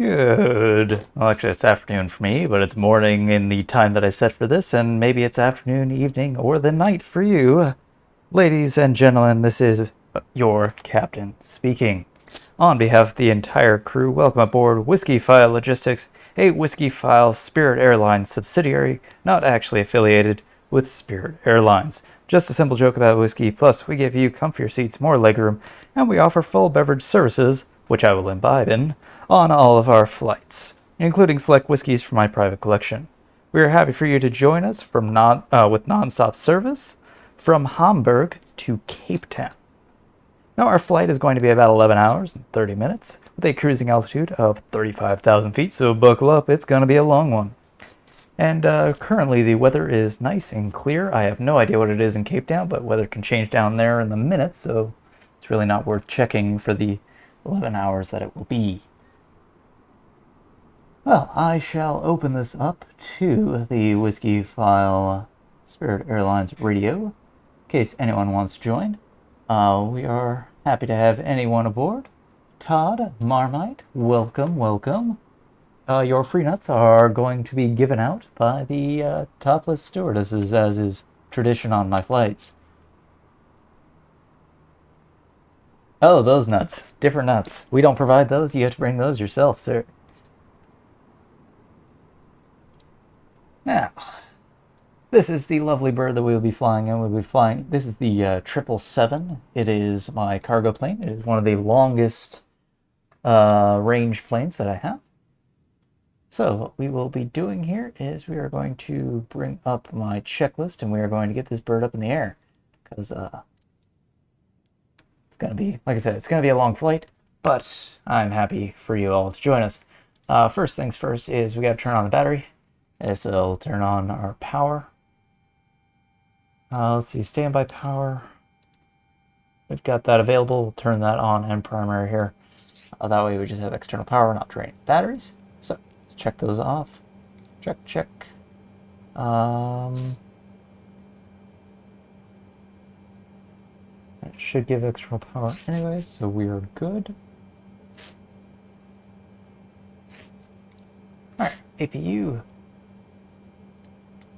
Good. Well, actually, it's afternoon for me, but it's morning in the time that I set for this, and maybe it's afternoon, evening, or the night for you. Ladies and gentlemen, this is your captain speaking. On behalf of the entire crew, welcome aboard Whiskyfile Logistics, a Whiskyfile Spirit Airlines subsidiary, not actually affiliated with Spirit Airlines. Just a simple joke about whiskey, plus we give you comfier seats, more legroom, and we offer full beverage services, which I will imbibe in, on all of our flights, including select whiskeys from my private collection. We are happy for you to join us with non-stop service from Hamburg to Cape Town. Now, our flight is going to be about 11 hours and 30 minutes with a cruising altitude of 35,000 feet, so buckle up, it's going to be a long one. And currently the weather is nice and clear. I have no idea what it is in Cape Town, but weather can change down there in the minute, so it's really not worth checking for the 11 hours that it will be. Well, I shall open this up to the Whiskyfile Spirit Airlines radio, in case anyone wants to join. We are happy to have anyone aboard. Todd, Marmite, welcome, welcome. Your free nuts are going to be given out by the topless stewardesses, as is tradition on my flights. Oh, those nuts. Different nuts. We don't provide those. You have to bring those yourself, sir. Now, this is the lovely bird that we will be flying in. We'll be flying. This is the 777. It is my cargo plane. It is one of the longest range planes that I have. So what we will be doing here is we are going to bring up my checklist, and we are going to get this bird up in the air, because it's going to be, like I said, it's going to be a long flight, but I'm happy for you all to join us. First things first is we got to turn on the battery. So we'll turn on our power. Let's see, standby power. We've got that available. We'll turn that on and primary here. That way we just have external power, not draining batteries. So let's check those off. Check, check. That should give external power anyways, so we are good. Alright, APU.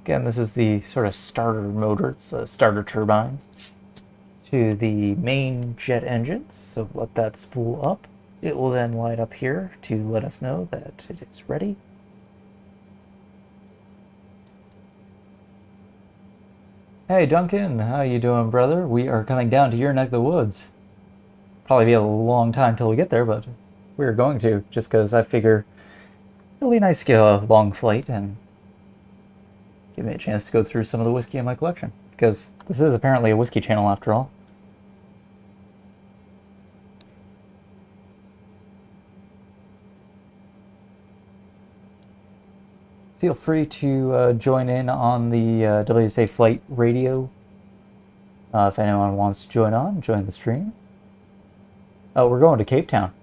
Again, this is the sort of starter motor. It's the starter turbine to the main jet engines. So let that spool up. It will then light up here to let us know that it is ready. Hey Duncan, how you doing, brother? We are coming down to your neck of the woods. Probably be a long time till we get there, but we're going to, just because I figure it'll be nice to get a long flight and give me a chance to go through some of the whiskey in my collection, because this is apparently a whiskey channel after all. Feel free to join in on the WSA Flight Radio. If anyone wants to join the stream. Oh, we're going to Cape Town.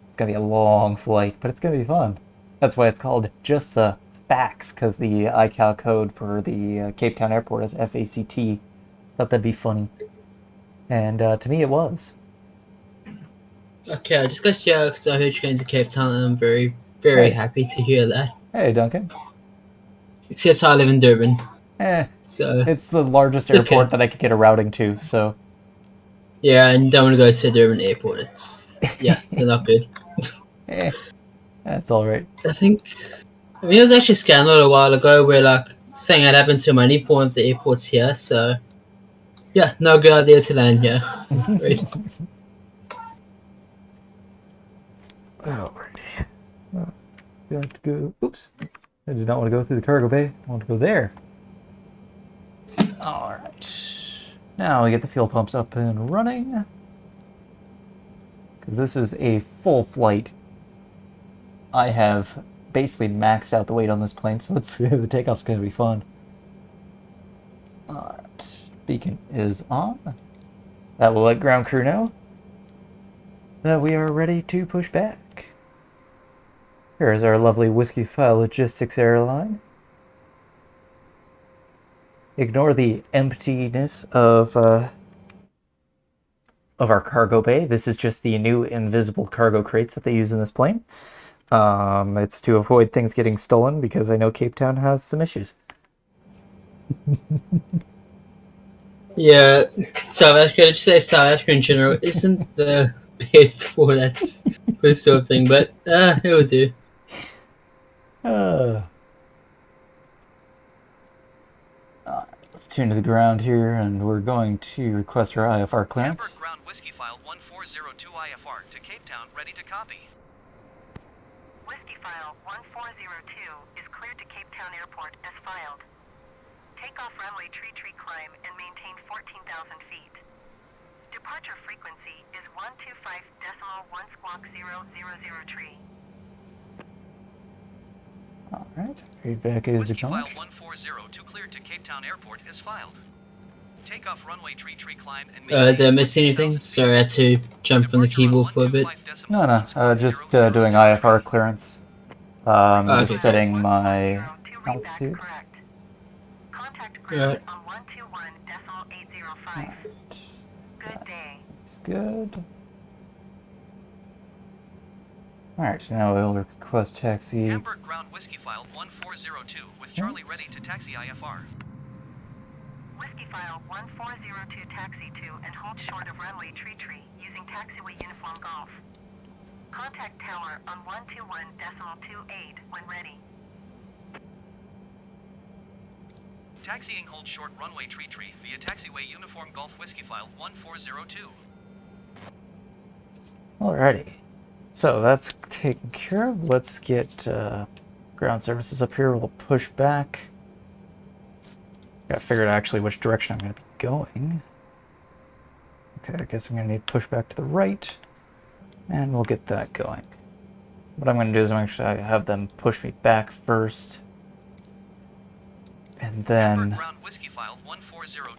It's going to be a long flight, but it's going to be fun. That's why it's called just the FACS, because the ICAO code for the Cape Town airport is FACT. Thought that'd be funny. And to me it was. Okay, I just got here because I heard you're going to Cape Town, and I'm very, very happy to hear that. Hey, Duncan. Except I live in Durban. So it's the largest airport that I could get a routing to, so. Yeah, and don't want to go to Durban airport. It's, yeah, they're not good. That's alright. I mean, it was actually a scandal a while ago where, like, saying it happened to money point of the airports here, so. Yeah, no good idea to land here. Right. Alrighty. Got to go. Oops. I did not want to go through the cargo bay. I want to go there. Alright. Now we get the fuel pumps up and running. Because this is a full flight. I have basically maxed out the weight on this plane, so the takeoff's going to be fun. Alright. Beacon is on. That will let ground crew know that we are ready to push back. Here is our lovely Whiskyfile Logistics airline. ignore the emptiness of our cargo bay. This is just the new invisible cargo crates that they use in this plane. It's to avoid things getting stolen because I know Cape Town has some issues. Yeah, South Africa, I'd say South Africa in general isn't the best for this sort of thing, but it'll do. Let's tune to the ground here, and we're going to request our IFR clearance. Hamburg ground Whiskyfile 1402 IFR to Cape Town, ready to copy. Whiskyfile 1402 is cleared to Cape Town Airport as filed. Takeoff runway tree climb and maintain 14,000 feet. Departure frequency is 125.1 squawk 000 tree. Alright, feedback is acknowledged. Whiskyfile 140 cleared to Cape Town Airport is filed. Takeoff runway tree climb and Did I miss anything? Sorry, I had to jump from the keyboard for a bit. No, just doing IFR clearance. Okay. Just setting my altitude. Contact ground on 121.805. Good day. That's good. Alright, now we'll request taxi. Hamburg ground Whiskyfile 1402 with Charlie ready to taxi IFR. Whiskyfile 1402 taxi to and hold short of runway tree using taxiway uniform golf. Contact tower on 121.28 when ready. Taxiing hold short runway tree via taxiway uniform golf Whiskyfile 1402. Alrighty. So that's taken care of. Let's get ground services up here. We'll push back. Gotta figure out actually which direction I'm going to be going. Okay, I guess I'm going to need to push back to the right. And we'll get that going. What I'm going to do is I'm actually have them push me back first. And then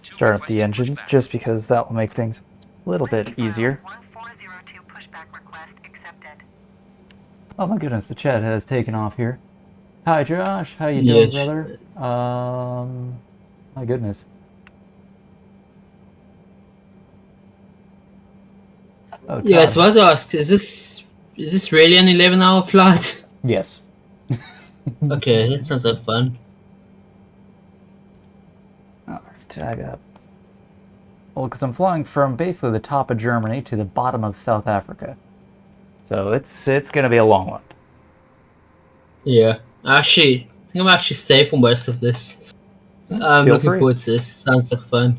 start up the engines, just because that will make things a little bit easier. 1402 pushback request accepted. Oh my goodness, the chat has taken off here. Hi Josh, how you doing, Yeah, brother? My goodness. Oh, Yeah, I was Todd. about to ask, is this really an 11-hour flight? Yes. Okay, that sounds like fun. Alright, I got... Well, because I'm flying from basically the top of Germany to the bottom of South Africa. So it's going to be a long one. Yeah, I think I'm actually staying for most of this. I'm Feel looking free. forward to this. Sounds like fun.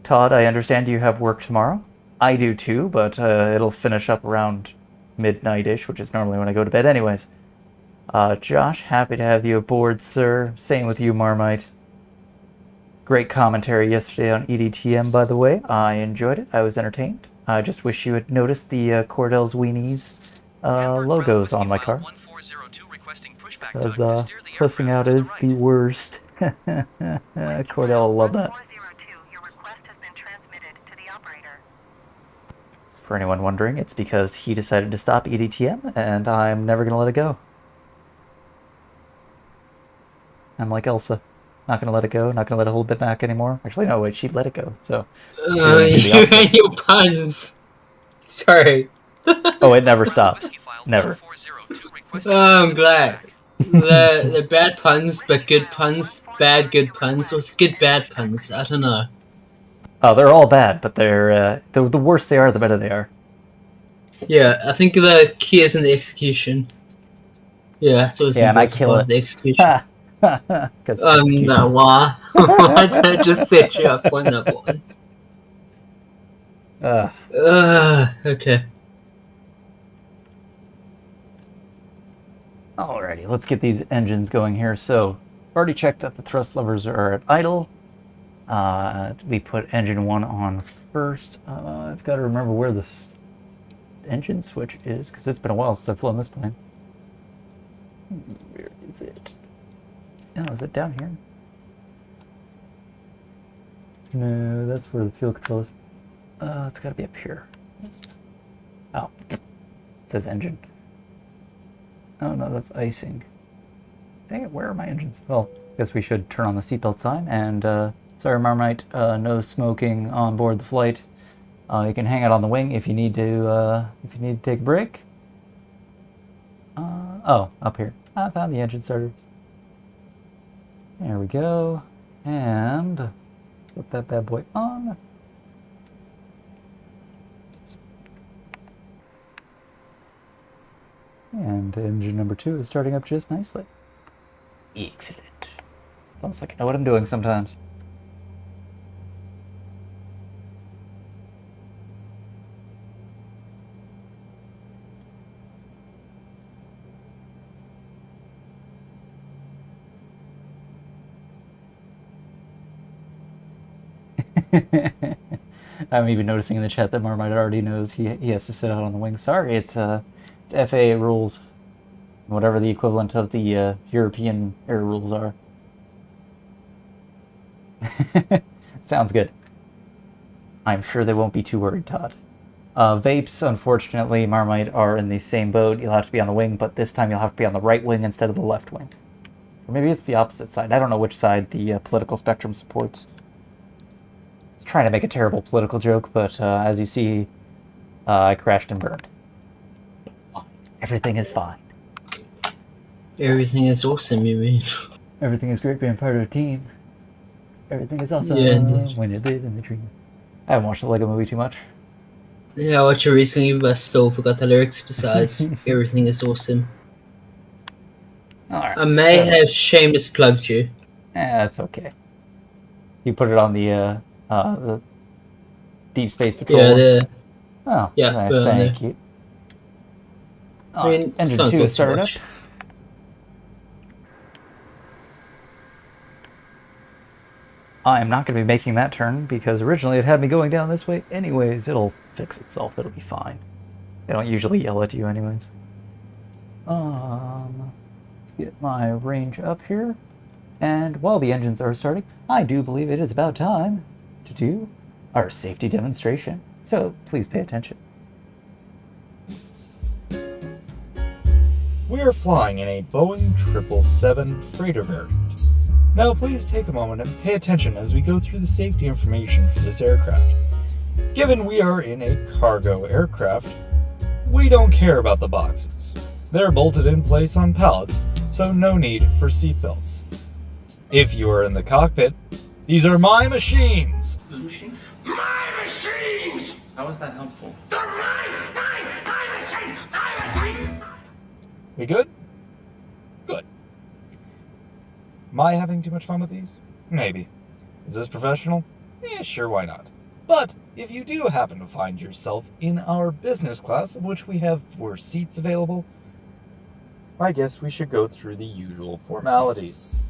Todd, I understand you have work tomorrow. I do too, but it'll finish up around midnight-ish, which is normally when I go to bed anyways. Josh, happy to have you aboard, sir. Same with you, Marmite. Great commentary yesterday on EDTM, by the way. I enjoyed it. I was entertained. I just wish you had noticed the Cordell's Weenies logos on my car. Because pussing out is the worst. Cordell will love that. 1402, your request has been transmitted to the operator. For anyone wondering, it's because he decided to stop EDTM, and I'm never going to let it go. I'm like Elsa. Not going to let it go, not going to let it hold it back anymore. Actually, no, wait, she'd let it go, so... You and your puns! Sorry. Oh, it never stopped. Never. Oh, I'm glad. The bad puns, but good puns, bad good puns, or good bad puns, I don't know. Oh, they're all bad, but they're the worse they are, the better they are. Yeah, I think the key is in the execution. Yeah, that's always Yeah, and I important kill part, it. the execution. No, Execution. why? Why did I just set you up on that one? Okay. Alrighty, let's get these engines going here. So, already checked that the thrust levers are at idle. We put engine 1 on first. I've got to remember where this engine switch is, because it's been a while since I've flown this plane. Where is it? Oh, is it down here? No, that's where the fuel control is. It's got to be up here. Oh, it says engine. Oh no, that's icing. Dang it, where are my engines? Well, guess we should turn on the seatbelt sign. And sorry, Marmite, no smoking on board the flight. You can hang out on the wing if you need to take a break. Oh, up here. I found the engine starter. There we go. And put that bad boy on. And engine number 2 is starting up just nicely. Excellent. Sounds like I know what I'm doing sometimes. I'm even noticing in the chat that Marmite already knows he has to sit out on the wing. Sorry, it's FAA rules, whatever the equivalent of the European air rules are. Sounds good. I'm sure they won't be too worried, Todd. Vapes, unfortunately, Marmite, are in the same boat. You'll have to be on the wing, but this time you'll have to be on the right wing instead of the left wing. Or maybe it's the opposite side. I don't know which side the political spectrum supports. Trying to make a terrible political joke, but as you see, I crashed and burned. Everything is fine. Everything is awesome, you mean? Everything is great being part of a team. Everything is awesome when you live in the dream. I haven't watched the Lego movie too much. Yeah, I watched it recently, but I still forgot the lyrics. Besides, everything is awesome. Alright, I may have shameless plugged you. That's okay. You put it on the Deep Space Patrol. Yeah, Oh, yeah, thank you. I mean, Engine 2 is started up. I am not going to be making that turn because originally it had me going down this way anyways. It'll fix itself. It'll be fine. They don't usually yell at you anyways. Let's get my range up here. And while the engines are starting, I do believe it is about time to do our safety demonstration. So please pay attention. We are flying in a Boeing 777 freighter variant. Now please take a moment and pay attention as we go through the safety information for this aircraft. Given we are in a cargo aircraft, we don't care about the boxes. They're bolted in place on pallets, so no need for seatbelts. If you are in the cockpit, these are my machines! Whose machines? My machines! How is that helpful? They're my machines! My machines! We good? Good. Am I having too much fun with these? Maybe. Is this professional? Sure, why not? But if you do happen to find yourself in our business class, of which we have 4 seats available, I guess we should go through the usual formalities.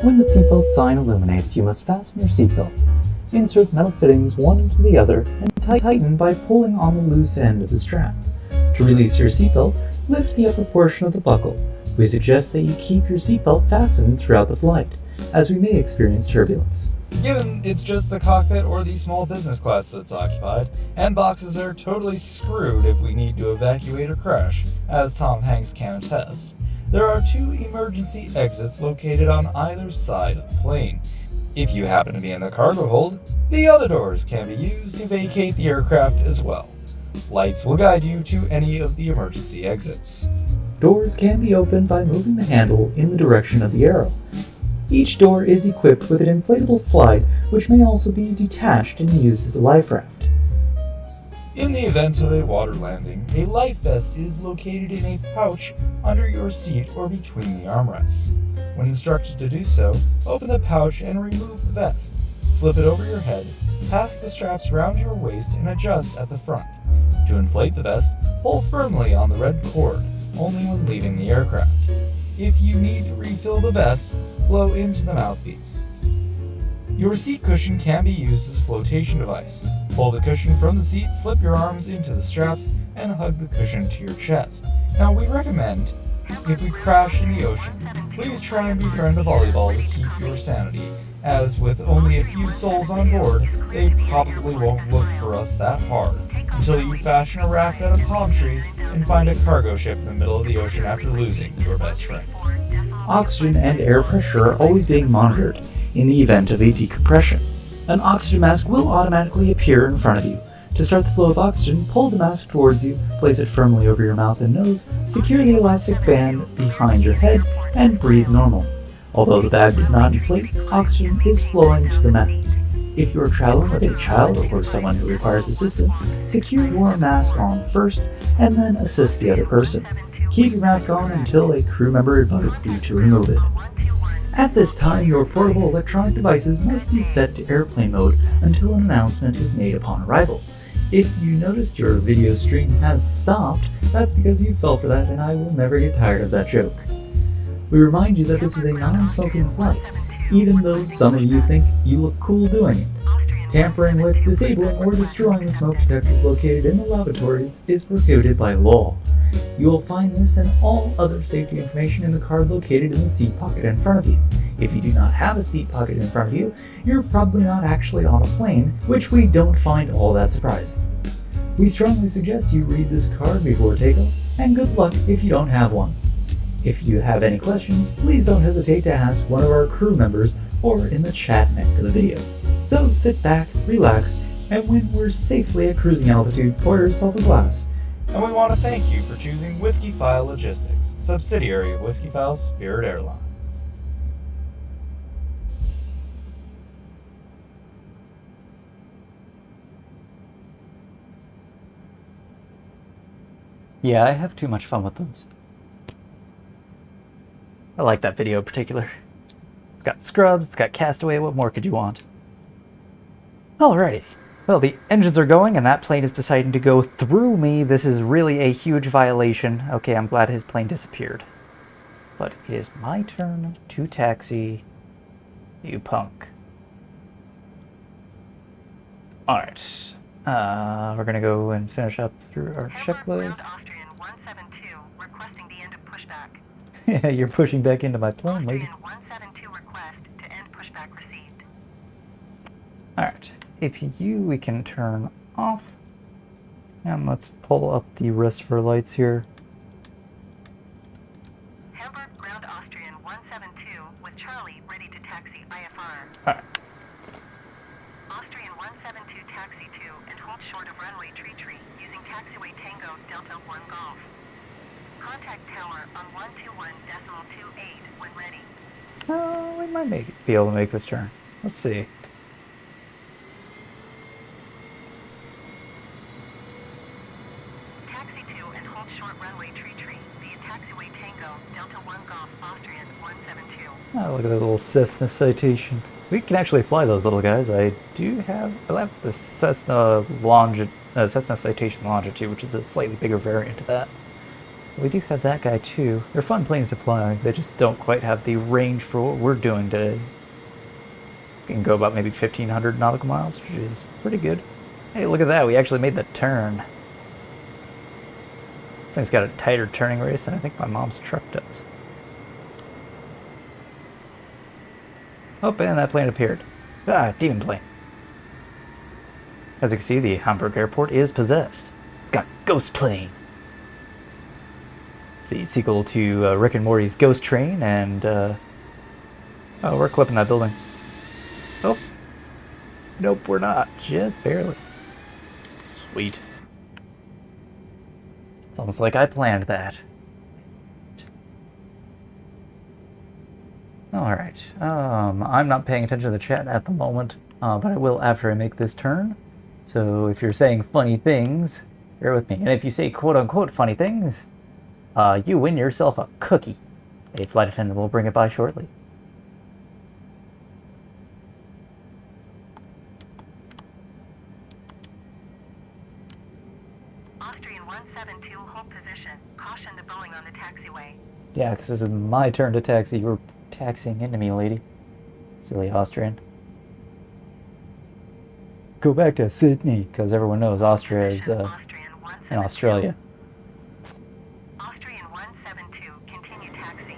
When the seatbelt sign illuminates, you must fasten your seatbelt. Insert metal fittings one into the other and tighten by pulling on the loose end of the strap. To release your seatbelt, lift the upper portion of the buckle. We suggest that you keep your seatbelt fastened throughout the flight, as we may experience turbulence. Given it's just the cockpit or the small business class that's occupied, and boxes are totally screwed if we need to evacuate or crash, as Tom Hanks can attest, there are 2 emergency exits located on either side of the plane. If you happen to be in the cargo hold, the other doors can be used to vacate the aircraft as well. Lights will guide you to any of the emergency exits. Doors can be opened by moving the handle in the direction of the arrow. Each door is equipped with an inflatable slide, which may also be detached and used as a life raft. In the event of a water landing, a life vest is located in a pouch under your seat or between the armrests. When instructed to do so, open the pouch and remove the vest. Slip it over your head, pass the straps around your waist and adjust at the front. To inflate the vest, pull firmly on the red cord, only when leaving the aircraft. If you need to refill the vest, blow into the mouthpiece. Your seat cushion can be used as a flotation device. Pull the cushion from the seat, slip your arms into the straps, and hug the cushion to your chest. Now we recommend, if we crash in the ocean, please try and befriend a volleyball to keep your sanity, as with only a few souls on board, they probably won't look for us that hard, until you fashion a raft out of palm trees and find a cargo ship in the middle of the ocean after losing your best friend. oxygen and air pressure are always being monitored in the event of a decompression. An oxygen mask will automatically appear in front of you. To start the flow of oxygen, pull the mask towards you, place it firmly over your mouth and nose, secure the elastic band behind your head, and breathe normal. Although the bag does not inflate, oxygen is flowing to the mask. If you are traveling with a child or someone who requires assistance, secure your mask on first and then assist the other person. Keep your mask on until a crew member advises you to remove it. At this time, your portable electronic devices must be set to airplane mode until an announcement is made upon arrival. If you noticed your video stream has stopped, that's because you fell for that and I will never get tired of that joke. We remind you that this is a non-smoking flight, even though some of you think you look cool doing it. Tampering with, disabling, or destroying the smoke detectors located in the lavatories is prohibited by law. You will find this and all other safety information in the card located in the seat pocket in front of you. If you do not have a seat pocket in front of you, you're probably not actually on a plane, which we don't find all that surprising. We strongly suggest you read this card before takeoff, and good luck if you don't have one. If you have any questions, please don't hesitate to ask one of our crew members or in the chat next to the video. So sit back, relax, and when we're safely at cruising altitude, pour yourself a glass. And we want to thank you for choosing Whiskyfile Logistics, subsidiary of Whiskyfile Spirit Airlines. Yeah, I have too much fun with those. I like that video in particular. It's got scrubs, it's got castaway, what more could you want? Alrighty. Well, the engines are going and that plane is deciding to go through me. This is really a huge violation. Okay, I'm glad his plane disappeared. But it is my turn to taxi, you punk. Alright. We're gonna go and finish up through our checklist. Austrian 172 requesting the end of pushback. Yeah, you're pushing back into my plane, lady. Austrian 172 request to end pushback received. Alright. APU we can turn off. And let's pull up the rest of our lights here. Hamburg ground Austrian 172 with Charlie ready to taxi IFR. Alright. Austrian 172 taxi to and hold short of runway tree using taxiway Tango Delta 1 Golf. Contact tower on 121.28 when ready. We might be able to make this turn. Let's see. Taxi to and hold short runway tree via taxiway Tango Delta 1 Golf Austrian 172. Oh, look at that little Cessna citation. We can actually fly those little guys. I have the Cessna Citation Longitude, which is a slightly bigger variant of that. We do have that guy too. They're fun planes to fly. They just don't quite have the range for what we're doing today. We can go about maybe 1,500 nautical miles, which is pretty good. Hey, look at that. We actually made the turn. This thing's got a tighter turning radius than I think my mom's truck does. Oh, and that plane appeared. Ah, demon plane. As you can see, the Hamburg airport is possessed. It's got Ghost Plane. It's the sequel to Rick and Morty's Ghost Train, and oh, we're clipping that building. Oh, nope, we're not. Just barely. Sweet. It's almost like I planned that. Alright, I'm not paying attention to the chat at the moment, but I will after I make this turn. So if you're saying funny things, bear with me. And if you say quote-unquote funny things, you win yourself a cookie. A flight attendant will bring it by shortly. Austrian 172 hold position. Caution the Boeing on the taxiway. Yeah, because this is my turn to taxi. You're taxiing into me, lady. Silly Austrian. Go back to Sydney, because everyone knows Austria is in Australia. Austrian 172, continue taxi.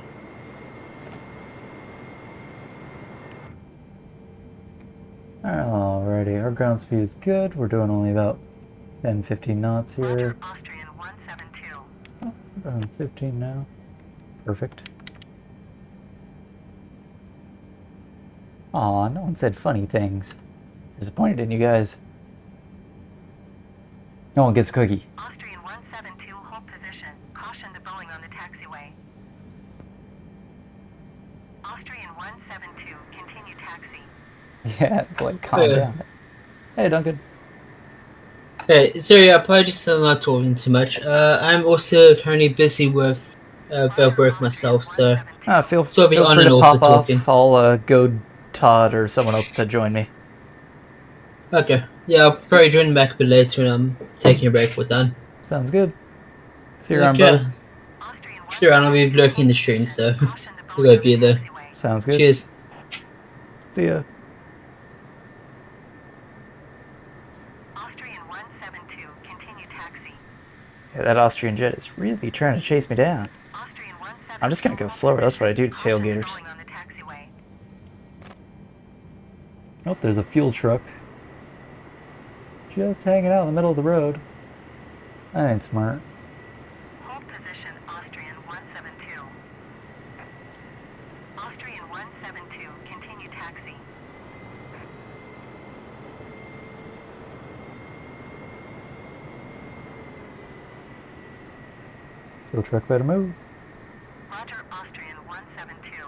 Alrighty, our ground speed is good. We're doing only about 10-15 knots here. Austrian 172. Oh, we're doing 15 now. Perfect. Aw, no one said funny things. Disappointed in you guys. No one gets a cookie. Austrian 172, hold position. Caution to Boeing on the taxiway. Austrian 172, continue taxi. Yeah, it's like, calm down. Hey, Duncan. Hey, sorry, apologies for not talking too much. I'm also currently busy with work myself, so Feel So I'll be on free and to off pop the off. talking. I'll go Todd or someone else to join me. okay. Yeah, I'll probably join back a bit later when I'm taking a break. We're done. Sounds good. See you around, brother. See you around. I'll be lurking the stream, so we'll go view there. Sounds good. Cheers. See ya. Austrian 172, continue taxi. Yeah, that Austrian jet is really trying to chase me down. Austrian 172, I'm just gonna go slower. That's what I do to caution to tailgaters. Boeing on the taxiway. Oh, there's a fuel truck. Just hanging out in the middle of the road. That ain't smart. Hold position, Austrian 172. Austrian 172, continue taxi. Fuel truck better move. Roger, Austrian 172.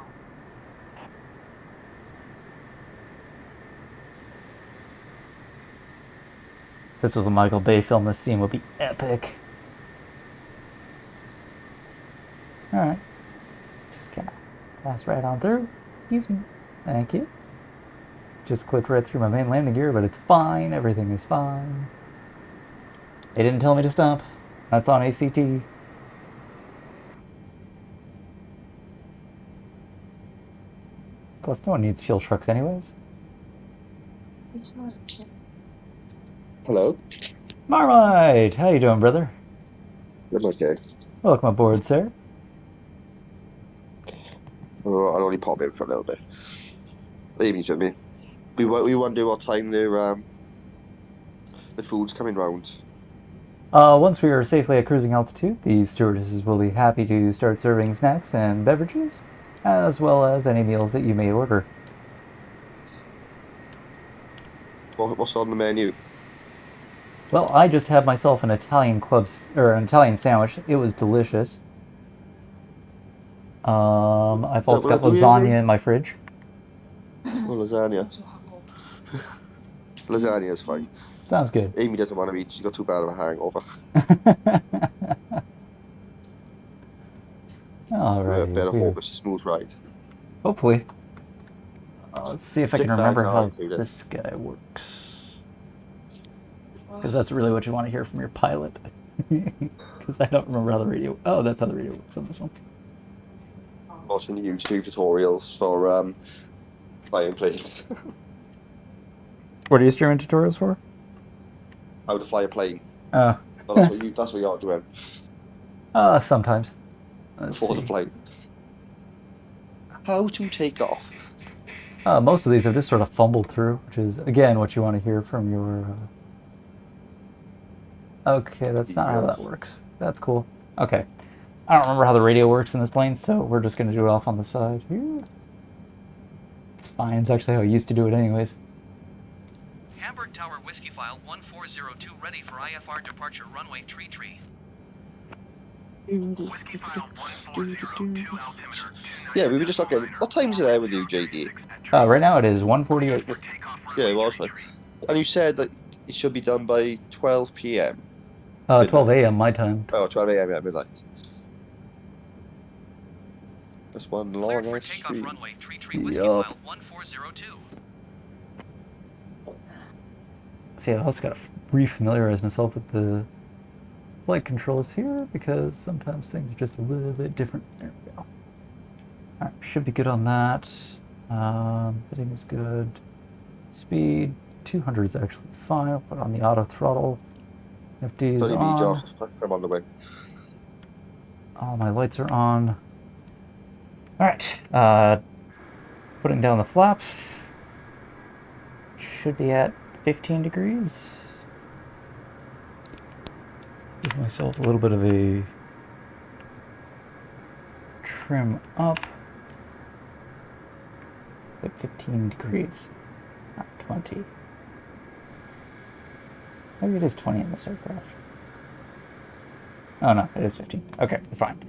If this was a Michael Bay film, this scene would be epic. Alright. Just gonna pass right on through. Excuse me. Thank you. Just clipped right through my main landing gear, but it's fine. Everything is fine. They didn't tell me to stop. That's on ACT. Plus, no one needs fuel trucks anyways. Hello. Marmite! How you doing, brother? I'm okay. Welcome aboard, sir. Oh, I'll only pop in for a little bit. Leave me to me. We wonder what time the food's coming round. Once we are safely at cruising altitude, the stewardesses will be happy to start serving snacks and beverages, as well as any meals that you may order. What's on the menu? Well, I just had myself an Italian an Italian sandwich. It was delicious. I've also got lasagna in my fridge. Oh, lasagna. Lasagna is fine. Sounds good. Amy doesn't want to eat. She's got too bad of a hangover. Alright. Better hope it's a smooth ride. Hopefully. Let's see if I Sick can remember bags how are included. this guy works. Because that's really what you want to hear from your pilot. Because I don't remember how the radio... Oh, that's how the radio works on this one. Watching YouTube tutorials for flying planes. What are you streaming tutorials for? How to fly a plane. Oh. Well, that's what you're doing Sometimes. Let's before the see. flight. How to take off. Most of these I've just sort of fumbled through, which is, again, what you want to hear from your... Okay, that's not how that works. That's cool. Okay. I don't remember how the radio works in this plane, so we're just going to do it off on the side here. It's fine. It's actually how I used to do it anyways. Hamburg Tower Whiskyfile 1402 ready for IFR departure runway tree. Whiskyfile 1402, altimeter. Yeah, we were just looking. What time's it there with you, JD? Right now it is 1:48. Yeah, it was right. And you said that it should be done by 12 p.m. 12 a.m. my time. Oh, 12 a.m. at midnight. That's one Cleared long for ass takeoff street. runway tree Yup. Whiskyfile 1402. See, I also got to re-familiarize myself with the flight controls here, because sometimes things are just a little bit different. There we go. Alright, should be good on that. Bidding is good. Speed, 200 is actually fine. I'll put on the auto throttle. FD is Don't be on. Josh. I'm on the way. All my lights are on. Alright, putting down the flaps. Should be at 15 degrees. Give myself a little bit of a trim up. Like 15 degrees, not 20. Maybe it is 20 in this aircraft. Oh no, it is 15. Okay, fine.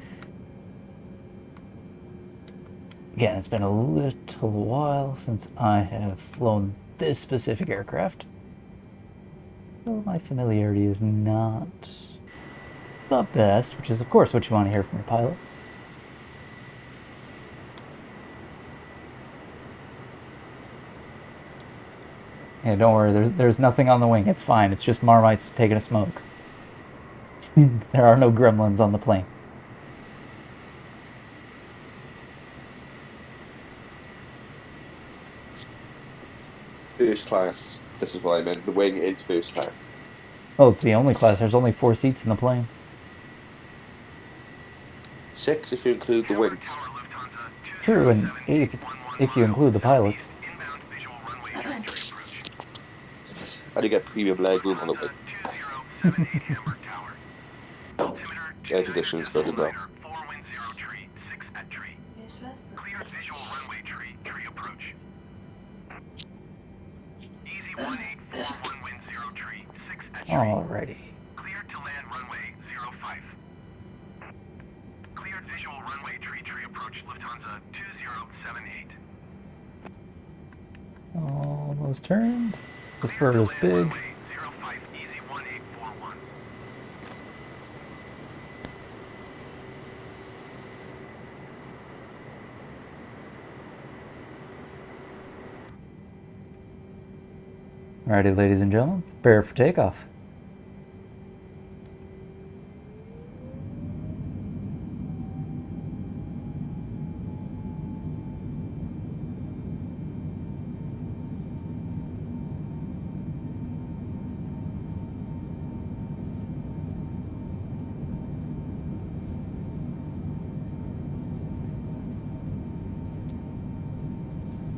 Again, it's been a little while since I have flown this specific aircraft. So my familiarity is not the best, which is of course what you want to hear from your pilot. Yeah, don't worry, there's nothing on the wing, it's fine, it's just Marmites taking a smoke. There are no gremlins on the plane. First class. This is what I meant. The wing is first class. Oh, it's the only class, there's only 4 seats in the plane. 6 if you include the wings. True, and 8 if you include the pilots. And you get premium leg room on the wing. Air conditioning's good as well. Alrighty. Cleared to land runway 05. Cleared visual runway tree approach Lufthansa 2078. Almost turned. This bird is big. Runway 05 easy 1841. Alrighty, ladies and gentlemen, prepare for takeoff.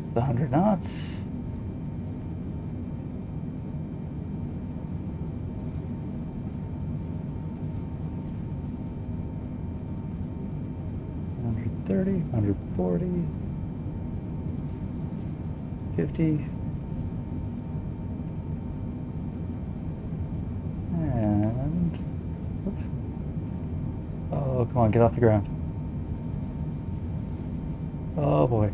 It's 100 knots. $130, $140, $50, and oops. Oh, come on, get off the ground. Oh boy.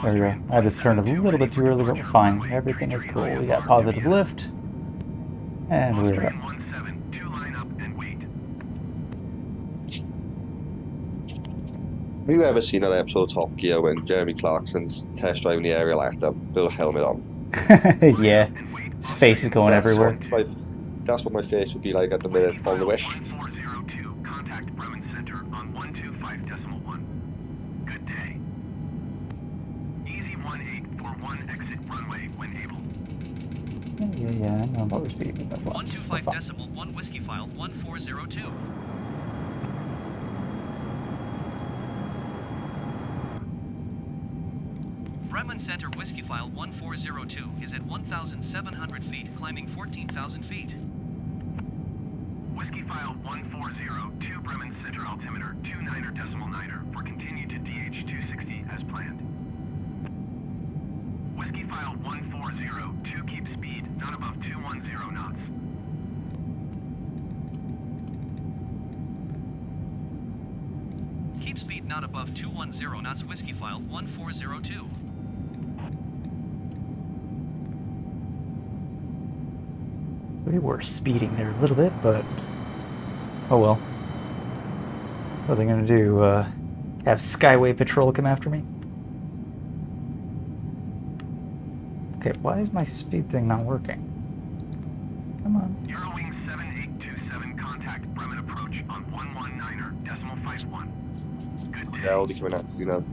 There we go. I just turned a little bit too early, but we're fine. Everything is cool. We got positive lift, and we're up. Have you ever seen that episode of Top Gear when Jeremy Clarkson's test driving the aerial actor, little helmet on? Yeah, his face is going everywhere. That's what my face would be like at the minute on the way. 1402, contact Bremen Center on 125.1. Good day. Easy 1841 exit runway when able. Yeah, I know about we're speeding. 125.1 Whiskyfile 1402. Bremen Center Whiskyfile 1402 is at 1,700 feet, climbing 14,000 feet. Whiskyfile 1402 Bremen Center altimeter 29.9 for continue to DH260 as planned. Whiskyfile 1402 keep speed not above 210 knots. Keep speed not above 210 knots. Whiskyfile 1402. We were speeding there a little bit, but oh well. What are they gonna do? Have Skyway Patrol come after me? Okay, why is my speed thing not working? Come on. Eurowing 7827, contact Bremen approach on 119.51. Good day. Yeah, I'll be coming after you now.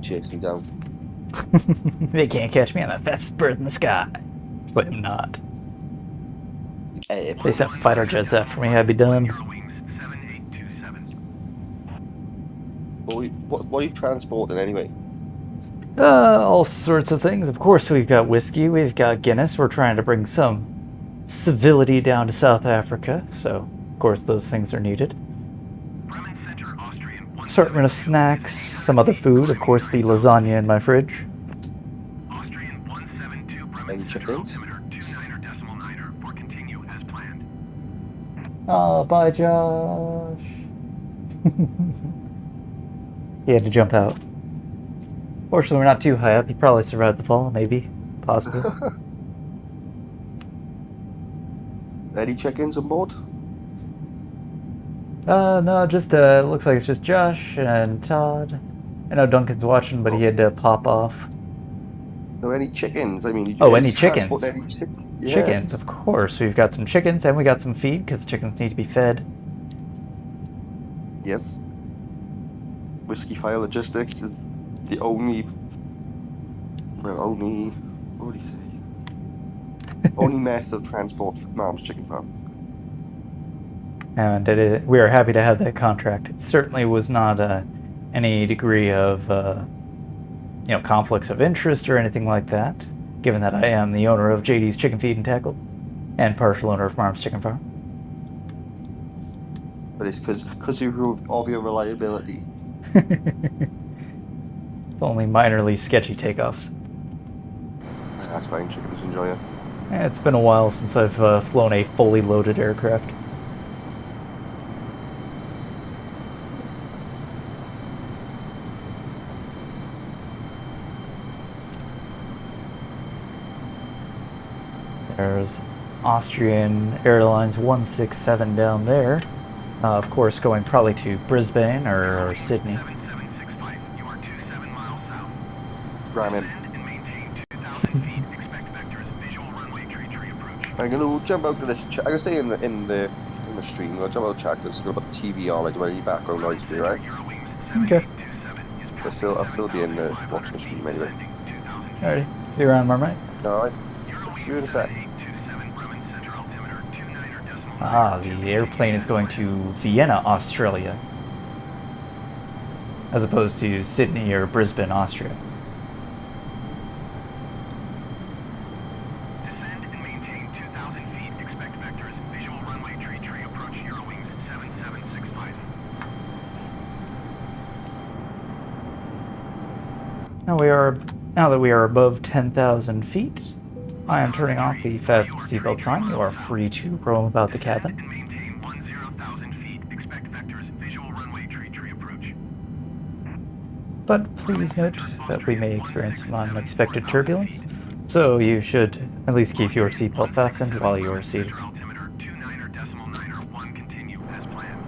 Chasing down. They can't catch me on that fastest bird in the sky. But I'm not. Hey, They sent fighter jets after me, I'd be done. Eurowings 7827. What are you transporting anyway? All sorts of things. Of course, we've got whiskey, we've got Guinness. We're trying to bring some civility down to South Africa, so of course those things are needed. Bremen Center Austrian assortment of snacks, some other food, of course the lasagna in my fridge. Austrian 172 Any chickens? altimeter 29er for continue as planned. Oh, bye, Josh. He had to jump out. Fortunately, we're not too high up. He probably survived the fall, maybe, possibly. Any chickens on board? No, just looks like it's just Josh and Todd. I know Duncan's watching, but he had to pop off. No, any chickens? I mean, Oh, any transport chickens? Any chickens? Yeah. Chickens, of course. We've got some chickens and we got some feed because chickens need to be fed. Yes. Whiskyfile Logistics is the only, what would he say? Only method of transport for Mom's Chicken Farm. And we are happy to have that contract. It certainly was not any degree of conflicts of interest or anything like that, given that I am the owner of JD's Chicken Feed and Tackle and partial owner of Mom's Chicken Farm. But it's because of your reliability. Only minorly sketchy takeoffs. That's fine, chickens enjoy it. It's been a while since I've flown a fully loaded aircraft. There's Austrian Airlines 167 down there. Of course, going probably to Brisbane or Sydney. 7765, you are 27 miles south. Ram in. Descend and maintain 2,000 feet. Expect vectors. Visual runway tree approach. I'm gonna jump out to this. I'm gonna say in the stream. I'm gonna jump out chat because I'm gonna put the TV on. I don't want any background noise for you, right? Okay. But I'll still be in watching the stream anyway. Alrighty. See you around, Marmite. Alright. See you in a sec. Ah, the airplane is going to Vienna, Australia, as opposed to Sydney or Brisbane, Austria. Descend and maintain 2,000 feet. Expect vectors. Visual runway tree approach. Eurowings 7765. Now that we are above 10,000 feet, I am turning off the fast seatbelt sign. You are free to roam about the cabin. And maintain 10,000 feet. Expect vectors. Visual runway tree approach. But please note that we may experience some unexpected turbulence, so you should at least keep your seatbelt fastened while you are seated. Altimeter 29.9 continue as planned.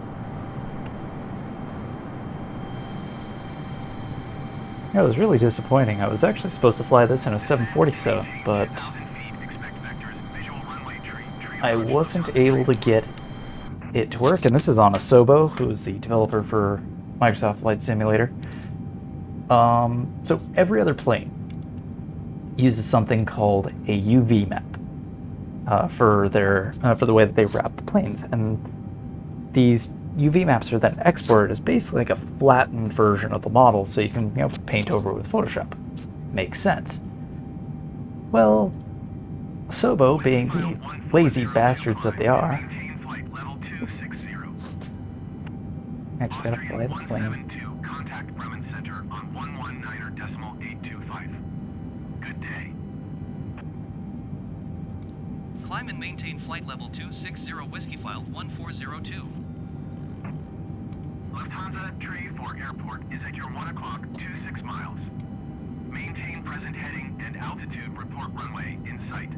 Yeah, it was really disappointing. I was actually supposed to fly this in a 747, but I wasn't able to get it to work, and this is on Asobo, who is the developer for Microsoft Flight Simulator. So every other plane uses something called a UV map for the way that they wrap the planes, and these UV maps are then exported as basically like a flattened version of the model, so you can paint over with Photoshop. Makes sense. Well, Sobo, being the lazy bastards that they are, actually gotta fly the plane. Contact Bremen Center on 119.825. Good day. Climb and maintain flight level 260 Whiskyfile 1402. Lufthansa Tree 4 Airport is at your 1 o'clock 26 miles. Maintain present heading and altitude. Report runway in sight.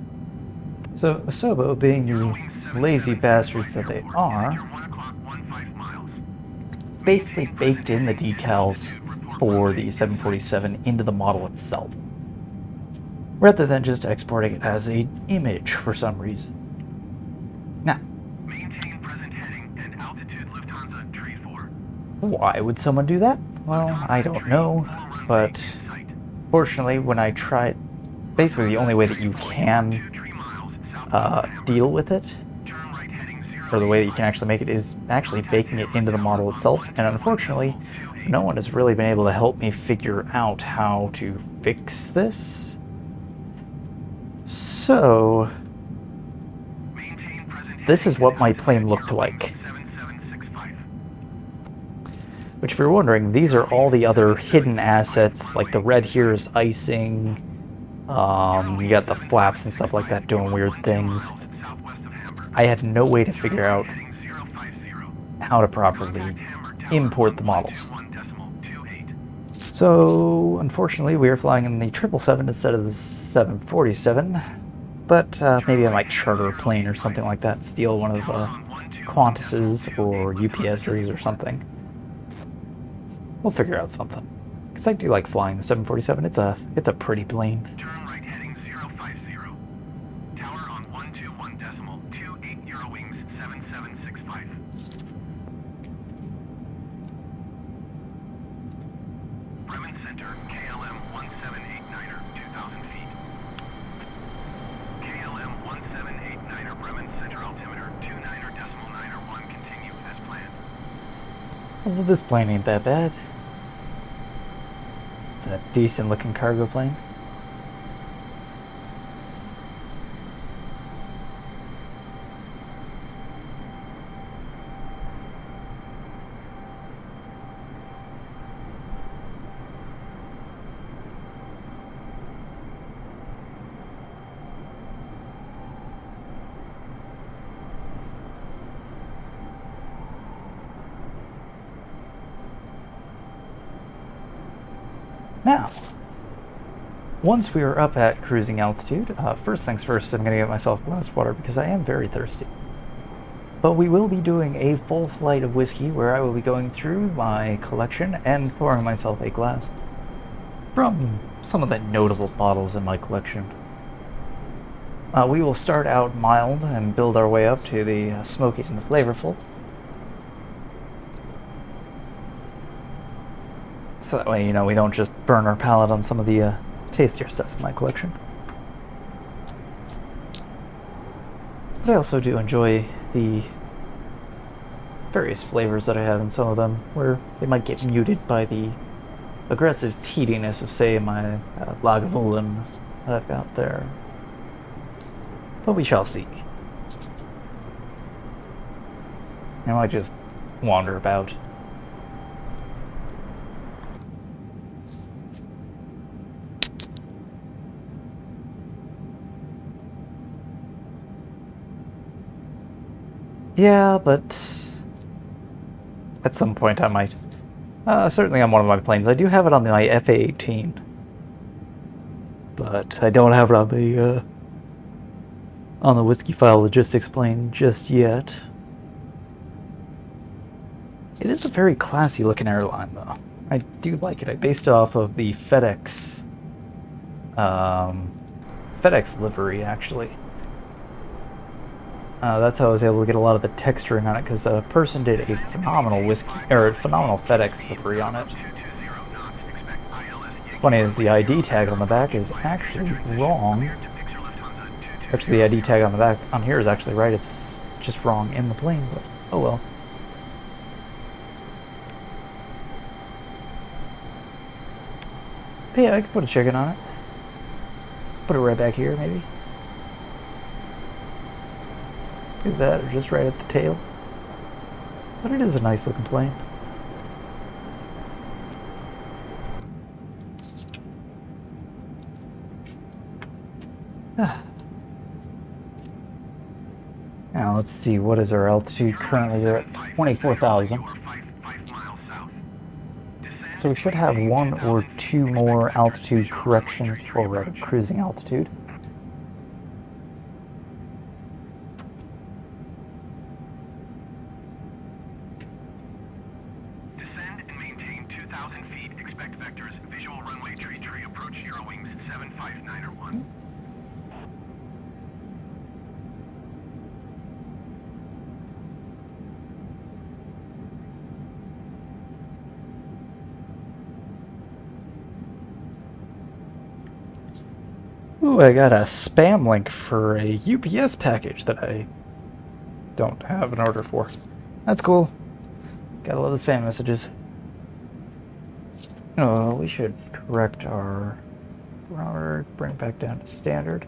So, Asobo, being the lazy bastards that they are, basically baked in the decals for the 747 into the model itself, rather than just exporting it as an image for some reason. Now, Maintain present heading and altitude. Lufthansa Tree 4. why would someone do that? Well, I don't know, but fortunately, when I tried, basically the only way that you can deal with it, or the way that you can actually make it, is actually baking it into the model itself, and unfortunately, no one has really been able to help me figure out how to fix this. So, this is what my plane looked like. Which, if you're wondering, these are all the other hidden assets, like the red here is icing, you got the flaps and stuff like that doing weird things. I had no way to figure out how to properly import the models. So, unfortunately, we are flying in the 777 instead of the 747, but maybe I might charter a plane or something like that, steal one of Qantas's or UPS's or something. We'll figure out something. Because I do like flying the 747. It's a pretty plane. Turn right heading 050. Tower on 121.280 wings 7765. Bremen Center, KLM 1789er, 2,000 feet. KLM 1789er, Bremen Center altimeter 29.901, continue as planned. Well, this plane ain't that bad. It's a decent looking cargo plane. Now, once we are up at cruising altitude, first things first, I'm going to get myself a glass of water because I am very thirsty. But we will be doing a full flight of whiskey where I will be going through my collection and pouring myself a glass from some of the notable bottles in my collection. We will start out mild and build our way up to the smoky and the flavorful. So that way, you know, we don't just burn our palate on some of the tastier stuff in my collection. But I also do enjoy the various flavors that I have in some of them, where they might get muted by the aggressive peatiness of, say, my Lagavulin that I've got there. But we shall see. I might just wander about. Yeah, but at some point I might. Certainly on one of my planes. I do have it on my FA-18. But I don't have it on the Whiskyfile logistics plane just yet. It is a very classy looking airline, though. I do like it. I based it off of the FedEx livery, actually. That's how I was able to get a lot of the texturing on it, because a person did a phenomenal phenomenal FedEx livery on it. What's funny is the ID tag on the back is actually wrong. Actually, the ID tag on the back on here is actually right. It's just wrong in the plane, but oh well. But yeah, I could put a chicken on it. Put it right back here, maybe. Do that, or just right at the tail. But it is a nice looking plane. Now let's see, what is our altitude currently? We're at 24,000. So we should have one or two more altitude corrections before we're at cruising altitude. Descend and maintain 2,000 feet. Expect vectors. Visual runway tree approach 0 wings 759er1. Ooh, I got a spam link for a UPS package that I don't have an order for. That's cool. Gotta love the spam messages. Oh, we should correct our barometer, bring it back down to standard.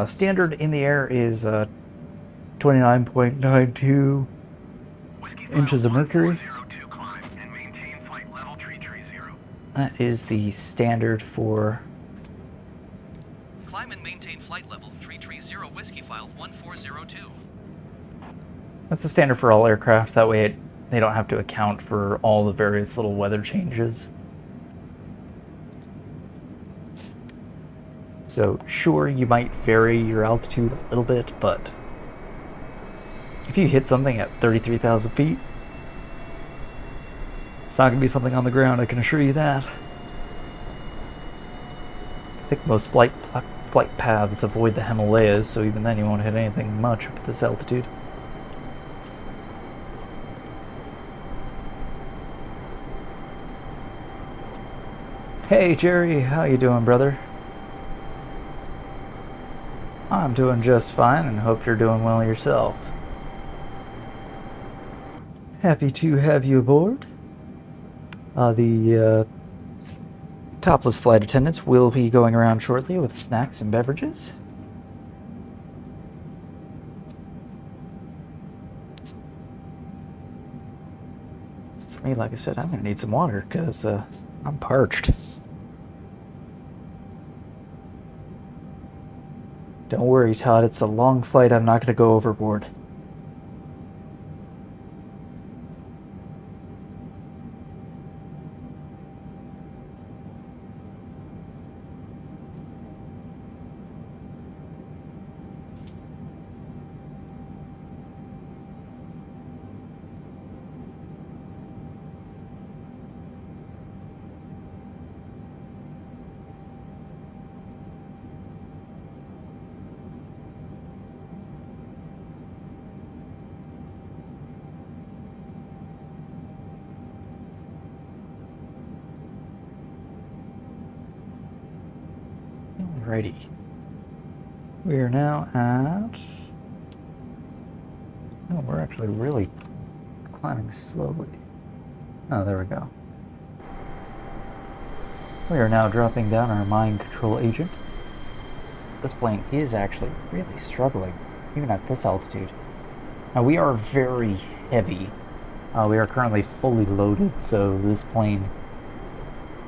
Standard in the air is 29.92 inches of mercury. That is the standard for... Climb and maintain flight level 330 Whiskyfile 1402. That's the standard for all aircraft. That way they don't have to account for all the various little weather changes. So sure, you might vary your altitude a little bit, but if you hit something at 33,000 feet, it's not going to be something on the ground, I can assure you that. I think most flight paths avoid the Himalayas, so even then you won't hit anything much up at this altitude. Hey Jerry, how you doing, brother? I'm doing just fine and hope you're doing well yourself. Happy to have you aboard. The topless flight attendants will be going around shortly with snacks and beverages. For me, like I said, I'm going to need some water because I'm parched. Don't worry, Todd, it's a long flight. I'm not going to go overboard. Alrighty. We are now at... Oh, we're actually really climbing slowly. Oh, there we go. We are now dropping down our mind control agent. This plane is actually really struggling, even at this altitude. Now, we are very heavy. We are currently fully loaded, so this plane,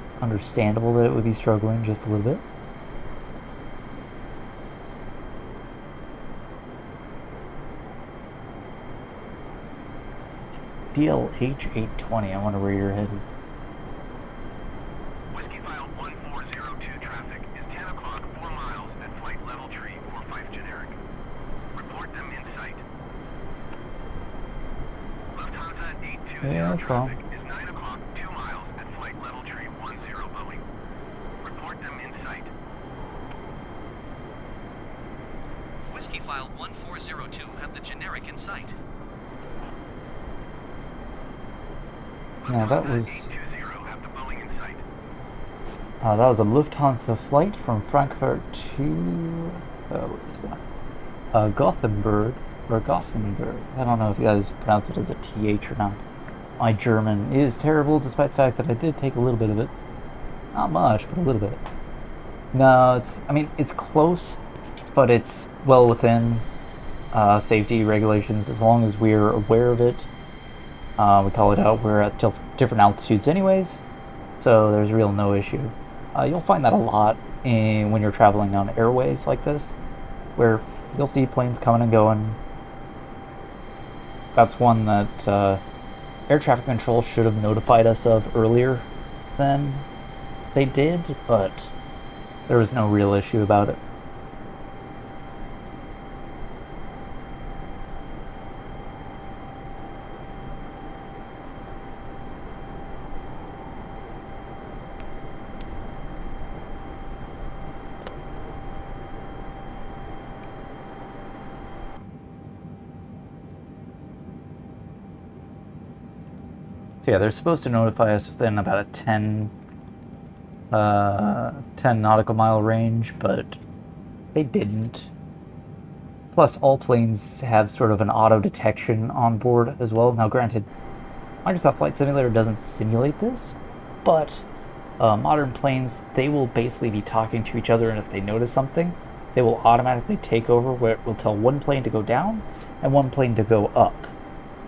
it's understandable that it would be struggling just a little bit. DLH-820, I wonder where you're headed. Whiskyfile 1402 traffic is 10 o'clock 4 miles at flight level tree 45 generic. Report them in sight. Lufthansa 820 Yeah, that's all. traffic is 9 o'clock 2 miles at flight level tree 10 Boeing. Report them in sight. Whiskyfile 1402 have the generic in sight. Now that was... have the Boeing in sight. that was a Lufthansa flight from Frankfurt to... what is it going? Gothenburg, or Gothenburg. I don't know if you guys pronounce it as a TH or not. My German is terrible, despite the fact that I did take a little bit of it. Not much, but a little bit. No, it's close, but it's well within safety regulations as long as we're aware of it. We call it out. We're at different altitudes anyways, so there's real no issue. You'll find that a lot when you're traveling on airways like this, where you'll see planes coming and going. That's one that air traffic control should have notified us of earlier than they did, but there was no real issue about it. So yeah, they're supposed to notify us within about a 10 nautical mile range, but they didn't. Plus, all planes have sort of an auto detection on board as well. Now, granted, Microsoft Flight Simulator doesn't simulate this, but modern planes, they will basically be talking to each other, and if they notice something, they will automatically take over, where it will tell one plane to go down and one plane to go up.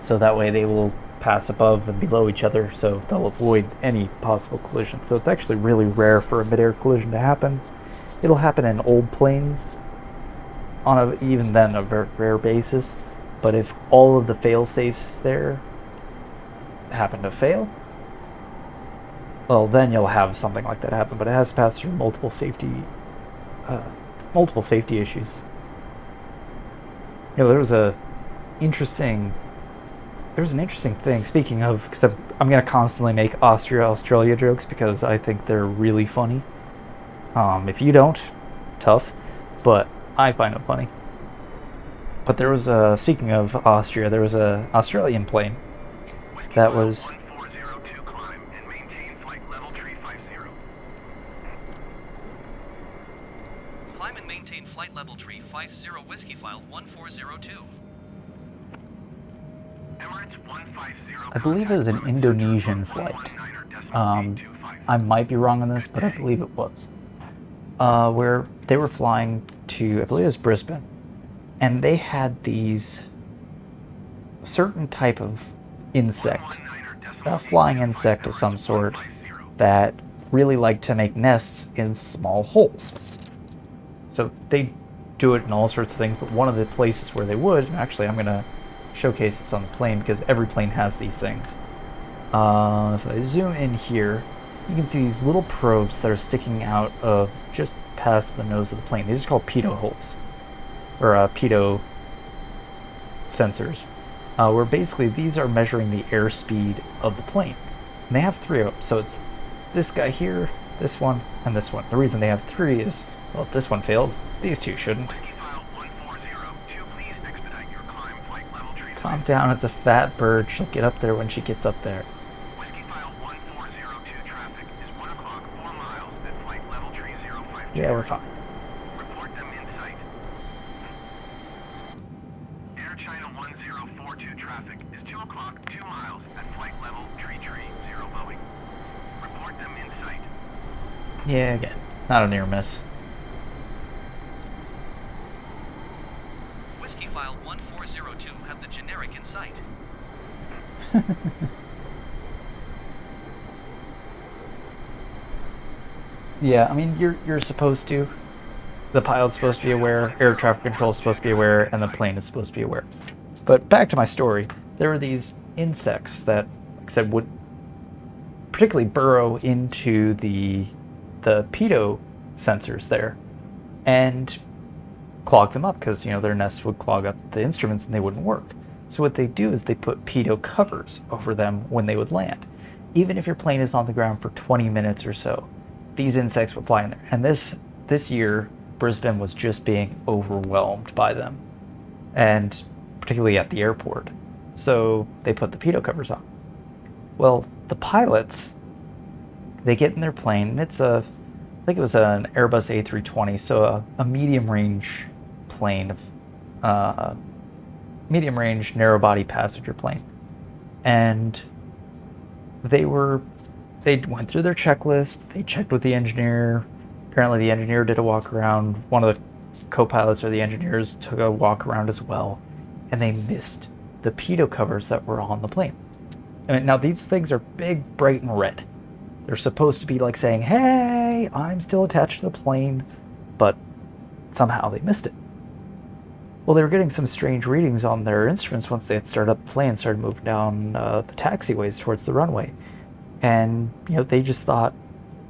So that way they will pass above and below each other, so they'll avoid any possible collision. So it's actually really rare for a mid-air collision to happen. It'll happen in old planes on even then a very rare basis, but if all of the fail-safes there happen to fail, well, then you'll have something like that happen, but it has to pass through multiple safety issues. You know, there was an interesting thing, speaking of, because I'm going to constantly make Australia jokes because I think they're really funny. If you don't, tough, but I find it funny. But there was speaking of Austria, there was a Australian plane that was... 1402 climb and maintain flight level 350. Climb and maintain flight level 350 Whiskyfile 1402. Emirates 150. I believe it was an Indonesian flight. I might be wrong on this, but I believe it was. Where they were flying to, I believe it was Brisbane, and they had these certain type of insect, a flying insect of some sort, that really like to make nests in small holes. So they do it in all sorts of things, but one of the places where they would, and actually I'm going to showcase this on the plane because every plane has these things. If I zoom in here, you can see these little probes that are sticking out of just past the nose of the plane. These are called pitot holes, or pitot sensors, where basically these are measuring the airspeed of the plane. And they have three of them, so it's this guy here, this one, and this one. The reason they have three is, well, if this one fails, these two shouldn't. Calm down, it's a fat bird. She'll get up there when she gets up there. Whiskyfile 1402 traffic is 1 o'clock 4 miles at flight level 3050. Yeah, we're fine. Report them in sight. Air China 1042 traffic is 2 o'clock 2 miles at flight level 330 Boeing. Report them in sight. Yeah, again, not a near miss. Whiskyfile 1402 have the generic in sight. Yeah, I mean, you're supposed to. The pilot's supposed to be aware, air traffic control is supposed to be aware, and the plane is supposed to be aware. But back to my story, there were these insects that, like I said, would particularly burrow into the pitot sensors there and clog them up because, you know, their nests would clog up the instruments and they wouldn't work. So what they do is they put pitot covers over them when they would land. Even if your plane is on the ground for 20 minutes or so, these insects would fly in there. And this year, Brisbane was just being overwhelmed by them, and particularly at the airport. So they put the pitot covers on. Well, the pilots, they get in their plane, and it's I think it was an Airbus A320, so a medium-range plane, medium-range narrow-body passenger plane. And they went through their checklist, they checked with the engineer. Apparently the engineer did a walk around. One of the co-pilots or the engineers took a walk around as well, and they missed the pitot covers that were on the plane. I mean, now these things are big, bright, and red. They're supposed to be like saying, hey, I'm still attached to the plane, but somehow they missed it. Well, they were getting some strange readings on their instruments once they had started up the plane, started moving down the taxiways towards the runway. And, you know, they just thought,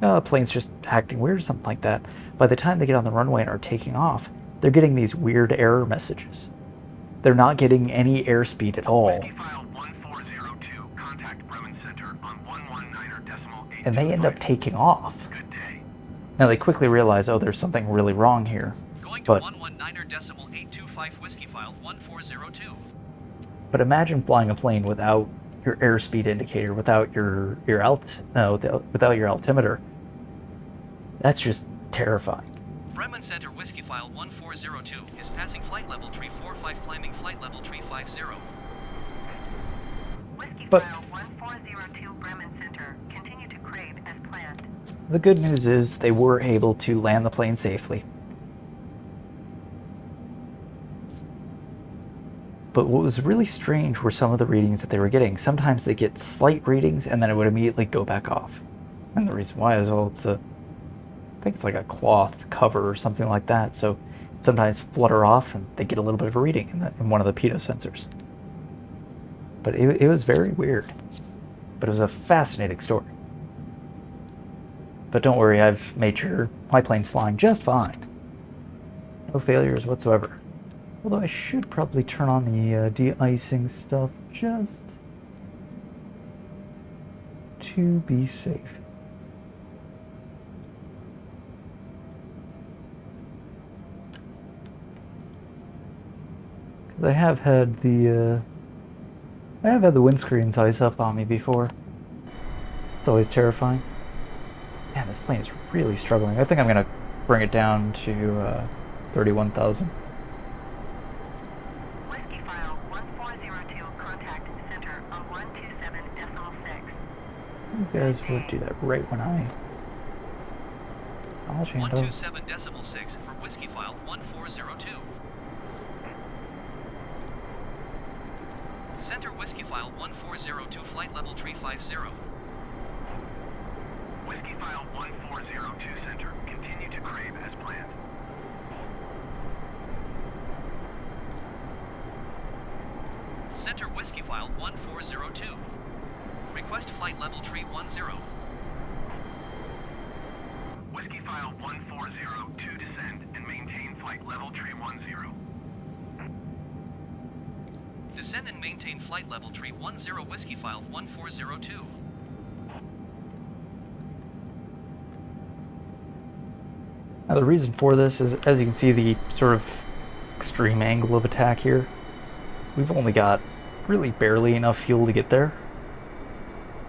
oh, the plane's just acting weird or something like that. By the time they get on the runway and are taking off, they're getting these weird error messages. They're not getting any airspeed at all. Whiskyfile 1402, contact Bremen Center on 119.825. And they end up taking off. Good day. Now they quickly realize, oh, there's something really wrong here. Going to But 119.825 Whiskyfile 1402. But imagine flying a plane without your airspeed indicator, without your altimeter. That's just terrifying. Bremen Center Whiskyfile 1402 is passing flight level 345, climbing flight level 350. But- Whiskyfile 1402 Bremen Center. Continue to crave as planned. The good news is they were able to land the plane safely. But what was really strange were some of the readings that they were getting. Sometimes they get slight readings and then it would immediately go back off. And the reason why is, well, I think it's like a cloth cover or something like that. So sometimes flutter off and they get a little bit of a reading in one of the pitot sensors. But it was very weird. But it was a fascinating story. But don't worry, I've made sure my plane's flying just fine. No failures whatsoever. Although I should probably turn on the de-icing stuff just to be safe. Because I have had the windscreens ice up on me before. It's always terrifying. Man, this plane is really struggling. I think I'm gonna bring it down to 31,000. Whiskyfile 1402, contact center on 127.6. You guys would do that right when I'll change it. 127.6 for Whiskyfile 1402. Center Whiskyfile 1402, flight level 350. Whiskyfile 1402 Center, continue to crave as planned. Center Whiskyfile 1402. Request flight level 310. Whiskyfile 140 to descend and maintain flight level 310. Descend and maintain flight level 310, Whiskyfile 1402. Now the reason for this is, as you can see, the sort of extreme angle of attack here. We've only got really barely enough fuel to get there.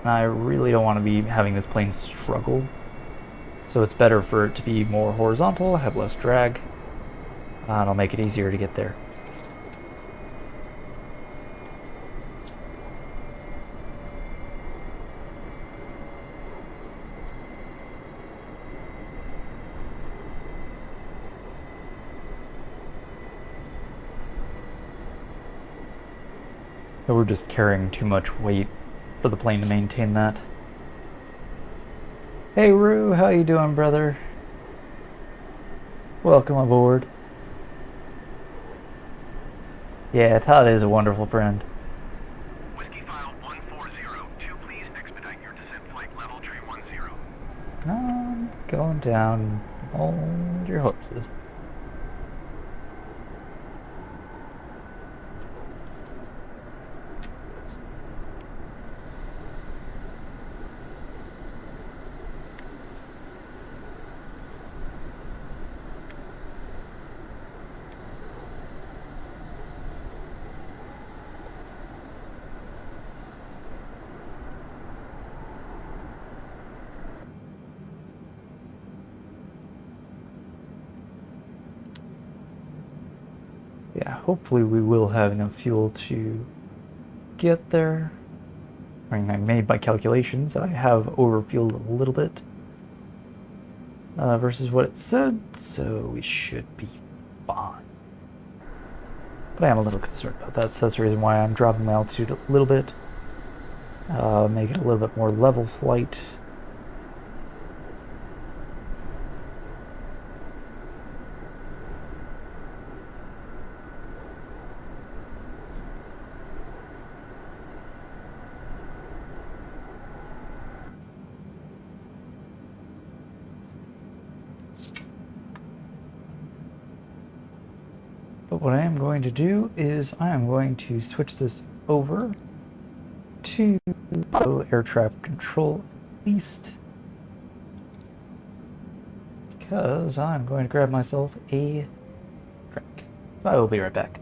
And I really don't want to be having this plane struggle. So it's better for it to be more horizontal, have less drag, and it'll make it easier to get there. So we're just carrying too much weight for the plane to maintain that. Hey Rue, how you doing, brother? Welcome aboard. Yeah, Todd is a wonderful friend. Whiskyfile 140 to please expedite your descent flight level 310. I'm going down. Hold your horses. Yeah, hopefully we will have enough fuel to get there. I mean, I made my calculations. I have overfueled a little bit versus what it said, so we should be fine. But I am a little concerned about that, so that's the reason why I'm dropping my altitude a little bit. Make it a little bit more level flight. But what I am going to do is I am going to switch this over to air traffic control at least, because I'm going to grab myself a drink. I will be right back.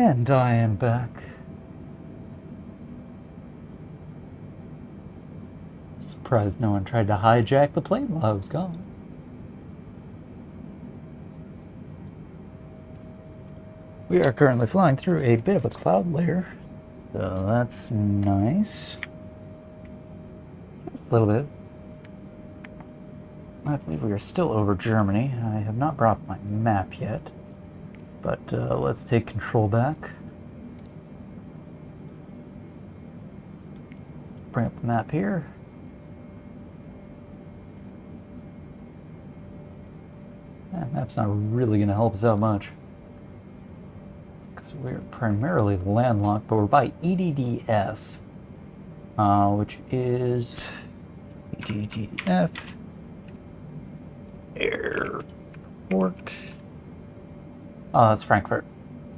And I am back. Surprised no one tried to hijack the plane while I was gone. We are currently flying through a bit of a cloud layer, so that's nice. Just a little bit. I believe we are still over Germany. I have not brought my map yet, but let's take control back. Bring up the map here. That map's not really going to help us out much, because we're primarily landlocked, but we're by EDDF, which is EDDF Airport. Oh, that's Frankfurt.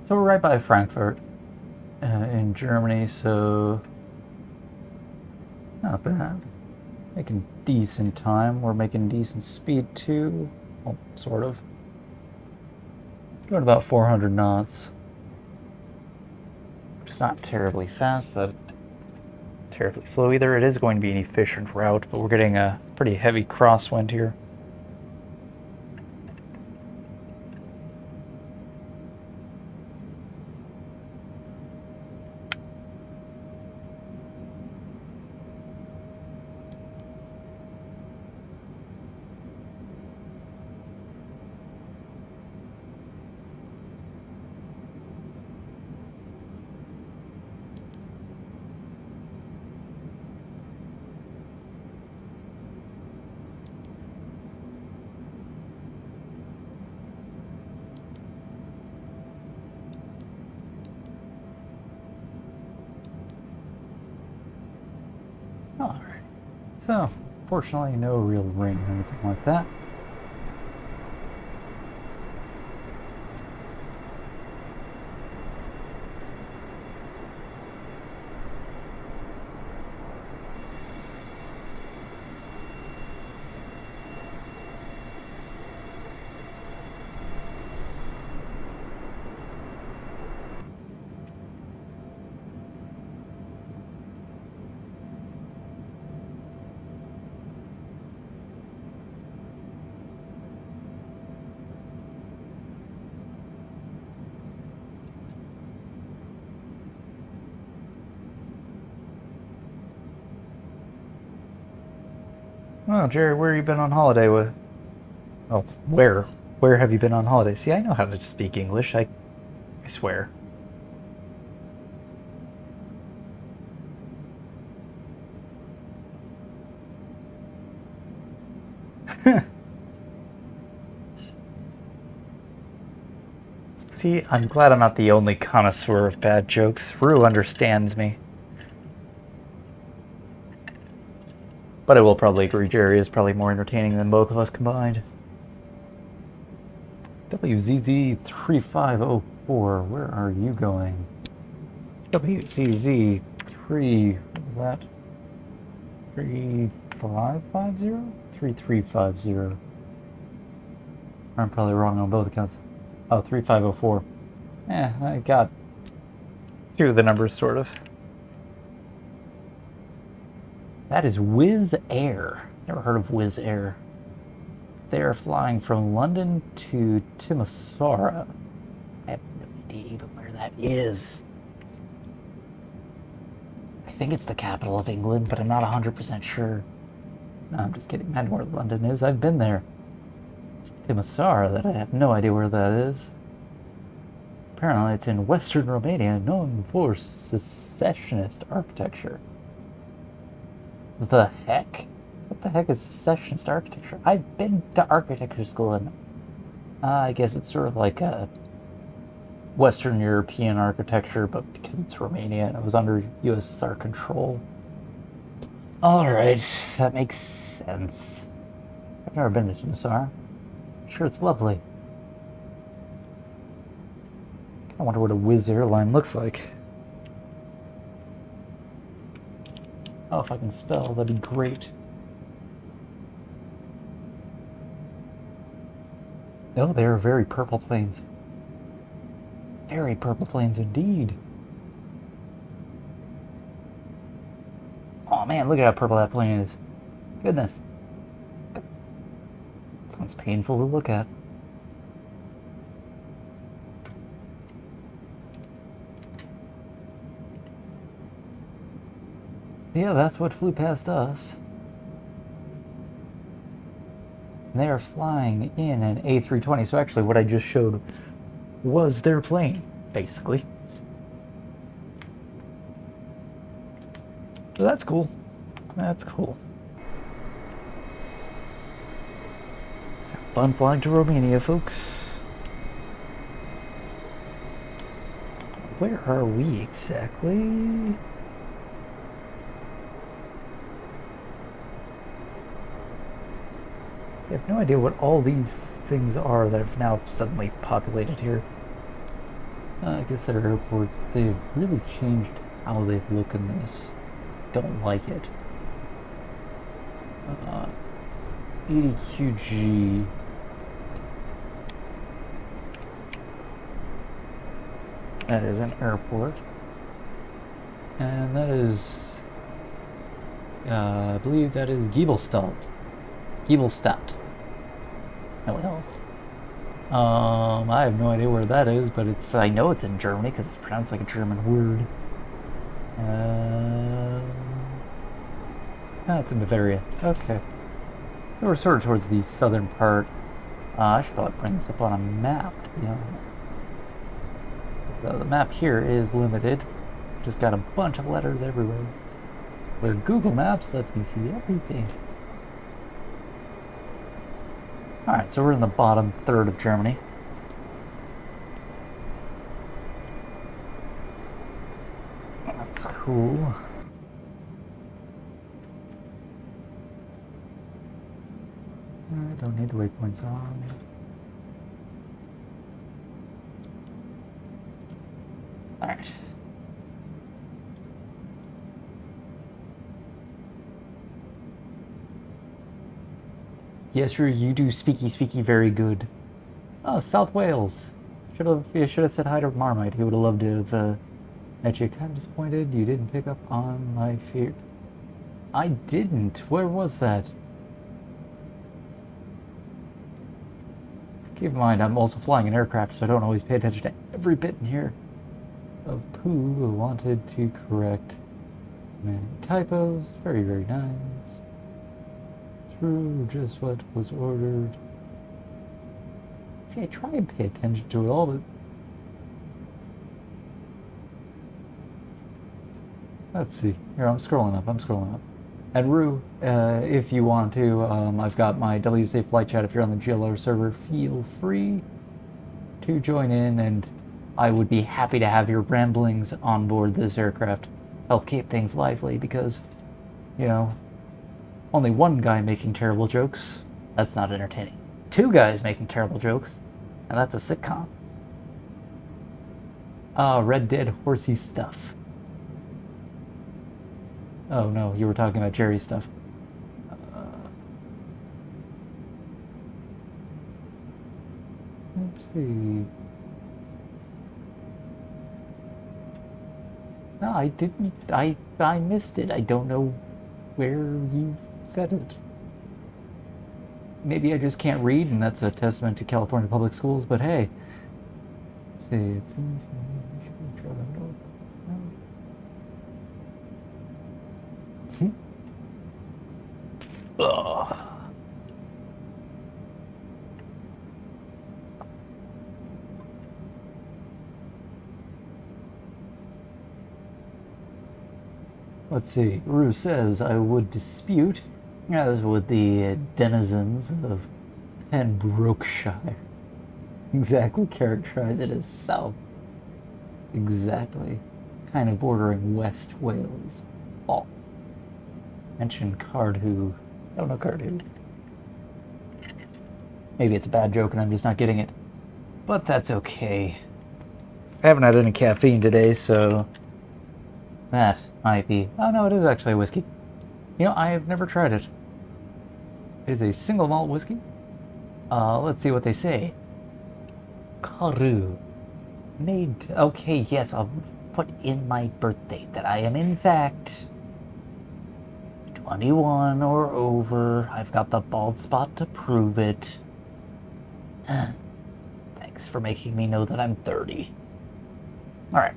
So we're right by Frankfurt in Germany, so not bad. Making decent time. We're making decent speed too. Well, sort of. Doing about 400 knots. Which is not terribly fast, but terribly slow either. It is going to be an efficient route, but we're getting a pretty heavy crosswind here. Alright, so fortunately no real ring or anything like that. Well, Jerry, where have you been on holiday with? Oh, where? Where have you been on holiday? See, I know how to speak English. I swear. See, I'm glad I'm not the only connoisseur of bad jokes. Rue understands me. But I will probably agree, Jerry is probably more entertaining than both of us combined. WZZ3504, where are you going? WZZ3, what is that? 3550? 3350. I'm probably wrong on both accounts. Oh, 3504. I got two of the numbers, sort of. That is Wizz Air. Never heard of Wizz Air. They are flying from London to Timisoara. I have no idea even where that is. I think it's the capital of England, but I'm not 100% sure. No, I'm just kidding. I know where London is. I've been there. It's Timisoara that I have no idea where that is. Apparently it's in Western Romania, known for secessionist architecture. The heck? What the heck is secessionist architecture? I've been to architecture school, and I guess it's sort of like a Western European architecture, but because it's Romania and it was under USSR control. Alright, that makes sense. I've never been to Timisoara. I'm sure it's lovely. I wonder what a Wizz airline looks like. Oh, if I can spell, that'd be great. No, they are very purple planes. Very purple plains indeed. Oh man, look at how purple that plane is. Goodness. Sounds painful to look at. Yeah, that's what flew past us. And they are flying in an A320, so actually what I just showed was their plane, basically. So that's cool. That's cool. Fun flying to Romania, folks. Where are we exactly? I have no idea what all these things are that have now suddenly populated here. I guess they're airports. They've really changed how they look in this. Don't like it. 80QG. That is an airport. And that is... I believe that is Giebelstadt. Giebelstadt. Oh well. I have no idea where that is, but it's, I know it's in Germany because it's pronounced like a German word. It's in Bavaria. Okay. So we're sort of towards the southern part. I should probably bring this up on a map, to be honest. The map here is limited. Just got a bunch of letters everywhere. Where Google Maps lets me see everything. Alright, so we're in the bottom third of Germany. That's cool. I don't need the waypoints on. Alright. Yes, you do speaky very good. Oh, South Wales. You should have said hi to Marmite. He would have loved to have met you. Kind of disappointed you didn't pick up on my fear. I didn't. Where was that? Keep in mind, I'm also flying an aircraft, so I don't always pay attention to every bit in here. Of poo wanted to correct many typos. Very nice. True, just what was ordered. See, I try and pay attention to it all, but... Let's see. Here, I'm scrolling up. And Rue, if you want to, I've got my WSA flight chat. If you're on the GLR server, feel free to join in, and I would be happy to have your ramblings on board this aircraft. Help keep things lively, because, you know, only one guy making terrible jokes, that's not entertaining. Two guys making terrible jokes, and that's a sitcom. Red Dead horsey stuff. Oh no, you were talking about Jerry stuff. Let's see. No, I didn't. I missed it. I don't know where you said it. Maybe I just can't read, and that's a testament to California public schools, but hey. Let's see. It's Ugh. Let's see. Rue says, I would dispute, as would the denizens of Pembrokeshire. Exactly characterize it as south. Exactly. Kind of bordering West Wales. Oh. Mention Cardhu. I don't know Cardhu. Maybe it's a bad joke and I'm just not getting it. But that's okay. I haven't had any caffeine today, so that might be... Oh no, it is actually a whiskey. You know, I have never tried it. It is a single malt whiskey. Let's see what they say. Cardhu. Made. Okay, yes, I'll put in my birthday that I am in fact 21 or over. I've got the bald spot to prove it. Thanks for making me know that I'm 30. Alright.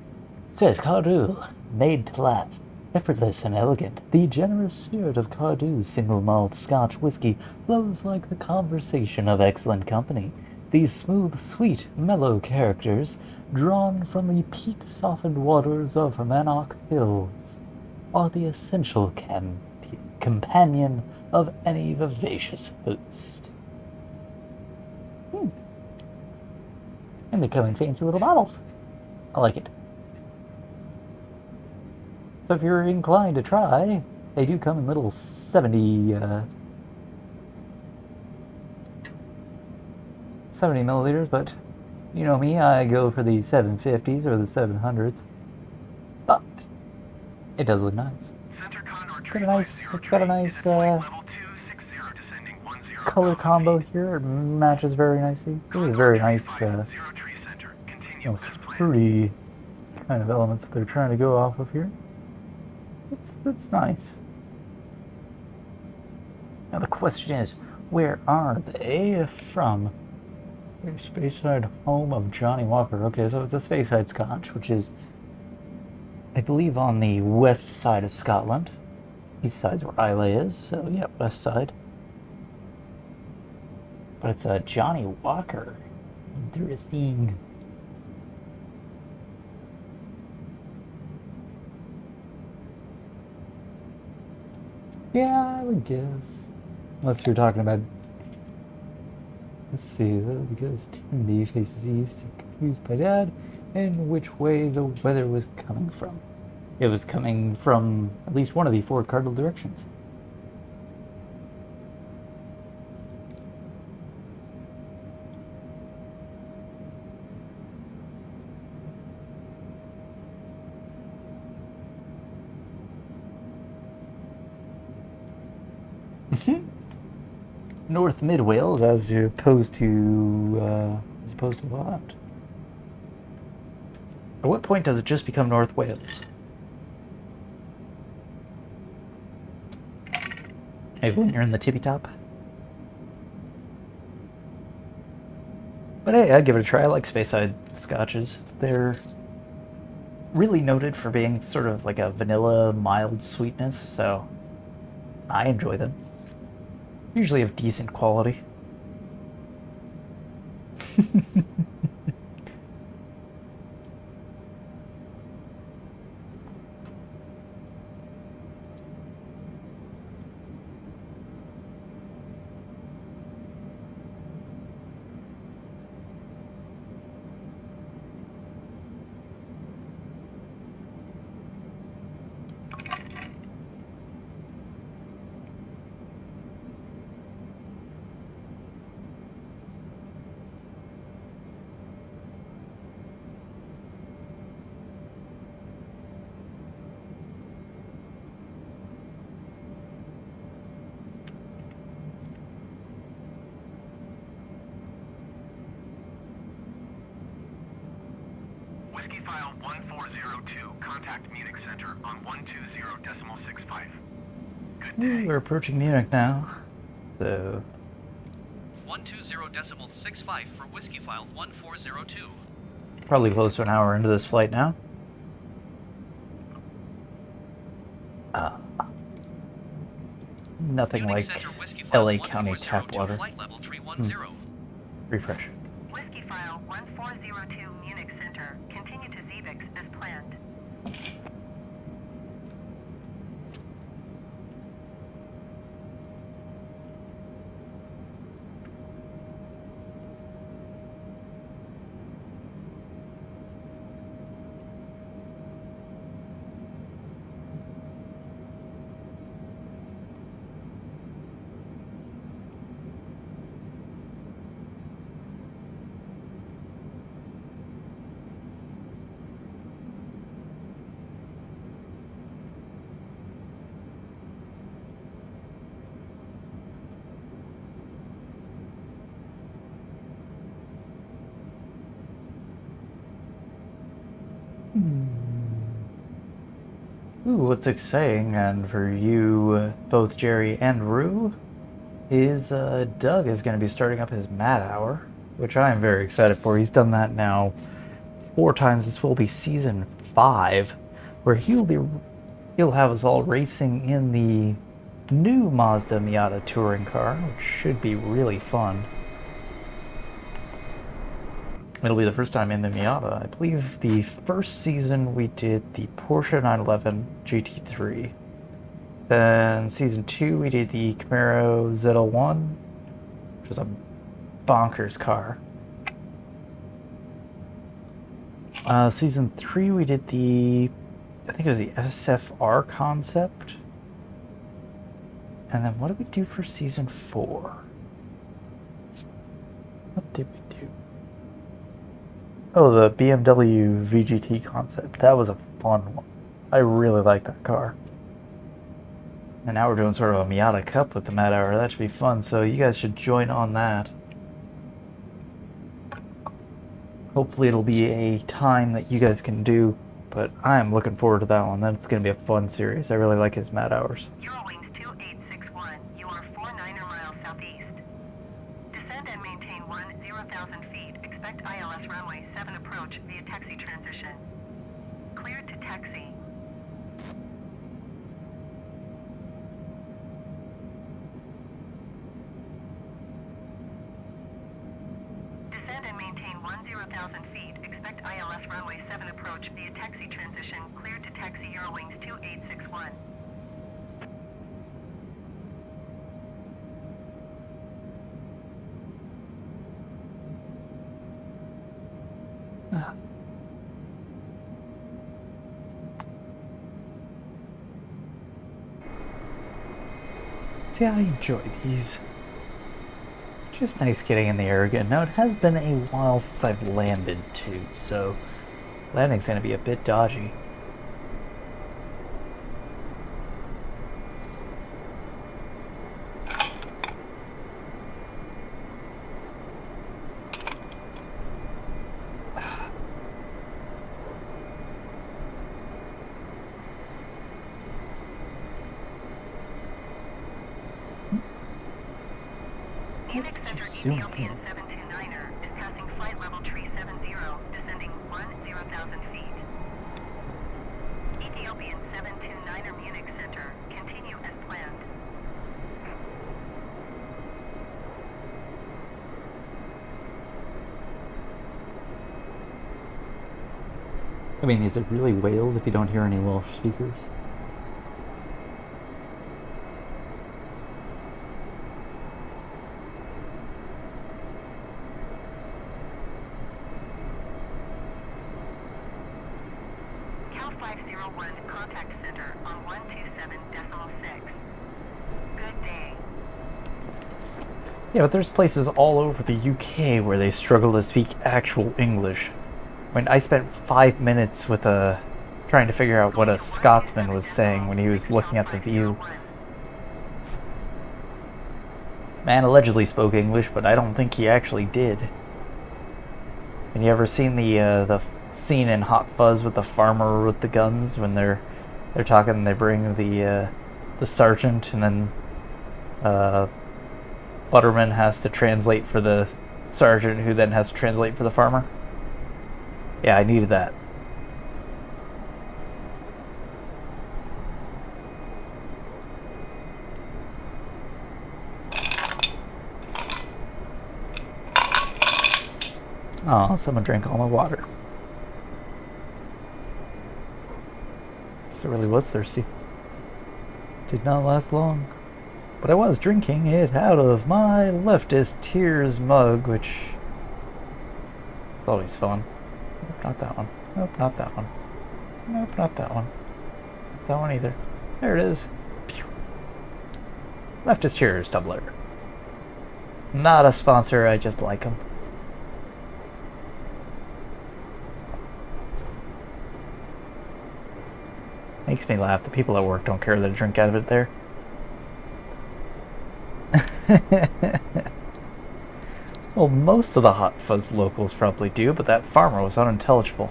It says Cardew, made to last. Effortless and elegant, the generous spirit of Cardew's single malt Scotch whiskey flows like the conversation of excellent company. These smooth, sweet, mellow characters, drawn from the peat-softened waters of Mannock Hills, are the essential companion of any vivacious host. And they come in fancy little bottles. I like it. So if you're inclined to try, they do come in little 70 milliliters, but you know me, I go for the 750s or the 700s. But it does look nice. It's got a nice color combo here. It matches very nicely. This is a very nice, almost fruity kind of elements that they're trying to go off of here. It's nice. Now the question is, where are they from? They're Speyside, home of Johnny Walker. Okay, so it's a Speyside Scotch, which is, I believe, on the west side of Scotland. East side's where Islay is, so yeah, west side. But it's a Johnny Walker. Interesting. Yeah, I would guess. Unless you're talking about... Let's see, because Timothy faces east, confused by Dad, and which way the weather was coming from. It was coming from at least one of the 4 cardinal directions. North Mid Wales as opposed to what? At what point does it just become North Wales? Maybe when you're in the tippy top. But hey, I'd give it a try. I like Speyside Scotches. They're really noted for being sort of like a vanilla mild sweetness, so I enjoy them. Usually of decent quality. Whiskyfile 1402, contact Munich Center on 120.65. Good day. We're approaching Munich now, so 120.65 for Whiskyfile 1402. probably close to an hour into this flight now. Nothing Munich like Center, Whiskyfile LA County 1402, tap water. Flight level 310. Refresh. Whiskyfile 1402 Munich Center. Continue to Zevix as planned. Ooh, what's exciting, and for you, both Jerry and Rue, is Doug is going to be starting up his Mad Hour, which I am very excited for. He's done that now 4 times. This will be season 5, where he'll have us all racing in the new Mazda Miata touring car, which should be really fun. It'll be the first time in the Miata. I believe the first season we did the Porsche 911 GT3. Then season 2 we did the Camaro ZL1, which was a bonkers car. Season 3 we did I think it was the SFR concept. And then what did we do for season 4? What did we do? Oh, the BMW VGT concept. That was a fun one. I really like that car. And now we're doing sort of a Miata Cup with the Mad Hour. That should be fun, so you guys should join on that. Hopefully it'll be a time that you guys can do, but I'm looking forward to that one. That's going to be a fun series. I really like his Mad Hours. Eurowings 2861, you are 49 miles southeast. Descend and maintain 10,000 feet. Expect ILS runway 7 approach via taxi transition. Cleared to taxi. Descend and maintain 10,000 feet. Expect ILS runway 7 approach via taxi transition. Cleared to taxi Eurowings 2861. See, I enjoy these. Just nice getting in the air again. Now, it has been a while since I've landed, too, so landing's going to be a bit dodgy. Munich Center Ethiopian 729er is passing flight level 370, descending 10,000 feet. Ethiopian 729er Munich Center, continue as planned. I mean, is it really Wales if you don't hear any Welsh speakers? Cal 501 contact center on 127.6. Good day. Yeah, but there's places all over the UK where they struggle to speak actual English. I mean, I spent 5 minutes with trying to figure out what a Scotsman was saying when he was looking at the view. Man allegedly spoke English, but I don't think he actually did. And you ever seen the scene in Hot Fuzz with the farmer with the guns when they're talking and they bring the sergeant, and then Butterman has to translate for the sergeant, who then has to translate for the farmer? Yeah, I needed that. Oh, someone drank all my water. So I really was thirsty. Did not last long. But I was drinking it out of my leftist tears mug, which is always fun. Nope, not that one. Nope, not that one. Nope, not that one. Not that one either. There it is. Pew. Leftist Cheers tumbler. Not a sponsor, I just like them. Makes me laugh. The people at work don't care that I drink out of it there. Well, most of the Hot Fuzz locals probably do, but that farmer was unintelligible.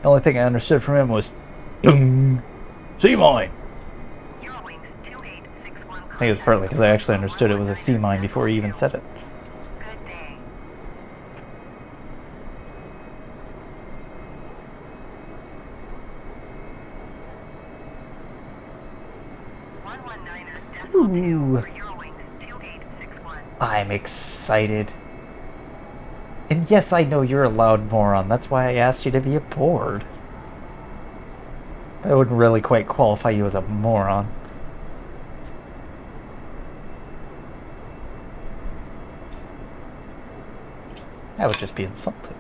The only thing I understood from him was boom. Sea mine! Eurowings 2861. I think it was partly because I actually understood it was a sea mine before he even said it. Good day. Ooh. For Eurowings 2861. I'm excited. And yes, I know you're a loud moron. That's why I asked you to be aboard. I wouldn't really quite qualify you as a moron. That would just be insulting.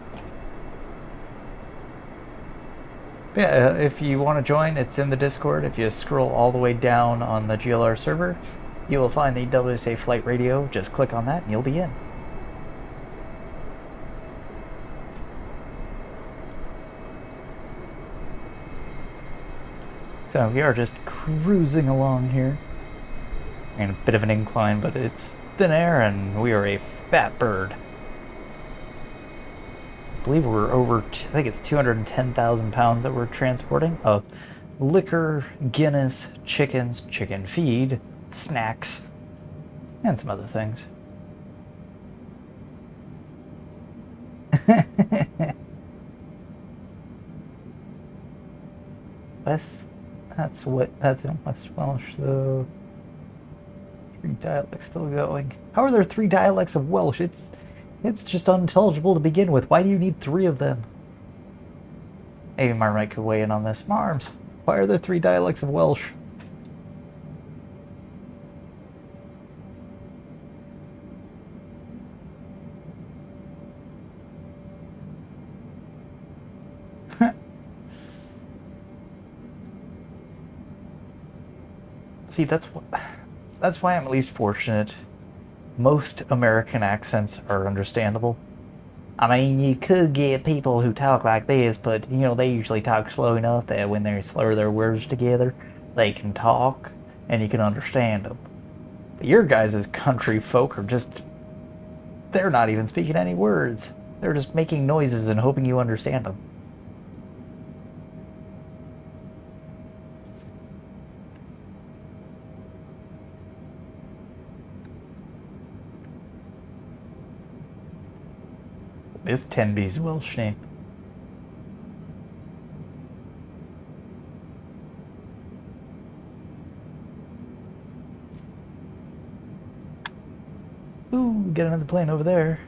But yeah, if you want to join, it's in the Discord. If you scroll all the way down on the GLR server, you will find the WSA Flight Radio. Just click on that and you'll be in. So we are just cruising along here. And a bit of an incline, but it's thin air and we are a fat bird. I believe we're over, I think it's 210,000 pounds that we're transporting of liquor, Guinness, chickens, chicken feed, snacks, and some other things. That's in West Welsh, so 3 dialects still going. How are there 3 dialects of Welsh? It's just unintelligible to begin with. Why do you need 3 of them? Maybe Marmite could weigh in on this. Marms, why are there 3 dialects of Welsh? See, that's why I'm at least fortunate. Most American accents are understandable. I mean, you could get people who talk like this, but, you know, they usually talk slow enough that when they slur their words together, they can talk, and you can understand them. But your guys' country folk are just... they're not even speaking any words. They're just making noises and hoping you understand them. This 10B's Welsh name. Ooh, get another plane over there.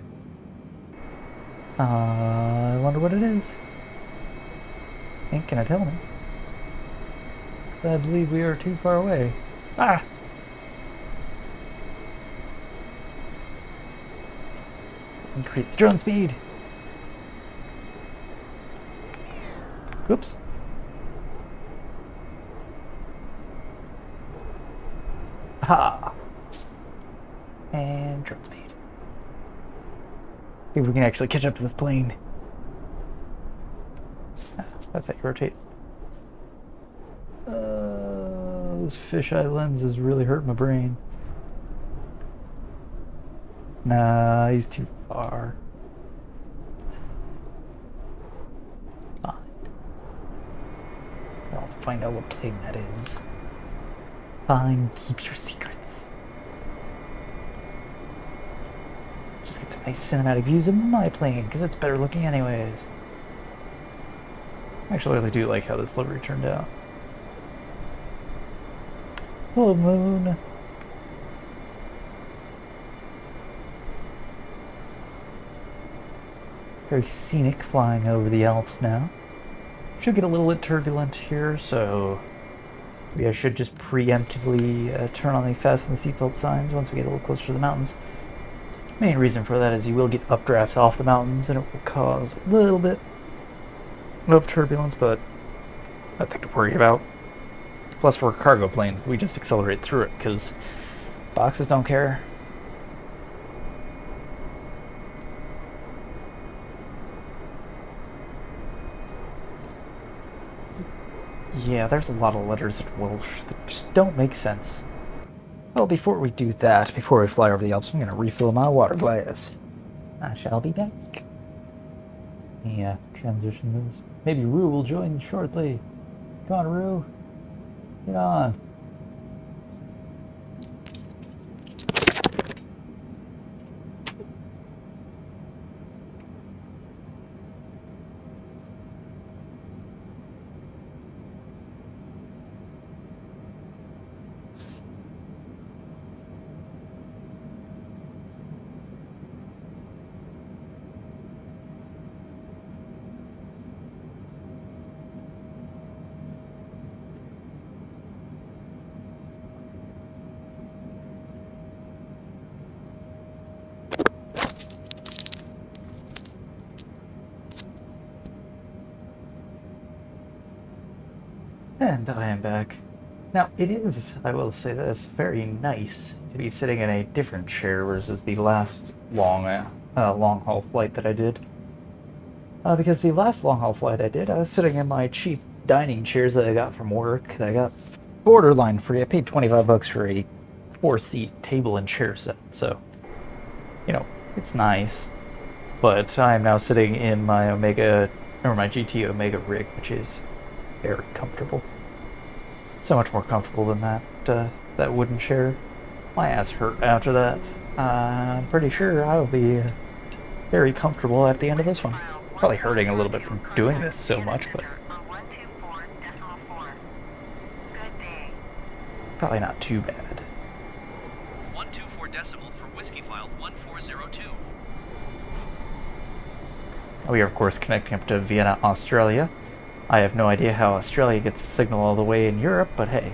I wonder what it is. Ain't gonna tell me. I believe we are too far away. Ah! Increase the drone speed. Oops. Ha! And drone speed. See if we can actually catch up to this plane. That's how you rotate. This fisheye lens is really hurting my brain. Nah, he's too far. Fine. I'll find out what plane that is. Fine, keep your secrets. Just get some nice cinematic views of my plane, because it's better looking anyways. Actually, I really do like how this livery turned out. Hello, moon. Very scenic flying over the Alps now. Should get a little bit turbulent here, so maybe I should just preemptively turn on the fasten the seatbelt signs once we get a little closer to the mountains. Main reason for that is you will get updrafts off the mountains and it will cause a little bit of turbulence, but nothing to worry about. Plus, for a cargo plane, we just accelerate through it because boxes don't care. Yeah, there's a lot of letters in Welsh that just don't make sense. Well, before we do that, before we fly over the Alps, I'm going to refill my water glass. I shall be back. Yeah, transition this. Maybe Rue will join shortly. Come on, Rue. Get on. And I am back. Now, it is, I will say this, very nice to be sitting in a different chair versus the last long-haul flight that I did. Because the last long-haul flight I did, I was sitting in my cheap dining chairs that I got from work, that I got borderline free. I paid $25 for a 4-seat table and chair set, so, you know, it's nice. But I am now sitting in my my GT Omega rig, which is very comfortable. So much more comfortable than that wooden chair. My ass hurt after that. I'm pretty sure I will be very comfortable at the end of this one. Probably hurting a little bit from doing this so much, but probably not too bad. 124 decimal for Whiskyfile 1402. We are, of course, connecting up to Vienna, Australia. I have no idea how Australia gets a signal all the way in Europe, but hey.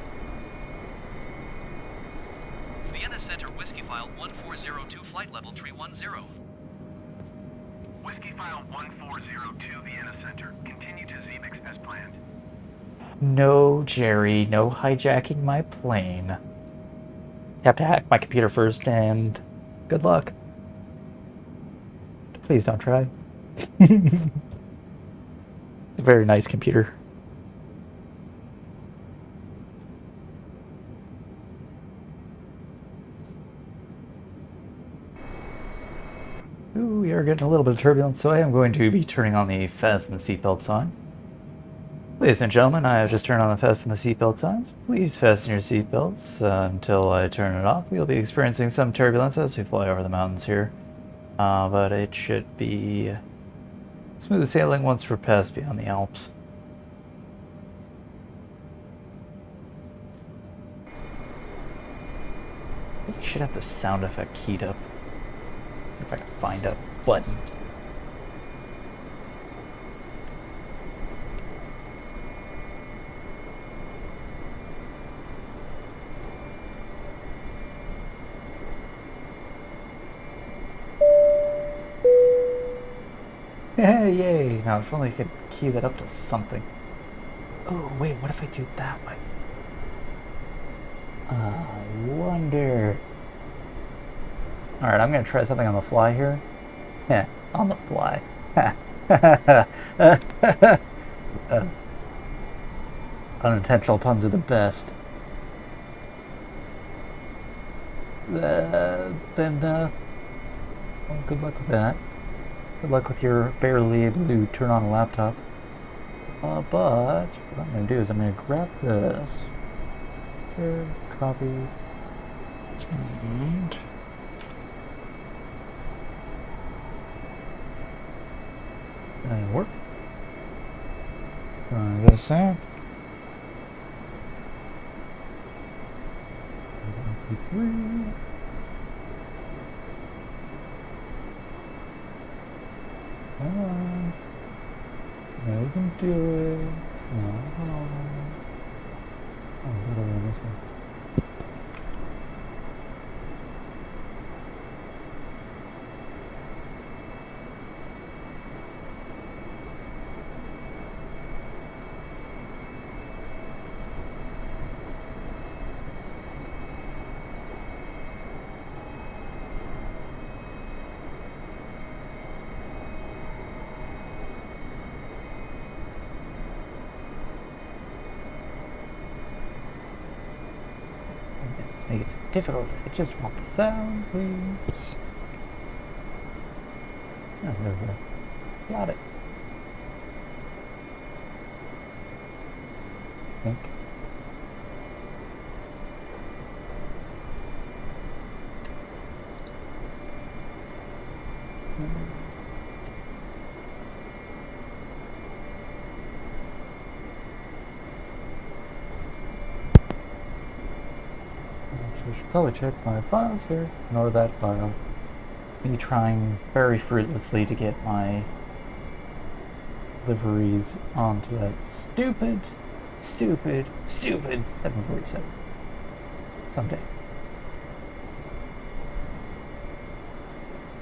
Vienna Center Whiskyfile 1402 flight level 310. Whiskyfile 1402 Vienna Center. Continue to Xebix as planned. No, Jerry, no hijacking my plane. You have to hack my computer first, and good luck. Please don't try. It's a very nice computer. Ooh, we are getting a little bit of turbulence, so I am going to be turning on the fasten seatbelt sign. Ladies and gentlemen, I have just turned on the fasten the seatbelt signs. Please fasten your seatbelts until I turn it off. We'll be experiencing some turbulence as we fly over the mountains here, but it should be smooth sailing once we're past beyond the Alps. I think we should have the sound effect keyed up. If I can find a button. Hey, yay! Now, if only I could key that up to something. Oh, wait, what if I do it that way? I wonder. Alright, I'm gonna try something on the fly here. Yeah, on the fly. Unintentional puns are the best. Then, well, good luck with that. Good luck with your barely able to turn on a laptop. But what I'm going to do is I'm going to grab this. Here, copy. And that'll work. Try this out. MP3. Yeah, we can do it. It's not hard. Oh, literally this one. Make it so difficult. I just want the sound, please. Oh, there we go. Got it. I think. I should probably check my files here. Ignore that file. Me trying very fruitlessly to get my liveries onto that stupid 747 someday.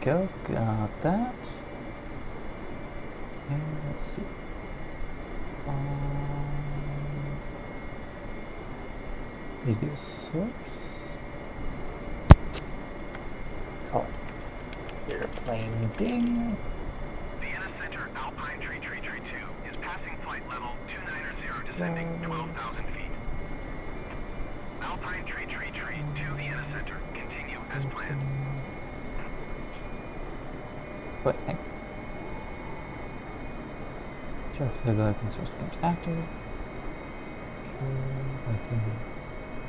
Go, got that. And let's see. Video source. Call it airplane ding. Vienna Center Alpine Tree 2 is passing flight level 290 descending 12,000 feet. Alpine Tree 2 Vienna Center. Continue as planned. Wait, hang on. Check the weapon source becomes active.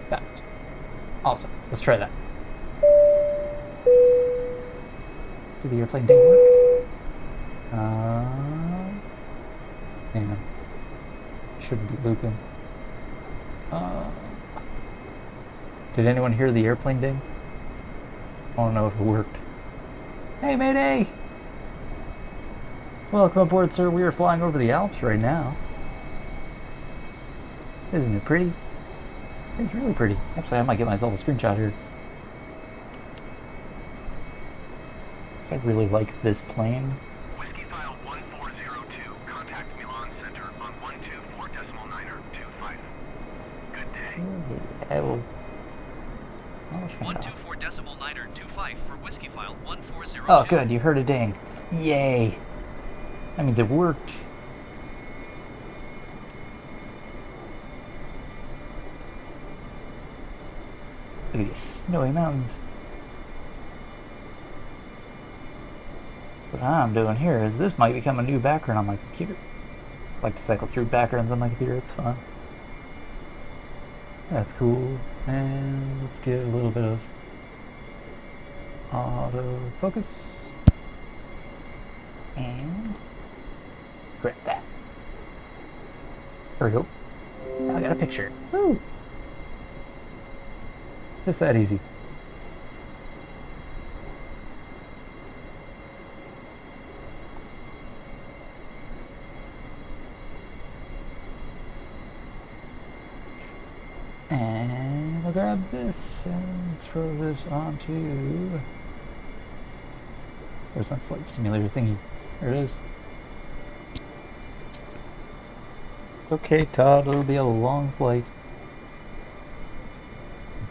Got it. Awesome. Let's try that. Did the airplane ding work? Hang on. Shouldn't be looping. Did anyone hear the airplane ding? I don't know if it worked. Hey, Mayday! Welcome aboard, sir. We are flying over the Alps right now. Isn't it pretty? It's really pretty. Actually, I might get myself a screenshot here. I really like this plane. Whiskyfile 1402. Contact Milan Center on 124.925. Good day. I will... 124.925 for Whiskyfile 1402. Oh, good. You heard a ding. Yay. That means it worked. Look at these snowy mountains. What I'm doing here is this might become a new background on my computer. I like to cycle through backgrounds on my computer, it's fun. That's cool. And let's get a little bit of autofocus. And grab that. There we go. Now I got a picture. Woo! Just that easy. And I'll grab this and throw this onto... Where's my flight simulator thingy? There it is. It's okay, Todd. It'll be a long flight.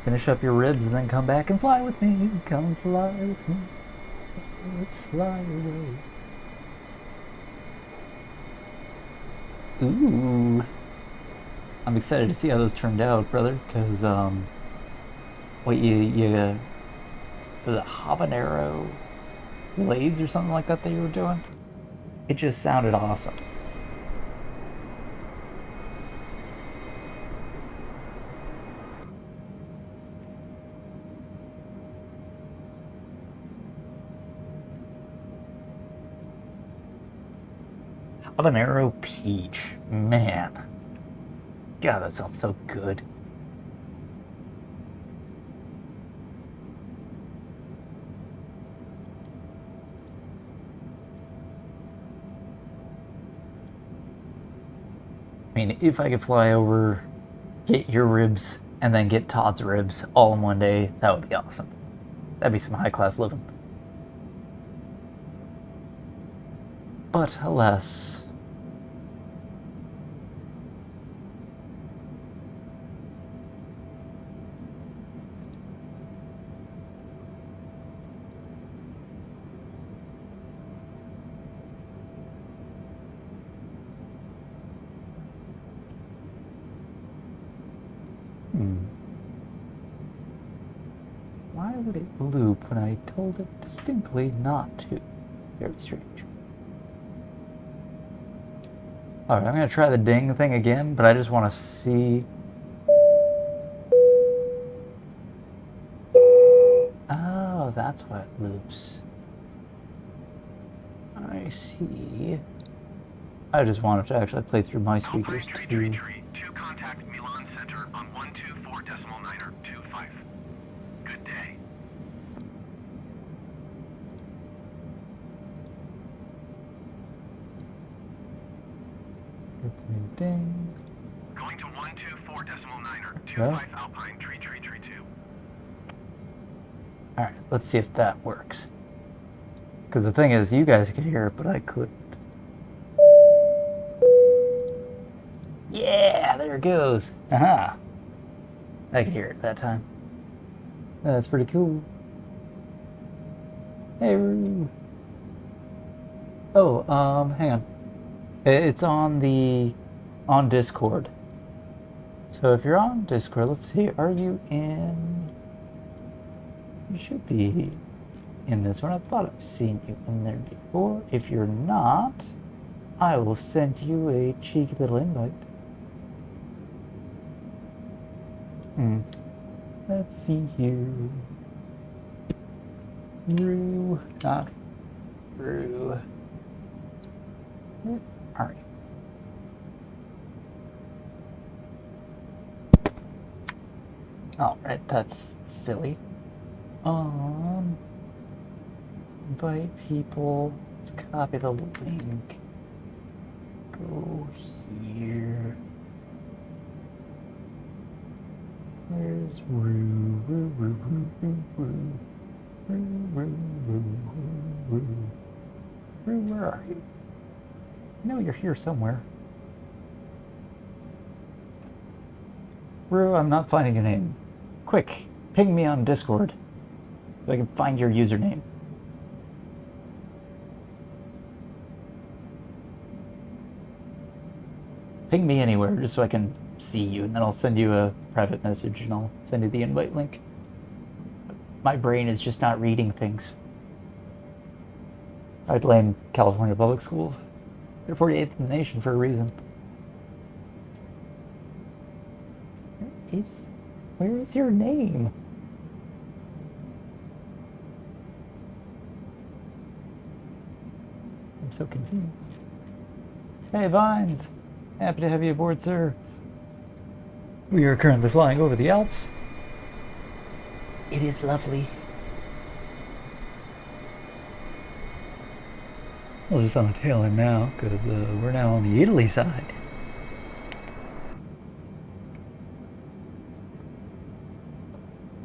Finish up your ribs and then come back and fly with me. Come fly with me. Let's fly away. Ooh. I'm excited to see how those turned out, brother, because, what, you, was it habanero glaze or something like that you were doing? It just sounded awesome. Habanero peach, man. God, that sounds so good. I mean, if I could fly over, get your ribs, and then get Todd's ribs all in one day, that would be awesome. That'd be some high-class living. But, alas... Why would it loop when I told it distinctly not to? Very strange. Alright, I'm going to try the ding thing again, but I just want to see... Oh, that's why it loops. I see. I just wanted to actually play through my speakers too. To contact Milan Center on 124.925. Ding. Going to 124.9er, Yeah. 25 Alpine, tree 2. Alright, let's see if that works. Because the thing is, you guys could hear it, but I couldn't. Yeah, there it goes. Aha. I could hear it that time. That's pretty cool. Hey, Roo. Oh, hang on. It's on Discord. So if you're on Discord, let's see, are you in... You should be in this one. I thought I've seen you in there before. If you're not, I will send you a cheeky little invite. Let's see here. Roo, not Roo. Where are you? Oh, right, that's silly. Invite people. Let's copy the link. Go here. Where's Roo? Roo, Roo, Roo, Roo, Roo. Roo, Roo, Roo, Roo, Roo. Roo, where are you? I know you're here somewhere. Roo, I'm not finding your name. Quick, ping me on Discord so I can find your username. Ping me anywhere just so I can see you, and then I'll send you a private message and I'll send you the invite link. My brain is just not reading things. I blame California public schools. They're 48th in the nation for a reason. Where is your name? I'm so confused. Hey, Vines! Happy to have you aboard, sir. We are currently flying over the Alps. It is lovely. We're just on the tail end now, because we're now on the Italy side.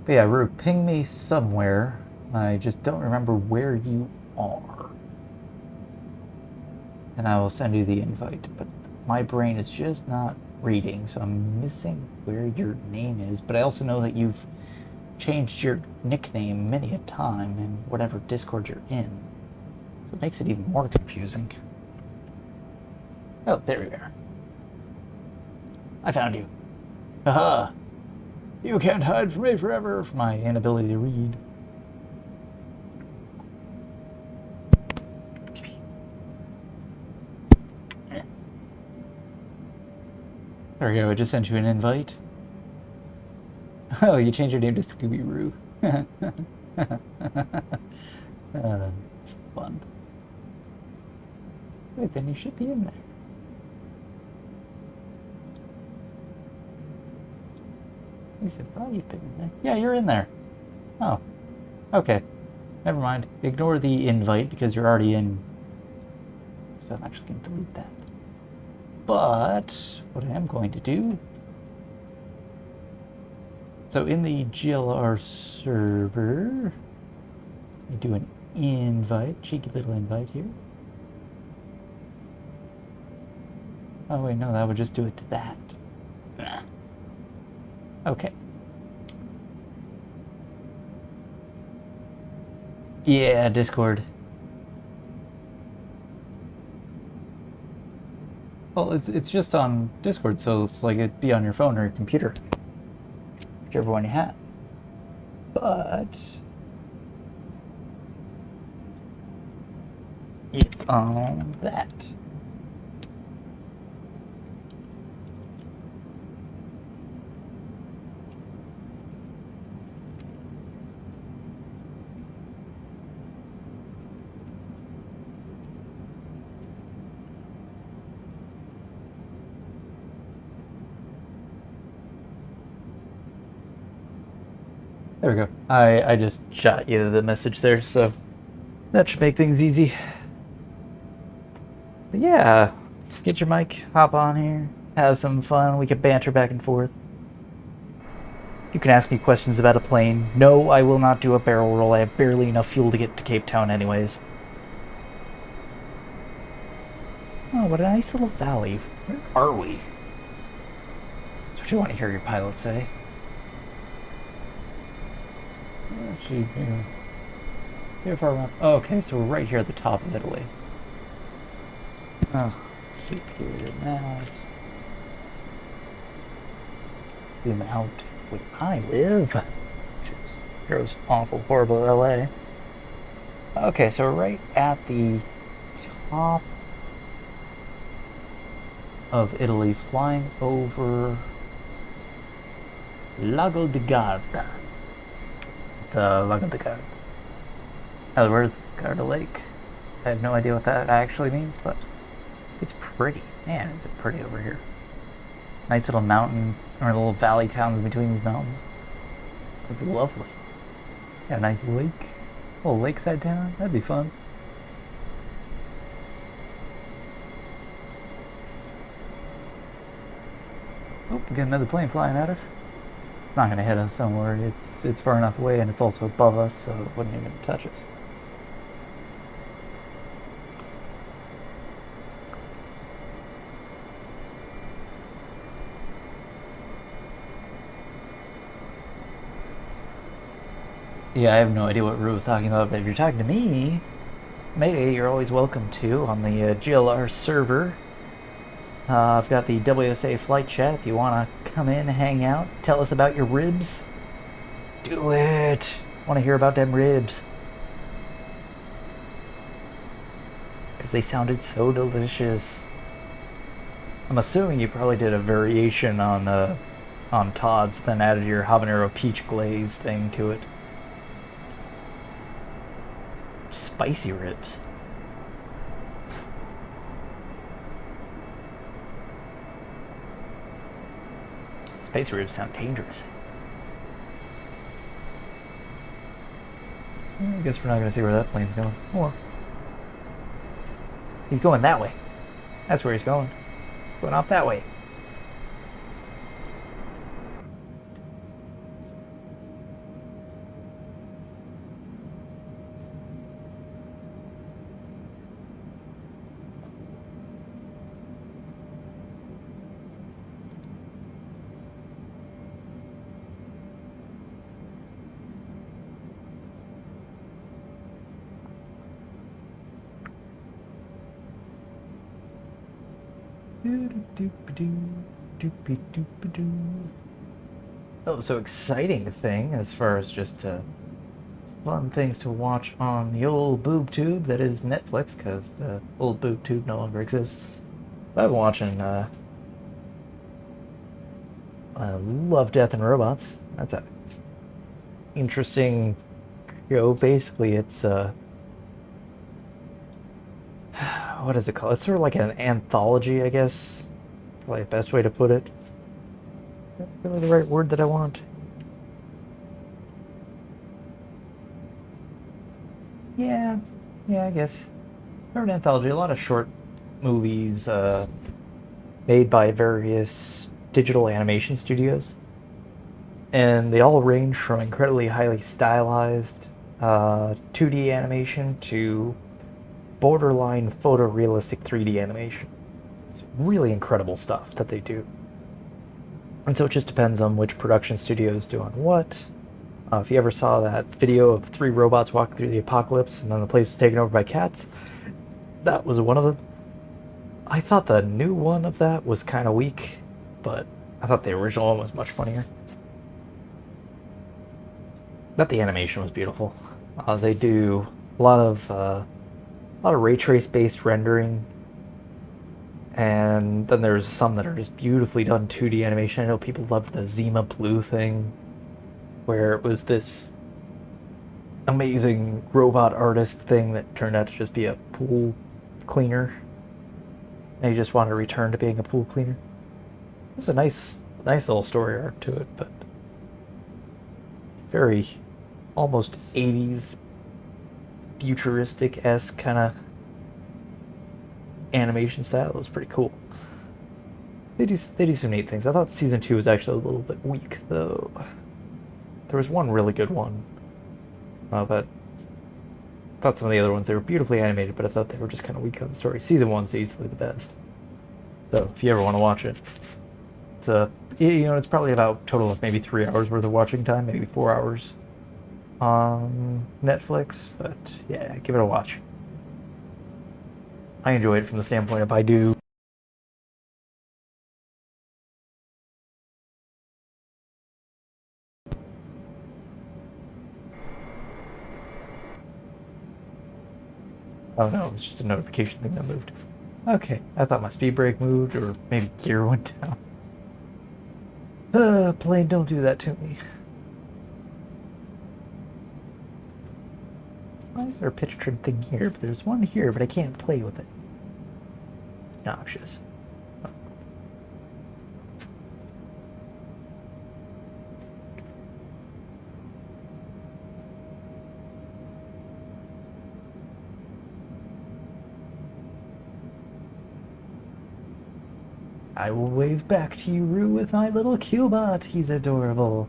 But yeah, Roo, ping me somewhere. I just don't remember where you are. And I will send you the invite, but my brain is just not reading, so I'm missing where your name is. But I also know that you've changed your nickname many a time in whatever Discord you're in. So it makes it even more confusing. Oh, there we are. I found you. Haha! You can't hide from me forever for my inability to read. There we go, I just sent you an invite. Oh, you changed your name to Scooby-Roo. It's fun. Wait, then you should be in there. You said, oh, you've been in there. Yeah, you're in there. Oh, okay. Never mind. Ignore the invite because you're already in. So I'm actually going to delete that. But what I am going to do. So in the GLR server, we do an invite, cheeky little invite here. Oh wait, no, that would just do it to that. Okay. Yeah, Discord. Well, it's just on Discord, so it's like it'd be on your phone or your computer. Whichever one you have. But it's on that. There we go. I just shot you the message there, so that should make things easy. But yeah, Get your mic, hop on here, have some fun. We can banter back and forth. You can ask me questions about a plane. No, I will not do a barrel roll. I have barely enough fuel to get to Cape Town anyways. Oh, what a nice little valley. Where are we? That's what you want to hear your pilot say. Actually, here far around. Oh, okay, so we're right here at the top of Italy. Oh, sleep period now. Zoom out where I live, which is gross, awful, horrible LA. Okay, so we're right at the top of Italy, flying over Lago di Garda. It's Lago di Garda. Where's Garda Lake? I have no idea what that actually means, but it's pretty. Man, is it pretty over here. Nice little mountain, or little valley towns between these mountains. It's lovely. Got a nice lake. A little lakeside town. That'd be fun. Oh, we got another plane flying at us. It's not gonna hit us, don't worry. It's far enough away and it's also above us, so it wouldn't even touch us. Yeah, I have no idea what Rue was talking about, but if you're talking to me, May, you're always welcome to on the GLR server. I've got the WSA flight chat if you want to come in, hang out, tell us about your ribs. Do it! Want to hear about them ribs. Because they sounded so delicious. I'm assuming you probably did a variation on Todd's, then added your habanero peach glaze thing to it. Spicy ribs. Spicy ribs sound dangerous. I guess we're not going to see where that plane's going. Or he's going that way. That's where he's going. Going off that way. Oh, so exciting thing as far as just fun things to watch on the old boob tube that is Netflix, because the old boob tube no longer exists. I've been watching Love, Death, and Robots. That's a interesting show. Basically, it's what is it called? It's sort of like an anthology, I guess. Probably the best way to put it. Is that really the right word that I want? Yeah, I guess. Or an anthology. A lot of short movies made by various digital animation studios. And they all range from incredibly highly stylized 2D animation to borderline photorealistic 3D animation. It's really incredible stuff that they do. And so it just depends on which production studio is doing what. If you ever saw that video of 3 robots walking through the apocalypse and then the place was taken over by cats, that was one of them. I thought the new one of that was kind of weak, but I thought the original one was much funnier. But the animation was beautiful. They do a lot of ray trace based rendering, and then there's some that are just beautifully done 2D animation. I know people loved the Zima Blue thing, where it was this amazing robot artist thing that turned out to just be a pool cleaner. And he just wanted to return to being a pool cleaner. There's a nice little story arc to it, but very almost 80s futuristic-esque kind of animation style. It was pretty cool. They do some neat things. I thought season 2 was actually a little bit weak though. There was one really good one, but I thought some of the other ones, they were beautifully animated, but I thought they were just kind of weak on the story. Season 1's easily the best. So if you ever want to watch it, it's it's probably about a total of maybe 3 hours worth of watching time, maybe 4 hours on Netflix. But yeah, give it a watch. I enjoy it from the standpoint of I do. Oh no, it's just a notification thing that moved. Okay, I thought my speed brake moved, or maybe gear went down. Plane, don't do that to me. Why is there a pitch trim thing here? But there's one here, but I can't play with it. Noxious. I will wave back to you, Rue, with my little Cubot. He's adorable.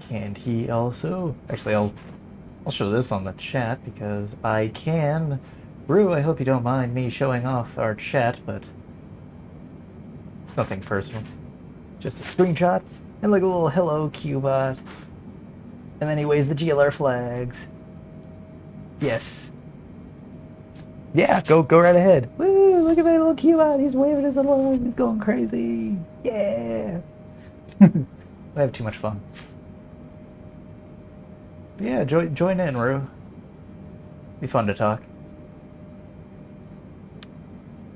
And he also... Actually, I'll show this on the chat because I can. Rue, I hope you don't mind me showing off our chat, but it's nothing personal. Just a screenshot and like a little hello, Cubot. And then he waves the GLR flags. Yes. Yeah, go right ahead. Woo, look at my little Cubot. He's waving his little arms. He's going crazy. Yeah. I have too much fun. But yeah, join in, Rue. Be fun to talk.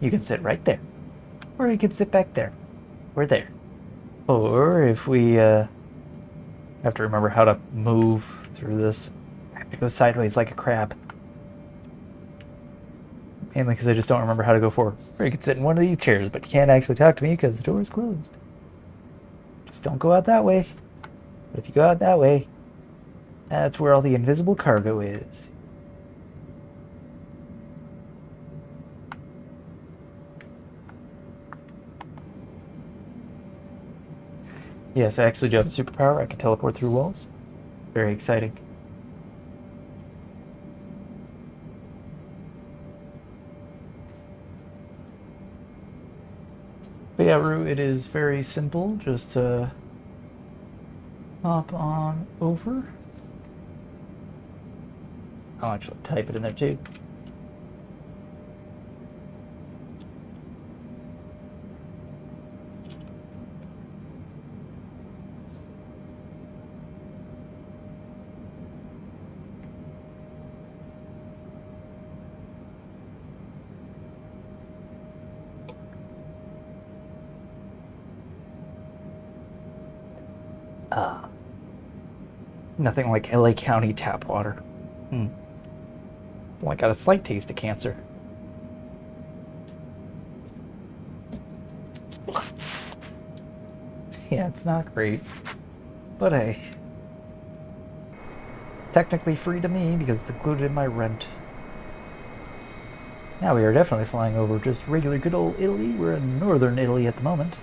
You can sit right there. Or you can sit back there. Or there. Or if we, have to remember how to move through this. I have to go sideways like a crab. Mainly because I just don't remember how to go forward. Or you can sit in one of these chairs, but you can't actually talk to me because the door is closed. Just don't go out that way. But if you go out that way, that's where all the invisible cargo is. Yes, I actually do have a superpower. I can teleport through walls. Very exciting. But yeah, Rue, it is very simple. Just hop on over. I'll actually type it in there too. Nothing like LA County tap water. Well, I got a slight taste of cancer. Yeah, it's not great. But hey. Technically free to me because it's included in my rent. Now we are definitely flying over just regular good old Italy. We're in northern Italy at the moment.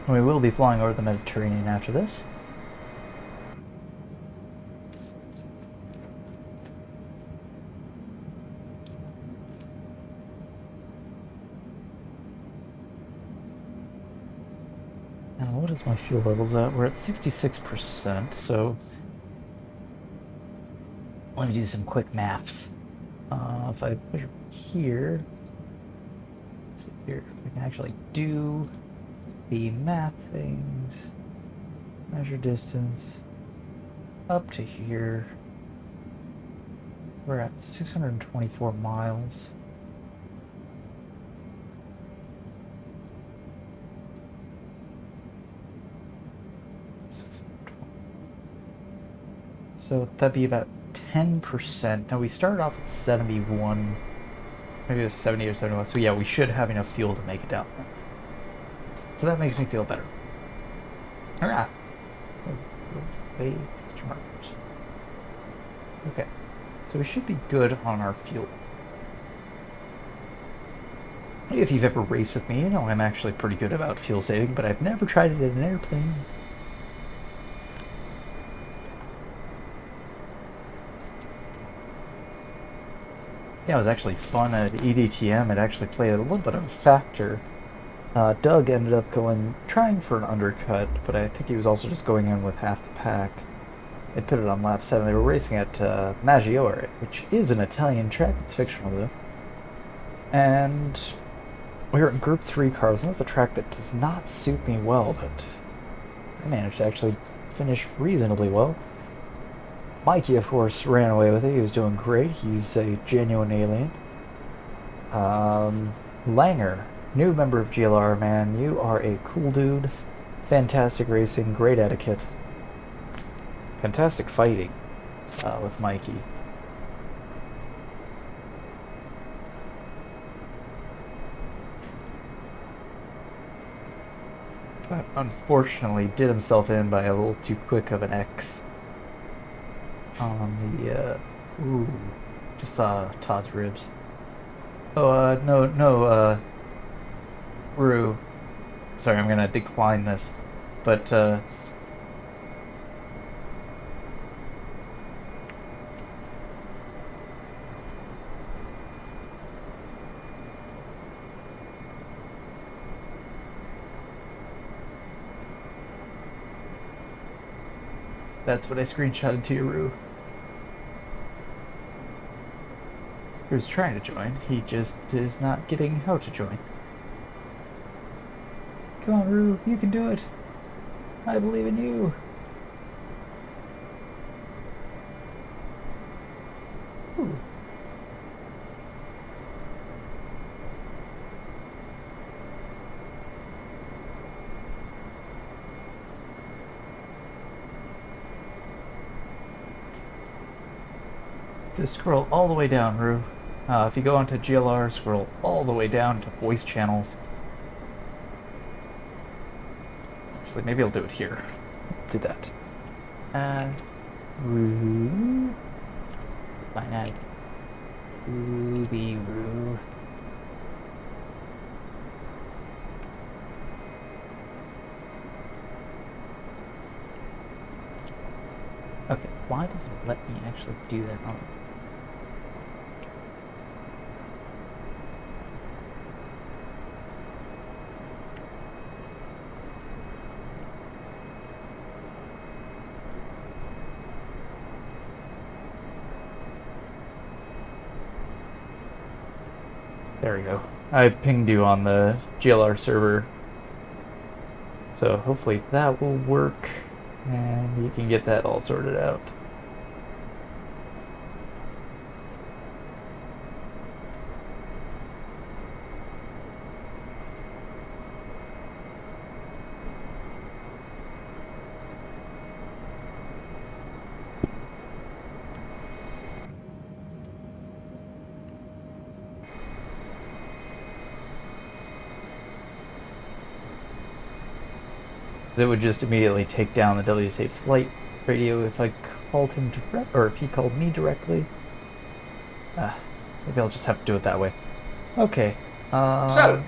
We will be flying over the Mediterranean after this. Now, what is my fuel levels at? We're at 66%, so let me do some quick maths. If I put it here, let's see here, we can actually do the math things. Measure distance up to here. We're at 624 miles. So that'd be about 10%. Now we started off at 71, maybe it was 70 or 71. So yeah, we should have enough fuel to make it down. So that makes me feel better. Alright. Wait, markers. Okay. So we should be good on our fuel. If you've ever raced with me, you know I'm actually pretty good about fuel saving, but I've never tried it in an airplane. Yeah, it was actually fun at EDTM. It actually played a little bit of a factor. Doug ended up trying for an undercut, but I think he was also just going in with half the pack. They put it on lap 7. They were racing at Maggiore, which is an Italian track. It's fictional, though. And we were in Group 3 cars, and that's a track that does not suit me well, but I managed to actually finish reasonably well. Mikey, of course, ran away with it. He was doing great. He's a genuine alien. Langer, new member of GLR, man. You are a cool dude. Fantastic racing, great etiquette. Fantastic fighting with Mikey. But unfortunately did himself in by a little too quick of an X on the, just saw Todd's ribs. Oh, no, Rue. Sorry, I'm gonna decline this, but, that's what I screenshotted to you, Rue. He was trying to join, he just is not getting how to join. Come on, Rue, you can do it. I believe in you. Ooh. Just scroll all the way down, Rue. If you go onto GLR, scroll all the way down to voice channels. Actually, maybe I'll do it here. Do that. Rue. Why not? Ruby Rue. Okay, why does it let me actually do that? Oh. There we go. I pinged you on the GLR server, so hopefully that will work and you can get that all sorted out. It would just immediately take down the WSA flight radio if I called him direct, or if he called me directly. Maybe I'll just have to do it that way. Okay. Oh,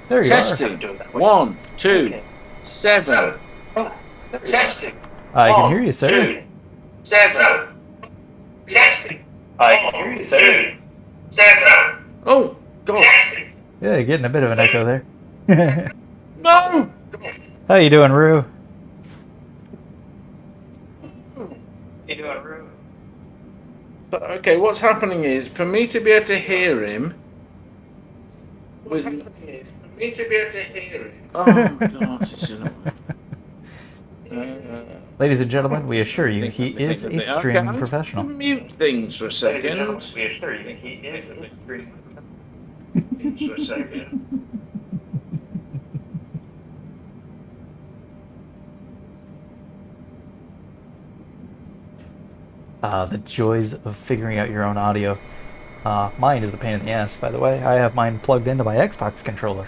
there you testing. are. 1, 2, 7. Testing. I can hear you, sir. 2, 7. Testing. I can hear you, sir. 2, 7. Oh God. Testing. Yeah, you're getting a bit of an echo there. No. How you doing, Rue? But, okay, what's happening is, for me to be able to hear him... Oh, God, this is Ladies and gentlemen, we assure you he is a streaming professional. Mute things for a second. We assure you he is a streaming For a second. The joys of figuring out your own audio. Mine is a pain in the ass, by the way. I have mine plugged into my Xbox controller.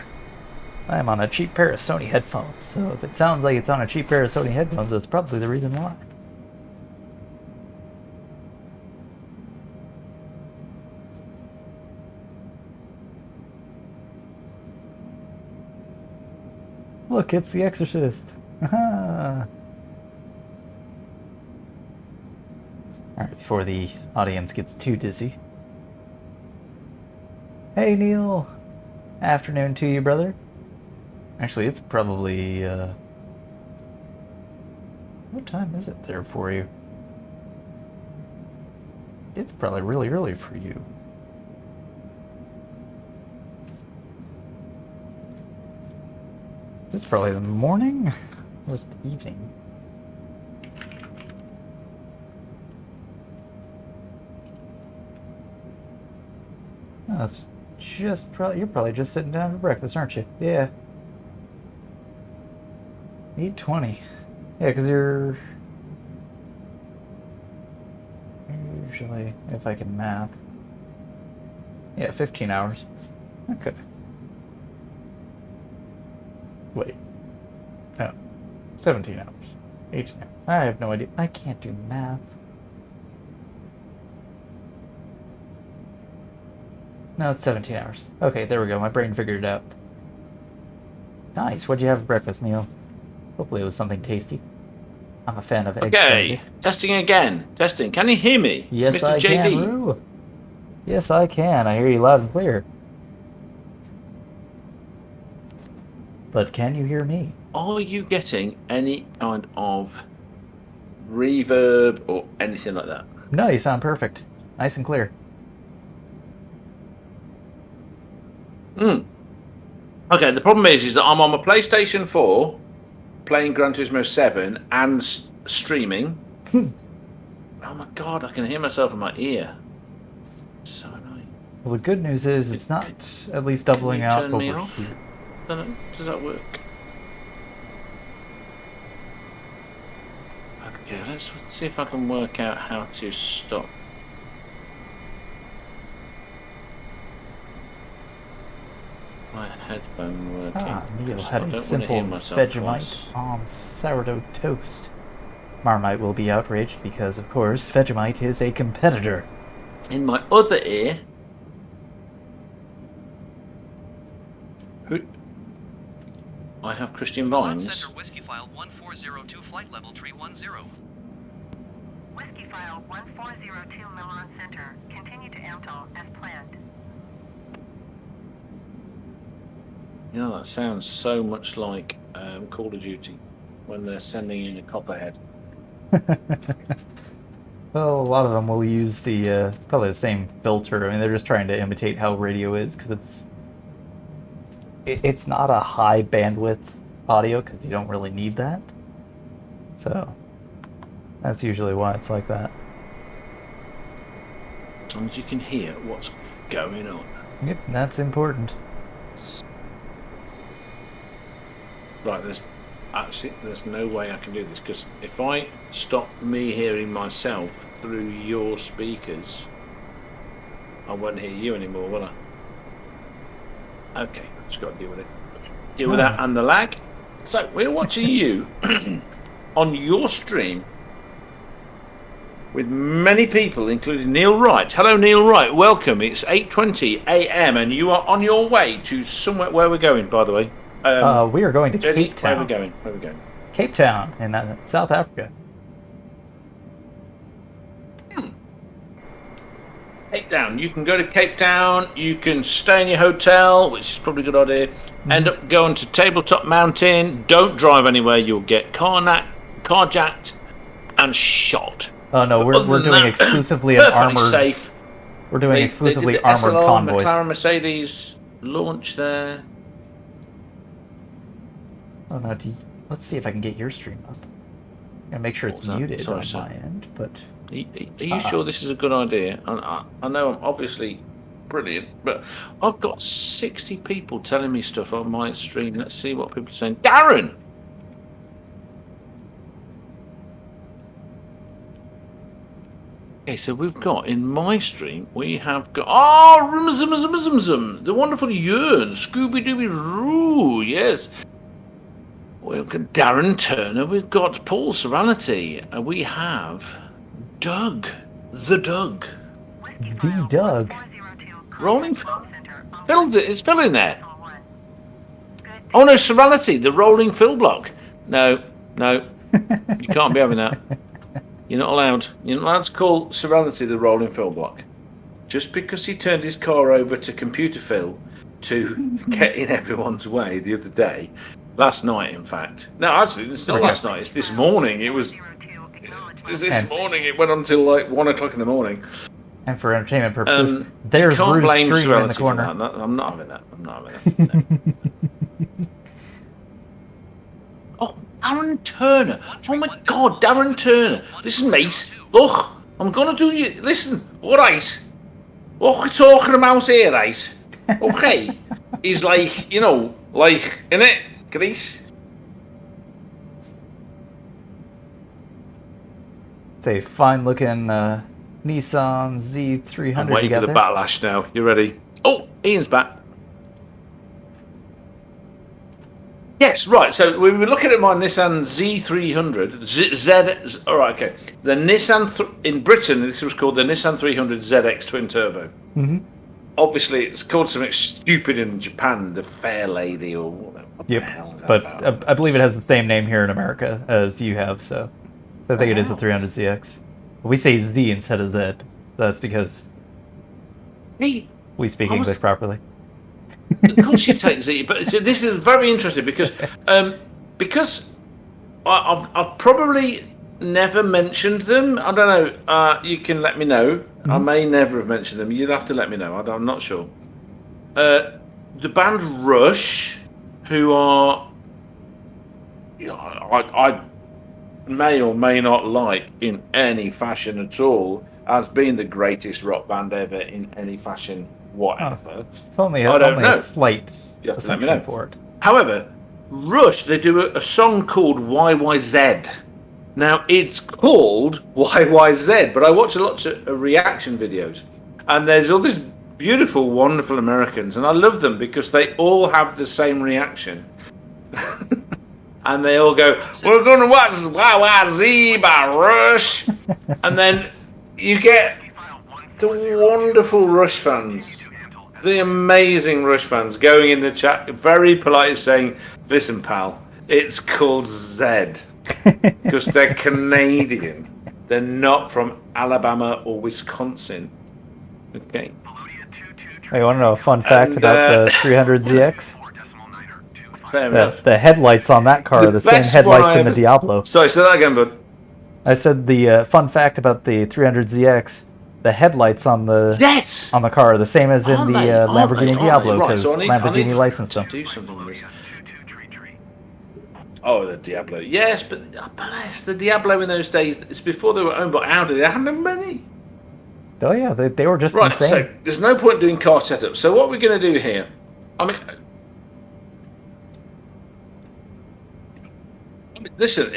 I'm on a cheap pair of Sony headphones, so if it sounds like it's on a cheap pair of Sony headphones, that's probably the reason why. Look, it's The Exorcist. Alright, before the audience gets too dizzy. Hey, Neil. Afternoon to you, brother. Actually, it's probably, what time is it there for you? It's probably really early for you. It's probably the morning or the evening. Oh, that's just probably, you're probably just sitting down for breakfast, aren't you? Yeah. 8:20. Yeah, because you're usually, if I can math. Yeah, 15 hours. Okay. Wait. No. 17 hours. 18 hours. I have no idea. I can't do math. No, it's 17 hours. Okay, there we go. My brain figured it out. Nice. What'd you have for breakfast, Neil? Hopefully it was something tasty. I'm a fan of eggs. Okay, testing again. Testing. Can you hear me? Yes, Mr. I JD? can, Roo. Yes, I can. I hear you loud and clear. But can you hear me? Are you getting any kind of reverb or anything like that? No, you sound perfect. Nice and clear. Okay, the problem is that I'm on my PlayStation 4 playing Gran Turismo 7 and streaming. Oh my god, I can hear myself in my ear. So annoying. Well, the good news is it's not at least doubling out turn me over off? here. I don't know. Does that work? Okay, let's see if I can work out how to stop. My headphone working. Ah, Neil because had I a don't want to hear simple myself Vegemite twice. on sourdough toast. Marmite will be outraged because, of course, Vegemite is a competitor. In my other ear. Who? I have Christian Launch Vines. Center Whiskyfile 1402 flight level 310. Whiskyfile 1402 Milan Center. Continue to Amtal as planned. You know, that sounds so much like Call of Duty when they're sending in a copperhead. Well, a lot of them will use the probably the same filter. I mean, they're just trying to imitate how radio is because it's not a high bandwidth audio because you don't really need that. So that's usually why it's like that. As long as you can hear what's going on. Yep, that's important. Right, there's no way I can do this because if I stop me hearing myself through your speakers, I won't hear you anymore, will I? Okay, just got to deal with it. Deal with that and the lag. So we're watching you on your stream with many people, including Neil Wright. Hello, Neil Wright. Welcome. It's 8:20 a.m. and you are on your way to somewhere. Where we're going, by the way. We are going to Cape Town. Where are we going? Where are we going? Cape Town in South Africa. Cape Town. You can go to Cape Town. You can stay in your hotel, which is probably a good idea. End up going to Tabletop Mountain. Don't drive anywhere. You'll get carjacked and shot. Oh no, we're doing exclusively an armored. Safe. We're doing exclusively they did the armored SLR, convoys. McLaren, Mercedes launch there. Oh no, let's see if I can get your stream up. And make sure it's muted on my end, but. Are you sure this is a good idea? I know I'm obviously brilliant, but I've got 60 people telling me stuff on my stream. Let's see what people are saying. Darren! Okay, so we've got in my stream, we have got the wonderful Yearn, Scooby Dooby Roo, yes. We've got Darren Turner, we've got Paul Serenity, and we have Doug, the Doug. The Doug. Rolling Phil's it's Phil in there. Oh no, Serenity, the rolling Phil block. No, you can't be having that. You're not allowed. You're not allowed to call Serenity the rolling Phil block. Just because he turned his car over to Computer Phil to get in everyone's way the other day, last night in fact. No, actually, it's not last night. It's this morning. It was this morning. It went on until like 1 o'clock in the morning. And for entertainment purposes, there's can't Bruce blame Stream in the Serenity corner. for that. I'm not having that. I'm not having that. No. Oh, Darren Turner. Oh my God, Darren Turner. Listen, mate. Look, I'm gonna do you. Listen, all right. What we're talking about here, right? Okay, is like, you know, like, innit, Greece? It's a fine-looking Nissan Z300. I'm waiting for the backlash now. You ready? Oh, Ian's back. Yes, right. So we were looking at my Nissan Z300. Z. All right, okay. The Nissan in Britain, this was called the Nissan 300 ZX twin turbo. Mm-hmm. Obviously, it's called something stupid in Japan, the Fair Lady or whatever. Yep, but I believe it has the same name here in America as you have, so I think it is the 300ZX. We say Z instead of Z. That's because we speak English properly. Of course you take Z, but this is very interesting because I've probably never mentioned them. I don't know. You can let me know. I may never have mentioned them. You'd have to let me know. I'm not sure. The band Rush, who are, you know, I may or may not like in any fashion at all, as being the greatest rock band ever in any fashion whatever. It's only a slight. You have to let me know. For it. However, Rush, they do a song called YYZ. Now, it's called YYZ, but I watch a lot of reaction videos, and there's all these beautiful, wonderful Americans, and I love them because they all have the same reaction. And they all go, "We're going to watch YYZ by Rush." And then you get the wonderful Rush fans, the amazing Rush fans going in the chat, very politely saying, "Listen, pal, it's called Z." Because they're Canadian. They're not from Alabama or Wisconsin. Okay. Hey, you want to know a fun fact about the 300ZX? The headlights on that car are the same headlights in the Diablo. Sorry, say that again, bud. I said the fun fact about the 300ZX, the headlights on the car are the same as in the Lamborghini Diablo, because Lamborghini licensed them. Do something with this. Oh, the Diablo. Yes, but the Diablo in those days, it's before they were owned by Audi. They hadn't many. Oh, yeah, they were just right, insane. So there's no point doing car setup. So what we're going to do here, I mean, listen,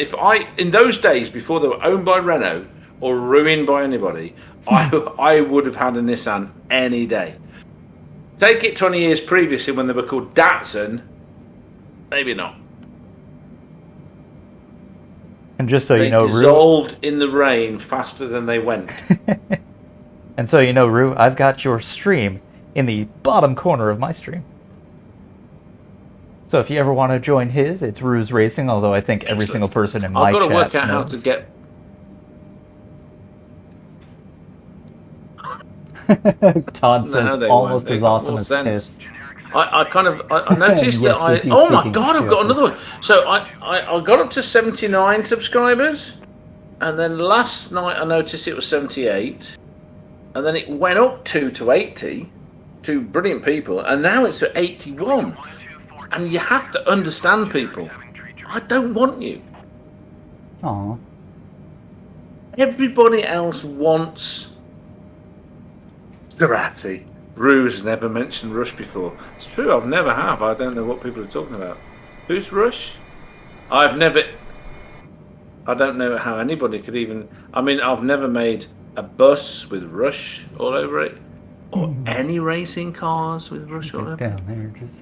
in those days, before they were owned by Renault or ruined by anybody, I would have had a Nissan any day. Take it 20 years previously when they were called Datsun, maybe not. And just so they you know, dissolved in the rain faster than they went. And so you know, Rue, I've got your stream in the bottom corner of my stream. So if you ever want to join his, it's Rue's Racing, although I think every single person in my chat I've got to work out knows. how to get... Todd says almost as awesome as Piss. I noticed that oh my God, I've got another one. So I got up to 79 subscribers, and then last night I noticed it was 78, and then it went up to 80, two brilliant people, and now it's at 81. And you have to understand, people, I don't want you. Aww. Everybody else wants Durati. Rue's never mentioned Rush before. It's true, I've never have. I don't know what people are talking about. Who's Rush? I don't know how anybody could even... I mean, I've never made a bus with Rush all over it, or any racing cars with Rush all over it. Down there, just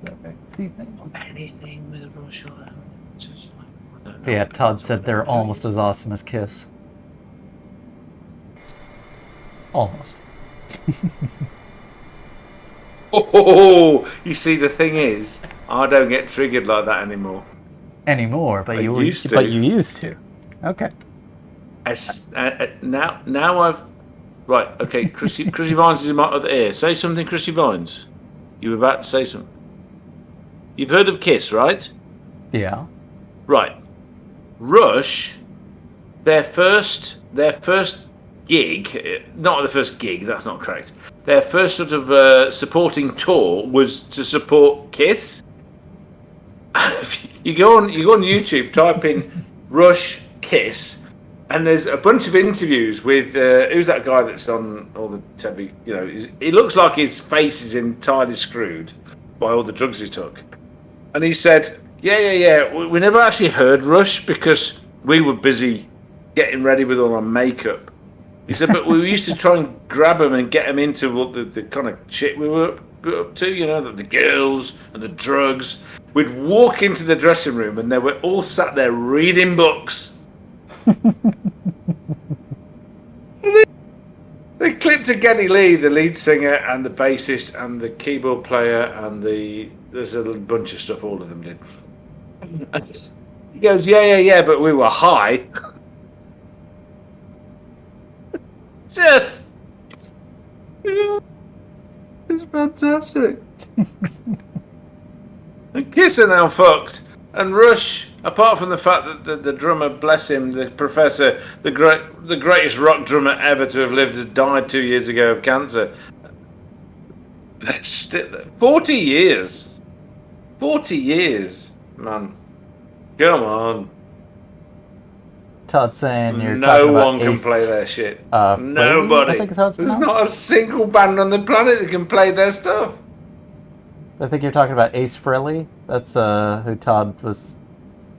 see things. Anything with Rush all over it. Just like, I don't know. Yeah, Todd said they're almost as awesome as Kiss. Almost. Oh, you see, the thing is, I don't get triggered like that anymore. Anymore, but I you used to. But you used to. Okay. Now I've right. Okay, Chrissy Vines is in my other ear. Say something, Chrissy Vines. You were about to say something. You've heard of Kiss, right? Yeah. Right. Rush, their first gig, not the first gig. That's not correct. Their first sort of supporting tour was to support Kiss. You go on YouTube, type in Rush Kiss, and there's a bunch of interviews with who's that guy that's on all the TV? You know, it looks like his face is entirely screwed by all the drugs he took. And he said, "Yeah. We never actually heard Rush because we were busy getting ready with all our makeup." He said, "But we used to try and grab him and get him into what the kind of shit we were up to, you know, the girls and the drugs." We'd walk into the dressing room and they were all sat there reading books. They clipped to Geddy Lee, the lead singer and the bassist and the keyboard player and there's a bunch of stuff all of them did. He goes, yeah, but we were high. Just, it's fantastic. And Kiss are now fucked. And Rush, apart from the fact that the drummer, bless him, the professor, the greatest rock drummer ever to have lived, has died 2 years ago of cancer. 40 years. 40 years, man. Come on. Todd saying you're no talking about one can Ace, play their shit. I Nobody. think is how it's There's pronounced. not a single band on the planet that can play their stuff. I think you're talking about Ace Frehley. That's who Todd was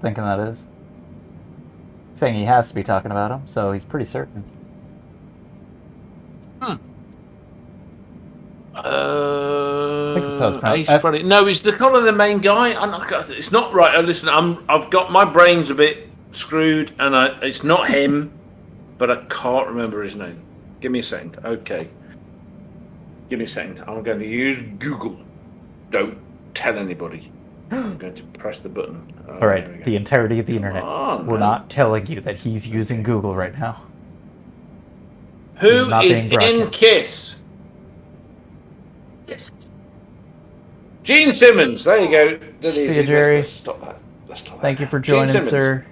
thinking that is. Saying he has to be talking about him, so he's pretty certain. I think that's how it's pronounced. Ace Frehley. No, he's the kind of the main guy. It's not right. Listen, I've got my brain's a bit screwed, and it's not him, but I can't remember his name. Give me a second. Okay. Give me a second. I'm going to use Google. Don't tell anybody. I'm going to press the button. All right, the entirety of the internet. We're not telling you that he's using Google right now. Who Not is being in broadcast. Kiss? Gene Simmons. There you go. That is See you, it. Jerry. Let's stop that. Let's stop Thank that. you for Gene joining, Simmons. sir.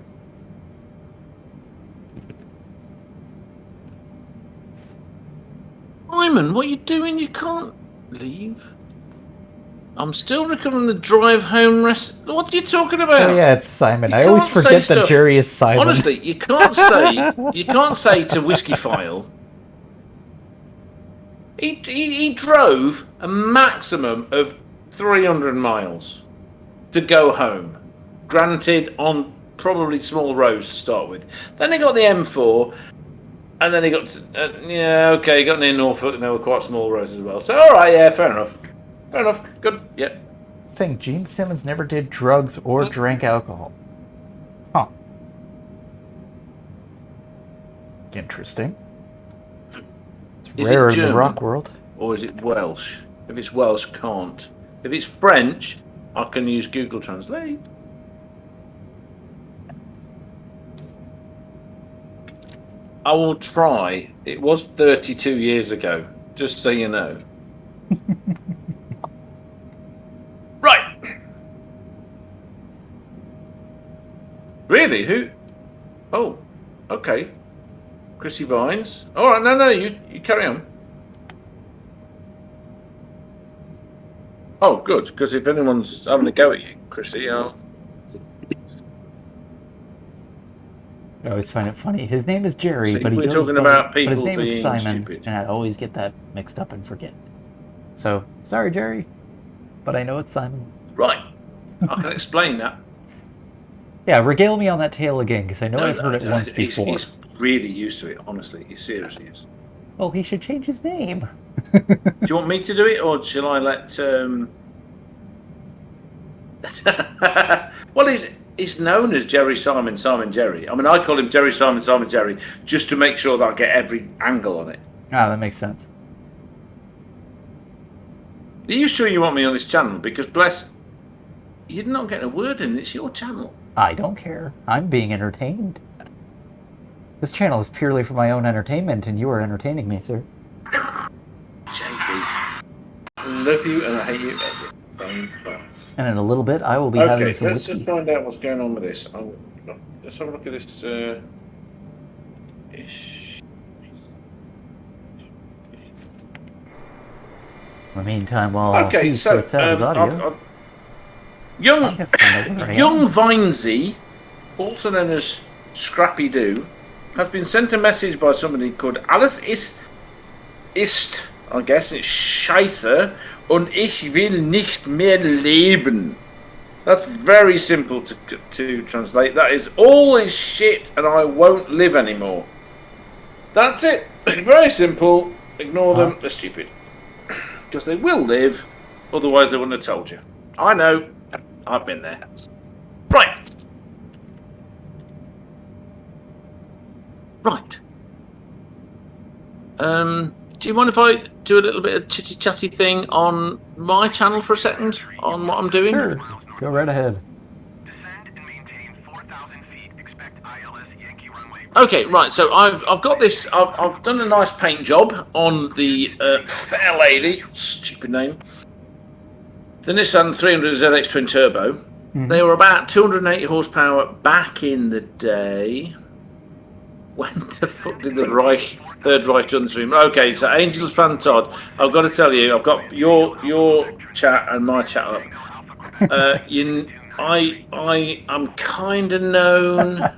Simon, what are you doing? You can't leave. I'm still recording the drive home rest. What are you talking about? Oh yeah, it's Simon. You I always can't say forget that stuff. Jerry is Simon. Honestly, you can't say to Whiskyfile. He drove a maximum of 300 miles to go home. Granted, on probably small roads to start with. Then he got the M4, and then he got he got near Norfolk, and there were quite small roads as well. So all right, yeah, fair enough. Fair enough. Good. Yeah. Saying Gene Simmons never did drugs or drank alcohol. Huh. Interesting. It's Is it rare in the German? rock world. Or is it Welsh? If it's Welsh, can't. If it's French, I can use Google Translate. I will try. It was 32 years ago, just so you know. Right. Really? Who? Oh, okay. Chrissy Vines. All right, no, you carry on. Oh, good, because if anyone's having a go at you, Chrissy, I'll... I always find it funny. His name is Jerry, See, but we're goes talking by- about but his people name is being Simon, stupid. and I always get that mixed up and forget. So, sorry, Jerry, but I know it's Simon. Right. I can explain that. Yeah, regale me on that tale again, because I know I've heard it once he's, before. He's really used to it, honestly. He seriously is. Well, he should change his name. Do you want me to do it, or shall I let? Well, he's known as Jerry Simon Jerry. I mean, I call him Jerry Simon Jerry just to make sure that I get every angle on it. Ah, that makes sense. Are you sure you want me on this channel? Because bless, you're not getting a word in. It's your channel. I don't care. I'm being entertained. This channel is purely for my own entertainment, and you are entertaining me, sir. JB, I love you and I hate you at the same time. And in a little bit, I will be having some Okay, let's whiskey. just find out what's going on with this. Let's have a look at this. Ish. In the meantime, while Okay, he so sorts out his audio, young I Vinesy, also known as Scrappy Doo, has been sent a message by somebody called Alles ist, I guess it's Scheiße, und ich will nicht mehr leben. That's very simple to translate. That is, all is shit and I won't live anymore. That's it. Very simple. Ignore them. They're stupid. Because they will live, otherwise they wouldn't have told you. I know. I've been there. Right. Right. Do you mind if I do a little bit of chitty chatty thing on my channel for a second on what I'm doing? Sure. Go right ahead. Descend and maintain 4,000 feet. Expect ILS Yankee runway. Okay, right. So I've got this. I've done a nice paint job on the fair lady. Stupid name. The Nissan 300 ZX twin turbo. Mm-hmm. They were about 280 horsepower back in the day. When the fuck did the Third Reich run through? Okay, so Angels Plan Todd. I've got to tell you, I've got your chat and my chat up. I am kind of known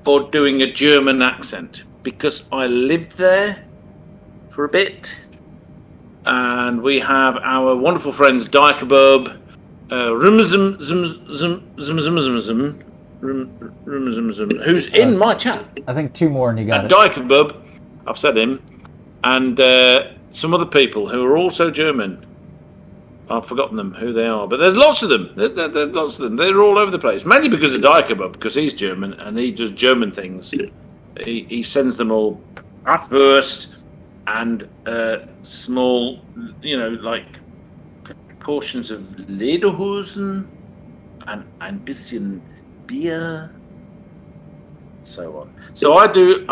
for doing a German accent because I lived there for a bit, and we have our wonderful friends Dykebub, who's in my chat. I think two more and you got it. Dykebub, I've said him, and some other people who are also German. I've forgotten them, who they are, but there's lots of them. There's lots of them. They're all over the place. Mainly because of Dykebub, because he's German and he does German things. He sends them all at first and small, like portions of Lederhosen and ein bisschen Beer, so on. So I do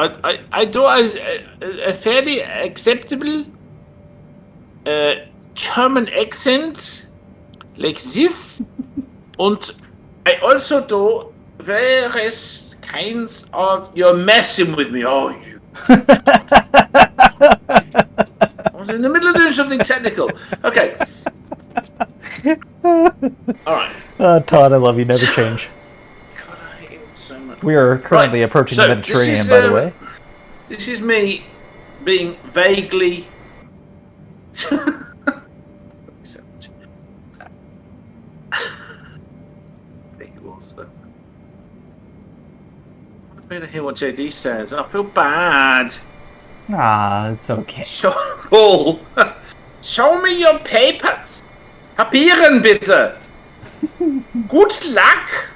a fairly acceptable German accent like this, and I also do various kinds of. You're messing with me, are you? I was in the middle of doing something technical. Okay. All right. Todd, I love you. Never change. God, I hate it so much. We are currently approaching the Mediterranean, by the way. This is me being vaguely. I better hear what JD says. I feel bad. Ah, it's okay. Paul, show me your papers. Papieren bitte. Good luck.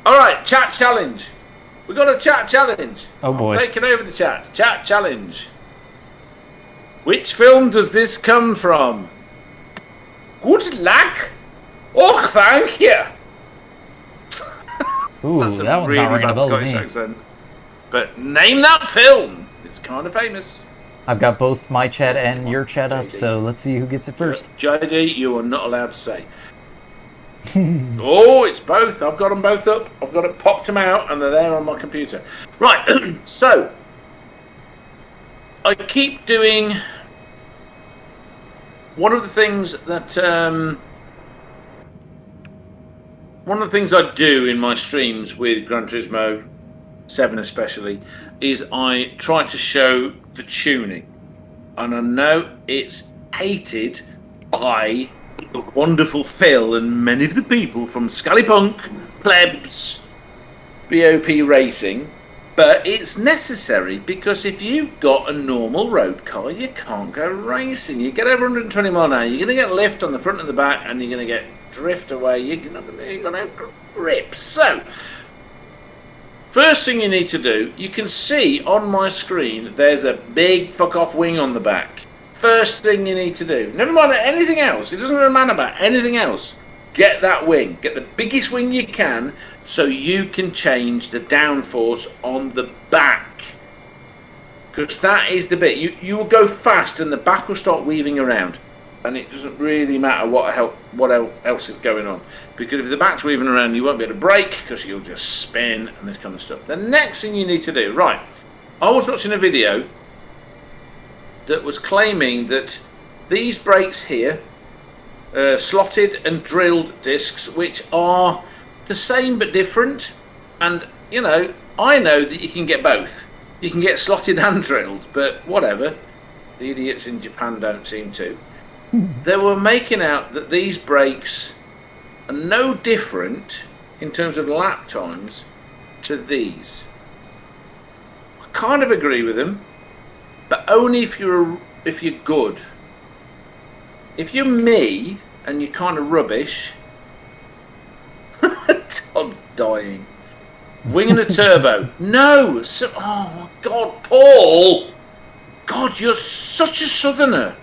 All right, chat challenge. We got a chat challenge. Oh boy. I'm taking over the chat. Chat challenge. Which film does this come from? Good luck. Oh, thank you. Ooh, That's that a one's really not ringing a bad bell to Scottish me. accent. But name that film. It's kind of famous. I've got both my chat and your chat up, so let's see who gets it first. JD, you are not allowed to say. Oh, it's both. I've got them both up. I've got it popped them out, and they're there on my computer. Right. So I keep doing one of the things that I do in my streams with Gran Turismo 7 especially is I try to show the tuning, and I know it's hated by the wonderful Phil and many of the people from Scallypunk, Plebs, BOP Racing, But it's necessary because if you've got a normal road car, you can't go racing. You get over 120 mile an hour, you're going to get lift on the front and the back, and you're going to get drift away. You're not going to have grip. So, first thing you need to do, you can see on my screen there's a big fuck off wing on the back. First thing you need to do, never mind anything else, it doesn't really matter about anything else, get that wing, get the biggest wing you can so you can change the downforce on the back, because that is the bit, you will go fast and the back will start weaving around, and it doesn't really matter what else is going on, because if the back's weaving around you won't be able to brake because you'll just spin and this kind of stuff. The next thing you need to do, right, I was watching a video that was claiming that these brakes here, slotted and drilled discs, which are the same but different, and you know, I know that you can get both. You can get slotted and drilled, but whatever. The idiots in Japan don't seem to. They were making out that these brakes are no different in terms of lap times to these. I kind of agree with them, but only if you're good. If you're me and you're kind of rubbish, Todd's dying. Wing and a turbo. No. So, oh my God, Paul. God, you're such a southerner.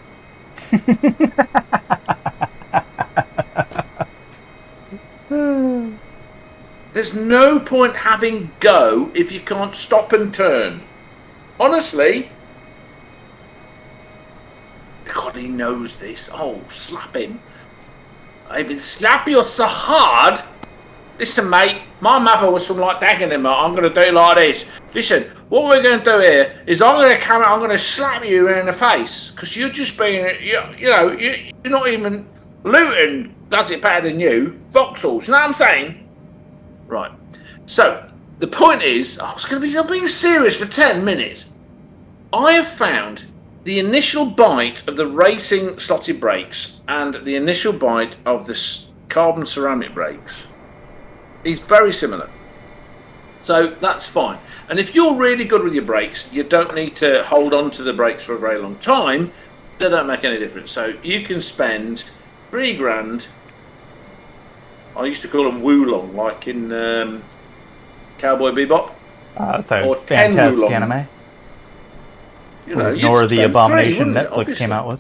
There's no point having go if you can't stop and turn. Honestly. God, he knows this. Oh, slap him. I even slap you so hard. Listen, mate, my mother was from like Dagenham. I'm going to do it like this. Listen, what we're going to do here is I'm going to come out, I'm going to slap you in the face. Because you're just being, you're not even, Luton does it better than you. Vauxhalls, you know what I'm saying? Right. So, the point is, I'm being serious for 10 minutes. I have found the initial bite of the racing slotted brakes and the initial bite of the carbon ceramic brakes is very similar. So that's fine. And if you're really good with your brakes, you don't need to hold on to the brakes for a very long time. They don't make any difference. So you can spend $3,000. I used to call them Wulong, like in Cowboy Bebop. That's a or fantastic Wulong. anime. You know, Ignore the abomination Netflix Netflix came out with.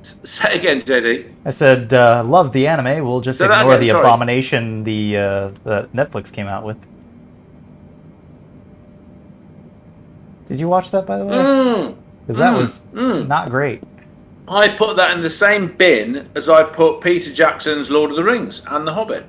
Say again, JD. I said, love the anime. We'll just Say that ignore again, the sorry. abomination the Netflix came out with. Did you watch that, by the way? Because that was not great. I put that in the same bin as I put Peter Jackson's Lord of the Rings and The Hobbit.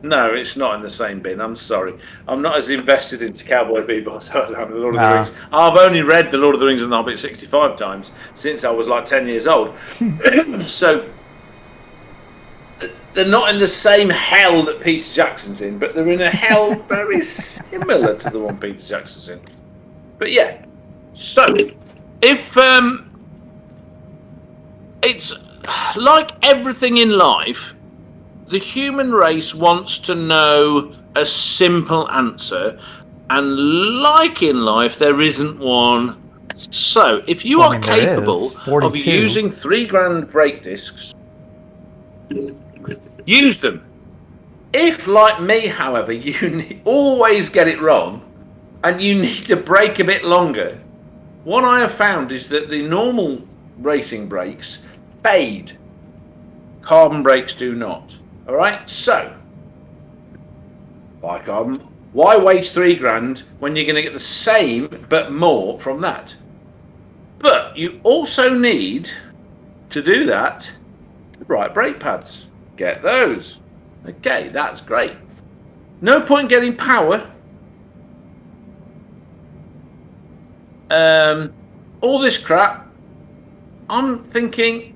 No, it's not in the same bin. I'm sorry. I'm not as invested into Cowboy Bebop as I am in The Lord of the Rings. I've only read The Lord of the Rings and The Hobbit 65 times since I was like 10 years old. So they're not in the same hell that Peter Jackson's in, but they're in a hell very similar to the one Peter Jackson's in. But yeah, so if it's like everything in life, the human race wants to know a simple answer, and like in life, there isn't one. So, if you are capable of using $3,000 brake discs, use them. If, like me, however, you always get it wrong, and you need to brake a bit longer, what I have found is that the normal racing brakes fade. Carbon brakes do not. All right, so like why waste $3,000 when you're going to get the same but more from that? But you also need to do that. Right, brake pads. Get those. Okay, that's great. No point getting power. All this crap. I'm thinking.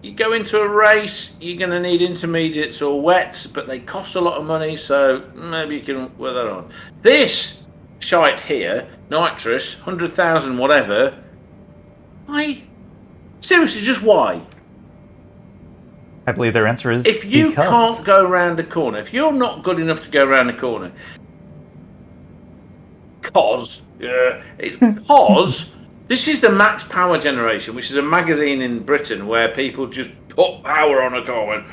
You go into a race, you're going to need intermediates or wets, but they cost a lot of money, so maybe you can work that on. This shite here, nitrous, 100,000 whatever, why? Seriously, just why? I believe their answer is If you because. can't go around a corner, if you're not good enough to go around a corner, because this is the Max Power generation, which is a magazine in Britain where people just put power on a car and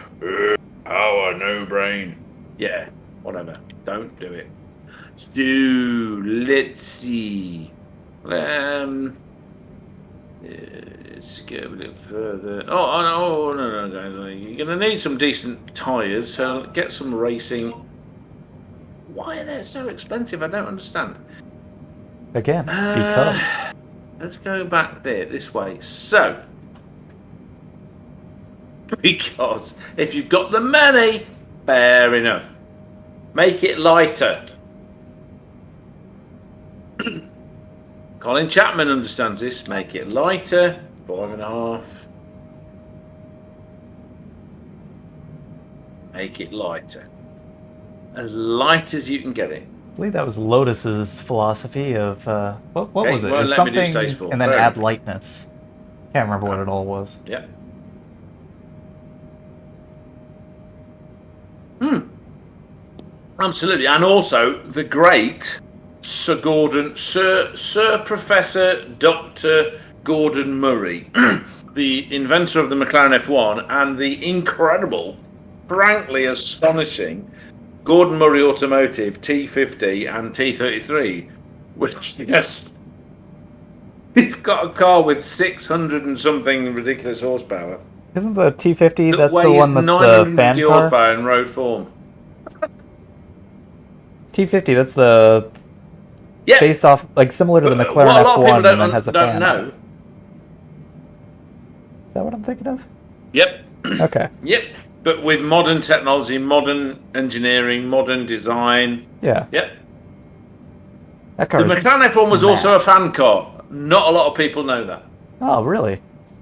power, no brain. Yeah, whatever. Don't do it. So let's see. Let's go a bit further. Oh no, guys! You're gonna need some decent tyres, so get some racing. Why are they so expensive? I don't understand. Again, because. Let's go back there, this way. So, because if you've got the money, fair enough. Make it lighter. Colin Chapman understands this. Make it lighter. 5.5. Make it lighter. As light as you can get it. I believe that was Lotus's philosophy of what was it? It was let me do something, stage 4. and then Fair add enough. lightness. Can't remember what it all was. Yeah. Absolutely, and also the great Sir Professor Dr. Gordon Murray, the inventor of the McLaren F1 and the incredible, frankly astonishing Gordon Murray Automotive T50 and T33, which yes, he's got a car with 600 and something ridiculous horsepower. Isn't the T50 that's the weighs one that's the 950 fan car? horsepower in road form. T50, that's the Yeah, based off like similar to the McLaren what a lot of F1 people and then has a don't fan. know. Is that what I'm thinking of? Yep. Okay. Yep. But with modern technology, modern engineering, modern design. Yeah. Yep. That car The is McLaren F1 was mad. also a fan car. Not a lot of people know that. Oh, really?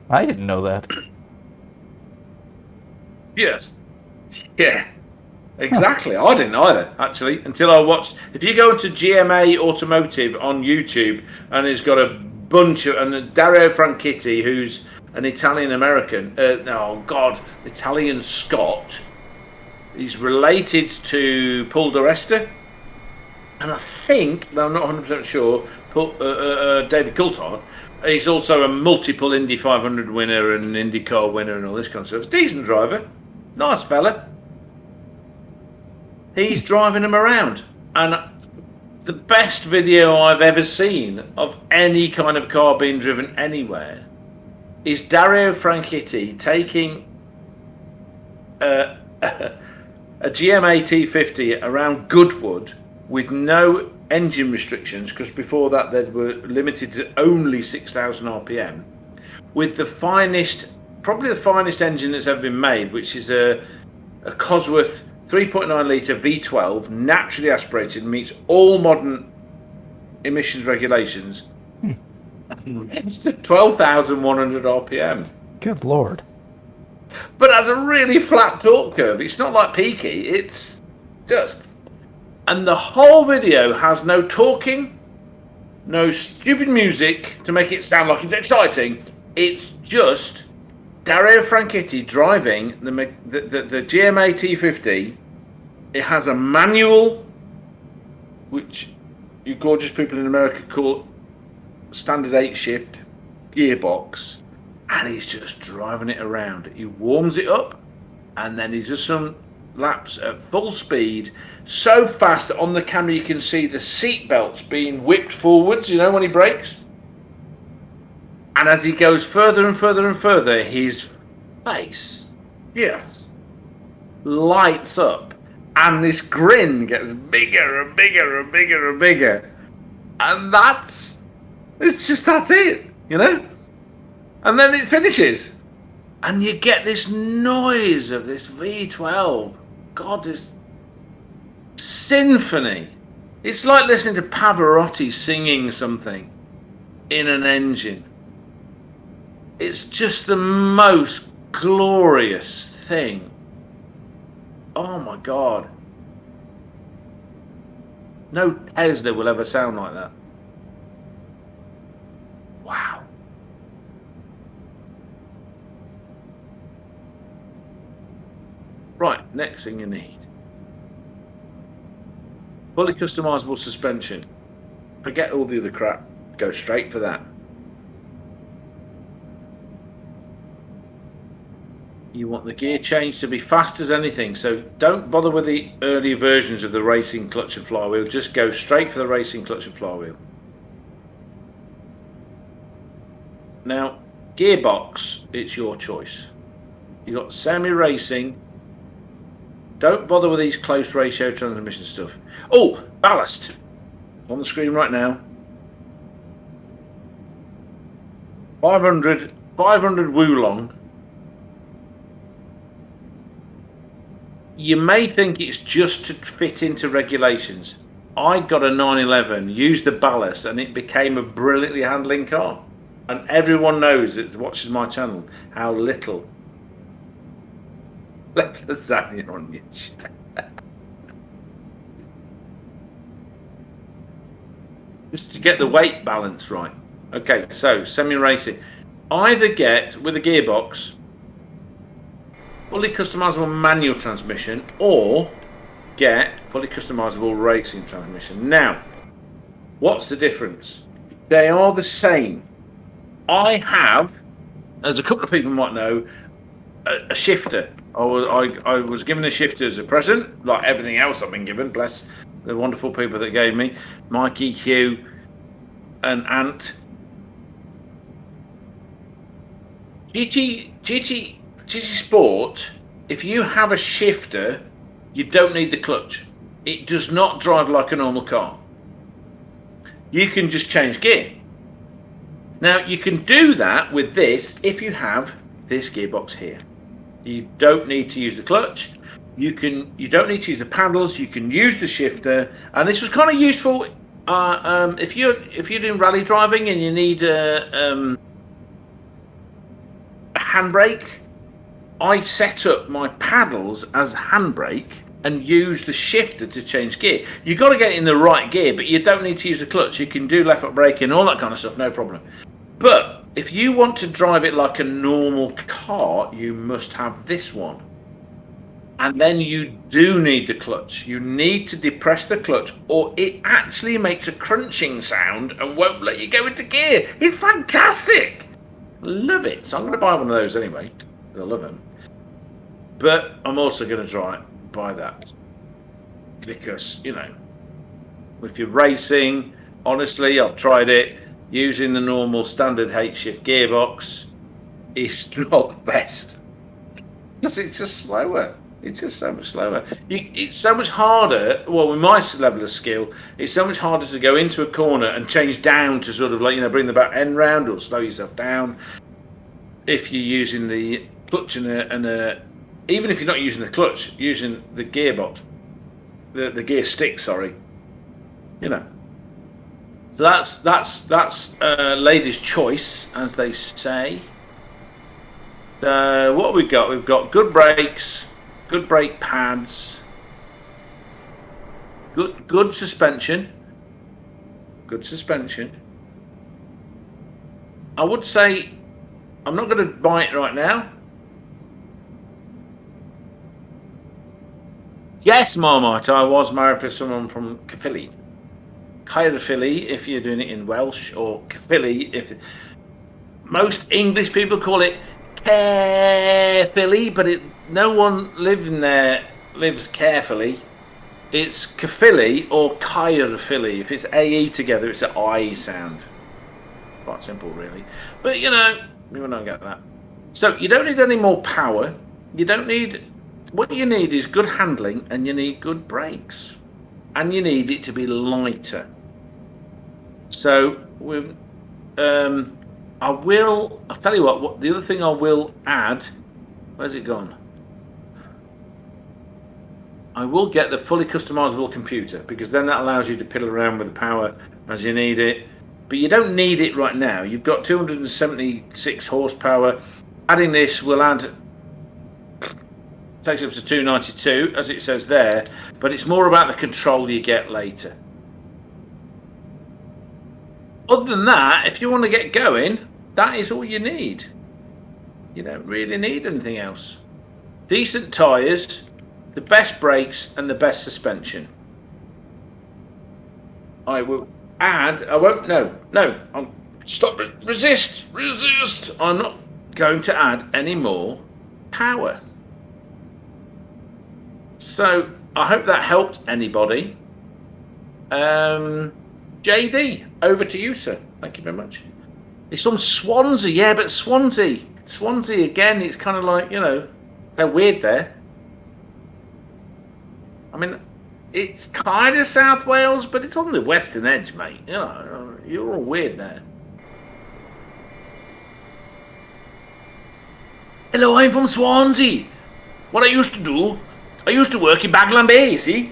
I didn't know that. Yes. Yeah. Exactly. I didn't either, actually, until I watched. If you go into GMA Automotive on YouTube, and he's got a bunch of, and Dario Franchitti, who's an Italian American, Italian Scot. He's related to Paul di Resta, and I think, though I'm not 100% sure, David Coulthard. He's also a multiple Indy 500 winner and IndyCar winner and all this kind of stuff. Decent driver, nice fella. He's driving him around, and the best video I've ever seen of any kind of car being driven anywhere is Dario Franchitti taking a GMA T50 around Goodwood with no engine restrictions, because before that they were limited to only 6,000 RPM, with the finest, probably the finest engine that's ever been made, which is a Cosworth 3.9 litre V12, naturally aspirated, meets all modern emissions regulations. 12,100 RPM. Good lord. But has a really flat torque curve. It's not like peaky, it's just... And the whole video has no talking, no stupid music to make it sound like it's exciting. It's just Dario Franchitti driving the GMA T50. It has a manual, which you gorgeous people in America call standard 8-shift gearbox, and he's just driving it around. He warms it up, and then he does some laps at full speed, so fast that on the camera you can see the seat belts being whipped forwards, you know, when he brakes. And as he goes further and further and further, his face just lights up, and this grin gets bigger and bigger and bigger and bigger, and that's it, you know. And then it finishes, and you get this noise of this V12. God, this symphony. It's like listening to Pavarotti singing something in an engine. It's just the most glorious thing. Oh my God. No Tesla will ever sound like that. Wow. Right, next thing you need. Fully customizable suspension. Forget all the other crap. Go straight for that. You want the gear change to be fast as anything, so don't bother with the early versions of the racing clutch and flywheel. Just go straight for the racing clutch and flywheel. Now, gearbox, it's your choice. You got semi-racing. Don't bother with these close ratio transmission stuff. Oh, ballast. On the screen right now. 500 Wulong. You may think it's just to fit into regulations. I got a 911, used the ballast, and it became a brilliantly handling car. And everyone knows that watches my channel how little. Let's zap it on you. Just to get the weight balance right. Okay, so semi-racing. Either get with a gearbox, fully customizable manual transmission, or get fully customizable racing transmission. Now, what's the difference? They are the same. I have, as a couple of people might know, a shifter. I was given a shifter as a present, like everything else I've been given. Bless the wonderful people that gave me, Mikey, Hugh, and Ant. GT Sport, if you have a shifter, you don't need the clutch. It does not drive like a normal car. You can just change gear. Now, you can do that with this if you have this gearbox here. You don't need to use the clutch. You don't need to use the paddles. You can use the shifter, and this was kind of useful if you're doing rally driving and you need a handbrake. I set up my paddles as handbrake and use the shifter to change gear. You've got to get it in the right gear, but you don't need to use the clutch. You can do left foot braking, all that kind of stuff, no problem. But if you want to drive it like a normal car, you must have this one. And then you do need the clutch. You need to depress the clutch, or it actually makes a crunching sound and won't let you go into gear. It's fantastic. Love it. So I'm going to buy one of those anyway. I love them. But I'm also going to buy that. Because, you know, if you're racing, honestly, I've tried it. Using the normal standard H-shift gearbox is not the best. Because it's just slower. It's just so much slower. It's so much harder. Well, with my level of skill, it's so much harder to go into a corner and change down to sort of like, you know, bring the back end round or slow yourself down. If you're using the clutch and even if you're not using the clutch, using the gearbox, the gear stick, sorry, you know. So that's lady's choice, as they say. What have we got? We've got good brakes, good brake pads, good suspension. Good suspension. I would say I'm not going to buy it right now. Yes, Marmite, I was married for someone from Caerphilly. Caerphilly, if you're doing it in Welsh, or Caerphilly, if most English people call it Caerphilly, but no one living there lives carefully. It's Caerphilly or Caerphilly. If it's AE together, it's an I sound. Quite simple, really. But you know, we will not get that. So you don't need any more power. You don't need. What you need is good handling, and you need good brakes, and you need it to be lighter. So with, I'll tell you what. The other thing I will add. Where's it gone? I will get the fully customizable computer, because then that allows you to piddle around with the power as you need it. But you don't need it right now. You've got 276 horsepower. Adding this will add. Takes it up to 292, as it says there, but it's more about the control you get later. Other than that, if you want to get going, that is all you need. You don't really need anything else. Decent tyres, the best brakes, and the best suspension. I will add. I won't. No. Stop it. Resist. I'm not going to add any more power. So I hope that helped anybody. JD, over to you, sir. Thank you very much. It's from Swansea, yeah, but Swansea again. It's kind of like, you know, they're weird there. I mean, it's kind of South Wales, but it's on the western edge, mate. You know, you're all weird there. Hello, I'm from Swansea. What I used to do, I used to work in Baglan Bay, you see?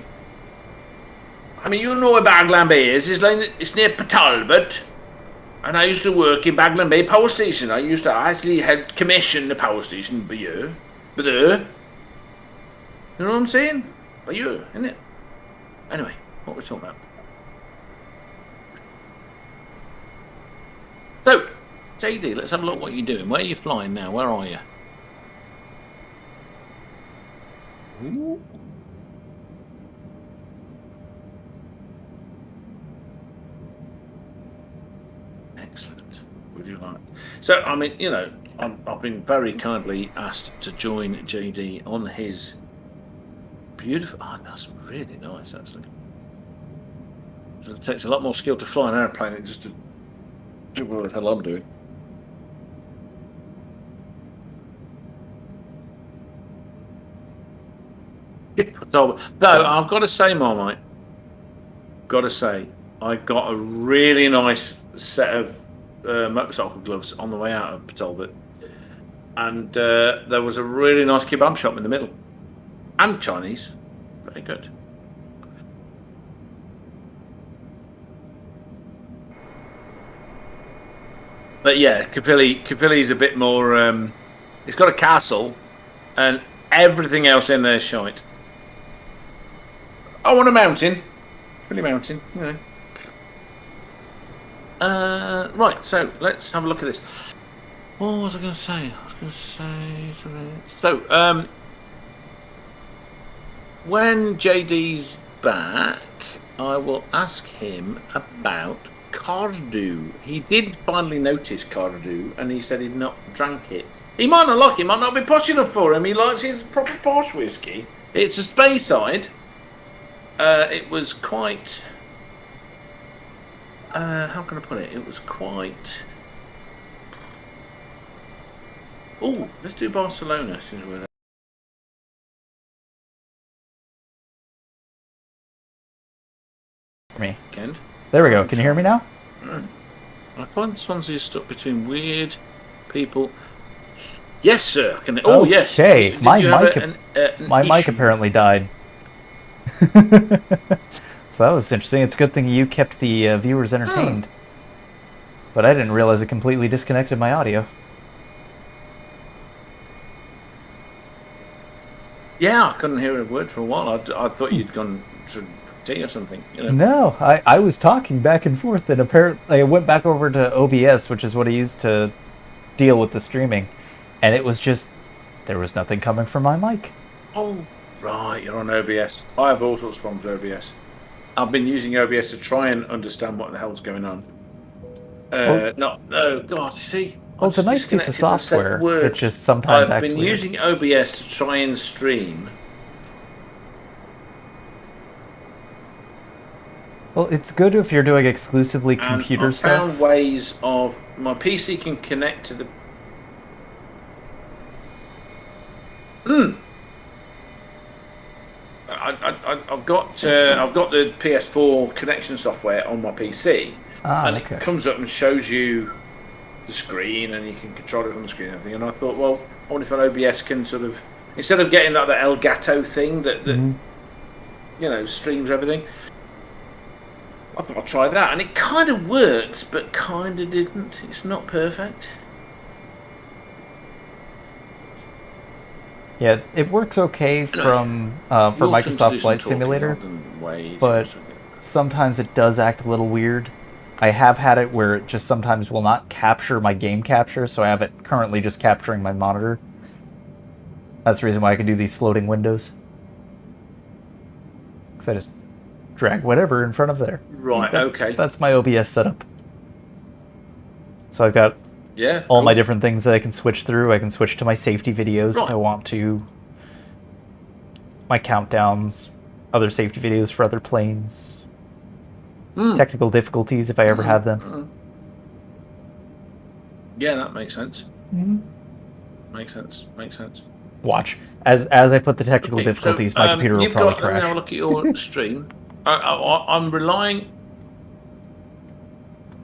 I mean, you know where Baglan Bay is. It's near Port Talbot. And I used to work in Baglan Bay Power Station. I used to actually help commission the power station by year. But you know what I'm saying? By year, isn't it? Anyway, what we're talking about. So, JD, let's have a look at what you're doing. Where are you flying now? Where are you? Ooh. Excellent. Would you like? So, I mean, you know, I've been very kindly asked to join JD on his beautiful. Oh, that's really nice, actually. So it takes a lot more skill to fly an airplane than just to do what the hell I'm doing. So, no, I've got to say, Marmite, I got a really nice set of motorcycle gloves on the way out of Talbot, and there was a really nice kebab shop in the middle, and Chinese, very good. But yeah, Cavilli's a bit more. It's got a castle, and everything else in there is shite. I want a mountain. Really mountain, you know. Right, so let's have a look at this. What was I going to say? So, when JD's back, I will ask him about Cardew. He did finally notice Cardew, and he said he'd not drank it. He might not like it, might not be posh enough for him. He likes his proper posh whiskey. It's a Speyside. It was quite. How can I put it? It was quite. Oh, let's do Barcelona since we're there. Me. Weekend. There we go. Can you hear me now? I find Swansea is stuck between weird people. Yes, sir. I can. Oh, yes. Okay, my mic mic apparently died. So that was interesting. It's a good thing you kept the viewers entertained. But I didn't realize it completely disconnected my audio. Yeah, I couldn't hear a word for a while. I thought you'd gone to tea or something. You know? No, I was talking back and forth, and apparently I went back over to OBS, which is what I used to deal with the streaming, and it was just, there was nothing coming from my mic. Oh, right, you're on OBS. I have all sorts of problems with OBS. I've been using OBS to try and understand what the hell's going on. No, God, you see. Well, it's a nice piece of software. It just sometimes I've been using OBS to try and stream. Well, it's good if you're doing exclusively computer stuff. I found ways of my PC can connect to the. I've got the PS4 connection software on my PC, and okay. It comes up and shows you the screen, and you can control it from the screen and everything. And I thought, well, I wonder if an OBS can sort of, instead of getting that Elgato thing that you know, streams everything. I thought I'd try that, and it kind of worked, but kind of didn't. It's not perfect. Yeah, it works okay from for Microsoft Flight Simulator, but sometimes it does act a little weird. I have had it where it just sometimes will not capture my game capture, so I have it currently just capturing my monitor. That's the reason why I can do these floating windows. Because I just drag whatever in front of there. Right, okay. That's my OBS setup. So I've got all my different things that I can switch through. I can switch to my safety videos if I want to. My countdowns, other safety videos for other planes. Technical difficulties if I ever have them. Yeah, that makes sense. Makes sense. Watch. As I put the technical difficulties, my computer will probably crash. Let me have a look at your stream. I'm relying...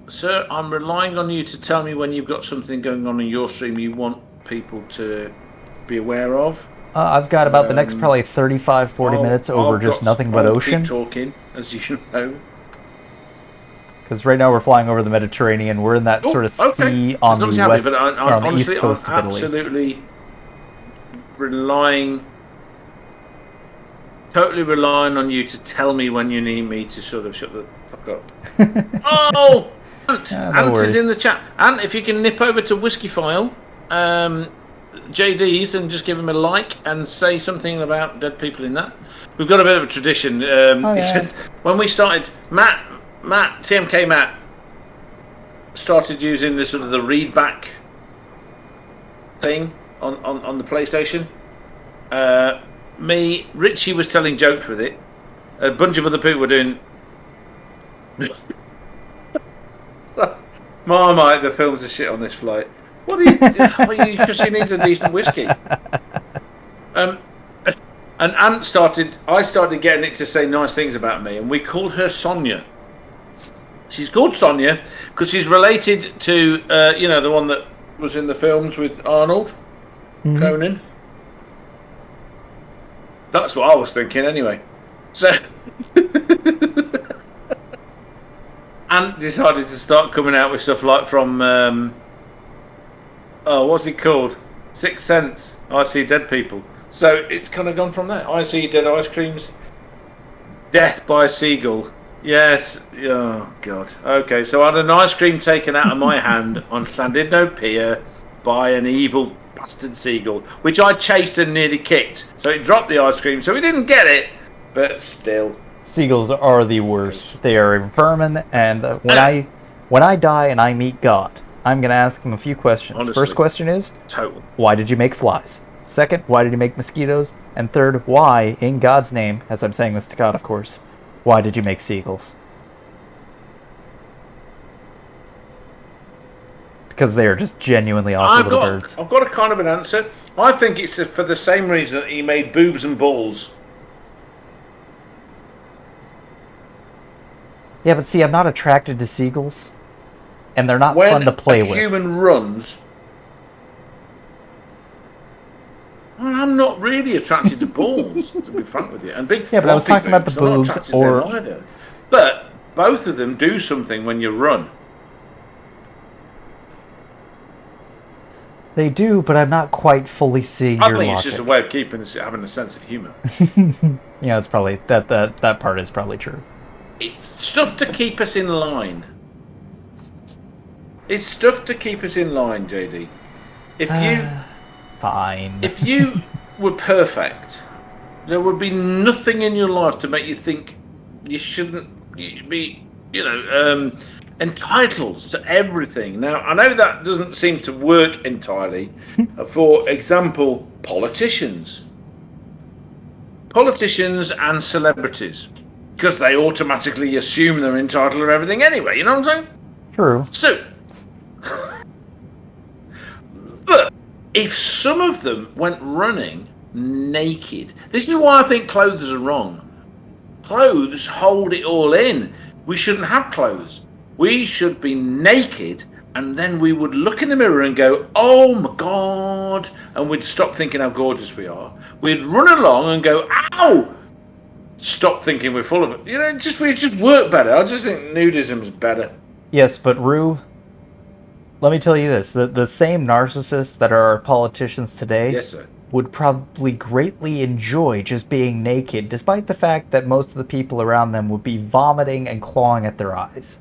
Sir, I'm relying on you to tell me when you've got something going on in your stream you want people to be aware of. I've got about the next probably 35-40 minutes over just nothing but ocean. Keep talking, as you know. Because right now we're flying over the Mediterranean. We're in that sort of sea on the west, but on the east coast I'm of Italy. absolutely totally relying on you to tell me when you need me to sort of shut the fuck up. Oh! Ant is in the chat. Ant, if you can nip over to Whiskyfile, JD's, and just give him a like and say something about dead people in that. We've got a bit of a tradition. Because when we started, TMK Matt started using the sort of the read back thing on the PlayStation. Richie was telling jokes with it. A bunch of other people were doing. Marmite, the films are shit on this flight. What are you? Because she needs a decent whiskey. And I started getting it to say nice things about me, and we called her Sonia. She's called Sonia because she's related to, the one that was in the films with Arnold Conan. That's what I was thinking, anyway. So, Ant decided to start coming out with stuff like from, what's it called? 6 Cents. I See Dead People. So it's kind of gone from there. I See Dead Ice Creams. Death by a Seagull. Yes. Oh, God. Okay, so I had an ice cream taken out of my hand on Llandudno Pier by an evil bastard seagull, which I chased and nearly kicked. So it dropped the ice cream, so we didn't get it, but still. Seagulls are the worst. They are vermin, and when I die and I meet God, I'm going to ask him a few questions. Honestly, first question is, why did you make flies? Second, why did you make mosquitoes? And third, why, in God's name, as I'm saying this to God, of course, why did you make seagulls? Because they are just genuinely awful little birds. I've got a kind of an answer. I think it's for the same reason that he made boobs and balls. Yeah, but see, I'm not attracted to seagulls. And they're not fun to play with. When a human runs... Well, I'm not really attracted to balls, to be frank with you. And big but I was talking about the boobs either. But both of them do something when you run. They do, but I'm not quite fully seeing your logic. I think it's just a way of having a sense of humour. Yeah, it's probably that part is probably true. It's stuff to keep us in line. It's stuff to keep us in line, JD. Fine. If you were perfect, there would be nothing in your life to make you think you shouldn't be, entitled to everything. Now, I know that doesn't seem to work entirely. For example, politicians and celebrities, because they automatically assume they're entitled to everything anyway. You know what I'm saying? True. So, but if some of them went running naked, this is why I think clothes are wrong. Clothes hold it all in. We shouldn't have clothes. We should be naked, and then we would look in the mirror and go, oh my God, and we'd stop thinking how gorgeous we are. We'd run along and go, ow, stop thinking we're full of it. We just work better. I just think nudism's better. Yes, but Rue, let me tell you this. The same narcissists that are our politicians today, yes, sir, would probably greatly enjoy just being naked, despite the fact that most of the people around them would be vomiting and clawing at their eyes.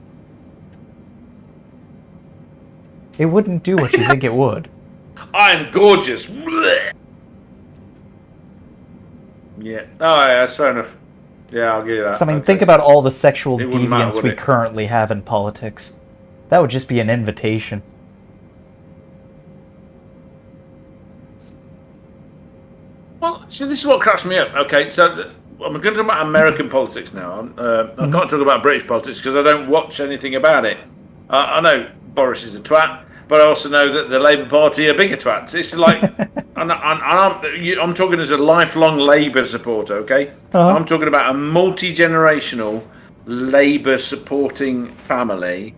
It wouldn't do what you think it would. I'm gorgeous. Yeah. Oh, yeah, that's fair enough. Yeah, I'll give you that. So, I mean, Okay. think about all the sexual It wouldn't matter, deviance would we it? currently have in politics. That would just be an invitation. Well, see, this is what cracks me up. Okay, so I'm going to talk about American politics now. I can't talk about British politics because I don't watch anything about it. I know Boris is a twat, but I also know that the Labour Party are bigger twats. It's like, I'm talking as a lifelong Labour supporter, okay? Uh-huh. I'm talking about a multi-generational Labour supporting family.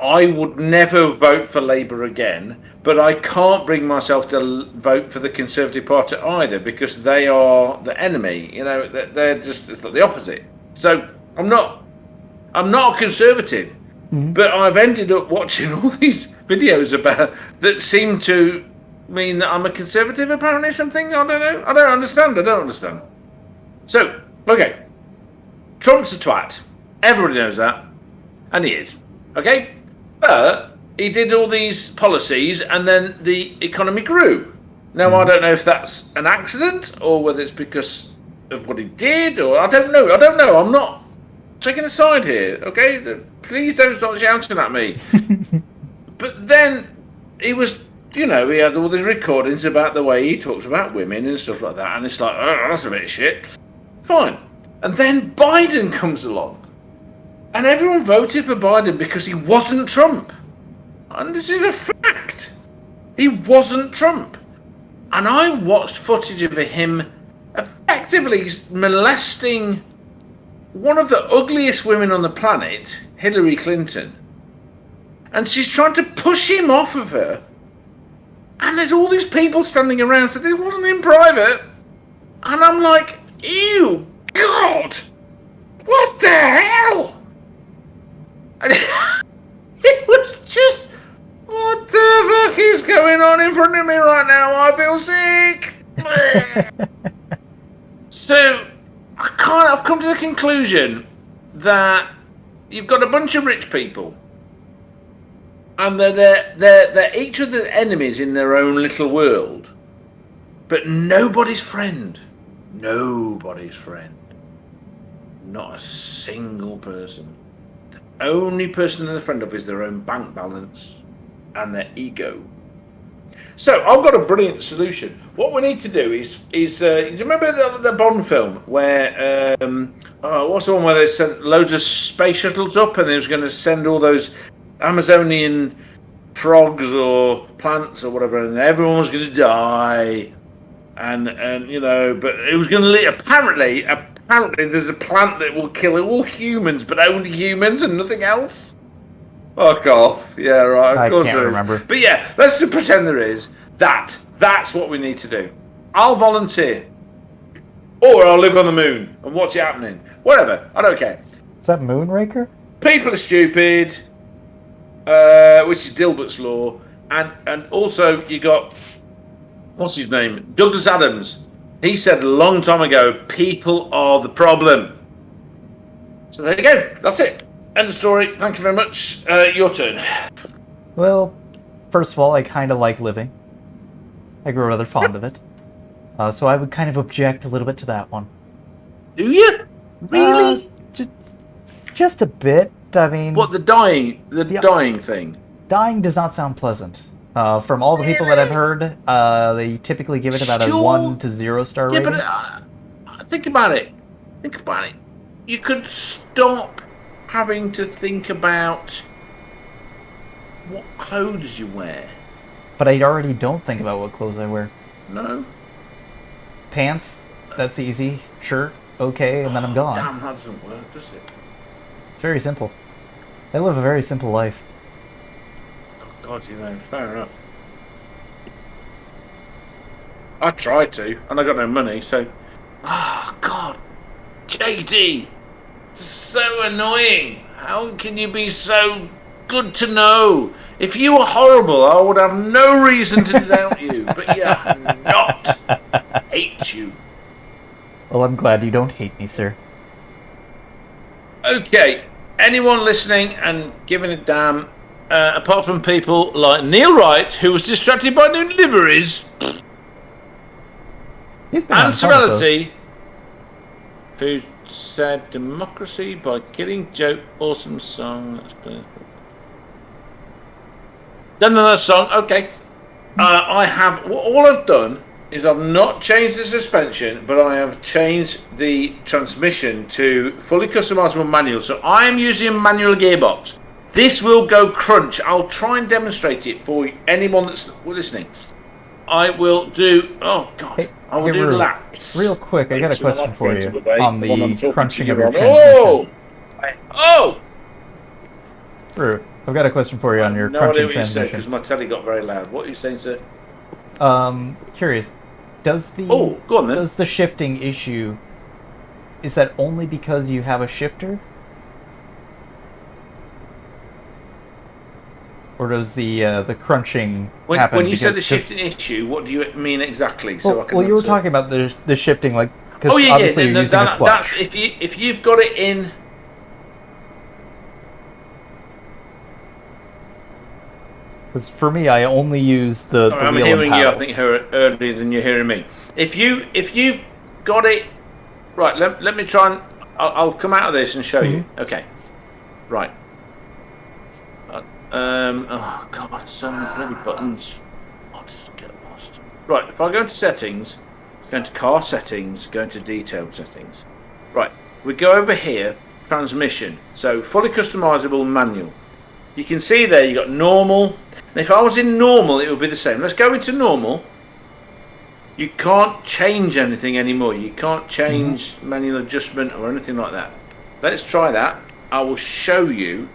I would never vote for Labour again, but I can't bring myself to vote for the Conservative Party either because they are the enemy. You know, they're just it's like the opposite. So I'm not a Conservative, but I've ended up watching all these videos about that seem to mean that I'm a Conservative. Apparently, something I don't know. I don't understand. So okay, Trump's a twat. Everybody knows that, and he is. Okay. But he did all these policies and then the economy grew. Now, I don't know if that's an accident or whether it's because of what he did or I don't know. I'm not taking a side here, okay? Please don't start shouting at me. But then he was, he had all these recordings about the way he talks about women and stuff like that. And it's like, oh, that's a bit of shit. Fine. And then Biden comes along. And everyone voted for Biden because he wasn't Trump. And this is a fact. He wasn't Trump. And I watched footage of him effectively molesting one of the ugliest women on the planet, Hillary Clinton. And she's trying to push him off of her. And there's all these people standing around saying it wasn't in private. And I'm like, ew, God, what the hell? And it was just, what the fuck is going on in front of me right now? I feel sick. So, I've come to the conclusion that you've got a bunch of rich people, and they're each other's enemies in their own little world, but nobody's friend. Nobody's friend. Not a single person. Only person they're a friend of is their own bank balance and their ego. So I've got a brilliant solution. What we need to do is you remember the Bond film where what's the one where they sent loads of space shuttles up and they was going to send all those Amazonian frogs or plants or whatever, and everyone was going to die, and but it was going to lead. Apparently there's a plant that will kill all humans, but only humans and nothing else. Fuck off. Yeah, right. Of course I can't there is. remember. But yeah, let's just pretend there is. That's what we need to do. I'll volunteer. Or I'll live on the moon and watch it happening. Whatever. I don't care. Is that Moonraker? People are stupid, which is Dilbert's law. And also you got, what's his name? Douglas Adams. He said a long time ago, people are the problem. So there you go. That's it. End of story. Thank you very much. Your turn. Well, first of all, I kind of like living. I grew rather fond of it. So I would kind of object a little bit to that one. Do you? Really? Just a bit. I mean... What, the dying thing? Dying does not sound pleasant. From all the people that I've heard, they typically give it about a 1 to 0 star rating. Yeah, but think about it. You could stop having to think about what clothes you wear. But I already don't think about what clothes I wear. No? Pants, that's easy. Shirt, okay, and then I'm gone. Damn, that doesn't work, does it? It's very simple. I live a very simple life. Oh, God, fair enough. I tried to, and I got no money, so... Oh, God. JD! It's so annoying. How can you be so good to know? If you were horrible, I would have no reason to doubt you. But yeah, not. Hate you. Well, I'm glad you don't hate me, sir. Okay, anyone listening and giving a damn, apart from people like Neil Wright, who was distracted by new deliveries, He's been on and some of those. Serenity, Who said democracy by killing joke? Awesome song. Let's play. Done another song. Okay. I have. All I've done is I've not changed the suspension, but I have changed the transmission to fully customizable manual. So I am using a manual gearbox. This will go crunch. I'll try and demonstrate it for anyone that's listening. I will do. Oh God! Hey, I will do laps. Real quick, I got a question for you on the crunching of your transmission. Oh! Drew, I've got a question for you on your crunching transmission. Because my telly got very loud. What are you saying, sir? Curious. Does the go on then. Does the shifting issue, is that only because you have a shifter? Or does the crunching happen? When you said the shifting issue, what do you mean exactly? So well, you were talking about the shifting, like, because obviously you're using a clutch. That's if you've got it in. Because for me, I only use the I'm wheel hearing and you, I paddles. think, earlier than you're hearing me. If you've got it right, let me try and I'll come out of this and show you. Okay, right. Oh God, so many bloody buttons. I'll just get lost. Right, if I go into settings, go into car settings, go into detailed settings. Right, we go over here, transmission. So fully customizable manual. You can see there you got normal. And if I was in normal, it would be the same. Let's go into normal. You can't change anything anymore. You can't change manual adjustment or anything like that. Let's try that. I will show you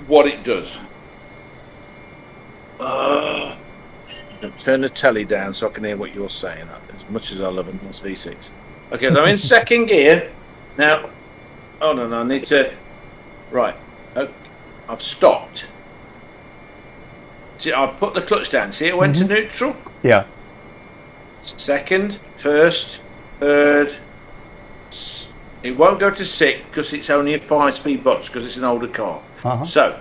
what it does. Turn the telly down so I can hear what you're saying, as much as I love a nice V6. Okay, so I'm in second gear. Now, oh no, I need to... Right, okay, I've stopped. See, I put the clutch down. See, it went to neutral? Yeah. Second, first, third. It won't go to sixth because it's only a 5-speed box because it's an older car. So,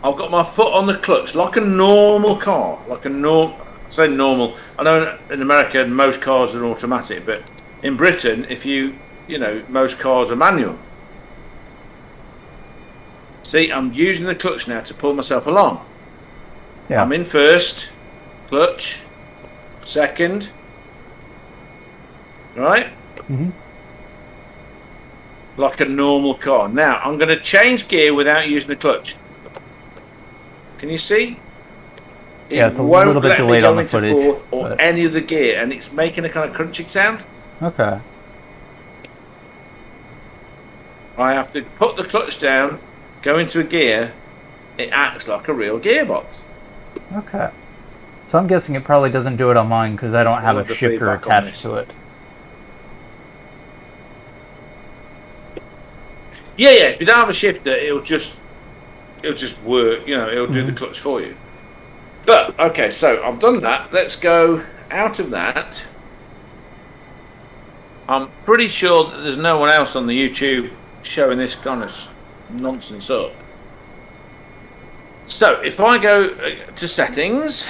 I've got my foot on the clutch like a normal car. Like a normal, I say normal. I know in America most cars are automatic, but in Britain, most cars are manual. See, I'm using the clutch now to pull myself along. Yeah. I'm in first, clutch, second, right? Like a normal car. Now, I'm going to change gear without using the clutch. Can you see? Yeah, it's a little bit delayed on the footage. Fourth or any other gear, and it's making a kind of crunching sound. Okay. I have to put the clutch down, go into a gear. It acts like a real gearbox. Okay. So I'm guessing it probably doesn't do it on mine because I don't have a shifter attached to it. Yeah. If you don't have a shifter, it'll just work. It'll do the clutch for you. But okay, so I've done that. Let's go out of that. I'm pretty sure that there's no one else on the YouTube showing this kind of nonsense up. So if I go to settings,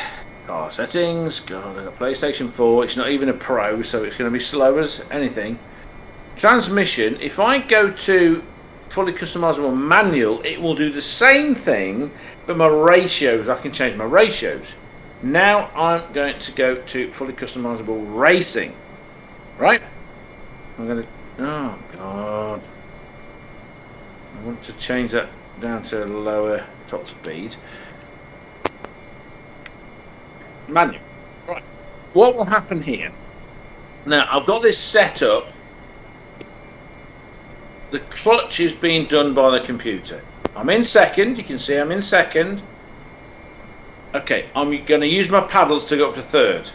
car settings, God, I've got PlayStation 4. It's not even a Pro, so it's going to be slow as anything. Transmission. If I go to fully customizable manual, it will do the same thing, but my ratios, I can change my ratios. Now I'm going to go to fully customizable racing. Right? I'm going to, oh God. I want to change that down to lower top speed. Manual. Right. What will happen here? Now I've got this set up. The clutch is being done by the computer. I'm in second. You can see I'm in second. Okay, I'm going to use my paddles to go up to third.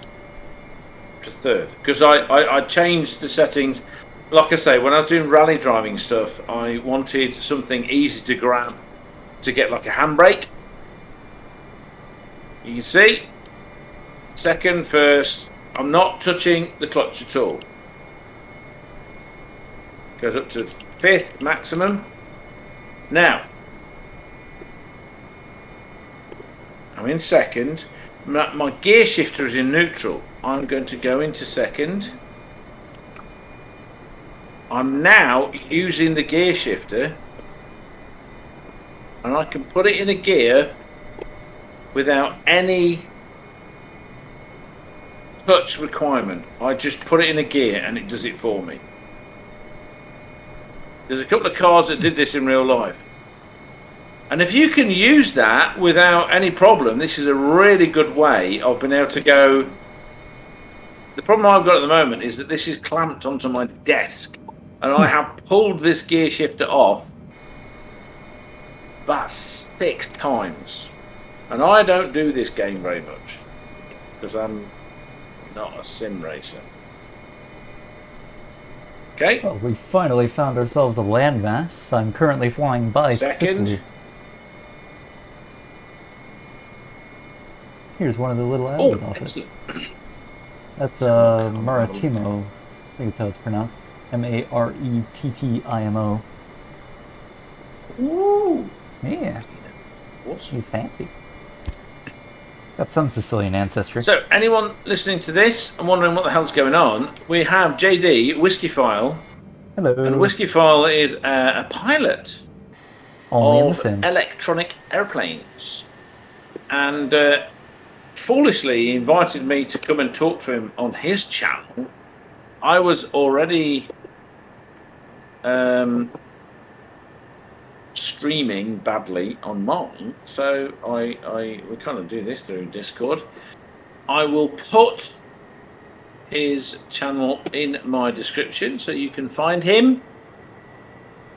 Because I changed the settings. Like I say, when I was doing rally driving stuff, I wanted something easy to grab to get like a handbrake. You can see, second, first. I'm not touching the clutch at all. Goes up to fifth maximum. Now, I'm in second. My gear shifter is in neutral. I'm going to go into second. I'm now using the gear shifter, and I can put it in a gear without any touch requirement. I just put it in a gear and it does it for me. There's a couple of cars that did this in real life. And if you can use that without any problem, this is a really good way of being able to go. The problem I've got at the moment is that this is clamped onto my desk, and I have pulled this gear shifter off about 6 times. And I don't do this game very much because I'm not a sim racer. Okay. Well, we finally found ourselves a landmass. I'm currently flying by Second. Sicily. Here's one of the little islands off it. Excellent. That's Maritimo. I think that's how it's pronounced. Marettimo. Ooh. Yeah, Awesome. he's fancy. Got some Sicilian ancestry. So, anyone listening to this and wondering what the hell's going on, we have JD, Whiskyfile. Hello. And Whiskyfile is a pilot Only in the of sim. electronic airplanes. And foolishly he invited me to come and talk to him on his channel. I was already streaming badly on mine, so we kind of do this through Discord. I will put his channel in my description so you can find him,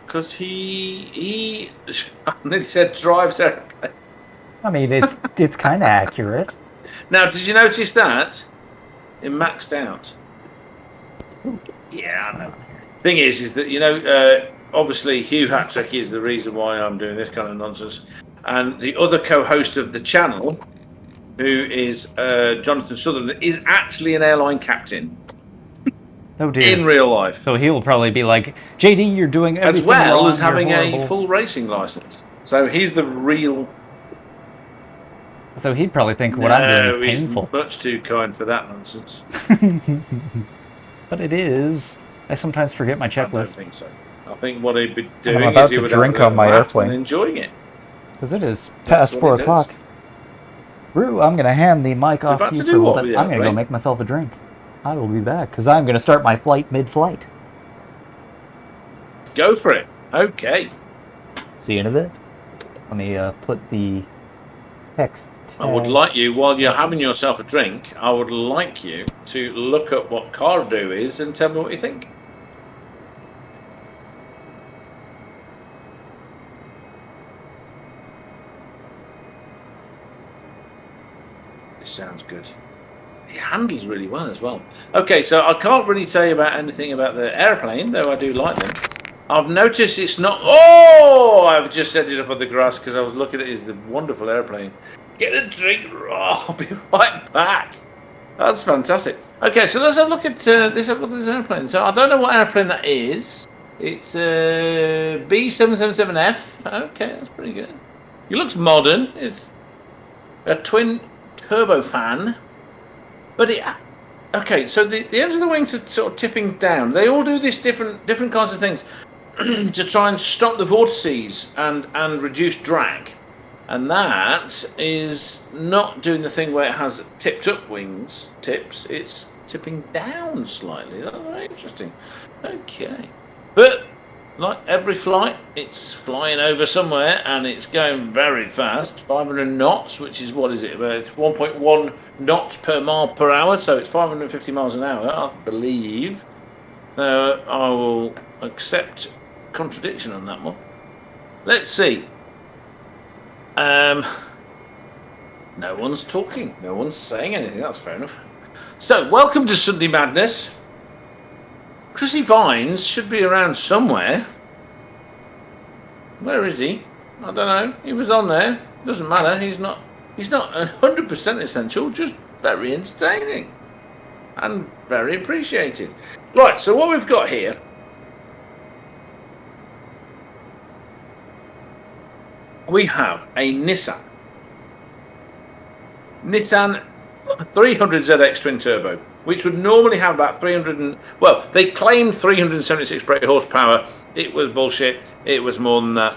because he I nearly said drives airplane. I mean, it's kind of accurate. Now, did you notice that it maxed out? Yeah, I know. Thing is that, you know, obviously Hugh Hatrick is the reason why I'm doing this kind of nonsense, and the other co-host of the channel, who is Jonathan Sutherland, is actually an airline captain. Oh dear. In real life. So he'll probably be like, JD, you're doing everything As well wrong, as having you're a horrible." full racing license. So he's the real... So he'd probably think what I'm doing is he's painful. much too kind for that nonsense. But it is. I sometimes forget my I don't checklist. think so. I think what he'd be I'm doing about is he to would drink have on my laugh airplane. and enjoying it. Because it is That's past what 4 he does. o'clock. Rue, I'm going to hand the mic off about to you to do for a what little with bit. the I'm going to go airplane? make myself a drink. I will be back, because I'm going to start my flight mid-flight. Go for it. Okay. See you in a bit. Let me put the text I would like you, while you're having yourself a drink, I would like you to look up what Cardo is and tell me what you think. This sounds good. It handles really well as well. Okay, so I can't really tell you about anything about the airplane, though I do like them. I've noticed it's not... Oh! I've just set it up on the grass because I was looking at it as the wonderful airplane. Get a drink. Oh, I'll be right back. That's fantastic. Okay, so let's have a look at this airplane. So I don't know what airplane that is. It's a B777F. Okay, that's pretty good. It looks modern. It's a twin turbofan. But it... Okay, so the ends of the wings are sort of tipping down. They all do this different kinds of things to try and stop the vortices and reduce drag. And that is not doing the thing where it has tipped up tips. It's tipping down slightly. That's very interesting. Okay. But like every flight, it's flying over somewhere and it's going very fast. 500 knots, which is, what is it? It's 1.1 knots per mile per hour. So it's 550 miles an hour, I believe. I will accept contradiction on that one. Let's see. No one's talking. No one's saying anything. That's fair enough. So, welcome to Sunday Madness. Chrissy Vines should be around somewhere. Where is he? I don't know. He was on there. Doesn't matter. He's not 100% essential. Just very entertaining and very appreciated. Right. So what we've got here. We have a Nissan 300ZX twin turbo which would normally have about 300 and... Well, they claimed 376 brake horsepower. It was bullshit. It was more than that.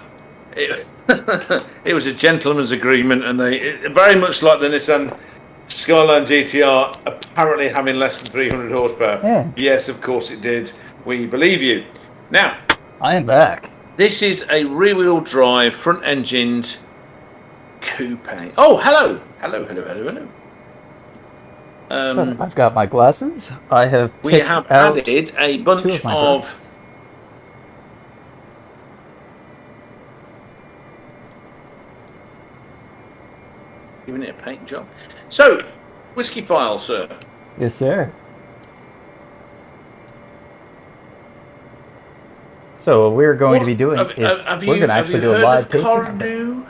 It was a gentleman's agreement, and very much like the Nissan Skyline GTR, apparently having less than 300 horsepower. Yeah. Yes, of course it did. We believe you. Now, I am back. this is a rear-wheel drive, front-engined coupe. Oh, hello. Hello. So I've got my glasses. I have We picked have out added a two bunch of my of... glasses. Giving it a paint job. So, Whiskyfile, sir. Yes, sir. So what we're going to be doing is we're going to actually do a live tasting. Cordu?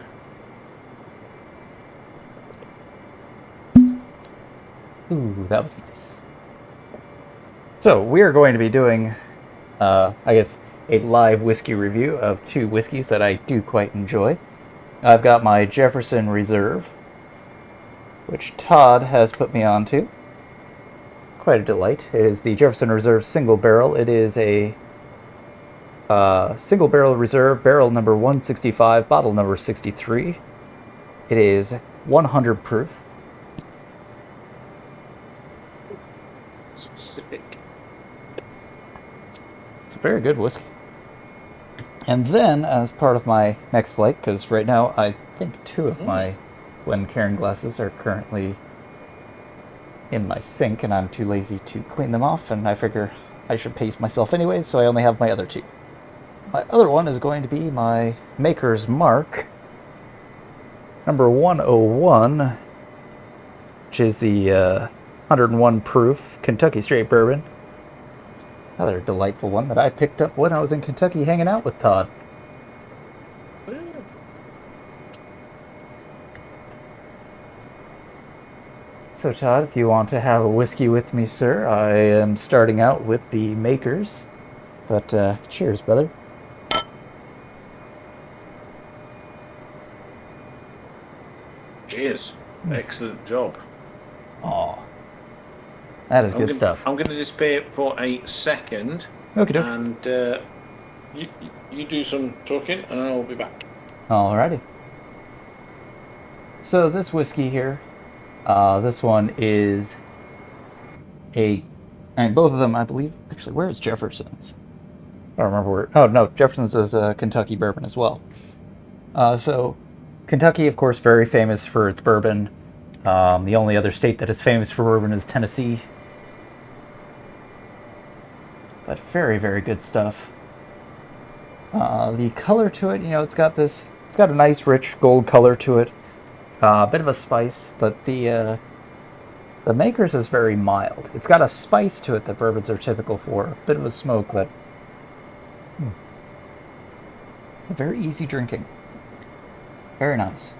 Ooh, that was nice. So we are going to be doing, I guess, a live whiskey review of two whiskeys that I do quite enjoy. I've got my Jefferson Reserve, which Todd has put me onto. Quite a delight. It is the Jefferson Reserve single barrel. It is a single barrel reserve, barrel number 165, bottle number 63. It is 100 proof. Specific. It's a very good whiskey. And then, as part of my next flight, because right now I think two of my Glencairn glasses are currently in my sink, and I'm too lazy to clean them off, and I figure I should pace myself anyway, so I only have my other two. My other one is going to be my Maker's Mark, number 101, which is the 101 proof Kentucky straight bourbon. Another delightful one that I picked up when I was in Kentucky hanging out with Todd. So Todd, if you want to have a whiskey with me, sir, I am starting out with the Makers. But cheers, brother. Cheers. Excellent job. Oh, that is good stuff. I'm going to disappear for a second. Okay, and you do some talking, and I'll be back. Alrighty. So this whiskey here, this one is and both of them, I believe, actually, where is Jefferson's? I don't remember where. Oh no, Jefferson's is a Kentucky bourbon as well. So Kentucky, of course, very famous for its bourbon. The only other state that is famous for bourbon is Tennessee. But very, very good stuff. The color to it, it's got a nice, rich gold color to it. A bit of a spice, but the Maker's is very mild. It's got a spice to it that bourbons are typical for. A bit of a smoke, but very easy drinking. Very nice.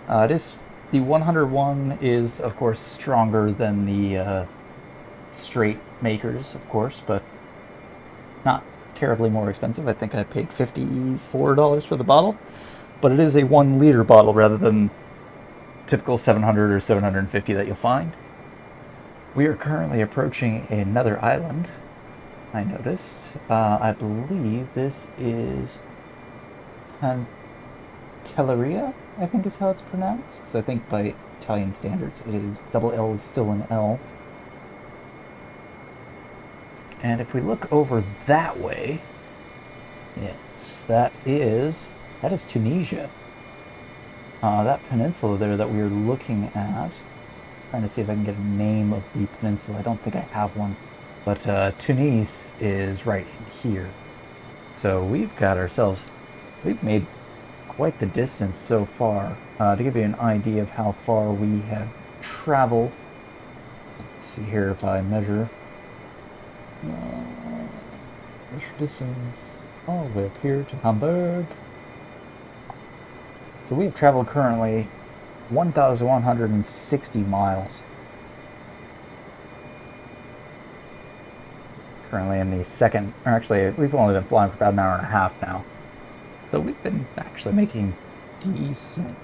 The 101 is, of course, stronger than the straight Makers, of course, but not terribly more expensive. I think I paid $54 for the bottle, but it is a 1 liter bottle rather than typical 700 or 750 that you'll find. We are currently approaching another island, I noticed. I believe this is Pantelleria, I think is how it's pronounced, because I think by Italian standards it is double L is still an L. And if we look over that way, yes, that is Tunisia. That peninsula there that we were looking at, trying to see if I can get a name of the peninsula. I don't think I have one, but Tunis is right in here. So we've made quite the distance so far. To give you an idea of how far we have traveled, let's see here if I measure. Distance all the way up here to Hamburg. So we've traveled currently 1,160 miles. Currently in the second, or actually we've only been flying for about an hour and a half now. So we've been actually making decent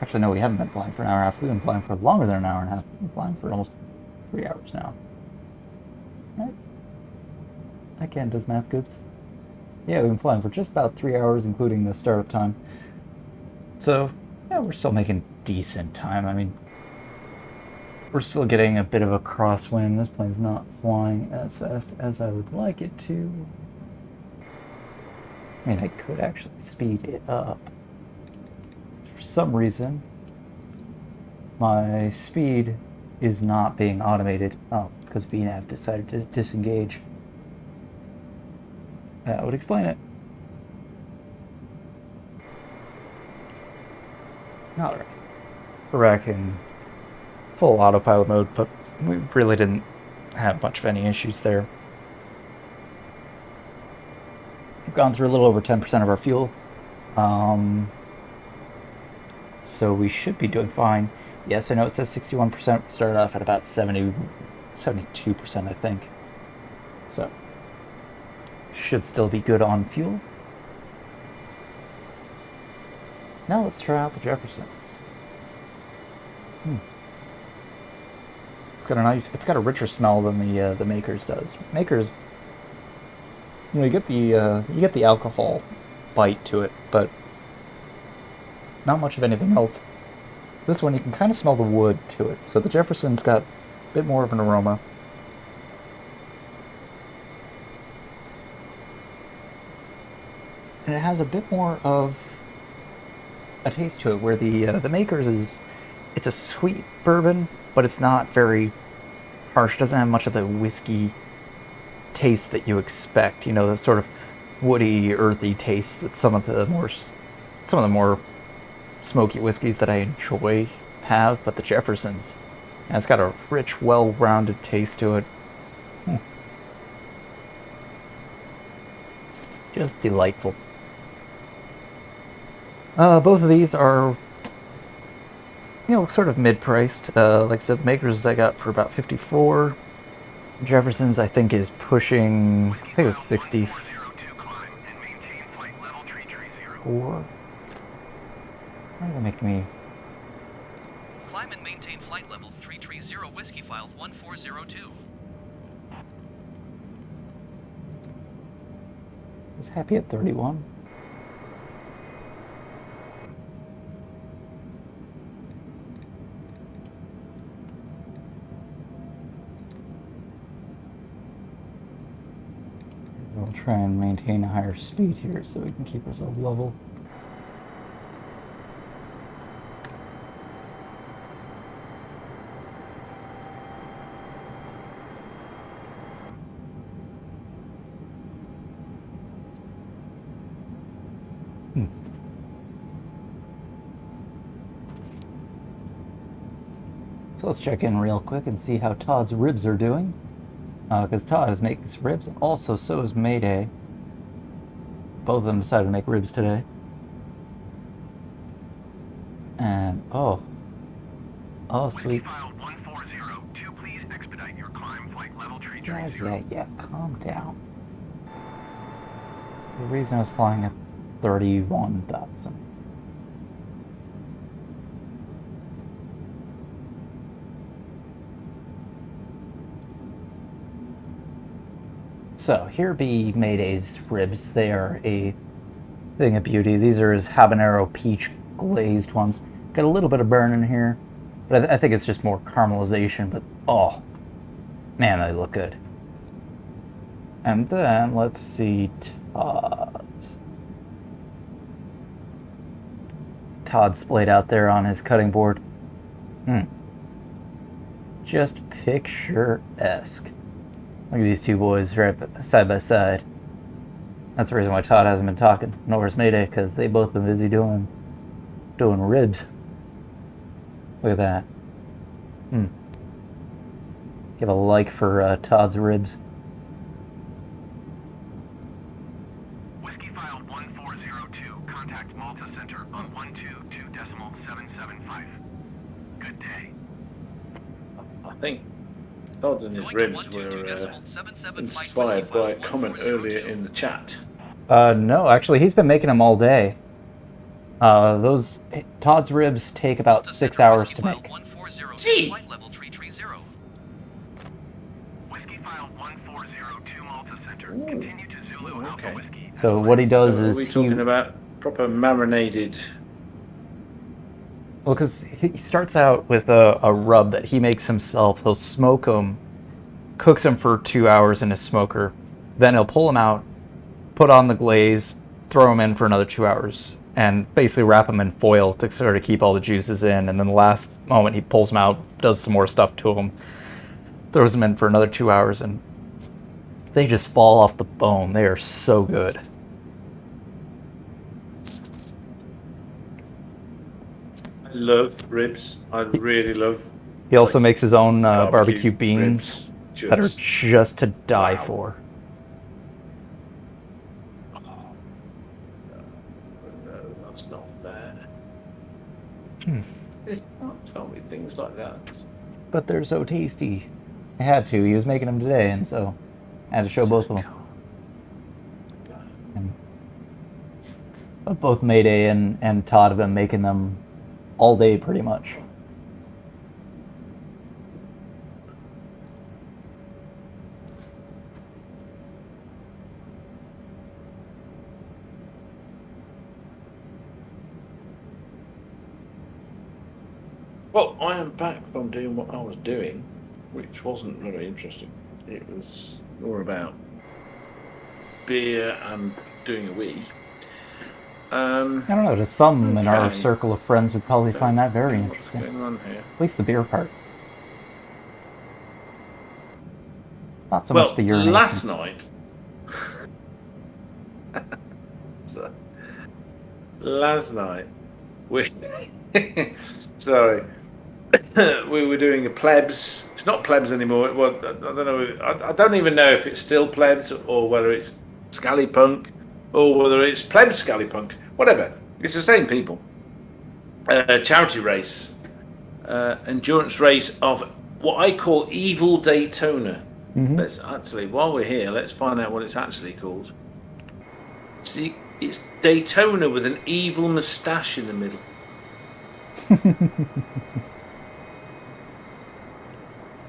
Actually, no, we haven't been flying for an hour and a half. We've been flying for longer than an hour and a half. We've been flying for almost 3 hours now. Right? Again, does math goods? Yeah, we've been flying for just about 3 hours, including the startup time. So, yeah, we're still making decent time. I mean, we're still getting a bit of a crosswind. This plane's not flying as fast as I would like it to. I mean, I could actually speed it up. For some reason, my speed is not being automated. Oh, it's because VNAV decided to disengage. That would explain it. Alright. We're back in full autopilot mode, but we really didn't have much of any issues there. We've gone through a little over 10% of our fuel. So we should be doing fine. Yes, I know it says 61%. We started off at about 72%, I think. So, should still be good on fuel. Now let's try out the Jeffersons. It's got a richer smell than the Makers does. Makers, you know, you get the alcohol bite to it, but not much of anything else. This one you can kind of smell the wood to it. So the Jefferson's got a bit more of an aroma. And it has a bit more of a taste to it, where the Makers it's a sweet bourbon, but it's not very harsh. It doesn't have much of the whiskey taste that you expect. You know, the sort of woody, earthy taste that some of the more smoky whiskeys that I enjoy have. But the Jefferson's, and it's got a rich, well-rounded taste to it. Just delightful. Both of these are, you know, sort of mid-priced. Like I said, the Makers I got for about 54. Jefferson's I think is pushing, I think it was 64. Why are they making me? Climb and maintain flight level 330 Whiskyfile 1402. I was happy at 31. We'll try and maintain a higher speed here so we can keep ourselves level. So let's check in real quick and see how Todd's ribs are doing. Because Todd is making some ribs, and also so is Mayday. Both of them decided to make ribs today. And, oh, sweet. Whiskyfile 1402, please expedite your climb flight level 330. Yeah, calm down. The reason I was flying at 31,000. So, here be Mayday's ribs. They are a thing of beauty. These are his habanero peach glazed ones. Got a little bit of burn in here, but I think it's just more caramelization, but oh, man, they look good. And then, let's see, Todd's splayed out there on his cutting board. Just picturesque. Look at these two boys right side by side. That's the reason why Todd hasn't been talking. Nor's Mayday, because they both been busy doing ribs. Look at that. Give a like for Todd's ribs. Whiskyfile 1402, contact Malta Center on 122.775. Good day. I think Todd and his ribs were inspired by a comment earlier in the chat. No, actually, he's been making them all day. Those Todd's ribs take about 6 hours to make. 140, flight level 330. Whiskyfile 1402 Malta Center. Continue to Zulu Alpha Whiskey. So what he does So is are we talking about proper marinated? well, because he starts out with a rub that he makes himself. He'll smoke them, cooks them for 2 hours in his smoker, then he'll pull them out, put on the glaze, throw them in for another 2 hours, and basically wrap them in foil to sort of keep all the juices in. And then the last moment he pulls them out, does some more stuff to them, throws them in for another 2 hours, and they just fall off the bone. They are so good. I love ribs. I really love. He also makes his own barbecue ribs. beans that are just to die Wow. for. Oh, no, that's not fair. You can't tell me things like that. But they're so tasty. I had to. He was making them today, and so I had to show both of them. And both Mayday and Todd have been making them all day, pretty much. Well, I am back from doing what I was doing, which wasn't very interesting. It was more about beer and doing a wee. I don't know, to some in our Okay. circle of friends would probably find that very interesting. What's going on here? At least the beer part. Not so Well, much the urination. last night. So, last night, we. Sorry. We were doing a plebs. It's not plebs anymore. Well, I don't know. I don't even know if it's still plebs or whether it's Scallypunk or whether it's plebs Scallypunk. Whatever. It's the same people. Charity race. Endurance race of what I call Evil Daytona. Mm-hmm. Let's actually, while we're here, let's find out what it's actually called. See, it's Daytona with an evil moustache in the middle.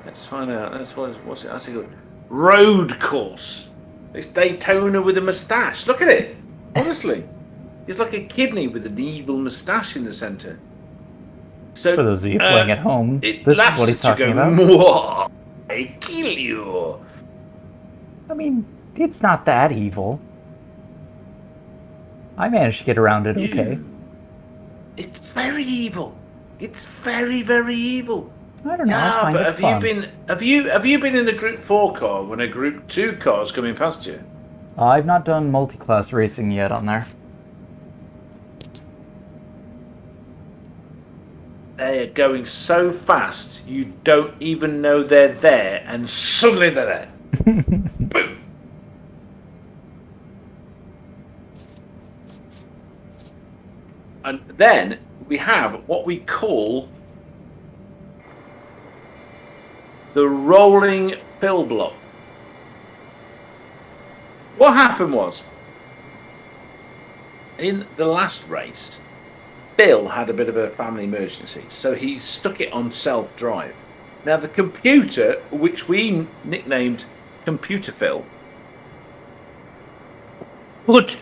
Let's find out. That's what's it actually called? Road course. It's Daytona with a moustache. Look at it. Honestly, it's like a kidney with an evil moustache in the centre. So For those of you playing at home, it this is laughs what he's at you, talking going, about. "Mwah, I kill you." I mean, it's not that evil. I managed to get around it okay. It's very evil. It's very, very evil. I don't know. I Yeah, find but it have fun. you been in a Group 4 car when a Group 2 car's coming past you? I've not done multi-class racing yet on there. They are going so fast you don't even know they're there, and suddenly they're there. Boom. And then we have what we call the rolling pill block. What happened was, in the last race, Bill had a bit of a family emergency, so he stuck it on self-drive. Now the computer, which we nicknamed Computer Phil, would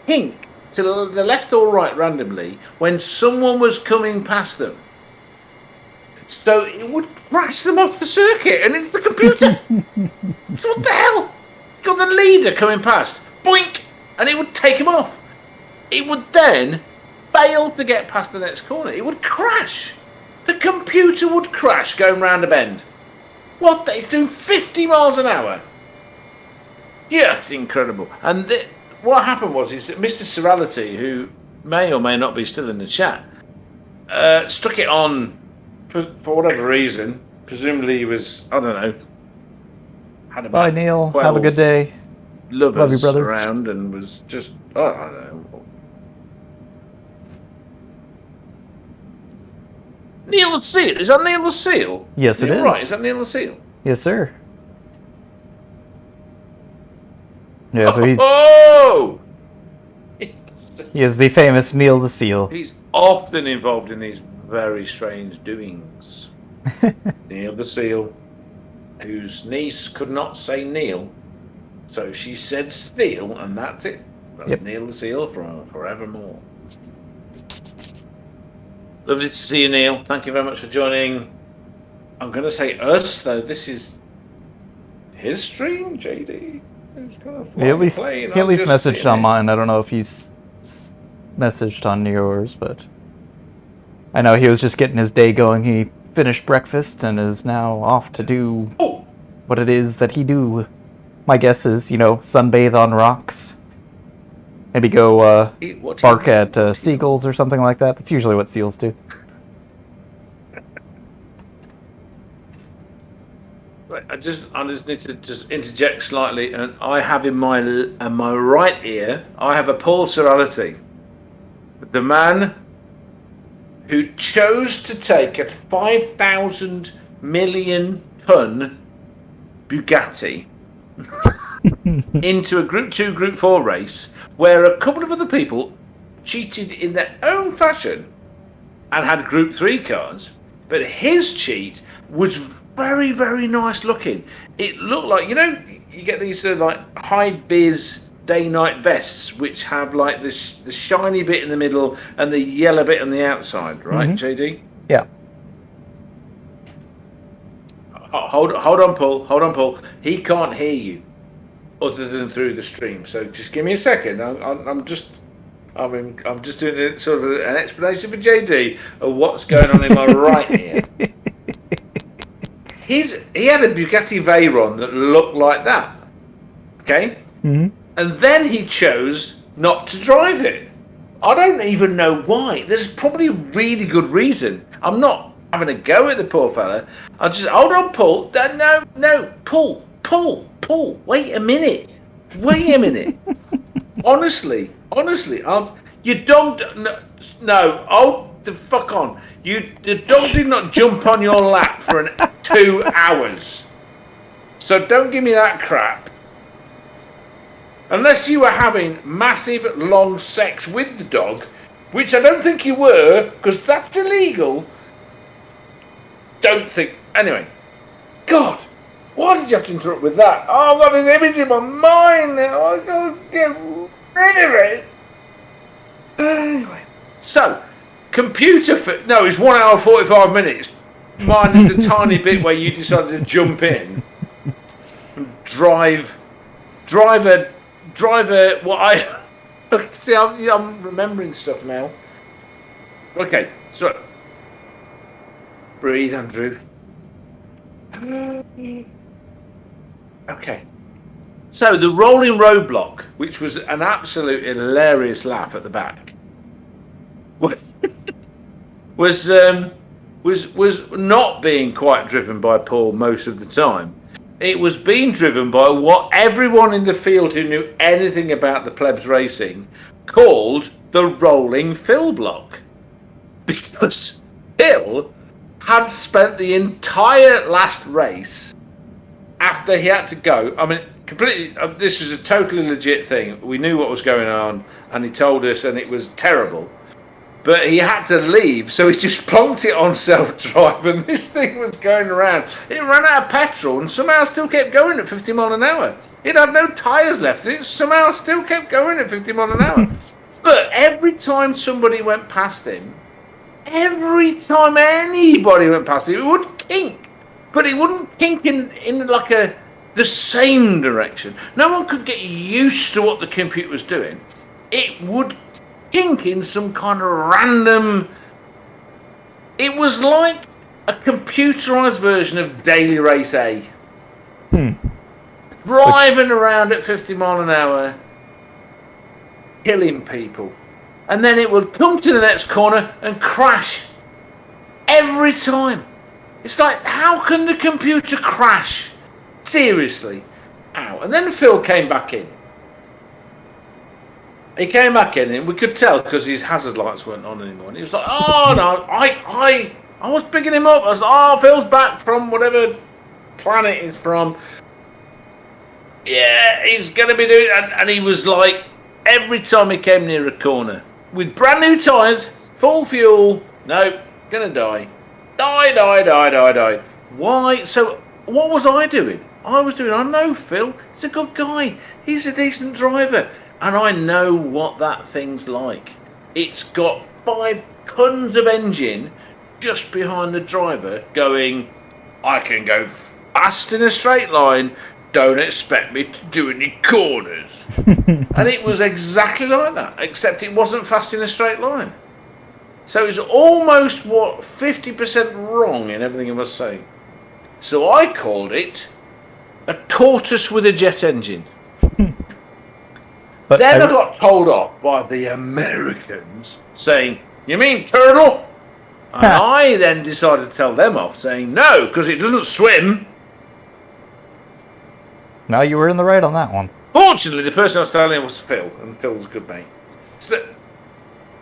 hink to the left or right randomly when someone was coming past them. So it would crash them off the circuit, and it's the computer. So what the hell? Got the leader coming past, boink, and it would take him off. It would then fail to get past the next corner. It would crash. The computer would crash going round a bend. What? It's doing 50 miles an hour. Just incredible. And what happened was is that Mr. Serality, who may or may not be still in the chat, stuck it on for whatever reason. Presumably he was, I don't know, had Bye, about Neil. 12 Have a good day. lovers Love you, brother. around and was just, I don't know. Neil the Seal? Is that Neil the Seal? Yes, it Neil is. Right, is that Neil the Seal? Yes, sir. Yeah, so he's Oh! He is the famous Neil the Seal. He's often involved in these very strange doings. Neil the Seal, whose niece could not say Neil, so she said Steel, and that's it. That's Neil the Seal forevermore. Lovely to see you, Neil. Thank you very much for joining. I'm going to say us, though. This is his stream, JD. He at least messaged on mine. I don't know if he's messaged on yours, but I know he was just getting his day going. He finished breakfast and is now off to do what it is that he do. My guess is, sunbathe on rocks. Maybe go bark at seagulls or something like that. That's usually what seals do. Right, I just need to just interject slightly, and I have in my right ear, I have a Paul Serality, the man who chose to take a 5,000 million ton Bugatti into a Group 2, Group 4 race where a couple of other people cheated in their own fashion and had Group 3 cars, but his cheat was very, very nice looking. It looked like, you get these like high-vis day-night vests which have like the shiny bit in the middle and the yellow bit on the outside, right, JD? Yeah. Hold on, Paul. He can't hear you other than through the stream. So just give me a second. I'm just doing sort of an explanation for JD of what's going on in my right ear. He had a Bugatti Veyron that looked like that. Okay? Mm-hmm. And then he chose not to drive it. I don't even know why. There's probably a really good reason. I'm not having a go at the poor fella. I just, hold on, Paul. No, Paul. Wait a minute. Honestly, you don't. No, hold the fuck on. The dog did not jump on your lap for 2 hours. So don't give me that crap. Unless you were having massive long sex with the dog, which I don't think you were, because that's illegal. Don't think. Anyway, God, why did you have to interrupt with that? Oh, I've got this image in my mind now. I gotta get rid of it. Anyway, so computer no, it's 1 hour 45 minutes. Mine is the tiny bit where you decided to jump in and drive a. What I see. I'm remembering stuff now. Okay, so breathe, Andrew. Okay. So the rolling roadblock, which was an absolutely hilarious laugh at the back, was not being quite driven by Paul most of the time. It was being driven by what everyone in the field who knew anything about the plebs racing called the rolling Phil block, because Phil had spent the entire last race after he had to go. I mean, completely. This was a totally legit thing. We knew what was going on, and he told us, and it was terrible. But he had to leave, so he just plonked it on self-drive, and this thing was going around. It ran out of petrol, and somehow still kept going at 50 mile an hour. It had no tyres left, and it somehow still kept going at 50 mile an hour. But every time somebody went past him, every time anybody went past him, it would kink. But it wouldn't kink in like the same direction. No one could get used to what the computer was doing. It would kink in some kind of random. It was like a computerized version of Daily Race A. Driving around at 50 mile an hour, killing people. And then it would come to the next corner and crash. Every time. It's like, how can the computer crash? Seriously. How? And then Phil came back in. He came back in and we could tell because his hazard lights weren't on anymore. And he was like, oh no, I was picking him up. I was like, oh, Phil's back from whatever planet he's from. Yeah, he's going to be doing. And he was like, every time he came near a corner. With brand new tyres, full fuel. No, gonna die. Die. Why? So, what was I doing? I know Phil. He's a good guy. He's a decent driver. And I know what that thing's like. It's got 5 tons of engine just behind the driver going, I can go fast in a straight line. Don't expect me to do any corners. And it was exactly like that, except it wasn't fast in a straight line. So it was almost 50% wrong in everything I was saying. So I called it a tortoise with a jet engine. But then I got told off by the Americans saying, you mean turtle? And I then decided to tell them off saying, no, because it doesn't swim. No, you were in the right on that one. Fortunately, the person I was telling was Phil, and Phil's a good mate. So,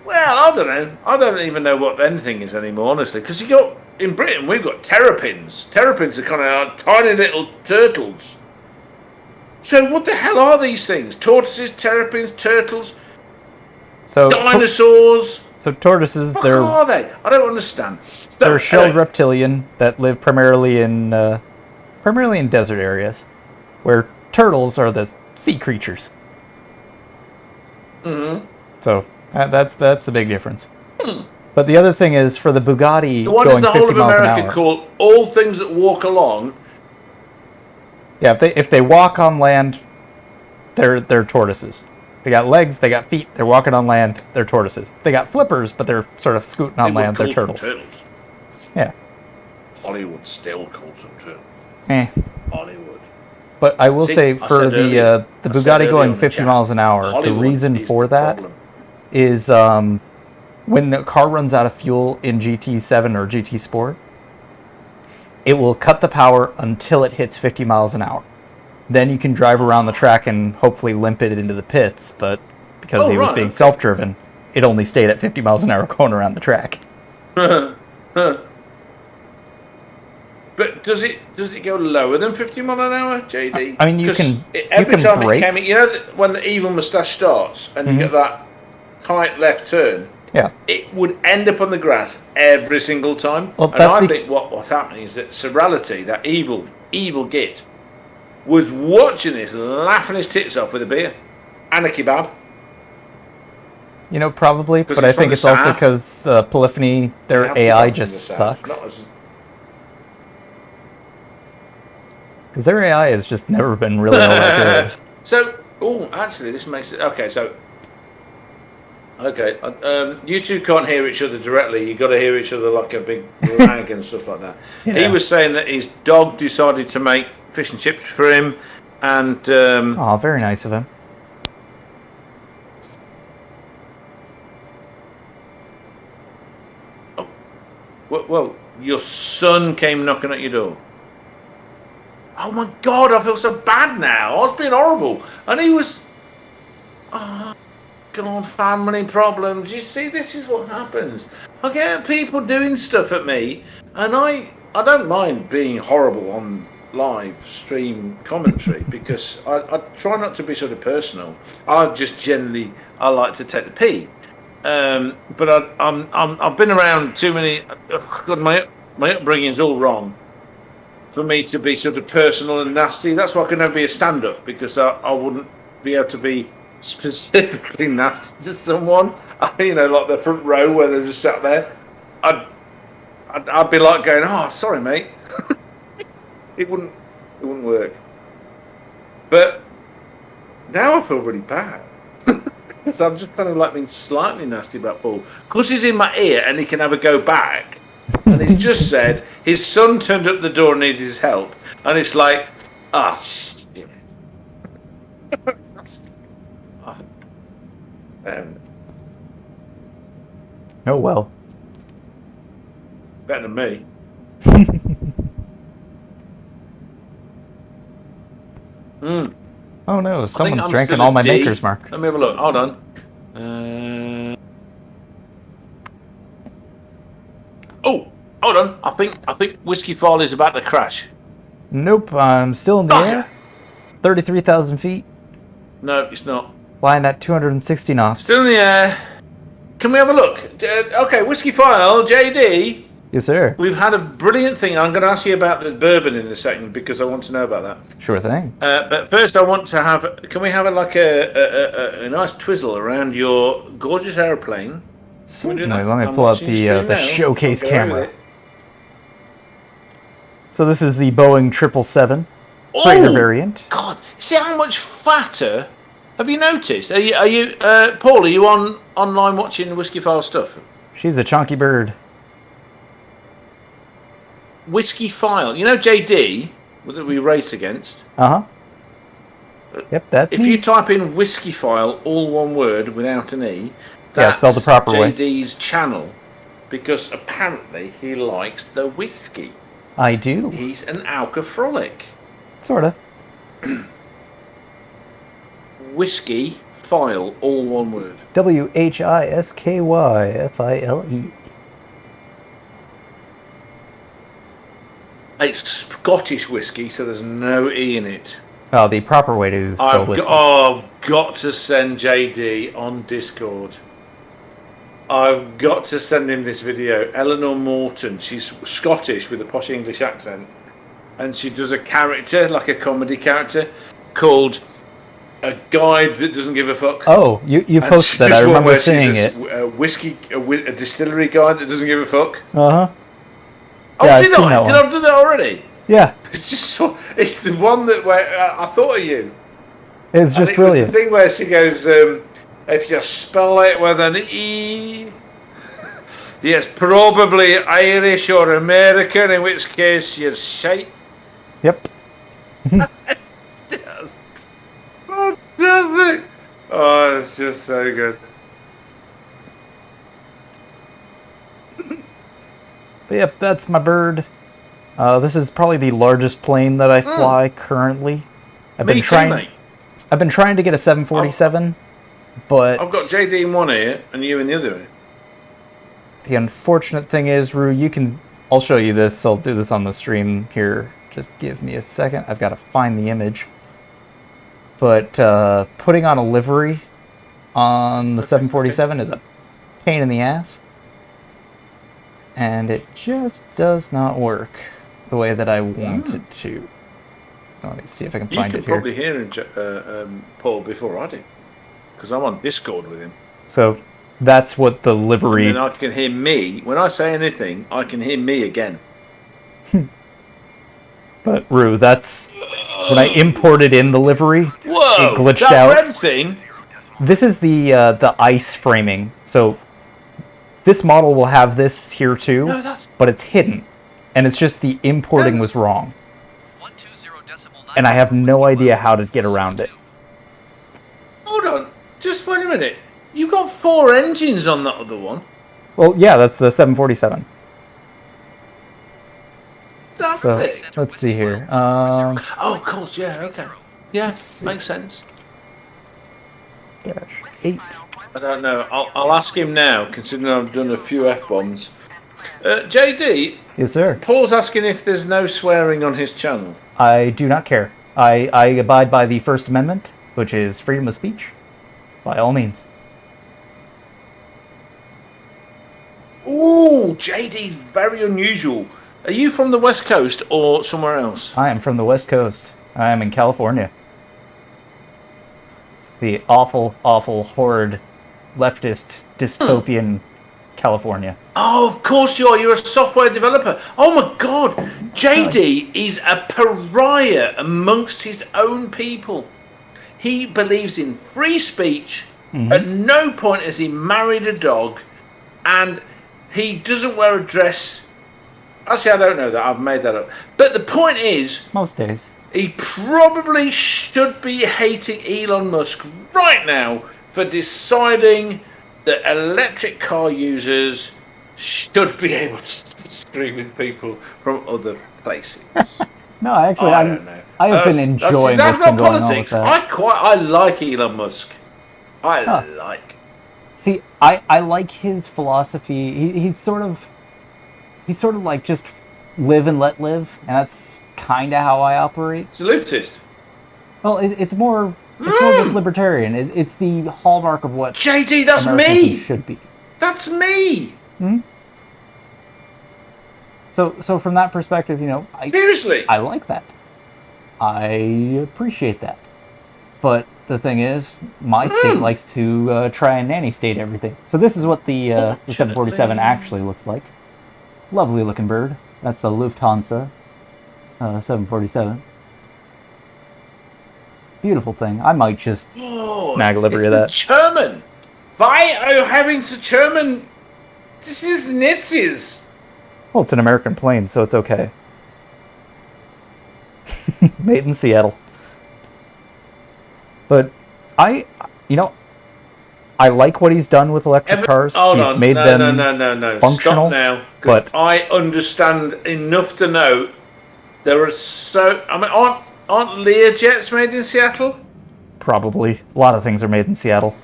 well, I don't know. I don't even know what anything is anymore, honestly. Because in Britain, we've got terrapins. Terrapins are kind of tiny little turtles. So what the hell are these things? Tortoises, terrapins, turtles, dinosaurs. So tortoises, What are they? I don't understand. They're a shelled reptilian that live primarily in desert areas, where turtles are the sea creatures. Mm-hmm. So that's the big difference. But the other thing is, for the Bugatti So what going does the 50 whole of miles an America hour, call all things that walk along? yeah, if they walk on land, they're tortoises. They got legs, they got feet, they're walking on land, they're tortoises. They got flippers, but they're sort of scooting on land, they're turtles. Yeah. Hollywood still calls them turtles. Hollywood. But I will say, for the Bugatti going 50 miles an hour, Hollywood the reason for that problem. is when the car runs out of fuel in GT7 or GT Sport, it will cut the power until it hits 50 miles an hour. Then you can drive around the track and hopefully limp it into the pits, but because he was being self-driven, it only stayed at 50 miles an hour going around the track. But does it go lower than 50 mile an hour, JD? I mean, every time brake. it came, you know, when the evil moustache starts and you get that tight left turn, it would end up on the grass every single time. Well, and I think what's happening is that Serality, that evil git, was watching this, laughing his tits off with a beer and a kebab. You know, probably, but I think it's also because Polyphony, their AI just sucks. Because their AI has just never been really all that good. So, actually, this makes it... Okay, you two can't hear each other directly. You got to hear each other like a big lag and stuff like that. Yeah. He was saying that his dog decided to make fish and chips for him, and... oh, very nice of him. Oh, well, your son came knocking at your door. Oh my God, I feel so bad now. I was being horrible. And he was... Oh, God, family problems. You see, this is what happens. I get people doing stuff at me, and I don't mind being horrible on live stream commentary because I try not to be sort of personal. I like to take the pee. But I've been around too many... God, my upbringing's all wrong for me to be sort of personal and nasty. That's why I can never be a stand-up, because I wouldn't be able to be specifically nasty to someone. You know, like the front row where they're just sat there. I'd be like going, "Oh, sorry, mate." It wouldn't work. But now I feel really bad. So I'm just kind of like being slightly nasty about Paul. Because he's in my ear and he can have a go back. And he's just said his son turned up the door and needed his help. And it's like, shit. Oh, well. Better than me. Oh no, someone's drinking all my Maker's Mark. Let me have a look. Hold on. Oh, hold on. I think Whiskyfile is about to crash. Nope, I'm still in the air. 33,000 feet. No, it's not. Flying at 260 knots. Still in the air. Can we have a look? Okay, Whiskyfile, JD. Yes, sir. We've had a brilliant thing. I'm going to ask you about the bourbon in a second because I want to know about that. Sure thing. But first, I want to have. Can we have a nice twizzle around your gorgeous aeroplane? Certainly. Let me pull out the showcase camera. So this is the Boeing 777 freighter variant. God, see how much fatter? Have you noticed? Are you Paul? Are you online watching Whiskyfile stuff? She's a chunky bird. Whiskyfile. You know JD that we race against. Yep, that's if me. you type in Whiskyfile, all one word without an e. That's spelled the proper way. JD's channel, because apparently he likes the whiskey. I do. He's an alcoholic. Sorta. Whiskey file, all one word. WHISKYFILE. It's Scottish whiskey, so there's no e in it. Oh, the proper way to spell whiskey. I've got to send JD on Discord. I've got to send him this video. Eleanor Morton, she's Scottish with a posh English accent, and she does a character, like a comedy character, called A Guide That Doesn't Give a Fuck. Oh, you posted that. I remember seeing it. A distillery guide that doesn't give a fuck. Uh-huh. Oh, Yeah, did I? Did I do that already? Yeah. It's just so, it's the one that where I thought of you. It's just brilliant. It was the thing where she goes, if you spell it with an E, yes, probably Irish or American, in which case you're shite. Yep. Just fantastic. Oh, it's just so good. But yep, that's my bird. This is probably the largest plane that I fly currently. I've been trying to get a 747, but I've got JD in one ear and you in the other ear. The unfortunate thing is, Rue, I'll show you this. I'll do this on the stream here. Just give me a second. I've got to find the image. But putting on a livery on the 747 is a pain in the ass. And it just does not work the way that I want it to. Let me see if I can find it here. You can probably hear Paul before I do, because I'm on Discord with him. So that's what the livery... And then I can hear me. When I say anything, I can hear me again. But, Rue, that's... When I imported in the livery, whoa, it glitched that out. Red thing? This is the ice framing. So this model will have this here too, but it's hidden. And it's just the importing was wrong. And I have no idea how to get around it. Hold on, just wait a minute. You got 4 engines on that other one. Well, yeah, that's the 747. That's So, it. let's see here. Oh, of course, yeah, okay. Yes, makes sense. Dash 8. I don't know. I'll ask him now, considering I've done a few F-bombs. JD? Yes, sir. Paul's asking if there's no swearing on his channel. I do not care. I abide by the First Amendment, which is freedom of speech, by all means. Ooh, JD's very unusual. Are you from the West Coast or somewhere else? I am from the West Coast. I am in California. The awful, awful, horrid, leftist, dystopian California. Oh, of course you are. You're a software developer. Oh my God. JD is a pariah amongst his own people. He believes in free speech. At no point has he married a dog. And he doesn't wear a dress. Actually, I don't know that. I've made that up. But the point is... Most days. He probably should be hating Elon Musk right now for deciding that electric car users should be able to scream with people from other places. No, actually, I don't know. I've been enjoying that's what's not been going politics. on with that. I like Elon Musk. like. See, I like his philosophy. He's sort of like just live and let live, and that's kind of how I operate. It's a lootist. Well, it's more It's more just libertarian. It's the hallmark of what JD, that's Americanism me. should be. That's me. So from that perspective, Seriously, I like that. I appreciate that. But the thing is, my state likes to try and nanny state everything. So this is what the 747 actually looks like. Lovely looking bird. That's the Lufthansa 747. Beautiful thing. I might just snag a livery of that. It's German. Why are you having the German? This is Nazis. Well, it's an American plane, so it's okay. Made in Seattle. But I like what he's done with electric cars. Hold He's on. made them No. functional. Stop now. But I understand enough to know there are aren't Learjets made in Seattle? probably a lot of things are made in Seattle.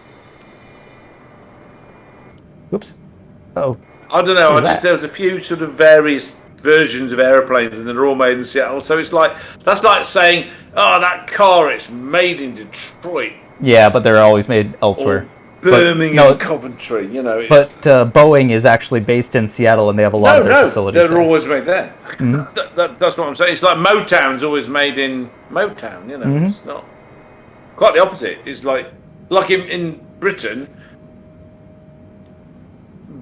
Oops. Oh. I don't know. What is that? There's a few sort of various versions of airplanes, and they're all made in Seattle. So it's like that's like saying, "Oh, that car, it's made in Detroit." Yeah, but they're always made elsewhere. Birmingham, Coventry. But Boeing is actually based in Seattle, and they have a lot of their facilities they're there. always made there. That's what I'm saying. It's like Motown's always made in Motown. It's not quite the opposite. It's like in Britain.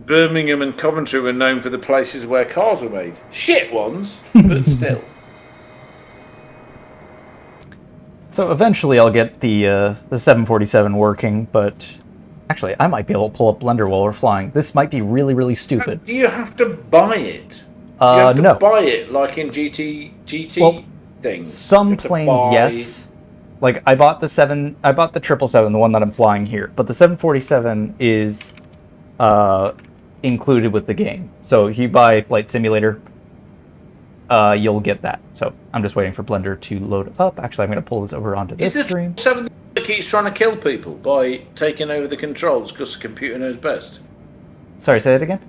Birmingham and Coventry were known for the places where cars were made. Shit ones, but still. So eventually I'll get the 747 working, but actually I might be able to pull up Blender while we're flying. This might be really, really stupid. Do you have to buy it? Do you have to no. buy it like in GT things? Some planes, yes. Like I bought the 777, the one that I'm flying here, but the 747 is included with the game. So if you buy Flight Simulator, you'll get that. So I'm just waiting for Blender to load up. Actually, I'm going to pull this over onto this stream. Is the 7 that keeps trying to kill people by taking over the controls because the computer knows best? Sorry, say that again?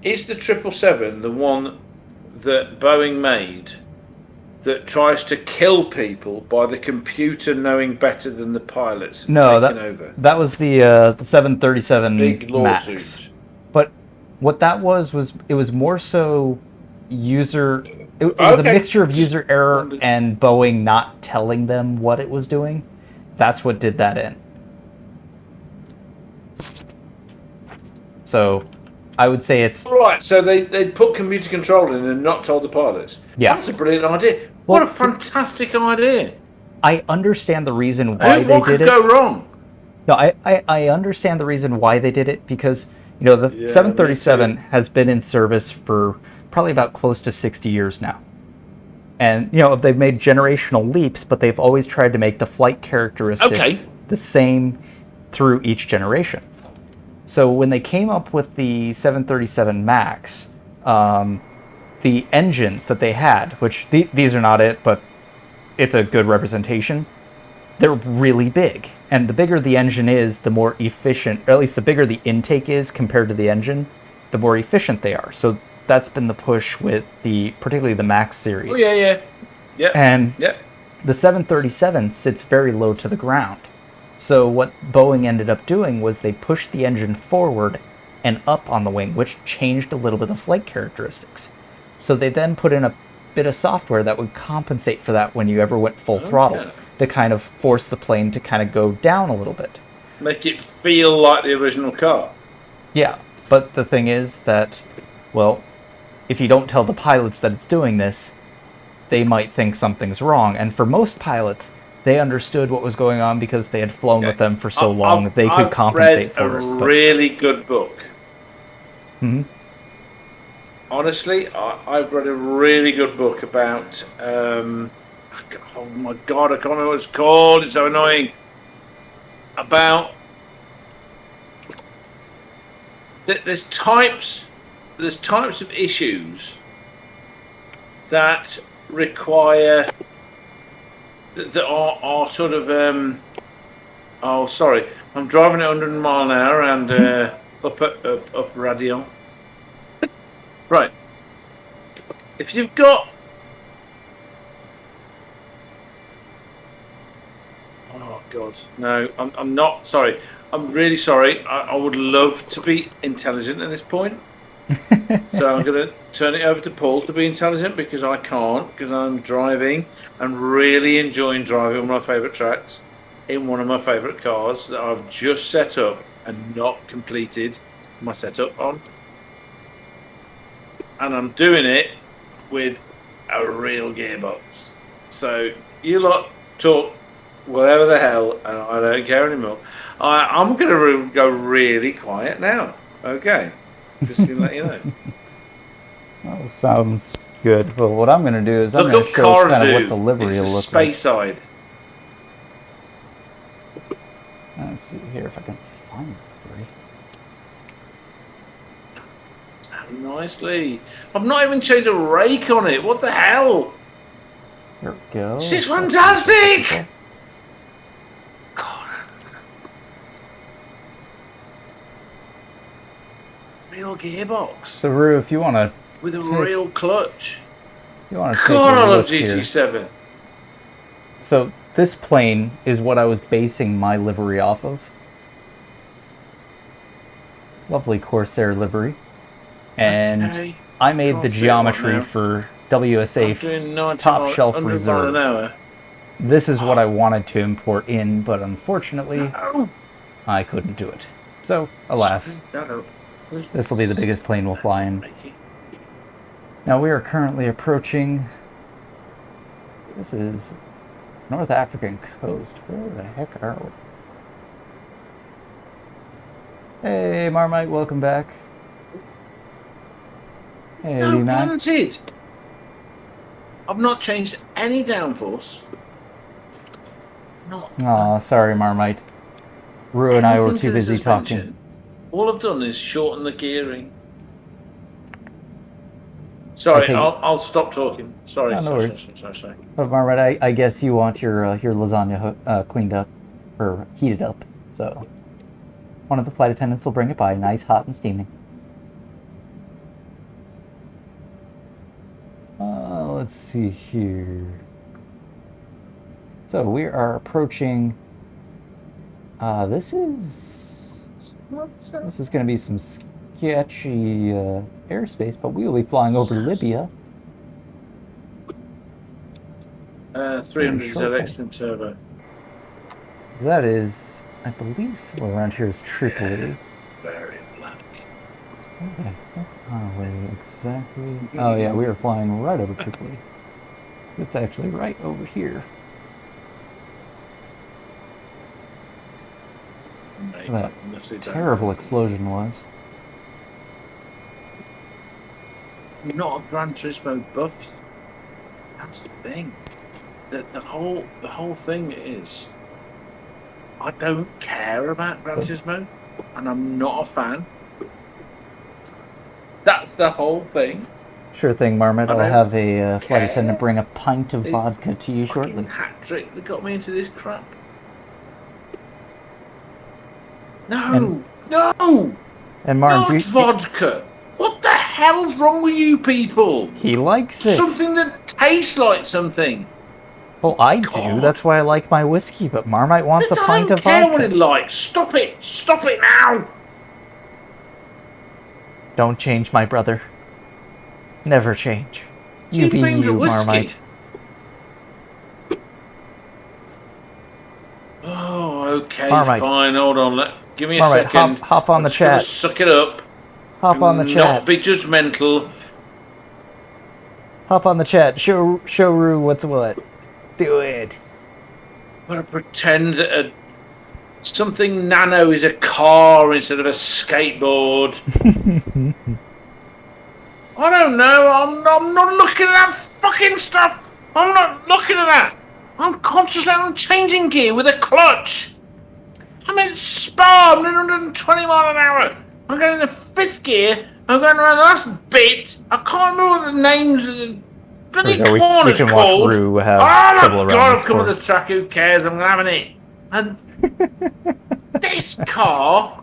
Is the 777 the one that Boeing made that tries to kill people by the computer knowing better than the pilots and taking over? That was the 737 Big Max. lawsuit. But what that was it was more so user... It was a mixture of user error and Boeing not telling them what it was doing. That's what did that in. So I would say it's... Right, so they put computer control in and not told the pilots. Yeah. That's a brilliant idea. What a fantastic idea. I understand the reason why they did it. What could go wrong? No, I understand the reason why they did it because, the 737 has been in service for probably about close to 60 years now. And, they've made generational leaps, but they've always tried to make the flight characteristics the same through each generation. So when they came up with the 737 Max, the engines that they had, which these are not it, but it's a good representation, they're really big. And the bigger the engine is, the more efficient, or at least the bigger the intake is compared to the engine, the more efficient they are. So that's been the push with particularly the Max series. Oh, yeah. And the 737 sits very low to the ground. So what Boeing ended up doing was they pushed the engine forward and up on the wing, which changed a little bit of flight characteristics. So they then put in a bit of software that would compensate for that when you ever went full throttle, to kind of force the plane to kind of go down a little bit. Make it feel like the original car. Yeah, but the thing is that, well, if you don't tell the pilots that it's doing this, they might think something's wrong. And for most pilots, they understood what was going on because they had flown with them for so long that they could compensate for it. I've read a really good book. Mm-hmm. Honestly, I've read a really good book about... oh my god, I can't remember what it's called. It's so annoying. About... There's types of issues that require... that are sort of... oh, sorry. I'm driving at 100 mile an hour and up radio. Right. If you've got God. No, I'm not. Sorry. I'm really sorry. I would love to be intelligent at this point. So I'm going to turn it over to Paul to be intelligent because I can't, because I'm driving and really enjoying driving on my favourite tracks in one of my favourite cars that I've just set up and not completed my setup on. And I'm doing it with a real gearbox. So you lot talk whatever the hell, and I don't care anymore. I'm going to go really quiet now. Okay. Just to let you know. Well, sounds good. Well, what I'm going to do is I'm Look going to up show kind of what Cardew. the livery It's will a look like. Speyside. Let's see here if I can find the livery. Nicely. I've not even changed a rake on it. What the hell? Here we go. This is fantastic! God. Real gearbox. So, Rue, if you want to... With a real clutch. You want to take God, a I love look here. GT7. So, this plane is what I was basing my livery off of. Lovely Corsair livery. And Okay. I made Can't the see it geometry right now. for I'm WSA doing 90 Top mile- Shelf 100 mile Reserve. an hour. This is what I wanted to import in, but unfortunately, No. I couldn't do it. So, alas, this will be the biggest plane we'll fly in. Now, we are currently approaching... This is North African coast. Where the heck are we? Hey, Marmite, welcome back. Hey, No, man. planted. I've not changed any downforce. Not Aw, sorry, Marmite. Rue and I were anything too to the busy suspension. talking. All I've done is shorten the gearing. Sorry, take it. I'll stop talking. Sorry, No, no sorry, worries. sorry. But Marmite, I guess you want your lasagna cleaned up, or heated up, so one of the flight attendants will bring it by, nice, hot, and steaming. Let's see here. So we are approaching. This is going to be some sketchy airspace, but we will be flying over Libya. 300 Short ZX turbo. That is, I believe, somewhere around here is Tripoli. Very black. Okay. Oh, wait, exactly. Oh, yeah, we are flying right over Tripoli. It's actually right over here. Mate, That honestly don't terrible know. explosion was. I'm not a Gran Turismo buff. That's the thing. The whole thing is, I don't care about Gran Turismo, and I'm not a fan. That's the whole thing. Sure thing, Marmot. I'll don't have a flight care. attendant bring a pint of It's vodka to you Fucking shortly. hat trick that got me into this crap. No, no, And Marms, not vodka. What the hell's wrong with you people? he likes it. Something that tastes like something. Well, I do. God. That's why I like my whiskey. But Marmite wants a I pint don't of care what vodka. it likes. Stop it! Stop it now! Don't change, my brother. Never change. You Keep be being the you, whiskey. Marmite. Oh, okay, Marmite. fine. Hold on. Give me a Marmite, second. hop on I'm the just gonna chat. Suck it up. Hop on the Not chat. be judgmental. Hop on the chat. Show Rue what's what. Do it. I'm gonna pretend that something nano is a car instead of a skateboard. I don't know. I'm not looking at that fucking stuff. I'm not looking at that. I'm concentrating on changing gear with a clutch. I'm in Spa. I'm doing 120 mile an hour. I'm going in the fifth gear. I'm going around the last bit. I can't remember what the names of the bloody There we go. We corner's can watch called. Rue have Oh trouble my around god, this I've come with course. the track. Who cares? I'm having it. And this car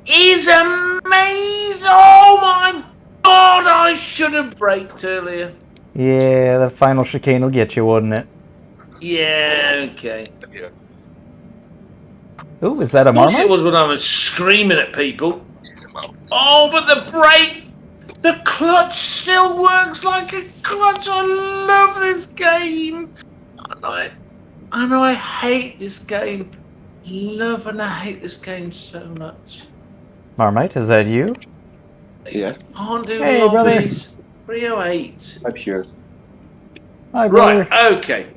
is amazing. Oh my god, I should have braked earlier. Yeah, the final chicane will get you, wouldn't it? Yeah, okay. Yeah. Ooh, is that a Of course it Marmite? was when I was screaming at people. Oh, but the brake, the clutch still works like a clutch. I love this game. I know I hate this game. Love and I hate this game so much. Marmite, is that you? Yeah, Can't do Hey, brother. lobbies. 308. I'm here. Hi, brother. Right, okay.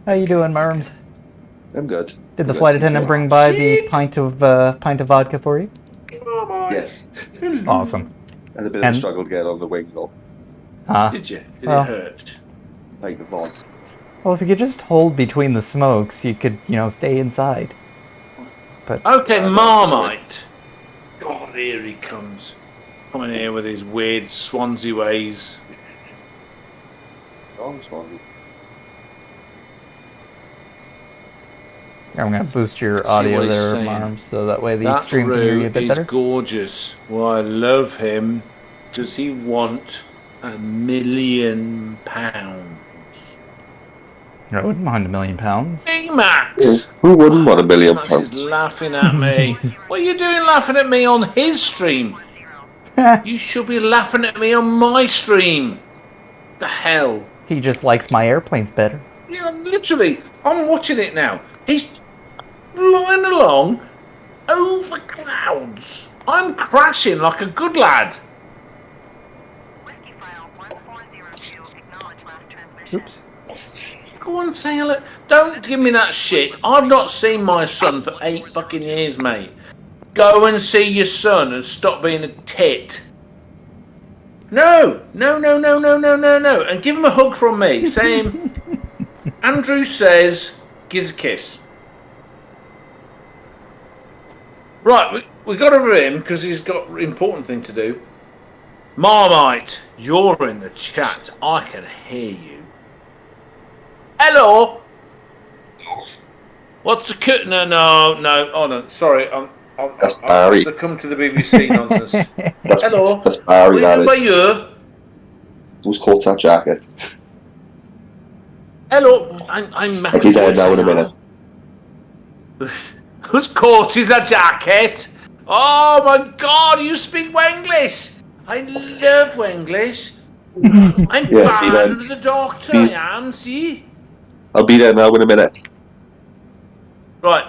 How you doing, Marms? I'm good. Did the Good. flight attendant Yeah. bring by the Shit. pint of vodka for you? Yes. Awesome. And a bit of And- a struggle to get on the wing though. Huh? Did you? Did Well. it hurt? Like the Vaughn. Well, if you could just hold between the smokes, you could, stay inside. But Okay, Marmite. God, here he comes. Coming here with his weird Swansea ways. Oh, Swansea. I'm gonna boost your See what audio he's there, saying. Marms, so that way the That stream can hear you a room bit is better. gorgeous. Well, I love him. Does he want £1 million? I wouldn't mind £1 million. Big Max! Who wouldn't want £1 million? Max is laughing at me. What are you doing laughing at me on his stream? You should be laughing at me on my stream. The hell? He just likes my airplanes better. Yeah, literally, I'm watching it now. He's flying along over clouds. I'm crashing like a good lad. Whiskyfile 1402, acknowledge last transmission. Oops. Go on, say hello. Don't give me that shit. I've not seen my son for 8 fucking years, mate. Go and see your son and stop being a tit. No. And give him a hug from me. Say him, Andrew says, gives a kiss. Right, we got over him because he's got an important thing to do. Marmite, you're in the chat. I can hear you. Hello. What's the cut? No. Oh no, sorry. That's I've Barry. succumbed to the BBC nonsense. Hello. That's Barry, What that do you is. mean by you? Who's caught that jacket? Hello. I'm I'll be there now in a minute. Whose coat is that jacket? Oh my God! You speak Wenglish. I love Wenglish. I'm Yeah, be bad there. the doctor. Be- I am. See. I'll be there now in a minute. Right.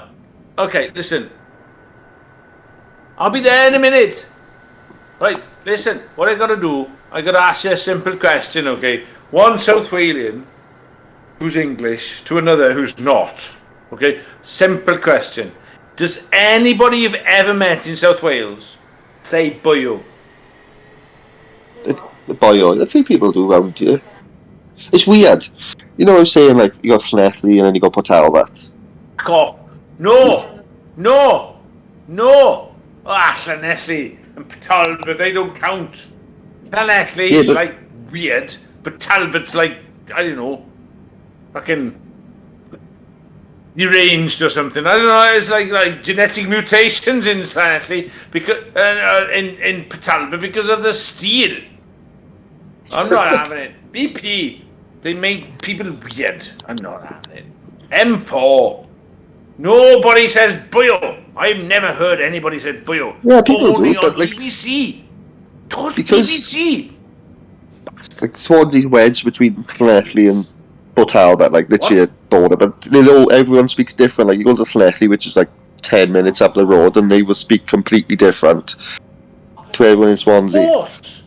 Okay, listen. I'll be there in a minute. Right, listen. What I gotta do, I gotta ask you a simple question, okay? One South Walian who's English to another who's not. Okay? Simple question. Does anybody you've ever met in South Wales say boyo? Boyo, a few people do around here. It's weird. You know what I'm saying? Like, you got Slethley and then you got Port Talbot. No. Ah, Llanelli and Talbot, they don't count. Llanelli's Yeah, but- like weird, but Talbot's like, I don't know, fucking deranged or something. I don't know. It's like genetic mutations in Llanelli because in Talbot because of the steel. I'm not having it. BP, they make people weird. I'm not having it. M4. Nobody says buyo. I've never heard anybody say buyo. Yeah, people Only do, on but, like, BBC. Does because- BBC? Like, Swansea's wedged between Slethley and Port Talbot, like, literally a border. But they all, everyone speaks different. Like, you go to Slethley, which is like 10 minutes up the road, and they will speak completely different to everyone in Swansea. What?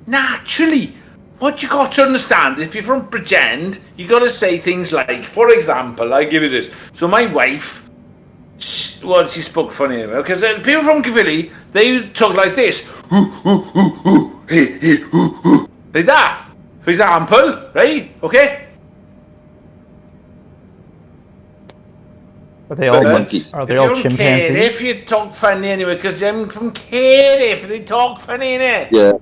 Naturally. What you got to understand, if you're from Bridgend, you got to say things like, for example, I give you this. So my wife, she spoke funny anyway, because people from Cavilly, they talk like this. Like that. For example, right? Okay? Are they all monkeys. Are they If all you're from chimpanzees? Cardiff, you talk funny anyway, because I'm from Cardiff, they talk funny innit? Yeah.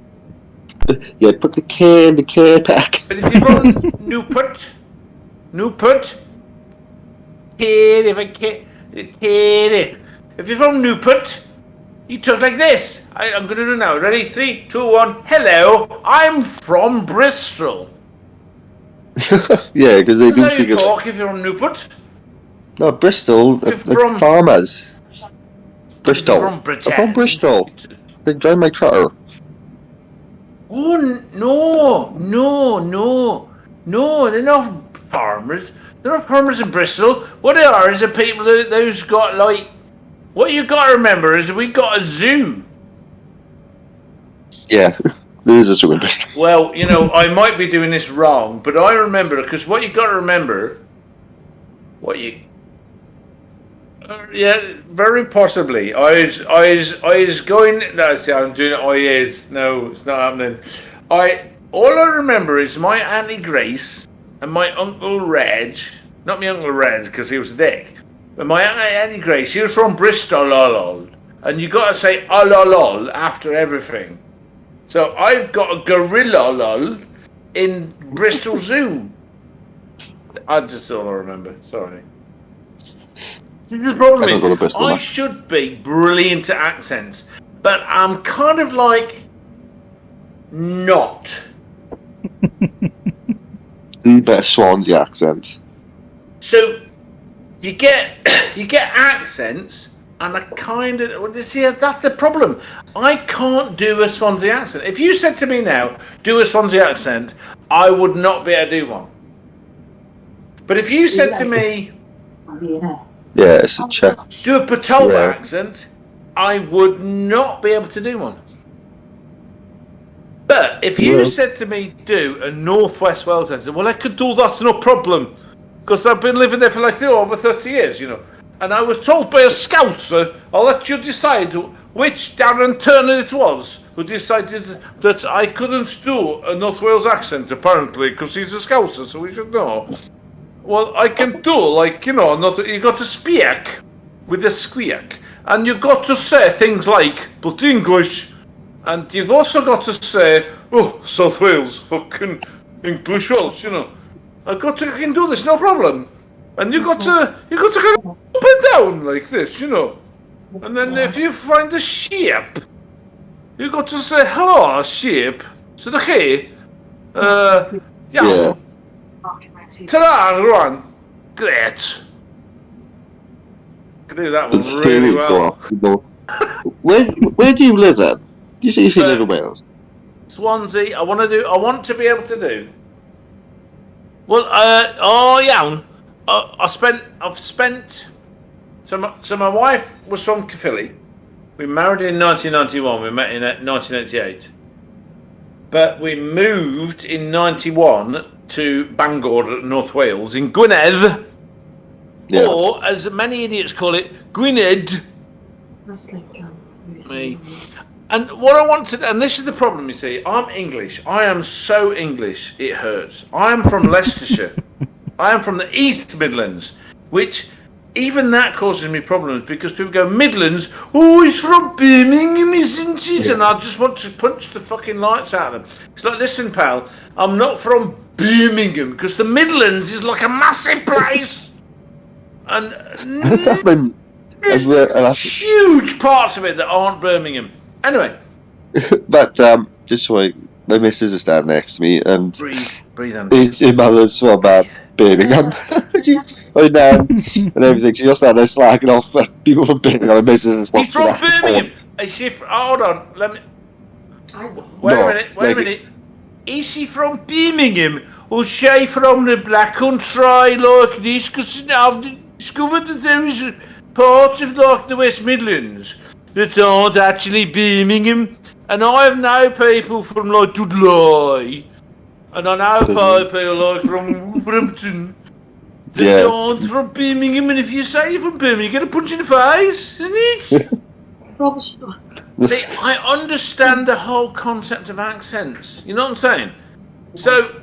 Yeah, put the K in the K pack. But if you're from Newport, Cardiff. If you're from Newport, you talk like this. I'm going to do it now. Ready? 3, 2, 1. Hello, I'm from Bristol. Yeah, because they That's do how speak you it. talk if you're from Newport. No, Bristol. You're Like from- farmers. Bristol. From I'm Britain. from Bristol. They drive my truck. Oh no! They're not farmers. They're not farmers in Bristol. What they are is the people who's got like. What you got to remember is we got a zoo. Yeah, there is a zoo in Bristol. Well, you know, I might be doing this wrong, but I remember because what you got to remember, yeah, very possibly. I was going. No, see, I'm doing it. No, it's not happening. All I remember is my Auntie Grace and my Uncle Reg. Not my Uncle Reg because he was a dick, but my Auntie Grace. She was from Bristol, lol, and you got to say lol after everything. So I've got a gorilla lol in Bristol Zoo. That's all I remember. Sorry. The problem is, I should be brilliant at accents, but I'm kind of like not. You better Swansea accent. So you get accents, and I kind of see that's the problem. I can't do a Swansea accent. If you said to me now, do a Swansea accent, I would not be able to do one. But if you said to me, yeah, it's a check. do a Patola accent, I would not be able to do one. But if you said to me, do a Northwest Wales accent, well, I could do that, no problem. Because I've been living there for like over 30 years, you know. And I was told by a Scouser, I'll let you decide which Darren Turner it was who decided that I couldn't do a North Wales accent, apparently, because he's a Scouser, so we should know. Well, I can do, like, you know, you got to speak with a squeak. And you got to say things like, but English. And you've also got to say, oh, South Wales, fucking English Welsh, you know. I can do this, no problem. And you got to go up and down like this, you know. And then if you find a sheep, you got to say, hello, sheep. So the key, yeah. Ta-da, everyone. Great. Can do that one really well. Where do you live then? Do you say you live in Wales? Swansea. I want to be able to do. Well, yeah. I've spent. So my wife was from Caerphilly. We married in 1991. We met in 1988. But we moved in 91 to Bangor, North Wales, in Gwynedd. Yeah. Or, as many idiots call it, Gwynedd. That's like me. And what I want to, and this is the problem, you see, I'm English. I am so English, it hurts. I am from Leicestershire. I am from the East Midlands, which even that causes me problems because people go, Midlands, oh, he's from Birmingham, isn't it? Yeah. And I just want to punch the fucking lights out of them. It's like, listen, pal, I'm not from Birmingham because the Midlands is like a massive place. And huge parts of it that aren't Birmingham. Anyway. But just so my missus is standing next to me and breathe on. His mother's from Birmingham. and everything. So you're standing there slacking off people from Birmingham. He's from Birmingham. Is she hold on, let me. Wait a minute. Is she from Birmingham or is she from the Black Country like this? Because I've discovered that there is a part of like the West Midlands that aren't actually Birmingham, and I have known people from like Dudley, and I know people like from Wolverhampton that aren't from Birmingham, and if you say you're from Birmingham, you get a punch in the face, isn't it? See, I understand the whole concept of accents, you know what I'm saying? So,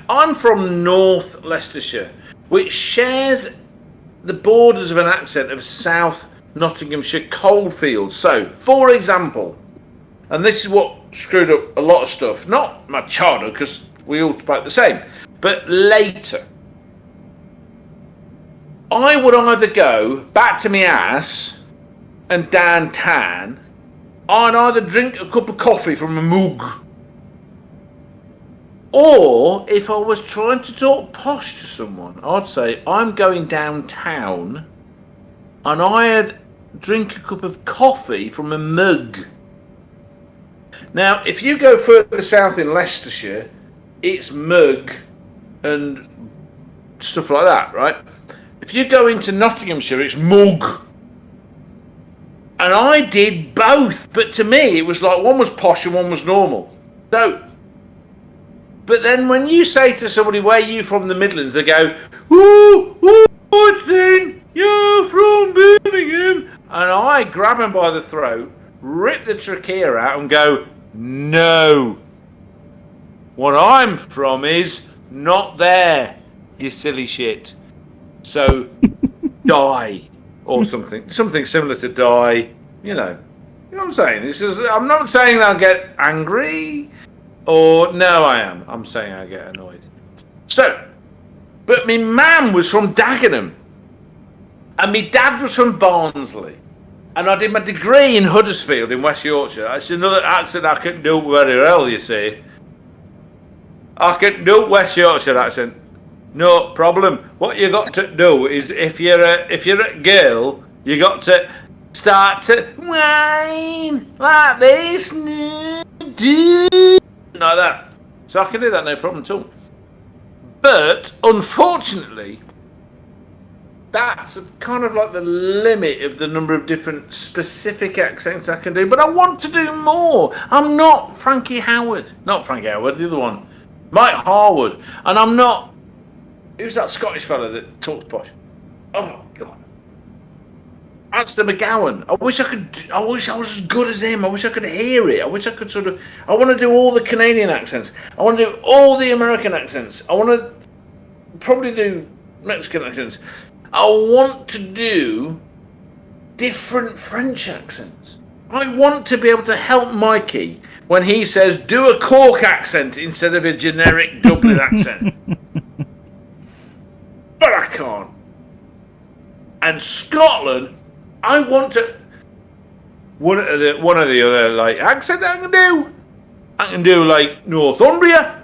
I'm from North Leicestershire, which shares the borders of an accent of South Nottinghamshire coalfields. So, for example, and this is what screwed up a lot of stuff, not my childhood, because we all spoke the same, but later, I would either go back to my ass and downtown, I'd either drink a cup of coffee from a mug, Or if I was trying to talk posh to someone, I'd say, I'm going downtown and I'd drink a cup of coffee from a mug. Now, if you go further south in Leicestershire, it's mug and stuff like that, right? If you go into Nottinghamshire, it's mug. And I did both, but to me, it was like one was posh and one was normal. So, but then when you say to somebody, where are you from the Midlands, they go, what then? You're from Birmingham. And I grab them by the throat, rip the trachea out and go, no. What I'm from is not there, you silly shit. So, die. Or something similar to die, you know what I'm saying? It's just, I'm not saying that I'll get angry, or no, I'm saying I get annoyed. So, but my mum was from Dagenham, and my dad was from Barnsley, and I did my degree in Huddersfield in West Yorkshire. That's another accent I couldn't do very well, you see. I couldn't do West Yorkshire accent. No problem. What you got to do is, if you're a girl, you got to start to whine like this, like that. So I can do that, no problem at all. But unfortunately, that's kind of like the limit of the number of different specific accents I can do. But I want to do more. I'm not Frankie Howard. Not Frankie Howard, the other one, Mike Harwood, and I'm not. Who's that Scottish fella that talks posh? Oh God, Alistair McGowan. I wish I was as good as him. I wish I could hear it. I wish I could I want to do all the Canadian accents. I want to do all the American accents. I want to probably do Mexican accents. I want to do different French accents. I want to be able to help Mikey when he says, do a Cork accent instead of a generic Dublin accent. But I can't. And Scotland, I want to. One of the other like accent I can do like Northumbria.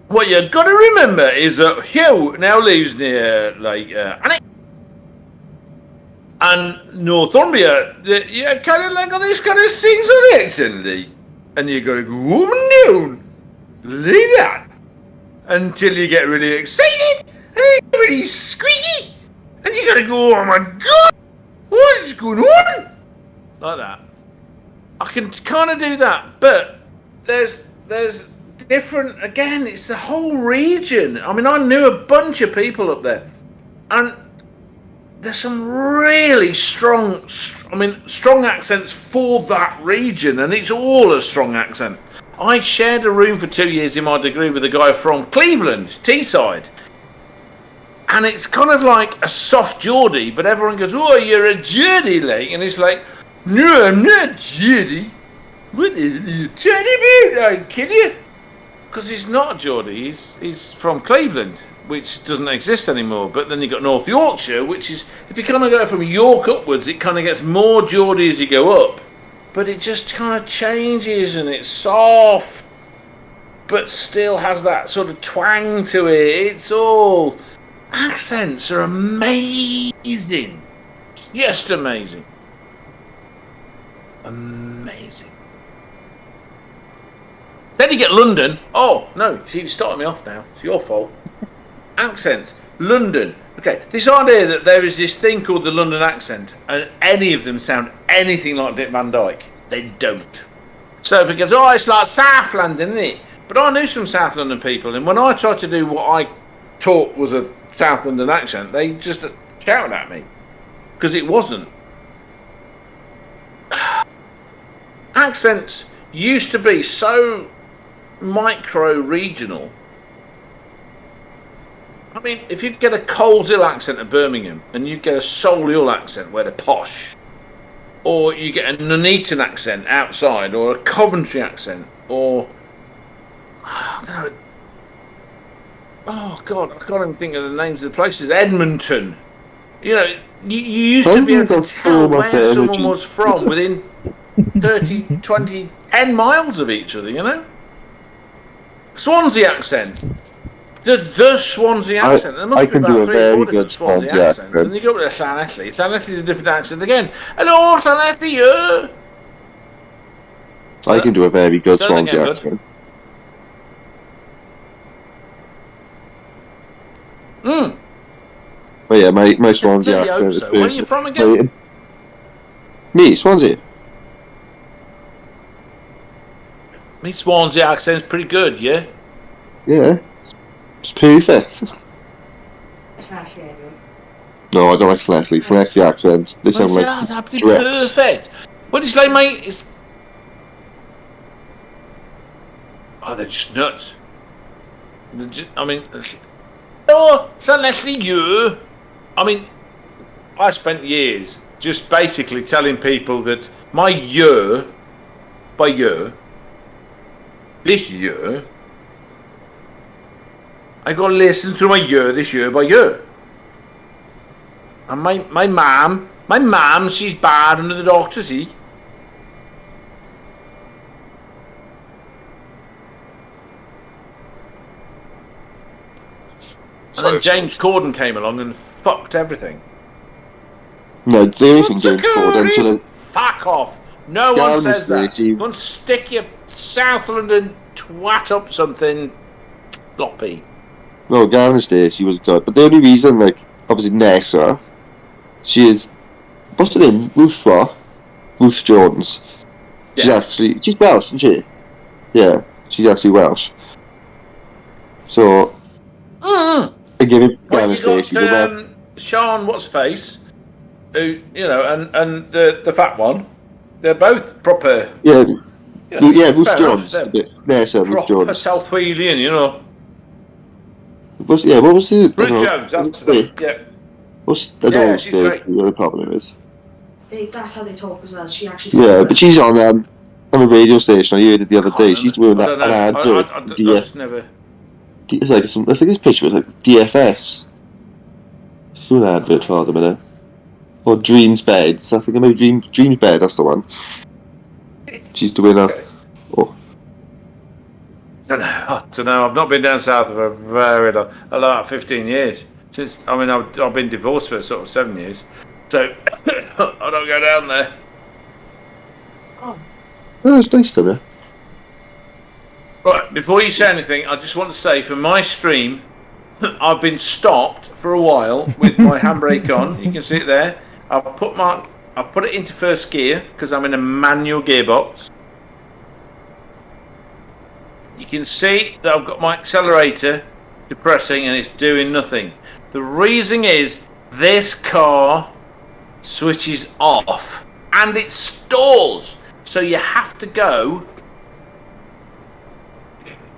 What you got to remember is that Hugh now lives near like Annick. And Northumbria, you kind of like got this kind of sings on accent, and you got to go woman down, leave that until you get really excited. And it's really squeaky, and you gotta go, oh my God, what is going on? Like that. I can kind of do that, but there's different, again, it's the whole region. I mean, I knew a bunch of people up there, and there's some really strong accents for that region, and it's all a strong accent. I shared a room for 2 years in my degree with a guy from Cleveland, Teesside. And it's kind of like a soft Geordie, but everyone goes, oh, you're a Geordie, like. And it's like, no, I'm not Geordie. What are you talking about? I kill you. Because he's not Geordie, he's from Cleveland, which doesn't exist anymore. But then you've got North Yorkshire, which is, if you kind of go from York upwards, it kind of gets more Geordie as you go up. But it just kind of changes, and it's soft, but still has that sort of twang to it. It's all... Accents are amazing. Just amazing. Amazing. Then you get London. Oh, no. You're starting me off now. It's your fault. Accent. London. Okay. This idea that there is this thing called the London accent, and any of them sound anything like Dick Van Dyke. They don't. So, because, oh, it's like South London, isn't it? But I knew some South London people, and when I tried to do what I thought was a South London accent, they just shouted at me because it wasn't. Accents used to be so micro-regional. I mean, if you'd get a Coleshill accent at Birmingham and you get a Solihull accent where they're posh, or you get a Nuneaton accent outside, or a Coventry accent, or I don't know. Oh God, I can't even think of the names of the places. Edmonton. You know, you used to be able to tell where someone was from within 30, 20, 10 miles of each other, you know? Swansea accent. The Swansea accent. There must I be can do about a 3 or 4 very different good Swansea Swansea accents. accent. And you go to Llanelli. Llanelli's a different accent again. Hello, Llanelli, yeah. I can do a very good Sterling Swansea good. accent. Mm. But yeah, my Swansea Bloody accent hope is so. Where are you perfect. from again? Me, Swansea. Me Swansea accent's pretty good, yeah? Yeah. It's perfect. No, I don't like Fletchley. Fletchley accents, they sound like That's absolutely drips. perfect. What is like, mate? It's... Oh, they're just nuts. I mean, oh, Llanelli, you. I mean, I spent years just basically telling people that my year by year, this year, I got to listen to my year this year by year. And my mum, she's bad under the doctor, see? And then James Corden came along and fucked everything. No, the only thing James Corden Fuck off! No one says that. Go and stick your South London twat up something sloppy. No, Gavin Stacey was good, but the only reason, like, obviously Nessa, she is, what's her name? Ruth Jones. She's Welsh, isn't she? Yeah, she's actually Welsh. So, I give it Gavin Stacey. Sean, what's face? Who, you know, and the fat one. They're both proper. Yeah, you know, yeah, Ruth Jones. Nessa, Ruth Jones. Proper South Wheelian, you know. What was the... Ruth Jones, that's the... Yeah. I don't know what the problem is. That's how they talk as well. She actually... Yeah, but she's on a radio station. I heard it the other day. She's doing an advert. I just never... It's like I think this picture was like DFS. She's doing an advert for them, innit? Or Dreams Beds. I think maybe Dreams Bed, that's the one. She's doing a... Oh. I don't know. I've not been down south for a very long... Like 15 years. Since, I mean, I've been divorced for sort of 7 years. So, I don't go down there. Oh, it's nice to me. Right, before you say anything, I just want to say, for my stream, I've been stopped for a while with my handbrake on. You can see it there. I've put it into first gear because I'm in a manual gearbox. You can see that I've got my accelerator depressing and it's doing nothing. The reason is this car switches off and it stalls. So you have to go.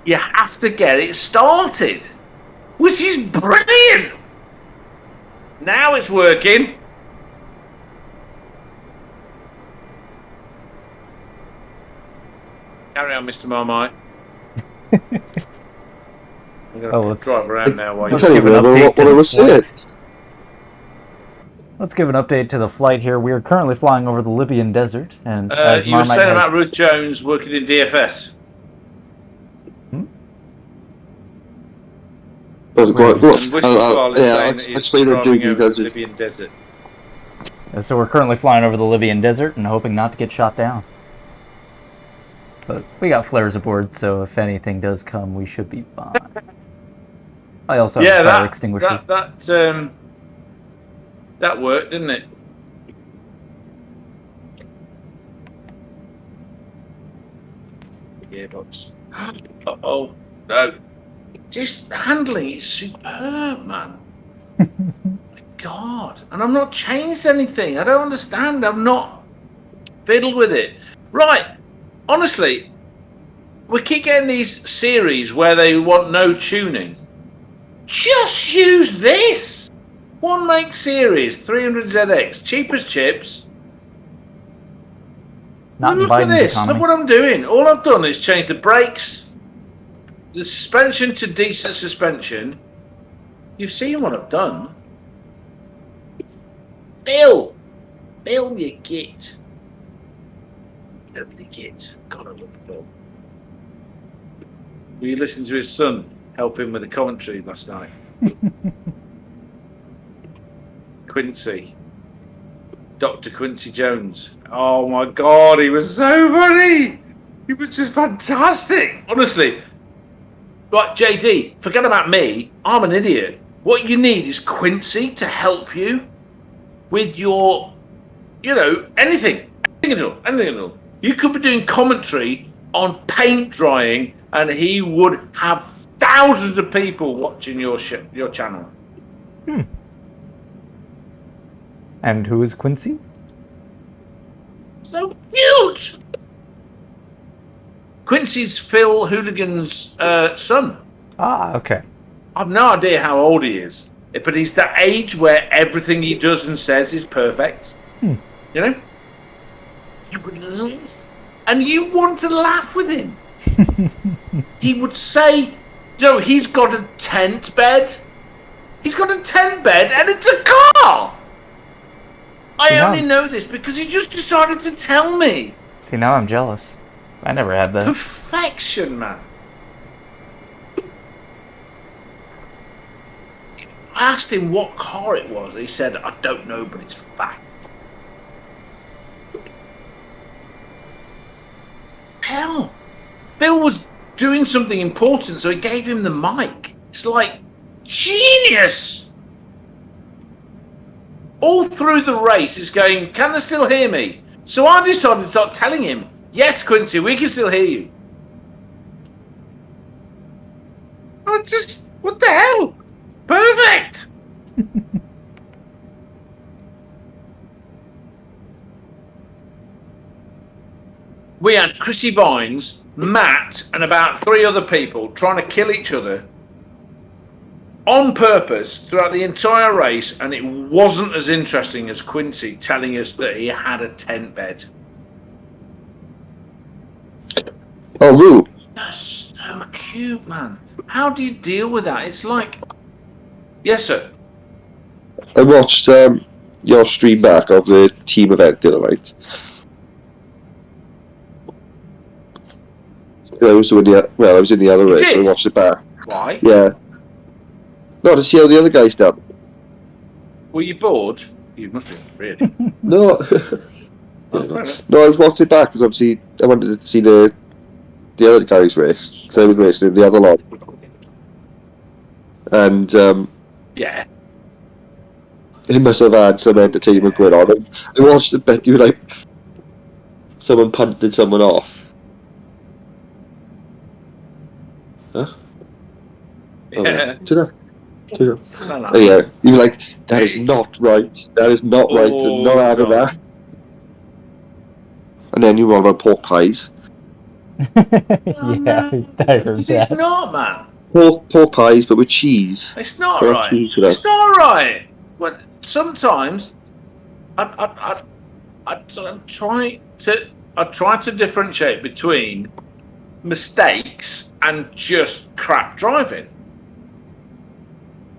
You have to get it started, which is brilliant. Now it's working. Carry on, Mr. Marmite. I'm going to drive around now while I can't remember what I was saying. Let's give an update to the flight here. We are currently flying over the Libyan desert, and you were saying about Ruth Jones working in DFS. Libyan desert. So we're currently flying over the Libyan desert and hoping not to get shot down. But we got flares aboard, so if anything does come, we should be fine. I also have a fire extinguisher. That worked, didn't it? Gearbox. Uh-oh. No. Just handling is superb, man. My God. And I've not changed anything. I don't understand. I've not fiddled with it. Right. Honestly, we keep getting these series where they want no tuning. Just use this. One make series, 300ZX, cheap as chips. Not look at this. Look what I'm doing. All I've done is change the brakes, the suspension to decent suspension. You've seen what I've done. Bill, you git. Lovely git. God, I love Bill. Were you listening to his son help him with the commentary last night? Quincy. Dr. Quincy Jones. Oh my God, he was so funny. He was just fantastic. Honestly. Right, JD, forget about me. I'm an idiot. What you need is Quincy to help you with your, anything. Anything at all. You could be doing commentary on paint drying and he would have thousands of people watching your channel. And who is Quincy? So cute! Quincy's Phil Hooligan's son. Ah, okay. I've no idea how old he is, but he's that age where everything he does and says is perfect. You know? You would laugh. And you want to laugh with him. He would say, he's got a tent bed. He's got a tent bed and it's a car! I only know this because he just decided to tell me. See, now I'm jealous. I never had that. Perfection, man. I asked him what car it was. He said, I don't know, but it's fast. Hell, Phil was doing something important, so he gave him the mic. It's like, genius! All through the race, he's going, can they still hear me? So I decided to start telling him, yes, Quincy, we can still hear you. What the hell? Perfect! We had Chrissy Vines, Matt, and about 3 other people trying to kill each other on purpose throughout the entire race, and it wasn't as interesting as Quincy telling us that he had a tent bed. Oh, Lou. That's so cute, man. How do you deal with that? It's like... Yes, sir. I watched your stream back of the team event the other night. I was in the other race, so I watched it back. Why? Yeah. No, to see how the other guys done. Were you bored? You must be, really. No. No, I was watching it back because obviously I wanted to see the other guys race. So I was racing the other lot. And yeah. He must have had some entertainment going on. And I watched the bit where someone punted someone off. Huh? Yeah. Oh, yeah. You were like, that is not right. That is not right. There's not out of that. And then you were on about pork pies. Yeah, I heard that. It's not, man. Pork pies, but with cheese. It's not right. It's not right. Well, sometimes I try to differentiate between mistakes and just crap driving,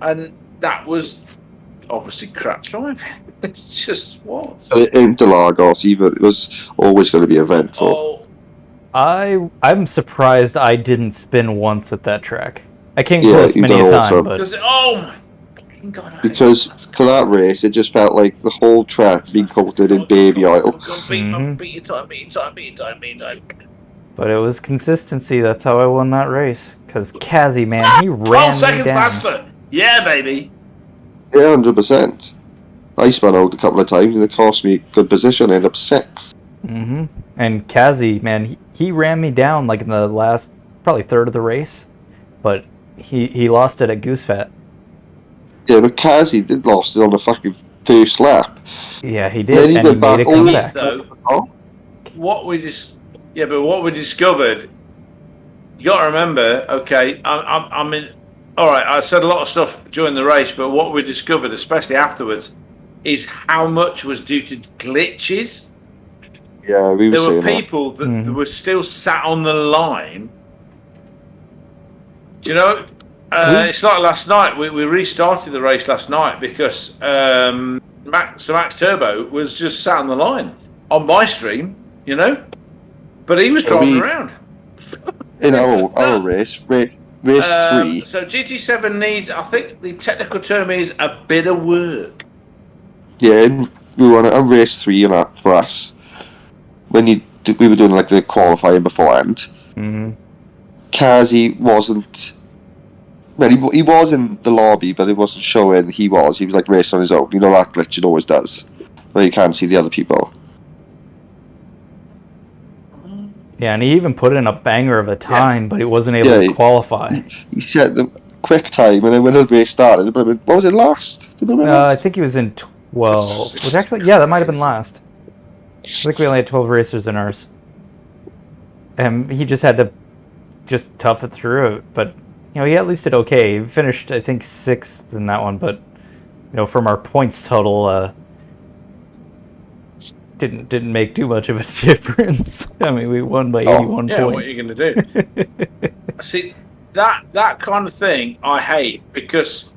and that was obviously crap driving. It just was. Interlagos, even it was always going to be eventful. I'm surprised I didn't spin once at that track. I came close many a time, but oh my God! Because for that race, it just felt like the whole track being coated in baby oil. Beat time. But it was consistency. That's how I won that race. Because Kazzy, man, he ran 12 seconds me down. faster. Yeah, baby. Yeah, 100%. I spun out a couple of times and it cost me a good position. I ended up 6th. And Kazzy, man, he ran me down like in the last probably third of the race, but he lost it at Goose Fat. Yeah, but Kazzy did lost it on the fucking first lap. Yeah, he did, and he made a comeback. What we discovered, you got to remember, okay, I mean, all right, I said a lot of stuff during the race, but what we discovered, especially afterwards, is how much was due to glitches. Yeah, there were people that were still sat on the line. Do you know? It's like last night. We restarted the race last night because Max Turbo was just sat on the line on my stream, you know. But he was driving around. in Yeah, our but race, race 3. So GT7 needs, I think the technical term is a bit of work. Yeah, we were on race 3 for us. When we were doing like the qualifying beforehand. Kazi wasn't. Well, he was in the lobby, but it wasn't showing he was. He was like racing on his own. You know that glitch it always does, where you can't see the other people. Yeah, and he even put in a banger of a time, but he wasn't able to qualify. He set the quick time, and then when the race started, what was it, last? I think he was in 12. Which actually, yeah, that might have been last. I think we only had 12 racers in ours. And he just had to tough it through it, but he at least did okay. He finished, I think, 6th in that one, but from our points total, didn't make too much of a difference. I mean, we won by 81 points. What are you going to do? See, that kind of thing I hate, because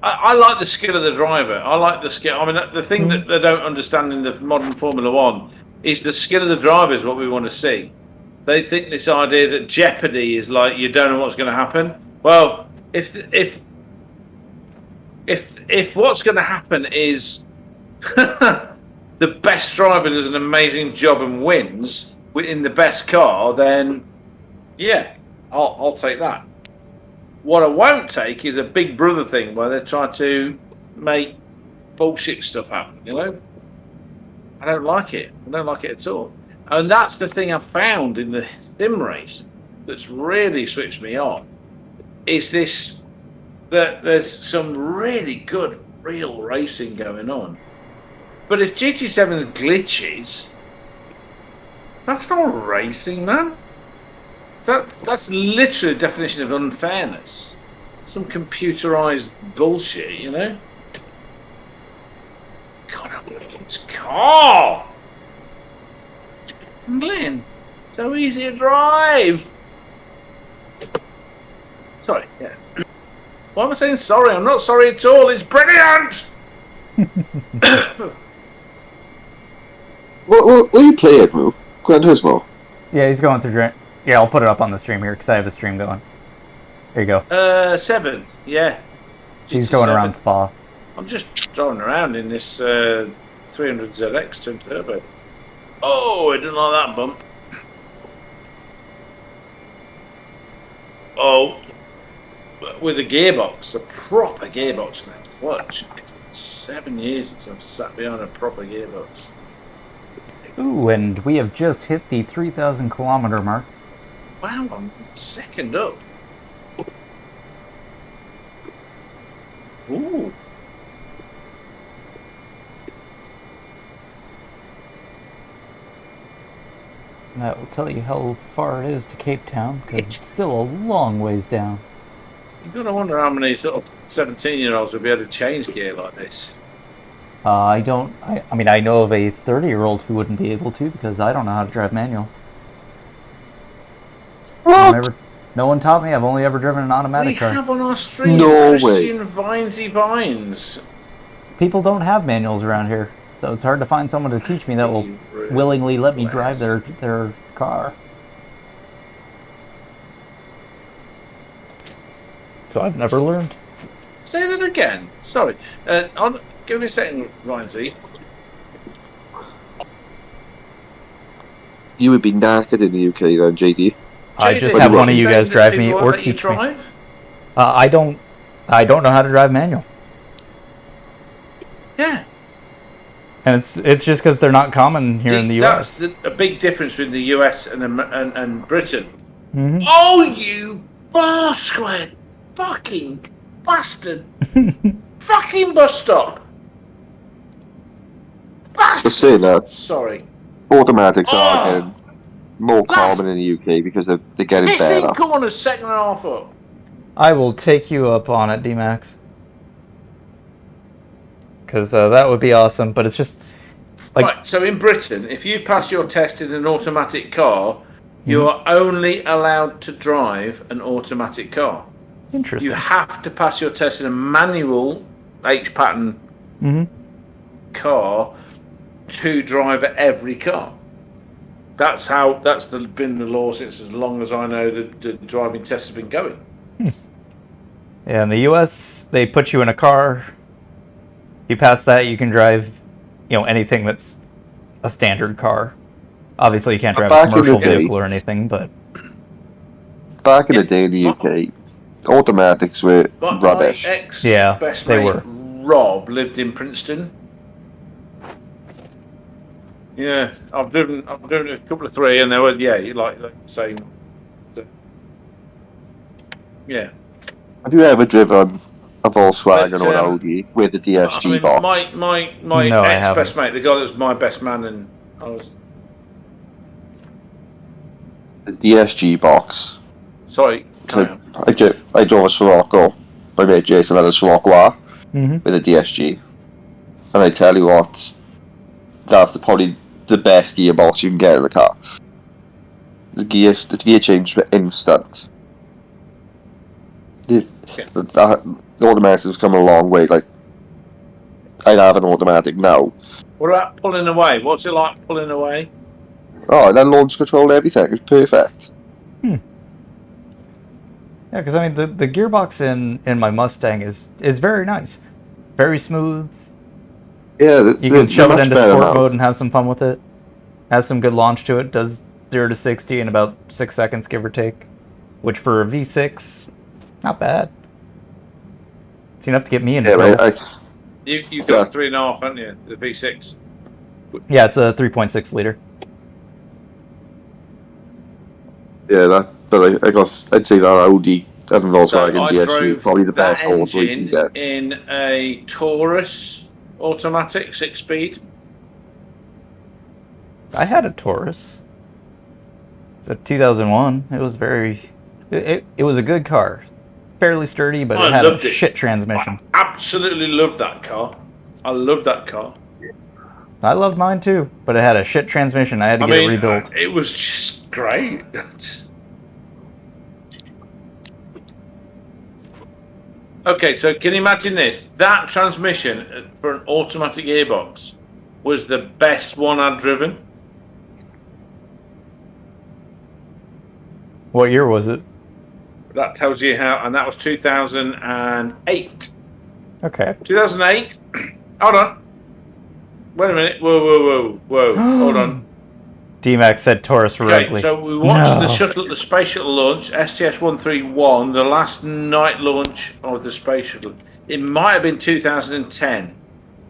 I like the skill of the driver. I like the skill. I mean, the thing that they don't understand in the modern Formula One is the skill of the driver is what we want to see. They think this idea that jeopardy is like you don't know what's going to happen. Well, if what's going to happen is the best driver does an amazing job and wins in the best car, then yeah, I'll take that. What I won't take is a Big Brother thing where they try to make bullshit stuff happen. I don't like it. I don't like it at all. And that's the thing I've found in the sim race that's really switched me on. Is this that there's some really good real racing going on. But if GT7 glitches, that's not racing, man. That's literally a definition of unfairness. Some computerized bullshit, God, I want this car. Glenn, so easy to drive. Sorry, yeah. Why am I saying sorry? I'm not sorry at all. It's brilliant. What are you playing, Moo? Gran Turismo? Yeah, he's going through. Yeah, I'll put it up on the stream here because I have a stream going. There you go. 7, yeah. He's going around Spa. I'm just driving around in this 300ZX twin turbo. Oh, I didn't like that bump. Oh, with a gearbox, a proper gearbox now. What? 7 years since I've sat behind a proper gearbox. Ooh, and we have just hit the 3,000 kilometer mark. Wow, I'm second up. Ooh. That will tell you how far it is to Cape Town, because it's still a long ways down. You've got to wonder how many sort of 17-year-olds will be able to change gear like this. I mean, I know of a 30-year-old who wouldn't be able to, because I don't know how to drive manual. No one taught me. I've only ever driven an automatic car. We have on our stream Christian Vinesy Vines. People don't have manuals around here, so it's hard to find someone to teach me that will willingly let me drive their car. So I've never learned. Say that again. Sorry. Give me a second, Vinesy. You would be knackered in the UK then, JD. I just have one of you guys drive me or teach me. I don't know how to drive manual. Yeah. And it's just because they're not common here in the US. That's a big difference between the US and Britain. Mm-hmm. Oh, you bastard! Fucking bastard! Fucking bus stop! Bastard! Just saying that. Sorry. Automatics are getting more common in the UK because they're getting better. Missing corners, second and a half up. I will take you up on it, D-Max. Because that would be awesome, but it's just... Right, so in Britain, if you pass your test in an automatic car, you are only allowed to drive an automatic car. Interesting. You have to pass your test in a manual H-pattern car to drive every car. That's been the law since as long as I know the driving tests have been going. Yeah, in the U.S., they put you in a car. You pass that, you can drive, anything that's a standard car. Obviously, you can't drive a commercial vehicle or anything, but... Back in the day in the UK, automatics were rubbish. My ex-best mate, Rob, lived in Princeton. Yeah, I've driven a couple of three, and they were, like the same. Yeah. Have you ever driven a Volkswagen or an Audi with a DSG box? My ex-best mate, the guy that was my best man, and I was... The DSG box. Sorry, I drove a Scirocco. My mate Jason had a Scirocco with a DSG. And I tell you what, that's probably the best gearbox you can get in a car. The gear change were instant. The automatics has come a long way. Like, I'd have an automatic now. What about pulling away? What's it like pulling away? Oh, and then launch control everything. It's perfect. Yeah, because I mean the gearbox in my Mustang is very nice, very smooth. Yeah, you can shove it into sport mode and have some fun with it. Has some good launch to it. Does 0 to 60 in about 6 seconds, give or take, which for a V6, not bad. It's enough to get me in. Yeah, you've got 3.5, haven't you? The V6. Yeah, it's a 3.6 liter. Yeah, I'd say that Audi and Volkswagen DSG is probably the best horse we can get. In a Taurus automatic 6-speed. I had a Taurus. It's a 2001. It was it was a good car, fairly sturdy, but it had a shit transmission. I absolutely loved that car. I loved that car. I loved mine too, but it had a shit transmission. I had to get it rebuilt. It was just great. Okay, so can you imagine this? That transmission for an automatic gearbox was the best one I'd driven. What year was it? That tells you how, and that was 2008. Okay. 2008. Hold on. Wait a minute. Whoa. Hold on. D-Max said Taurus rightly. Okay, so we watched the space shuttle launch, STS-131, the last night launch of the space shuttle. It might have been 2010.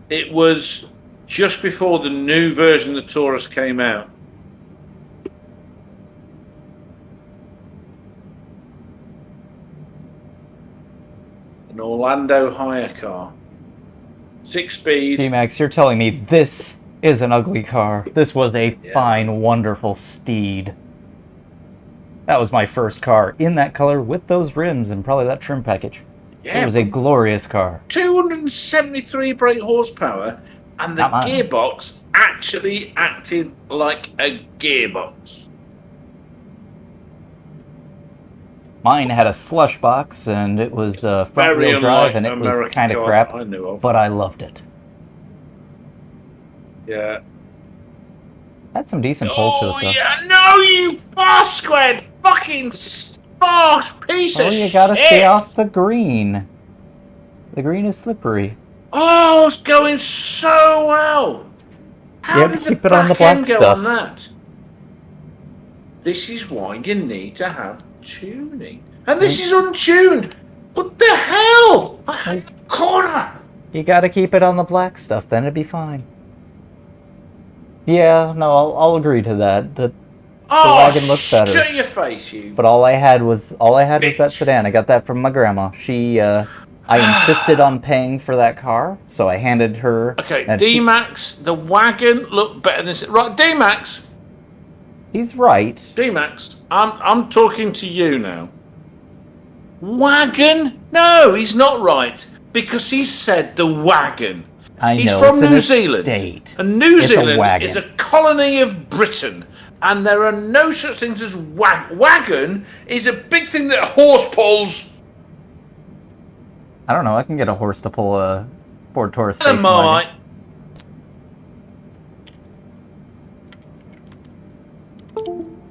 It was just before the new version of the Taurus came out. An Orlando hire car. 6-speed. D-Max, you're telling me this is an ugly car. This was a fine, wonderful steed. That was my first car in that color with those rims and probably that trim package. Yeah, it was a glorious car. 273 brake horsepower, and the gearbox actually acted like a gearbox. Mine had a slush box, and it was front-wheel drive, and it was kind of crap, but I loved it. Yeah. Had some decent pull to it, though. Oh, yeah, no, you bar-squared fucking sparse piece of shit! Oh, you gotta stay off the green. The green is slippery. Oh, it's going so well! How did the back end go on that? This is why you need to have tuning. And this is untuned! What the hell? Corner! You gotta keep it on the black stuff, then it'd be fine. Yeah, no, I'll agree to that. The wagon looks better. Shut your face, you. But all I had was that sedan. I got that from my grandma. I insisted on paying for that car, so I handed her. Okay, D-Max, the wagon looked better than this. Right, D-Max. He's right. D-Max, I'm talking to you now. Wagon? No, he's not right because he said the wagon. He's from New Zealand, and New Zealand is a colony of Britain, and there are no such things as wagon. Is a big thing that a horse pulls. I don't know. I can get a horse to pull a Ford Taurus station wagon.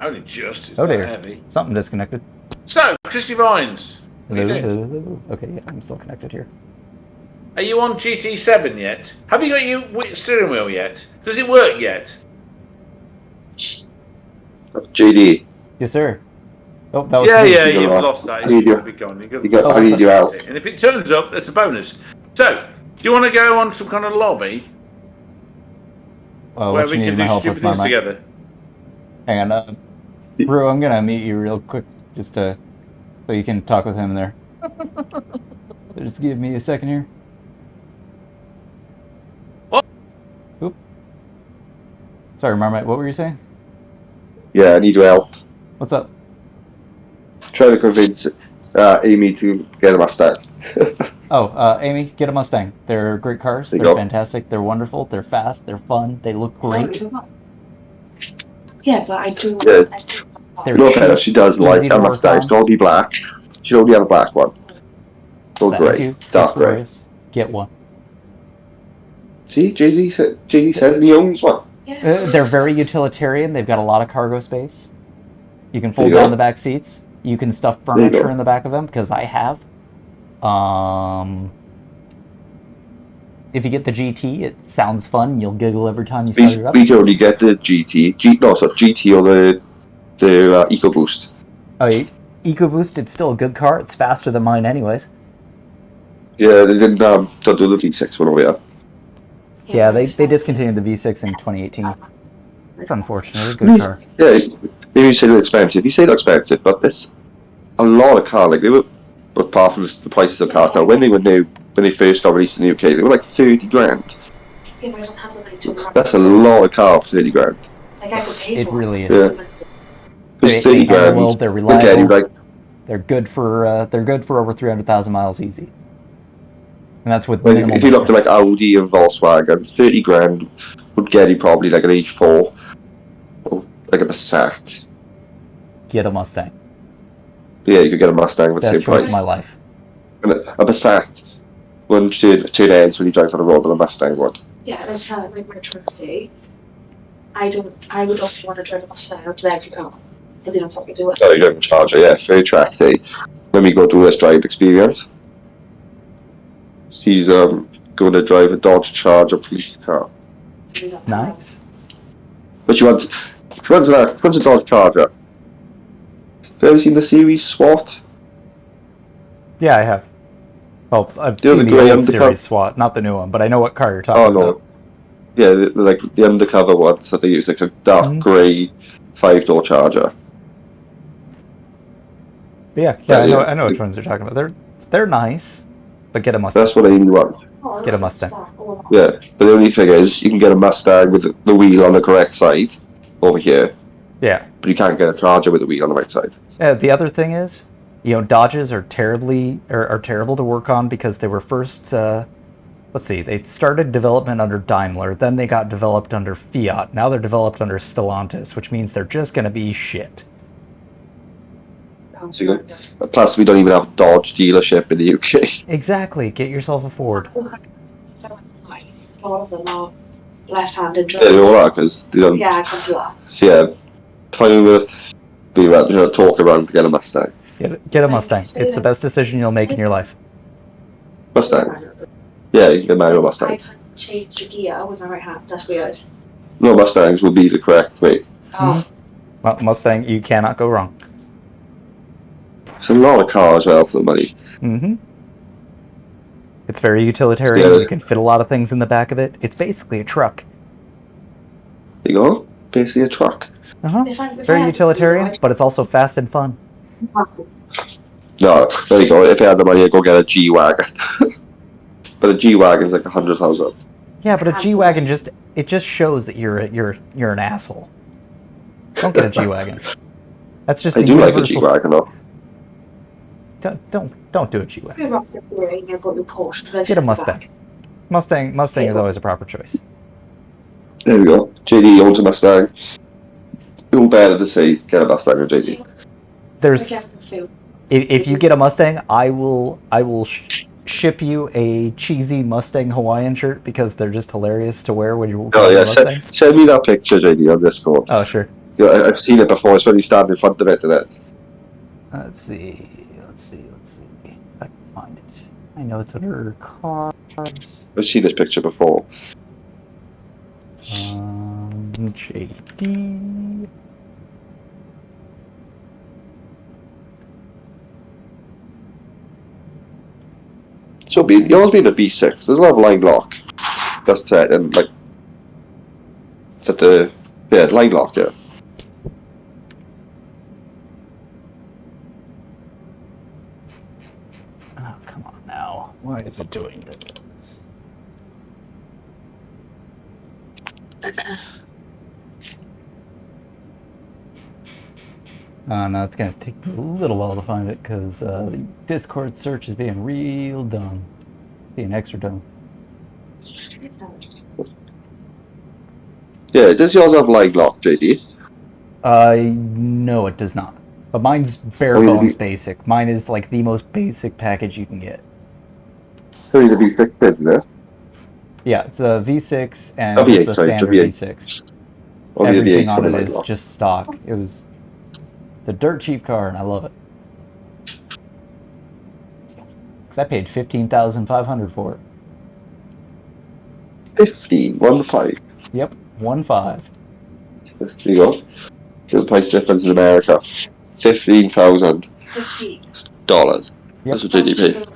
Only just. It's Oh not dear. heavy. Something disconnected. So, Christy Vines. What are you doing? Hello? Okay, yeah, I'm still connected here. Are you on GT7 yet? Have you got your steering wheel yet? Does it work yet? JD. Yes, sir. Oh, that was Yeah, me. yeah, You you've got lost that. I need It's your- going to be gone. I need your help. And if it turns up, that's a bonus. So, do you want to go on some kind of lobby where what we you can need my do help stupid with, my things mic? together? Hang on, Brew, I'm gonna mute you real quick, just so you can talk with him there. So just give me a second here. What? Oop. Sorry, Marmite, what were you saying? Yeah, I need your help. What's up? Try to convince Amy to get a Mustang. Amy, get a Mustang. They're great cars. There you They're go. fantastic. They're wonderful. They're fast. They're fun. They look great. Yeah, but I do. Yeah. I do. They're No cheap, offense, she does easy like to a work Mustang. It's on. got to be black. She only have a black one. Or Thank grey. you. Dark That's grey. glorious. Get one. See, JD says he owns one. Yeah, They're very utilitarian. They've got a lot of cargo space. You can fold There you down go. the back seats. You can stuff There you furniture go. in the back of them, because I have. If you get the GT, it sounds fun. You'll giggle every time you start it up. We can only get the GT. GT or the EcoBoost. Oh, EcoBoost, it's still a good car. It's faster than mine anyways. Yeah, they didn't don't do the V6 one over here. Yeah, they discontinued the V6 in 2018. It's unfortunate. It's a good car. Yeah, maybe you say they're expensive. You say they're expensive, but there's a lot of cars. Like they were, apart from the prices of cars now, when they were new, when they first got released in the UK, they were like 30 grand. Yeah, but I don't have the money to. That's a lot of car for 30 grand. Like I could pay It for really is. Yeah. Because They 30 grand, well, they're again, reliable. you're like, They're good for over 300,000 miles easy. And that's with like minimal if you looked at like maintenance. Audi and Volkswagen, 30 grand would get you probably like an H4 or like a Passat. Get a Mustang. Yeah, you could get a Mustang with the Best same choice price. of my life. And a Passat wouldn't turn ends when you drive on the road than a Mustang would. Yeah, and I tell it like my truck day. I would not want to drive a Mustang up to every car, but they don't fucking do it. Oh, you don't charge it, yeah, fair track day. When we go to this drive experience, he's going to drive a Dodge Charger police car. Nice. But she runs a Dodge Charger. Have you ever seen the series SWAT? Yeah, I have. Well, I've The seen other the grey old undercover- series SWAT, not the new one, but I know what car you're talking Oh about. no. Yeah, like the undercover ones that they use, like a dark grey 5-door Charger. Yeah, I know which ones you're talking about. They're nice, but get a Mustang. That's what Amy wants. Get a Mustang. Yeah, but the only thing is, you can get a Mustang with the wheel on the correct side over here, Yeah. but you can't get a Charger with the wheel on the right side. The other thing is, Dodges are terrible to work on because they were first. Let's see, they started development under Daimler, then they got developed under Fiat. Now they're developed under Stellantis, which means they're just going to be shit. So you got, plus, we don't even have a Dodge dealership in the UK. Exactly. Get yourself a Ford. A lot of them are left-handed Yeah, they drivers. all are, because they don't. Yeah, I can do that. So yeah, time to be around, talk around to get a Mustang. Get a Mustang. It's the best decision you'll make in your life. Mustangs. Yeah, you can get manual I Mustangs. can change the gear with my right hand. That's weird. No, Mustangs would be the correct way. Oh, Mustang, you cannot go wrong. It's a lot of cars as well for the money. Mm-hmm. It's very utilitarian. Yeah. You can fit a lot of things in the back of it. It's basically a truck. There you go. Basically a truck. Uh-huh. if I Very had utilitarian, but it's also fast and fun. No, there you go. If I had the money, I'd go get a G-Wagon. But a G-Wagon's like 100,000. Yeah, but a G-Wagon just shows that you're an asshole. Don't get a G-Wagon. That's just I a do like a universal- G-Wagon though. Don't do a G-Wagon. If I rocked the ring, I got the Porsche. but I Get a sit Mustang. back. Mustang is always a proper choice. There we go. JD owns a Mustang. Who better to say get a Mustang or JD? There's Again, food. if you get a Mustang, I will ship you a cheesy Mustang Hawaiian shirt because they're just hilarious to wear when you're Oh wearing yeah, a Mustang. send me that picture, JD, on Discord. Oh sure. Yeah, I've seen it before. It's when you stand in front of it, isn't it? Let's see. If I can find it. I know it's under cars. I've seen this picture before. JD. So yours being a V6, there's a lot of line lock. That's it, and like, is that line lock, yeah. Oh, come on now. Why is it doing this? No, it's gonna take me a little while to find it because the Discord search is being real dumb. Being extra dumb. Yeah, does yours have line lock, JD? No, it does not. But mine's bare bones basic. Mine is like the most basic package you can get. So the V6, isn't it? Yeah, it's a V6 and W8, the sorry, standard W8. V6. Oh, yeah, Everything V8's on it line is lock. just stock. It's a dirt cheap car, and I love it. Because I paid $15,500 for it. 15. Yep, 1.5. There you go. The price difference in America. $15,000. $15. Yep. That's what JD paid.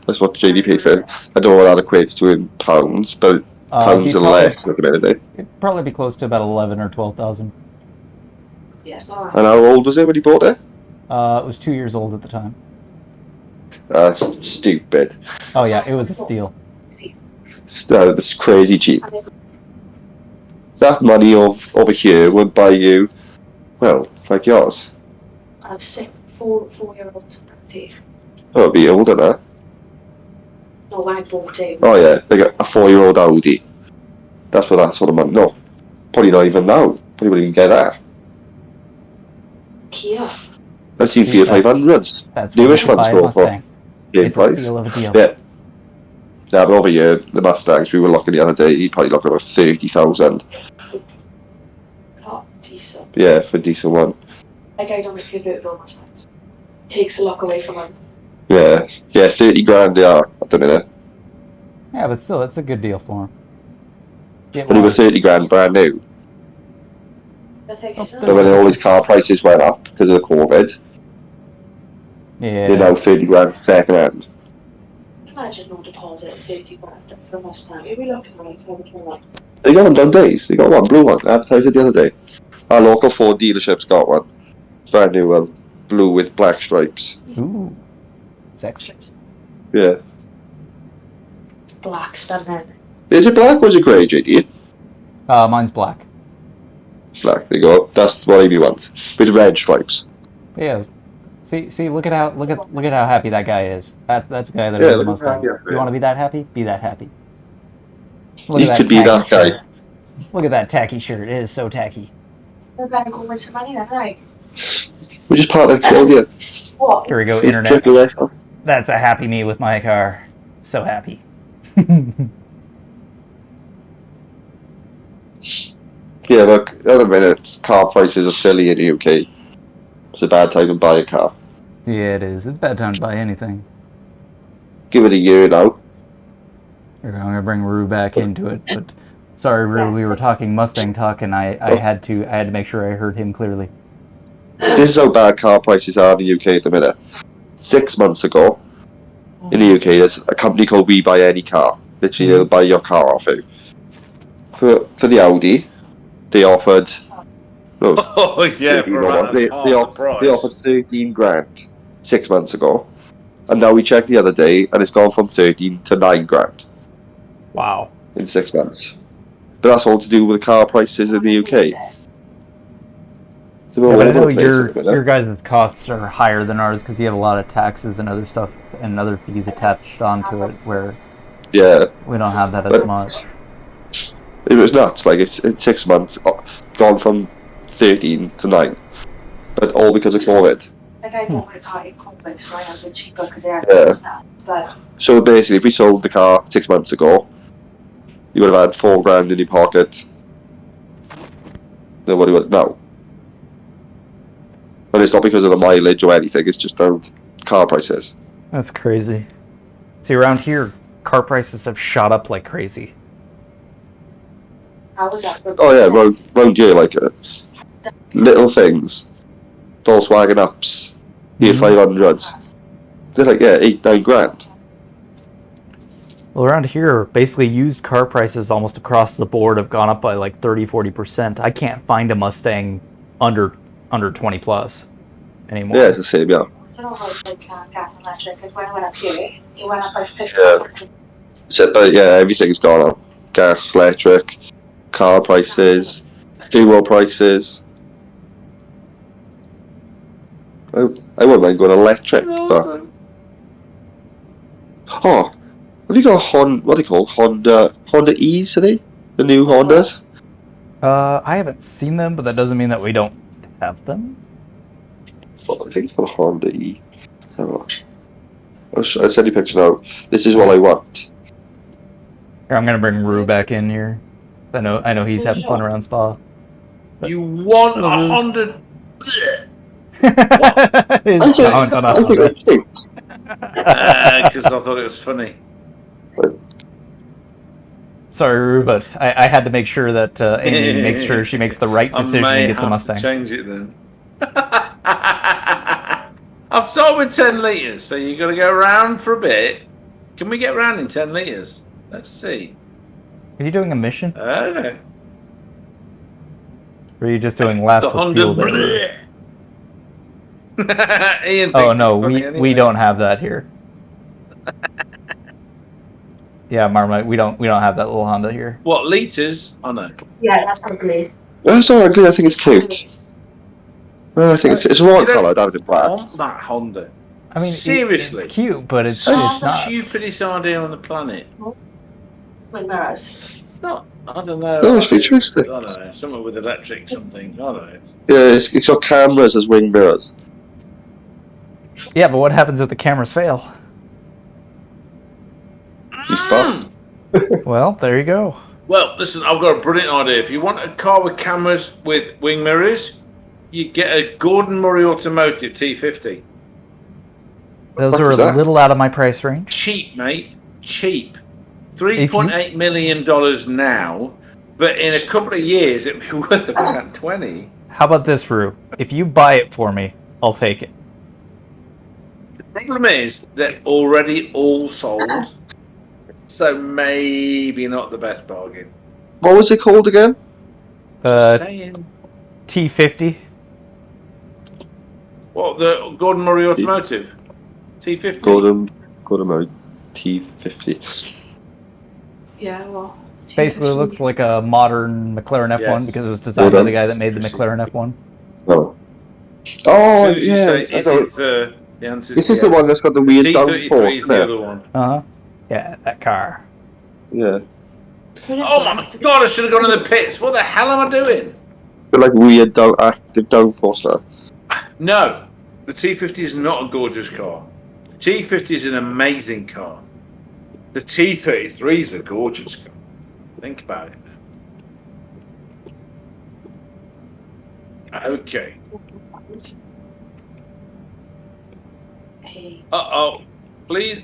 That's what JD paid for it. I don't know what that equates to in pounds, but pounds it'd are less at the minute. It'd probably be close to about 11 or 12,000. Yes, alright. And how old was it when you bought it? It was 2 years old at the time. That's stupid. Oh yeah, it was a steal. That's crazy cheap. That money over here would buy you, well, like yours. I'm 4-year-old property. Oh, it'd be older now. No, when I bought it. Oh yeah, like a 4-year-old Audi. That's what that sort of money. No, probably not even now. Probably wouldn't even get that. Kia. I've seen Fiat 500s. That's Newish what ones you buy a go for Mustang. same It's a price. steal of a deal. Yeah. Yeah, but over here, the Mustangs we were looking the other day, you'd probably look at about 30,000. Not decent. Yeah, for a decent one. Like I don't convertible Mustangs. Takes a lot away from them. Yeah, 30 grand they are at the minute. Yeah, but still, it's a good deal for him. Get When they were one. 30 grand brand new, I think it's but when all these car prices went up because of the COVID, they're Yeah. now 30 grand second hand. Imagine no deposit, 30 grand for a Mustang. You'd be looking like everything else. They got them done days. They got one, blue one, advertised it the other day. Our local Ford dealership's got one. Brand new one, blue with black stripes. Ooh. Sexy. Yeah. Black stunning. Is it black or is it grey, JD? Mine's black. Black, there you go. That's what Amy wants. With red stripes. Yeah. See, look at how happy that guy is. That's the guy that Yeah, owns a look how Mustang. happy. You want to be that happy? Be that happy. Look You at could be tacky that guy. shirt. Look at that tacky shirt. It is so tacky. We're gonna go win some money then, right? We just part next to you. What? Here we go, Check internet. the rest off. That's a happy me with my car. So happy. Yeah, look, at the minute, car prices are silly in the UK. It's a bad time to buy a car. Yeah, it is. It's a bad time to buy anything. Give it a year now. Here, I'm gonna bring Rue back into it, but sorry, Rue, we were talking Mustang talk, and I had to make sure I heard him clearly. This is how bad car prices are in the UK at the minute. 6 months ago, in the UK, there's a company called We Buy Any Car. Literally, they'll buy your car off you. For the Audi, they offered. No, Oh yeah, for about they half the price. offered 13 grand 6 months ago, and now we checked the other day, and it's gone from 13 to 9 grand Wow. in 6 months. But that's all to do with the car prices in the UK. They're all Yeah, but I over know the place your at the minute. your guys' costs are higher than ours because you have a lot of taxes and other stuff and other fees attached onto it, where Yeah, we don't have that as but much. it was nuts. Like it's in 6 months, gone from 13 to 9, but all because of COVID. Like I bought my car in Convict, so I have it cheaper because they had Yeah. that. But So basically, if we sold the car 6 months ago, you would have had 4 grand in your pocket. Then what do you want now? And it's not because of the mileage or anything, it's just car prices. That's crazy. See, around here, car prices have shot up like crazy. How was that? Oh yeah, round here, like little things. Volkswagen ups, here 500s. They're like, 8-9 grand. Well, around here, basically used car prices almost across the board have gone up by like 30-40%. I can't find a Mustang under 20 plus anymore. Yeah, it's the same, yeah. I don't know how it's like gas and electric. Like when I went up here, it went up by 50. Yeah. So, but yeah, everything's gone up. Gas, electric, car prices, fuel prices. I wouldn't mind going electric, but... Oh, have you got a what do you call Honda E's, are they? The new Hondas? I haven't seen them, but that doesn't mean that we don't have them. Well, I think it's got a Honda E. I'll send you a picture now. This is what I want. Here, I'm gonna bring Rue back in here. I know he's having fun around Spa. You want a Honda? His comment on us. Because I thought it was funny. Sorry, Rue, but I had to make sure that Amy makes sure she makes the right decision and gets a Mustang. To change it then. I've sold with 10 litres, so you got to go around for a bit. Can we get around in 10 litres? Let's see. Are you doing a mission? I don't know. Or are you just doing laps The of fuel? Honda. Ian Oh thinks no, it's funny we anyway. don't have that here. Yeah, Marmite, we don't have that little Honda here. What, litres? Oh no. Yeah, that's ugly. No, it's not ugly, I think it's cute. Well, I think it's right coloured, I would have black. I want that Honda. I mean, seriously, it's cute, but it's the not. stupidest idea on the planet. Wing mirrors. Not, I don't know. No, it's futuristic. I don't know. Something with electric, something. I don't know. Yeah, it's got cameras as wing mirrors. Yeah, but what happens if the cameras fail? You fuck. Well, there you go. Well, listen, I've got a brilliant idea. If you want a car with cameras with wing mirrors, you get a Gordon Murray Automotive T50. Those are a little out of my price range. Cheap, mate. Cheap. $3.8 million now, but in a couple of years it'd be worth about 20. How about this, Rue? If you buy it for me, I'll take it. The problem is they're already all sold, so maybe not the best bargain. What was it called again? Saying. T50. What, the Gordon Murray Automotive? T50? Gordon Murray T50. Yeah, well. Basically looks like a modern McLaren F1 Yes. because it was designed by the guy that made the McLaren F1. Oh. So, Yeah. is it the answer This is is the one that's got the weird T33 downforce, is the isn't other it? one. Uh-huh. Yeah, that car. Yeah. Oh my god, I should have gone in the pits. What the hell am I doing? Got like weird active downforce there. No, the T50 is not a gorgeous car. The T50 is an amazing car. The T33 is a gorgeous car. Think about it. Okay. Hey. Uh-oh. Please.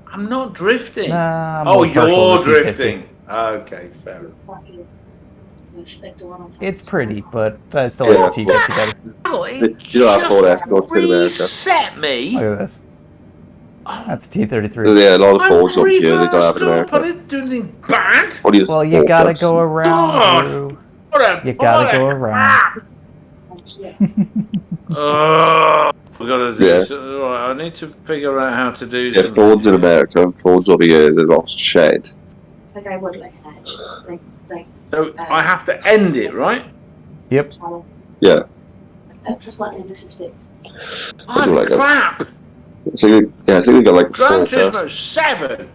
I'm not drifting. Nah, I'm oh, more partial you're to T50. drifting. Okay, fair enough. With like the one on It's pretty, but I still Yeah. like the T50 better. Oh, You it don't have 4S, go to America. reset me. Look at this. That's T33. Yeah, a lot of I'm Fords up here, they don't have reversed in up. I America. didn't do anything bad. What is Well, you gotta go around, God. Rue. What a You gotta go around. We gotta do Yeah. so, I need to figure out how to do Yeah, something. Fords in America and Fords over here, they're lost shed. Like I would like an edge. Like So I have to end it, right? Yep. Yeah. I just want in this estate. I do Oh, like that. crap! I think they got like Gran 4 Turismo cars. 7!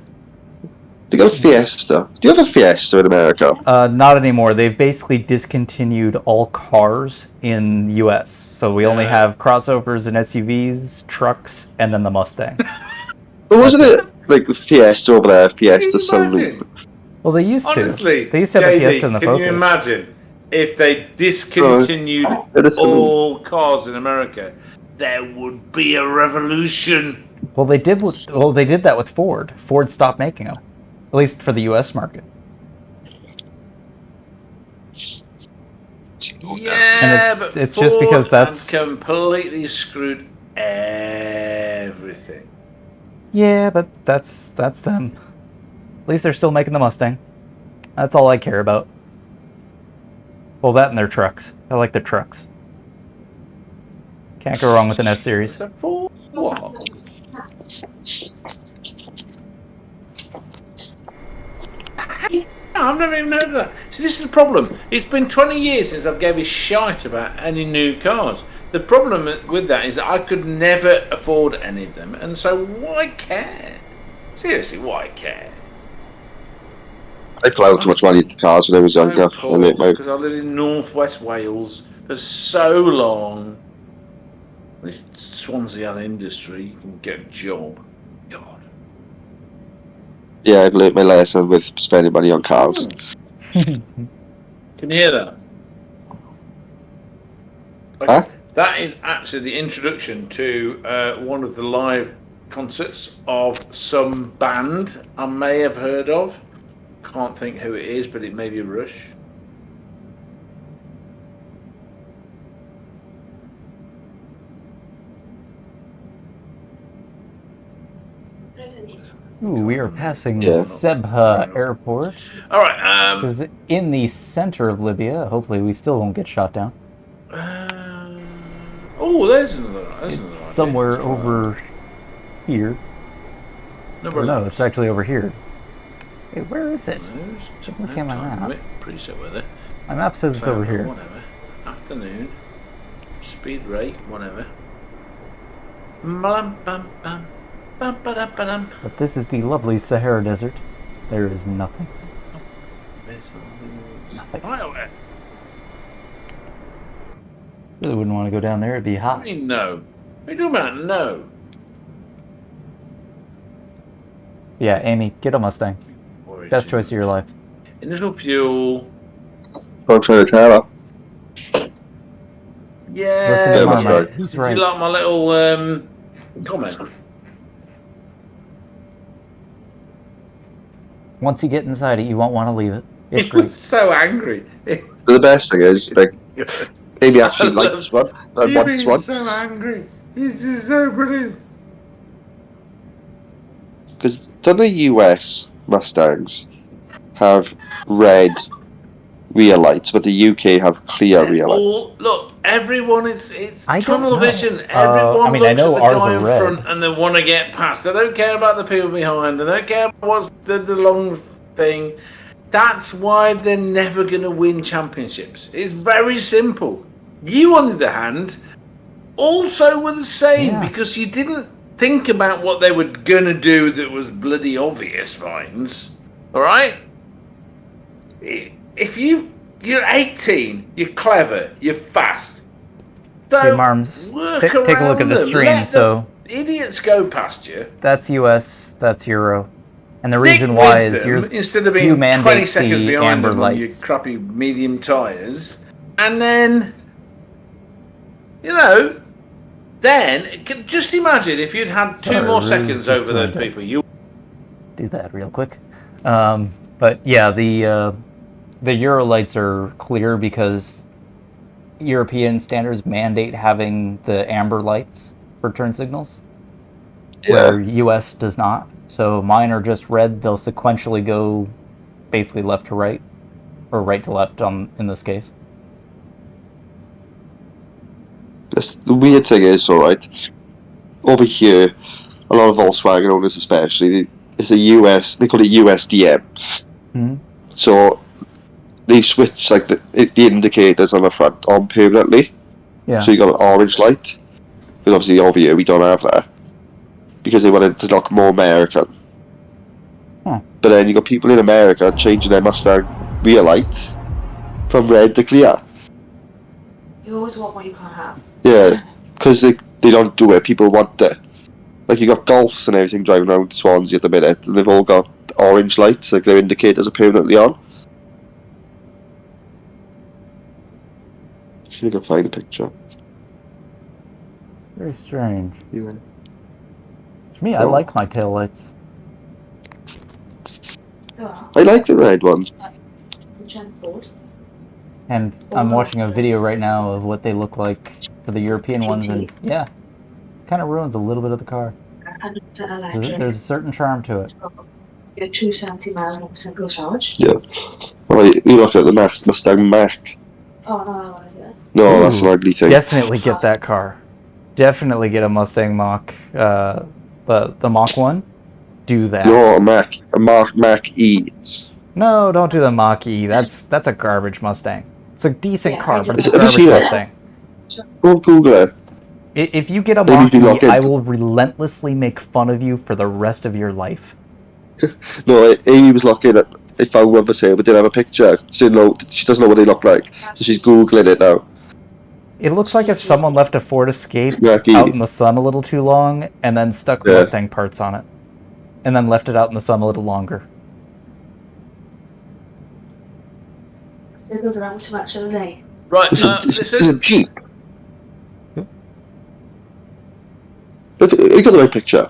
They got a Fiesta. Do you have a Fiesta in America? Not anymore. They've basically discontinued all cars in the US. So we only have crossovers and SUVs, trucks, and then the Mustang. But wasn't it like the Fiesta over there, Fiesta Can you imagine? Saloon? Well, they used to. Honestly, They used to have a JD, Fiesta in the can Focus. you imagine if they discontinued Innocent. all cars in America, there would be a revolution. Well, they did. Well, they did that with Ford. Ford stopped making them, at least for the U.S. market. Yeah, And but it's Ford just because that's completely screwed everything. Yeah, but that's them. At least they're still making the Mustang. That's all I care about. Well, that and their trucks. I like their trucks. Can't go wrong with an F-Series. It's a Ford what? I've never even heard of that. See, this is the problem. It's been 20 years since I've gave a shite about any new cars. The problem with that is that I could never afford any of them, and so why care? Seriously, why care? I put out too much money into cars when I was younger. Because I lived in northwest Wales for so long. This Swansea had industry, you can get a job. God. Yeah, I've learnt my lesson with spending money on cars. Can you hear that? Huh? That is actually the introduction to one of the live concerts of some band I may have heard of. Can't think who it is, but it may be Rush. Ooh, we are passing Yeah. Sebha Airport. All right. Because in the center of Libya, hopefully we still won't get shot down. Oh, there's another. It's somewhere over here. No, it's actually over here. Hey, where is it? Look at my map. Pretty sure we're there. My map says it's over here. Whatever. Afternoon. Speed rate. Whatever. Bam, bam, bam. Bam, ba-dum, ba-dum. But this is the lovely Sahara Desert. There is nothing. Nothing. Really wouldn't want to go down there. It'd be hot. What do you mean no? What are you talking about? No. Yeah, Amy, get a Mustang. Best choice of your life. Initial fuel. I'm trying to tell her. Yeah. Listen to Yeah, Marmite. that's right. He's Did right. you like my little comment? Once you get inside it, you won't want to leave it. It's He great. was so angry. But the best thing is, like, Amy actually likes one and You've wants been one. so angry. He's just so brilliant. Because don't the US Mustangs have red rear lights, but the UK have clear rear lights? Look, everyone it's I don't tunnel know. vision. Everyone I mean, I looks know at the ours guy are in red. front and they want to get past. They don't care about the people behind. They don't care about what's the long thing. That's why they're never going to win championships. It's very simple. You, on the other hand, also were the same because you didn't think about what they were going to do that was bloody obvious, Vines. All right? If you're 18, you're clever, you're fast. So Hey, Marms, work take a look around at the them. stream. Let So the idiots go past you. that's US, that's Euro. And the Stick reason why with is them yours, instead of you being mandate 20 seconds the behind amber them on your lights. crappy medium tyres, and then, you know, then just imagine if you'd had two Sorry, more really seconds just over those wanted to people. You do that real quick. But yeah, the Euro lights are clear because European standards mandate having the amber lights for turn signals, where US does not. So mine are just red. They'll sequentially go basically left to right, or right to left in this case. The weird thing is, alright, over here, a lot of Volkswagen owners especially, it's a US, they call it USDM. Mm-hmm. So they switch like the indicators on the front on permanently. Yeah. So you got an orange light, because obviously over here we don't have that, because they wanted to look more American. Huh. But then you got people in America changing their Mustang rear lights from red to clear. You always want what you can't have. Yeah, because they don't do it, people want it. Like you got Golfs and everything driving around Swansea at the minute, and they've all got orange lights, like their indicators are permanently on. See if I can find a picture. Very strange. Yeah. For me, I like my taillights. Oh, I like the red one. which I'm bored. And I'm watching a video right now of what they look like for the European ones, and yeah, kind of ruins a little bit of the car. And it's electric. There's a certain charm to it. You're 270 miles on a single charge. Yeah. Well, you look at the Mustang Mach. Oh, no, is it? No, that's an ugly thing. Definitely get that car. Definitely get a Mustang Mach. The Mach 1. Do that. No, a Mach E. No, don't do the Mach E. That's a garbage Mustang. It's a decent car, but it's a Have you garbage seen it? Mustang. Go Google it. If you get a Maybe Mach you look E, I into- will relentlessly make fun of you for the rest of your life. No, Amy was looking at. I found one for sale, but didn't have a picture. She doesn't know what they look like, so she's googling it now. It looks like if someone left a Ford Escape Mach E. out in the sun a little too long, and then stuck Yes. Mustang parts on it. And then left it out in the sun a little longer. It goes around too much of the day. Right, It's this a is Jeep. You got the right picture.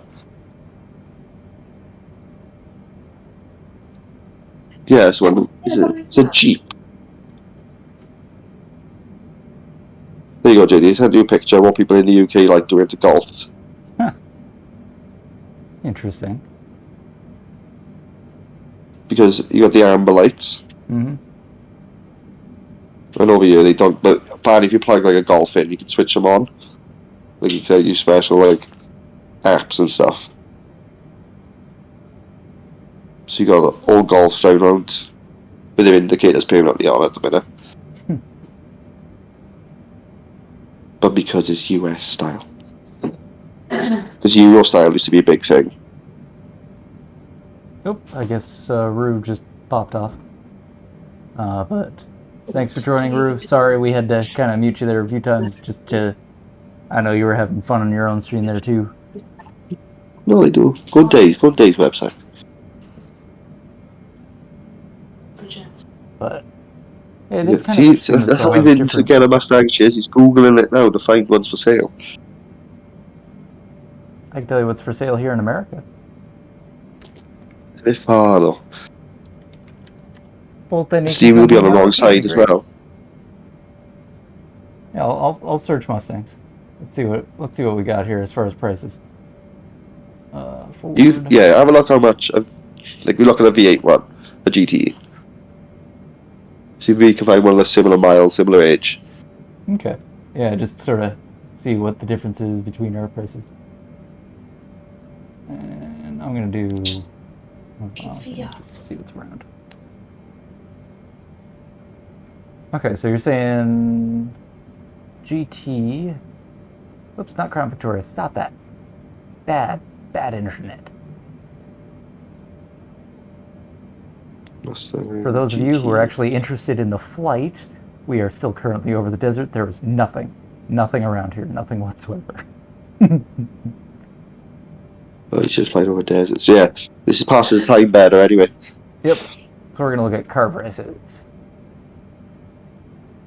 Yeah, it's a Jeep. There you go, JD. I sent you a picture of what people in the UK like to into golf. Interesting. Because you got the amber lights. Mm-hmm. And over here they don't. But apparently, if you plug like a golf in, you can switch them on. Like you can use special like apps and stuff. So you got all golfs driving around with their indicators permanently on at the minute. But because it's US style. Because Euro style used to be a big thing. Oop, I guess Rue just popped off. But thanks for joining, Rue. Sorry we had to kind of mute you there a few times. Just to, I know you were having fun on your own stream there too. No, they do. Good Days website. But it is kind See, of interesting that that's how they'll I have did to different- get a Mustang chase. He's googling it now to find ones for sale. I can tell you what's for sale here in America. It's a bit far though. Well, then Steve will be on the wrong side as well. Yeah, I'll search Mustangs. Let's see what we got here as far as prices. Ford. Yeah, have a look how much. Like we look at a V8 one, a GTE. See if we can find one of the similar miles, similar age. Okay. Yeah, just sort of see what the difference is between our prices. And I'm gonna do. Let's see what's around. Okay, so you're saying GT. Whoops, not Crown Victoria. Stop that. Bad internet. Mustang For those of you who are GTE. actually interested in the flight, we are still currently over the desert. There is nothing around here, nothing whatsoever. Oh, it's just flying over deserts. Yeah, this is passing the time better anyway. Yep. So we're gonna look at car prices.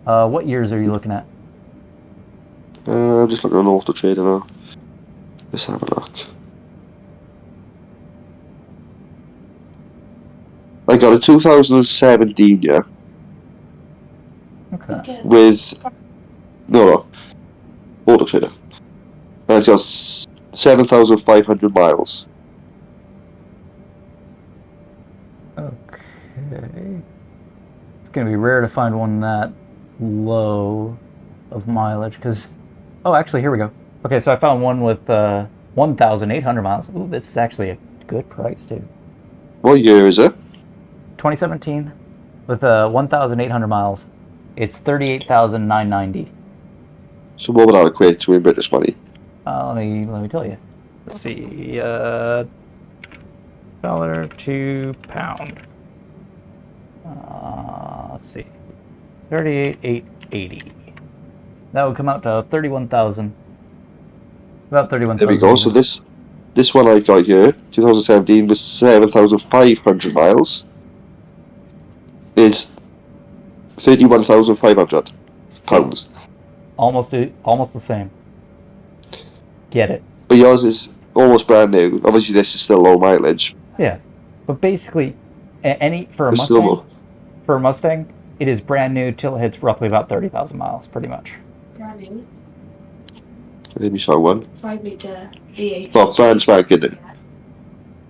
What years are you looking at? I'm just looking on Auto Trader now. Let's have a look. I got a 2017, yeah, Okay. with no, Auto Trader. And it's got 7,500 miles. Okay. It's gonna be rare to find one that low of mileage, because... Oh, actually, here we go. Okay, so I found one with 1,800 miles. Ooh, this is actually a good price, too. What year is it? 2017 with 1,800 miles. It's 38,990. So what would that equate to in British money? Let me tell you. Let's see. Dollar to pound. Let's see. 38,880. That would come out to 31,000. About 31,000. There we go. So this one I got here, 2017, with 7,500 miles, is 31,500. pounds. Almost the same. Get it? But yours is almost brand new. Obviously, this is still low mileage. Yeah, but basically, for a It's still Mustang, low. it is brand new till it hits roughly about 30,000 miles, pretty much. Brand new. Let me show one. 5 litre V8. Well, brand spanking new.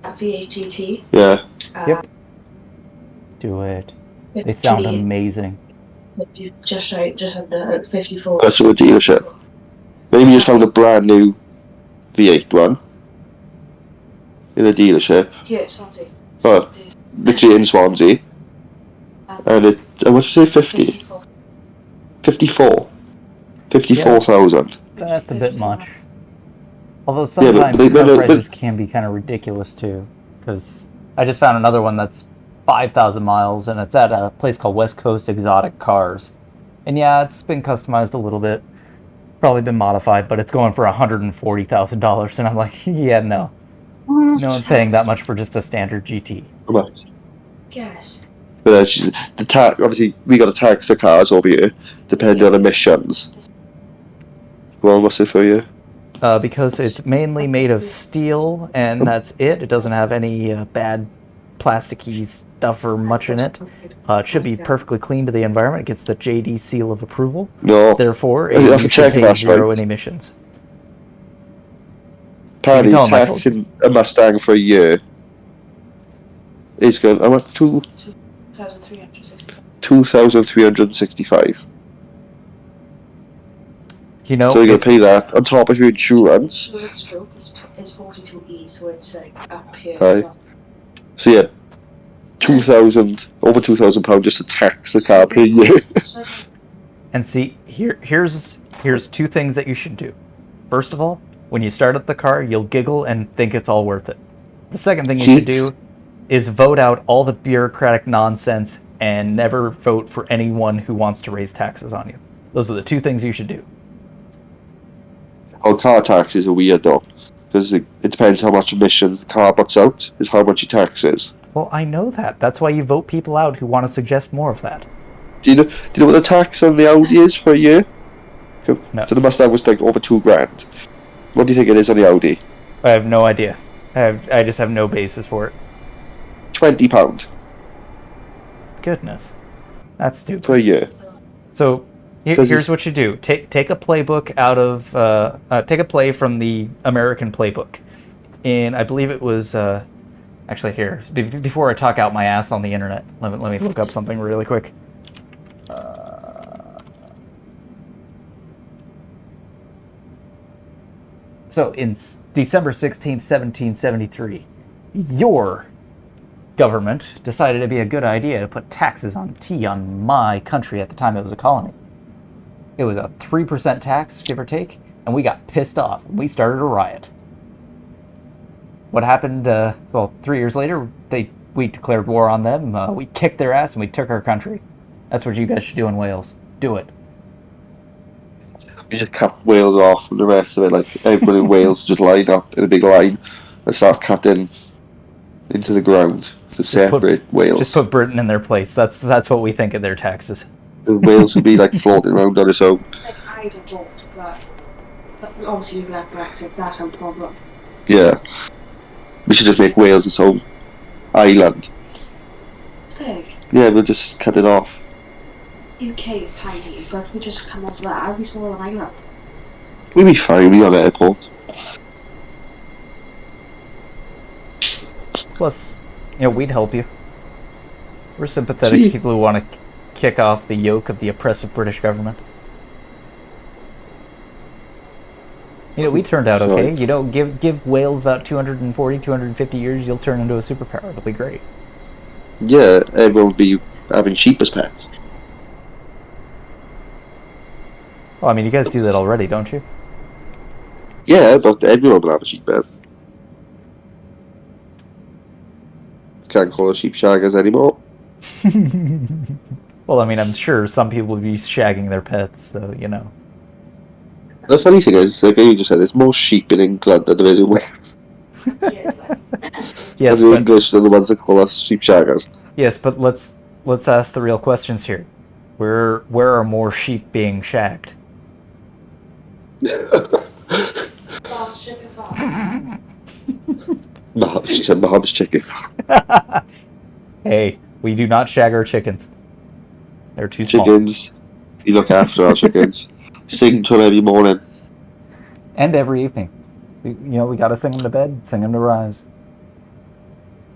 A V8 GT. Yeah. Yep. Do it. They sound amazing. Just under 54. That's from a dealership. Maybe you just found a brand new V8 one in a dealership. Yeah, Swansea. Oh, literally in Swansea. And it, how much did you say? 50? 54. 54,000. That's a bit much. Although Yeah, but sometimes car prices can be kind of ridiculous too. Because I just found another one that's 5,000 miles, and it's at a place called West Coast Exotic Cars. And yeah, it's been customized a little bit. Probably been modified, but it's going for $140,000. And I'm like, yeah, no. No one's paying that much for just a standard GT. How much? Yes. But the tax, obviously, we got to tax the cars over here, depending on emissions. Well, what's it for you? Because it's mainly made of steel, and that's it. It doesn't have any bad plasticky stuff or much in it. It should be perfectly clean to the environment. It gets the JD seal of approval. No. Therefore, You have it to check pays that, zero right? in emissions. Apparently, tell 'em, Michael. taxing a Mustang for a year is going, how much? 2,365. You know, So you're going to pay that on top of your insurance. So that stroke is 42E, so it's like up here. Aye. So yeah, over £2,000 just to tax the car per year. and see, here's two things that you should do. First of all, when you start up the car, you'll giggle and think it's all worth it. The second thing you should do is vote out all the bureaucratic nonsense and never vote for anyone who wants to raise taxes on you. Those are the two things you should do. Well, car taxes are weird though, because it depends how much emissions the car puts out, is how much your tax is. Well, I know that. That's why you vote people out who want to suggest more of that. Do you know what the tax on the Audi is for a year? No. So the Mustang was like over $2,000. What do you think it is on the Audi? I have no idea. I just have no basis for it. £20 Goodness. That's stupid. for a year. So here's what you do: take a playbook out of take a play from the American playbook, and I believe it was actually here. Before I talk out my ass on the internet, let me look up something really quick. So in December 16th, 1773, your government decided it'd be a good idea to put taxes on tea on my country at the time it was a colony. It was a 3% tax, give or take, and we got pissed off. We started a riot. What happened, 3 years later, we declared war on them, we kicked their ass, and we took our country. That's what you guys should do in Wales. Do it. We just cut Wales off and the rest of it, like everybody in Wales just line up in a big line and start cutting into the ground to separate Wales. Just put Britain in their place. That's what we think of their taxes. And Wales would be like floating around on its own. Like, I don't vote, but obviously we've left Brexit, that's our problem. Yeah. We should just make Wales its own island. Big. Yeah, we'll just cut it off. UK is tiny, but if we just come off that, I'd be smaller than Ireland. We'll be fine, we got an airport. Plus, we'd help you. We're sympathetic to people who want to kick off the yoke of the oppressive British government. We turned out okay. Give Wales about 240, 250 years, you'll turn into a superpower. It'll be great. Yeah, everyone would be having sheep as pets. Well, I mean, you guys do that already, don't you? Yeah, but everyone will have a sheep pet. Can't call us sheep shaggers anymore. Well, I mean, I'm sure some people will be shagging their pets, so, The funny thing is, like you just said, there's more sheep in England than there is in Wales. Yes, and the English are the ones that call us sheep shaggers. Yes, but let's ask the real questions here. Where are more sheep being shagged? Farms, chicken farm. She said Mahomes chicken. Hey, we do not shag our chickens. They're too small. Chickens. We look after our chickens. Sing to them every morning. And every evening. We gotta sing them to bed, sing them to rise.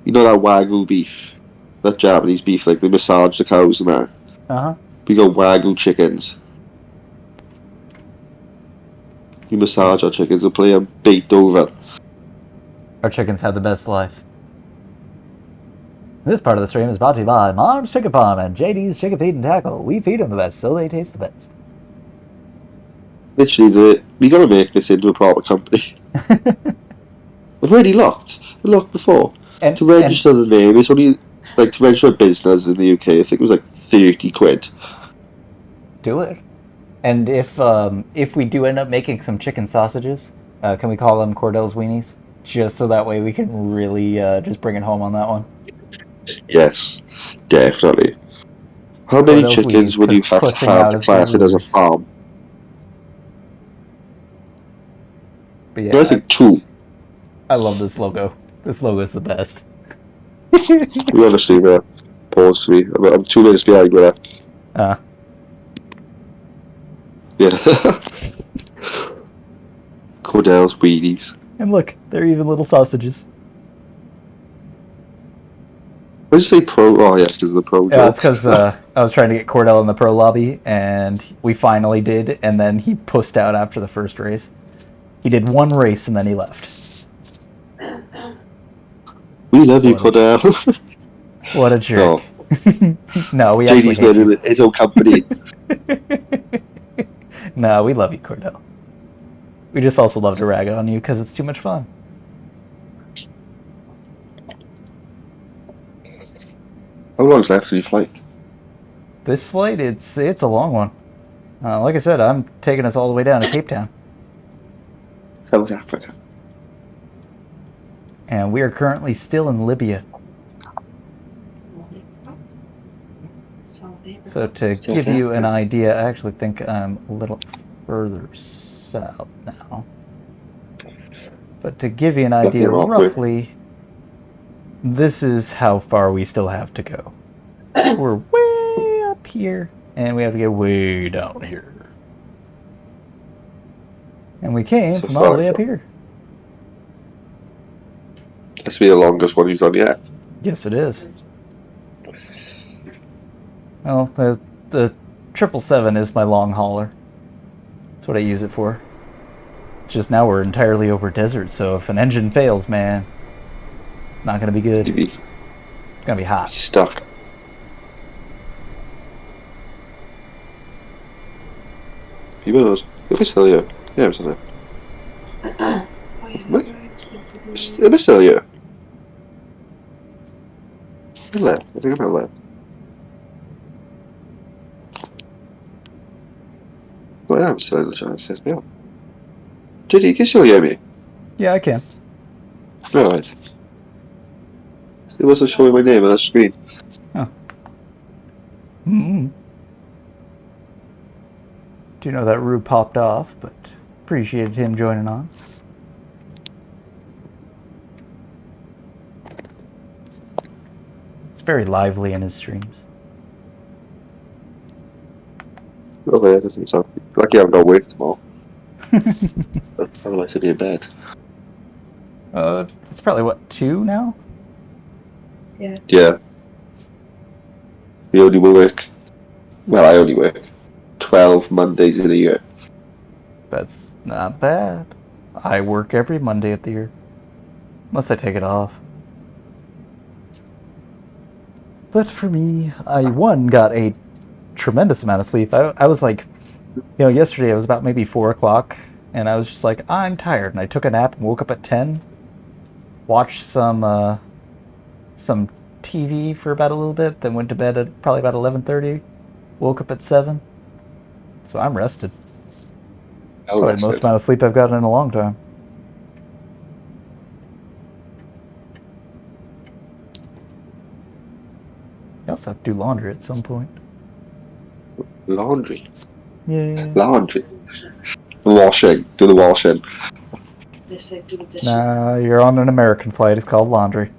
You know that Wagyu beef? That Japanese beef, like they massage the cows and that. Uh-huh. We got Wagyu chickens. We massage our chickens and play them Beethoven. Our chickens have the best life. This part of the stream is brought to you by Mom's Chicken Farm and JD's Chicken Feed and Tackle. We feed them the best, so they taste the best. Literally, we gotta make this into a proper company. I've already looked. I looked before. And, to register the name, it's only, like, to register a business in the UK, I think it was like 30 quid. Do it. And if we do end up making some chicken sausages, can we call them Cordell's Weenies? Just so that way we can really just bring it home on that one. Yes, definitely. How many Cordell's chickens Weenies, would you have to pussing have out to as class it as a burgers. farm? But yeah, I think 2. I love this logo. This logo is the best. You honestly, pause me. I'm 2 minutes behind with that. Yeah. Cordell's Weenies. And look, they're even little sausages. What did you say pro? Oh, yes, this is the pro. Yeah, it's because I was trying to get Cordell in the pro lobby, and we finally did, and then he pussed out after the first race. He did one race, and then he left. We love you, Cordell. What a jerk. No. No, we JD's actually hate made his own company. No, we love you, Cordell. We just also love to rag on you because it's too much fun. How long's left in your flight? This flight, it's a long one. Like I said, I'm taking us all the way down to Cape Town. South Africa. And we are currently still in Libya. So to give you an idea, I actually think I'm a little further south now. But to give you an idea, roughly, this is how far we still have to go. We're way up here, and we have to get way down here. And we came from all the way up here. That's be the longest one you've done yet. Yes, it is. Well, the 777 is my long hauler. That's what I use it for. It's just now we're entirely over desert, so if an engine fails, man, not gonna be good. It's gonna be hot. Stuck. You know, if it's still here. Yeah, it's still there. Am I still here? I left. I think I left. Well, I'm still in the chance. Says me up. JD, you can still hear me? Yeah, I can. Alright. It wasn't showing my name on that screen. Oh. Mm-hmm. Do you know that Rube popped off, but appreciated him joining on. It's very lively in his streams. Oh, yeah, doesn't sound lucky I haven't got work tomorrow. Otherwise, I'd be in bed. It's probably, what, 2 now? Yeah. Yeah. We only work. Well, I only work 12 Mondays in a year. That's not bad. I work every Monday of the year. Unless I take it off. But for me, I, got a tremendous amount of sleep. I was like, yesterday I was about maybe 4 o'clock, and I was just like, I'm tired. And I took a nap and woke up at 10. Watched some TV for about a little bit, then went to bed at probably about 11:30. Woke up at 7. So I'm rested. Probably the most amount of sleep I've gotten in a long time. I also have to do laundry at some point. Laundry. Yeah. Laundry. Washing. Do the washing. They say do the dishes. Nah, you're on an American flight. It's called laundry.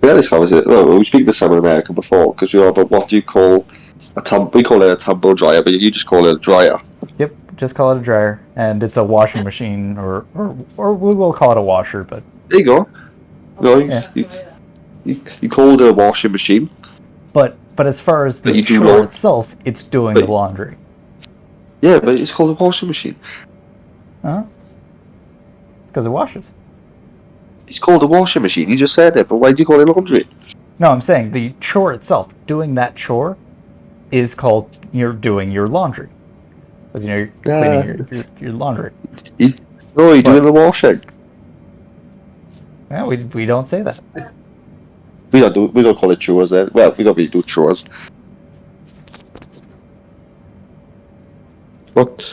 We had this conversation. Well, we were speaking to someone in America before because we were about what do you call we call it a tumble dryer, but you just call it a dryer. Yep, just call it a dryer, and it's a washing machine, or we will call it a washer, but There you go. No, Yeah. you called it a washing machine. but as far as But the you do chore laun- itself, it's doing But- the laundry. Yeah, but it's called a washing machine. Huh? Because it washes. It's called a washing machine. You just said it, but why do you call it laundry? No, I'm saying the chore itself, doing that chore, is called you're doing your laundry. Because you're cleaning your laundry. No, you're doing the washing. Yeah, we don't say that. We don't call it chores then. Well, we don't really do chores. But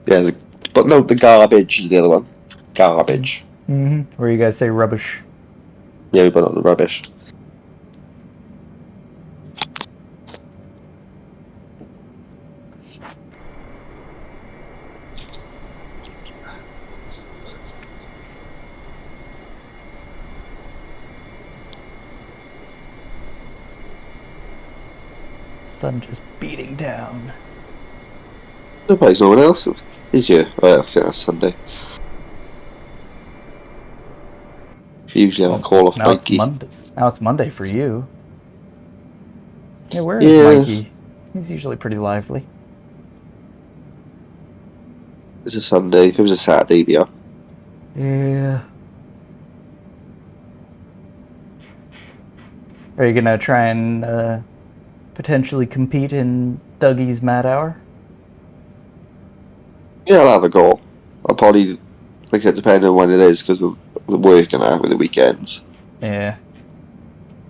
yeah, but no, the garbage is the other one. Garbage. Mm-hmm. Where you guys say rubbish. Yeah, we put on the rubbish. Sun just beating down. Nobody's no one else. Is you? Oh, yeah, I think that's Sunday. Usually have a call off Now it's Mikey. Monday. Now it's Monday for you. Yeah, where is Yeah. Mikey? He's usually pretty lively. It's a Sunday. If it was a Saturday, yeah. Yeah. Are you gonna try and potentially compete in Dougie's Mad Hour? Yeah, I'll have a go. I'll probably, like I said, depending on when it is, because of the work and that with the weekends. Yeah.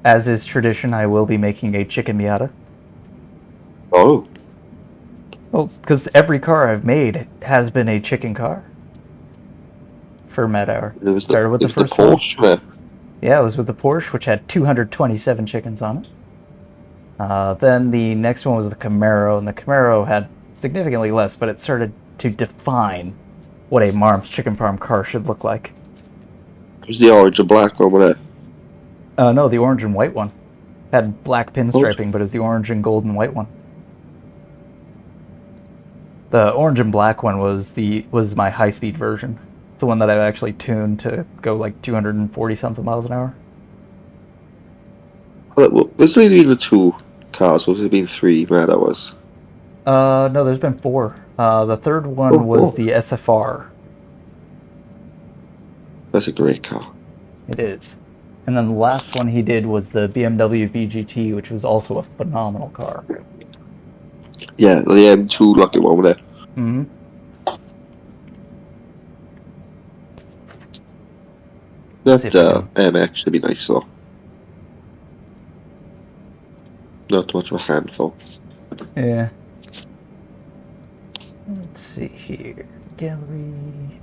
As is tradition, I will be making a chicken miata. Oh, Well, because every car I've made has been a chicken car. For Mad Hour. it was Started with the the first Porsche. one. Yeah, it was with the Porsche, which had 227 chickens on it. Then the next one was the Camaro, and the Camaro had significantly less, but it started to define what a Marm's Chicken Farm car should look like. It was the orange and black one, wasn't it? No, the orange and white one. Had black pinstriping, but it was the orange and gold and white one. The orange and black one was my high-speed version. The one that I actually tuned to go like 240 something miles an hour. Well, there's only been the two cars, or has it been three? Mad Hours. No, there's been 4. The third one was the SFR. That's a great car. It is. And then the last one he did was the BMW VGT, which was also a phenomenal car. Yeah, the M2 lucky one, wasn't it? Mm-hmm. That MX would be nice though. Not much of a handful. Yeah. Let's see here. Gallery.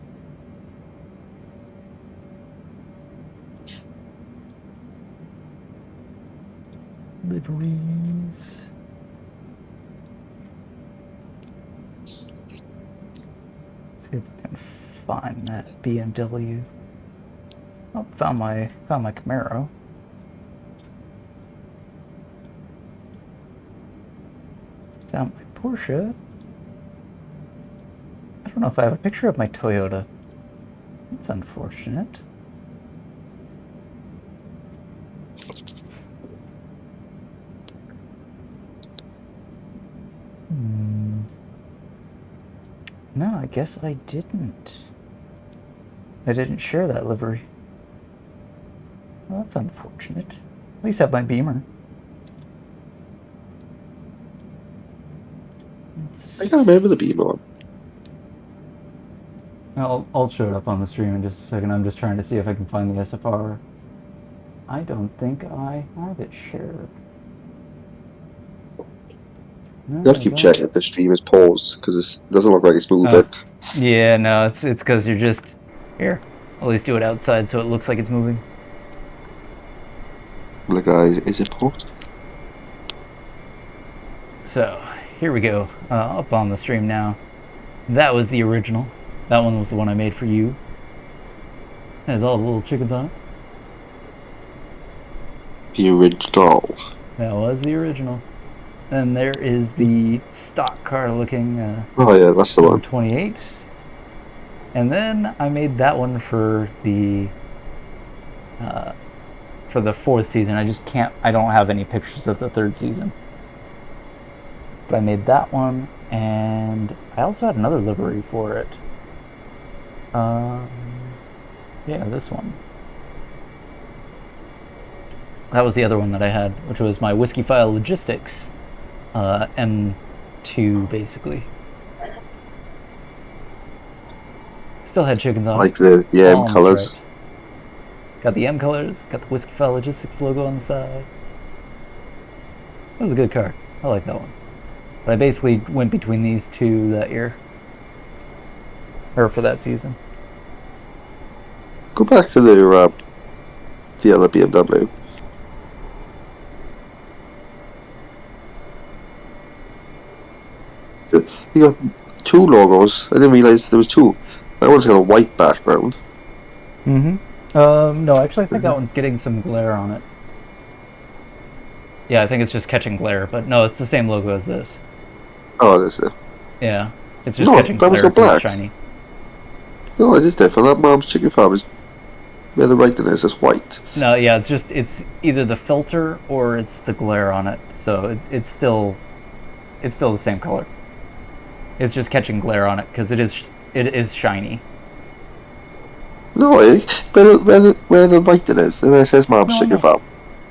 Liveries. See if I can find that BMW. Oh, found my Camaro. Found my Porsche. I don't know if I have a picture of my Toyota. That's unfortunate. No, I guess I didn't. I didn't share that livery. Well, that's unfortunate. At least I have my Beamer. I can't remember the Beamer one. I'll show it up on the stream in just a second. I'm just trying to see if I can find the SFR. I don't think I have it shared. No, You have to keep checking if the stream is paused, because it doesn't look like it's moving. Yeah, no, it's because you're just... Here, at least do it outside so it looks like it's moving. Look, guys, is it paused? So, here we go. Up on the stream now. That was the original. That one was the one I made for you. It has all the little chickens on it. The original. That was the original. And there is the stock car looking Oh yeah, that's the one. 28. And then I made that one for the fourth season. I don't have any pictures of the third season. But I made that one, and I also had another livery for it. Yeah, this one. That was the other one that I had, which was my Whiskyfile Logistics M2, basically. Still had chickens on. Like the M colors. Stripes. Got the M colors, got the Whiskyfile Logistics logo on the side. That was a good car. I like that one. But I basically went between these two that year. Or for that season. Go back to the other BMW. You got two logos. I didn't realize there was two. That one's got a white background. Mm-hmm. No, actually I think that one's getting some glare on it. Yeah, I think it's just catching glare, but no, it's the same logo as this. Oh, this is it. Yeah, it's just catching glare because it's shiny. No, it is different. That Mom's Chicken Farm is where the right in is white. No, yeah, it's either the filter or it's the glare on it. So it's still the same color. It's just catching glare on it because it is shiny. No, where the right in is, where it says Mom's Chicken Farm.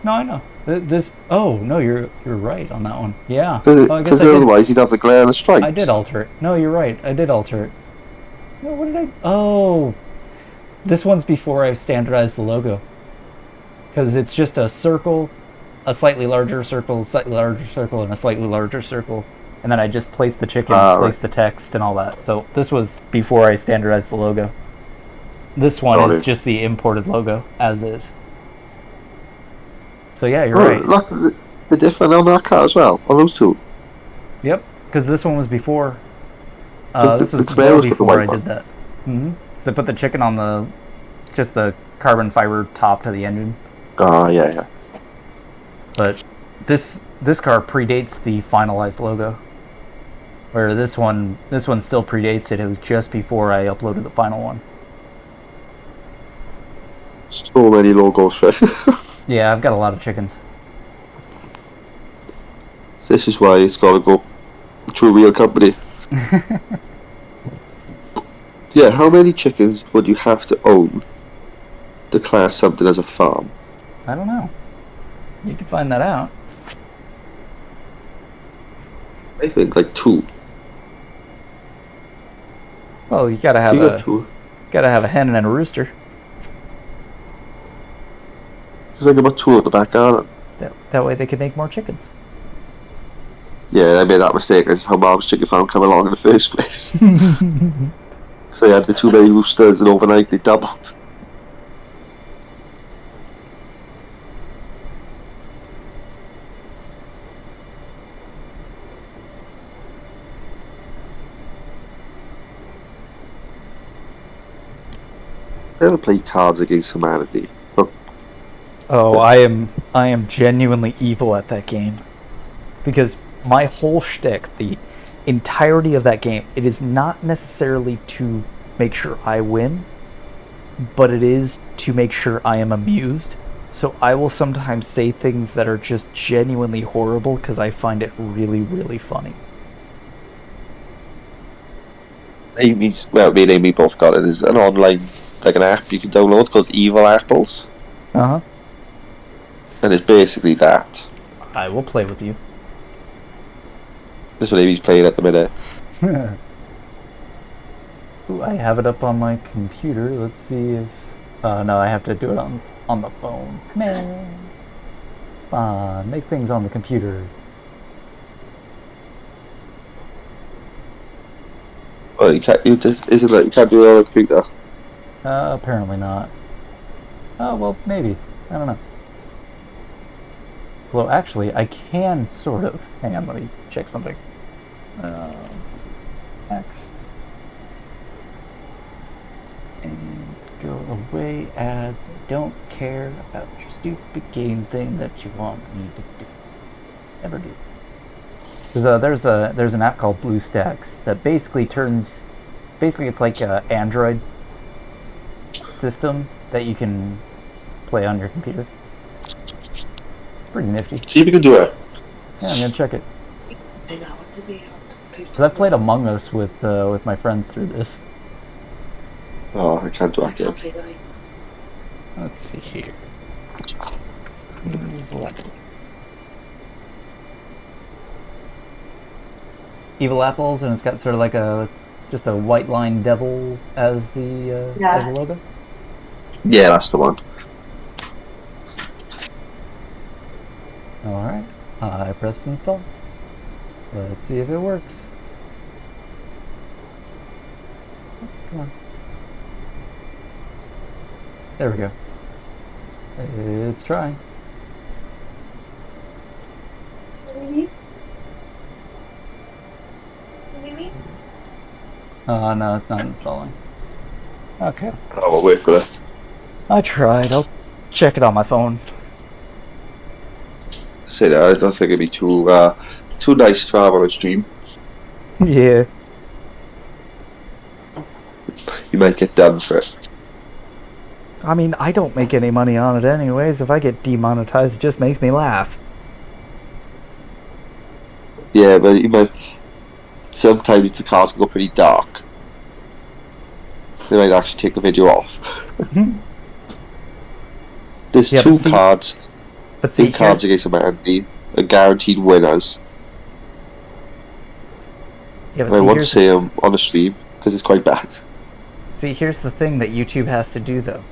No, I know. This. Oh no, you're right on that one. Yeah. Because otherwise you'd have the glare and the stripes. I did alter it. No, you're right. I did alter it. No, what did I? Oh, this one's before I standardized the logo. Because it's just a circle, a slightly larger circle, a slightly larger circle, and a slightly larger circle. And then I just placed the chicken, placed the text, and all that. So this was before I standardized the logo. This one is just the imported logo, as is. So yeah, you're right. Look, the different on that car as well, on those two. Yep, because this one was before. This was before I did that. Mm-hmm. So I put the chicken on just the carbon fiber top to the engine. Yeah. But this car predates the finalized logo. Where this one still predates it. It was just before I uploaded the final one. So many logos for Yeah, I've got a lot of chickens. This is why it's got to go to a real company. Yeah, how many chickens would you have to own to class something as a farm? I don't know. You can find that out. I think like 2. Well, you gotta have a hen and a rooster. There's like about 2 at the back garden. That way they can make more chickens. Yeah, I made that mistake. That's how Mom's Chicken Farm came along in the first place. So they had the too many roosters, and overnight they doubled. I ever played Cards Against Humanity? Look. Oh, I am genuinely evil at that game. Because my whole shtick, the entirety of that game, it is not necessarily to make sure I win, but it is to make sure I am amused. So I will sometimes say things that are just genuinely horrible because I find it really, really funny. Me and Amy both got it. There's an online, like an app you can download called Evil Apples. Uh-huh. And it's basically that. I will play with you. That's what Amy's playing at the minute. Ooh, I have it up on my computer. Let's see if... no, I have to do it on the phone. Come on, make things on the computer. Oh, you can't. Isn't that you can't do it on a computer? Apparently not. Oh well, maybe. I don't know. Well, actually, I can sort of. Hang on, let me check something. X. And go away, ads. I don't care about your stupid game thing that you want me to do. Never do. There's an app called BlueStacks that basically it's like an Android system that you can play on your computer. Pretty nifty. See if you can do it. Yeah, I'm gonna check it. I know what to be on the computer. Cause I've played Among Us with my friends through this. Oh, I can't do that can't yet. play that. Let's see here. Evil Apples, and it's got sort of like just a white line devil as the logo. Yeah, that's the one. Alright, I pressed install. Let's see if it works. Come on. There we go. It's trying. No, it's not installing. Okay. Oh, we'll wait for it. I tried. I'll check it on my phone. Say that, I don't think it'd be too nice to have on a stream. Yeah. You might get done for it. I mean, I don't make any money on it anyways. If I get demonetized, it just makes me laugh. Yeah, but you might... Sometimes the cards can go pretty dark. They might actually take the video off. There's two cards. But see, cards against Mandy are guaranteed winners. Yeah, I won't say them on the stream because it's quite bad. See, here's the thing that YouTube has to do, though.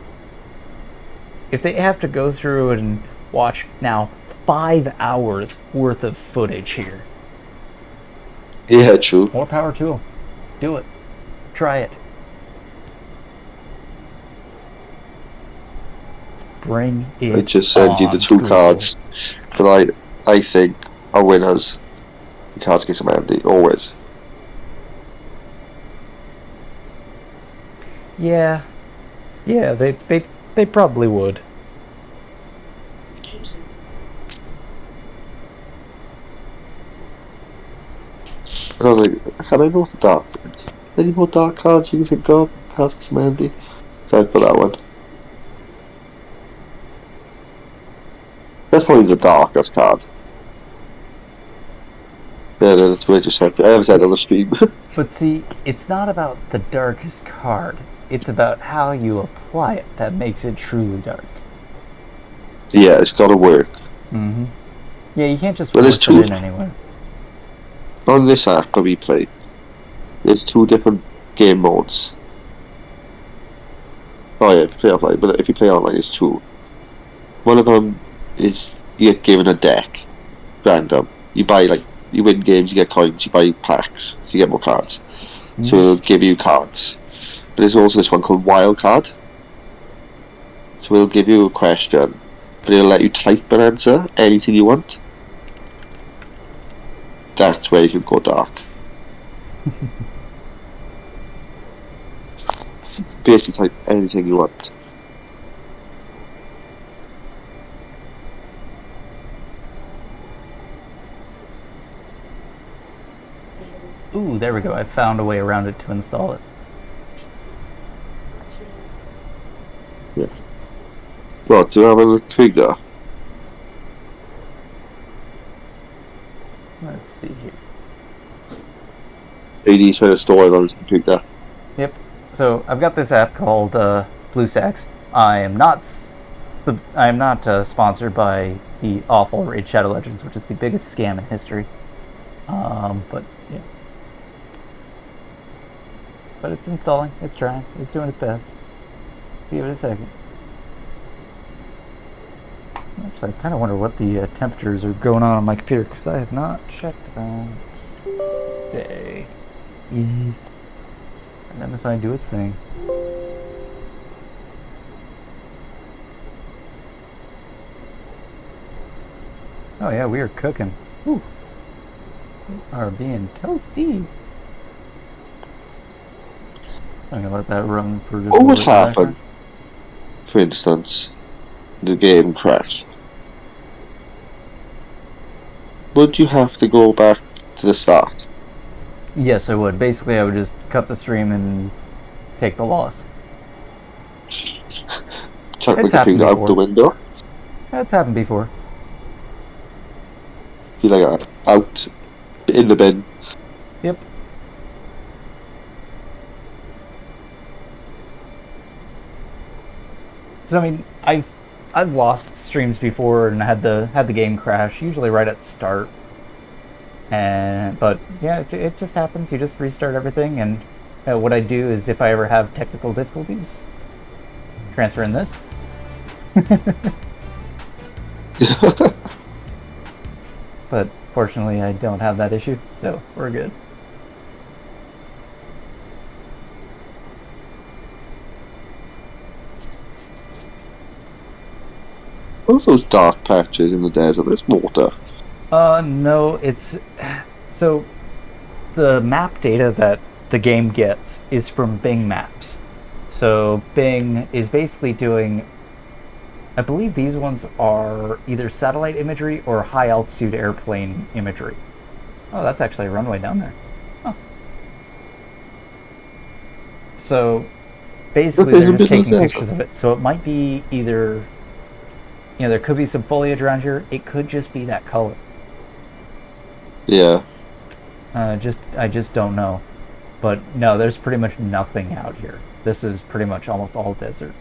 If they have to go through and watch now 5 hours worth of footage here. Yeah, true. More power to them. Do it. Try it. Bring it. I just sent you the two cards that I think are winners. The cards against Mandy, always. Yeah. Yeah, they probably would. I don't think. Can I vote the dark? Any more dark cards you can think of? Cards against Mandy? So I'd put that one. That's probably the darkest card. Yeah, that's what I just said. I haven't said it on the stream. But see, it's not about the darkest card. It's about how you apply it that makes it truly dark. Yeah, it's got to work. Mm-hmm. Yeah, you can't just force it in anywhere. On this app that we play, there's two different game modes. Oh yeah, if you play offline, but if you play online, it's two. One of them is you get given a deck, random. You buy you win games, you get coins. You buy packs, so you get more cards. Mm-hmm. So it'll give you cards. But there's also this one called Wild Card. So it'll give you a question, but it'll let you type an answer, anything you want. That's where you can go dark. Basically type anything you want. Ooh, there we go. I found a way around it to install it. Yeah. Well, do you have a trigger? Let's see here. You need to install it on the computer. Yep. So I've got this app called BlueStacks. I am not sponsored by the awful Raid Shadow Legends, which is the biggest scam in history. But yeah. But it's installing. It's trying. It's doing its best. Give it a second. Actually, I kind of wonder what the temperatures are going on my computer because I have not checked them. Day. Yes. And MSI do its thing. Oh yeah, we are cooking. Ooh. We are being toasty. I'm gonna let that run for just What a would little happen, bit. for instance, the game crashed? Would you have to go back to the start? Yes, I would. Basically, I would just cut the stream and take the loss. Chuck the It's happened computer out the before. window? That's happened before. Be like, out in the bin. Yep. So I mean, I've lost streams before and had the game crash, usually right at start. But yeah, it just happens. You just restart everything, and what I do is if I ever have technical difficulties, transfer in this. But fortunately, I don't have that issue, so we're good. What are those dark patches in the desert? There's water. No, it's... So, the map data that the game gets is from Bing Maps. So, Bing is basically doing... I believe these ones are either satellite imagery or high-altitude airplane imagery. Oh, that's actually a runway down there. Oh. So, basically they're just taking pictures of it. So it might be either... You know, there could be some foliage around here. It could just be that color. Yeah. I just don't know. But no, there's pretty much nothing out here. This is pretty much almost all desert.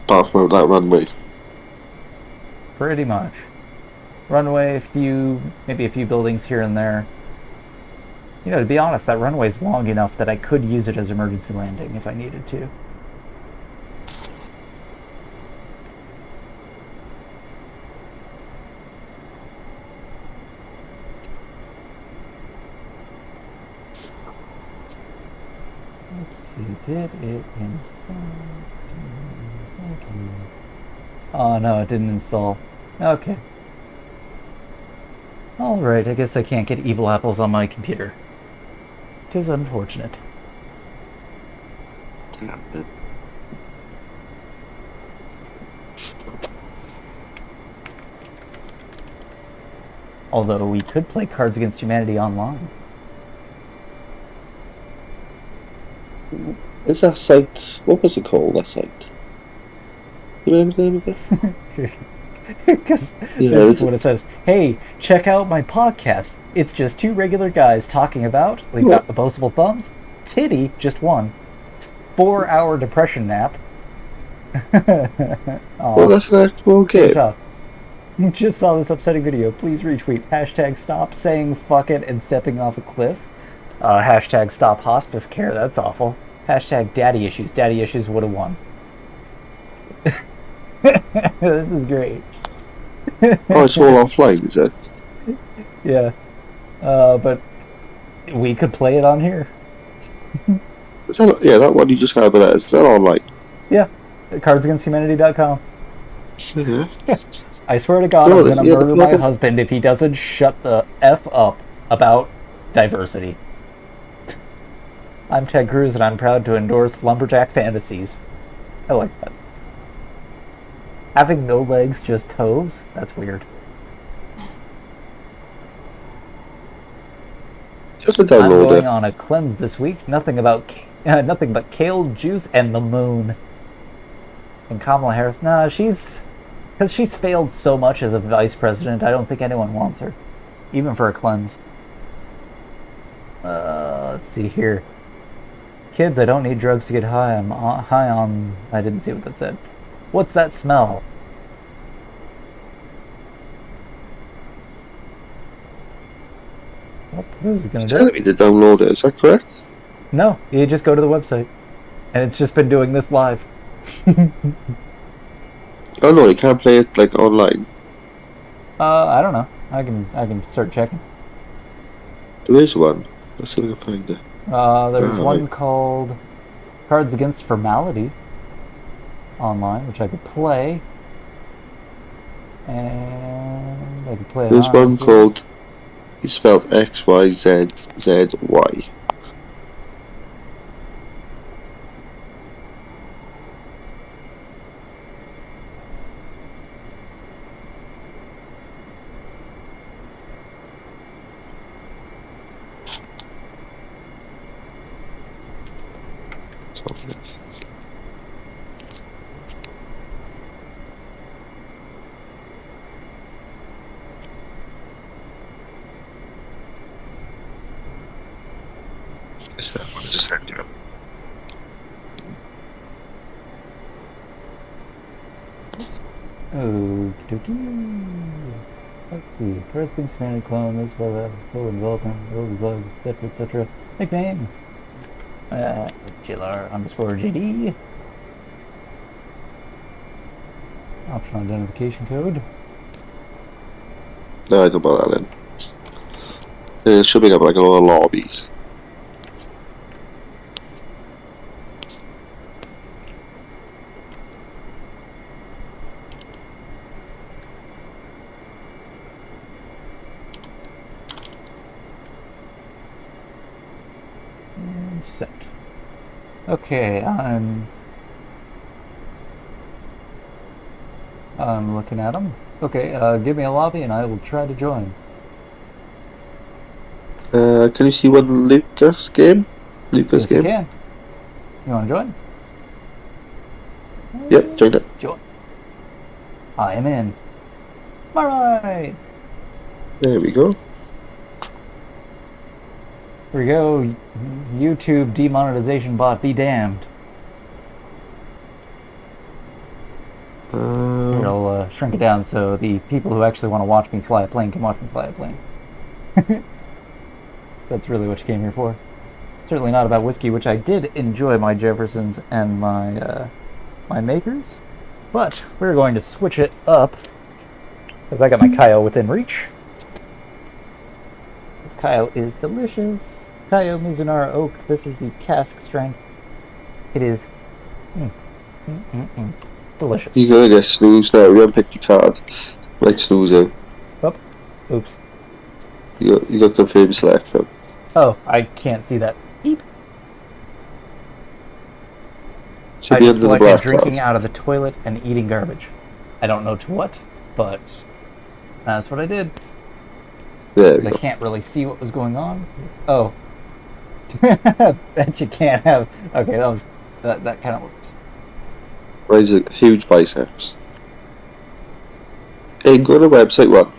Apart from that runway. Pretty much. Runway, maybe a few buildings here and there. You know, to be honest, that runway's long enough that I could use it as emergency landing if I needed to. Let's see, did it install? Oh no, it didn't install. Okay. Alright, I guess I can't get evil apples on my computer. 'Tis unfortunate. Damn it. Although we could play Cards Against Humanity online. Is that site... What was it called, that site? You remember the name of it? Because Yeah, this is what it says. Hey, check out my podcast. It's just two regular guys talking about... We got opposable thumbs. Titty, just one. 4-hour depression nap. Well, that's an actual game. Tough. Just saw this upsetting video. Please retweet. Hashtag stop saying fuck it and stepping off a cliff. Hashtag stop hospice care. That's awful. Hashtag daddy issues. Daddy issues would have won. This is great. Oh, it's all offline, is it? Yeah. But we could play it on here. Is that, yeah, that one you just have it. Is that online? Yeah. CardsAgainstHumanity.com. Yeah. I swear to God, I'm gonna murder my husband if he doesn't shut the F up about diversity. I'm Ted Cruz and I'm proud to endorse lumberjack fantasies. I like that. Having no legs, just toes? That's weird. Just to I'm download going it. on a cleanse this week. Nothing but kale juice and the moon. And Kamala Harris, no, because she's failed so much as a vice president, I don't think anyone wants her. Even for a cleanse. Let's see here. Kids, I don't need drugs to get high. I'm high on... I didn't see what that said. What's that smell? What is it going to do? Telling me to download it, is that correct? No, you just go to the website. And it's just been doing this live. Oh no, you can't play it like online. I don't know. I can start checking. There is one. Let's see if we can find it. There's one right. called Cards Against Formality online, which I could play. And I can play There's one anonymously. called, it's spelled XYZZY. Is that one I just sent you? Okie dokie. Let's see. First been semantic clone, this was full development, early bug, etc. etc. Nickname. JLR_JD. Optional identification code. No, I don't put that in. It should be up like a lot of lobbies. And set. Okay, I'm looking at them. Okay, give me a lobby and I will try to join. Can you see one Lucas game? Lucas Yes, game? I can. You want to join? Yep, join it. Join. I am in. Alright! There we go. Here we go. YouTube demonetization bot, be damned. Here, I'll shrink it down so the people who actually want to watch me fly a plane can watch me fly a plane. That's really what you came here for. Certainly not about whiskey, which I did enjoy my Jeffersons and my my makers. But we're going to switch it up because I got my Kyle within reach. This Kyle is delicious. Kyle Mizunara Oak. This is the cask strength. It is delicious. You gotta get snooze now. You haven't picked your card. Right, snooze out. Oh, oops. You got confirm select them. Oh, I can't see that. Beep. Should I be just under the selected black drinking cloud. out of the toilet and eating garbage. I don't know to what, but that's what I did. There we I go. can't really see what was going on. Oh. Bet you can't have... Okay, that kind of works. Raise a huge biceps. Hey, go to the website one.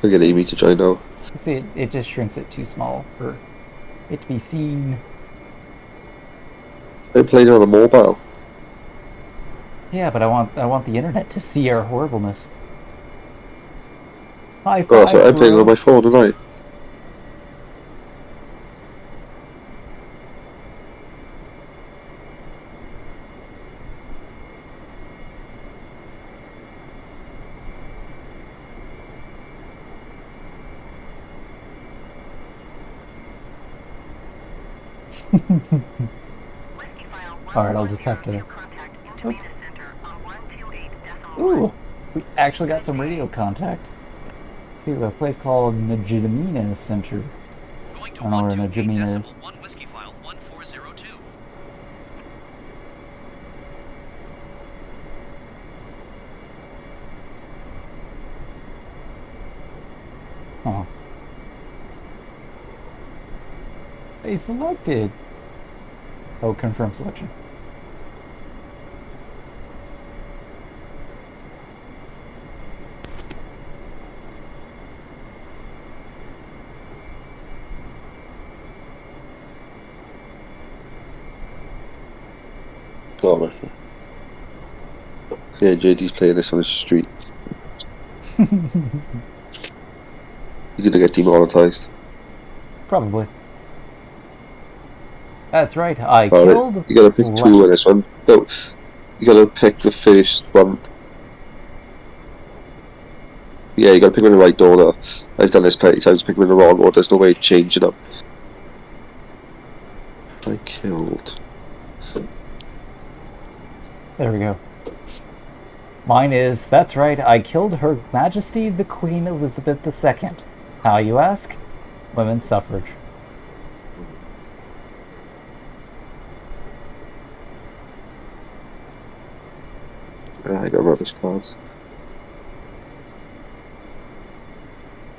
I'll get Amy to join now. See, it just shrinks it too small for it to be seen. I played on a mobile. Yeah, but I want the internet to see our horribleness. High Oh, five, that's right, I played bro. on my phone tonight. Alright, I'll just have to... Ooh, we actually got some radio contact to a place called Najimina Center. Going to I don't know where Najimina is. 1 Whiskyfile 1402. Oh. They selected. Oh, confirm selection. Go on, my friend. Yeah, JD's playing this on the street. He's gonna get demonetized. Probably. That's right, I Oh, killed... you gotta pick two What? in this one. No, you gotta pick the first one. Yeah, you gotta pick them in the right order. I've done this plenty times, pick them in the wrong order. There's no way of changing them. I killed. There we go. Mine is, that's right, I killed Her Majesty the Queen Elizabeth II. How, you ask? Women's suffrage. I got rubbish cards.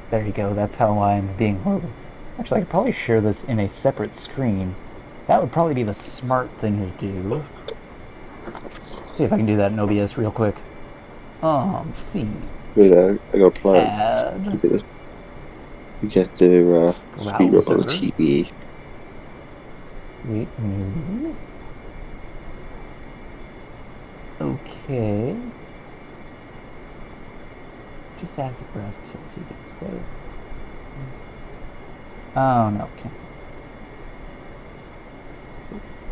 There you go, that's how I'm being horrible. Actually, I could probably share this in a separate screen. That would probably be the smart thing to do. See if I can do that in OBS real quick. See. Yeah, I got a plan. Add. You get the speed up on the Browser. TV. Wait, new. Okay. Just add the browser so TV display. Oh no, cancel.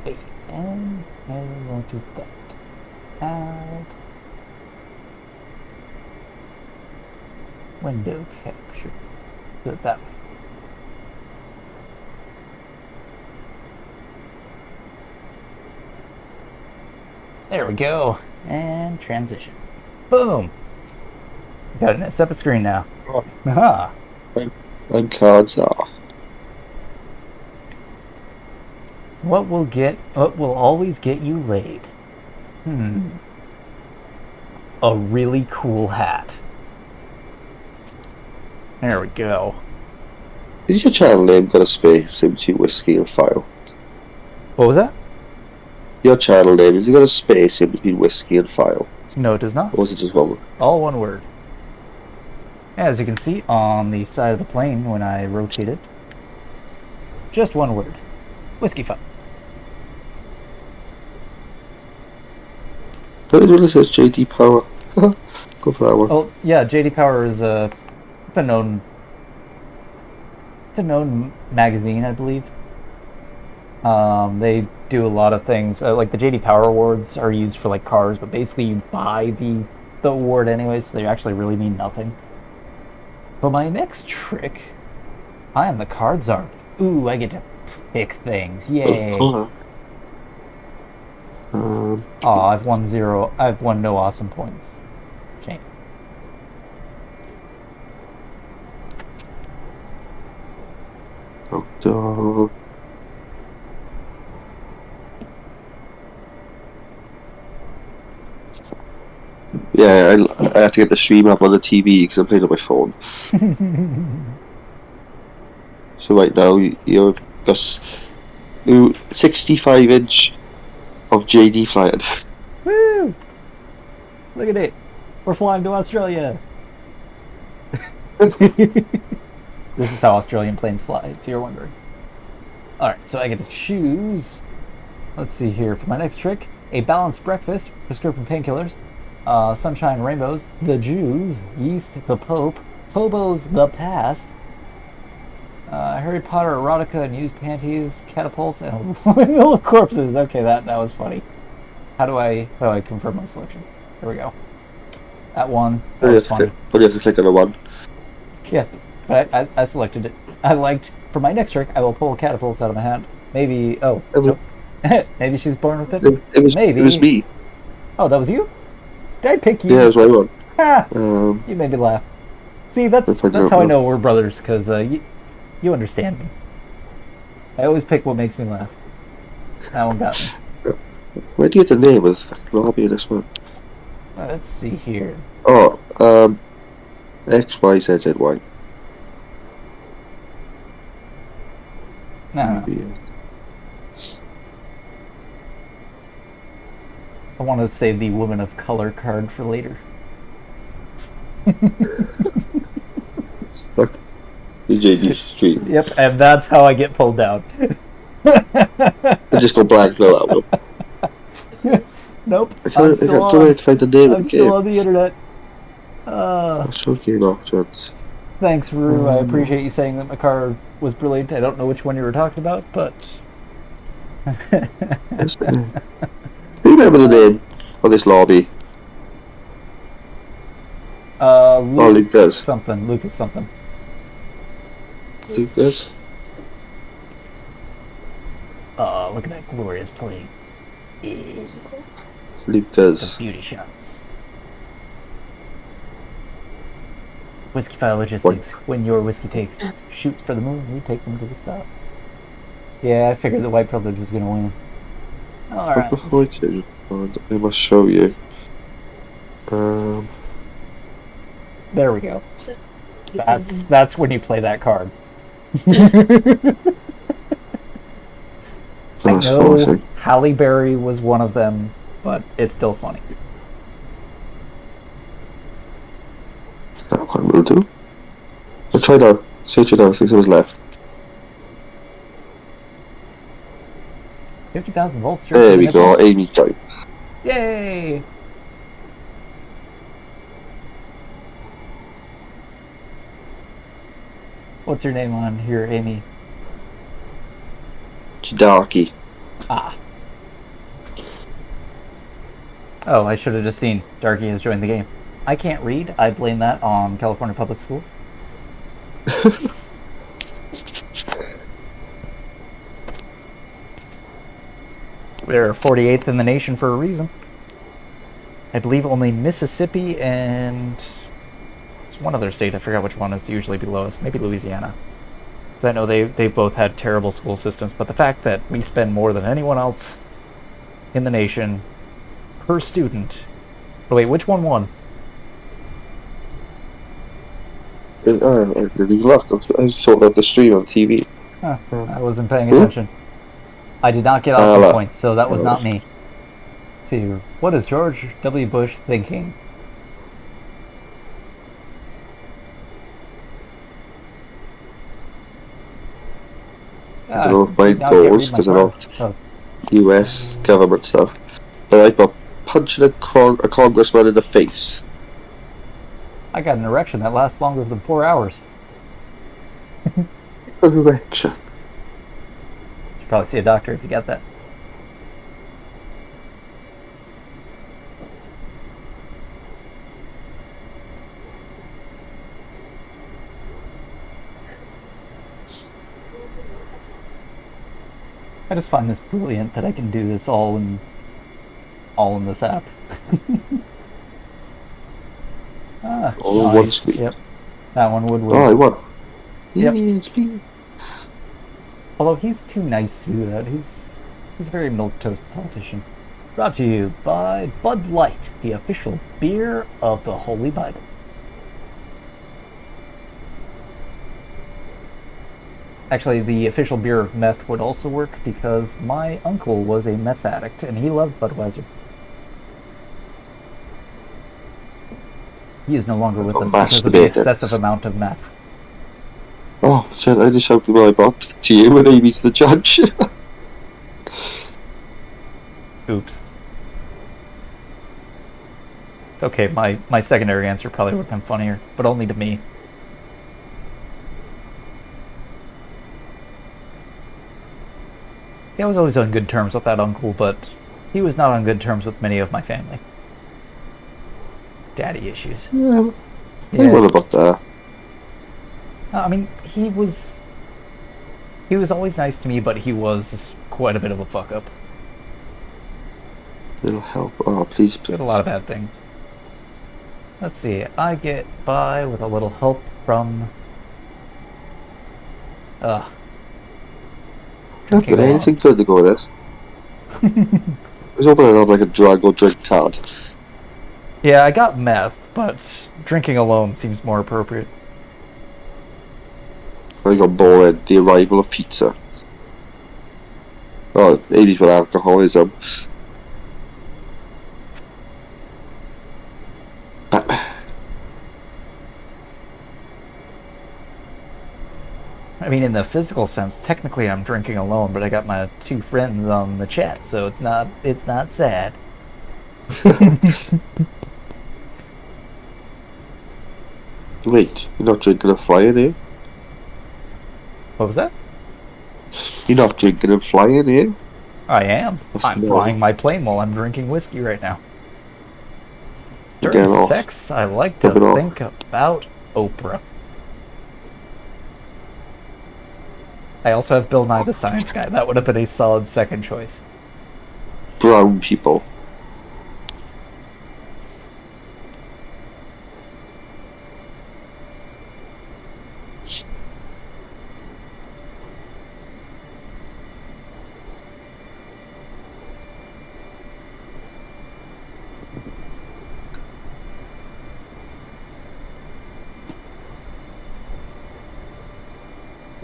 Wait, and I won't do that. Add window capture. Do it that way. There we go. And transition. Boom! Got it in a separate screen now. Oh. Aha! And cards are. What will always get you laid? A really cool hat. There we go. Is your channel name got a space in between whiskey and file? What was that? Your channel name, has it got a space in between whiskey and file? No, it does not. Or is it just one? All one word. As you can see on the side of the plane when I rotate it, just one word. Whiskyfile. That is what it says, JD Power. Go for that one. Oh yeah, JD Power is it's a known magazine, I believe. They do a lot of things. Like the JD Power Awards are used for like cars, but basically you buy the award anyway, so they actually really mean nothing. For my next trick, I am the card czar. Ooh, I get to pick things. Yay! I've won 0. I've won no awesome points. Shame. Oh, dog. Yeah, I had to get the stream up on the TV because I'm playing on my phone. So right now you're got 65-inch of JD flying. Woo! Look at it. We're flying to Australia. This is how Australian planes fly, if you're wondering. Alright, so I get to choose. Let's see here. For my next trick, a balanced breakfast, prescription painkillers, sunshine rainbows, the Jews, yeast, the Pope, hobos, the past, Harry Potter erotica and used panties, catapults, and windmill of corpses. Okay, that was funny. How do I confirm my selection? There we go. That one. That was fun. But you have to click on the one. Yeah, but I selected it. I liked. For my next trick, I will pull catapults out of my hat. Maybe. Oh. Nope. Maybe she's born with it. Maybe. It was me. Oh, that was you? Did I pick you? Yeah, it was my one. Ha! You made me laugh. See, that's how I know we're brothers, because you understand me. I always pick what makes me laugh. That one got me. Where do you get the name of the lobby in this one? Let's see here. Oh, XYZZY. No. I want to save the woman of color card for later. Look, the JD stream. Yep, and that's how I get pulled down. I just go blank, no, that will. Nope. I can't find the name of the game. I'm still on the internet. I showed game options. Thanks, Rue. I appreciate you saying that my car was brilliant. I don't know which one you were talking about, but... Remember the name of this lobby? Lucas something. Lucas something. Lucas? Oh, look at that glorious plane. It's Lucas. some beauty shots. Whiskyfile logistics. When your whiskey takes shoots for the moon, we take them to the stop. Yeah, I figured the white privilege was going to win. Alright. Okay, I must show you. There we go. So, That's when you play that card. I That's know funny. Halle Berry was one of them, but it's still funny. That one will do. I'll try now. Search it out, 6 hours left. 50,000 volts. There we go, Amy's joined. Yay! What's your name on here, Amy? Darky. Ah. Oh, I should have just seen Darky has joined the game. I can't read. I blame that on California public schools. They're 48th in the nation for a reason. I believe only Mississippi and there's one other state, I forgot which one, is usually below us. Maybe Louisiana. Because I know they both had terrible school systems, but the fact that we spend more than anyone else in the nation per student. Oh wait, which one won? Look, I saw the stream on TV. Huh, I wasn't paying attention. I did not get awesome points, so that was not me. Let's see, what is George W. Bush thinking? I don't know if mine goes because I know US government stuff. But I got punching a congressman in the face. I got an erection that lasts longer than 4 hours. Erection. Should probably see a doctor if you got that. I just find this brilliant that I can do this all in this app. All in one screen. Yep, that one would win. Oh, I won. Yep. Yes, Although he's too nice to do that. He's a very milquetoast politician. Brought to you by Bud Light, the official beer of the Holy Bible. Actually, the official beer of meth would also work because my uncle was a meth addict and he loved Budweiser. He is no longer with us because of the excessive amount of meth. Oh, shit, I just shouted what I bought to you with Amy's the judge. Oops. It's okay, my secondary answer probably would have been funnier, but only to me. I was always on good terms with that uncle, but he was not on good terms with many of my family. Daddy issues. Yeah. What about that? I mean, he was always nice to me, but he was quite a bit of a fuck up. It'll help. Oh, please. Did a lot of bad things. Let's see. I get by with a little help from. Not good. Anything good to go with this? I was hoping I'd have like a drug or drink card. Yeah, I got meth, but drinking alone seems more appropriate. I got bored. The arrival of pizza. Oh, 80s with alcoholism. I mean, in the physical sense, technically I'm drinking alone, but I got my two friends on the chat, so it's not sad. Wait, you're not drinking and flying, eh? What was that? You're not drinking and flying, eh? I am. I'm flying my plane while I'm drinking whiskey right now. During sex, I like to think about Oprah. I also have Bill Nye the Science Guy. That would have been a solid second choice. Brown people.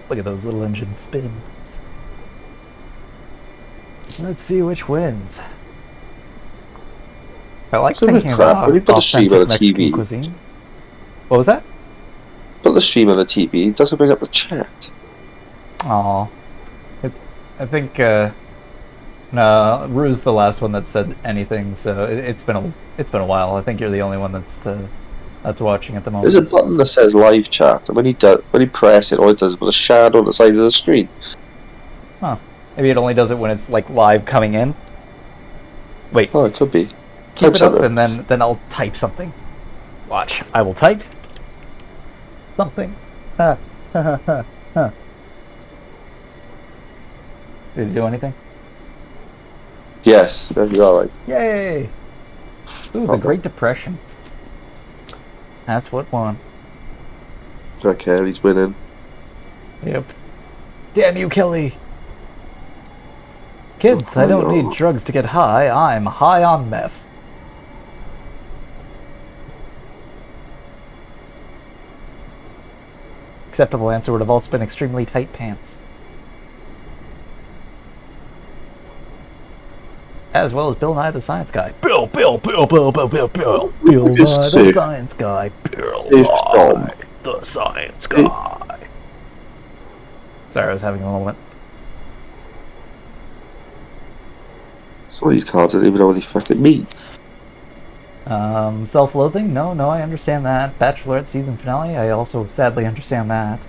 Look at those little engines spin. Let's see which wins. I like It's a bit thinking crap. about When you put the stream authentic on a Mexican TV. cuisine. What was that? Put the stream on the TV, it doesn't bring up the chat. Aw. I think, no, Rue's the last one that said anything, so it's been a while. I think you're the only one that's watching at the moment. There's a button that says live chat, and when you press it, all it does is put a shadow on the side of the screen. Huh. Maybe it only does it when it's, like, live coming in. Wait. Oh, it could be. Keep Type it up, something. and then I'll type something. Watch. I will type something. Huh. Huh. Did it do anything? Yes, that'd be alright. Yay! Ooh, the Okay. Great Depression. That's what won. Okay, he's winning. Yep. Damn you, Kelly! Kids, I don't need drugs to get high. I'm high on meth. Acceptable answer would have also been extremely tight pants. As well as Bill Nye the Science Guy. Bill Nye the Science Guy. Bill Nye the Science Guy. Sorry, I was having a moment. Some of these cards I don't even know what they fucking mean. Self-loathing? No, I understand that. Bachelorette season finale? I also sadly understand that.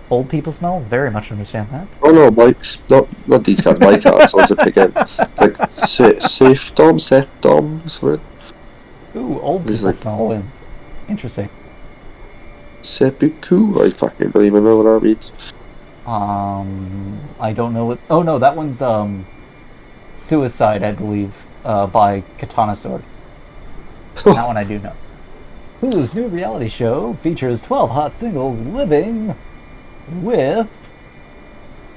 Old people smell? Very much understand that. Oh no, not these cards, my cards, ones I pick out. Like, safe dom, something. Ooh, old This is people like- smell wins. Interesting. Seppuku? I fucking don't even know what that means. I don't know what... Oh no, that one's, Suicide, I believe, by Katana Sword. That one I do know. Whose new reality show features 12 hot singles living with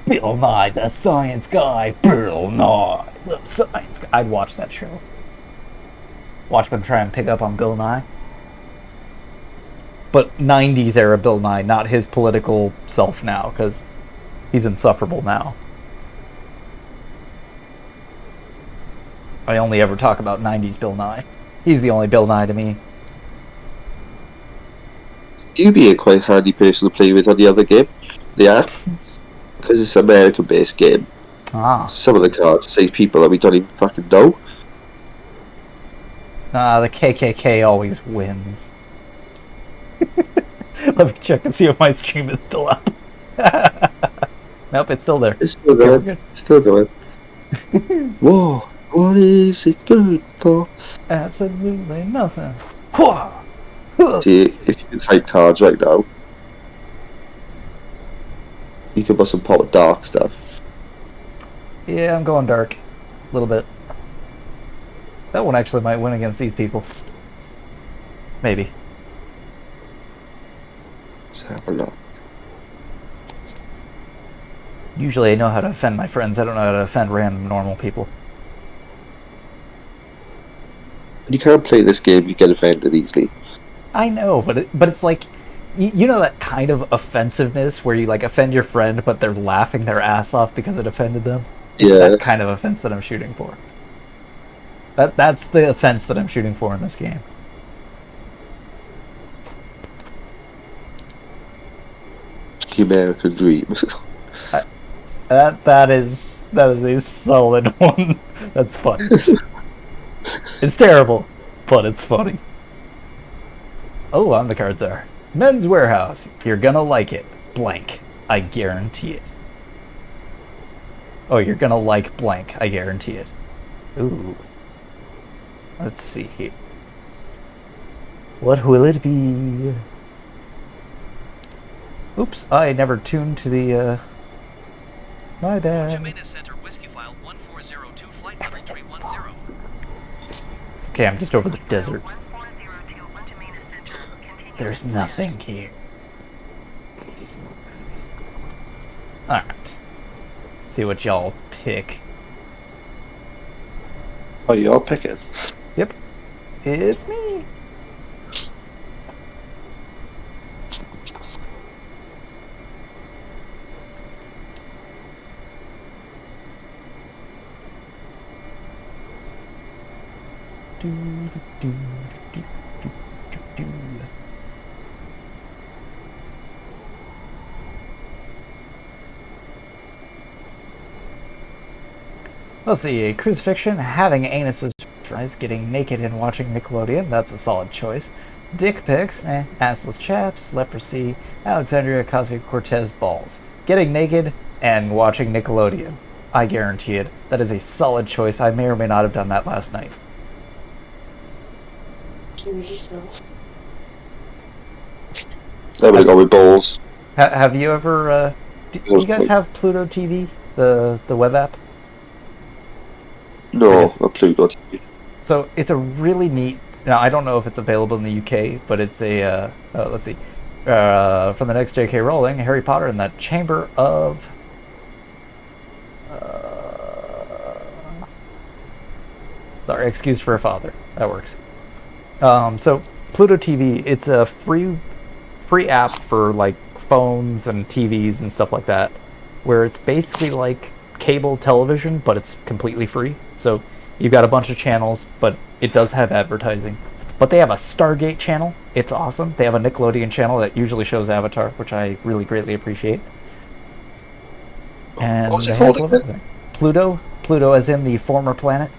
Bill Nye the Science Guy. Bill Nye the Science Guy. I'd watch that show. Watch them try and pick up on Bill Nye. But 90s era Bill Nye, not his political self now, because he's insufferable now. I only ever talk about 90s Bill Nye. He's the only Bill Nye to me. You'd be a quite handy person to play with on the other game, the app, because it's an American-based game. Ah. Some of the cards say people that we don't even fucking know. Nah, the KKK always wins. Let me check and see if my stream is still up. Nope, it's still there. It's still Okay, we're going. good. Still going. Whoa, what is it good for? Absolutely nothing. See, if you can type cards right now, you can put some pop dark stuff. Yeah, I'm going dark. A little bit. That one actually might win against these people. Maybe. Let's have a look. Usually I know how to offend my friends. I don't know how to offend random normal people. You can't play this game, you get offended easily. I know, but it's like, you know that kind of offensiveness where you like offend your friend, but they're laughing their ass off because it offended them? It's Yeah. that kind of offense that I'm shooting for. That's the offense that I'm shooting for in this game. The American dream. That is a solid one. That's funny. It's terrible, but it's funny. Oh, on the cards are Men's Warehouse. You're gonna like it. Blank. I guarantee it. Oh, you're gonna like blank. I guarantee it. Ooh. Let's see here. What will it be? Oops, I never tuned to the, my bad. Jimenez Center Whiskyfile 1402 flight number 310. It's okay, I'm just over the desert. 1402 Jimenez Center. Continue. There's nothing here. Alright. See what y'all pick. Oh, you're picking? Yep. It's me. Let's see, crucifixion, having anuses fries, getting naked and watching Nickelodeon, that's a solid choice. Dick pics, assless chaps, leprosy, Alexandria Ocasio-Cortez balls. Getting naked and watching Nickelodeon. I guarantee it. That is a solid choice. I may or may not have done that last night. I'm gonna go with balls. Have you ever, do you guys have Pluto TV, the web app? No, not Pluto TV. So it's a really neat. Now I don't know if it's available in the UK, but it's a. Let's see, from the next J.K. Rowling, Harry Potter and the Chamber of. Sorry, Excuse for a Father. That works. So Pluto TV, it's a free app for like phones and TVs and stuff like that, where it's basically like cable television, but it's completely free. So you've got a bunch of channels, but it does have advertising. But they have a Stargate channel. It's awesome. They have a Nickelodeon channel that usually shows Avatar, which I really greatly appreciate. And what was they it have called a little bit. Pluto as in the former planet.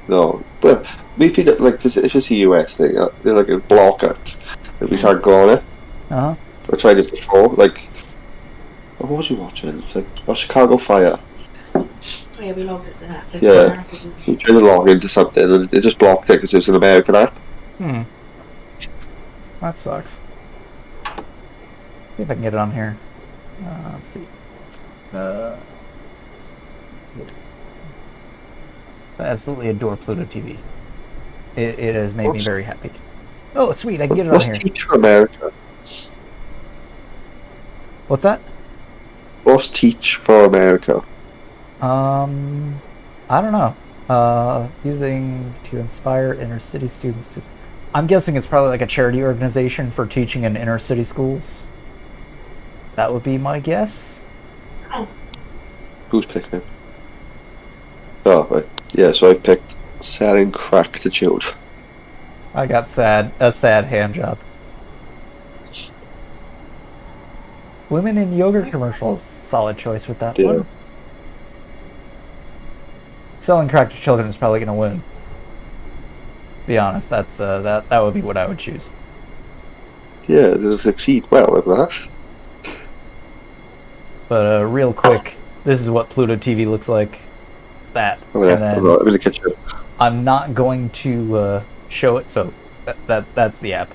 No, but we feel that like if it's a US thing, they're like a block it if we can't go on it. Uh-huh. I tried it before. Like, what was you watching? It's like Chicago Fire. Oh yeah, we logged it to Netflix. Yeah, you tried to log into something and it just blocked it because it was an American app. That sucks. See if I can get it on here. Let's see. I absolutely adore Pluto TV. It has made me very happy. Oh, sweet! I can get it on here. What's Teach for America? What's that? What's Teach for America? I don't know. Using to inspire inner city students to. I'm guessing it's probably like a charity organization for teaching in inner city schools. That would be my guess. Who's picking it? Oh, right. Yeah, so I picked selling crack to children. I got a sad hand job. Women in yogurt commercials, solid choice with that one. Selling crack to children is probably gonna win. Be honest, that's that would be what I would choose. Yeah, they'll succeed well with that. But real quick, this is what Pluto TV looks like. It's that. Oh yeah, and then I'm gonna catch you. I'm not going to show it, so that's the app.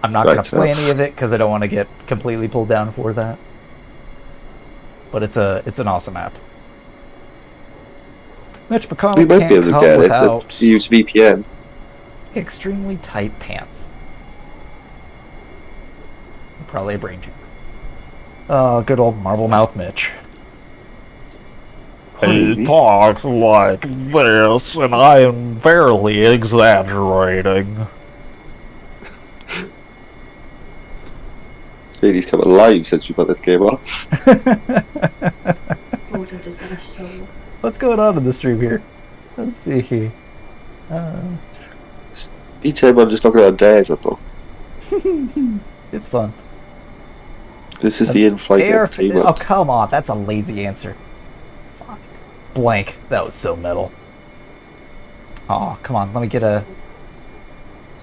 I'm not going to play any of it because I don't want to get completely pulled down for that. But it's an awesome app. Mitch McConnell We might can't be able to come get it without to use VPN. extremely tight pants. Probably a brain tumor. Oh, good old marble mouth Mitch. He talks like this, and I am barely exaggerating. He's come alive since we put this game up. What's going on in the stream here? Let's see. Each time I'm just looking at desert though. It's fun. This is the in-flight entertainment. Oh, come on. That's a lazy answer. Fuck. Blank. That was so metal. Oh, come on. Let me get a...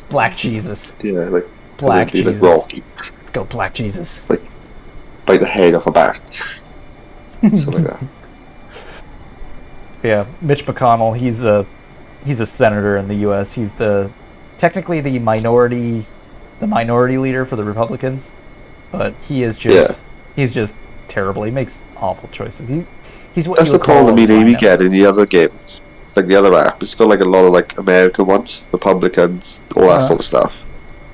Black Jesus. Yeah, like... Black Jesus. Like Rocky. Let's go, Black Jesus. Like the head off a bat. Something like that. Yeah, Mitch McConnell, he's a senator in the U.S. He's technically the minority leader for the Republicans, but he is just he's just terrible. He makes awful choices. He's what that's the problem we get in the other game, like the other app. It's got like a lot of like American ones, Republicans, all that sort of stuff.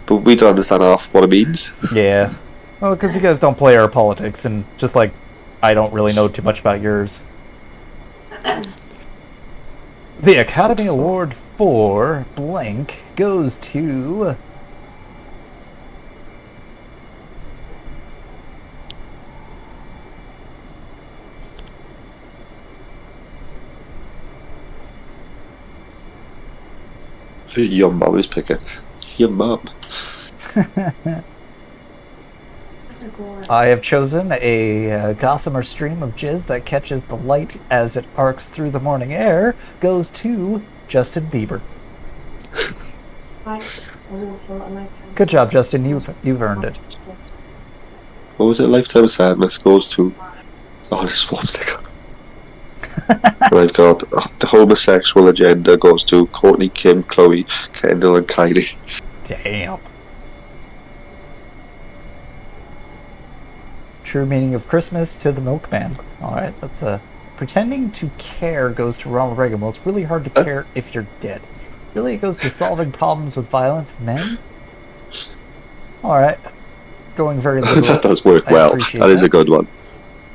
But we don't understand half what it means. Yeah, well, because you guys don't play our politics, and just like I don't really know too much about yours. The Academy Award for blank goes to... Your mum is picking. Your mum. I have chosen a gossamer stream of jizz that catches the light as it arcs through the morning air. Goes to Justin Bieber. Good job, Justin. You've earned it. What was it? Lifetime of Sadness goes to Arnold Schwarzenegger. And I've got the homosexual agenda goes to Courtney, Kim, Chloe, Kendall, and Kylie. Damn. True meaning of Christmas to the milkman. Alright, that's pretending to care goes to Ronald Reagan. Well, it's really hard to care if you're dead. Really, it goes to solving problems with violence. Men? Alright. Going very literal. That does work well. That is a good one.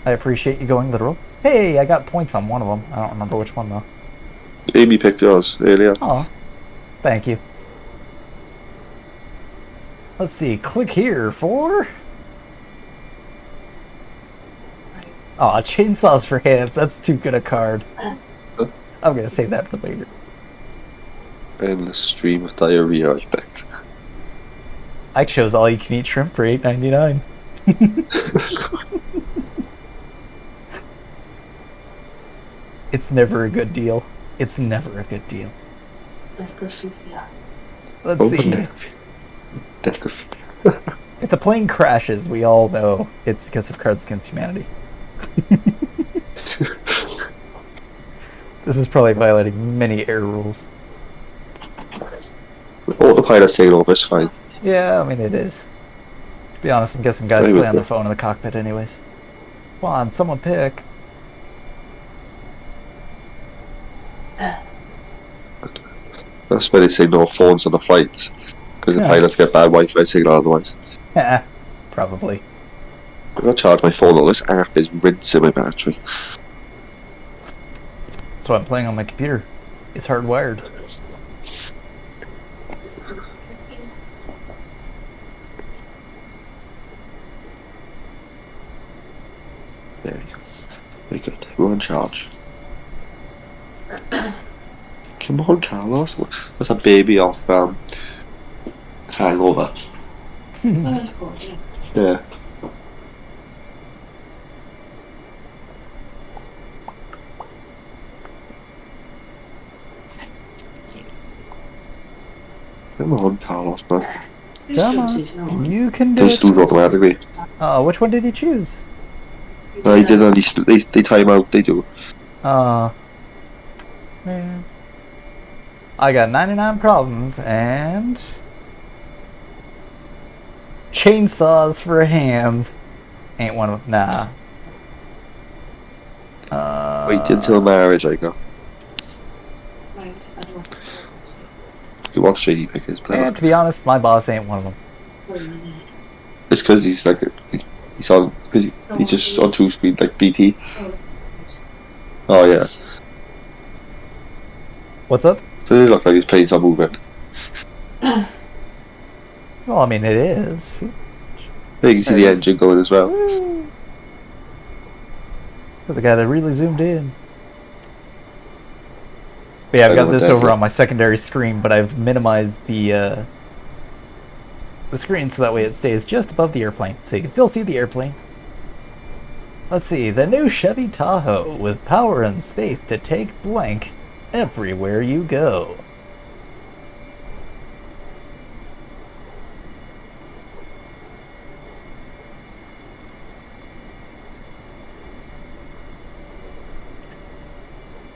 I appreciate you going literal. Hey, I got points on one of them. I don't remember which one, though. Amy picked yours earlier. Oh, thank you. Let's see. Click here for... Aw, chainsaws for hands. That's too good a card. I'm gonna save that for later. Endless stream of diarrhea, I picked. I chose all you can eat shrimp for $8.99. It's never a good deal. It's never a good deal. Let's see. If the plane crashes, we all know it's because of Cards Against Humanity. This is probably violating many air rules. Autopilot's taking over, it's fine. Yeah, I mean it is. To be honest, I'm guessing guys play on their phone in the cockpit anyways. Come on, someone pick. That's why they say no phones on the flights, because the pilots get bad Wi-Fi signal otherwise. Yeah, probably. I've got to charge my phone, all this app is rinsing my battery. That's why I'm playing on my computer. It's hardwired. There you go. Very good. We're on charge. Come on, Carlos. That's a baby off Hangover. Yeah. Come on, Carlos, man. Come on. You can do They it. still automatically. Oh, which one did you choose? They did, and they time out, they do. Man. I got 99 problems and chainsaws for hands. Ain't one of them. Nah. Wait until marriage, I go. You watch Shady Pickers play. And to be honest, my boss ain't one of them. It's because he's like he's on because he's just on two screens like BT. Oh yeah. What's up? Does it look like his plane's not moving? Well, I mean, it is. Yeah, you can see the engine going as well. Because I got it really zoomed in. But yeah, I've got this over on my secondary screen, but I've minimized the screen so that way it stays just above the airplane, so you can still see the airplane. Let's see, the new Chevy Tahoe with power and space to take blank everywhere you go.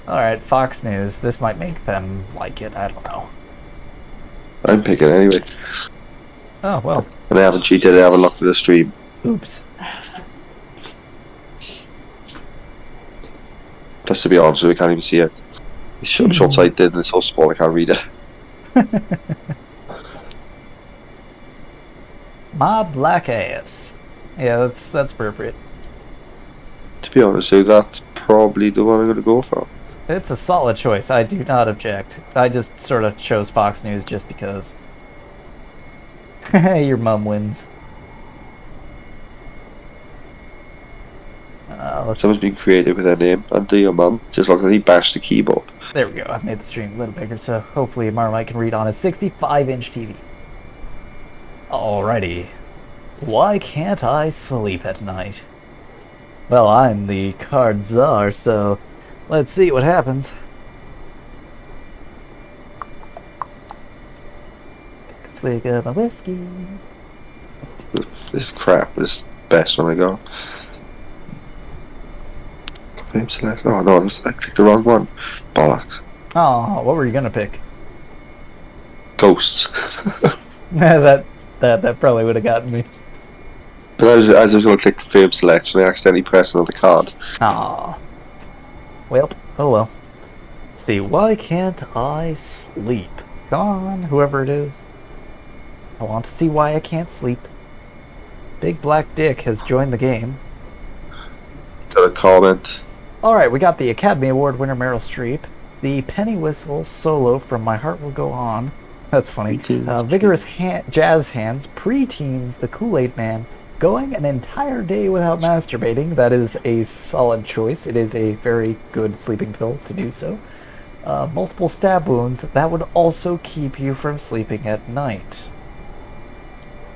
Alright, Fox News. This might make them like it, I don't know. I'm picking anyway. Oh, well. And I haven't cheated, I haven't looked at the stream. Oops. Plus, to be honest, we can't even see it. It's short-sighted and it's so small I can't read it. My black ass. Yeah, that's appropriate. To be honest, so that's probably the one I'm going to go for. It's a solid choice. I do not object. I just sort of chose Fox News just because. Your mum wins. let's- Someone's been creative with their name. Under your mum. Just like he bashed the keyboard. There we go. I've made the stream a little bigger, so hopefully Marmite can read on a 65-inch TV. Alrighty. Why can't I sleep at night? Well, I'm the card czar, so let's see what happens. Take a swig of my whiskey. This is crap, but it's the best one I got. Confirm select. Oh no, I picked the wrong one. Bollocks. Oh, what were you gonna pick? Ghosts. that probably would have gotten me. And as I was going to click confirm selection, I accidentally pressed another card. Ah. Well, oh well. Let's see, why can't I sleep? Come on, whoever it is. I want to see why I can't sleep. Big Black Dick has joined the game. Got a comment. Alright, we got the Academy Award winner Meryl Streep. The Penny Whistle solo from My Heart Will Go On. That's funny. Vigorous jazz hands, preteens, the Kool-Aid Man. Going an entire day without masturbating. That is a solid choice. It is a very good sleeping pill to do so. Multiple stab wounds. That would also keep you from sleeping at night.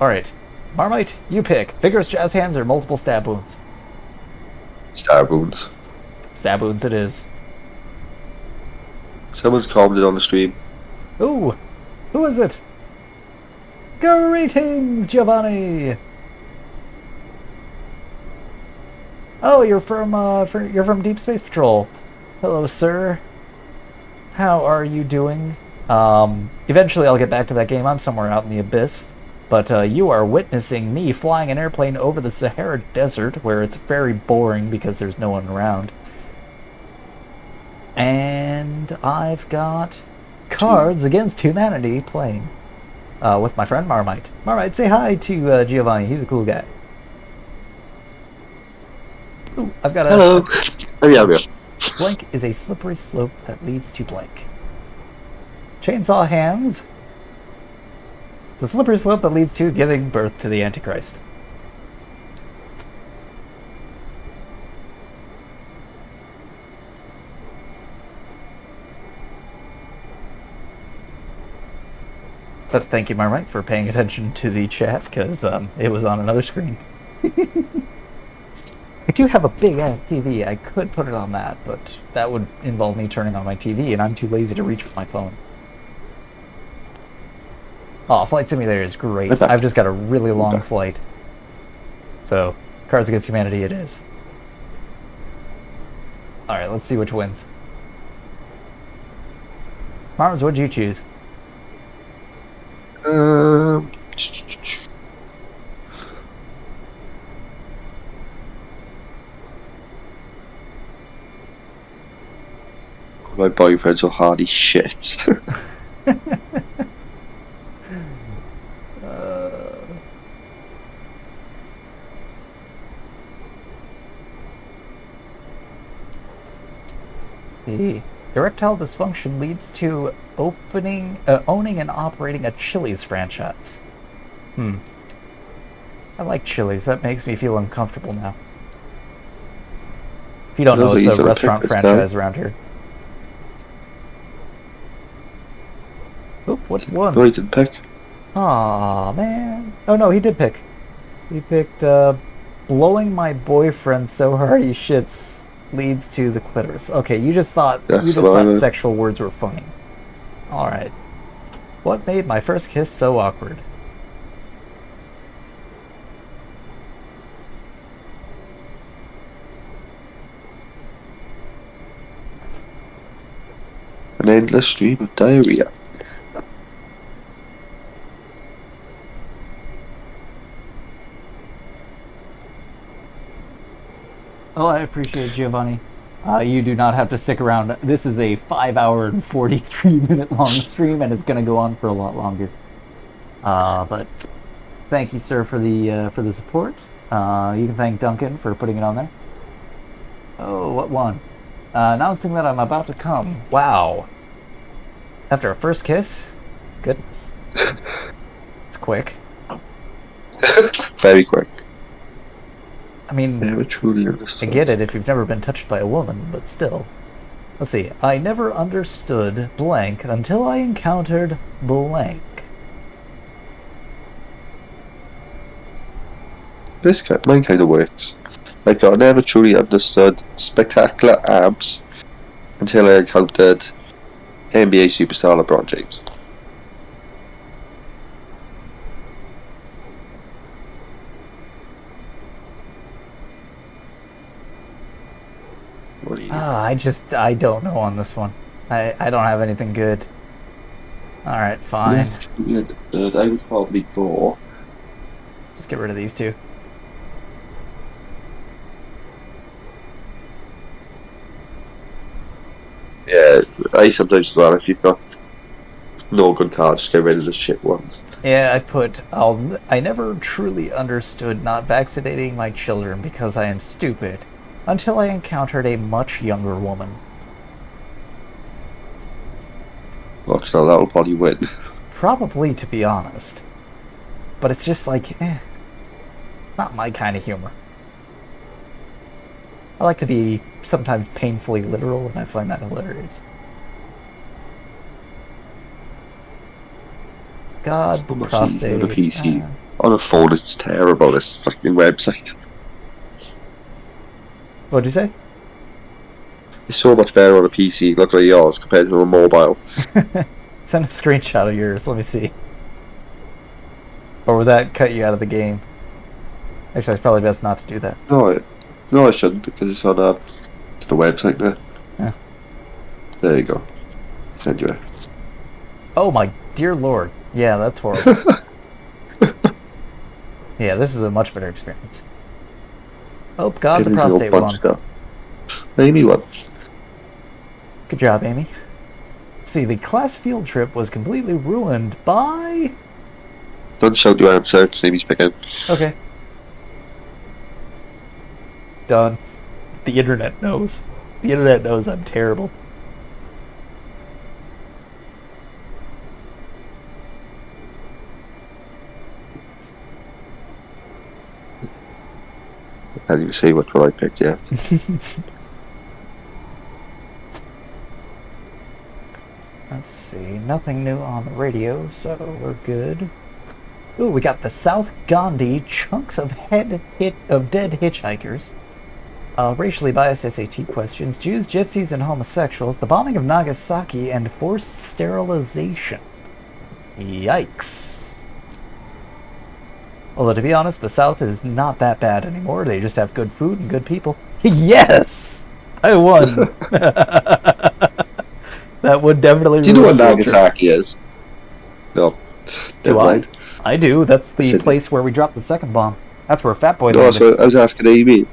Alright. Marmite, you pick. Vigorous jazz hands or multiple stab wounds? Stab wounds. Stab wounds it is. Someone's commented on the stream. Ooh! Who is it? Greetings, Giovanni! Oh, you're from Deep Space Patrol. Hello, sir. How are you doing? Eventually I'll get back to that game. I'm somewhere out in the abyss. But you are witnessing me flying an airplane over the Sahara Desert, where it's very boring because there's no one around. And I've got Cards Against Humanity playing with my friend Marmite. Marmite, say hi to Giovanni. He's a cool guy. Ooh, I've got a... Hello. Oh, yeah. Blank is a slippery slope that leads to blank. Chainsaw Hands. It's a slippery slope that leads to giving birth to the Antichrist. But thank you, Marmite, for paying attention to the chat, because it was on another screen. I do have a big-ass TV. I could put it on that, but that would involve me turning on my TV, and I'm too lazy to reach with my phone. Oh, Flight Simulator is great. I've just got a really long flight. So, Cards Against Humanity it is. Alright, let's see which wins. Mars, what'd you choose? My boyfriend's so hard he shits. The erectile dysfunction leads to owning and operating a Chili's franchise. I like Chili's. That makes me feel uncomfortable now. If you don't know, it's a restaurant franchise around here. Oop, what's one? No, he didn't pick. Aw, man. Oh no, he did pick. He picked, blowing my boyfriend so hard he shits leads to the clitoris. Okay, you just thought sexual words were funny. Alright. What made my first kiss so awkward? An endless stream of diarrhea. Oh, I appreciate it, Giovanni. You do not have to stick around. This is a 5-hour and 43-minute long stream, and it's going to go on for a lot longer. But thank you, sir, for the support. You can thank Duncan for putting it on there. Oh, what one? Announcing that I'm about to come. Wow. After a first kiss? Goodness. It's quick. Very quick. I mean, Never truly I understood. get it if you've never been touched by a woman, but still. Let's see. I never understood blank until I encountered blank. Mine kind of works. Like, I never truly understood spectacular abs until I encountered NBA superstar LeBron James. What do you I don't know on this one. I don't have anything good. Alright, fine. I would probably go. Let's get rid of these two. Yeah, I sometimes do that. If you've got no good cards, just get rid of the shit ones. Yeah, I put, I never truly understood not vaccinating my children because I am stupid, until I encountered a much younger woman. Well, so that'll probably win. Probably, to be honest. But it's just like, not my kind of humor. I like to be sometimes painfully literal, and I find that hilarious. God, the prostate. On a PC. On a phone, it's terrible, this fucking website. What'd you say? It's so much better on a PC, look like yours, compared to a mobile. Send a screenshot of yours, let me see. Or would that cut you out of the game? Actually, it's probably best not to do that. No, I shouldn't, because it's on the website now. Yeah. There you go. Send you it. Oh my dear lord. Yeah, that's horrible. Yeah, this is a much better experience. Oh god, the prostate one. Amy won. Good job, Amy. See, the class field trip was completely ruined by... Don't shout your answer, because Amy's picking. Okay. Done. The internet knows. The internet knows I'm terrible. I can't even say what I picked yet. Let's see. Nothing new on the radio, so we're good. Ooh, we got the South Gandhi chunks of dead hitchhikers. Racially biased SAT questions, Jews, gypsies, and homosexuals, the bombing of Nagasaki, and forced sterilization. Yikes. Although, to be honest, the South is not that bad anymore. They just have good food and good people. Yes! I won! That would definitely... Do you know what Nagasaki is? No. Never mind. I do. That's the place where we dropped the second bomb. That's where Fat Boy landed. No, so I was asking Amy.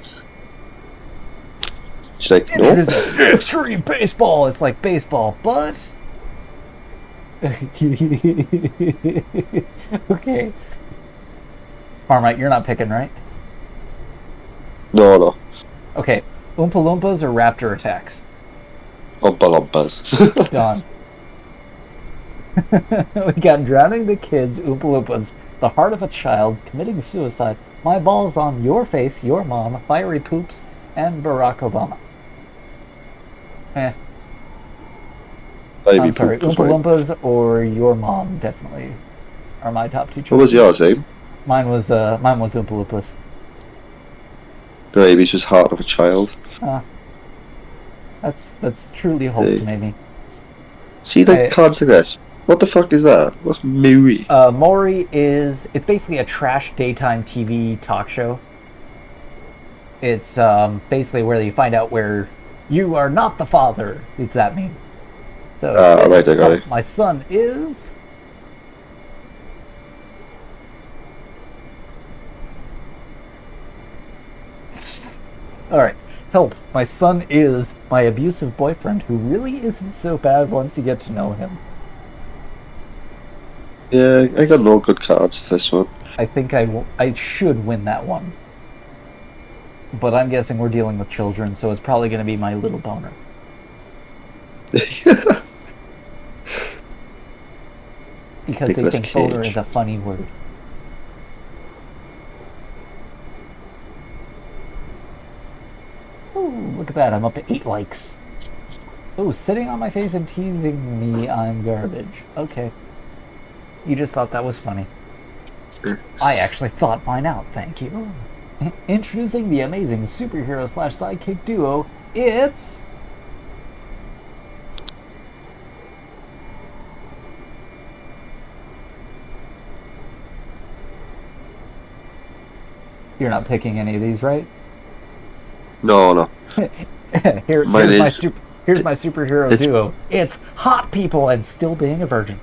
She's like, no. Extreme baseball. It's like baseball, but... Okay. Marmite, you're not picking, right? No. Okay. Oompa Loompas or raptor attacks? Oompa Loompas. Done. We got drowning the kids, Oompa Loompas, the heart of a child, committing suicide, my balls on your face, your mom, fiery poops, and Barack Obama. I'm sorry, Oompa Loompas or your mom definitely are my top two choices. What was yours, Abe? Mine was Oompa Loompas. Baby's just heart of a child. That's truly wholesome, Amy. See, like cards like this. What the fuck is that? What's Maury? Maury it's basically a trash daytime TV talk show. It's basically where you find out where you are not the father. It's that meme. So right there, got it. My son is... Alright, help. My son is my abusive boyfriend who really isn't so bad once you get to know him. Yeah, I got no good cards for this one. I think I should win that one. But I'm guessing we're dealing with children, so it's probably going to be my little boner. Because they think boner is a funny word. Ooh, look at that, I'm up to 8 likes. Ooh, sitting on my face and teasing me I'm garbage. Okay. You just thought that was funny. I actually thought mine out, thank you. Introducing the amazing superhero slash sidekick duo, it's... You're not picking any of these, right? No. Here's my superhero duo. It's hot people and still being a virgin.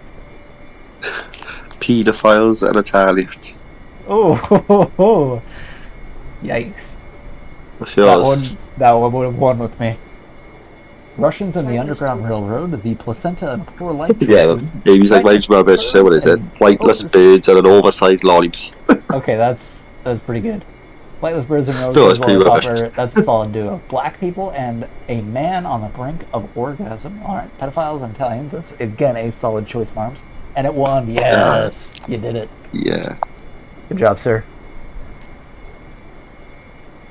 Pedophiles and Italians. Oh, yikes. What's yours? That one would have won with me. Russians and the Underground Railroad, the placenta and poor life choices. Yeah, he was like, mine's rubbish, so what is it? Flightless birds and an oversized lollipop. Okay, that's pretty good. Flightless birds and No, that's pretty rubbish. that's a solid duo. Black people and a man on the brink of orgasm. Alright, pedophiles and Italians. That's, again, a solid choice, Marms. And it won. Yes, you did it. Yeah. Good job, sir.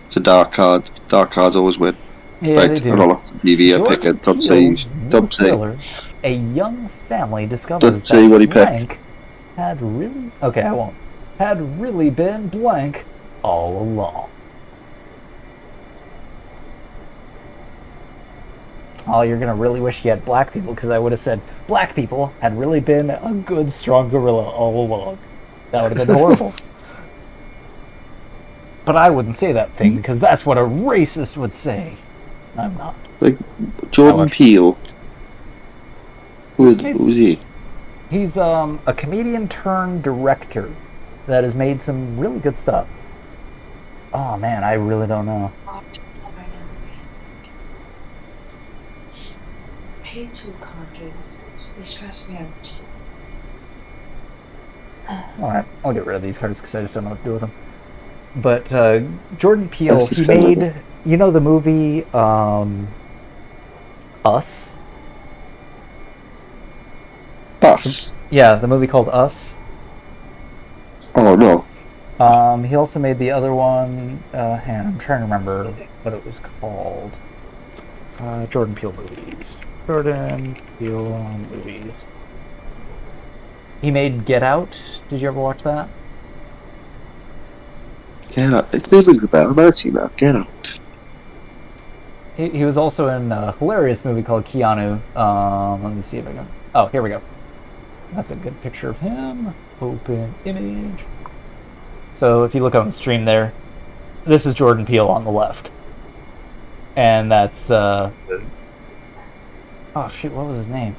It's a dark card. Dark cards always win. Yeah, right, they do. I'm not looking at TV, I pick it. Don't say. A young family discovers Don't say that what he picked. blank had really... Okay, I won't. Had really been blank all along. Oh, you're gonna really wish you had black people, because I would have said black people had really been a good, strong gorilla all along. That would have been horrible. But I wouldn't say that thing, because that's what a racist would say. I'm not. Like, Jordan Peele. Who's he? He's a comedian turned director that has made some really good stuff. Oh man, I really don't know. Paid to card games, so they stress me out. Alright, I'll get rid of these cards because I just don't know what to do with them. But Jordan Peele, he made, you know the movie Us? Us? Yeah, the movie called Us. Oh no. He also made the other one, hang on, I'm trying to remember what it was called. Jordan Peele movies. Jordan Peele movies. He made Get Out. Did you ever watch that? Get Out. It's never good about. I've never seen that. Get Out. He was also in a hilarious movie called Keanu. Let me see if I can... Oh, here we go. That's a good picture of him. Open image. So if you look on the stream there, this is Jordan Peele on the left. And that's... Oh shoot, what was his name?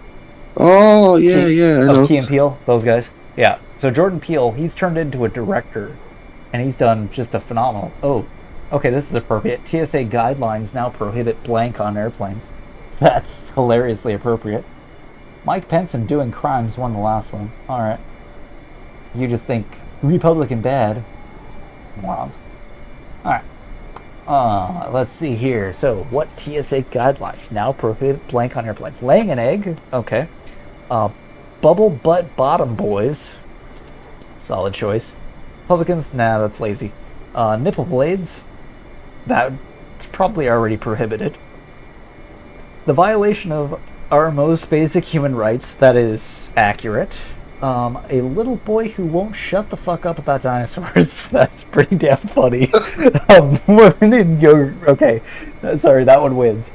Oh, yeah, I know. Key and Peele, those guys. Yeah. So Jordan Peele, he's turned into a director, and he's done just a phenomenal... Oh, okay, this is appropriate. TSA guidelines now prohibit blank on airplanes. That's hilariously appropriate. Mike Pence and Doing Crimes won the last one. Alright. You just think Republican bad. Morons. Alright. Let's see here. So, what TSA guidelines now prohibit blank on airplanes? Laying an egg. Okay. Bubble butt bottom boys. Solid choice. Republicans. Nah, that's lazy. Nipple blades. That's probably already prohibited. The violation of our most basic human rights. That is accurate. A little boy who won't shut the fuck up about dinosaurs. That's pretty damn funny. Okay, sorry, that one wins.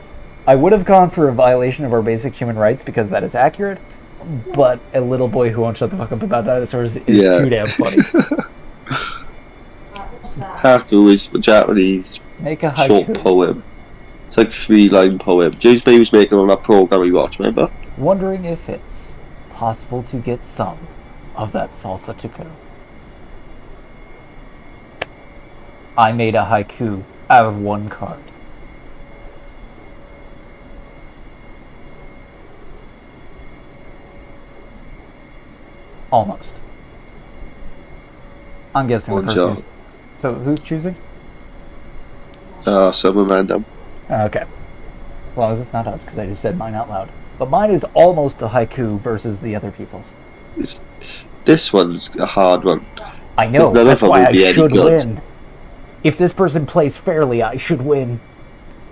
I would have gone for a violation of our basic human rights because that is accurate, but a little boy who won't shut the fuck up about dinosaurs is too damn funny. Haiku is a Japanese Make a haiku. short poem. It's like a 3-line poem. James Bay was making on that program we watched, remember? Wondering if it's possible to get some of that salsa to go. I made a haiku out of one card. Almost. I'm guessing the person. So who's choosing? Someone random. Okay. As long as it's not us, because I just said mine out loud. But mine is almost a haiku versus the other people's. This one's a hard one. I know, that's why I should win. If this person plays fairly, I should win.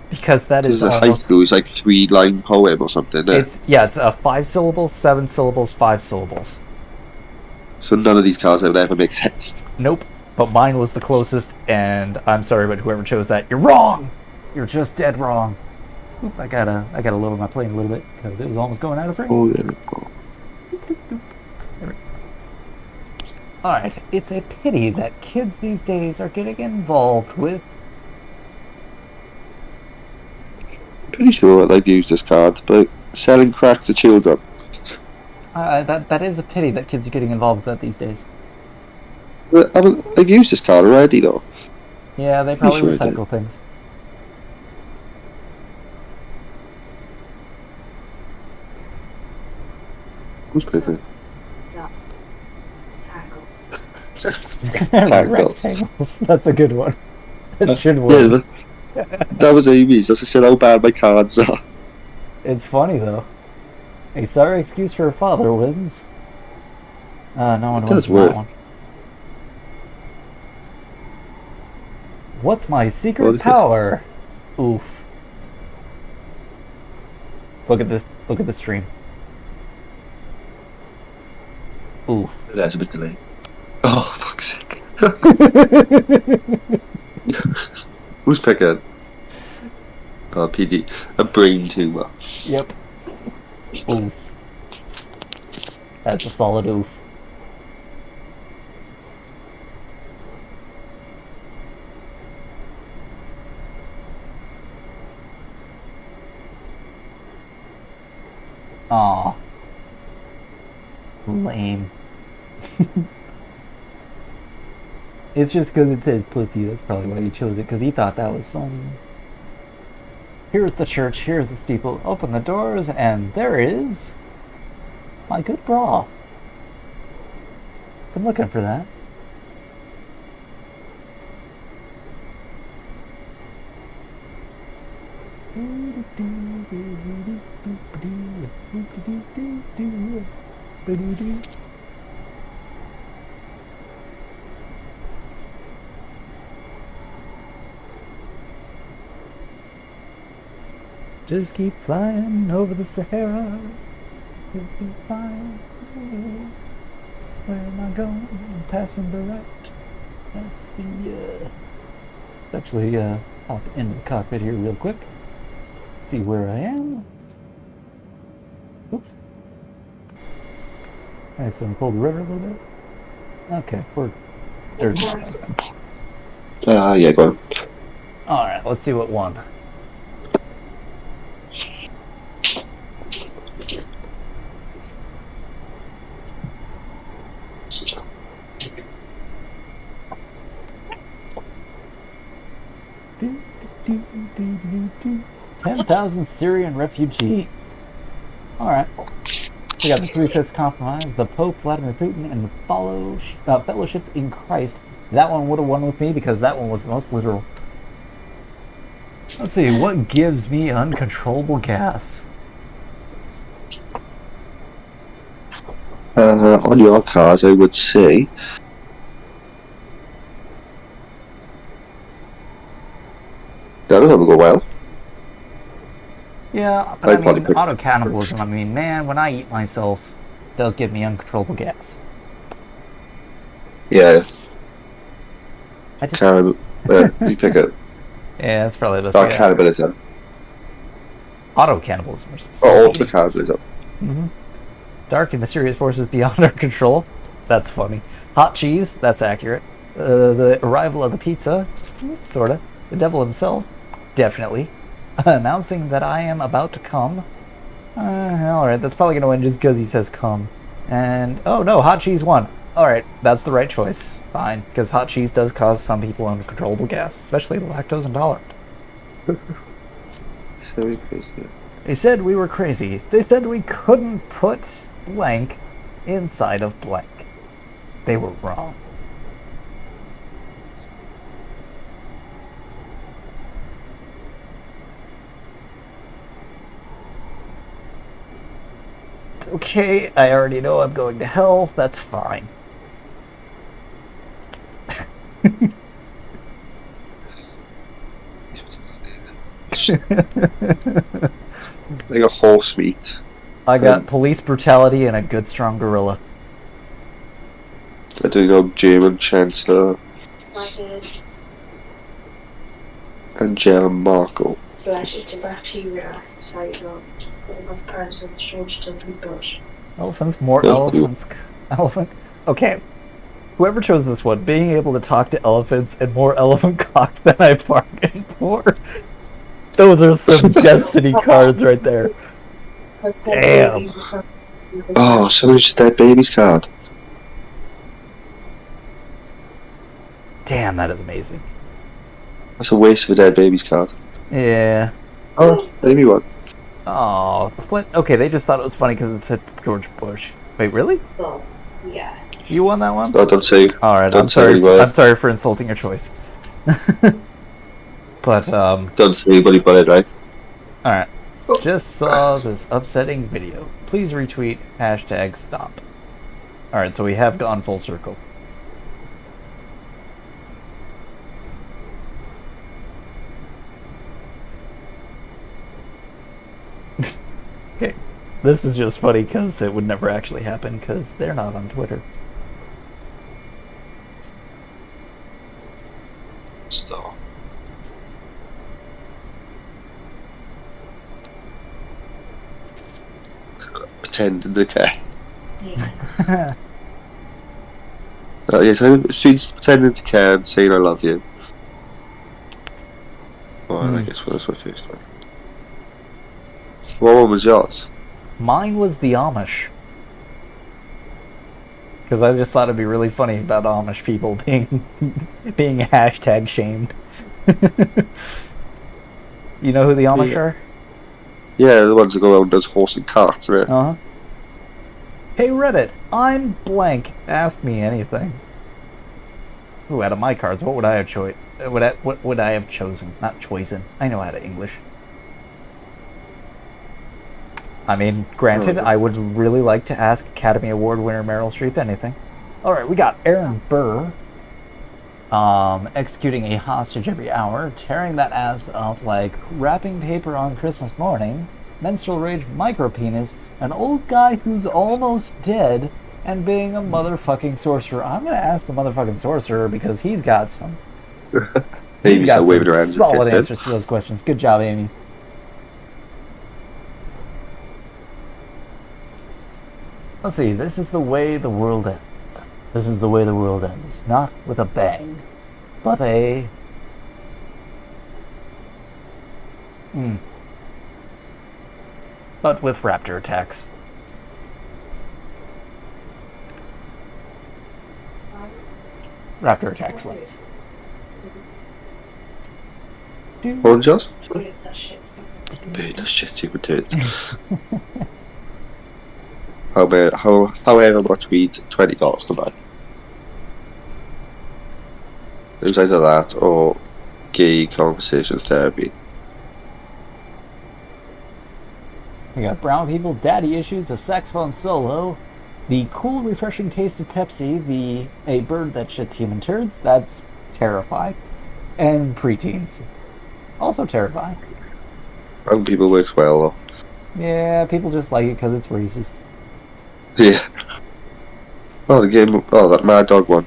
Because that is Because a almost... haiku is like 3-line poem or something, isn't it? It's 5 syllables, 7 syllables, 5 syllables. So none of these cards would ever make sense. Nope. But mine was the closest, and I'm sorry, but whoever chose that, you're wrong! You're just dead wrong. Oop, I gotta lower my plane a little bit, because it was almost going out of frame. Oh, yeah. Alright, it's a pity that kids these days are getting involved with... Pretty sure I've used this card, but selling crack to children. That is a pity that kids are getting involved with that these days. Well, I've used this card already, though. Yeah, they probably Sure I did. recycle things. Who's picking? Tangles. Rectangles. That's a good one. That should Yeah, work. that was Amy's. That's just how bad my cards are. It's funny though. A sorry excuse for a father wins. No one It wins does for work. that one. What's my What secret is it? power? Oof. Look at this. Look at the stream. Oof. That's a bit delayed. Oh, fuck's sake. Who's picking? PD. A brain tumor. Yep. Oof. That's a solid oof. Aw. Lame. It's just because it says pussy, that's probably why he chose it, because he thought that was funny. Here's the church, here's the steeple, open the doors, and there is my good bra. Been looking for that. Just keep flying over the Sahara. You'll be fine. Where am I going? I'm passing the right. That's the, let's actually, hop into the cockpit here real quick. See where I am. Oops. Alright, so I'm pull the river a little bit. Okay, there's Yeah, go on. Alright, let's see what won. Do, do, do, do. 10,000 Syrian refugees. Alright. We got the Three-Fifths Compromise, the Pope, Vladimir Putin, and the Fellowship in Christ. That one would have won with me because that one was the most literal. Let's see, what gives me uncontrollable gas? On your cards, I would say... That'll never go well. Yeah, but I'd I mean, probably pick- auto-cannibalism, I mean, man, when I eat myself, it does give me uncontrollable gas. Yeah, I just... you pick it. Yeah, that's probably the best Or guess. cannibalism. Auto-cannibalism. Or auto-cannibalism. Mm-hmm. Dark and mysterious forces beyond our control. That's funny. Hot cheese. That's accurate. The arrival of the pizza. Sorta. The devil himself. Definitely. Announcing that I am about to come. Alright, that's probably going to win just because he says come. And, oh no, hot cheese won. Alright, that's the right choice. Fine, because hot cheese does cause some people uncontrollable gas, especially the lactose intolerant. So crazy. They said we were crazy. They said we couldn't put blank inside of blank. They were wrong. Okay, I already know I'm going to hell. That's fine. horse. Like a horse meat. I got police brutality and a good strong gorilla. I do know German Chancellor Like is Angela Merkel. allergic to bacteria inside of President George W. Bush. Elephants, more Yeah. elephants. Elephant. Okay. Whoever chose this one, being able to talk to elephants and more elephant cock than I bargained for. Those are some destiny cards right there. But Damn. babies are something- Oh, somebody's dead baby's card. Damn, that is amazing. That's a waste of a dead baby's card. Yeah. Oh, maybe one. Oh, Flint. Okay, they just thought it was funny because it said George Bush. Wait, really? Well, yeah. You won that one? Oh, don't say. All right, don't I'm say sorry. anybody. I'm sorry for insulting your choice. But Don't say anybody but it, right? all right. Just saw this upsetting video. Please retweet #stop. All right, so we have gone full circle. Okay, this is just funny because it would never actually happen because they're not on Twitter. Stop. Pretend in the car. Yes, she's pretending to care and saying I love you. Oh, I guess that was my first one. What one was yours? Mine was the Amish. Because I just thought it'd be really funny about Amish people being #shamed. You know who the Amish Yeah. are? Yeah, the ones that go around as horse and carts, right? Uh-huh. Hey Reddit, I'm blank. Ask me anything. Ooh, out of my cards, what would I have what would I have chosen? Not chosen. I know how to English. I mean, granted, I would really like to ask Academy Award winner Meryl Streep anything. Alright, we got Aaron Burr. Executing a hostage every hour, tearing that ass up like wrapping paper on Christmas morning, menstrual rage, micropenis, an old guy who's almost dead, and being a motherfucking sorcerer. I'm gonna ask the motherfucking sorcerer because he's got some Amy's not waving her hands. solid answers to those questions. Good job, Amy. Let's see, this is the way the world ends. This is the way the world ends. Not with a bang, but a... But with raptor attacks. Raptor attacks wins. What was yours? Beta shit's Beta shit, you returns. However much weed, $20 to buy. It was either that or gay conversation therapy. We got brown people, daddy issues, a saxophone solo, the cool, refreshing taste of Pepsi, a bird that shits human turds, that's terrifying, and preteens, also terrifying. Brown people works well though. Yeah, people just like it because it's racist. Yeah. Oh, the game. Oh, that Mad Dog one.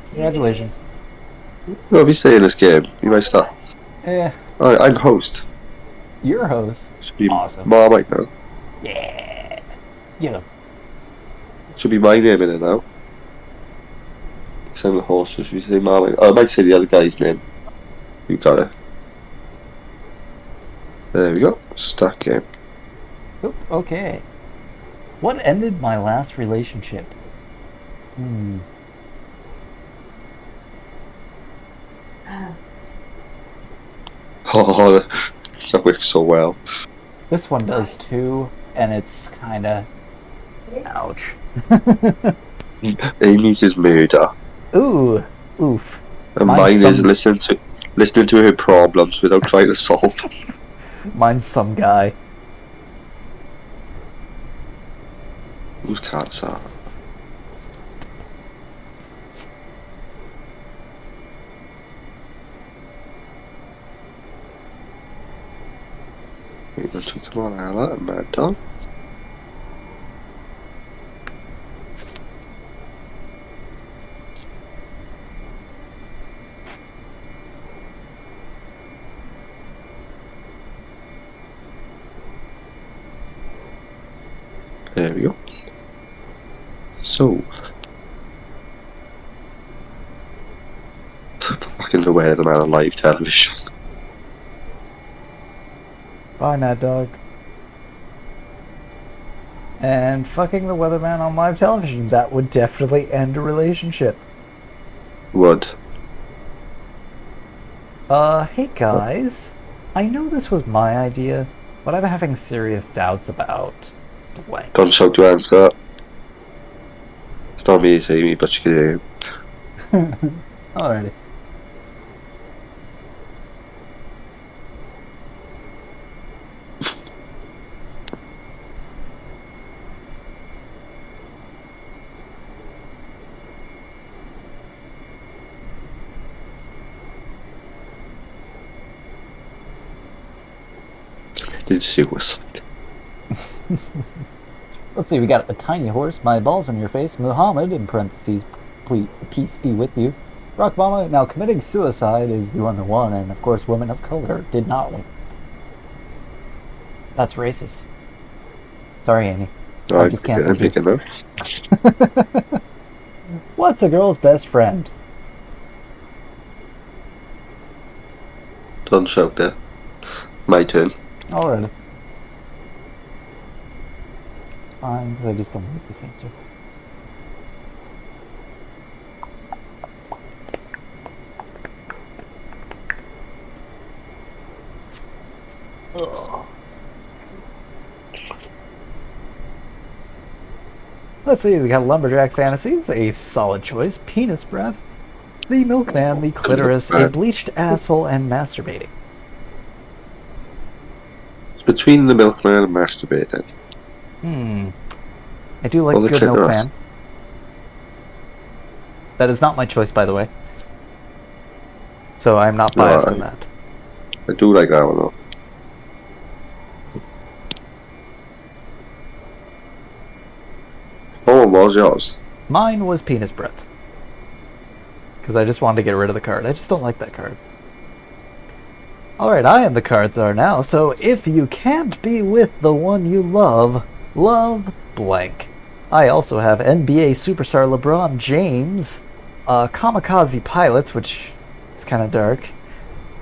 Congratulations. Well, if you stay in this game, you might start. Yeah, I'm host. you're a host. Should be Awesome. Marmite now. Yeah. Yeah. Should be my name in it now. Because I'm the host, so should we say Marmite? Oh, I might say the other guy's name. You got it. There we go. Start game. Oop, okay. What ended my last relationship? Oh, that works so well. This one does too, and it's kinda... Ouch. Amy's is murder, Ooh. Oof. and Mine's mine is some- listening to her problems without trying to solve them. Mine's some guy. Whose cards are? Right, so come on, Ella, mad dog. There we go. So, fucking the weatherman on live television. Bye, Mad Dog. And fucking the weatherman on live television. That would definitely end a relationship. Would. Hey guys. I know this was my idea, but I'm having serious doubts about blank. Don't shout to answer. It's not me saying me, but you can hear him. Alrighty. Did suicide. Let's see, we got a tiny horse, my balls on your face, Muhammad, in parentheses, peace be with you. Rock Mama, now committing suicide is the one that won, and of course women of color did not win. That's racist. Sorry, Amy. I'm picking up. What's a girl's best friend? Don't shout there. My turn. Alright. Fine, I just don't like this answer. Ugh. Let's see, we got Lumberjack Fantasies, a solid choice, Penis Breath, the Milkman, the Clitoris, a bleached asshole, and masturbating. It's between the Milkman and masturbating. I do like Well, the good clitoris. Milkman. That is not my choice, by the way. So I'm not biased in that. I do like that one though. Oh, what was yours? Mine was Penis Breath. Because I just wanted to get rid of the card. I just don't like that card. Alright, I am the card czar now, so if you can't be with the one you love, love blank. I also have NBA superstar LeBron James, kamikaze pilots, which is kind of dark,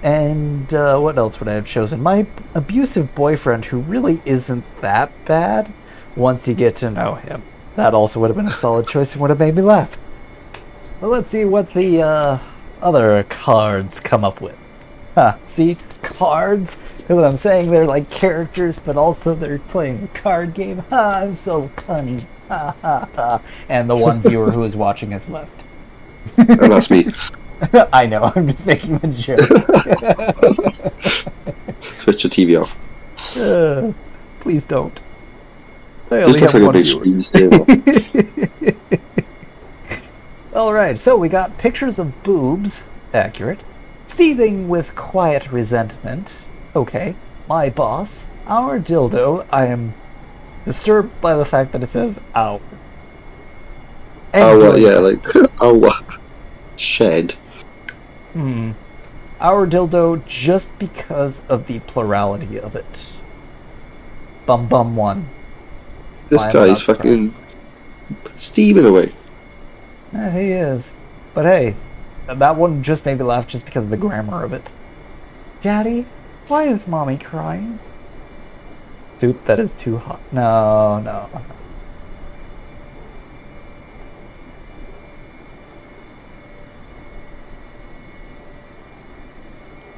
and what else would I have chosen? My abusive boyfriend, who really isn't that bad once you get to know him. That also would have been a solid choice and would have made me laugh. Well, let's see what the other cards come up with. See? Cards? That's what I'm saying. They're like characters, but also they're playing a card game. I'm so funny. And the one viewer who is watching has left. And that's me. I know, I'm just making a joke. Switch your TV off. Please don't. I Just only looks have like a one big viewer. screen stable. Alright, so we got pictures of boobs. Accurate. Seething with quiet resentment. Okay. My boss. Our dildo. I am disturbed by the fact that it says our. Oh, yeah, like, our shed. Our dildo just because of the plurality of it. Bum bum one. This guy's fucking steaming away. Yeah, he is. But hey, that one just made me laugh just because of the grammar of it. Daddy, why is mommy crying? Soup that is too hot. No, no.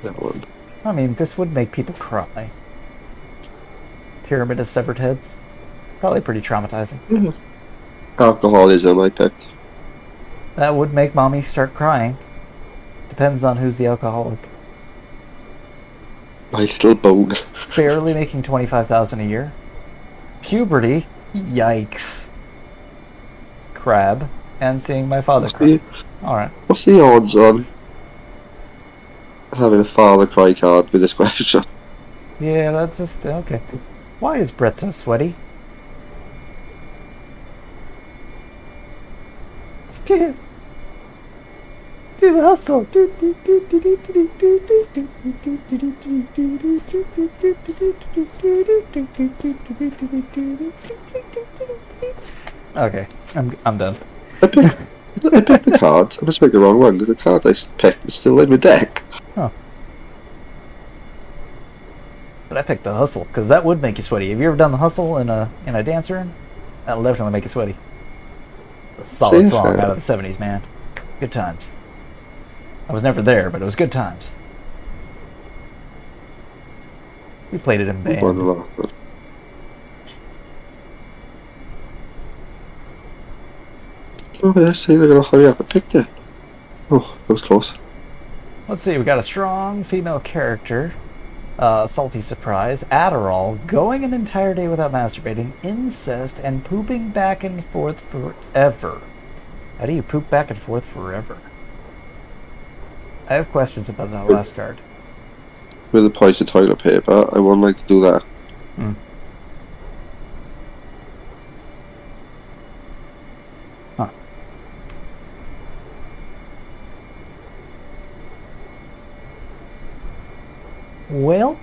That one. I mean, this would make people cry. Pyramid of severed heads. Probably pretty traumatizing. Alcoholism, I picked. That would make mommy start crying. Depends on who's the alcoholic. My little bone. Barely making $25,000 a year. Puberty. Yikes. Crab. And seeing my father cry. Alright. What's the odds on having a father cry card with this question? Yeah, that's just okay. Why is Brett so sweaty? Do the hustle. Okay, I'm done. I picked the cards. I must pick the wrong one because the card I picked is still in the deck. Huh. But I picked the hustle because that would make you sweaty. Have you ever done the hustle in a dance room? That'll definitely make you sweaty. A solid song out of the 70s, man. Good times. I was never there, but it was good times. We played it in band. Oh, yeah, see, they're gonna hurry up. I picked it. Oh, that was close. Let's see, we got a strong female character. Salty surprise, Adderall, going an entire day without masturbating, incest, and pooping back and forth forever. How do you poop back and forth forever? I have questions about that last card. With the price of toilet paper, I wouldn't like to do that. Hmm. Huh. Well,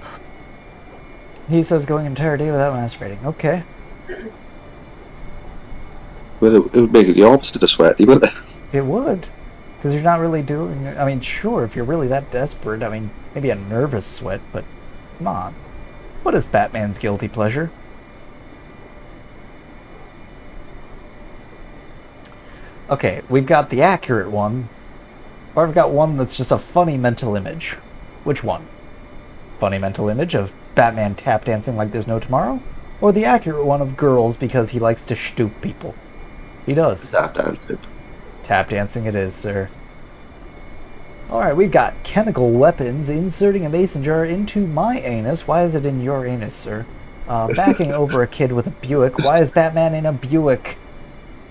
he says going an entire day without masturbating. Okay. Well, it would make it the opposite of sweaty, wouldn't it? It would. Because you're not really doing... I mean, sure, if you're really that desperate, I mean, maybe a nervous sweat, but come on. What is Batman's guilty pleasure? Okay, we've got the accurate one, or I've got one that's just a funny mental image. Which one? Funny mental image of Batman tap dancing like there's no tomorrow? Or the accurate one of girls because he likes to stoop people? He does. Tap dancing. Tap dancing it is, sir. Alright, we've got chemical weapons, inserting a mason jar into my anus. Why is it in your anus, sir? Backing over a kid with a Buick. Why is Batman in a Buick?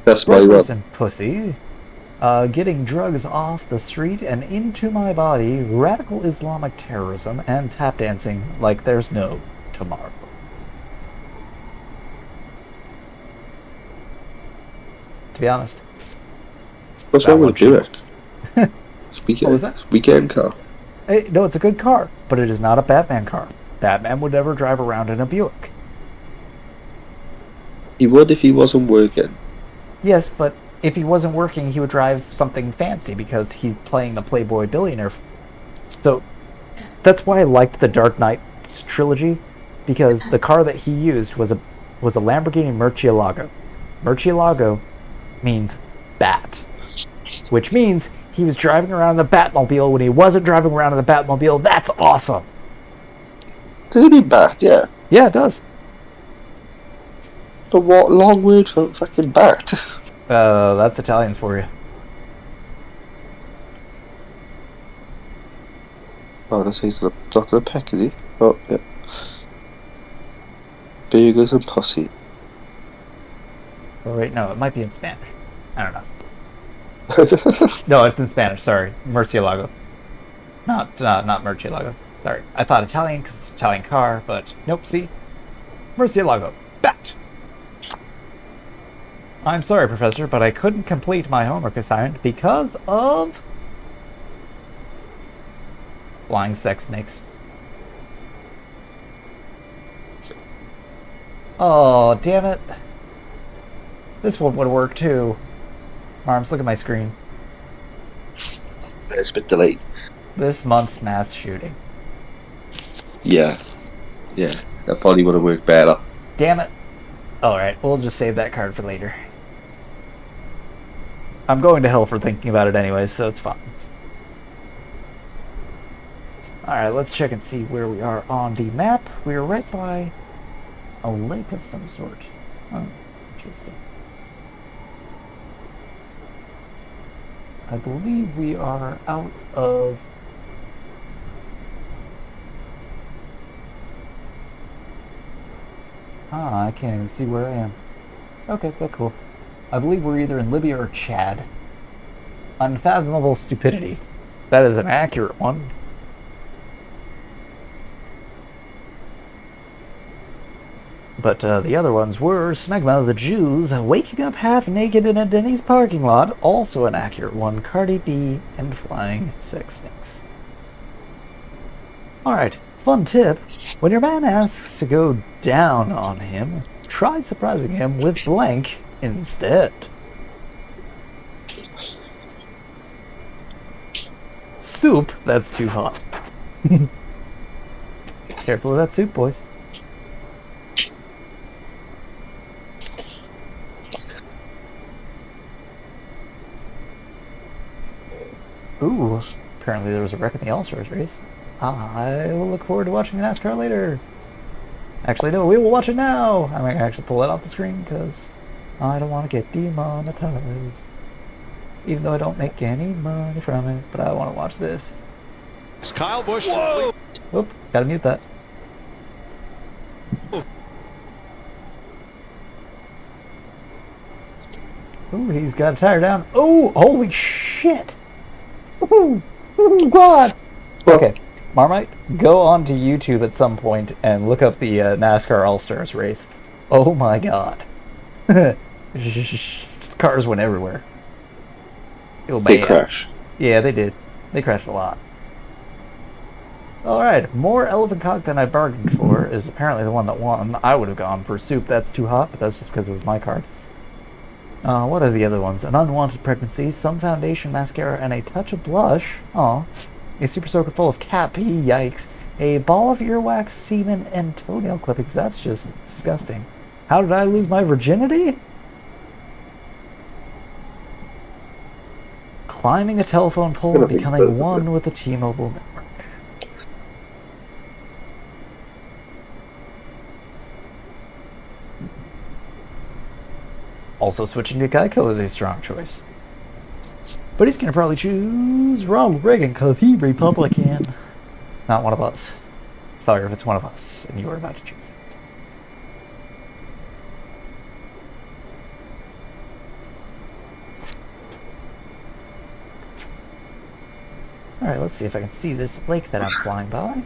That's my one. And pussy. Getting drugs off the street and into my body. Radical Islamic terrorism and tap dancing like there's no tomorrow. To be honest. What's wrong with a Buick? What was that? Weekend car. Hey, no, it's a good car, but it is not a Batman car. Batman would never drive around in a Buick. He would if he wasn't working. Yes, but if he wasn't working, he would drive something fancy because he's playing the Playboy billionaire. So that's why I liked the Dark Knight trilogy, because the car that he used was a Lamborghini Murcielago. Murcielago means bat, which means he was driving around in the Batmobile when he wasn't driving around in the Batmobile. That's awesome. Does it mean bat? Yeah. Yeah, it does. But what long word for fucking bat? That's Italians for you. Oh, that's he's got a peck, is he? Oh, yeah. Burgers and pussy. Oh, wait, no, it might be in Spanish. I don't know. No, it's in Spanish, sorry. Murcielago. Not Murcielago. Sorry. I thought Italian because it's an Italian car, but nope, see? Murcielago. Bat! I'm sorry, Professor, but I couldn't complete my homework assignment because of... flying sex snakes. Oh, damn it. This one would work too. Arms, look at my screen. It's a bit delayed. This month's mass shooting. Yeah. Yeah, that probably would have worked better. Damn it. Alright, we'll just save that card for later. I'm going to hell for thinking about it anyway, so it's fine. Alright, let's check and see where we are on the map. We are right by a lake of some sort. Oh, interesting. I believe we are out of... I can't even see where I am. Okay, that's cool. I believe we're either in Libya or Chad. Unfathomable stupidity. That is an accurate one. But the other ones were Smegma the Jews waking up half naked in a Denny's parking lot, also an accurate one, Cardi B, and Flying 66. Alright, fun tip. When your man asks to go down on him, try surprising him with blank instead. Soup, that's too hot. Careful with that soup, boys. Ooh, apparently there was a wreck in the All-Stars race. I will look forward to watching the NASCAR later. Actually, no, we will watch it now! I might actually pull that off the screen, because I don't want to get demonetized. Even though I don't make any money from it, but I want to watch this. It's Kyle Busch. Whoa! Whoop, gotta mute that. Ooh, he's got a tire down. Oh, holy shit! Ooh, God! Okay, Marmite, go on to YouTube at some point and look up the NASCAR All-Stars race. Oh my God. Cars went everywhere. Oh, They crash. Yeah, they did. They crashed a lot. Alright, more elephant cock than I bargained for is apparently the one that won. I would have gone for soup. That's too hot, but that's just because it was my card. What are the other ones? An unwanted pregnancy, some foundation, mascara, and a touch of blush. Aw. A super soaker full of cat pee, yikes. A ball of earwax, semen, and toenail clippings. That's just disgusting. How did I lose my virginity? Climbing a telephone pole and becoming one with the T-Mobile network. Also, switching to Geico is a strong choice. But he's gonna probably choose Ronald Reagan because he's Republican. It's not one of us. Sorry if it's one of us and you were about to choose it. Alright, let's see if I can see this lake that I'm flying by.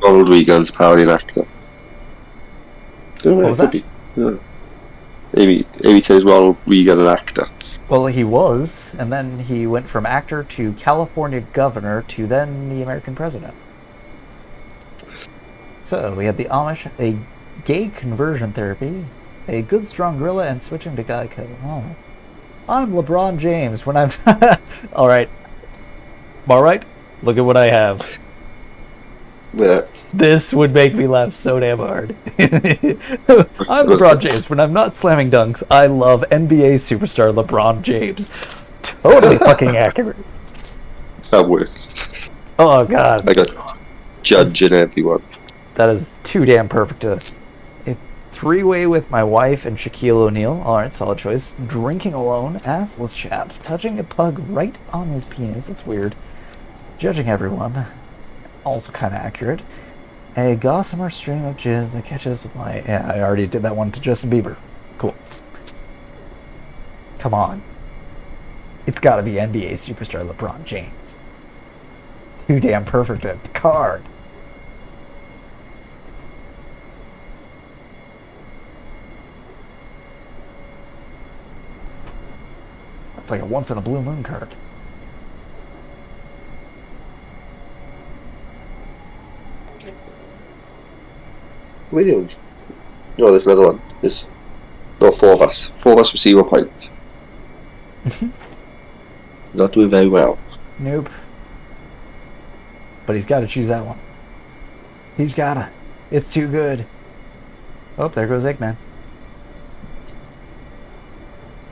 Ronald Reagan's apparently an actor. What was that? Yeah. Amy says Ronald Reagan an actor. Well, he was, and then he went from actor to California governor to then the American president. So, we had the Amish, a gay conversion therapy, a good strong gorilla, and switching to Geico. Oh. I'm LeBron James when I'm... Alright. Alright, look at what I have. Yeah. This would make me laugh so damn hard. I'm LeBron James. When I'm not slamming dunks, I love NBA superstar LeBron James. Totally fucking accurate. That works. Oh God. I got judging everyone. That is too damn perfect. A three-way with my wife and Shaquille O'Neal. Alright, solid choice. Drinking alone. Assless chaps. Touching a pug right on his penis. That's weird. Judging everyone. Also kind of accurate. A gossamer stream of jizz that catches my... Yeah, I already did that one to Justin Bieber. Cool. Come on. It's gotta be NBA superstar LeBron James. It's too damn perfect a card. That's like a once-in-a-blue-moon card. Williams. No, there's another one. There's no, 4 of us. 4 of us with 0 points. Not doing very well. Nope. But he's got to choose that one. He's gotta. It's too good. Oh, there goes Eggman.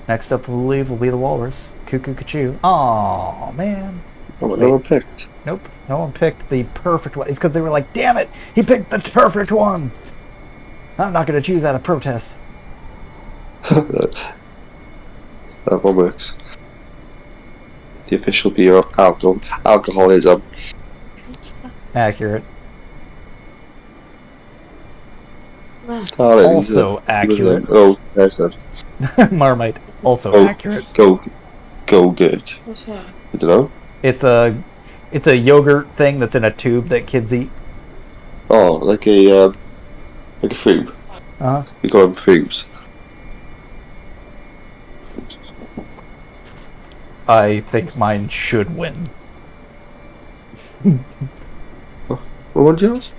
Next up, I believe, will be the Walrus. Cuckoo Cachoo. Aw, man. No one picked. Nope. No one picked the perfect one. It's because they were like, damn it! He picked the perfect one! I'm not going to choose out of protest. That one works. The official beer of alcoholism. Accurate. Oh, Also accurate. Oh, there's that. Marmite. Also accurate. Go good. What's that? I don't know. It's a yogurt thing that's in a tube that kids eat. Oh, like a fruit. We got him Fuse. I think mine should win. What one's yours?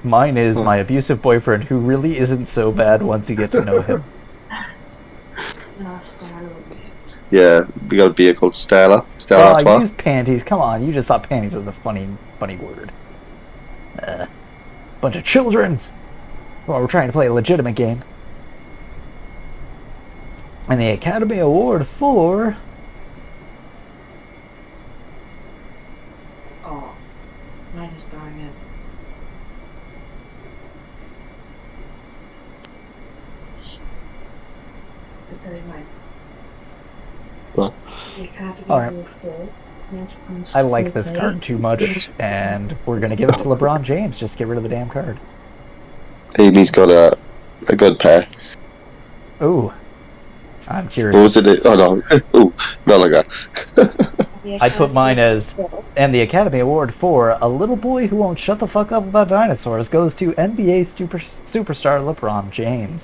Mine is my abusive boyfriend who really isn't so bad once you get to know him. Yeah, we got a beer called Stella. Stella Oh, use panties. Come on, you just thought panties was a funny word. Bunch of children. Well, we're trying to play a legitimate game. And the Academy Award for... Oh, mine is dying in. What? The Academy Alright. Award for I like this card too much, and we're gonna give it to LeBron James. Just get rid of the damn card. Amy's got a good pair. Ooh. I'm curious. What was it? Oh no. Ooh, not like that. I put mine as, and the Academy Award for a little boy who won't shut the fuck up about dinosaurs goes to NBA superstar LeBron James.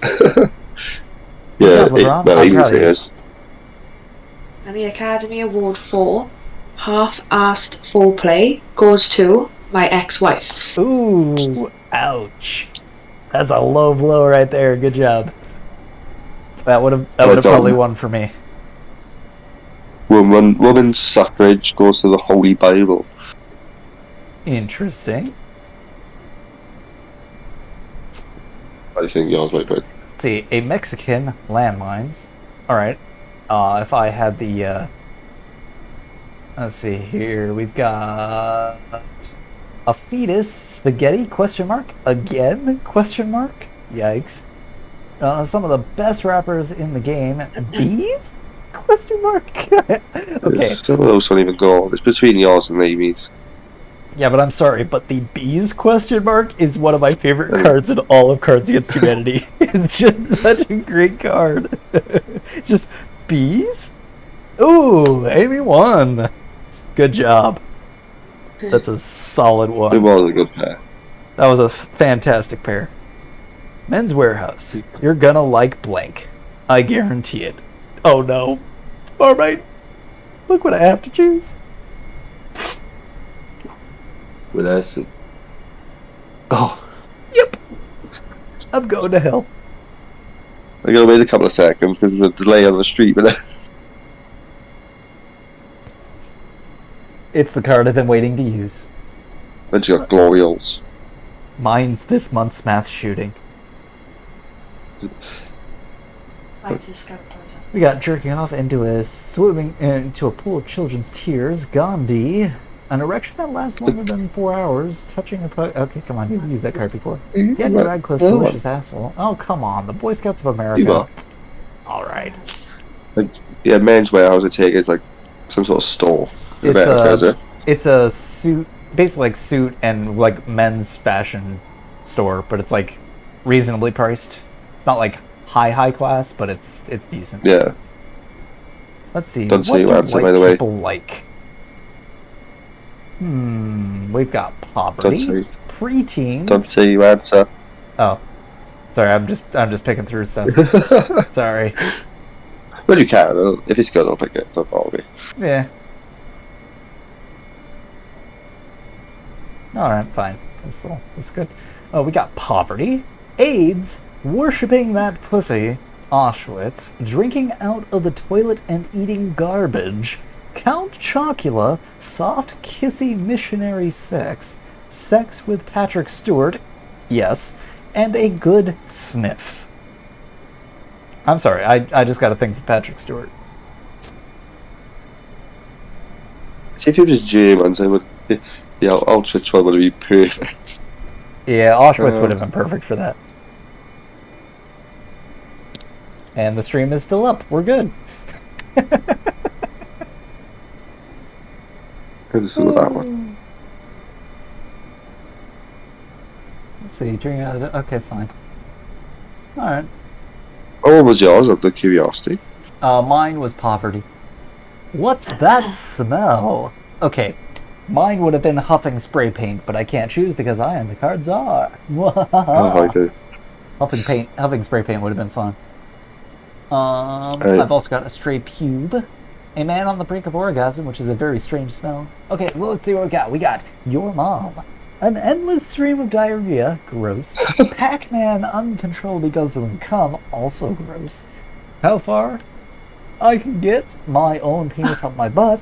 Yeah, LeBron, well, I'm Amy's proud of you. is. And the Academy Award for half-assed foreplay goes to my ex-wife. Ooh, ouch. That's a low blow right there. Good job. That would have probably won for me. Woman's suffrage goes to the Holy Bible. Interesting. I think yours might be. Let's see, a Mexican landmines. Alright. If I had the, let's see here, we've got a fetus spaghetti, question mark, again, question mark, yikes. Some of the best rappers in the game, bees, question mark, okay. Some of those don't even go, it's between yours and Amy's. Yeah, but I'm sorry, but the bees question mark is one of my favorite cards in all of Cards Against Humanity. It's just such a great card. It's just bees? Ooh, Amy won. Good job. That's a solid one. It was a good pair. That was a fantastic pair. Men's Warehouse. You're gonna like blank. I guarantee it. Oh no. Alright. Look what I have to choose. With us. Oh. Yep. I'm going to hell. I gotta wait a couple of seconds because there's a delay on the street, but It's the card I've been waiting to use. then you got Glorioles. Mine's this month's math shooting. Mine's the Scout Poser. We got jerking off into a pool of children's tears. Gandhi. An erection that lasts longer than 4 hours. Touching a okay, come on, you've used that card before. Get your rag close, delicious asshole. Oh, come on, the Boy Scouts of America. Alright. Yeah, Men's Warehouse, I take it, is like some sort of store. It's a suit, basically like suit and like men's fashion store, but it's like reasonably priced. It's not like high class, but it's decent. Yeah. Let's see. Don't What say you do answer, white by the way. people like? We've got poverty, preteens. Don't say you answer. Oh, sorry. I'm just picking through stuff. Sorry. Well, you can. If it's good, I'll pick it. Don't bother me. Yeah. Alright, fine. That's good. Oh, we got poverty, AIDS, worshipping that pussy, Auschwitz, drinking out of the toilet and eating garbage, Count Chocula, soft kissy missionary sex, sex with Patrick Stewart, yes, and a good sniff. I'm sorry, I just got a thing for Patrick Stewart. See, if it was Germans, I would. Yeah, Auschwitz one would be perfect. Yeah, Auschwitz would have been perfect for that. And the stream is still up. We're good. Let's do that one. Let's see, drink out of it. Okay, fine. Alright. Oh, what was yours? Up the curiosity. Mine was poverty. What's that smell? Okay, mine would have been huffing spray paint, but I can't choose because I am the card czar. Oh, okay. Huffing spray paint would have been fun. I've also got a stray pube. A man on the brink of orgasm, which is a very strange smell. Okay, well, let's see what we got. We got your mom. An endless stream of diarrhea. Gross. Pac-Man uncontrollably guzzling cum. Also gross. How far? I can get my own penis up my butt.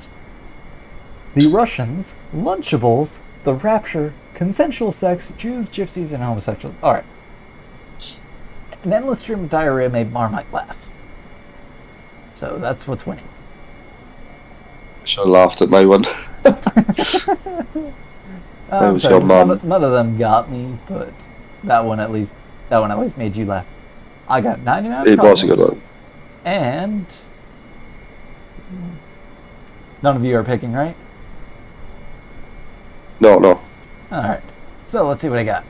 The Russians. Lunchables. The Rapture. Consensual sex. Jews, gypsies, and homosexuals. Alright. An endless stream of diarrhea made Marmite laugh. So that's what's winning. I should have laughed at my one. I'm sorry, none of them got me, but that one at least made you laugh. I got 99. It was a good one. And none of you are picking, right? No. Alright. So let's see what I got.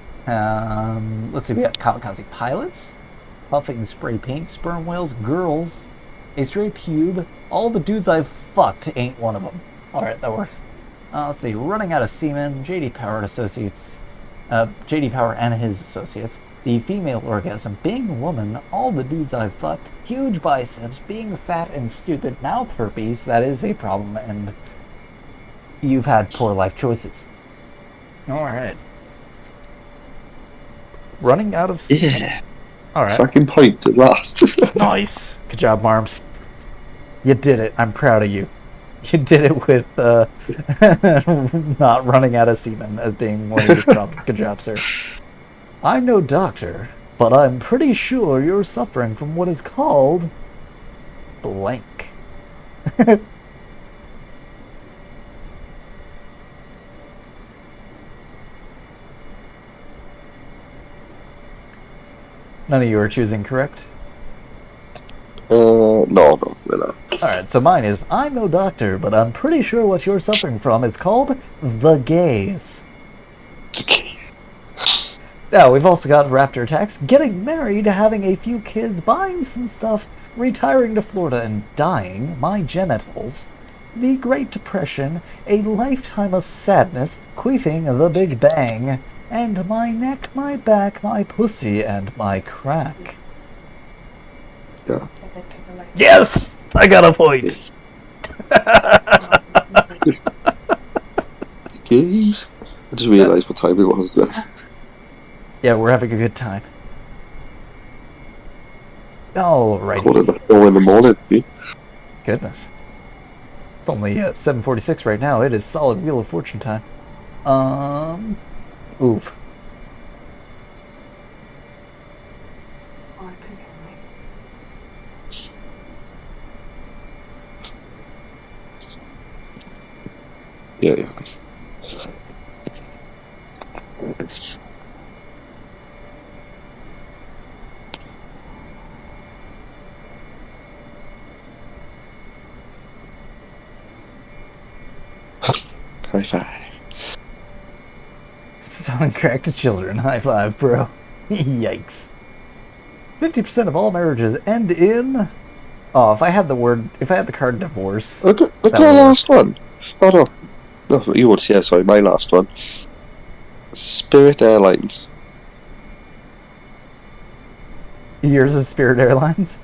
Let's see, we got kamikaze pilots, puffing spray paint, sperm whales, girls, a stray pube. All the dudes I've fucked ain't one of them. Alright, that works. Let's see, running out of semen, JD Power and Associates, JD Power and his associates, the female orgasm, being a woman, all the dudes I've fucked, huge biceps, being fat and stupid, mouth herpes, that is a problem, and you've had poor life choices. Alright. Running out of semen. Yeah. Alright. Fucking point at last. Nice. Good job, Marms. You did it. I'm proud of you. You did it with not running out of semen as being one of your problems. Good job, sir. I'm no doctor, but I'm pretty sure you're suffering from what is called blank. None of you are choosing correct? No, we're not. Alright, so mine is, I'm no doctor, but I'm pretty sure what you're suffering from is called the gaze. Now, we've also got Raptor Attacks, getting married, having a few kids, buying some stuff, retiring to Florida and dying, my genitals, the Great Depression, a lifetime of sadness, queefing the Big Bang, and my neck, my back, my pussy, and my crack. Yeah. Yes! I got a point! Jeez. I just realised what time it was there. Yeah, we're having a good time. Alright. Oh, in the morning, yeah. Goodness. It's only 7:46 right now. It is solid Wheel of Fortune time. Oof. Yeah. High five. Selling crack to children. High five, bro. Yikes. 50% of all marriages end in... Oh, if I had the card divorce... Look at the last one. Oh, no. No, you would, yeah, sorry, my last one. Spirit Airlines. Yours is Spirit Airlines?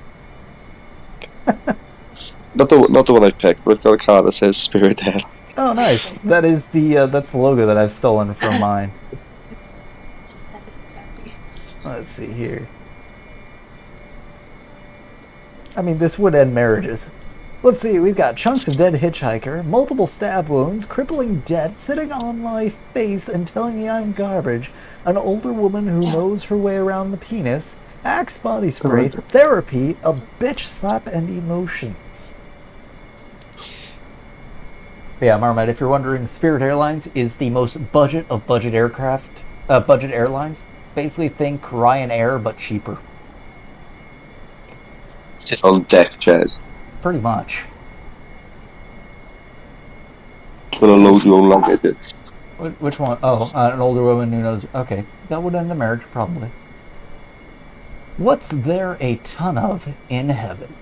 Not the one I picked, but I've got a card that says Spirit Airlines. Oh, nice. That is that's the logo that I've stolen from mine. Let's see here. I mean, this would end marriages. Let's see, we've got chunks of dead hitchhiker, multiple stab wounds, crippling debt, sitting on my face and telling me I'm garbage, an older woman who knows her way around the penis, Axe body spray, therapy, a bitch slap, and emotions. But yeah, Marmite, if you're wondering, Spirit Airlines is the most budget of budget airlines. Basically think Ryanair, but cheaper. Sit on deck chairs. Pretty much. Gonna load your own luggage. Which one? Oh, an older woman who knows. Okay, that would end the marriage, probably. What's there a ton of in heaven?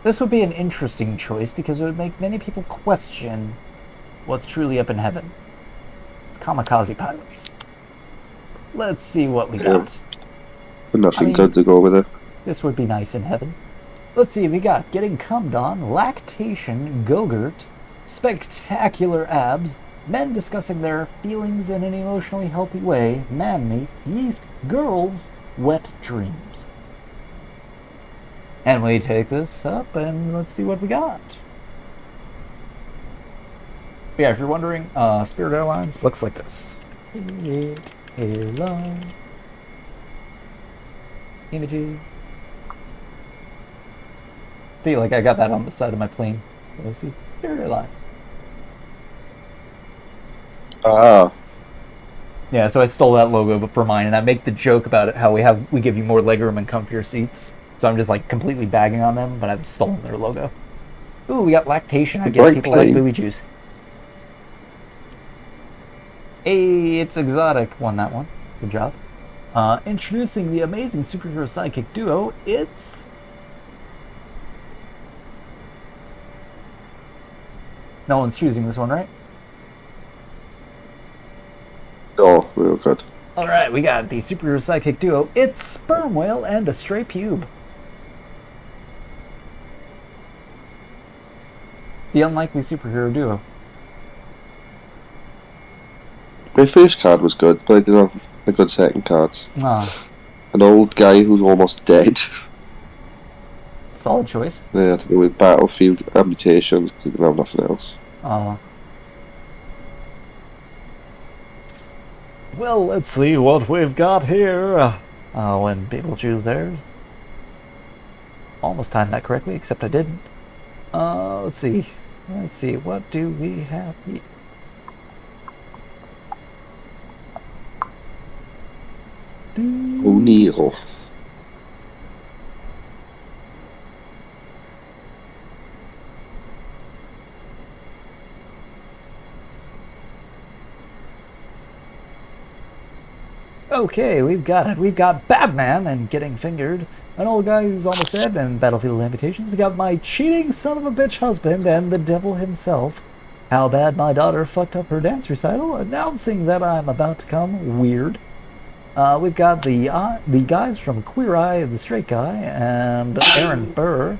This would be an interesting choice because it would make many people question what's truly up in heaven. It's kamikaze pilots. Let's see what we got. Nothing good to go with it. This would be nice in heaven. Let's see, we got getting cummed on, lactation, go-gurt, spectacular abs, men discussing their feelings in an emotionally healthy way, man meat, yeast, girls, wet dreams. And we take this up and let's see what we got. Yeah, if you're wondering, Spirit Airlines looks like this. Spirit Airlines. Images. See, like I got that on the side of my plane. Let's see. Spirit Airlines. Ah. Yeah, so I stole that logo for mine, and I make the joke about it, how we give you more legroom and comfier seats. So I'm just like completely bagging on them, but I've stolen their logo. Ooh, we got lactation. I guess people like booby juice. Hey, it's exotic. Won that one. Good job. Introducing the amazing superhero sidekick duo. It's no one's choosing this one, right? Oh, real good. Alright, we got the superhero sidekick duo. It's Sperm Whale and a Stray Pube. The unlikely superhero duo. My first card was good, but I didn't have a good second cards. Ah. An old guy who's almost dead. Solid choice. They had to do with battlefield amputations because they didn't have nothing else. Well, let's see what we've got here. When people choose theirs. Almost timed that correctly, except I didn't. Let's see. Let's see, what do we have here? O'Neill. Okay, we've got it. We've got Batman and Getting Fingered, an old guy who's almost dead, and Battlefield Amputations. We got my cheating son of a bitch husband and the devil himself. How bad my daughter fucked up her dance recital, announcing that I'm about to come weird. We've got the guys from Queer Eye, the Straight Guy, and Aaron Burr,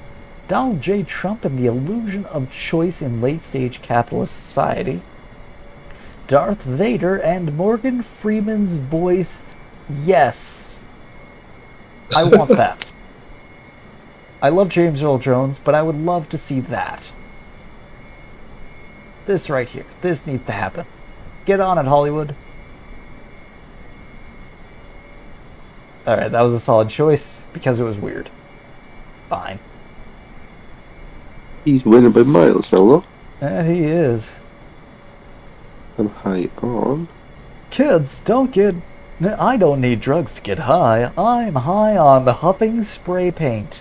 Donald J. Trump and the Illusion of Choice in Late-Stage Capitalist Society, Darth Vader, and Morgan Freeman's voice. Yes. I want that. I love James Earl Jones, but I would love to see that. This right here. This needs to happen. Get on it, Hollywood. Alright, that was a solid choice because it was weird. Fine. He's winning by miles now, look. He is. I'm high on. Kids, don't get... I don't need drugs to get high. I'm high on the huffing spray paint.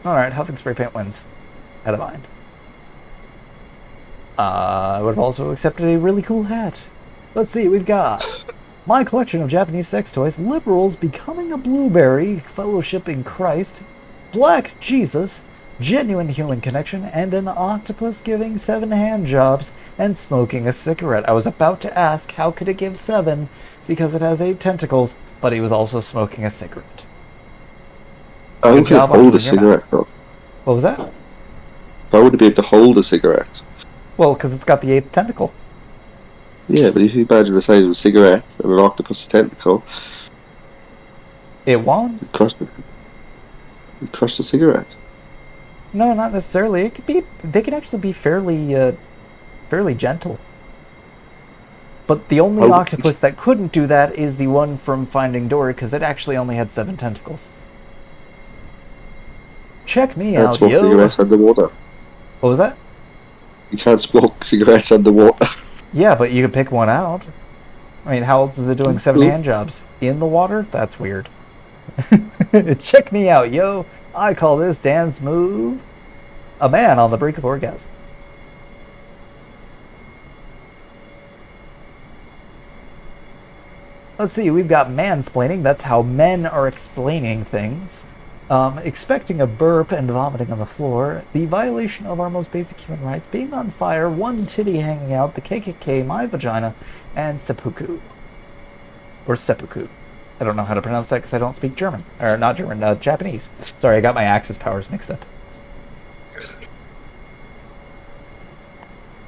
Alright, huffing spray paint wins. Out of mind. I would have also accepted a really cool hat. Let's see, we've got my collection of Japanese sex toys, liberals becoming a blueberry, fellowship in Christ, black Jesus, genuine human connection, and an octopus giving 7 hand jobs and smoking a cigarette. I was about to ask how could it give 7 because it has 8 tentacles, but he was also smoking a cigarette. How could it hold a cigarette though? What was that? How would it be able to hold a cigarette? Well, because it's got the 8th tentacle. Yeah, but if you imagine the size of a cigarette and an octopus tentacle, it won't. It'd crush the cigarette. No, not necessarily. It could be. They can actually be fairly gentle. But the only octopus that couldn't do that is the one from Finding Dory, because it actually only had 7 tentacles. Check me out, yo. Cigarettes underwater. What was that? You can't smoke cigarettes underwater. Yeah, but you can pick one out. I mean, how else is it doing 7 hand jobs? In the water? That's weird. Check me out, yo. I call this dance move a man on the brink of orgasm. Let's see, we've got mansplaining. That's how men are explaining things. Expecting a burp and vomiting on the floor. The violation of our most basic human rights. Being on fire. One titty hanging out. The KKK. My vagina. And seppuku. Or seppuku. I don't know how to pronounce that because I don't speak German. Or not German, Japanese. Sorry, I got my Axis powers mixed up.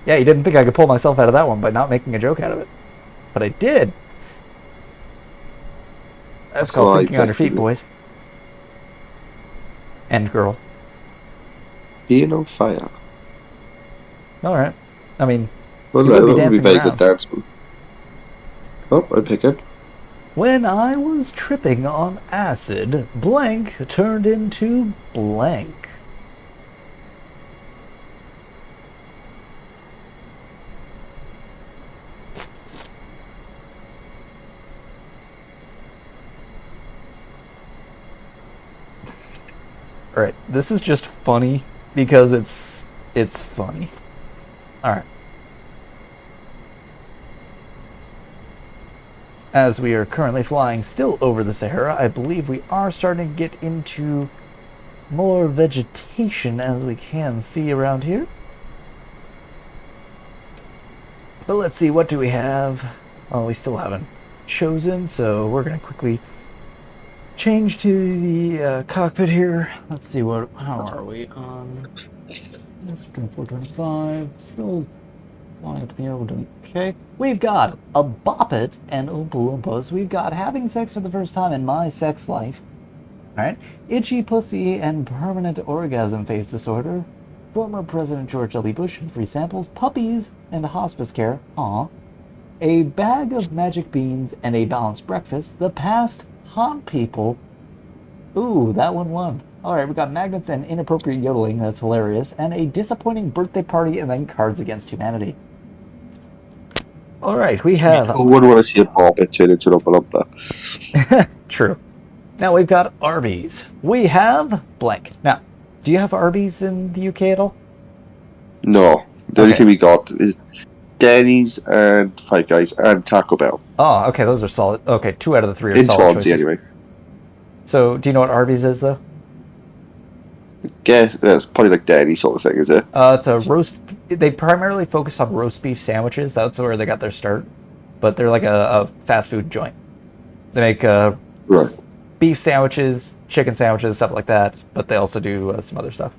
Yeah, you didn't think I could pull myself out of that one by not making a joke out of it. But I did. That's called thinking on your feet, boys. And girl. Being on fire. Alright. I mean, well, that would be very good dance move. Oh, I pick it. When I was tripping on acid, blank turned into blank. Alright, this is just funny because it's funny. Alright. As we are currently flying still over the Sahara, I believe we are starting to get into more vegetation as we can see around here. But let's see, what do we have? Oh, we still haven't chosen, so we're going to quickly change to the cockpit here. Let's see, how are we on? 2425, still flying up the old. Okay, we've got a bop it and oompa loompas. We've got having sex for the first time in my sex life. Alright, itchy pussy and permanent orgasm face disorder. Former President George W. Bush and free samples. Puppies and hospice care. Aw. A bag of magic beans and a balanced breakfast. The past. Hot people. Ooh, that one won. Alright, we got magnets and inappropriate yodeling. That's hilarious. And a disappointing birthday party and then Cards Against Humanity. Alright, we have... Who would want to see a Bobbit turn into an Oompa True. Now we've got Arby's. We have blank. Now, do you have Arby's in the UK at all? No. The only thing we got is Denny's and Five Guys and Taco Bell. Oh, okay, those are solid. Okay, 2 out of the 3 are in solid Swansea, choices. anyway. So, do you know what Arby's is, though? Guess that's probably like Denny's sort of thing, is it? It's a roast... They primarily focus on roast beef sandwiches. That's where they got their start. But they're like a fast food joint. They make right. beef sandwiches, chicken sandwiches, stuff like that. But they also do some other stuff.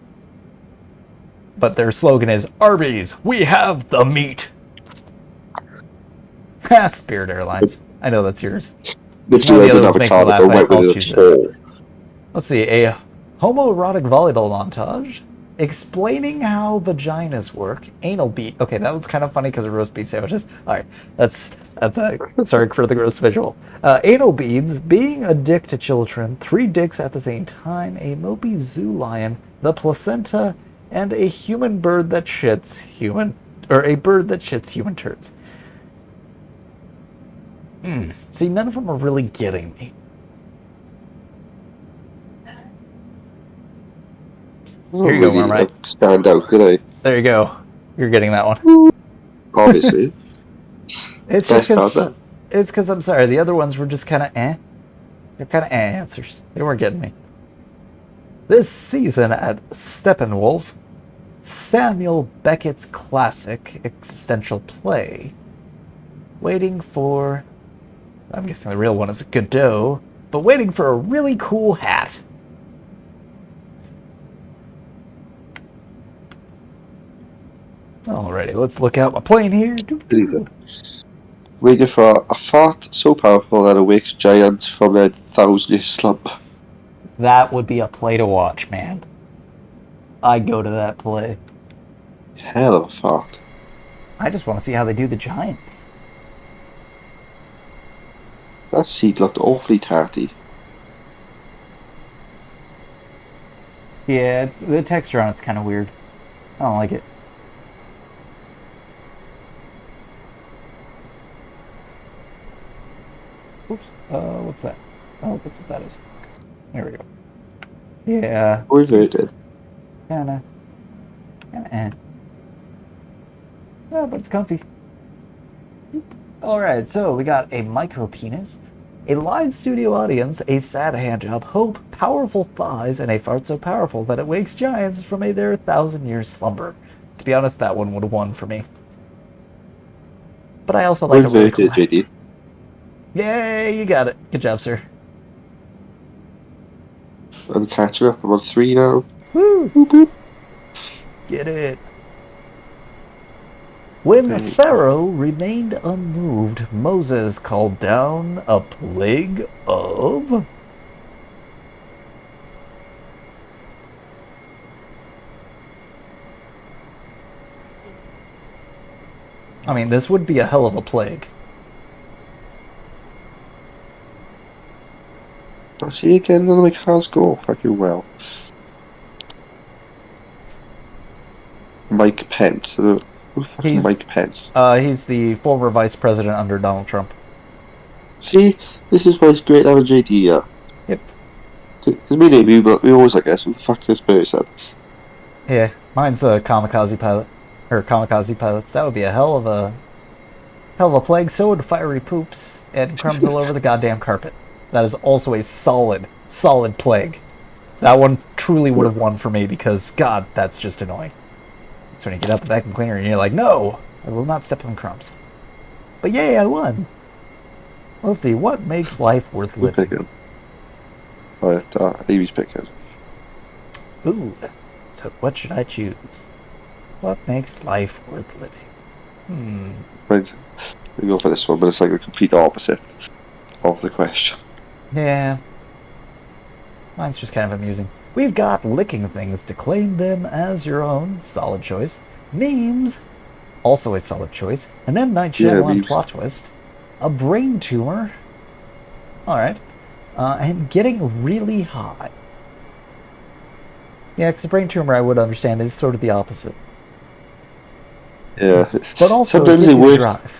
But their slogan is, Arby's, we have the meat. Spirit Airlines. I know that's yours. Literally, I didn't have a child that went with it at all. Let's see, a homoerotic volleyball montage explaining how vaginas work. Anal beat. Okay, that was kind of funny because of roast beef sandwiches. All right, that's sorry for the gross visual. Anal beads, being a dick to children, 3 dicks at the same time, a mopey zoo lion, the placenta, and a human bird that shits human, or a bird that shits human turds. See, none of them are really getting me. Here you go, Marmite. Stand out today. There you go. You're getting that one. Obviously. It's because I'm sorry. The other ones were just kind of eh. They're kind of eh answers. They weren't getting me. This season at Steppenwolf, Samuel Beckett's classic existential play. Waiting for... I'm guessing the real one is Godot, but waiting for a really cool hat. Alrighty, let's look out my plane here. Waiting for a fart so powerful that it wakes giants from their 1,000-year slump. That would be a play to watch, man. I'd go to that play. Hell of a fart. I just want to see how they do the giants. That seat looked awfully tarty. Yeah, the texture on it's kind of weird. I don't like it. Oops. What's that? Oh, that's what that is. There we go. Yeah. Reverted. Kinda eh. Yeah, but it's comfy. Alright, so we got a micro penis, a live studio audience, a sad handjob, hope, powerful thighs, and a fart so powerful that it wakes giants from their 1,000-year slumber. To be honest, that one would have won for me. But I also like a really cool... JD. Yay, you got it. Good job, sir. I'm catching up. I'm on 3 now. Woo! Boop, boop. Get it. When Pharaoh remained unmoved, Moses called down a plague of... I mean, this would be a hell of a plague. I see again, none of my cars go fucking well. Mike Pence. Who the fuck is Mike Pence? He's the former vice president under Donald Trump. See, this is why it's great to have a JD here. Yep. Because me and we always like this. Fuck this person. Yeah, mine's a kamikaze pilot. Or kamikaze pilots. That would be a hell of a plague. So would fiery poops and crumbs all over the goddamn carpet. That is also a solid plague. That one truly would have won for me because, God, that's just annoying. So when you get out the vacuum cleaner and you're like, no, I will not step on crumbs. But yay, I won. Let's see, what makes life worth living? Picking. He was picking. Ooh, so what should I choose? What makes life worth living? Right. We go for this one, but it's like the complete opposite of the question. Yeah. Mine's just kind of amusing. We've got licking things to claim them as your own. Solid choice. Memes. Also a solid choice. An M. Night Shyamalan plot twist. A brain tumor. Alright. And getting really high. Yeah, because a brain tumor, I would understand, is sort of the opposite. Yeah. But also, sometimes they work. Drive.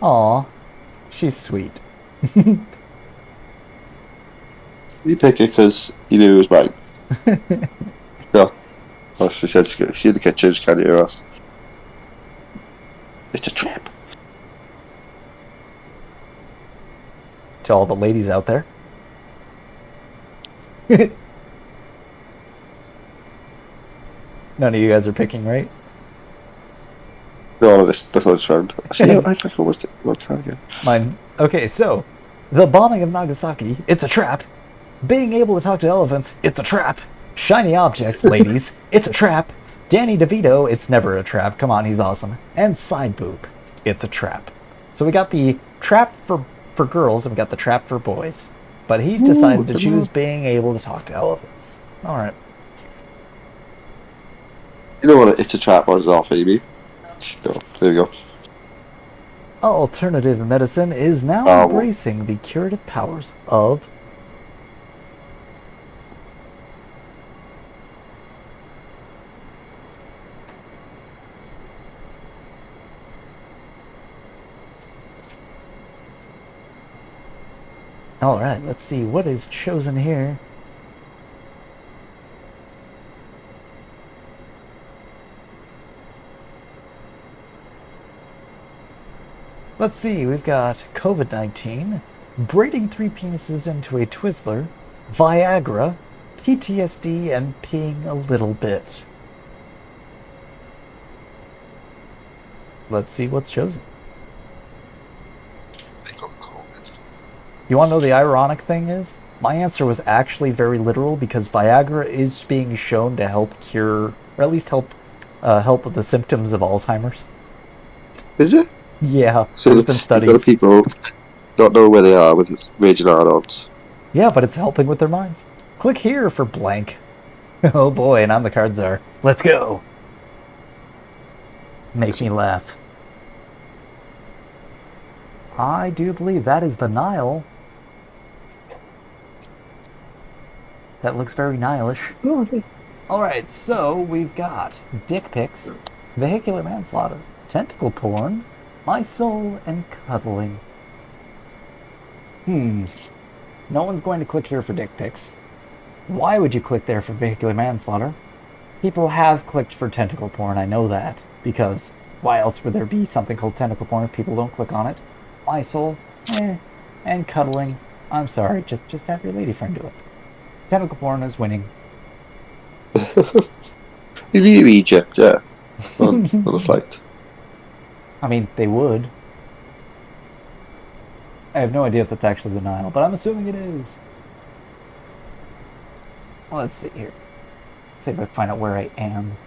Aw. She's sweet. You pick it because you knew it was mine. No. Oh, she said, see in the kitchen, she can't hear us. It's a trap. To all the ladies out there. None of you guys are picking, right? No, that's not this round. See, I fucking almost can't again. Mine. Okay, so the bombing of Nagasaki, it's a trap. Being able to talk to elephants, it's a trap. Shiny objects, ladies, it's a trap. Danny DeVito, it's never a trap. Come on, he's awesome. And side boob, it's a trap. So we got the trap for girls and we got the trap for boys. But he decided to choose being able to talk to elephants. Alright. You know what? It's a trap on his off, Amy. So, there we go. Alternative medicine is now embracing the curative powers of... Alright, let's see what is chosen here. Let's see, we've got COVID-19, braiding 3 penises into a Twizzler, Viagra, PTSD, and peeing a little bit. Let's see what's chosen. You want to know the ironic thing is? My answer was actually very literal because Viagra is being shown to help cure, or at least help with the symptoms of Alzheimer's. Is it? Yeah, so there's been studies. A lot of people don't know where they are with raging hard-ons. Yeah, but it's helping with their minds. Click here for blank. Oh boy, and I'm the card czar. Let's go. Make me laugh. I do believe that is the Nile. That looks very Nile-ish. Alright, so we've got dick pics, vehicular manslaughter, tentacle porn, my soul, and cuddling. No one's going to click here for dick pics. Why would you click there for vehicular manslaughter? People have clicked for tentacle porn, I know that. Because why else would there be something called tentacle porn if people don't click on it? My soul, and cuddling. I'm sorry, just have your lady friend do it. Tentacle porn is winning. Maybe you Egypt, yeah. On a flight. I mean, they would. I have no idea if that's actually the Nile, but I'm assuming it is. Well, let's see here. Let's see if I can find out where I am.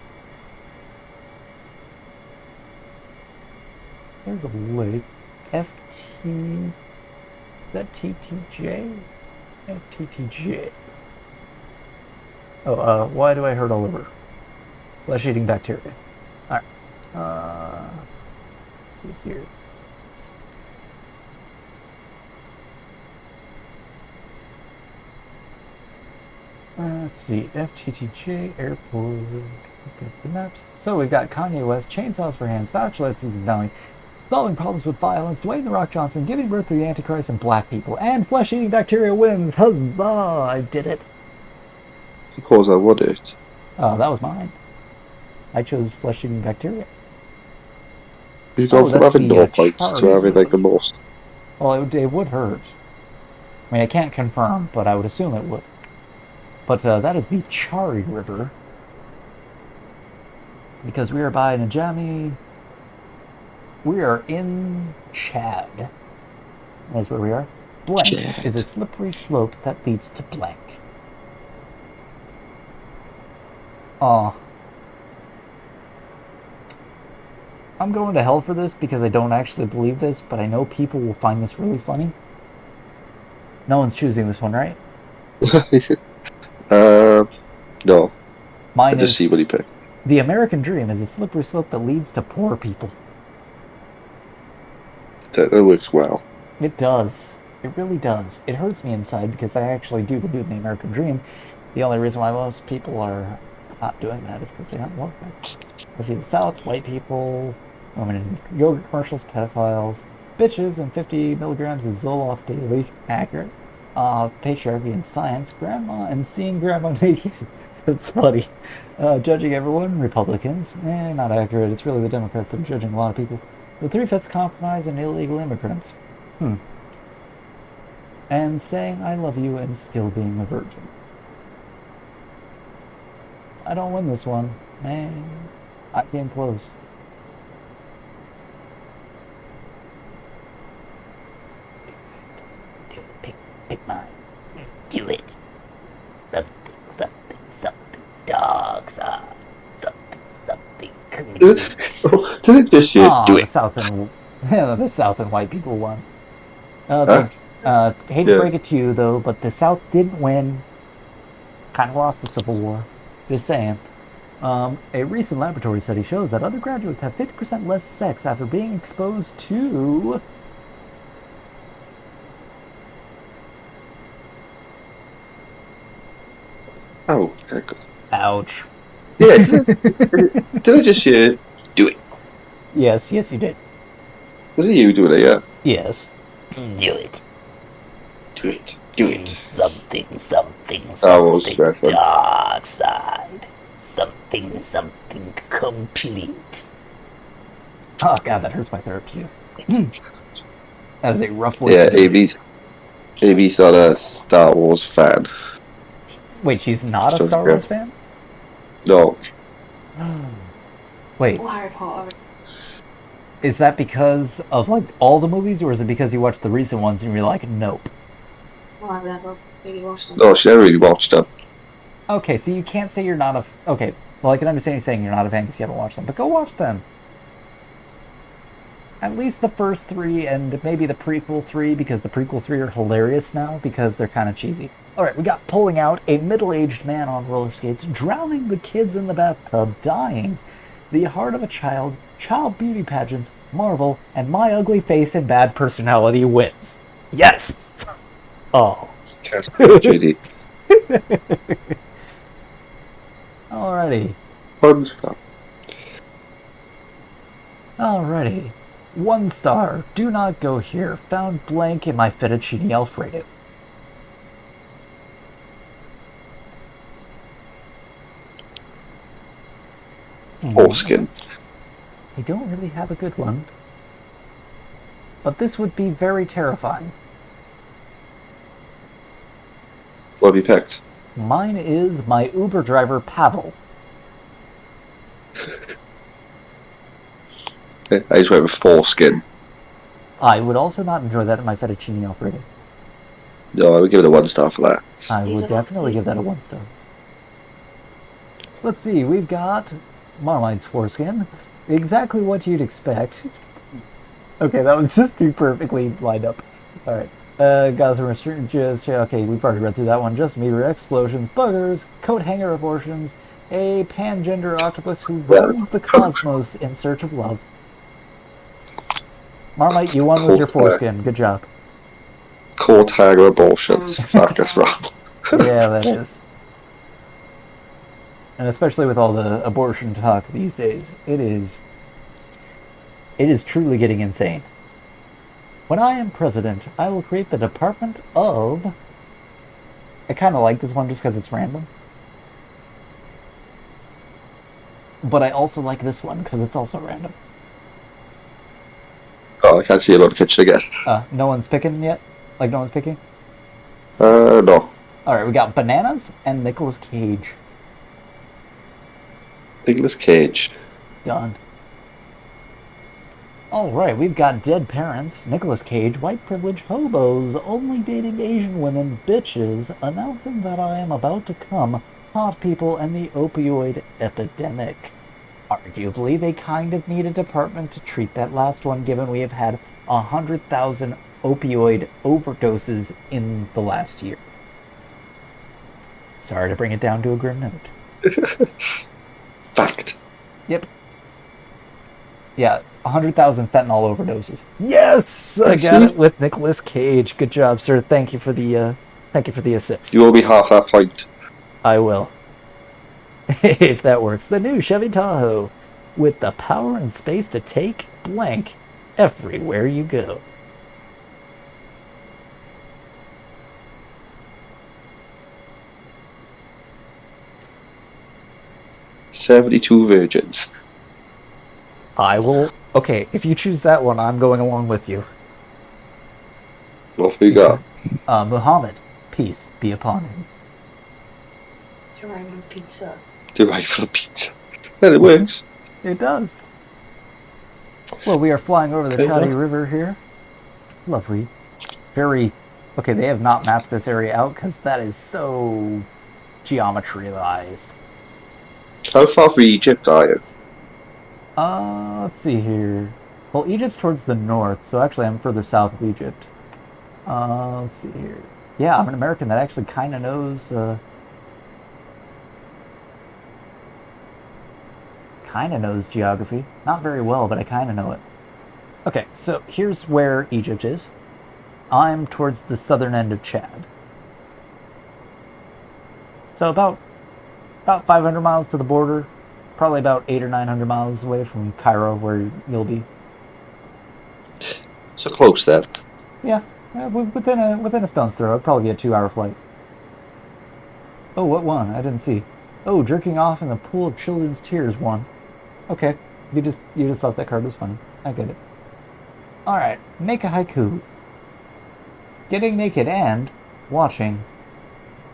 There's a lake. FT... Is that TTJ? FTTJ. Oh, why do I hurt all over? Flesh-eating bacteria. Alright. Let's see here. Let's see, FTTJ, airport, look at the maps. So we've got Kanye West, Chainsaws for Hands, Bachelor at Susan Valley, Solving Problems with Violence, Dwayne The Rock Johnson, Giving Birth to the Antichrist, and Black People. And Flesh-Eating Bacteria wins! Huzzah! I did it! Suppose I would it. Oh, that was mine. I chose Flesh-Eating Bacteria. You go from having no points to having like the most. Well, it would hurt. I mean, I can't confirm, but I would assume it would. But that is the Chari River. Because we are by Najami. We are in Chad. That's where we are. Blank Chad is a slippery slope that leads to blank. Aw. I'm going to hell for this because I don't actually believe this, but I know people will find this really funny. No one's choosing this one, right? No. Mine I just is, see what he picked. the American dream is a slippery slope that leads to poor people. That works well. It does. It really does. It hurts me inside because I actually do believe in the American dream. The only reason why most people are not doing that is because they don't love it. I see the South, white people, women in yogurt commercials, pedophiles, bitches, and 50 milligrams of Zoloft daily. Accurate. Patriarchy and science, grandma, and seeing grandma naked. It's funny. Judging everyone, Republicans. Not accurate. It's really the Democrats that are judging a lot of people. The 3/5 compromise and illegal immigrants. And saying I love you and still being a virgin. I don't win this one. Man, I came close. Do it. Pick mine. Do it. Something. Dog side. Something. Did it just do it? The South and white people won. Hate to break it to you though, but the South didn't win. Kind of lost the Civil War. Just saying. A recent laboratory study shows that undergraduates have 50% less sex after being exposed to... Oh, very good. Ouch. Yeah, did I just do it? Yes, you did. Was it you doing it, yeah? Yes. Do it. Do it. Something. Dark side. Something complete. Oh god, that hurts my throat too. That is a rough way. Yeah, AB's not a Star Wars fan. Wait, she's not a Star Wars fan? No. Wait. Or Harry Potter. Is that because of like all the movies, or is it because you watched the recent ones and you're like, nope? Well, I've never really watched them. No, she never really watched them. Okay, so you can't say you're not a... Okay, well I can understand you saying you're not a fan because you haven't watched them, but go watch them. At least the first 3 and maybe the prequel 3, because the prequel 3 are hilarious now because they're kind of cheesy. Alright, we got pulling out a middle-aged man on roller skates, drowning the kids in the bathtub, dying, the heart of a child, child beauty pageants, Marvel, and my ugly face and bad personality wins. Yes! Oh. JD. Alrighty. Fun stuff. Alrighty. 1 star. Do not go here. Found blank in my fettuccine Alfredo. Foreskin. I don't really have a good one. but this would be very terrifying. What have you picked? Mine is my Uber driver, Pavel. I just went with foreskin. I would also not enjoy that in my fettuccine alfredo. No, I would give it a 1 star for that. I would definitely give that a 1 star. Let's see, we've got Marmite's foreskin. Exactly what you'd expect. Okay, that was just too perfectly lined up. Alright. Got some restrictions. Okay, we've already read through that one. Just meter explosions, buggers, coat hanger abortions, a pangender octopus who roams the cosmos in search of love. Marmite, you won with your foreskin. Good job. Coat hanger abortions. Fuck, that's rough. Yeah, that is. And especially with all the abortion talk these days, it is truly getting insane. When I am president, I will create the Department of... I kind of like this one just because it's random. But I also like this one because it's also random. Oh, I can't see it on the kitchen again. No one's picking yet? Like no one's picking? No. Alright, we got bananas and Nicolas Cage. Nicolas Cage. Done. Alright, we've got dead parents, Nicolas Cage, white privilege hobos, only dating Asian women, bitches, announcing that I am about to come, hot people, and the opioid epidemic. Arguably, they kind of need a department to treat that last one, given we have had 100,000 opioid overdoses in the last year. Sorry to bring it down to a grim note. Fact. Yep. Yeah, 100,000 fentanyl overdoses. Yes, I got it with Nicolas Cage. Good job, sir. Thank you for the assist. You owe me half that point. I will. If that works. The new Chevy Tahoe, with the power and space to take blank everywhere you go. "72 virgins." I will... Okay, if you choose that one, I'm going along with you. What have we got? Muhammad, peace be upon him. Arrival pizza. The rifle pizza. Then it works. It does. Well, we are flying over the Chadi River here. Lovely. Very... Okay, they have not mapped this area out because that is so geometrized. How far from Egypt are you? Let's see here. Well, Egypt's towards the north, so actually I'm further south of Egypt. Let's see here. Yeah, I'm an American that actually kind of knows, geography. Not very well, but I kind of know it. Okay, so here's where Egypt is. I'm towards the southern end of Chad. So about 500 miles to the border. Probably about 800 or 900 miles away from Cairo, where you'll be. So close then. Yeah, within a stone's throw. It'd probably be a 2-hour flight. Oh, what one? I didn't see. Oh, jerking off in the pool of children's tears one. Okay, you just thought that card was funny. I get it. All right, make a haiku. Getting naked and watching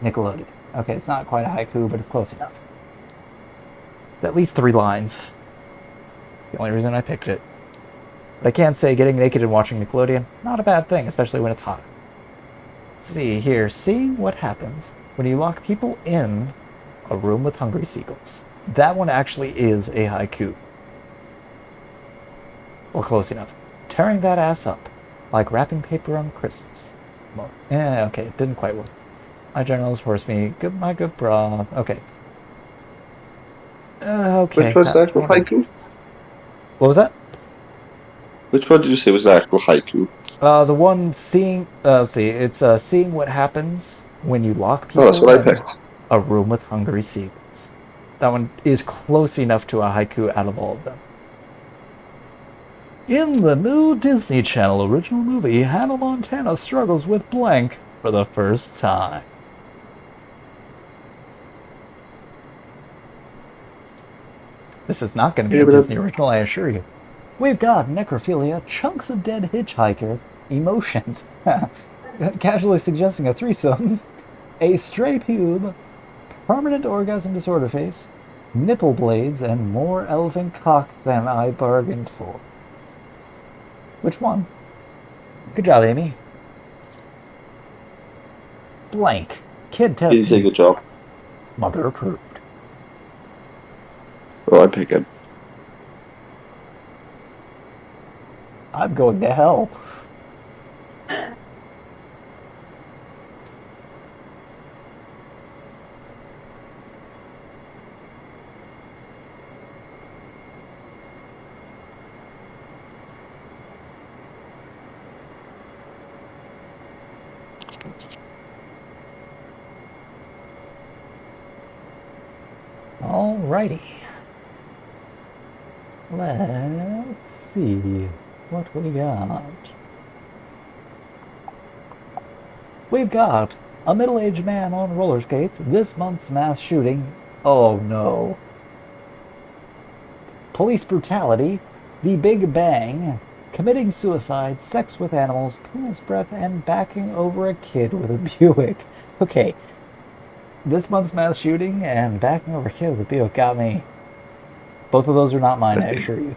Nickelodeon. Okay, it's not quite a haiku, but it's close enough. At least 3 lines. The only reason I picked it. But I can't say getting naked and watching Nickelodeon, not a bad thing, especially when it's hot. Let's see here, seeing what happens when you lock people in a room with hungry seagulls. That one actually is a haiku. Well, close enough. Tearing that ass up, like wrapping paper on Christmas. Well, okay, it didn't quite work. My generals horse me, my good bra. Okay. Okay. Which was the actual haiku? What was that? Which one did you say was the actual haiku? The one seeing... let's see, it's seeing what happens when you lock people that's what I in picked. A room with hungry seagulls. That one is close enough to a haiku out of all of them. In the new Disney Channel original movie, Hannah Montana struggles with blank for the first time. This is not going to be a Disney original, I assure you. We've got necrophilia, chunks of dead hitchhiker, emotions, casually suggesting a threesome, a stray pube, permanent orgasm disorder face, nipple blades, and more elephant cock than I bargained for. Which one? Good job, Amy. Blank. Kid You testing. did a good job. Mother approved. Well, I'm picking. I'm going to hell. Alrighty. Let's see what we got. We've got a middle-aged man on roller skates, this month's mass shooting. Oh no. Police brutality, the Big Bang, committing suicide, sex with animals, penis breath, and backing over a kid with a Buick. Okay. This month's mass shooting and backing over a kid with a Buick got me. Both of those are not mine, I assure you.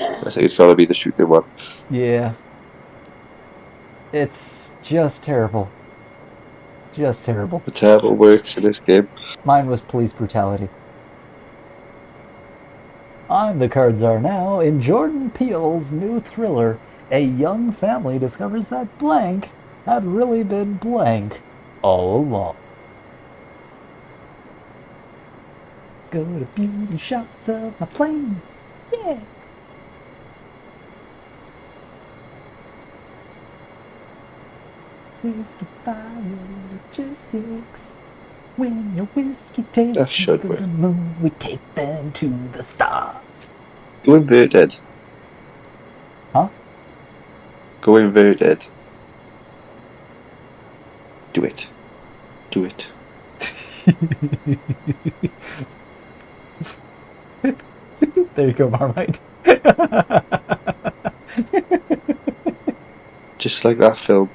I think it's gotta be the shooting one. Yeah. It's just terrible. Just terrible. The terrible works in this game. Mine was police brutality. I'm the Card Czar now. In Jordan Peele's new thriller, a young family discovers that blank had really been blank all along. Go to beauty shots of my plane. Yeah. Whiskyfile logistics. When your whiskey takes you to the moon, we take them to the stars. Go inverted. Huh? Go inverted. Do it. Do it. There you go, Marmite. Just like that film.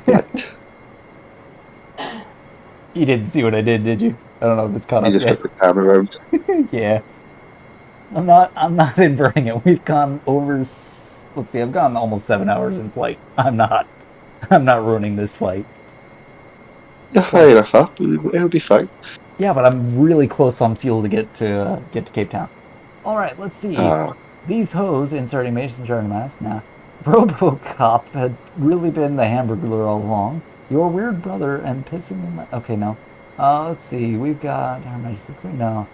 Light. You didn't see what I did you? I don't know if it's caught up You just yet. took the camera around. Yeah. I'm not inverting it. We've gone over, let's see, I've gone almost 7 hours in flight. I'm not ruining this flight. You're high enough up, it'll be fine. Yeah, but I'm really close on fuel to get to Cape Town. Alright, let's see. These hoes, inserting Mason Jar mask. Nah. RoboCop had really been the Hamburglar all along. Your weird brother and pissing in my... Okay, no. Let's see. We've got... No.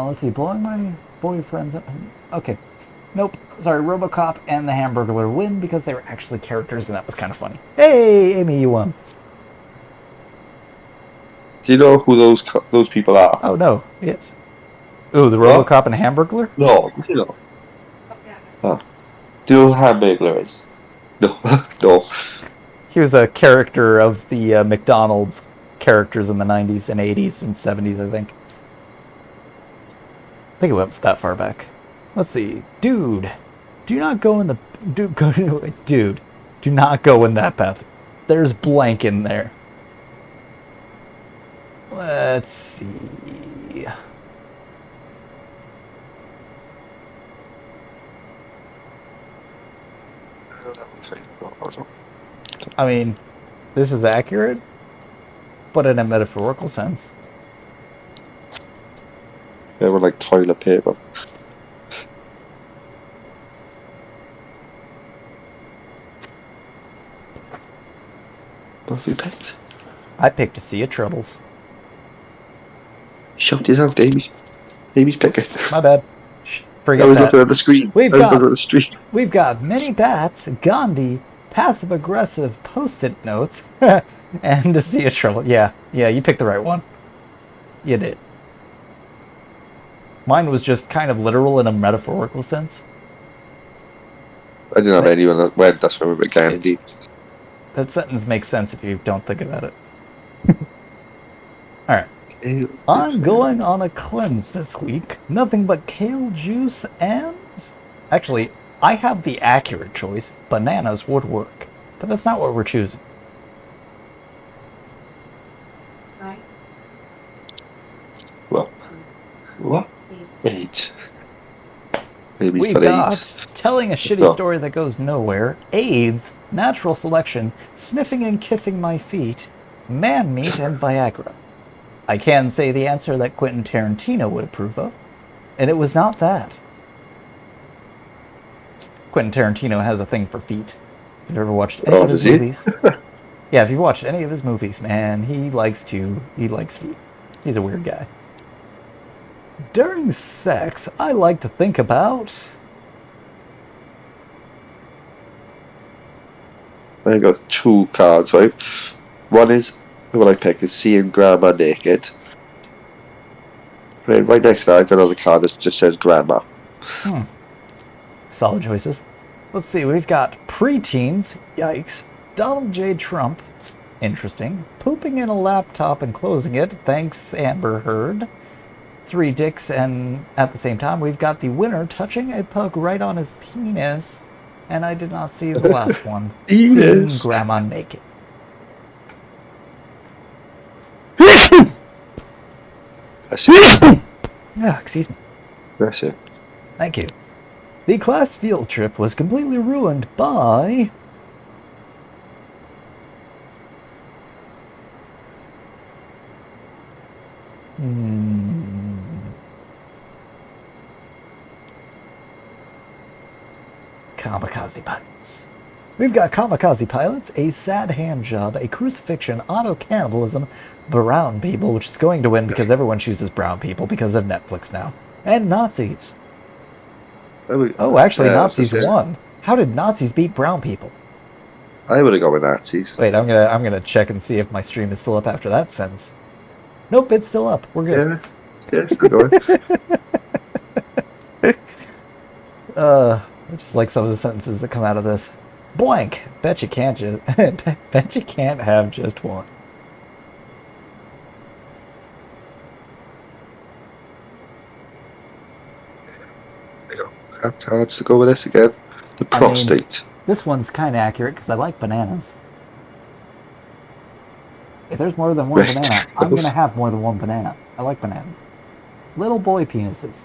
Let's see. Blowing my boyfriend's... Okay. Nope. Sorry. RoboCop and the Hamburglar win because they were actually characters and that was kind of funny. Hey, Amy, you won. Do you know who those people are? Oh, no. Yes. Ooh, the RoboCop and Hamburglar? No, you know. Oh. Do you know who Hamburglar is? No. No. He was a character of the McDonald's characters in the 90s and 80s and 70s, I think. I think it went that far back. Let's see. Dude, do not go in the... Dude, do not go in that path. There's blank in there. Let's see... I mean, this is accurate, but in a metaphorical sense. They were like toilet paper. What have you picked? I picked a Sea of Troubles. Shout this out, Amy's picking. My bad. Forget I was that. looking at the screen. We've got many bats, Gandhi, passive-aggressive post-it notes, and a Sea of Trouble. Yeah, you picked the right one. You did. Mine was just kind of literal in a metaphorical sense. I didn't have anyone that went, that's why we were Gandhi. That sentence makes sense if you don't think about it. Alright. I'm going on a cleanse this week. Nothing but kale juice and Actually, I have the accurate choice. Bananas would work. But that's not what we're choosing. Right? What? AIDS. Maybe We've for got AIDS. telling a shitty No. story that goes nowhere, AIDS, natural selection, sniffing and kissing my feet, man meat, and Viagra. I can say the answer that Quentin Tarantino would approve of, and it was not that. Quentin Tarantino has a thing for feet. If you've ever watched any of his does he? movies, yeah, if you've watched any of his movies, man, he likes feet. He's a weird guy. During sex, I like to think about... I got 2 cards, right? One is the one I picked is seeing grandma naked. Right next to that, I got another card that just says grandma. Solid choices. Let's see, we've got preteens, yikes, Donald J. Trump, interesting, pooping in a laptop and closing it, thanks Amber Heard, 3 dicks, and at the same time we've got the winner touching a pug right on his penis, and I did not see the last one. Seeing grandma naked. Yeah, excuse me. That's it. Thank you. The class field trip was completely ruined by... Kamikaze pilots. We've got kamikaze pilots, a sad hand job, a crucifixion, auto-cannibalism, brown people, which is going to win because everyone chooses brown people because of Netflix now, and Nazis. Oh, actually, Nazis won. How did Nazis beat brown people? I would have gone with Nazis. Wait, I'm gonna check and see if my stream is still up after that sentence. Nope, it's still up. We're good. Yeah, still going. I just like some of the sentences that come out of this. Blank. Bet you can't just. Bet you can't have just one. Cards to go with this again. The prostate. This one's kind of accurate because I like bananas. If there's more than one banana, I'm going to have more than one banana. I like bananas. Little boy penises.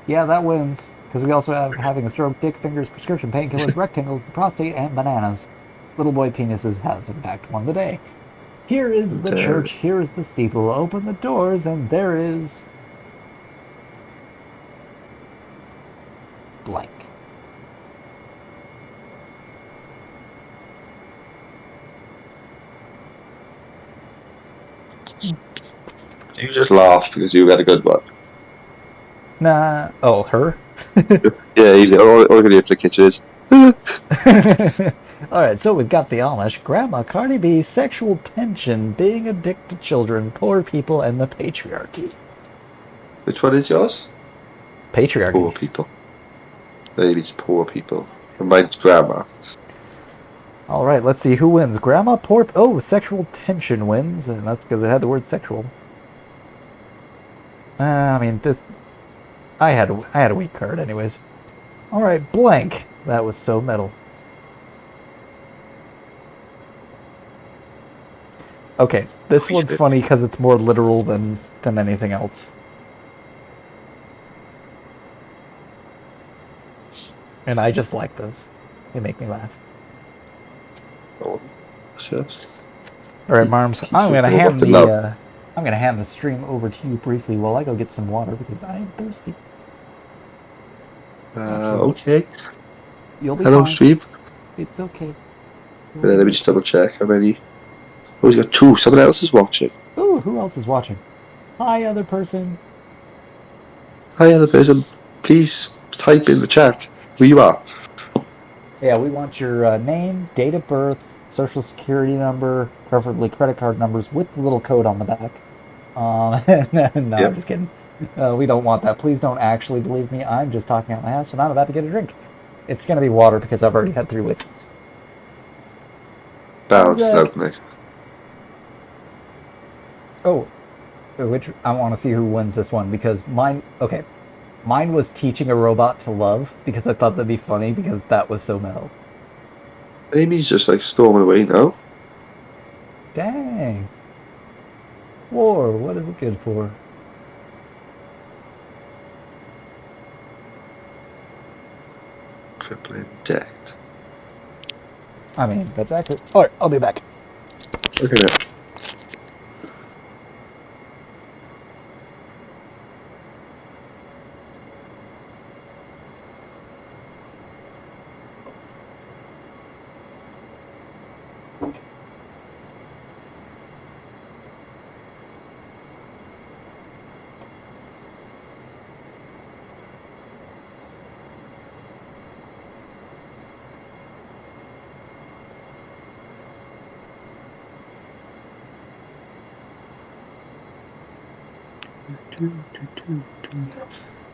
Yeah, that wins. Because we also have having a stroke, dick, fingers, prescription painkillers, rectangles, the prostate, and bananas. Little boy penises has in fact won the day. Here is the church, here is the steeple. Open the doors, and there is... blank. You just laughed because you had a good one. Nah. Oh, her? Yeah, all I can hear from the kitchen is... Alright, so we've got the Amish, Grandma, Cardi B, sexual tension, being a dick to children, poor people, and the patriarchy. Which one is yours? Patriarchy. Poor people. Baby's poor people. And mine's grandma. Alright, let's see who wins. Grandma, poor... Oh, sexual tension wins, and that's because it had the word sexual. I mean, this... I had a weak card anyways. Alright, blank. That was so metal. Okay, this one's funny because it's more literal than anything else. And I just like those. They make me laugh. Oh, sure. Alright, Marms, I'm gonna hand the stream over to you briefly while I go get some water because I am thirsty. Okay. You'll be Hello, fine. stream. It's okay. Let me just double check how many. Oh, he's got 2. Someone else is watching. Ooh, who else is watching? Hi, other person. Hi, other person. Please type in the chat who you are. Yeah, we want your name, date of birth, social security number, preferably credit card numbers with the little code on the back. No, yep. I'm just kidding. We don't want that. Please don't actually believe me. I'm just talking out my ass, and I'm about to get a drink. It's going to be water because I've already had 3 whiskeys. Balanced out, nice. Oh, which I want to see who wins this one because mine. Okay, Mine was teaching a robot to love, because I thought that'd be funny, because that was so metal. Amy's just like storming away now. Dang. War, what is it good for? Crippling debt. I mean, that's accurate. Alright, I'll be back. Okay, now.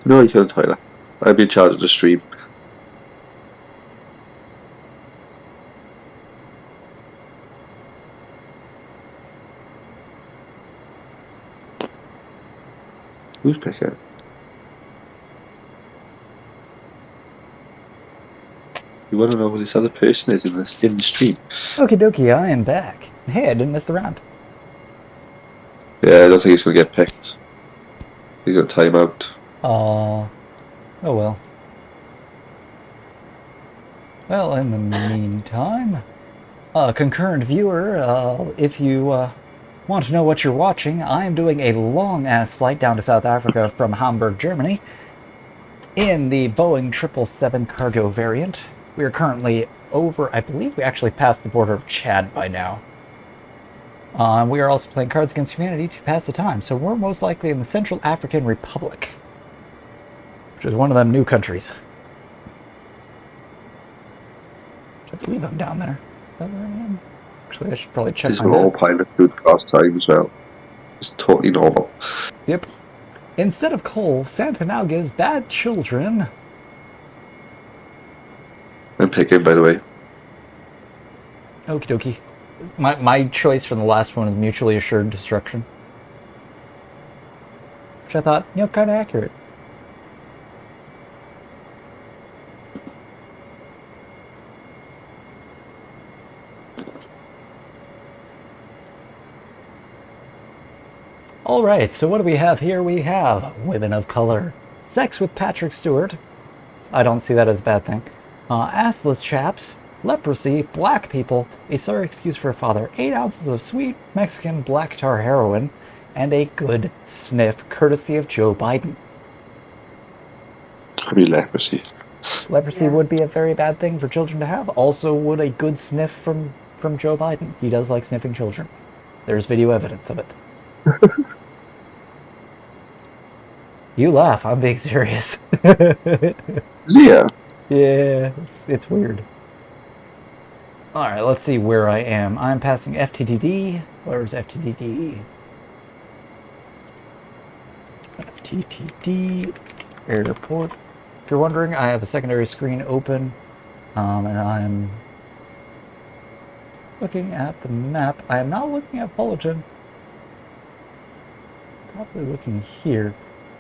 No, you can't, Tyler. I'll be in charge of the stream. Who's picking? You want to know who this other person is in the stream? Okie dokie, I am back. Hey, I didn't miss the round. Yeah, I don't think he's going to get picked. He's got timeout. Oh well. Well, in the meantime, concurrent viewer, if you want to know what you're watching, I'm doing a long-ass flight down to South Africa from Hamburg, Germany, in the Boeing 777 cargo variant. We are currently over, I believe we actually passed the border of Chad by now. We are also playing Cards Against Humanity to pass the time, so we're most likely in the Central African Republic, which is one of them new countries. I believe I'm down there. Is that where I am? Actually, I should probably check This my will all map. pilot through the cost time as well. It's totally normal. Yep. Instead of coal, Santa now gives bad children. I'm picking, by the way. Okie dokie. My choice for the last one is mutually assured destruction. Which I thought, you know, kind of accurate. Alright, so what do we have here? We have women of color. Sex with Patrick Stewart. I don't see that as a bad thing. Assless chaps. Leprosy, black people, a sorry excuse for a father, 8 ounces of sweet Mexican black tar heroin, and a good sniff, courtesy of Joe Biden. Could be leprosy. Leprosy would be a very bad thing for children to have. Also, would a good sniff from Joe Biden. He does like sniffing children. There's video evidence of it. You laugh, I'm being serious. Yeah. Yeah, it's weird. Alright, let's see where I am. I'm passing FTTD. Where's FTTD? FTTD airport. If you're wondering, I have a secondary screen open, and I'm looking at the map. I am not looking at Fullerton. Probably looking here.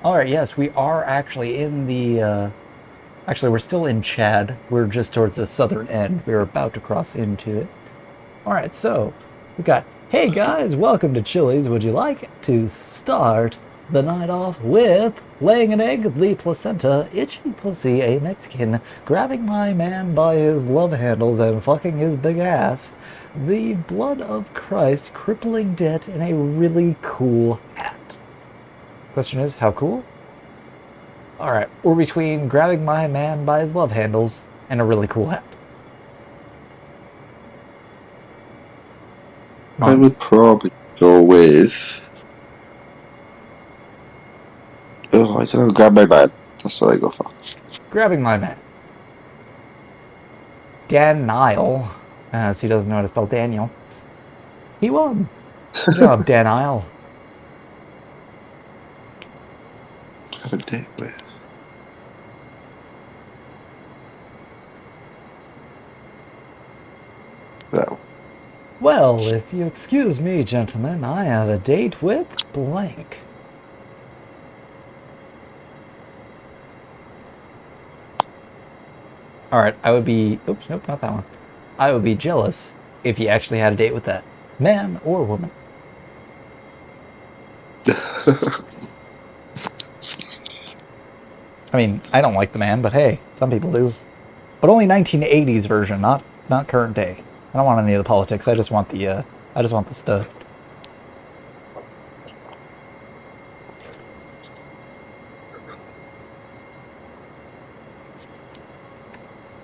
Alright, yes, we are actually in the, actually, we're still in Chad. We're just towards the southern end. We're about to cross into it. Alright, so, we got, hey guys, welcome to Chili's. Would you like to start the night off with laying an egg, the placenta, itchy pussy, a Mexican, grabbing my man by his love handles and fucking his big ass, the blood of Christ, crippling debt, and a really cool hat. Question is, how cool? Alright, we're between grabbing my man by his love handles and a really cool hat. I would probably go with... Oh, I don't know, grab my man. That's what I go for. Grabbing my man. Dan Nile, as he doesn't know how to spell Daniel. He won. Good job, Dan Nile. Have a date with. No. Well, if you excuse me, gentlemen, I have a date with blank. Alright, I would be... Oops, nope, not that one. I would be jealous if you actually had a date with that man or woman. I mean, I don't like the man, but hey, some people do. But only 1980s version, not current day. I don't want any of the politics. I just want the stud.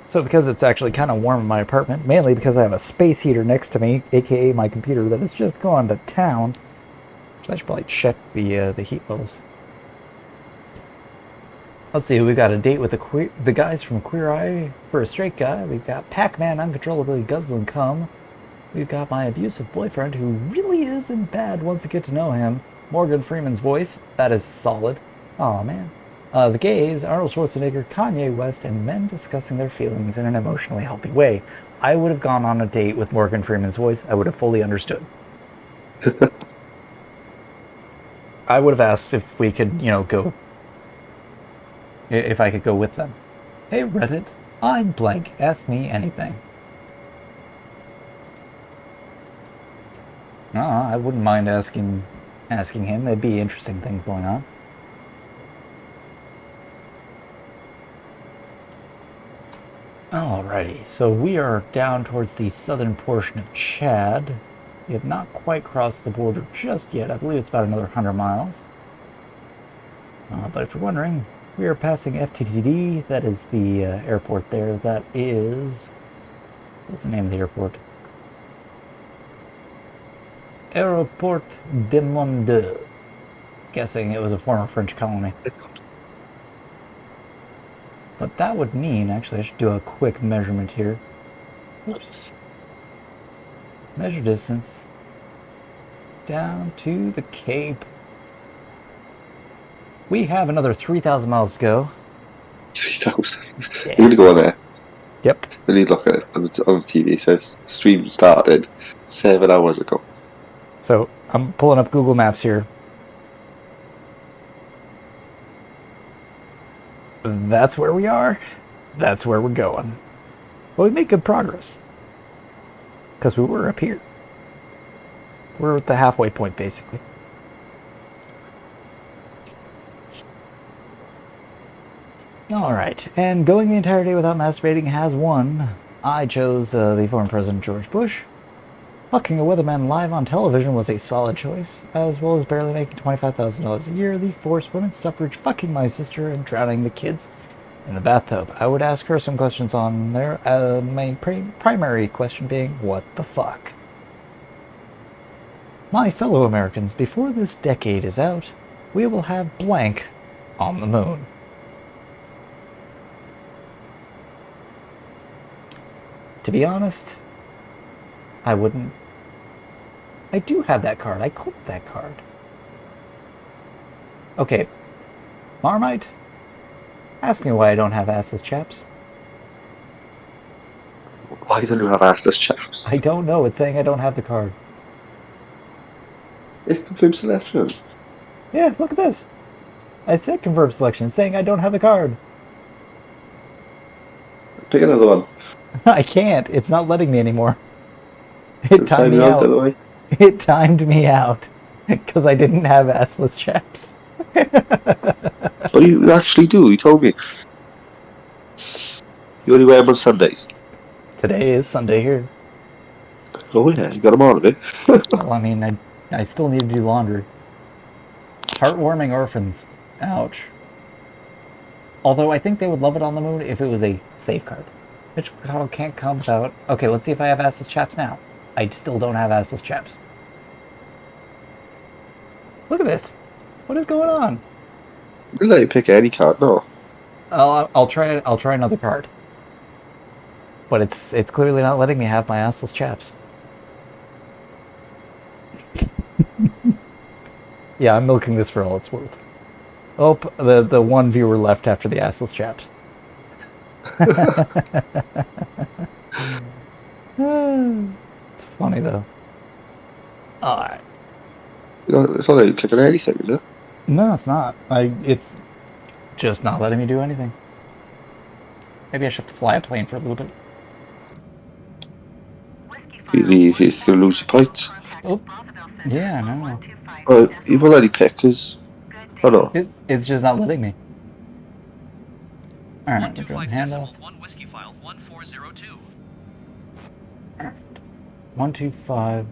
So because it's actually kind of warm in my apartment, mainly because I have a space heater next to me, aka my computer, that has just gone to town. So I should probably check the heat levels. Let's see, we've got a date with the guys from Queer Eye for a straight guy. We've got Pac-Man uncontrollably guzzling cum. We've got my abusive boyfriend who really isn't bad once you get to know him. Morgan Freeman's voice, that is solid. Aw, man. The gays, Arnold Schwarzenegger, Kanye West, and men discussing their feelings in an emotionally healthy way. I would have gone on a date with Morgan Freeman's voice. I would have fully understood. I would have asked if we could, go. If I could go with them. Hey Reddit, I'm blank. Ask me anything. I wouldn't mind asking him. There'd be interesting things going on. Alrighty, so we are down towards the southern portion of Chad. We have not quite crossed the border just yet. I believe it's about another 100 miles. But if you're wondering, we are passing FTTD. That is the airport there. That is... What's the name of the airport? Aéroport de Monde. Guessing it was a former French colony. But that would mean, actually I should do a quick measurement here. Oops. Measure distance. Down to the Cape. We have another 3,000 miles to go. 3,000? Yeah. You're going to go on there? Yep. When you look at it on the TV, it says stream started 7 hours ago. So, I'm pulling up Google Maps here. That's where we are. That's where we're going. Well, we made good progress. Because we were up here. We're at the halfway point, basically. Alright, and going the entire day without masturbating has won. I chose the former President George Bush. Fucking a weatherman live on television was a solid choice, as well as barely making $25,000 a year, the forced women's suffrage, fucking my sister, and drowning the kids in the bathtub. I would ask her some questions on there, my primary question being, what the fuck? My fellow Americans, before this decade is out, we will have blank on the moon. To be honest, I wouldn't. I do have that card. I clicked that card. Okay. Marmite? Ask me why I don't have assless chaps. Why don't you have assless chaps? I don't know. It's saying I don't have the card. It confirms selection. Yeah, look at this. I said confirm selection. It's saying I don't have the card. Pick another one. I can't. It's not letting me anymore. It timed me out. Way. It timed me out because I didn't have assless chaps. But you actually do. You told me. You only wear them on Sundays. Today is Sunday here. Oh yeah, you got them on a bit. Well, I mean, I still need to do laundry. Heartwarming orphans. Ouch. Although I think they would love it on the moon if it was a safe card. Which can't come without... Okay, let's see if I have assless chaps now. I still don't have assless chaps. Look at this. What is going on? We'll let you pick any card, no. I'll try another card. But it's clearly not letting me have my assless chaps. Yeah, I'm milking this for all it's worth. Oh, the one viewer left after the assless chaps. It's funny though. Alright. It's not letting you click on anything, is it? No, it's not. It's just not letting me do anything. Maybe I should fly a plane for a little bit. He's going to lose your points. Oh, yeah, no. You've already picked his. Oh no. It's just not letting me. Alright, we're 125 doing handoff. 1 Whiskyfile 1402. Alright. 125.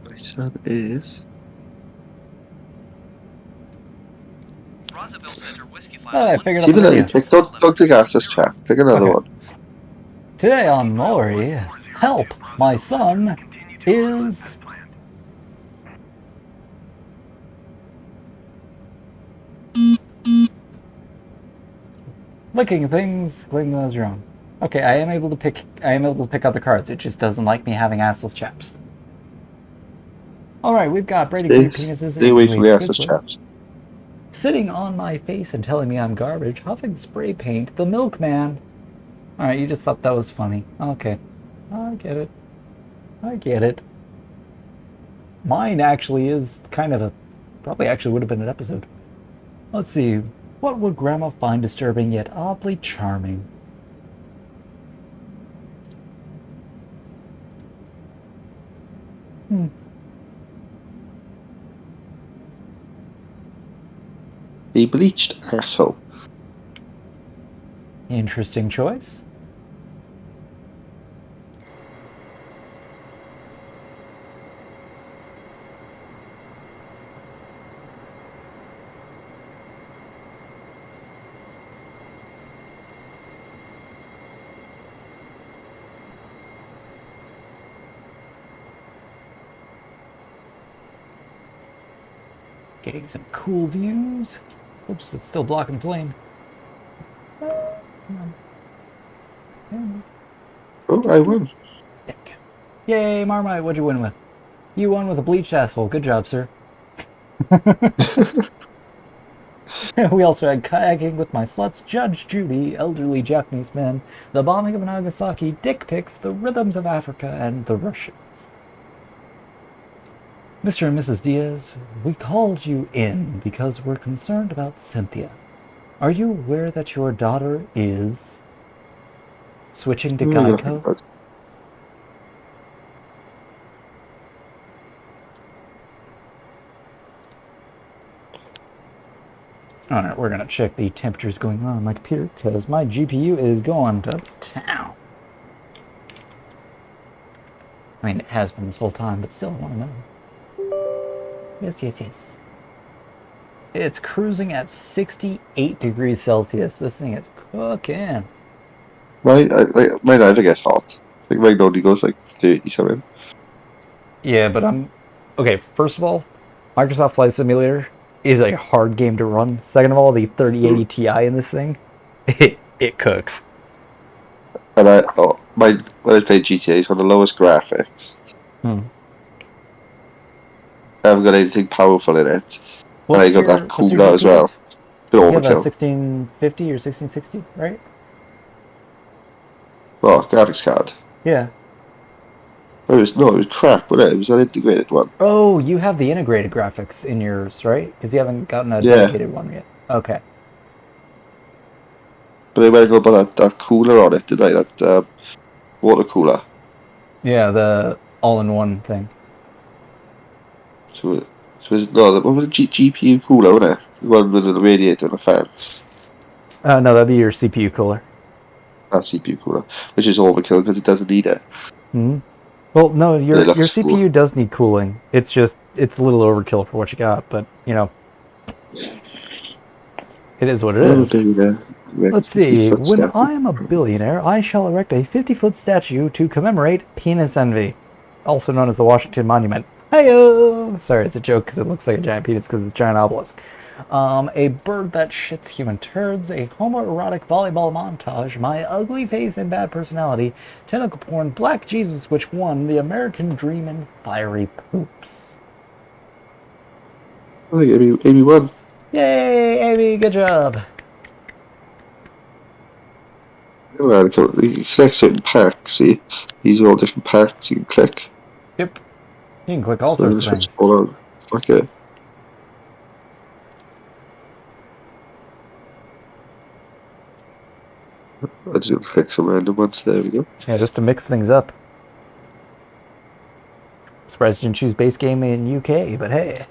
My sub is. Roosevelt Center Whiskyfile Oh, I figured out See the the name. video. Pick. Don't take access chat. Pick another one. Today on Maury, help, my son is... Licking things, clicking those wrong. Okay, I am able to pick other cards. It just doesn't like me having assless chaps. Alright, we've got Brady King Penises Stay away from the and access chaps. sitting on my face and telling me I'm garbage, huffing spray paint, the milkman. Alright, you just thought that was funny. Okay. I get it. I get it. Mine actually is kind of a... probably actually would have been an episode. Let's see. What would Grandma find disturbing yet oddly charming? A bleached asshole. Interesting choice. Getting some cool views. Oops, it's still blocking the plane. Oh, I won. Yay, Marmite, what'd you win with? You won with a bleached asshole. Good job, sir. We also had kayaking with my sluts, Judge Judy, elderly Japanese men, the bombing of Nagasaki, dick pics, the rhythms of Africa, and the Russians. Mr. and Mrs. Diaz, we called you in because we're concerned about Cynthia. Are you aware that your daughter is switching to Geico? Alright, we're gonna check the temperatures going on on my computer because my GPU is going to town. I mean, it has been this whole time, but still, I want to know. Yes, yes, yes. It's cruising at 68 degrees Celsius. This thing is cooking. Mine never gets hot. I think mine only goes like 30 something. Yeah, but okay, first of all, Microsoft Flight Simulator is a hard game to run. Second of all, the 3080 Ti in this thing, it cooks. And when I played GTA, it's got the lowest graphics. I haven't got anything powerful in it. And I got that cooler as well. You have a 1650 or 1660, right? Oh, graphics card. Yeah. It was crap, wasn't it? It was an integrated one. Oh, you have the integrated graphics in yours, right? Because you haven't gotten a dedicated one yet. Okay. But I went about that cooler on it, didn't I? That water cooler. Yeah, the all-in-one thing. What was it? GPU cooler, wasn't it? The one with the radiator and the fans. No, that'd be your CPU cooler. CPU cooler, which is overkill because it doesn't need it. Well, no, your CPU does need cooling. It's a little overkill for what you got, but you know, it is what it is. Let's see. When I am a billionaire, I shall erect a 50-foot statue to commemorate penis envy, also known as the Washington Monument. Hey-o! Sorry, it's a joke because it looks like a giant penis because it's a giant obelisk. A bird that shits human turds, a homoerotic volleyball montage, my ugly face and bad personality, tentacle porn, Black Jesus, which won, the American Dream, and fiery poops. I think Amy won. Yay, Amy, good job. Well, you select certain packs, see? These are all different packs you can click. Yep. You can click all So sorts of this things. one's all on. Okay. I just click some random ones. There we go. Yeah, just to mix things up. Surprised you didn't choose base game in UK, but hey.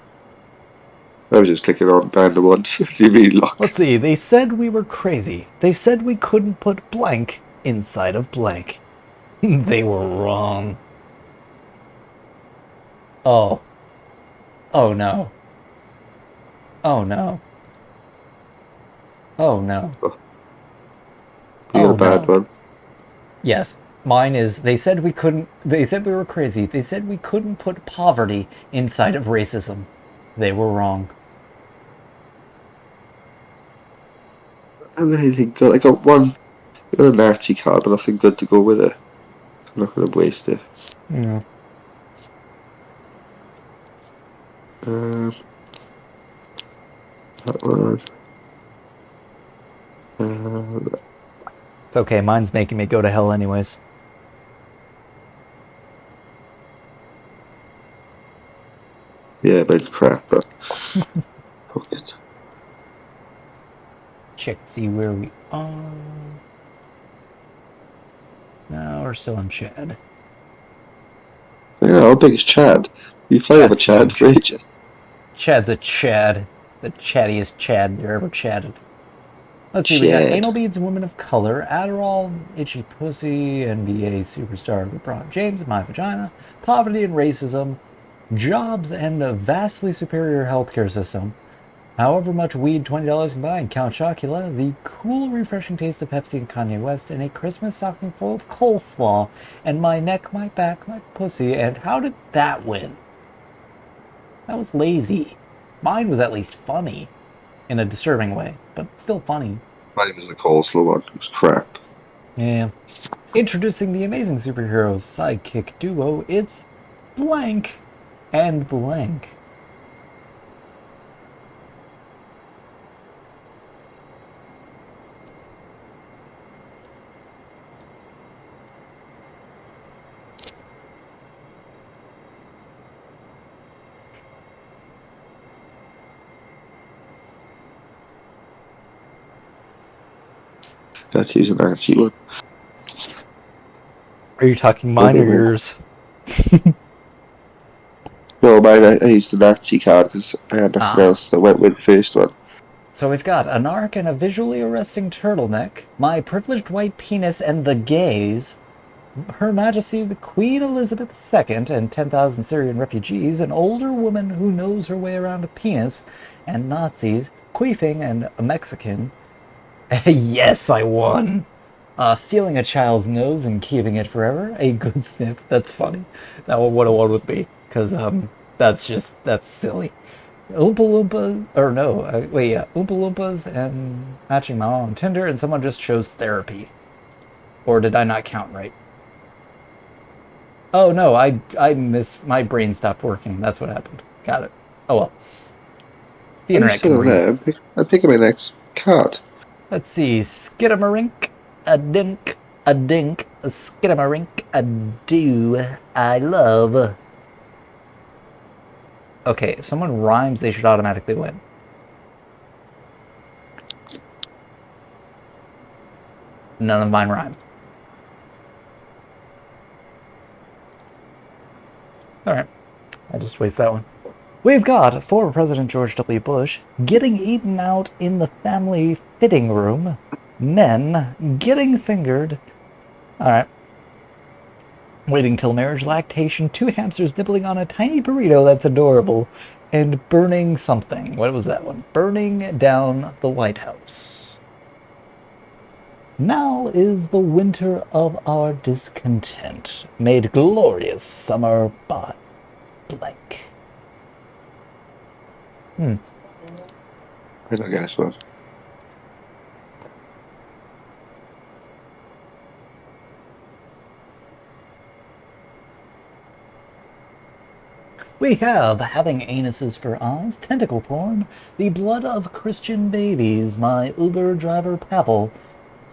I was just clicking on random ones. You mean luck? Let's see, they said we were crazy. They said we couldn't put blank inside of blank. They were wrong. Oh. Oh no. Oh no. Oh no. You got a bad one. Yes. Mine is, they said we were crazy. They said we couldn't put poverty inside of racism. They were wrong. I don't really think I got one. I got a Nazi card, but nothing good to go with it. I'm not going to waste it. Yeah. That one. It's okay, mine's making me go to hell anyways. Yeah, but it's crap, but fuck it. Check to see where we are. No, we're still in Chad. Yeah, how big is Chad? You fly over Chad for ages. Chad's a Chad. The chattiest Chad there ever chatted. Let's see, we got Anal Beads, Woman of Color, Adderall, Itchy Pussy, NBA Superstar LeBron James, My Vagina, Poverty and Racism, Jobs and a Vastly Superior Healthcare System, However Much Weed, $20 can buy, and Count Chocula, The Cool Refreshing Taste of Pepsi and Kanye West, and a Christmas stocking full of coleslaw, and My Neck, My Back, My Pussy, and how did that win? That was lazy. Mine was at least funny, in a disturbing way, but still funny. Mine was the coleslaw one. It was crap. Yeah. Introducing the amazing superhero sidekick duo, it's blank and blank. That's using an Nazi one. Are you talking mine or yours? No, mine, I used the Nazi card because I had nothing else that went with the first one. So we've got an arc and a visually arresting turtleneck, my privileged white penis and the gays, Her Majesty the Queen Elizabeth II and 10,000 Syrian refugees, an older woman who knows her way around a penis, and Nazis, queefing and a Mexican. Yes, I won! Stealing a child's nose and keeping it forever, a good sniff. That's funny. That one would have won with me, because that's silly. Oompa Loompas, or no, Oompa Loompas and matching my mom on Tinder, and someone just chose therapy. Or did I not count right? Oh no, my brain stopped working. That's what happened. Got it. Oh well. The internet can read. I'm picking my next card. Let's see, skidamarink, a dink, a dink, a skidamarink, a do, I love. Okay, if someone rhymes, they should automatically win. None of mine rhyme. Alright, I just waste that one. We've got former President George W. Bush getting eaten out in the family fitting room, men getting fingered. Alright. Waiting till marriage, lactation, 2 hamsters nibbling on a tiny burrito that's adorable, and burning something. What was that one? Burning down the White House. Now is the winter of our discontent, made glorious summer by blank. I don't get this one. We have having anuses for eyes, tentacle porn, the blood of Christian babies, my Uber driver Pavel,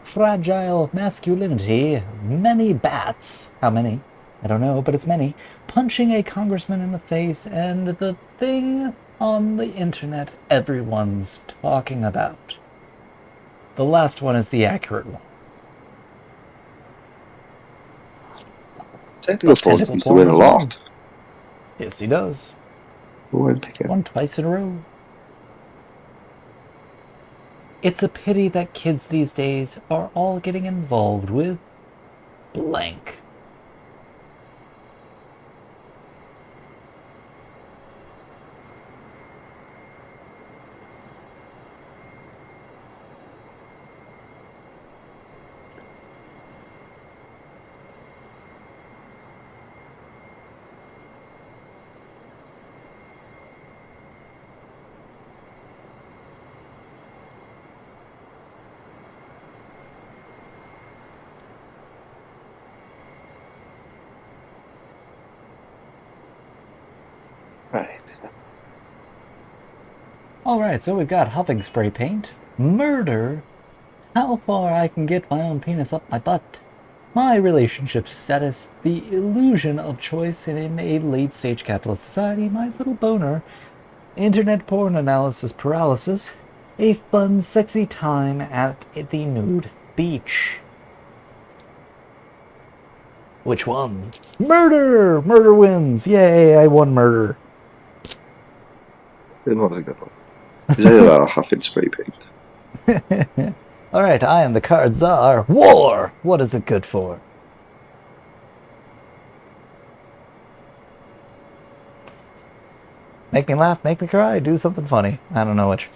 fragile masculinity, many bats, how many? I don't know, but it's many, punching a congressman in the face, and the thing on the internet everyone's talking about. The last one is the accurate one. Tentacle porn seems to win a lot. Yes, he does. Won twice in a row. It's a pity that kids these days are all getting involved with blank. Alright, so we've got huffing spray paint, murder, how far I can get my own penis up my butt, my relationship status, the illusion of choice in a late-stage capitalist society, my little boner, internet porn analysis paralysis, a fun, sexy time at the nude beach. Which one? Murder! Murder wins! Yay, I won murder. It was a good one. Is any of that a huffing spray paint? Alright, I am the card czar. War! What is it good for? Make me laugh, make me cry, do something funny. I don't know which.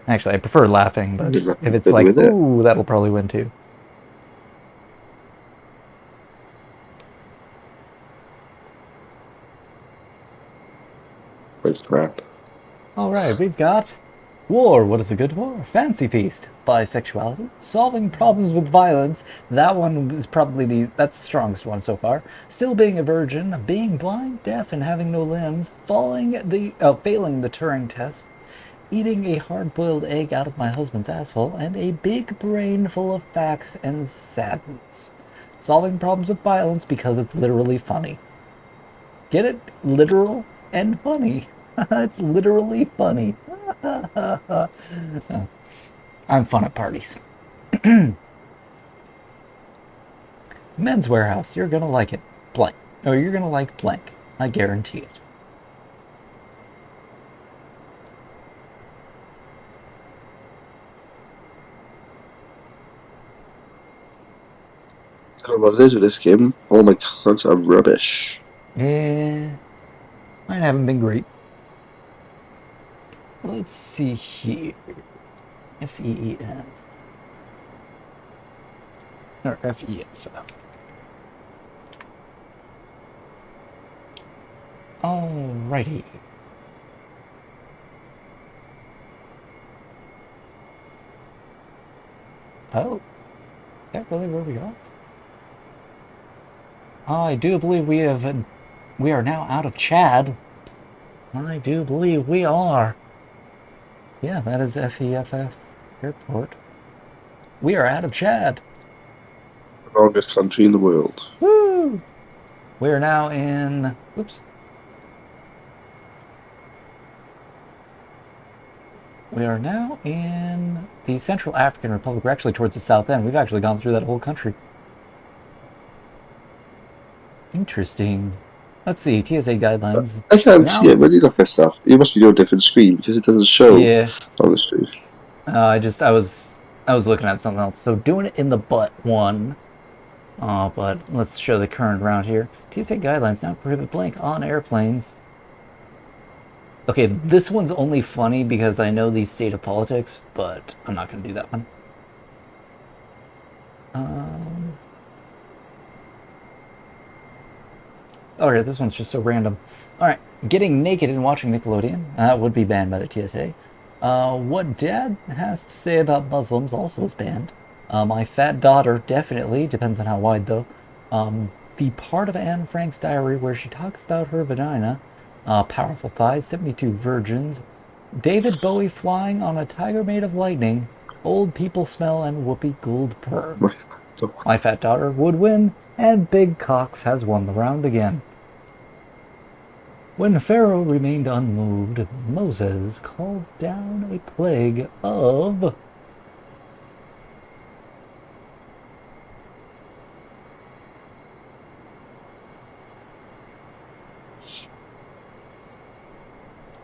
Actually, I prefer laughing, but if it's like, ooh, that'll probably win too. Crap. Alright, we've got war. What is it good for? Fancy feast. Bisexuality. Solving problems with violence. That one is probably that's the strongest one so far. Still being a virgin. Being blind, deaf, and having no limbs. Failing the Turing test. Eating a hard-boiled egg out of my husband's asshole. And a big brain full of facts and sadness. Solving problems with violence because it's literally funny. Get it? Literal and funny. It's literally funny. I'm fun at parties. Men's Warehouse. You're gonna like it. Blank. Or you're gonna like blank. I guarantee it. I don't know what it is with this game. All my cards are rubbish. Yeah. Mine haven't been great. Let's see here. F-E-E-F. Or F-E-F-F. Alrighty. Oh. Is that really where we are? I do believe we are now out of Chad. I do believe we are. Yeah, that is FEFF Airport. We are out of Chad. The longest country in the world. Woo! We are now in... Oops. We are now in the Central African Republic. We're actually towards the south end. We've actually gone through that whole country. Interesting. Let's see, TSA guidelines. I can't see it when you look at stuff. You must be on a different screen because it doesn't show on the screen. I was looking at something else. So doing it in the butt one. But let's show the current route here. TSA guidelines now prohibit blank on airplanes. Okay, this one's only funny because I know the state of politics, but I'm not going to do that one. Alright, this one's just so random. Alright, getting naked and watching Nickelodeon. That would be banned by the TSA. What Dad has to say about Muslims also is banned. My fat daughter, definitely. Depends on how wide, though. The part of Anne Frank's diary where she talks about her vagina. Powerful thighs, 72 virgins. David Bowie flying on a tiger made of lightning. Old people smell and whoopee gould purr. My, My fat daughter would win, and Big Cox has won the round again. When Pharaoh remained unmoved, Moses called down a plague of...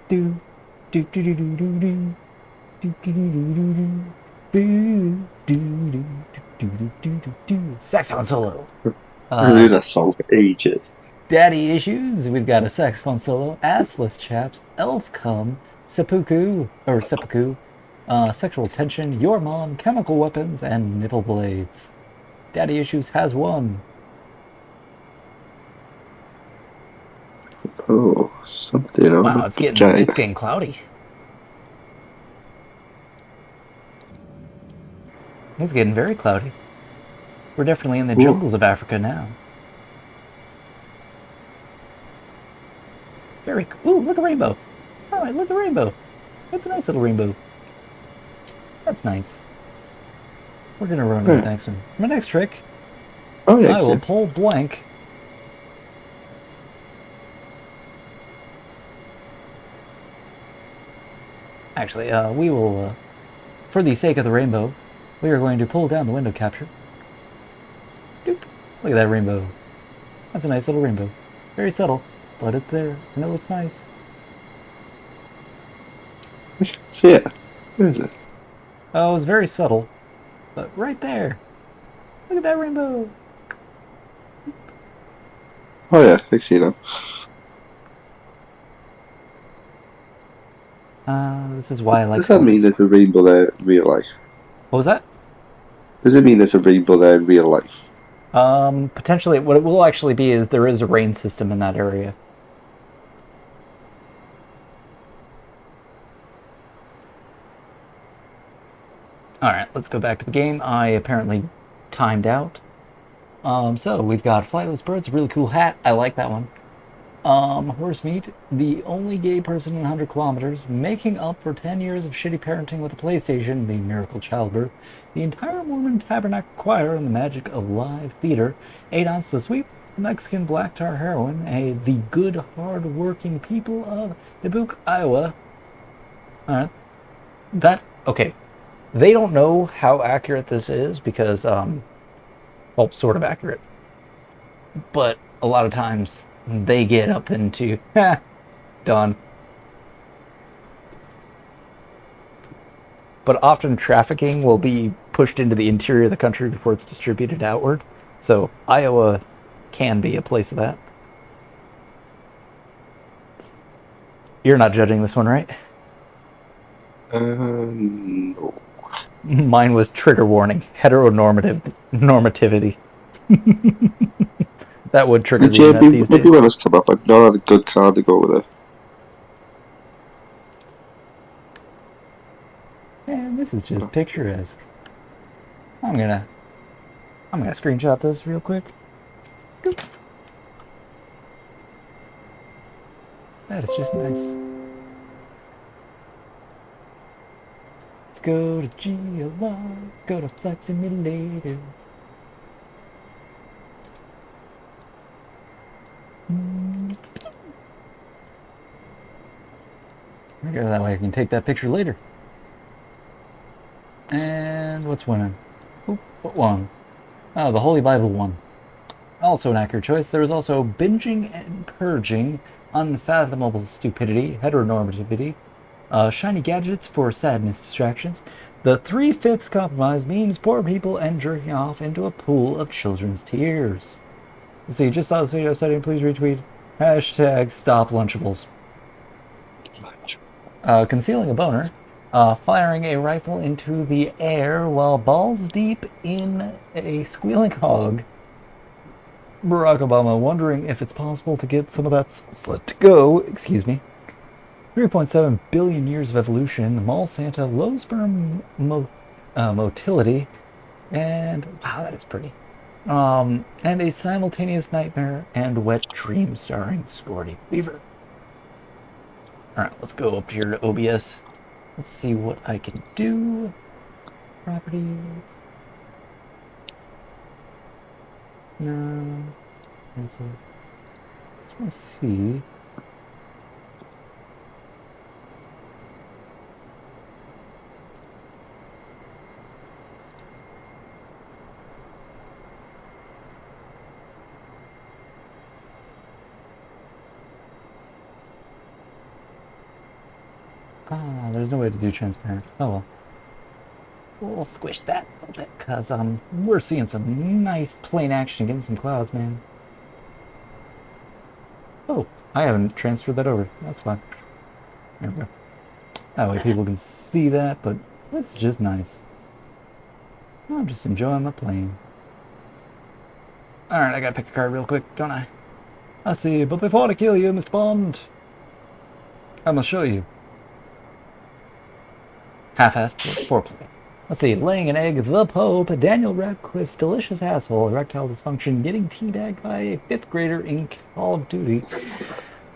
do do do do do do do do do do do do do do saxophone solo. I knew that song for ages. Daddy issues. We've got a saxophone solo, assless chaps, elf cum, seppuku, sexual tension, your mom, chemical weapons, and nipple blades. Daddy issues has won. Oh, something on Wow, the it's getting vagina. cloudy. It's getting very cloudy. We're definitely in the jungles of Africa now. Very cool. Ooh, look a rainbow. Alright, look a rainbow. That's a nice little rainbow. That's nice. We're gonna run to the next one. My next trick. Oh, yeah. I will pull blank. Actually, we will, for the sake of the rainbow, we are going to pull down the window capture. Doop. Look at that rainbow. That's a nice little rainbow. Very subtle, but it's there, and it looks nice. See it. Where is it? Oh, it's very subtle, but right there. Look at that rainbow. Oh, yeah, I see them. This is why I like... Does that mean there's a rainbow there in real life? What was that? Does it mean there's a rainbow there in real life? Potentially, what it will actually be is there is a rain system in that area. Alright, let's go back to the game. I apparently timed out. So we've got Flightless Birds, a really cool hat. I like that one. Horse meat, the only gay person in 100 kilometers, making up for 10 years of shitty parenting with a PlayStation, the miracle childbirth, the entire Mormon Tabernacle Choir, and the magic of live theater, 8 ounces of sweet Mexican black tar heroin, the good, hard-working people of Dubuque, Iowa. Alright. Okay. They don't know how accurate this is because, well, sort of accurate. But a lot of times they get up into, done. But often trafficking will be pushed into the interior of the country before it's distributed outward. So Iowa can be a place of that. You're not judging this one, right? No. Mine was trigger warning, heteronormativity. That would trigger the internet these days. Everyone has come up. I've not had a good card to go with it. Man, this is just picturesque. I'm gonna screenshot this real quick. Doop. That is just nice. Let's go to GLR, go to Flight Simulator. That way I can take that picture later. And what's winning? Oop, what won? Oh, the Holy Bible won. Also an accurate choice. There was also binging and purging, unfathomable stupidity, heteronormativity, shiny gadgets for sadness distractions, the 3/5 compromise memes poor people and jerking off into a pool of children's tears. Let's see, just saw this video setting, please retweet. Hashtag stop Lunchables. Concealing a boner. Firing a rifle into the air while balls deep in a squealing hog. Barack Obama wondering if it's possible to get some of that slit to go. Excuse me. 3.7 billion years of evolution. Mall Santa, low sperm motility, and wow, that is pretty. And a simultaneous nightmare and wet dream starring Sporty Beaver. Alright, let's go up here to OBS. Let's see what I can do. properties. No. That's it. Just want to see. Ah, there's no way to do transparent. Oh well. We'll squish that a little bit, because we're seeing some nice plain action, getting some clouds, man. Oh, I haven't transferred that over. That's fine. There we go. That way people can see that, but this is just nice. I'm just enjoying my plane. Alright, I gotta pick a card real quick, don't I? I see, but before I kill you, Mr. Bond, I'm gonna show you. Half-assed foreplay. Let's see, laying an egg, the Pope, Daniel Radcliffe's delicious asshole, erectile dysfunction, getting teabagged by a 5th grader in Call of Duty.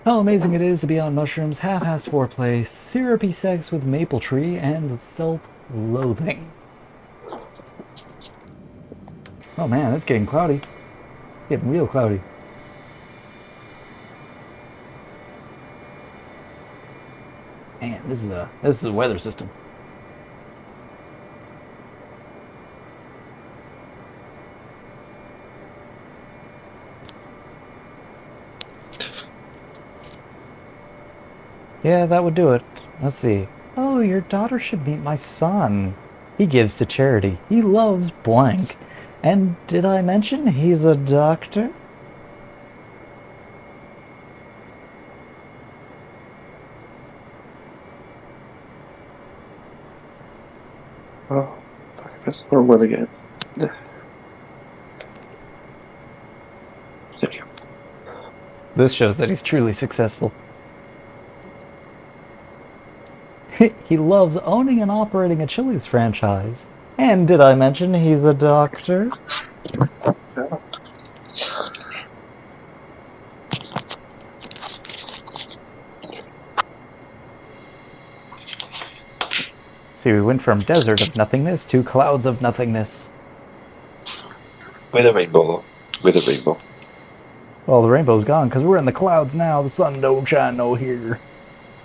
How amazing it is to be on mushrooms, half-assed foreplay, syrupy sex with maple tree, and self-loathing. Oh man, it's getting cloudy. Getting real cloudy. Man, this is a weather system. Yeah, that would do it. Let's see. Oh, your daughter should meet my son. He gives to charity. He loves blank. And did I mention he's a doctor? Oh, I pressed the wrong one again. There we go. This shows that he's truly successful. He loves owning and operating a Chili's franchise. And did I mention he's a doctor? See, we went from desert of nothingness to clouds of nothingness. With a rainbow, though. With a rainbow. Well, the rainbow's gone because we're in the clouds now. The sun don't shine no here.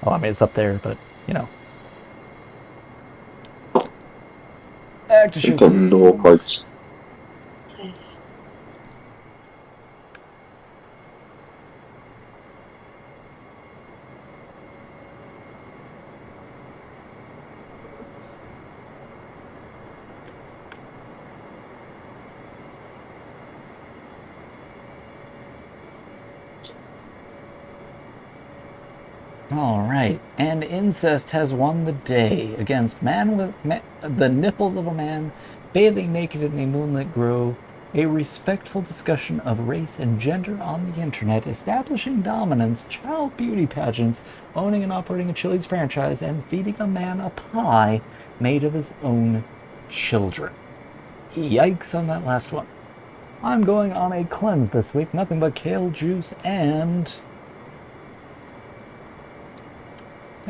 Oh, I mean, it's up there, but, you know. You've got no parts. Alright, and incest has won the day against the nipples of a man bathing naked in a moonlit grove, a respectful discussion of race and gender on the internet, establishing dominance, child beauty pageants, owning and operating a Chili's franchise, and feeding a man a pie made of his own children. Yikes on that last one. I'm going on a cleanse this week, nothing but kale juice and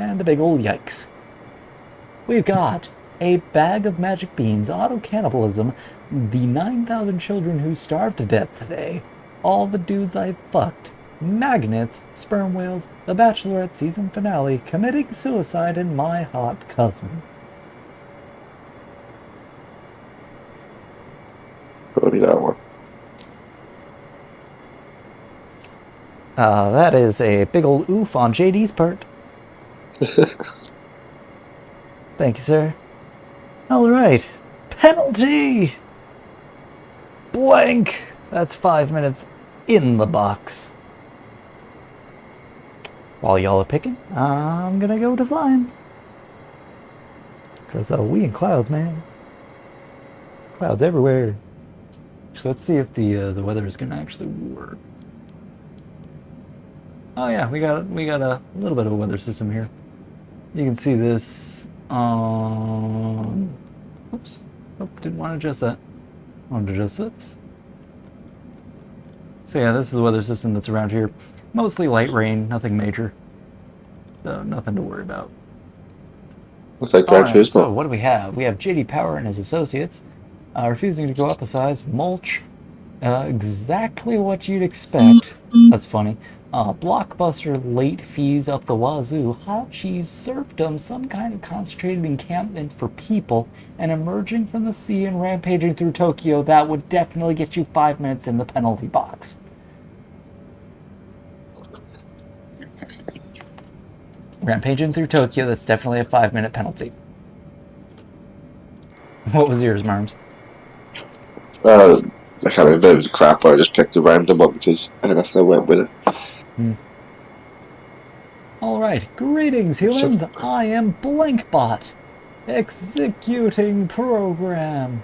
a big old yikes. We've got a bag of magic beans, auto-cannibalism, the 9,000 children who starved to death today, all the dudes I fucked, magnets, sperm whales, the Bachelorette season finale, committing suicide, and my hot cousin. Probably that one. That is a big old oof on JD's part. Thank you, sir. Alright. Penalty! Blank! That's 5 minutes in the box. While y'all are picking, I'm gonna go to flying. Because we in clouds, man. Clouds everywhere. So let's see if the weather is gonna actually work. Oh yeah, we got a little bit of a weather system here. You can see this on... Oops. Oh, didn't want to adjust that. I wanted to adjust this. So yeah, this is the weather system that's around here. Mostly light rain, nothing major. So nothing to worry about. Looks like Gran Alright, so Turismo. what do we have? We have JD Power and his associates refusing to go up a size. Mulch, exactly what you'd expect. That's funny. Blockbuster late fees up the wazoo. Hot cheese serfdom, some kind of concentrated encampment for people, and emerging from the sea and rampaging through Tokyo. That would definitely get you 5 minutes in the penalty box. Rampaging through Tokyo, that's definitely a 5-minute penalty. What was yours, Marms? I can't remember, it was crap, but I just picked a random one because I guess I went with it. Alright, greetings humans, I am Blankbot, executing program.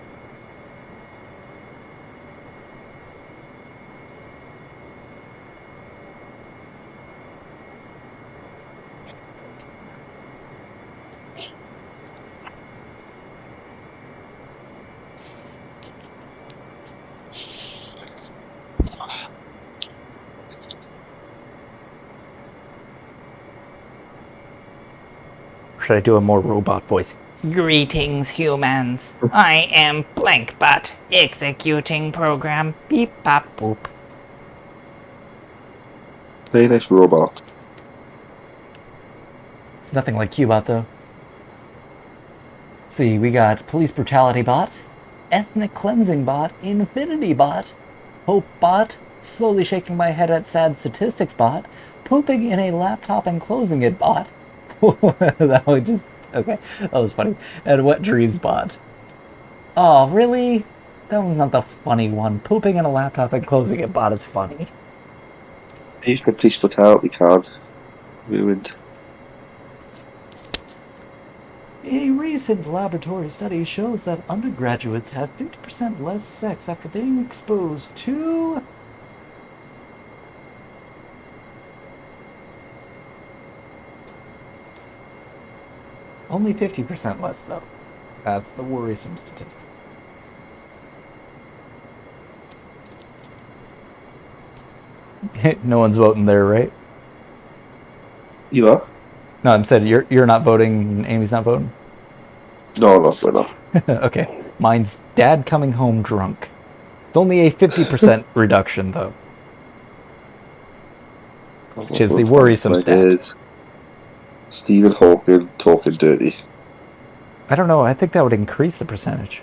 Should I do a more robot voice? Greetings, humans. I am Blankbot, executing program. Beep bop boop. Very nice robot. It's nothing like Qbot, though. See, we got Police Brutality Bot, Ethnic Cleansing Bot, Infinity Bot, Hope Bot, Slowly Shaking My Head at Sad Statistics Bot, Pooping in a Laptop and Closing It Bot. That was just... okay, that was funny. And Wet Dreams Bot. Oh, really? That was not the funny one. Pooping in a laptop and closing it bot is funny. I used my police brutality card. Ruined. A recent laboratory study shows that undergraduates have 50% less sex after being exposed to... only 50% less, though. That's the worrisome statistic. No one's voting there, right? You are? No, I'm saying you're not voting, Amy's not voting? No, we're not. Okay. Mine's dad coming home drunk. It's only a 50% reduction, though. Which is the worrisome stat. Is Stephen Hawking talking dirty. I don't know, I think that would increase the percentage.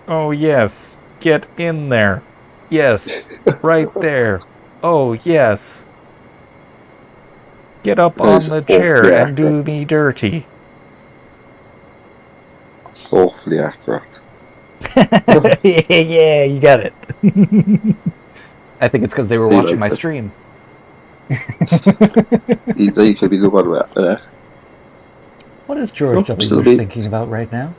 Oh, yes. Get in there. Yes. Right there. Oh, yes. Get up on the chair and do me dirty. Awfully accurate. Yeah, you got it. I think it's because they were watching my stream. You could be the one right there. What is George W. Bush thinking about right now?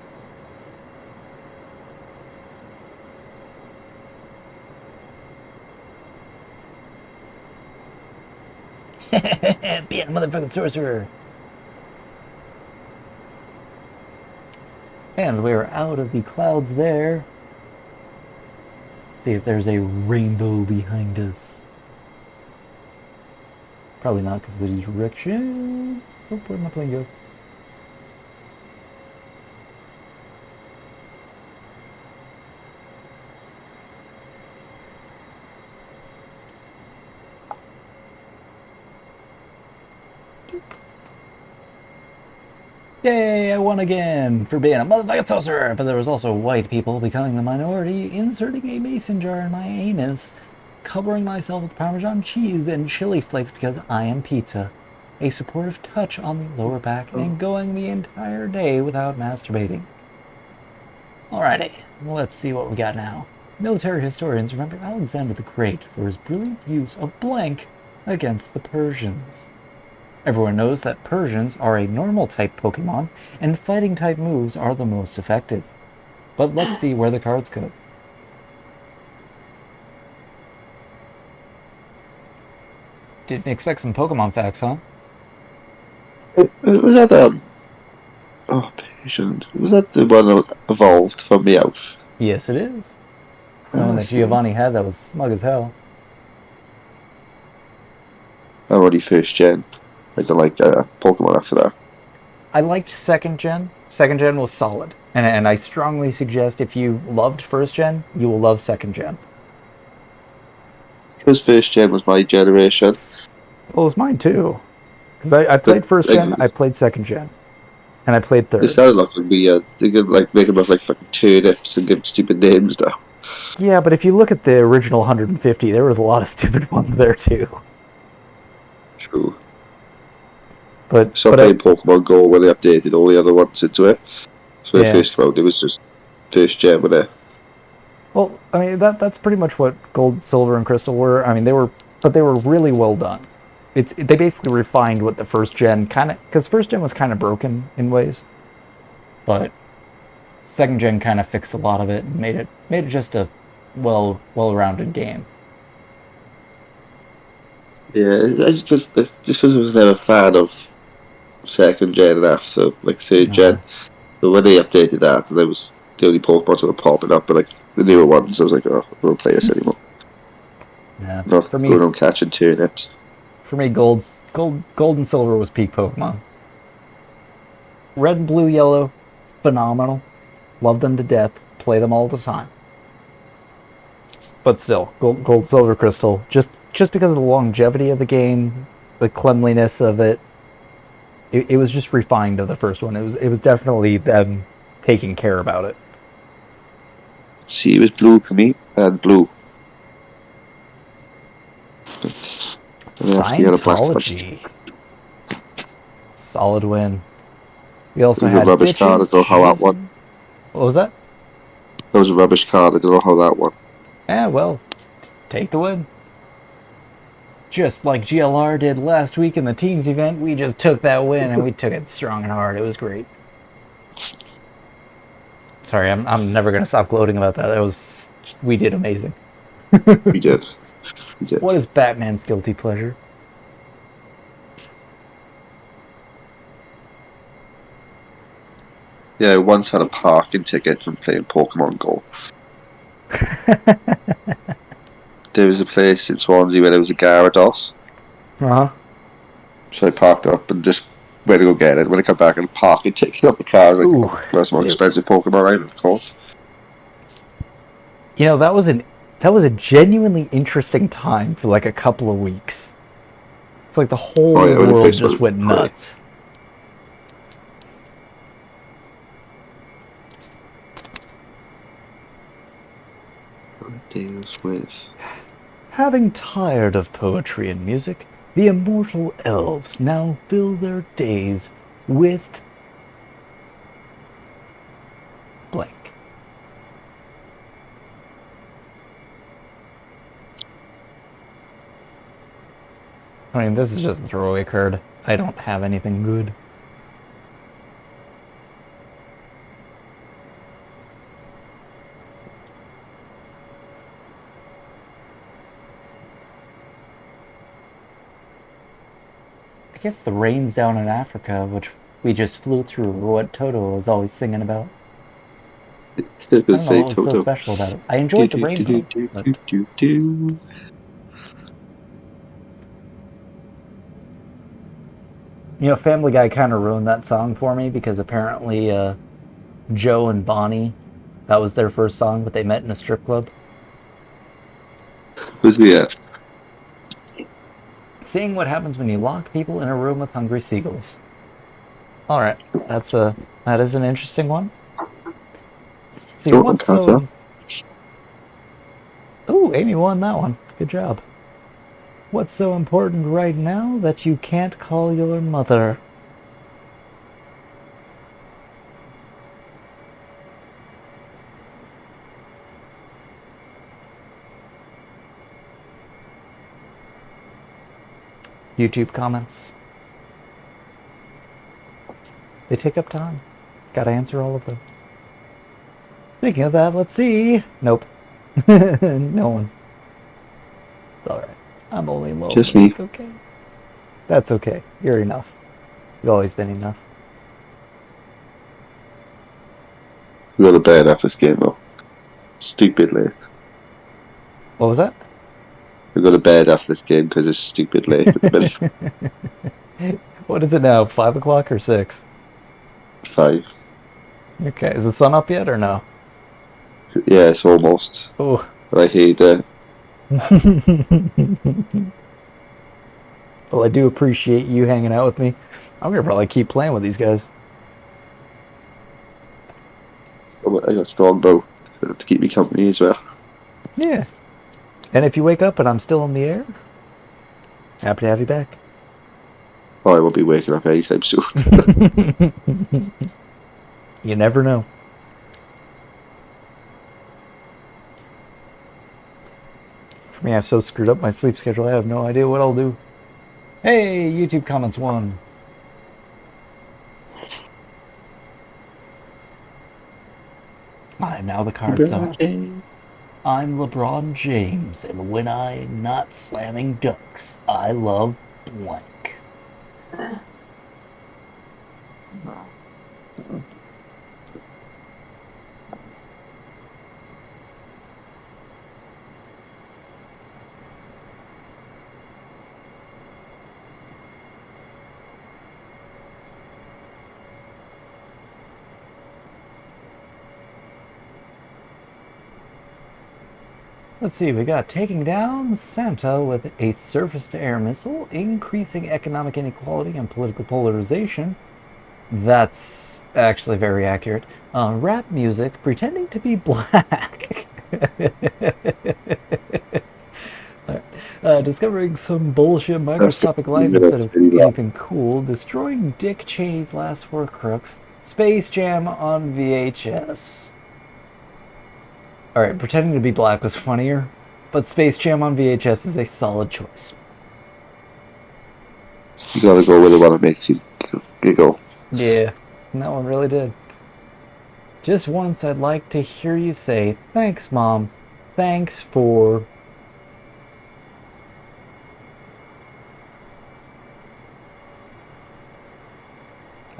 Be a motherfucking sorcerer. And we're out of the clouds there. See if there's a rainbow behind us. Probably not because of the direction. Oh, where'd my plane go? Yay, I won again for being a motherfucking sorcerer! But there was also white people becoming the minority, inserting a mason jar in my anus, covering myself with Parmesan cheese and chili flakes because I am pizza, a supportive touch on the lower back, and going the entire day without masturbating. Alrighty, let's see what we got now. Military historians remember Alexander the Great for his brilliant use of blank against the Persians. Everyone knows that Persians are a normal type Pokemon, and fighting type moves are the most effective. But let's see where the cards go. Didn't expect some Pokemon facts, huh? Was that oh, patient. Was that the one that evolved from Meowth? Yes, it is. The one that Giovanni had that was smug as hell. I'm already first gen. I don't like Pokemon after that. I liked second gen. Second gen was solid. And I strongly suggest if you loved first gen, you will love second gen. Because first gen was my generation. Well, it's mine too. Because I played first gen, I played second gen. And I played third. They started looking weird. They could like make them look like fucking turnips and give them stupid names now. Yeah, but if you look at the original 150, there was a lot of stupid ones there too. True. But playing Pokemon Go when they updated all the other ones into it. So when Yeah. it first came out, it was just first gen with it. Well, I mean that's pretty much what Gold, Silver, and Crystal were. I mean they were really well done. They basically refined what the first gen kind of, because first gen was kind of broken in ways, but second gen kind of fixed a lot of it and made it just a well-rounded game. Yeah, I just because I was never a fan of second gen and after like third gen. So when they updated that, and it was the only Pokemon that were popping up, but like the newer ones, I was like, oh, I don't play this anymore. Yeah. Not For me, going on catching turnips. For me, gold and silver was peak Pokemon. Red and blue, yellow, phenomenal. Love them to death. Play them all the time. But still, gold, silver, crystal. Just because of the longevity of the game, the cleanliness of it, it was just refined of the first one. It was definitely them taking care about it. See, it was blue for me and blue. Scientology. Solid win. We also had a rubbish card. I don't know how that won. What was that? That was a rubbish card. I don't know how that won. Yeah, well, take the win. Just like GLR did last week in the teams event, we just took that win and we took it strong and hard. It was great. Sorry, I'm never gonna stop gloating about that. We did amazing. We did. What is Batman's guilty pleasure? Yeah, I once had a parking ticket from playing Pokemon Go. There was a place in Swansea where there was a Gyarados. Uh-huh. So I parked up and just went to go get it. When I come back and parking ticket up the car, I was like, oh, that's the most expensive Pokemon item, of course. You know, that was a genuinely interesting time for like a couple of weeks. It's like the whole world just went nuts. Deals with. Having tired of poetry and music, the immortal elves now fill their days with blank. I mean, this is just a throwaway card. I don't have anything good. I guess the rains down in Africa, which we just flew through, were what Toto was always singing about. I don't know what was so special about it. I enjoyed the rainbow. You know, Family Guy kind of ruined that song for me because apparently Joe and Bonnie, that was their first song, but they met in a strip club. Who's the Seeing what happens when you lock people in a room with hungry seagulls. All right, that is an interesting one. See, Ooh, Amy won that one. Good job. What's so important right now that you can't call your mother? YouTube comments. They take up time. Gotta answer all of them. Speaking of that, let's see. Nope. No one. It's alright. I'm only low. Just me. It's okay. That's okay. You're enough. You've always been enough. We got to bad after this game though. Stupid late. What was that? I go to bed after this game because it's stupid late at the minute. What is it now? 5 o'clock or 6? 5. Okay, is the sun up yet or no? Yeah, it's almost. Oh. But I hate it. Well, I do appreciate you hanging out with me. I'm gonna probably keep playing with these guys. I got Strongbow to keep me company as well. Yeah. And if you wake up and I'm still in the air, happy to have you back. Oh, I won't be waking up anytime soon. You never know. For me, I've so screwed up my sleep schedule, I have no idea what I'll do. Hey, YouTube comments 1. Now the cards are. I'm LeBron James, and when I'm not slamming dunks, I love blank. Let's see, we got taking down Santa with a surface-to-air missile, increasing economic inequality and political polarization. That's actually very accurate. Rap music, pretending to be black. Discovering some bullshit microscopic life instead of anything cool. Destroying Dick Cheney's last 4 crooks. Space Jam on VHS. Alright, pretending to be black was funnier, but Space Jam on VHS is a solid choice. You gotta go with the one that makes you giggle. Yeah, that one really did. Just once I'd like to hear you say, thanks, Mom. Thanks for...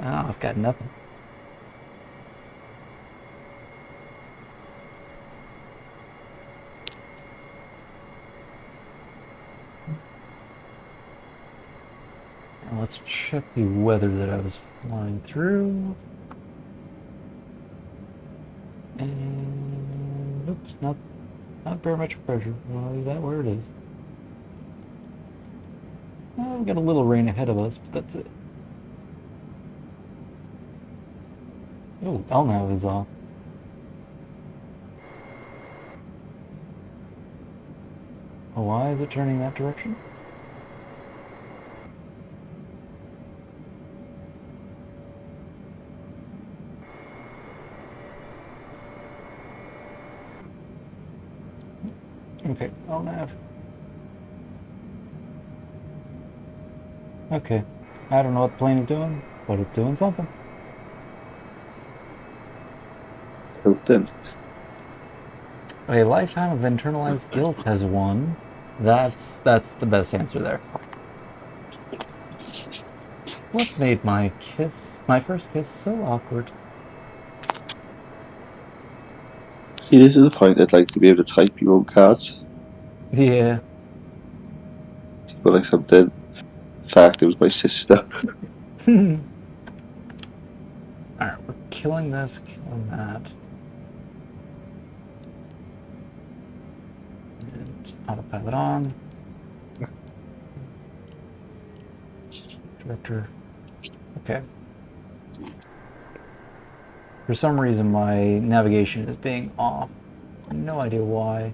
Oh, I've got nothing. Now let's check the weather that I was flying through. And oops, not barometric pressure. I'll leave that where it is. Oh, we've got a little rain ahead of us, but that's it. Oh, LNAV is off. Oh, why is it turning that direction? Okay, LNAV. Okay, I don't know what the plane is doing, but it's doing something. Then. A lifetime of internalized guilt has won. That's the best answer there. What made my first kiss so awkward? See, this is the point I'd like to be able to type your own cards. Yeah. But like something. In fact, it was my sister. Alright, we're killing this, killing that. And autopilot on. Director. Okay. For some reason my navigation is being off. No idea why.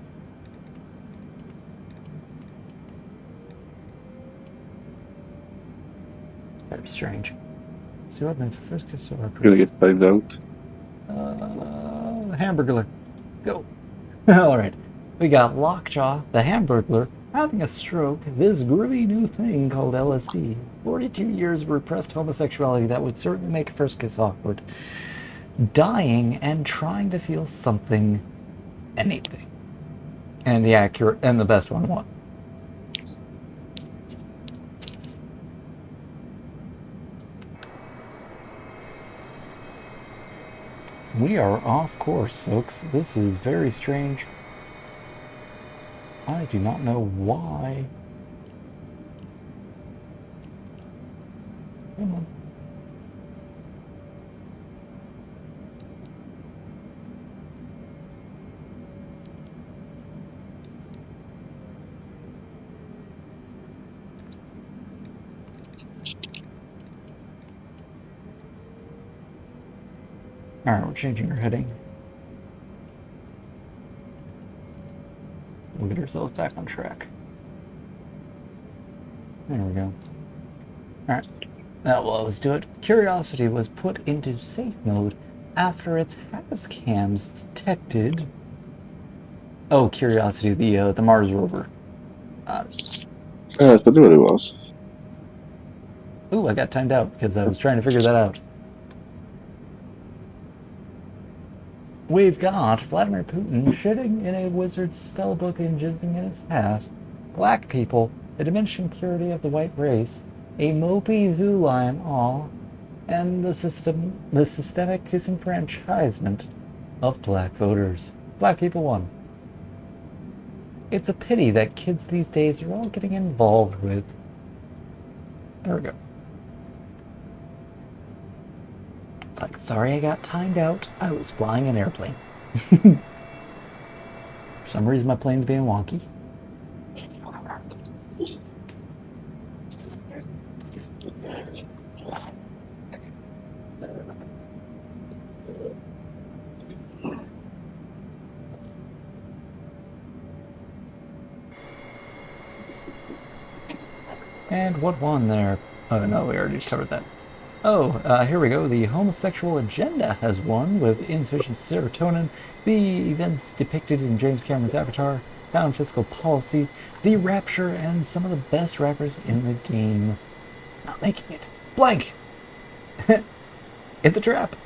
Very strange. Let's see what my first kiss so hard. Gonna get timed out. Hamburglar. Go. Alright. We got Lockjaw, the Hamburglar, having a stroke, this groovy new thing called LSD. 42 years of repressed homosexuality that would certainly make a first kiss awkward. Dying and trying to feel something, anything. And the best one won. We are off course, folks. This is very strange. I do not know why. Come on. Alright, we're changing our heading. We'll get ourselves back on track. There we go. Alright. Now, well, let's do it. Curiosity was put into safe mode after its HAZ cams detected... Oh, Curiosity, the Mars rover. That's what it was. Ooh, I got timed out because I was trying to figure that out. We've got Vladimir Putin shitting in a wizard's spellbook and jizzing in his hat. Black people, the diminished impurity of the white race, a mopey zoo lion, aw, and the systemic disenfranchisement of black voters. Black people won. It's a pity that kids these days are all getting involved with. There we go. It's like, sorry I got timed out. I was flying an airplane. For some reason my plane's being wonky. And what won there? Oh no, we already covered that. Oh, here we go. The homosexual agenda has won with insufficient serotonin, the events depicted in James Cameron's Avatar, sound fiscal policy, the rapture, and some of the best rappers in the game. Not making it. Blank! It's a trap!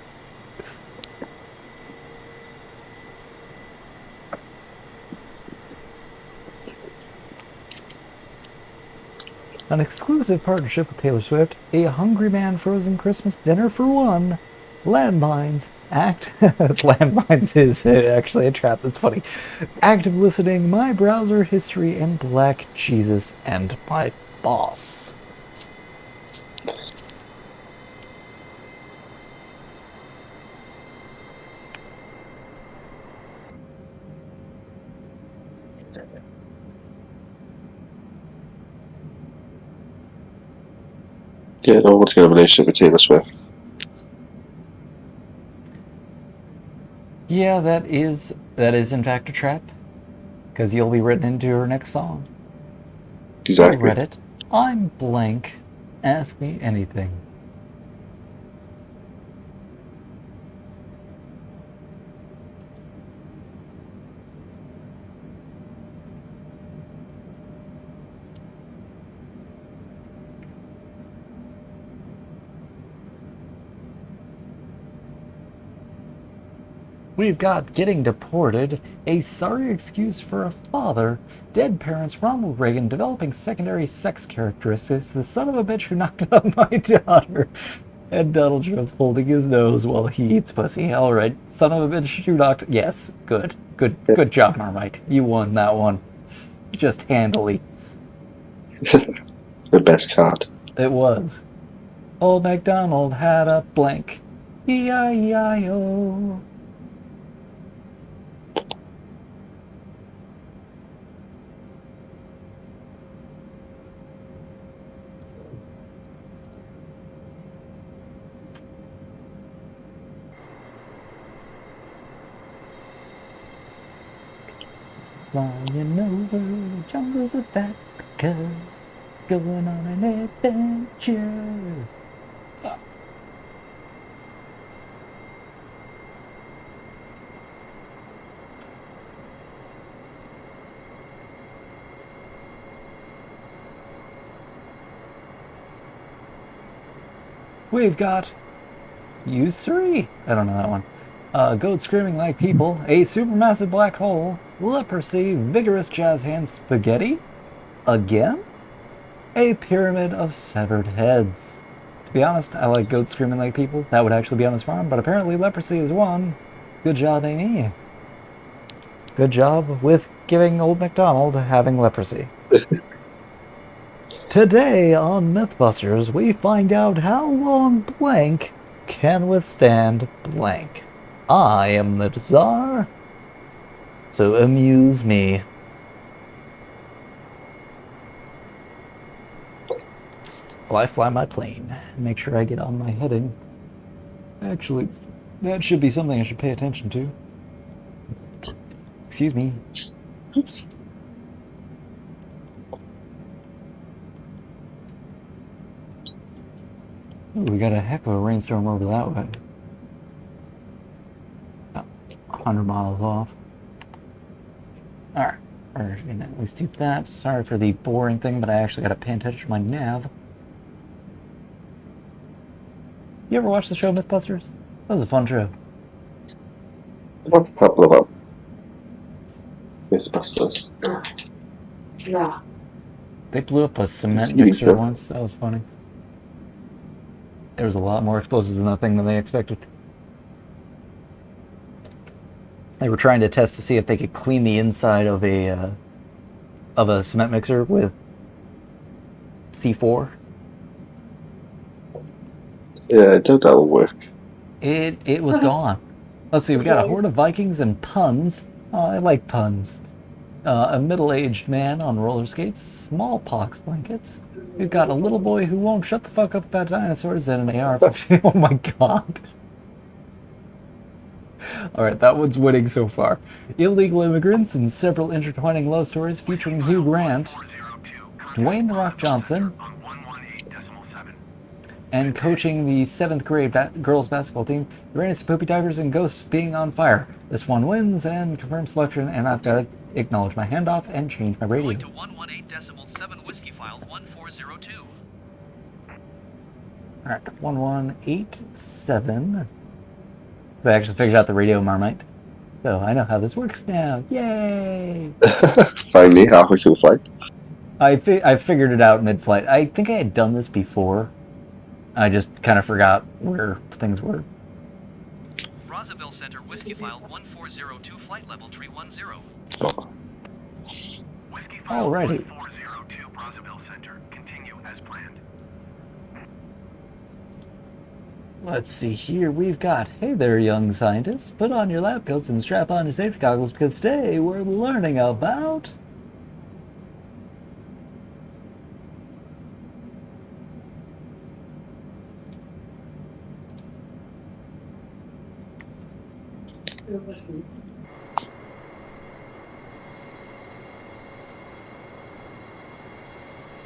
An exclusive partnership with Taylor Swift, a Hungry Man frozen Christmas dinner for one, landmines, landmines is actually a trap, that's funny, active listening, my browser history, and black Jesus and my boss. Yeah, no one's got a relationship with Taylor Swift. Yeah, that is in fact a trap, because you'll be written into her next song. Exactly. Reddit, I'm blank. Ask me anything. We've got getting deported, a sorry excuse for a father, dead parents, Ronald Reagan developing secondary sex characteristics, the son of a bitch who knocked out my daughter, and Donald Trump holding his nose while he eats pussy. Alright, son of a bitch who knocked... Yes, good good job, Marmite. You won that one. Just handily. The best card. It was. Old MacDonald had a blank. E-I-E-I-O. Flying over the jungles of Africa, going on an adventure. Oh. We've got usury. I don't know that one. Goat screaming like people, a supermassive black hole, leprosy, vigorous jazz hand spaghetti, again, a pyramid of severed heads. To be honest, I like goat screaming like people. That would actually be on this farm, but apparently leprosy is one. Good job, Amy. Good job with giving Old MacDonald having leprosy. Today on Mythbusters, we find out how long blank can withstand blank. I am the Tsar, so amuse me. While I fly my plane, make sure I get on my heading. Actually, that should be something I should pay attention to. Excuse me. Oops. Ooh, we got a heck of a rainstorm over that way. About 100 miles off. Alright, we're gonna at least do that. Sorry for the boring thing, but I actually gotta pay attention to my nav. You ever watch the show Mythbusters? That was a fun show. What a couple of them. Mythbusters. Yeah. They blew up a cement mixer once. That was funny. There was a lot more explosives in that thing than they expected. They were trying to test to see if they could clean the inside of a cement mixer with C4. Yeah, I doubt that'll work. It was gone. Let's see, we got a horde of Vikings and puns. Oh, I like puns. A middle-aged man on roller skates, smallpox blankets. We've got a little boy who won't shut the fuck up about dinosaurs and an AR-15. Oh my god. Alright, that one's winning so far. Illegal immigrants and several intertwining love stories featuring Hugh Grant, Dwayne "The Rock" Johnson, and coaching the 7th grade girls basketball team, Uranus poopy divers and ghosts being on fire. This one wins and confirms selection, and I've got to acknowledge my handoff and change my radio. Going to 118.7 Whiskyfile 1402. Alright, 1187. So I actually figured out the radio Marmite. So I know how this works now. Yay! Finally, halfway through the flight. I figured it out mid-flight. I think I had done this before. I just kind of forgot where things were. Brazzaville Center Whiskyfile 1402 flight level 310. Oh. Alrighty. 1402 Brazzaville Center. Continue as planned. Let's see here. We've got, hey there, young scientists. Put on your lab coats and strap on your safety goggles because today we're learning about...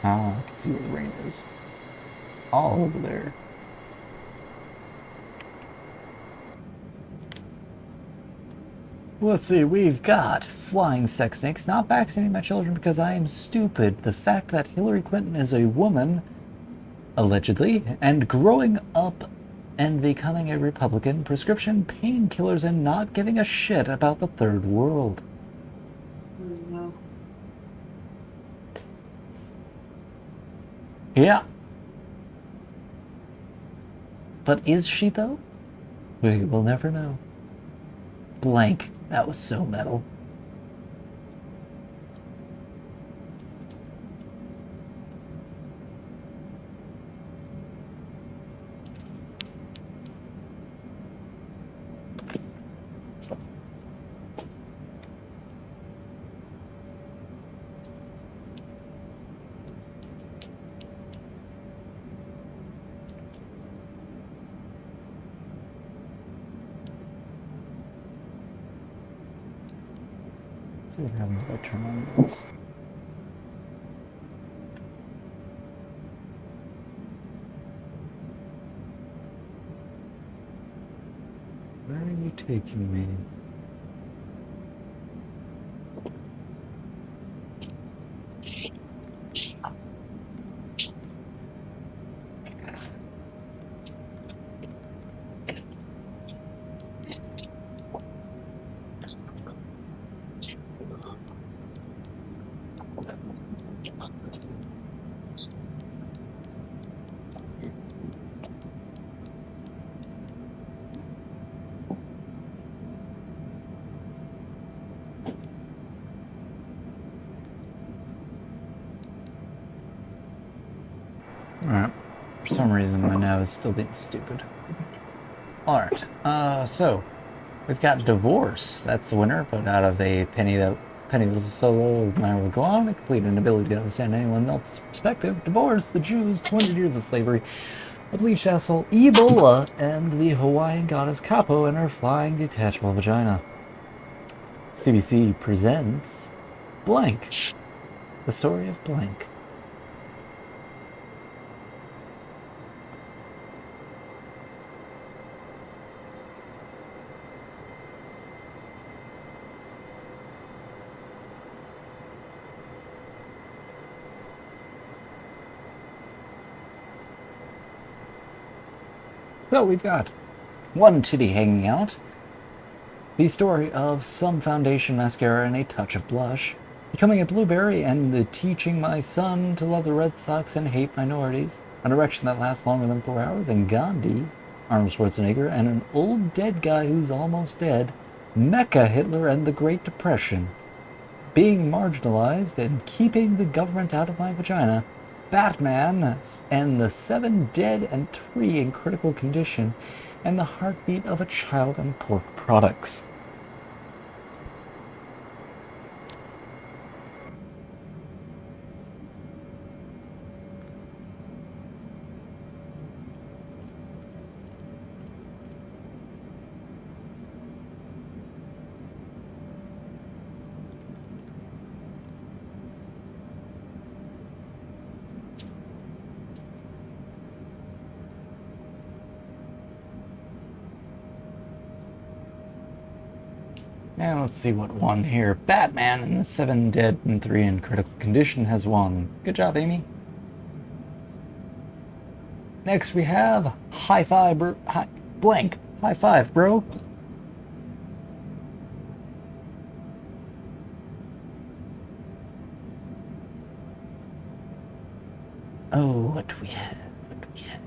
Ah, I can see where the rain is. It's all over there. Let's see, we've got flying sex snakes, not vaccinating my children because I am stupid. The fact that Hillary Clinton is a woman, allegedly, and growing up and becoming a Republican, prescription painkillers, and not giving a shit about the third world. No. Yeah. But is she, though? We will never know. Blank. That was so metal. See what happens if I turn on this. Where are you taking me? Alright. For some reason, my nav is still being stupid. Alright. So, we've got divorce. That's the winner, but out of a penniless solo man will go on, a complete inability to understand anyone else's perspective. Divorce, the Jews, 200 years of slavery, a bleached asshole, Ebola, and the Hawaiian goddess Capo and her flying detachable vagina. CBC presents Blank. The story of Blank. So we've got one titty hanging out, the story of some foundation mascara and a touch of blush, becoming a blueberry and the teaching my son to love the Red Sox and hate minorities, an erection that lasts longer than 4 hours, and Gandhi, Arnold Schwarzenegger, and an old dead guy who's almost dead, Mecha Hitler and the Great Depression, being marginalized and keeping the government out of my vagina, Batman, and the 7 dead and 3 in critical condition, and the heartbeat of a child and pork products. Now let's see what won here. Batman and the 7 dead and 3 in critical condition has won. Good job, Amy. Next we have High Five, Blank. High five, bro. Oh, what do we have? What do we have?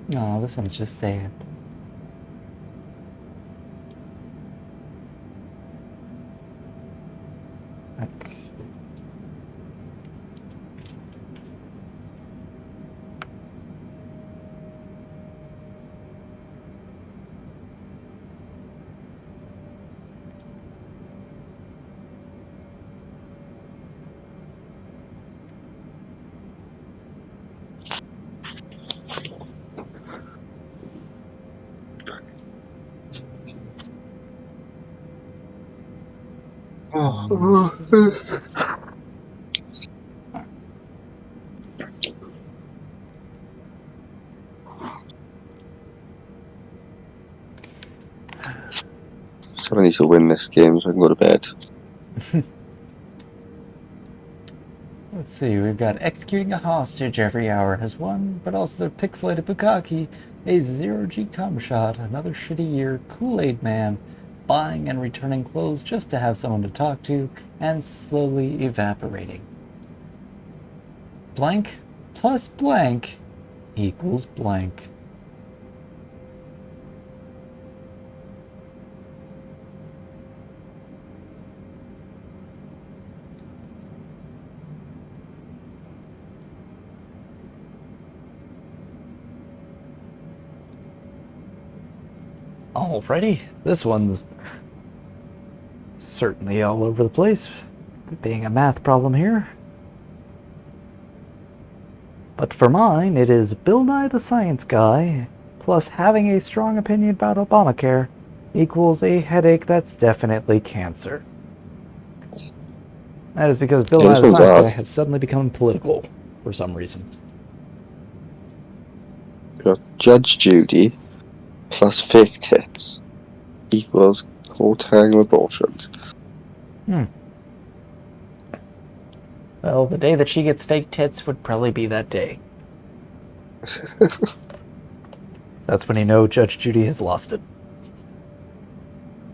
No, this one's just sad. Okay. Someone needs to win this game so I can go to bed. Let's see, we've got executing a hostage every hour has won, but also the pixelated bukkake, a zero-G cum shot, another shitty year, Kool-Aid Man, buying and returning clothes just to have someone to talk to, and slowly evaporating. Blank plus blank equals blank. Alrighty, this one's certainly all over the place, being a math problem here. But for mine, it is Bill Nye the Science Guy, plus having a strong opinion about Obamacare, equals a headache that's definitely cancer. That is because Bill Nye the Science Guy has suddenly become political, for some reason. Got Judge Judy plus fake tits equals full-time abortions. Well, the day that she gets fake tits would probably be that day. That's when you know Judge Judy has lost it.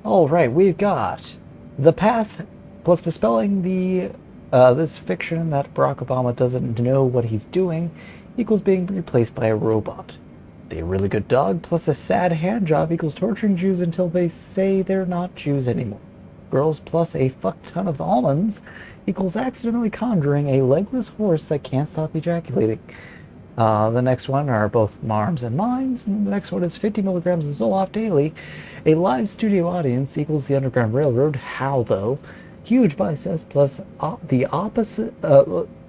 Alright, we've got the past plus dispelling the this fiction that Barack Obama doesn't know what he's doing equals being replaced by a robot. A really good dog plus a sad hand job equals torturing Jews until they say they're not Jews anymore. Girls plus a fuck ton of almonds equals accidentally conjuring a legless horse that can't stop ejaculating. The next one are both Marms and Mines, and the next one is 50 milligrams of Zoloft daily. A live studio audience equals the Underground Railroad. How though? Huge biceps plus the opposite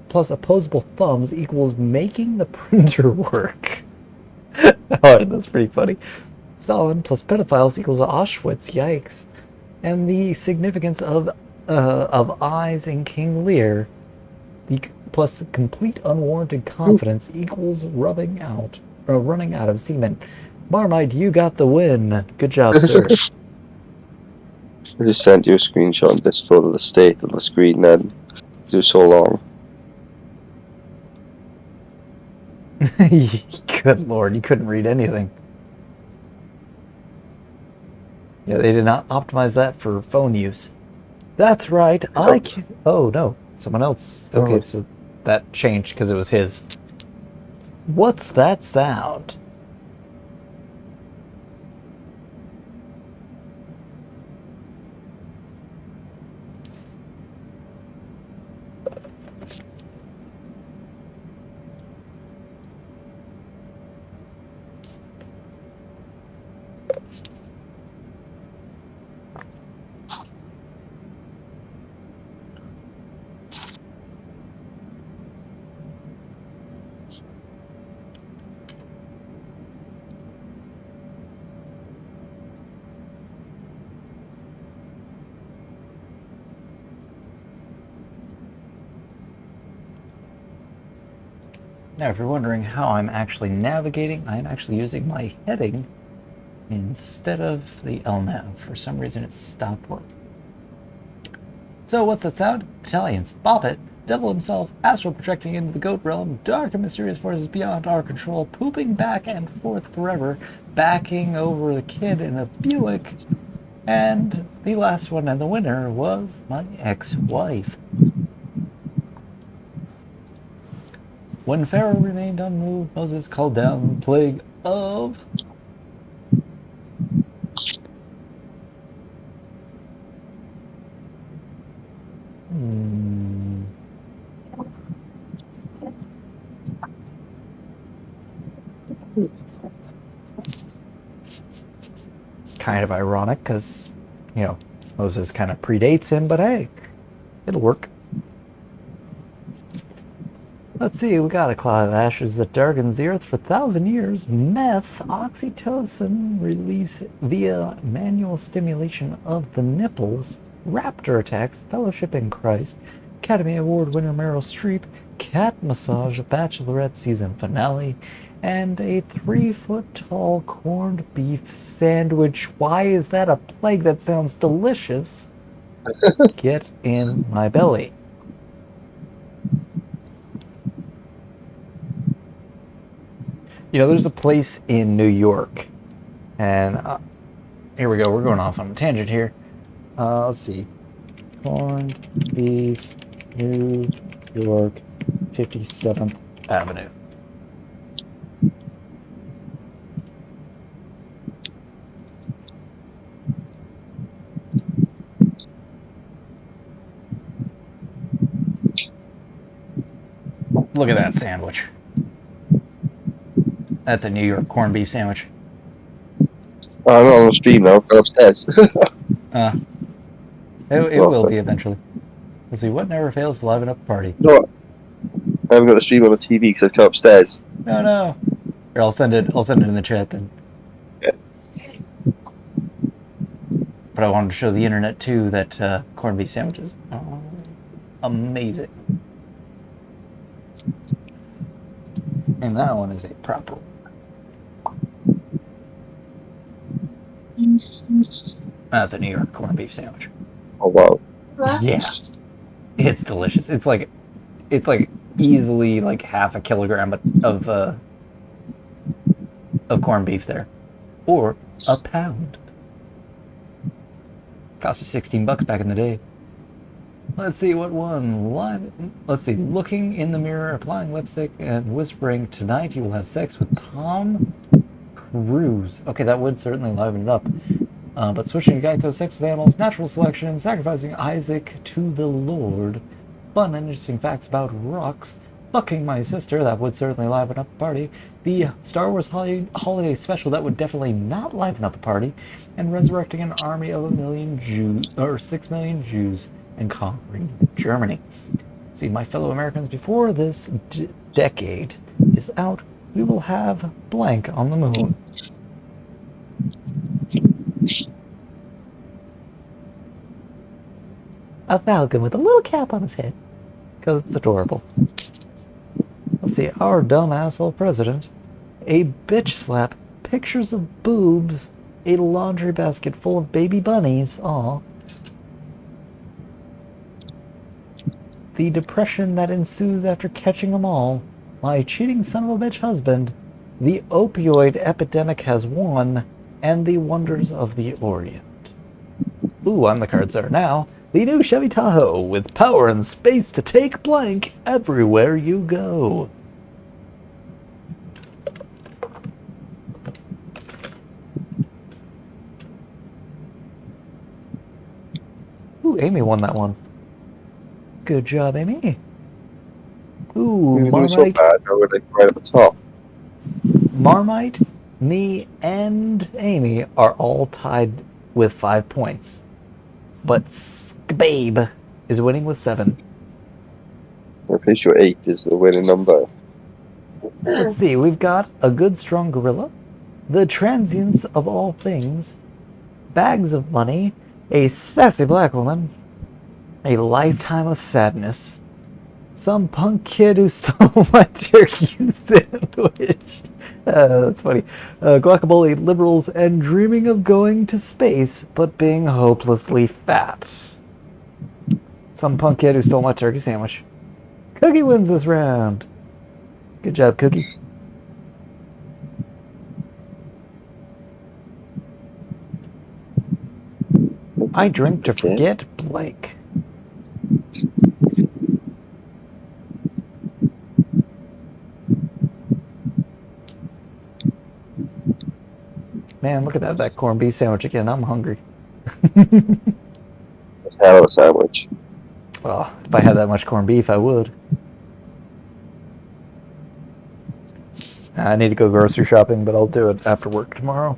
plus opposable thumbs equals making the printer work. Oh, that's pretty funny. Stalin plus pedophiles equals Auschwitz. Yikes! And the significance of eyes in King Lear, plus complete unwarranted confidence equals running out of semen. Marmite, you got the win. Good job, sir. I just sent you a screenshot of this photo of the state of the screen then. It was so long. Good lord, you couldn't read anything. Yeah, they did not optimize that for phone use. That's right, I can... Oh, no, someone else. Okay, so that changed because it was his. What's that sound? Now, if you're wondering how I'm actually navigating, I'm actually using my heading instead of the LNAV. For some reason, it stopped working. So, what's that sound? Italians. Bop it. Devil himself, astral projecting into the goat realm, dark and mysterious forces beyond our control, pooping back and forth forever, backing over the kid in a Buick. And the last one and the winner was my ex-wife. When Pharaoh remained unmoved, Moses called down the plague of... Kind of ironic, because, you know, Moses kind of predates him, but hey, it'll work. Let's see, we got a cloud of ashes that darkens the earth for 1,000 years. Meth, oxytocin release via manual stimulation of the nipples. Raptor attacks, Fellowship in Christ. Academy Award winner Meryl Streep. Cat massage, Bachelorette season finale. And a 3-foot-tall corned beef sandwich. Why is that a plague? That sounds delicious. Get in my belly. You know, there's a place in New York, and here we go, we're going off on a tangent here. Let's see. Corned beef, New York, 57th Avenue. Look at that sandwich. That's a New York corned beef sandwich. I'm not on the stream now, go upstairs. It will be eventually. Let's see, what never fails to liven up a party? No, I haven't got the stream on the TV because I've come upstairs. No. Here, I'll send it in the chat then. Yeah. But I wanted to show the internet too that corned beef sandwiches are amazing. And that one is a proper one. That's a New York corned beef sandwich. Oh wow. Yeah. It's delicious. It's like easily like half a kilogram of corned beef there. Or a pound. Cost you $16 back in the day. Let's see what one. Let's see. Looking in the mirror, applying lipstick, and whispering, "Tonight you will have sex with Tom cruise. Okay, that would certainly liven it up. But switching to Geico, sex with animals, natural selection, sacrificing Isaac to the Lord, fun and interesting facts about rocks, fucking my sister, that would certainly liven up a party, the Star Wars holiday special, that would definitely not liven up a party, and resurrecting an army of 6 million Jews and conquering Germany. See, my fellow Americans, before this decade is out, we will have blank on the moon. A falcon with a little cap on his head, because it's adorable. Let's see, our dumb asshole president, a bitch slap, pictures of boobs, a laundry basket full of baby bunnies, aw. The depression that ensues after catching them all, my cheating son of a bitch husband, the opioid epidemic has won, and the wonders of the Orient. Ooh, I'm the card czar now. The new Chevy Tahoe with power and space to take blank everywhere you go. Ooh, Amy won that one. Good job, Amy. Ooh, You're doing Marmite. so bad, now we're like right at the top. Marmite, me, and Amy are all tied with 5 points. But Babe is winning with 7. I'm pretty sure 8 is the winning number. Let's see, we've got a good strong gorilla, the transience of all things, bags of money, a sassy black woman, a lifetime of sadness, some punk kid who stole my turkey sandwich. That's funny. Guacamole, liberals, and dreaming of going to space, but being hopelessly fat. Some punk kid who stole my turkey sandwich. Cookie wins this round. Good job, Cookie. I drink to forget Blake. Man, look at that corned beef sandwich again. I'm hungry. It's a hell of a sandwich. Well, if I had that much corned beef, I would. I need to go grocery shopping, but I'll do it after work tomorrow.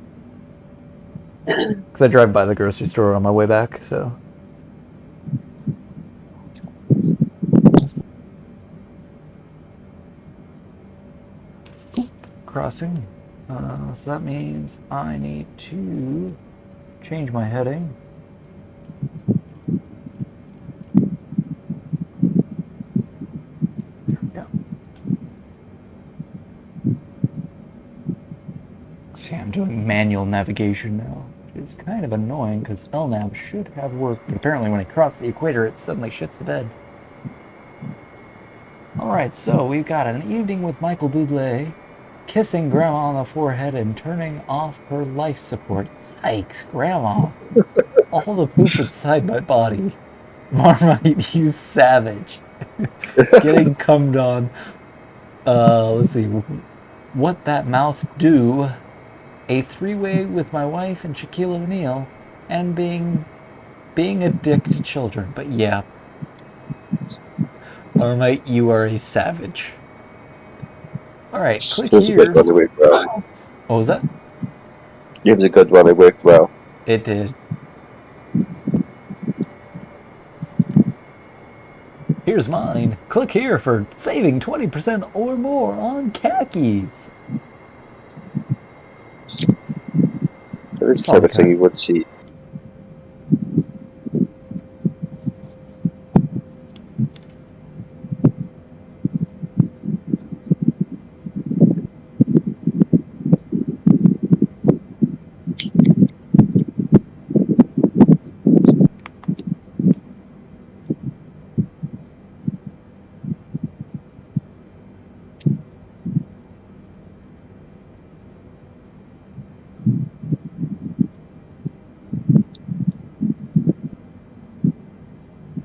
Because I drive by the grocery store on my way back, so. Oop, crossing. So that means I need to change my heading. Yeah. See, I'm doing manual navigation now, which is kind of annoying because LNAV should have worked. But apparently when I cross the equator, it suddenly shits the bed. Alright, so we've got an evening with Michael Bublé, kissing Grandma on the forehead and turning off her life support. Yikes, Grandma. All the poop inside my body. Marmite, you savage. Getting cummed on. Let's see. What That Mouth Do. A 3-way with my wife and Shaquille O'Neal. And being a dick to children. But yeah. Marmite, you are a savage. Alright, click It was a here. good one, it worked well. What was that? It was a good one, it worked well. It did. Here's mine. Click here for saving 20% or more on khakis. This is the type of thing you would see.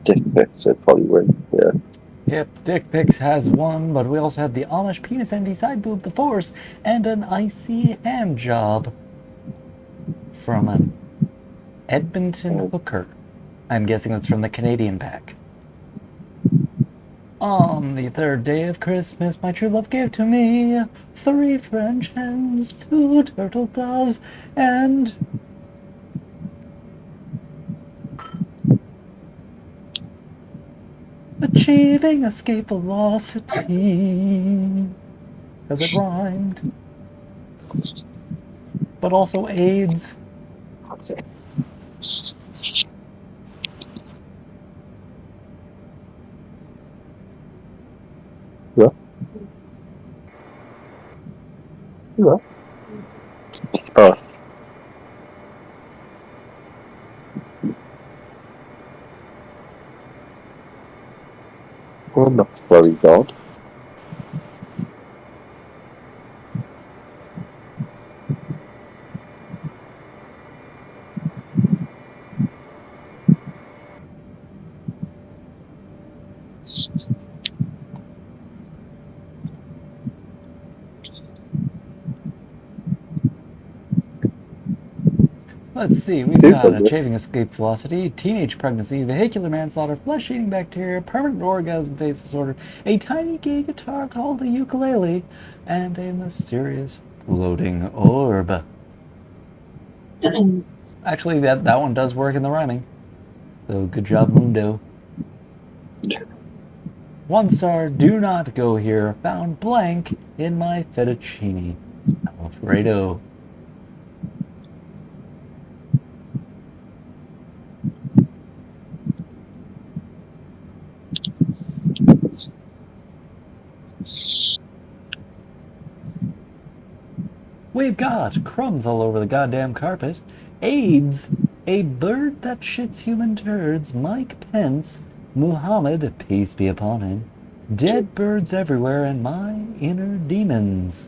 Dick pics, I'd probably win, yeah. Yep, Dick Pics has one, but we also had the Amish penis envy side boob, the Force, and an icy hand job from an Edmonton hooker. I'm guessing it's from the Canadian pack. On the third day of Christmas, my true love gave to me 3 French hens, 2 turtle doves, and achieving escape velocity. Because it rhymed. But also AIDS. Yeah. Yeah. Oh. Well, not very good. Let's see, we've got achieving escape velocity, teenage pregnancy, vehicular manslaughter, flesh-eating bacteria, permanent orgasm phase disorder, a tiny gay guitar called a ukulele, and a mysterious floating orb. Actually, that one does work in the rhyming. So good job, Mundo. 1 star, do not go here. Found blank in my fettuccine Alfredo. We've got crumbs all over the goddamn carpet. AIDS, a bird that shits human turds. Mike Pence, Muhammad, peace be upon him. Dead birds everywhere and my inner demons.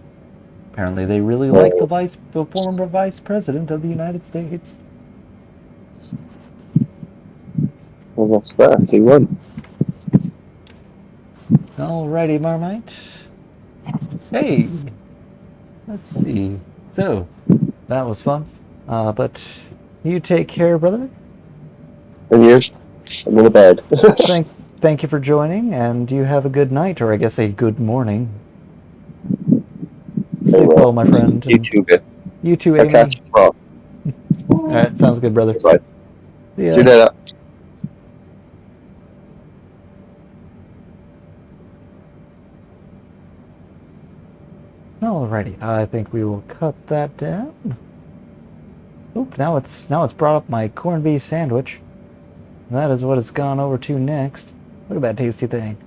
Apparently they really like the former vice president of the United States. Well, what's that? He won. Alrighty, Marmite. Hey! Let's see. So, that was fun. But you take care, brother. And you? I'm in the bed. Thank you for joining, and you have a good night, or I guess a good morning. Sleep well, my friend. You too, man. You too, I'll Amy. catch you tomorrow. Alright, sounds good, brother. Bye. See ya. See you later. Alrighty, I think we will cut that down. Oop, now it's brought up my corned beef sandwich. That is what it's gone over to next. Look at that tasty thing.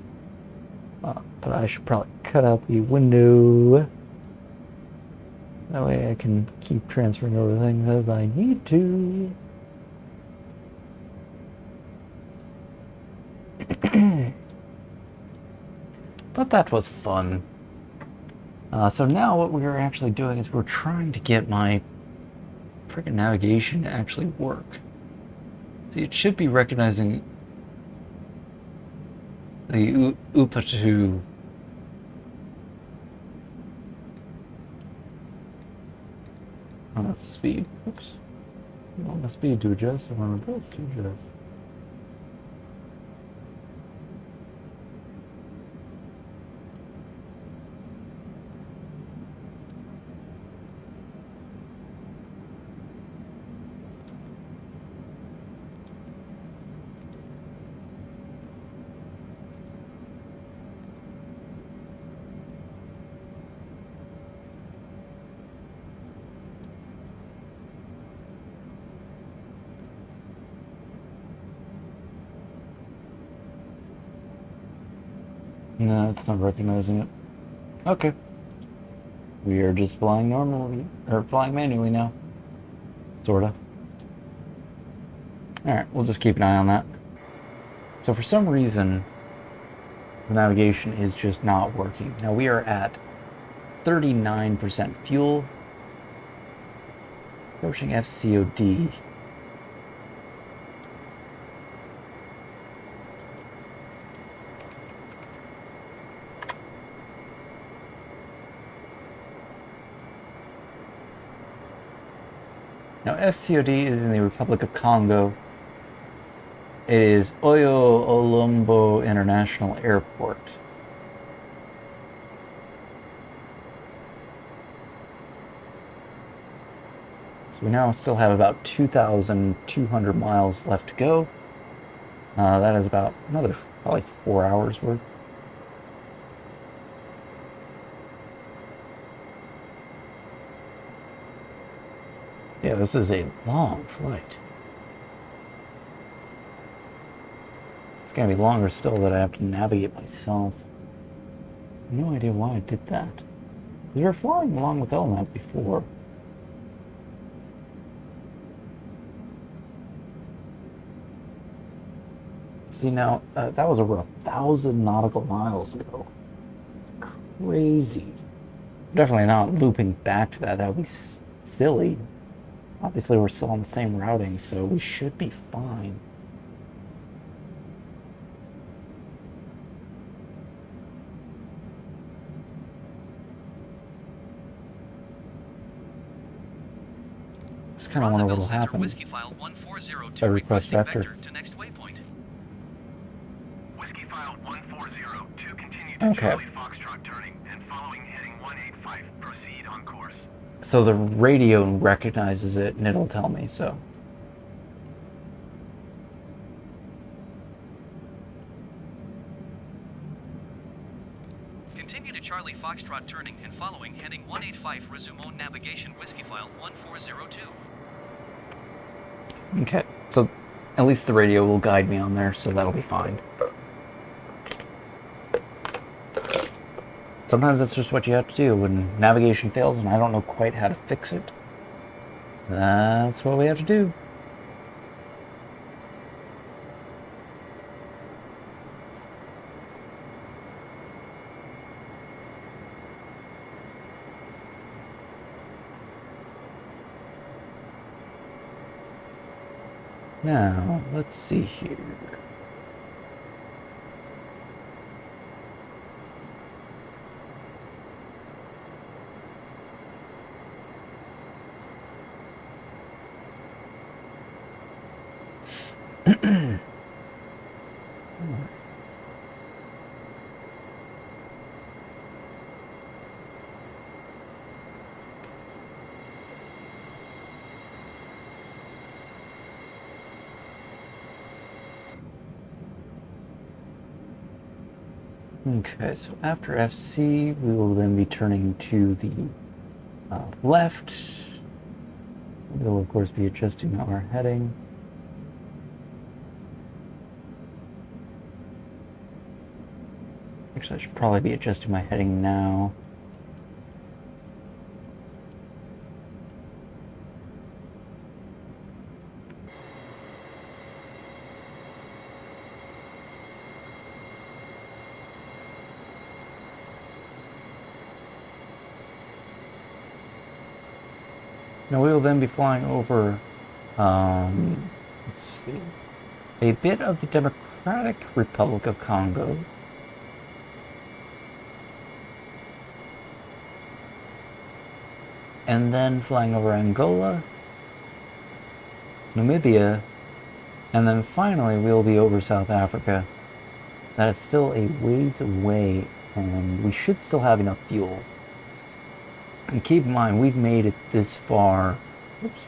But I should probably cut out the window. That way I can keep transferring over things as I need to. But that was fun. So now what we're actually doing is we're trying to get my freaking navigation to actually work. See, it should be recognizing the Upatu. Oh, that's speed. Oops. I want the speed to adjust. I want the breath to adjust. No, it's not recognizing it. Okay. We are just flying normally, or flying manually now. Sorta. Alright, we'll just keep an eye on that. So for some reason, the navigation is just not working. Now we are at 39% fuel. Approaching FCOD. Now, FCOD is in the Republic of Congo. It is Oyo Olumbo International Airport. So we now still have about 2,200 miles left to go. That is about another probably 4 hours worth. Yeah, this is a long flight. It's gonna be longer still that I have to navigate myself. No idea why I did that. We were flying along with LMAP before. See now, that was over 1,000 nautical miles ago. Crazy. Definitely not looping back to that. That would be silly. Obviously, we're still on the same routing, so we should be fine. Just kind of wonder what will happen if I request vector. To next waypoint. Whiskyfile 140 to continue to Okay. Charlie Foxtrot turning and following heading 185. Proceed on course. So the radio recognizes it and it'll tell me, so. Continue to Charlie Foxtrot turning and following heading 185. Resume on navigation. Whiskyfile 1402. Okay, so at least the radio will guide me on there, so that'll be fine. Sometimes that's just what you have to do when navigation fails and I don't know quite how to fix it. That's what we have to do. Now, let's see here. Okay, so after FC, we will then be turning to the left. We will, of course, be adjusting our heading. Actually, I should probably be adjusting my heading now. Now we will then be flying over, let's see, a bit of the Democratic Republic of Congo. And then flying over Angola, Namibia, and then finally we'll be over South Africa. That is still a ways away, and we should still have enough fuel. And keep in mind, we've made it this far. Oops.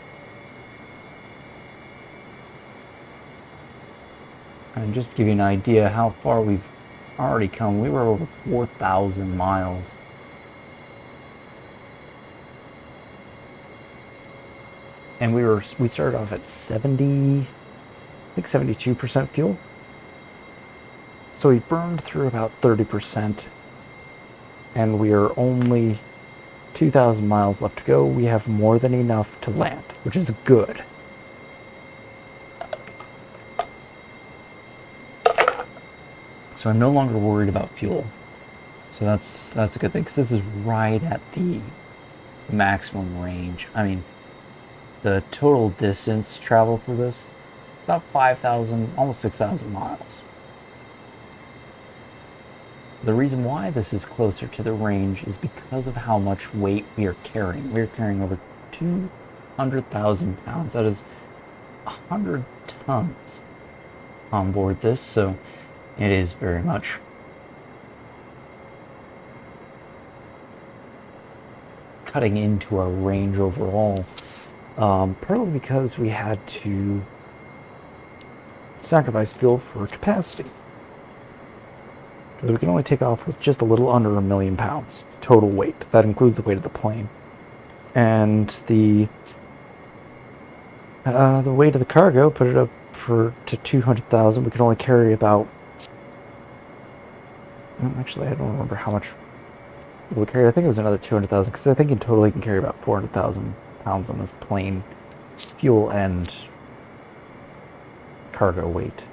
And just to give you an idea how far we've already come, we were over 4,000 miles. And we started off at 70, I think 72% fuel. So we burned through about 30%, and we are only 2,000 miles left to go. We have more than enough to land, which is good. So I'm no longer worried about fuel. So that's a good thing, because this is right at the maximum range. I mean, the total distance travel for this, about 5,000, almost 6,000 miles. The reason why this is closer to the range is because of how much weight we are carrying. We're carrying over 100,000 pounds. That is 100 tons on board this, so it is very much cutting into our range overall. Partly because we had to sacrifice fuel for capacity. Because we can only take off with just a little under 1 million pounds total weight. That includes the weight of the plane. And the weight of the cargo, put it up to 200,000. We could only carry about... Actually, I don't remember how much we carried. I think it was another 200,000, because I think in total you can carry about 400,000 pounds on this plane, fuel and cargo weight.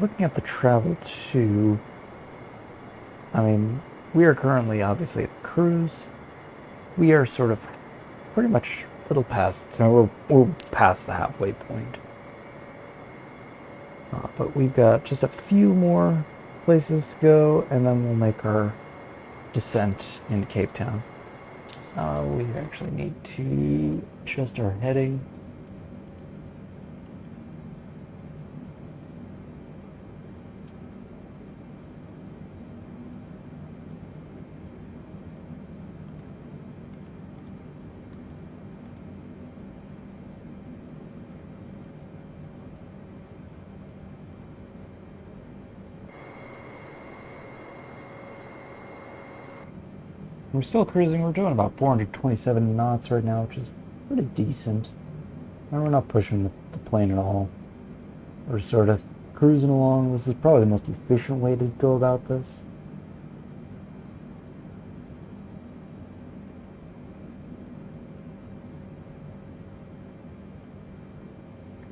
Looking at the travel too, I mean, we are currently obviously at cruise. We are sort of pretty much a little past, we're past the halfway point. But we've got just a few more places to go, and then we'll make our descent into Cape Town. We actually need to adjust our heading. We're still cruising. We're doing about 427 knots right now, which is pretty decent. And we're not pushing the plane at all. We're sort of cruising along. This is probably the most efficient way to go about this.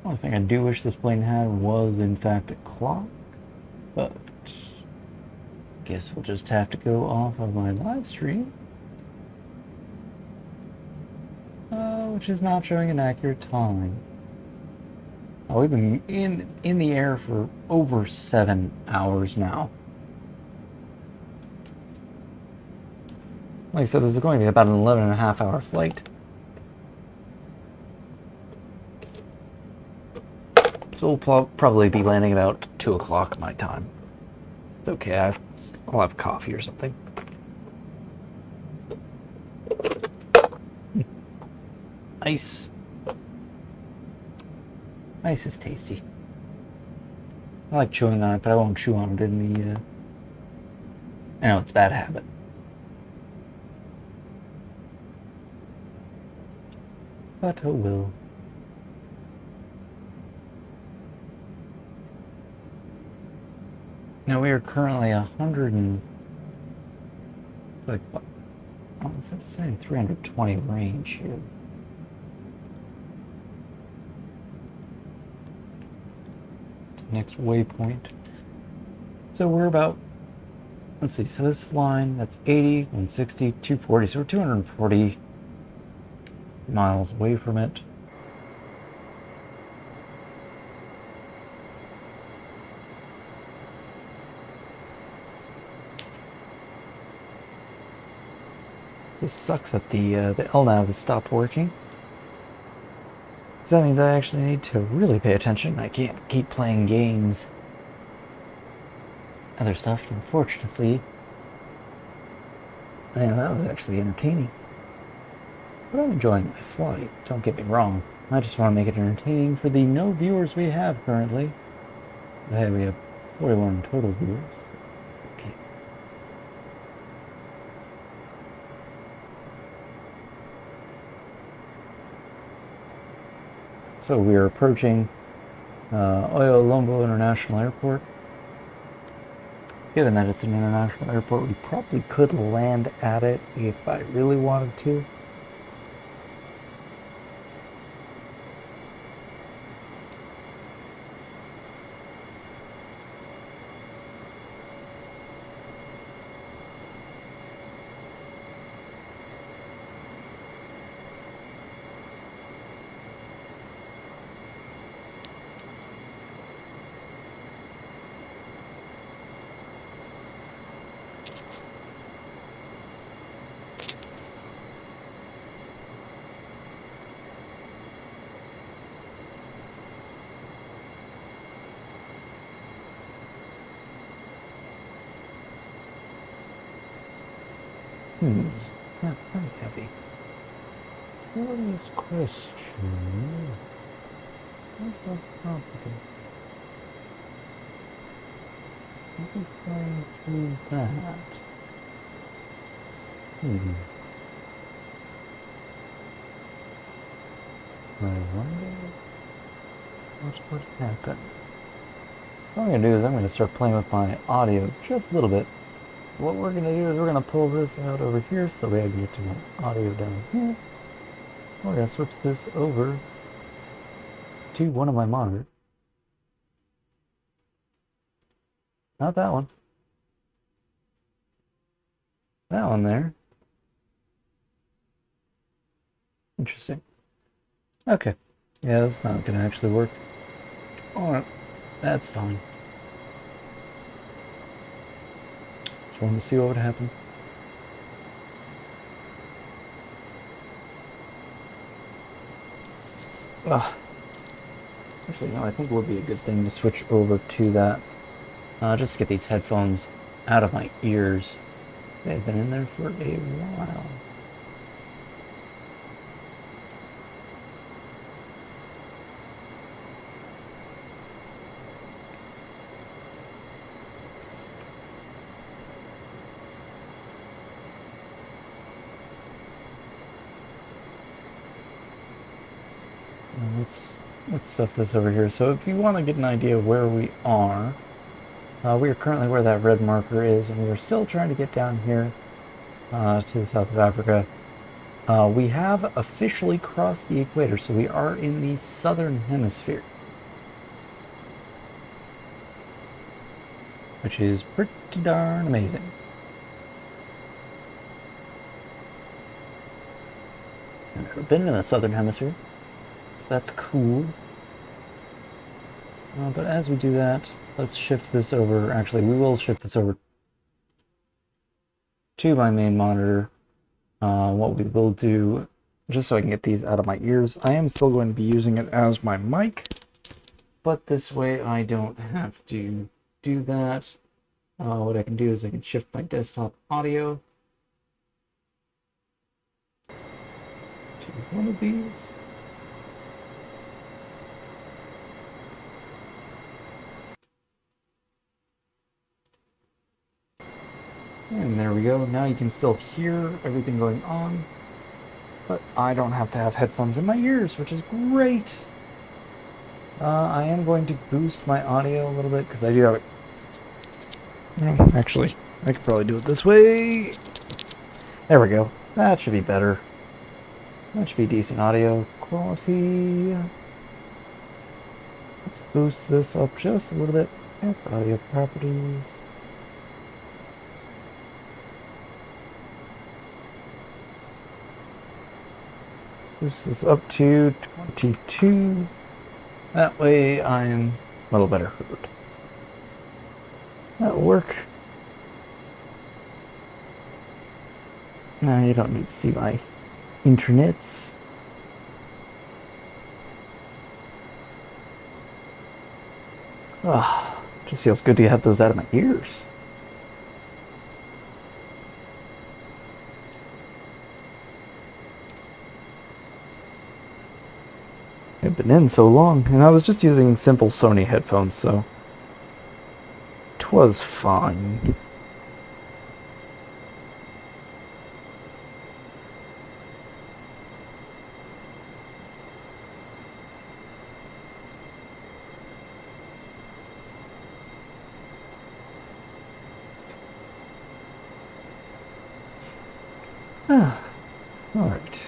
One thing I do wish this plane had was, in fact, a clock, but guess we'll just have to go off of my live stream, which is not showing an accurate time. Oh, we've been in the air for over 7 hours now. Like I said, this is going to be about an 11.5-hour flight. So we'll probably be landing about 2 o'clock my time. It's okay, I'll have coffee or something. Ice. Ice is tasty. I like chewing on it, but I won't chew on it in the... I know it's a bad habit. But oh well. Now we are currently 100 and... It's like, oh, it's saying 320 range here. Next waypoint. So we're about, let's see, so this line, that's 80, 160, 240, so we're 240 miles away from it. This sucks that the LNAV has stopped working. So that means I actually need to really pay attention. I can't keep playing games. Other stuff, unfortunately. Man, that was actually entertaining. But I'm enjoying my flight, don't get me wrong. I just want to make it entertaining for the no viewers we have currently. Hey, we have 41 total viewers. Okay. So we are approaching Oyo Lombo International Airport. Given that it's an international airport, we probably could land at it if I really wanted to. Not very heavy. Curious question. What's so complicated? This is going through that. I wonder what would happen. What I'm going to do is I'm going to start playing with my audio just a little bit. What we're going to do is we're going to pull this out over here so that way I can get to my audio down here. We're going to switch this over to one of my monitors. Not that one. That one there. Interesting. Okay. Yeah, that's not going to actually work. Alright. That's fine. Just wanted to see what would happen. Actually, no, I think it would be a good thing to switch over to that. Just to get these headphones out of my ears. They've been in there for a while. Let's stuff this over here. So if you want to get an idea of where we are currently where that red marker is, and we are still trying to get down here to the south of Africa. We have officially crossed the equator, so we are in the southern hemisphere, which is pretty darn amazing. I've never been in the southern hemisphere, so that's cool. But as we do that, let's shift this over. Actually, we will shift this over to my main monitor. What we will do, just so I can get these out of my ears, I am still going to be using it as my mic, but this way I don't have to do that. What I can do is I can shift my desktop audio to one of these. And there we go. Now you can still hear everything going on, but I don't have to have headphones in my ears, which is great. I am going to boost my audio a little bit because I do have it. Actually, I could probably do it this way. There we go. That should be better. That should be decent audio quality. Let's boost this up just a little bit. That's the audio properties. Boost this up to 22. That way I'm a little better heard. That'll work. Now you don't need to see my internets. Just feels good to have those out of my ears. I've been in so long, and I was just using simple Sony headphones, so 'twas fine. Alright.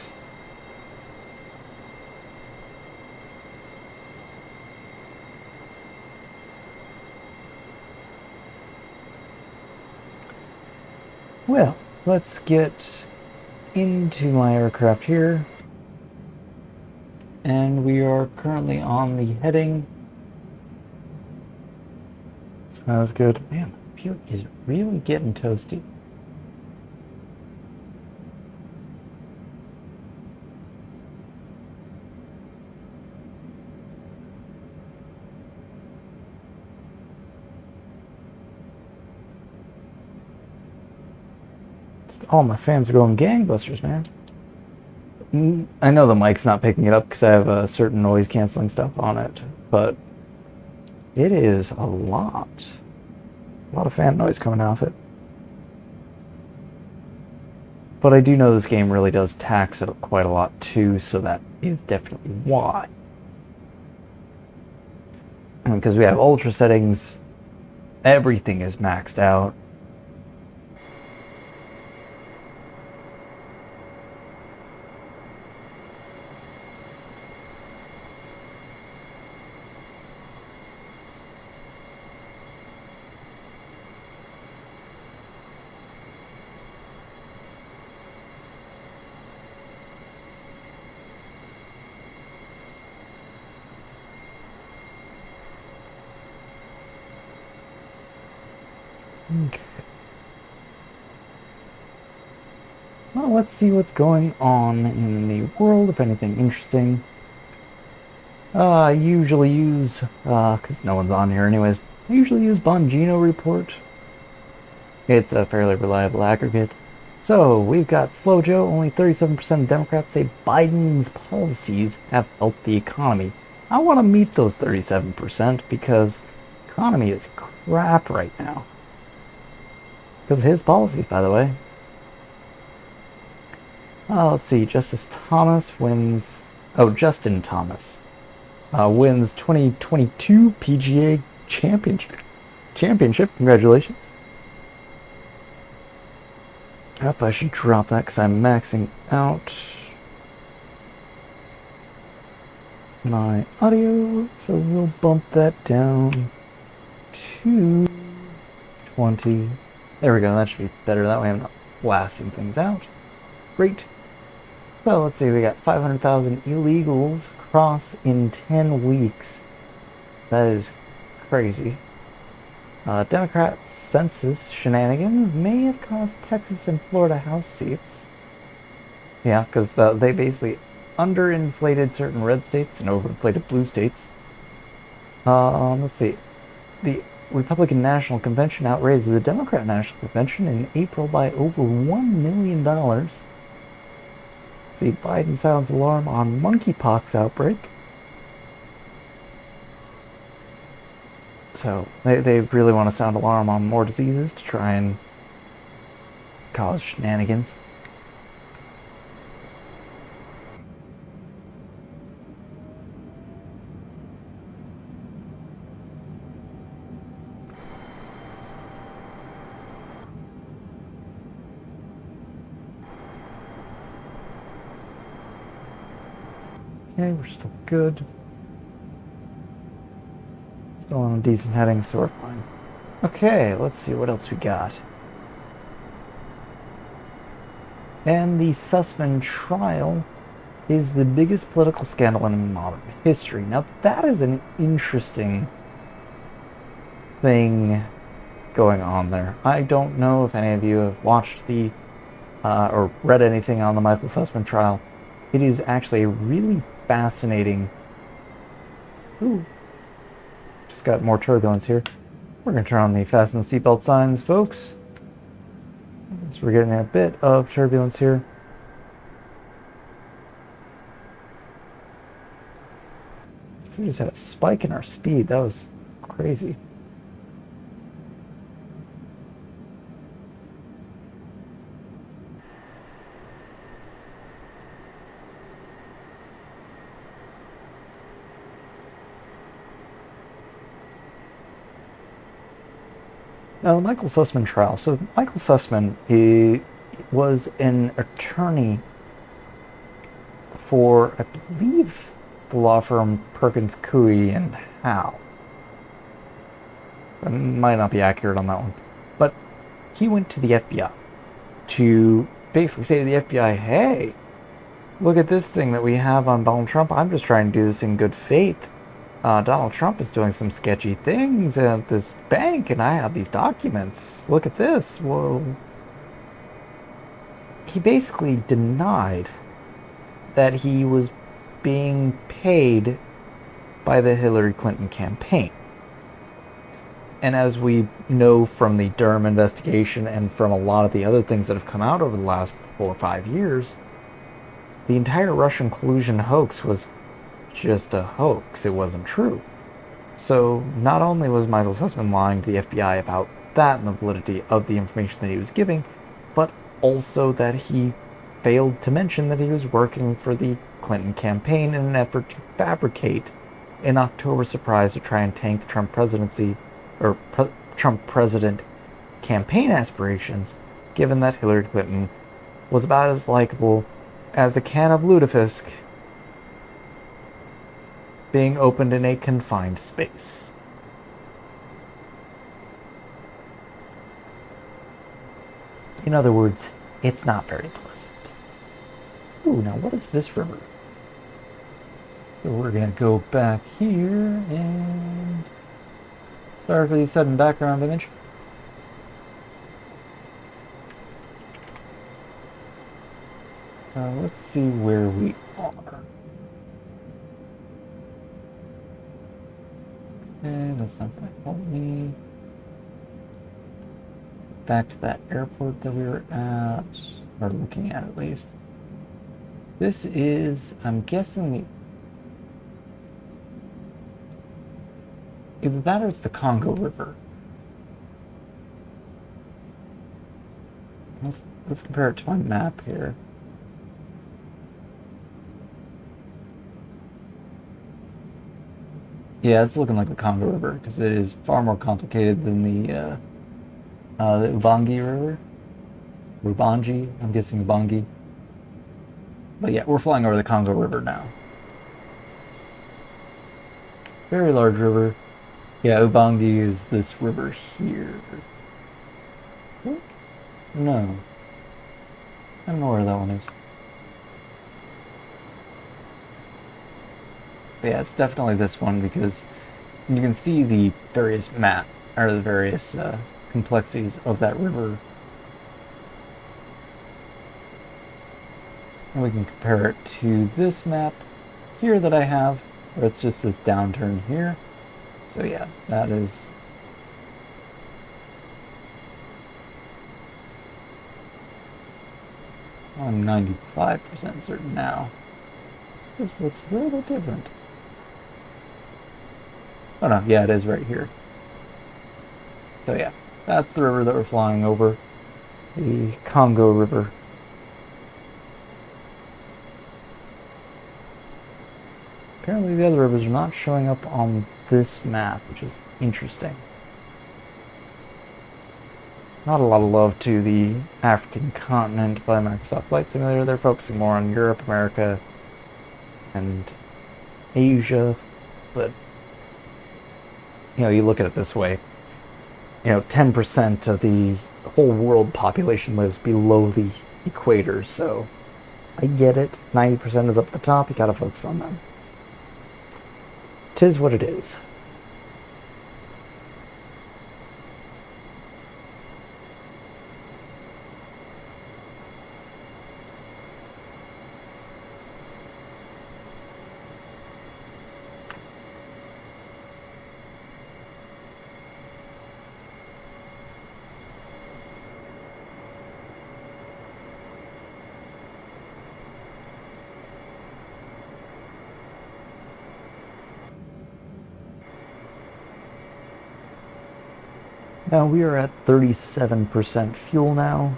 Well, let's get into my aircraft here. And we are currently on the heading. Sounds good. Man, my computer is really getting toasty. All my fans are going gangbusters, man. I know the mic's not picking it up because I have a certain noise canceling stuff on it, but it is a lot of fan noise coming off it. But I do know this game really does tax it quite a lot too, so that is definitely why. Because we have ultra settings, everything is maxed out. Okay. Well, let's see what's going on in the world, if anything interesting. I usually use, because no one's on here anyways, I usually use Bongino Report. It's a fairly reliable aggregate. So, we've got Slow Joe, only 37% of Democrats say Biden's policies have helped the economy. I want to meet those 37% because the economy is crap right now. Because of his policies, by the way. Let's see, Justin Thomas wins wins 2022 PGA Championship. Congratulations. Yep, I should drop that because I'm maxing out my audio, so we'll bump that down to 20. There we go, that should be better. That way I'm not blasting things out. Great. So let's see, we got 500,000 illegals cross in 10 weeks. That is crazy. Democrat census shenanigans may have cost Texas and Florida House seats. Yeah, because they basically underinflated certain red states and overinflated blue states. Let's see. The Republican National Convention outraised the Democrat National Convention in April by over $1 million. See, Biden sounds alarm on monkeypox outbreak. So, they really want to sound alarm on more diseases to try and cause shenanigans. Okay, we're still good. Still on a decent heading, so we're fine. Okay, let's see what else we got. And the Sussman trial is the biggest political scandal in modern history. Now, that is an interesting thing going on there. I don't know if any of you have watched the or read anything on the Michael Sussman trial. It is actually a really fascinating... Ooh. Just got more turbulence here. We're going to turn on the fasten seatbelt signs, folks. So we're getting a bit of turbulence here. We just had a spike in our speed. That was crazy. Now, the Michael Sussman trial. So, Michael Sussman, he was an attorney for, I believe, the law firm Perkins Coie and Howe. I might not be accurate on that one. But he went to the FBI to basically say to the FBI, hey, look at this thing that we have on Donald Trump. I'm just trying to do this in good faith. Donald Trump is doing some sketchy things at this bank, and I have these documents. Look at this. Whoa. He basically denied that he was being paid by the Hillary Clinton campaign. And as we know from the Durham investigation and from a lot of the other things that have come out over the last 4 or 5 years, the entire Russian collusion hoax was just a hoax. It wasn't true. So not only was Michael Sussman lying to the FBI about that and the validity of the information that he was giving, but also that he failed to mention that he was working for the Clinton campaign in an effort to fabricate an October surprise to try and tank the Trump presidency, or Trump president campaign aspirations, given that Hillary Clinton was about as likable as a can of lutefisk being opened in a confined space. In other words, it's not very pleasant. Ooh, now what is this river? So we're going to go back here and... Sorry for the sudden background image. So let's see where we are. Okay, that's not going to help me. Back to that airport that we were at, or looking at least. This is, I'm guessing, the... either that or it's the Congo River. Let's compare it to my map here. Yeah, it's looking like the Congo River, because it is far more complicated than the Ubangi River. Rubangi, I'm guessing Ubangi. But yeah, we're flying over the Congo River now. Very large river. Yeah, Ubangi is this river here. What? No. I don't know where that one is. But yeah, it's definitely this one because you can see the various or the various complexities of that river. And we can compare it to this map here that I have, where it's just this downturn here. So yeah, that is... I'm 95% certain now. This looks a little different. Oh no, yeah, it is right here. So yeah, that's the river that we're flying over. The Congo River. Apparently the other rivers are not showing up on this map, which is interesting. Not a lot of love to the African continent by Microsoft Flight Simulator. They're focusing more on Europe, America, and Asia. But, you know, you look at it this way. You know, 10% of the whole world population lives below the equator, so I get it. 90% is up at the top, you gotta focus on them. 'Tis what it is. Now we are at 37% fuel now.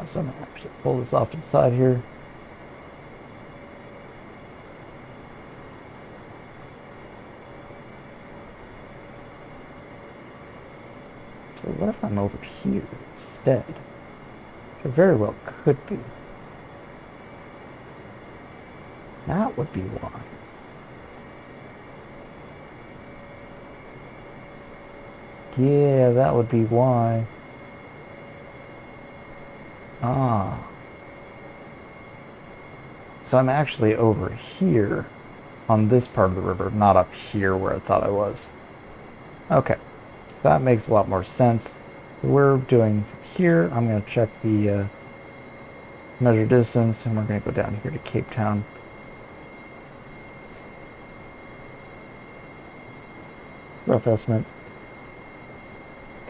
So I'm going to actually pull this off to the side here. So what if I'm over here instead? Which it very well could be. That would be why. Yeah, that would be why. Ah. So I'm actually over here on this part of the river, not up here where I thought I was. Okay, so that makes a lot more sense. So we're doing here, I'm going to check the measure distance, and we're going to go down here to Cape Town. rough estimate.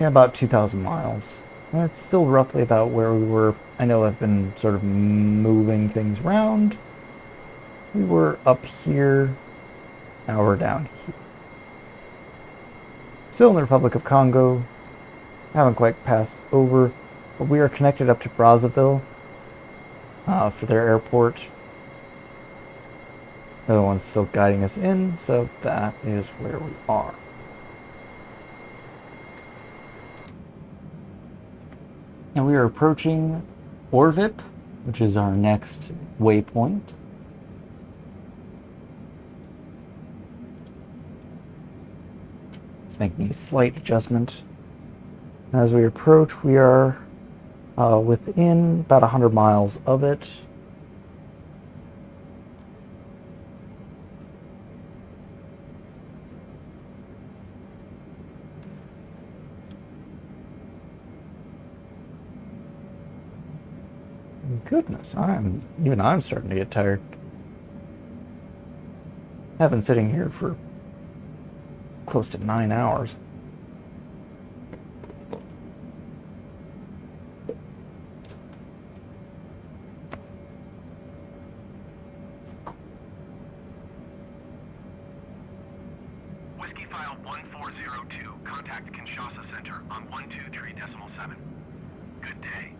Yeah, about 2,000 miles. That's still roughly about where we were. I know I've been sort of moving things around. We were up here. Now we're down here. Still in the Republic of Congo. Haven't quite passed over. But we are connected up to Brazzaville for their airport. The other one's still guiding us in, so that is where we are. Now we are approaching Orvip, which is our next waypoint. Just making a slight adjustment. As we approach, we are within about 100 miles of it. Goodness, I'm starting to get tired. I've been sitting here for close to 9 hours. Whiskyfile 1402, contact Kinshasa Center on 123.7. Good day.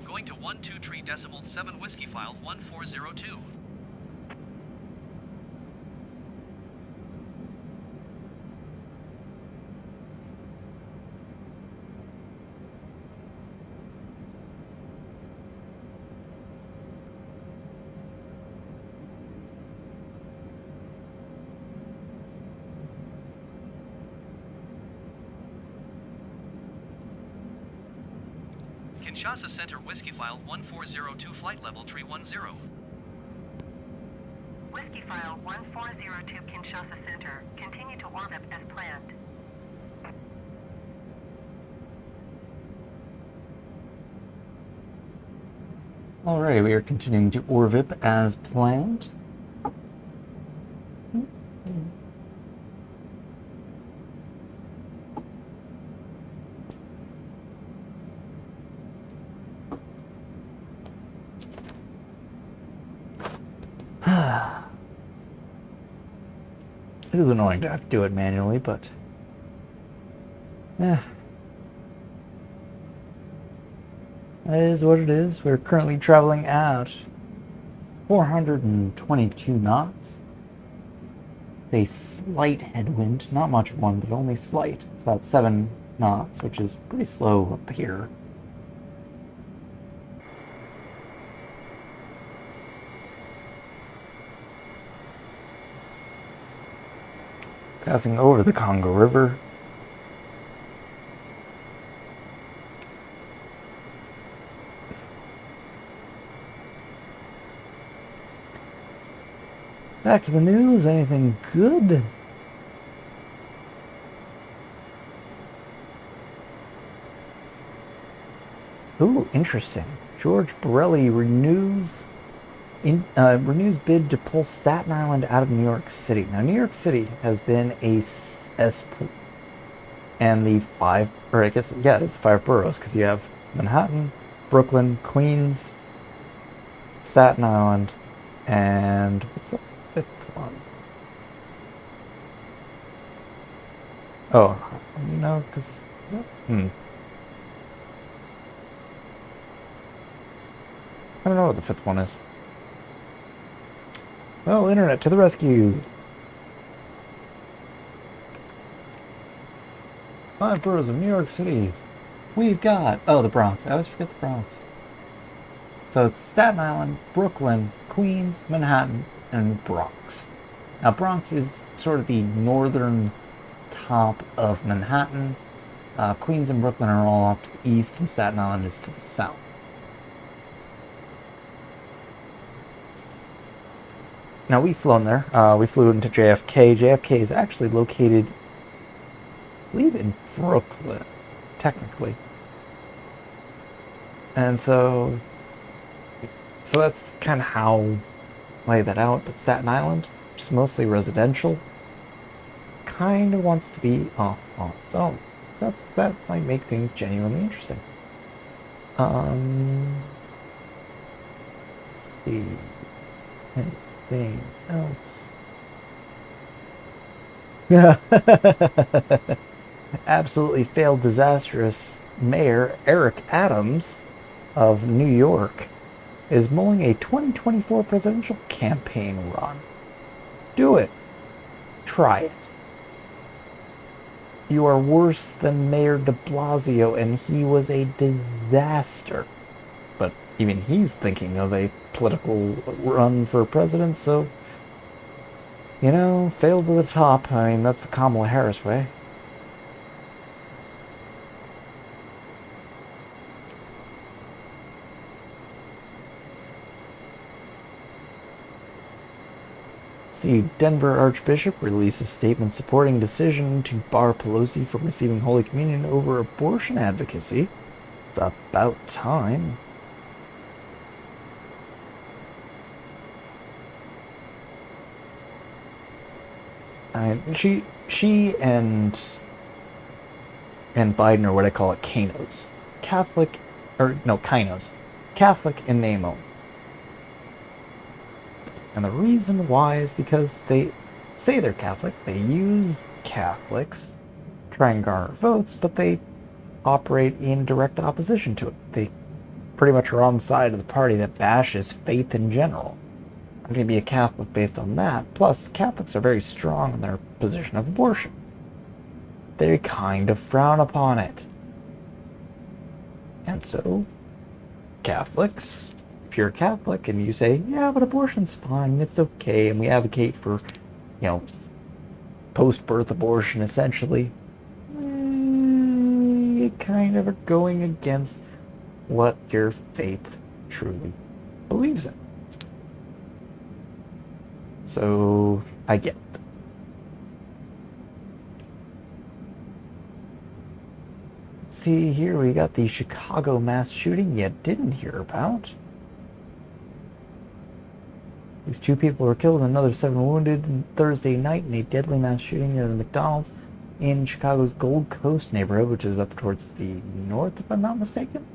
Going to 123.7 Whiskyfile 1402. Kinshasa Center Whiskyfile 1402 flight level 310. Whiskyfile 1402 Kinshasa Center. Continue to orbit as planned. Alright, we are continuing to Orvip as planned. It is annoying to have to do it manually, but that is what it is. We're currently traveling at 422 knots. A slight headwind, not much of one, but only slight. It's about 7 knots, which is pretty slow up here. Passing over the Congo River. Back to the news. Anything good? Ooh, interesting. George Borelli renews bid to pull Staten Island out of New York City. Now, New York City has been a cesspool, and the it's 5 boroughs, because you have Manhattan, Brooklyn, Queens, Staten Island, and what's the 5th one? Oh, no, because I don't know what the 5th one is. Oh, internet to the rescue! 5 boroughs of New York City. We've got... Oh, the Bronx. I always forget the Bronx. So it's Staten Island, Brooklyn, Queens, Manhattan, and Bronx. Now, Bronx is sort of the northern top of Manhattan. Queens and Brooklyn are all off to the east, and Staten Island is to the south. Now, we've flown there. We flew into JFK. JFK is actually located, I believe, in Brooklyn, technically. And so that's kind of how I lay that out. But Staten Island, It's mostly residential. Kind of wants to be on its own. That might make things genuinely interesting. Let's see. Anything else? Absolutely failed, disastrous Mayor Eric Adams of New York is mulling a 2024 presidential campaign run. Do it. Try it. You are worse than Mayor de Blasio, and he was a disaster. But even he's thinking of a political run for president, so, you know, failed to the top. I mean, that's the Kamala Harris way. See, Denver Archbishop releases statement supporting decision to bar Pelosi from receiving Holy Communion over abortion advocacy. It's about time. She and Biden are what I call it, Kanos. Catholic, or no, Kinos. Catholic in name only. And the reason why is because they say they're Catholic, they use Catholics to try and garner votes, but they operate in direct opposition to it. They pretty much are on the side of the party that bashes faith in general. I'm going to be a Catholic based on that. Plus, Catholics are very strong in their position of abortion. They kind of frown upon it. And so, Catholics, if you're a Catholic and you say, yeah, but abortion's fine, it's okay, and we advocate for, you know, post-birth abortion, essentially, you kind of are going against what your faith truly believes in. So, I get it. See, here we got the Chicago mass shooting you didn't hear about. These 2 people were killed and another 7 wounded on Thursday night in a deadly mass shooting near the McDonald's in Chicago's Gold Coast neighborhood, which is up towards the north, if I'm not mistaken.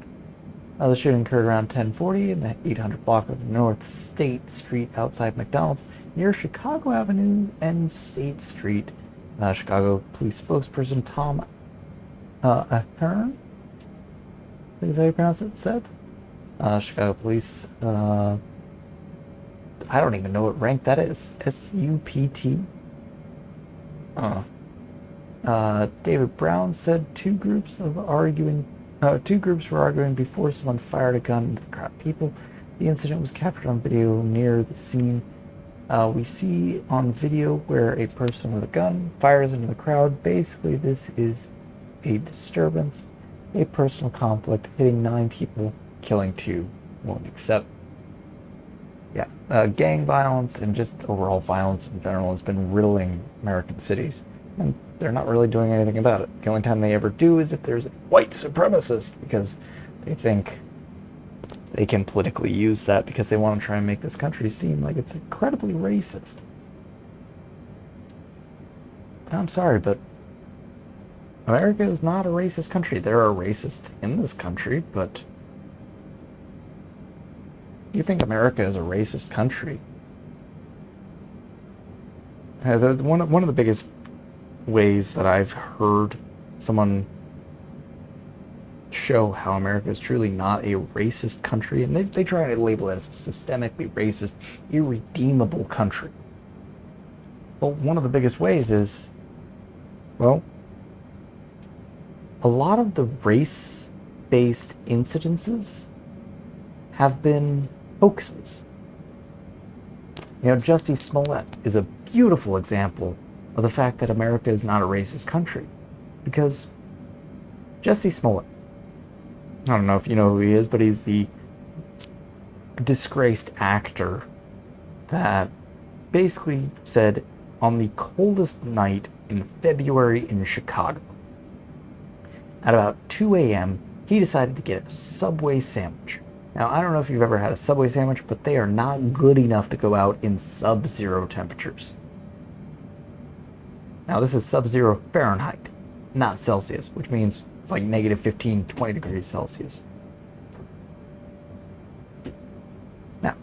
The shooting occurred around 10:40 in the 800 block of North State Street outside McDonald's near Chicago Avenue and State Street. Chicago police spokesperson Tom Ahern, I think is how you pronounce it, said. Chicago police, I don't even know what rank that is. SUPT? David Brown said two groups were arguing before someone fired a gun into the crowd of people. The incident was captured on video near the scene. We see on video where a person with a gun fires into the crowd. Basically, this is a disturbance, a personal conflict, hitting 9 people, killing 2, wounding 7. Yeah, gang violence and just overall violence in general has been riddling American cities, and they're not really doing anything about it. The only time they ever do is if there's a white supremacist, because they think they can politically use that because they want to try and make this country seem like it's incredibly racist. I'm sorry, but America is not a racist country. There are racists in this country, but you think America is a racist country? One of the biggest ways that I've heard someone show how America is truly not a racist country, and they try to label it as a systemically racist, irredeemable country. Well, one of the biggest ways is, well, a lot of the race-based incidences have been hoaxes. You know, Jussie Smollett is a beautiful example of the fact that America is not a racist country. Because Jussie Smollett, I don't know if you know who he is, but he's the disgraced actor that basically said on the coldest night in February in Chicago, at about 2 a.m., he decided to get a Subway sandwich. Now, I don't know if you've ever had a Subway sandwich, but they are not good enough to go out in sub-zero temperatures. Now, this is sub-zero Fahrenheit, not Celsius, which means it's like negative 15, 20 degrees Celsius. Now,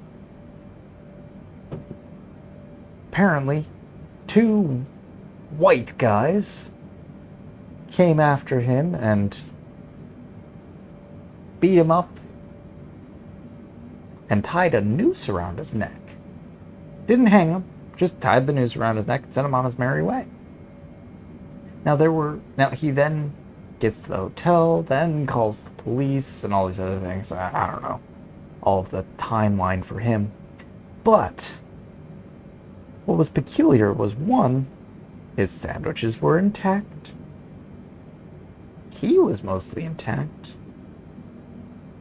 apparently, 2 white guys came after him and beat him up and tied a noose around his neck. Didn't hang him, just tied the noose around his neck and sent him on his merry way. Now he then gets to the hotel, then calls the police and all these other things. I don't know all of the timeline for him. But what was peculiar was, one, his sandwiches were intact. He was mostly intact.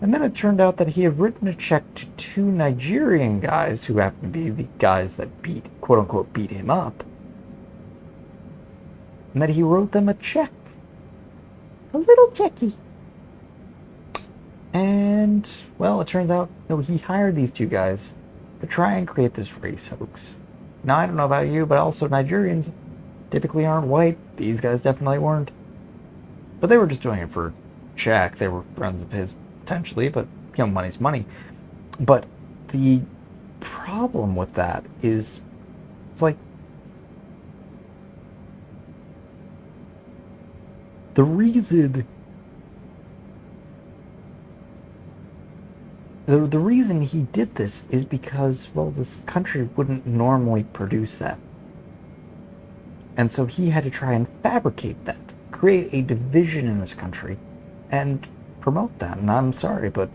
And then it turned out that he had written a check to 2 Nigerian guys who happened to be the guys that quote-unquote, beat him up. And that he wrote them a check. A little checky. And, well, it turns out, no, he hired these 2 guys to try and create this race hoax. Now, I don't know about you, but also Nigerians typically aren't white. These guys definitely weren't. But they were just doing it for a check. They were friends of his, potentially, but, you know, money's money. But the problem with that is, it's like, the reason he did this is because, well, this country wouldn't normally produce that. And so he had to try and fabricate that, create a division in this country, and promote that. And I'm sorry, but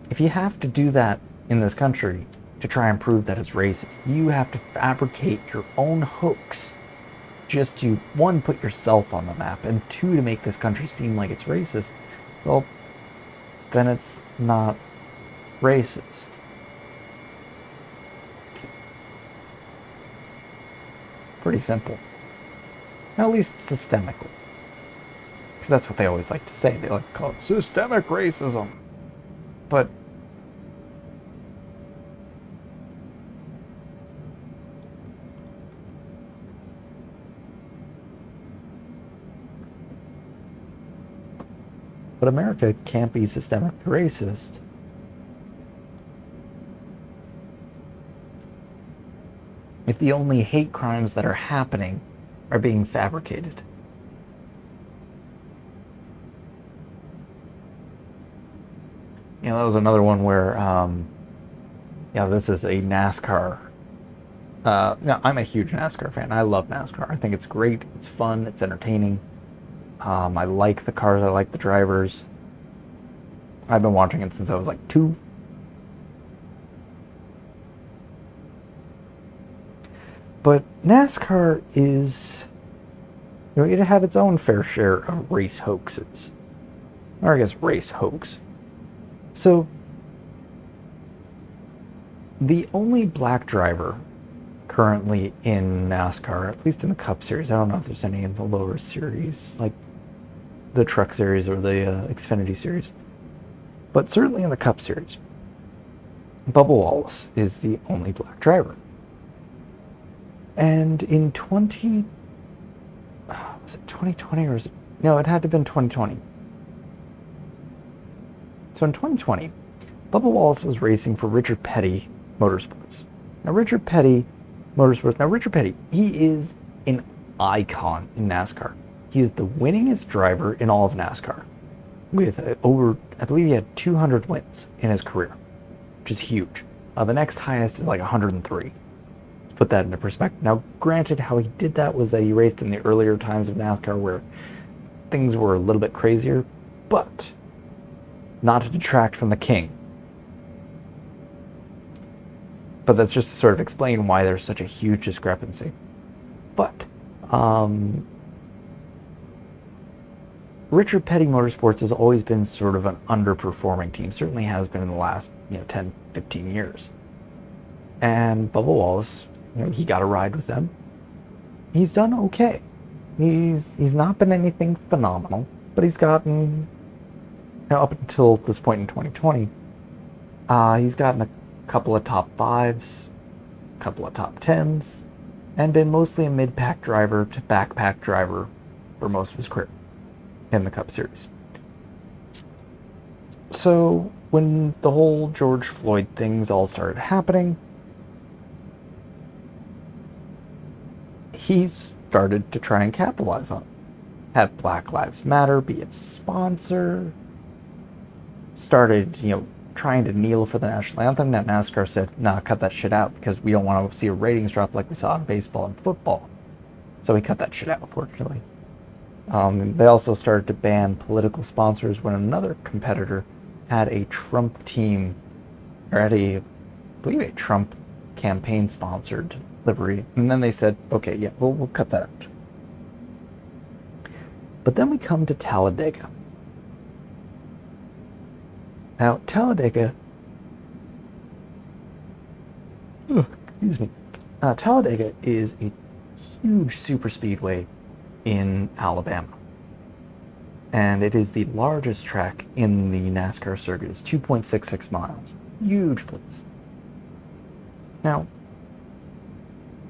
if you have to do that in this country to try and prove that it's racist, you have to fabricate your own hoax just to, 1, put yourself on the map, and 2, to make this country seem like it's racist. Well, then it's not racist. Pretty simple. At least systemically. Because that's what they always like to say. They like to call it systemic racism. But America can't be systemically racist if the only hate crimes that are happening are being fabricated. You know, that was another one where, yeah, this is a NASCAR. No, I'm a huge NASCAR fan. I love NASCAR. I think it's great. It's fun. It's entertaining. I like the cars. I like the drivers. I've been watching it since I was like 2. But NASCAR is, you know, it had its own fair share of race hoaxes. Or I guess race hoax. So, the only black driver currently in NASCAR, at least in the Cup Series, I don't know if there's any in the lower series, like the Truck Series or the Xfinity Series, but certainly in the Cup Series, Bubba Wallace is the only black driver. And in was it 2020 or no, it had to have been 2020. So in 2020, Bubba Wallace was racing for Richard Petty Motorsports. Now Richard Petty, he is an icon in NASCAR. He is the winningest driver in all of NASCAR, with over, I believe he had 200 wins in his career, which is huge. The next highest is like 103. Let's put that into perspective. Now, granted, how he did that was that he raced in the earlier times of NASCAR where things were a little bit crazier, but not to detract from the king. But that's just to sort of explain why there's such a huge discrepancy. But Richard Petty Motorsports has always been sort of an underperforming team. Certainly has been in the last 10, 15 years. And Bubba Wallace, he got a ride with them. He's done okay. He's not been anything phenomenal, but he's gotten Now, up until this point in 2020, he's gotten a couple of top 5s, a couple of top 10s, and been mostly a mid-pack driver to backpack driver for most of his career in the Cup Series. So, when the whole George Floyd things all started happening, he started to try and capitalize on it. Have Black Lives Matter be a sponsor. Started, trying to kneel for the national anthem. Now NASCAR said, nah, cut that shit out because we don't want to see a ratings drop like we saw in baseball and football. So he cut that shit out, fortunately. They also started to ban political sponsors when another competitor had a Trump team, or had I believe a Trump campaign-sponsored livery. And then they said, okay, yeah, we'll cut that out. But then we come to Talladega. Now, Talladega, Talladega is a huge superspeedway in Alabama. And it is the largest track in the NASCAR circuit. It's 2.66 miles. Huge place. Now,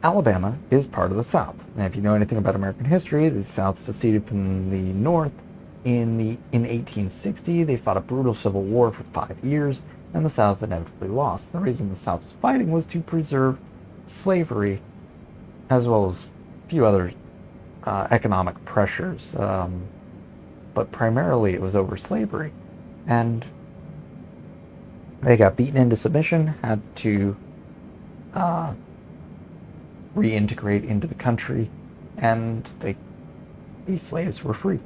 Alabama is part of the South. And if you know anything about American history, the South seceded from the North in 1860. They fought a brutal civil war for 5 years, and the South inevitably lost. The reason the South was fighting was to preserve slavery, as well as a few other economic pressures. But primarily it was over slavery. And they got beaten into submission, had to reintegrate into the country, and these slaves were free.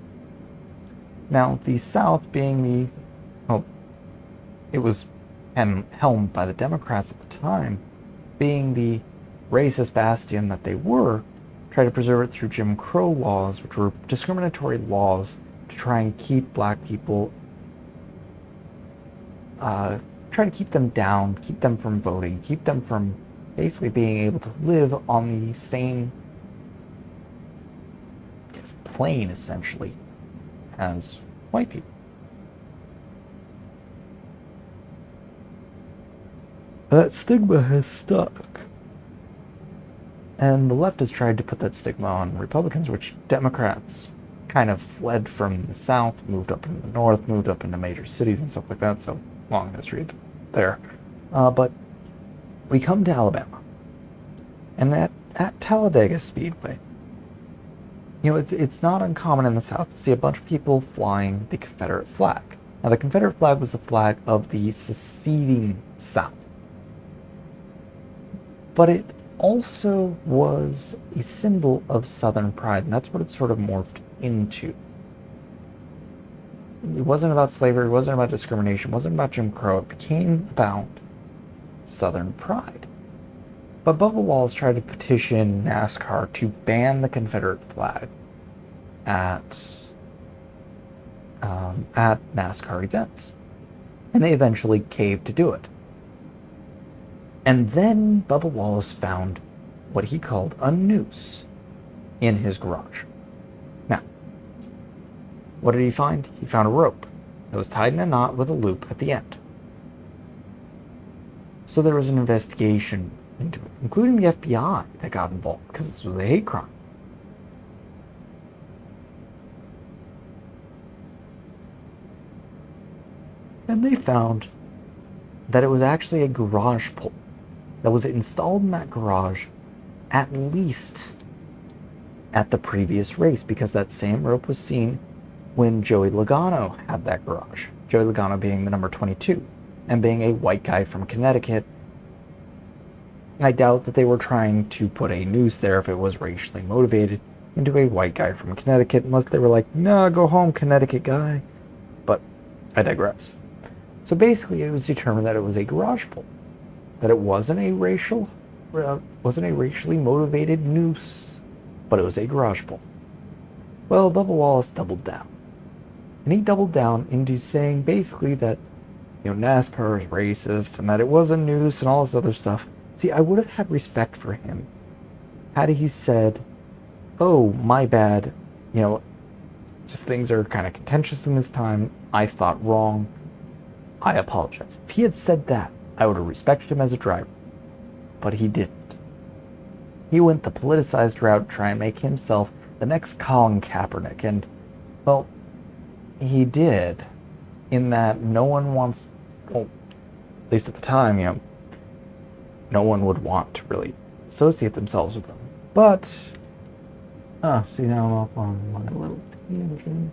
Now, the South being it was helmed by the Democrats at the time, being the racist bastion that they were, tried to preserve it through Jim Crow laws, which were discriminatory laws to try and keep black people, try to keep them down, keep them from voting, keep them from basically being able to live on the same plane, essentially, as white people. That stigma has stuck. And the left has tried to put that stigma on Republicans, which Democrats kind of fled from the South, moved up into the North, moved up into major cities and stuff like that, so long history there. But we come to Alabama. And at Talladega Speedway, it's not uncommon in the South to see a bunch of people flying the Confederate flag. Now, the Confederate flag was the flag of the seceding South. But it also was a symbol of Southern pride, and that's what it sort of morphed into. It wasn't about slavery, it wasn't about discrimination, it wasn't about Jim Crow, it became about Southern pride. But Bubba Wallace tried to petition NASCAR to ban the Confederate flag at NASCAR events. And they eventually caved to do it. And then Bubba Wallace found what he called a noose in his garage. Now, what did he find? He found a rope that was tied in a knot with a loop at the end. So there was an investigation into it, including the FBI that got involved, because this was a hate crime. And they found that it was actually a garage pole that was installed in that garage at least at the previous race, because that same rope was seen when Joey Logano had that garage. Joey Logano being the number 22 and being a white guy from Connecticut. I doubt that they were trying to put a noose there if it was racially motivated into a white guy from Connecticut, unless they were like, nah, go home, Connecticut guy. But I digress. So basically it was determined that it was a garage pole, that it wasn't a racially motivated noose, but it was a garage pole. Well, Bubba Wallace doubled down. And he doubled down into saying basically that, NASCAR is racist and that it was a noose and all this other stuff. See, I would have had respect for him had he said, oh, my bad, just things are kind of contentious in this time. I thought wrong. I apologize. If he had said that, I would have respected him as a driver. But he didn't. He went the politicized route to try and make himself the next Colin Kaepernick. And, well, he did. In that no one wants, well, at least at the time, no one would want to really associate themselves with them. But, see, now I'm off on my little tangent.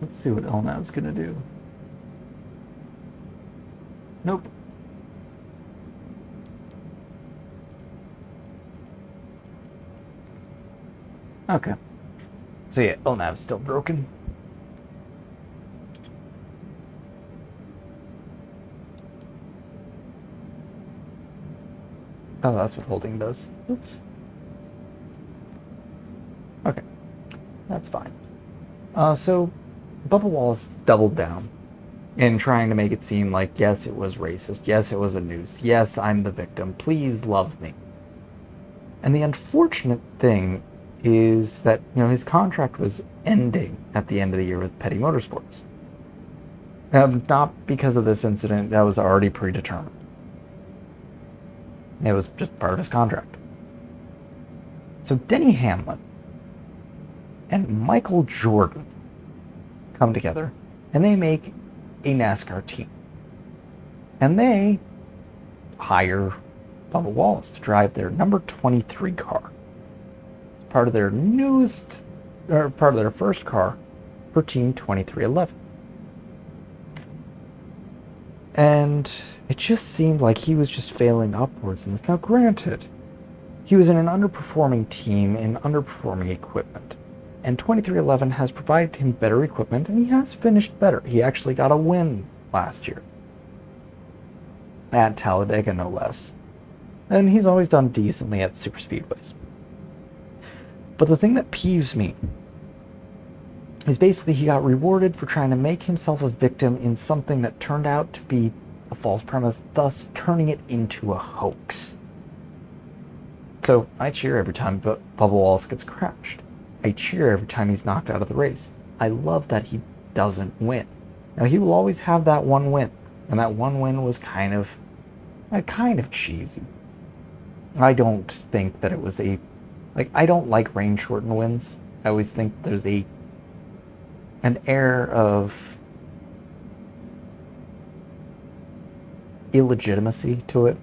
Let's see what LNAV's gonna do. Nope. Okay. So yeah, LNAV's still broken. Oh, that's what holding does. Oops. Okay. That's fine. So Bubba Wallace doubled down in trying to make it seem like, yes, it was racist. Yes, it was a noose. Yes, I'm the victim. Please love me. And the unfortunate thing is that, his contract was ending at the end of the year with Petty Motorsports. Not because of this incident. That was already predetermined. It was just part of his contract. So Denny Hamlin and Michael Jordan come together and they make a NASCAR team. And they hire Bubba Wallace to drive their number 23 car. It's part of their part of their first car for Team 2311. And it just seemed like he was just failing upwards in this. Now, granted, he was in an underperforming team in underperforming equipment. And 2311 has provided him better equipment, and he has finished better. He actually got a win last year. At Talladega, no less. And he's always done decently at super speedways. But the thing that peeves me is basically he got rewarded for trying to make himself a victim in something that turned out to be a false premise, thus turning it into a hoax. So I cheer every time Bubba Wallace gets crashed. I cheer every time he's knocked out of the race. I love that he doesn't win. Now, he will always have that one win, and that one win was kind of cheesy. I don't think that it was I don't like rain shortened wins. I always think there's an air of illegitimacy to it.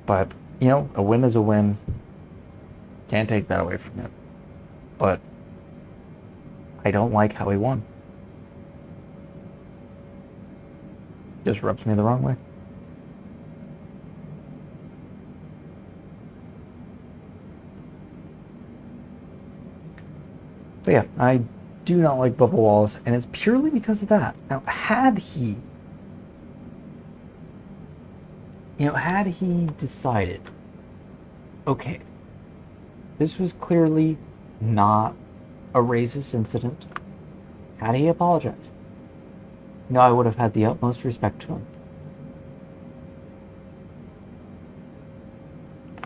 But, a win is a win. Can't take that away from him. But I don't like how he won. Just rubs me the wrong way. But yeah, I do not like Bubba Wallace, and it's purely because of that. Now, had he decided, okay, this was clearly not a racist incident, had he apologized, I would have had the utmost respect to him.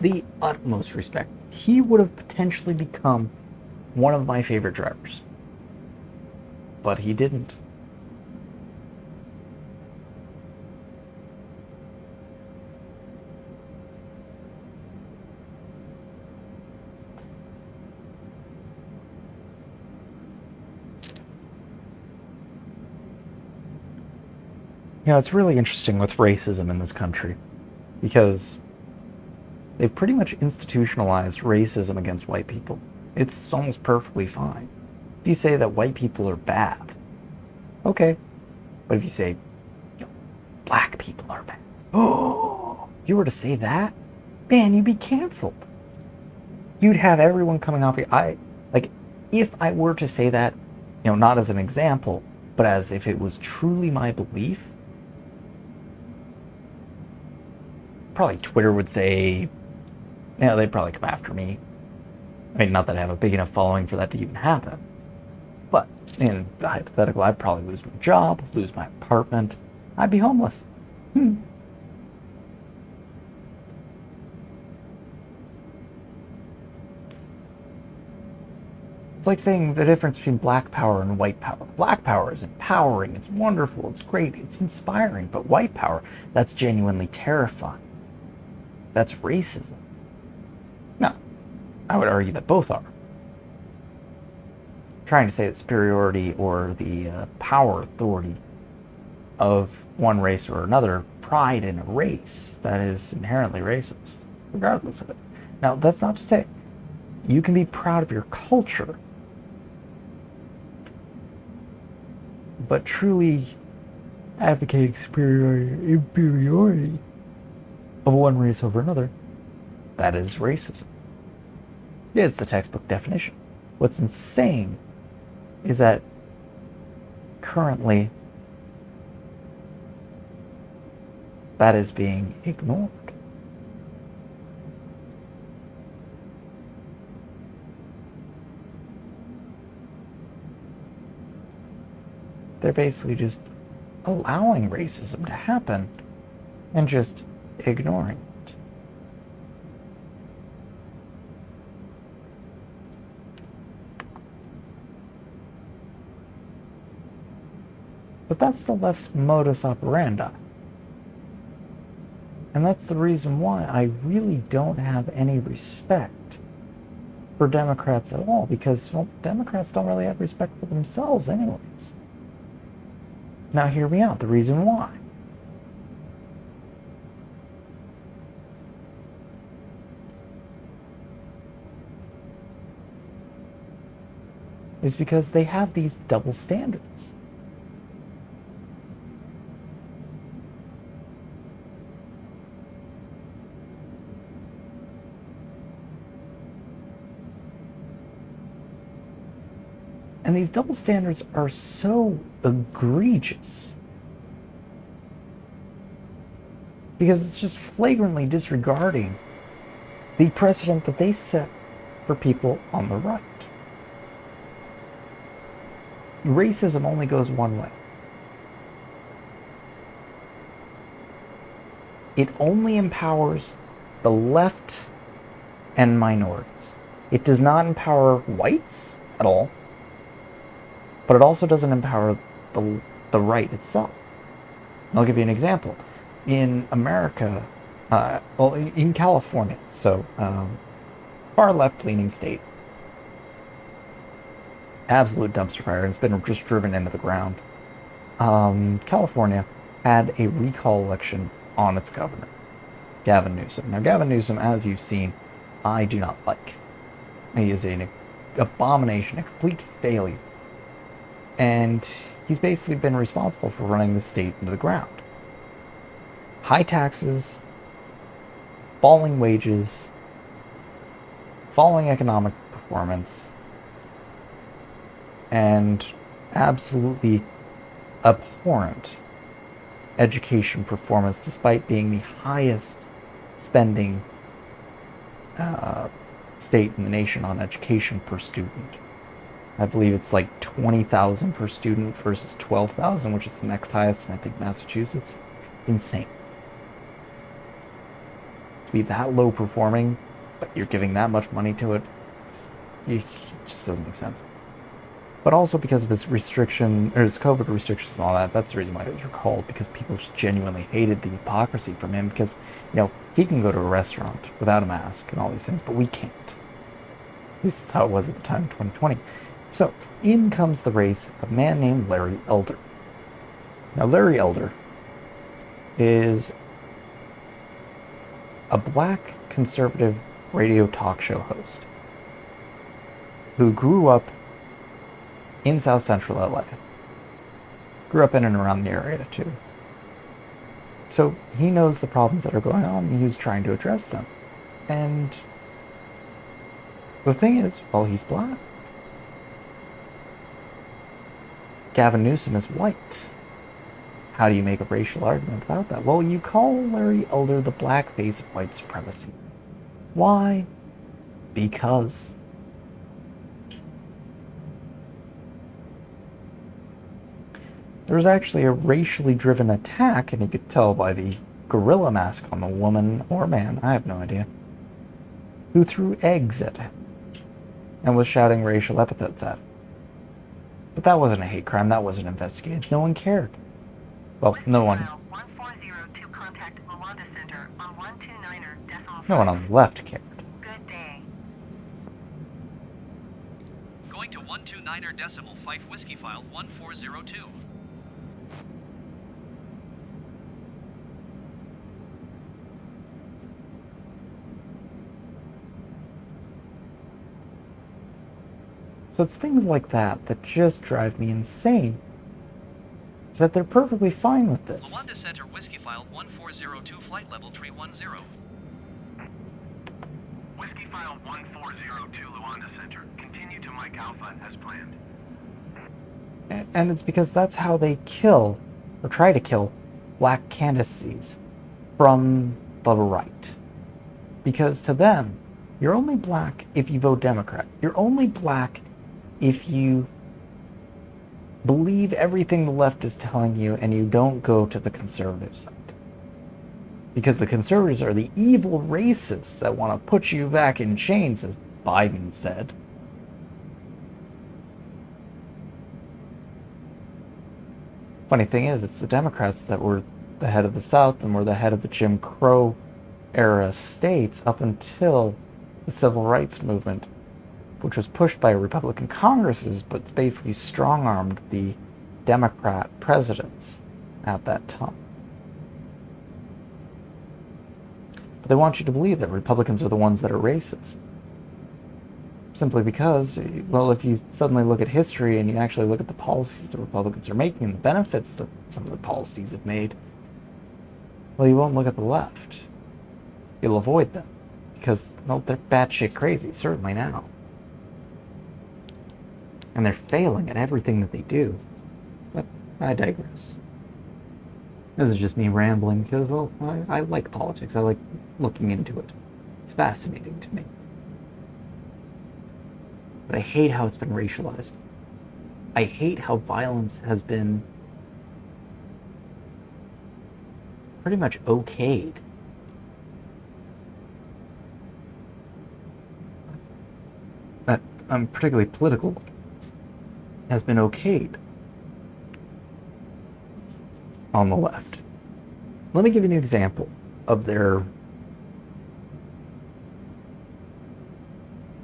The utmost respect. He would have potentially become one of my favorite drivers. But he didn't. It's really interesting with racism in this country, because they've pretty much institutionalized racism against white people. It's almost perfectly fine. If you say that white people are bad, okay. But if you say, black people are bad, oh, you were to say that, man, you'd be canceled. You'd have everyone coming off you. If I were to say that, not as an example, but as if it was truly my belief, probably Twitter would say, they'd probably come after me. I mean, not that I have a big enough following for that to even happen. But in the hypothetical, I'd probably lose my job, lose my apartment. I'd be homeless. It's like saying the difference between black power and white power. Black power is empowering, it's wonderful, it's great, it's inspiring, but white power, that's genuinely terrifying. That's racism. Now, I would argue that both are. Trying to say that superiority or the power authority of one race or another, pride in a race, that is inherently racist, regardless of it. Now, that's not to say you can be proud of your culture, but truly advocating superiority, inferiority of one race over another, that is racism. Yeah, it's the textbook definition. What's insane is that currently that is being ignored. They're basically just allowing racism to happen and just ignoring it. But that's the left's modus operandi. And that's the reason why I really don't have any respect for Democrats at all, because, well, Democrats don't really have respect for themselves anyways. Now hear me out, the reason why. Is because they have these double standards. And these double standards are so egregious because it's just flagrantly disregarding the precedent that they set for people on the right. Racism only goes one way. It only empowers the left and minorities. It does not empower whites at all. But it also doesn't empower the right itself. I'll give you an example. In America, well, in California, so far left-leaning state, absolute dumpster fire, and it's been just driven into the ground. California had a recall election on its governor, Gavin Newsom. Now, Gavin Newsom, as you've seen, I do not like. He is an abomination, a complete failure. And he's basically been responsible for running the state into the ground. High taxes, falling wages, falling economic performance, and absolutely abhorrent education performance, despite being the highest spending state in the nation on education per student. I believe it's like 20,000 per student versus 12,000, which is the next highest in, I think, Massachusetts. It's insane. To be that low performing, but you're giving that much money to it, it just doesn't make sense. But also because of his restriction, or his COVID restrictions and all that, that's the reason why it was recalled, because people just genuinely hated the hypocrisy from him, because, you know, he can go to a restaurant without a mask and all these things, but we can't. This is how it was at the time in 2020. So, in comes the race of a man named Larry Elder. Now, Larry Elder is a black conservative radio talk show host who grew up in South Central LA. Grew up in and around the area, too. So, he knows the problems that are going on, and he's trying to address them. And the thing is, well, he's black. Gavin Newsom is white. How do you make a racial argument about that? Well, you call Larry Elder the black face of white supremacy. Why? Because. There was actually a racially driven attack, and you could tell by the gorilla mask on the woman or man, I have no idea, who threw eggs at him. and was shouting racial epithets at him. But that wasn't a hate crime, that wasn't investigated. No one cared. Well, no one on the left cared. Good day. Going to 129er decimal, Fife Whiskyfile 1402. So it's things like that that just drive me insane. Is that they're perfectly fine with this. Luanda Center Whiskyfile 1402, flight level 310. Whiskyfile 1402, Luanda Center. Continue to Mike Alpha as planned. And it's because that's how they kill, or try to kill, black candidacies from the right. Because to them, you're only black if you vote Democrat. You're only black if you believe everything the left is telling you and you don't go to the conservative side. Because the conservatives are the evil racists that want to put you back in chains, as Biden said. Funny thing is, it's the Democrats that were the head of the South and were the head of the Jim Crow era states up until the Civil Rights Movement, which was pushed by Republican Congresses, but basically strong-armed the Democrat presidents at that time. But they want you to believe that Republicans are the ones that are racist. Simply because, well, if you suddenly look at history and you actually look at the policies the Republicans are making and the benefits that some of the policies have made, well, you won't look at the left. You'll avoid them. Because, well, they're batshit crazy, certainly now. And they're failing at everything that they do. But I digress. This is just me rambling because, well, I like politics. I like looking into it. It's fascinating to me. But I hate how it's been racialized. I hate how violence has been pretty much okayed. That particularly political violence has been okayed on the left. Let me give you an example of their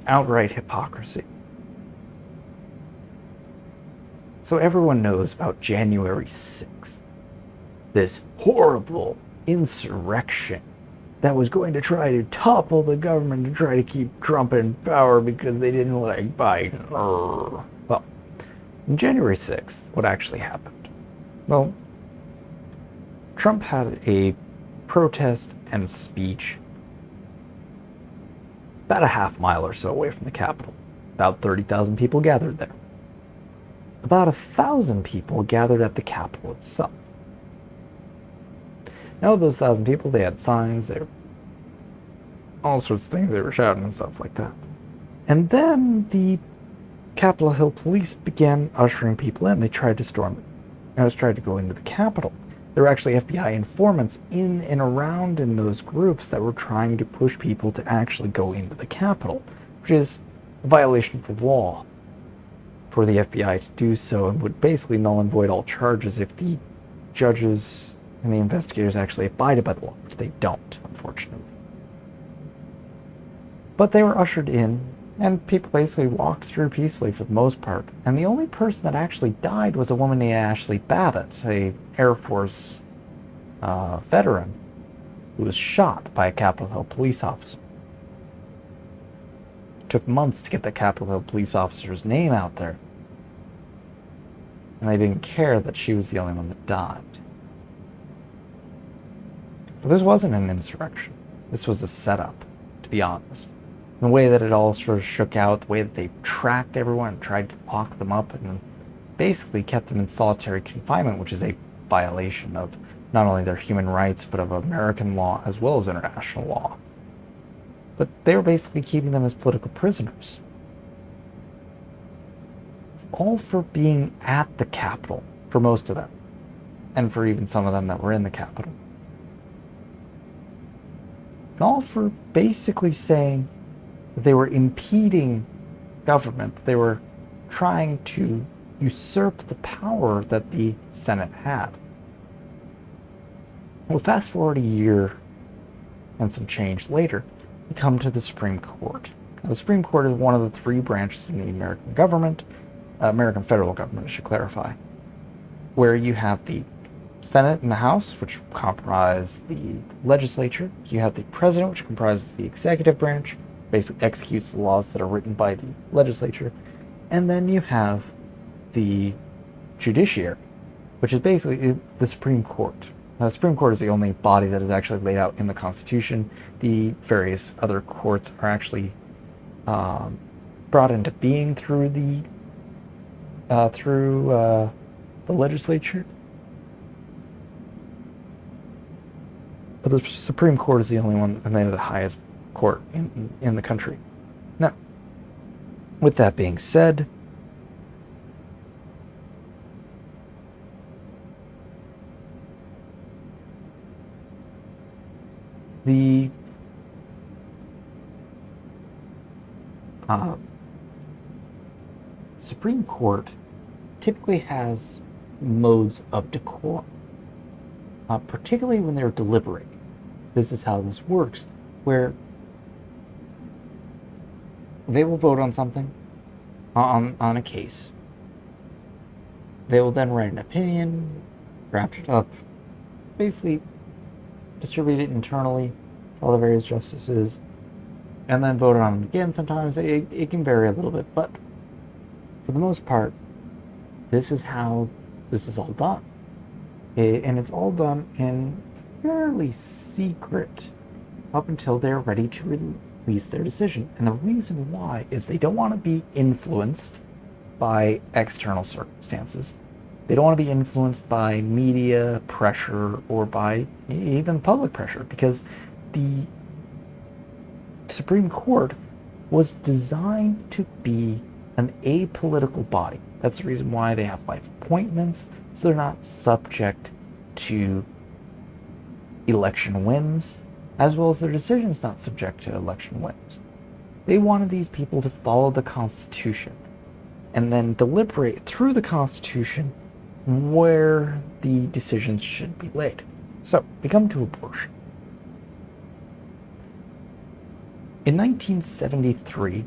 outright hypocrisy. So everyone knows about January 6th, this horrible insurrection that was going to try to topple the government to try to keep Trump in power because they didn't like Biden. Well, on January 6th, what actually happened? Well, Trump had a protest and speech about a half mile or so away from the Capitol. About 30,000 people gathered there. About 1,000 people gathered at the Capitol itself. Now, those 1,000 people, they had signs, they were all sorts of things, they were shouting and stuff like that. And then the Capitol Hill police began ushering people in. They tried to storm it. They tried to go into the Capitol. There were actually FBI informants in and around in those groups that were trying to push people to actually go into the Capitol, which is a violation of the law for the FBI to do so, and would basically null and void all charges if the judges and the investigators actually abided by the law, which they don't, unfortunately. But they were ushered in, and people basically walked through peacefully for the most part. And the only person that actually died was a woman named Ashley Babbitt, a Air Force veteran, who was shot by a Capitol Hill police officer. It took months to get the Capitol Hill police officer's name out there. And they didn't care that she was the only one that died. But this wasn't an insurrection. This was a setup, to be honest. The way that it all sort of shook out, the way that they tracked everyone and tried to lock them up and basically kept them in solitary confinement, which is a violation of not only their human rights, but of American law as well as international law. But they were basically keeping them as political prisoners. All for being at the Capitol, for most of them, and for even some of them that were in the Capitol. And all for basically saying that they were impeding government. They were trying to usurp the power that the Senate had. Well, fast forward a year and some change later, we come to the Supreme Court. Now, the Supreme Court is one of the three branches in the American government, American federal government, I should clarify, where you have the Senate and the House, which comprise the legislature. You have the president, which comprises the executive branch, basically executes the laws that are written by the legislature. And then you have the judiciary, which is basically the Supreme Court. Now, the Supreme Court is the only body that is actually laid out in the Constitution. The various other courts are actually brought into being through the legislature. But the Supreme Court is the only one, and they're the highest court in the country. Now, with that being said, the Supreme Court typically has modes of decorum, particularly when they're deliberating. This is how this works, where they will vote on something, on a case. They will then write an opinion, draft it up, basically distribute it internally to all the various justices, and then vote on it again. Sometimes it can vary a little bit, but for the most part, this is how this is all done. And it's all done in fairly secret up until they're ready to release their decision. And the reason why is they don't want to be influenced by external circumstances. They don't want to be influenced by media pressure or by even public pressure, because the Supreme Court was designed to be an apolitical body. That's the reason why they have life appointments, so they're not subject to election whims, as well as their decisions not subject to election whims. They wanted these people to follow the Constitution and then deliberate through the Constitution where the decisions should be laid. So, we come to abortion. In 1973,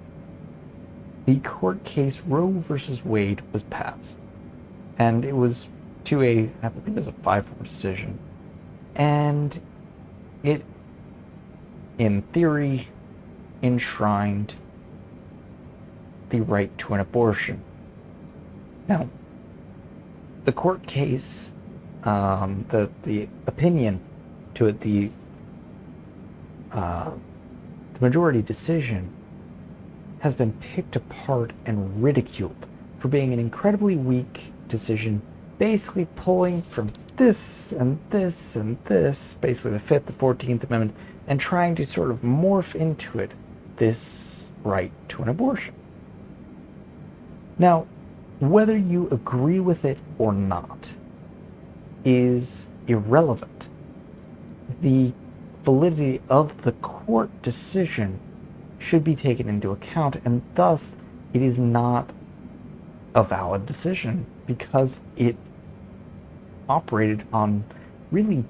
the court case Roe v. Wade was passed, and it was I believe it was a 5-4 decision, and it, in theory, enshrined the right to an abortion. Now, the court case, the opinion to it, the majority decision, has been picked apart and ridiculed for being an incredibly weak decision, basically pulling from this and this and this, basically the 5th, the 14th Amendment, and trying to sort of morph into it this right to an abortion. Now, whether you agree with it or not is irrelevant. The validity of the court decision should be taken into account, and thus it is not a valid decision because it operated on really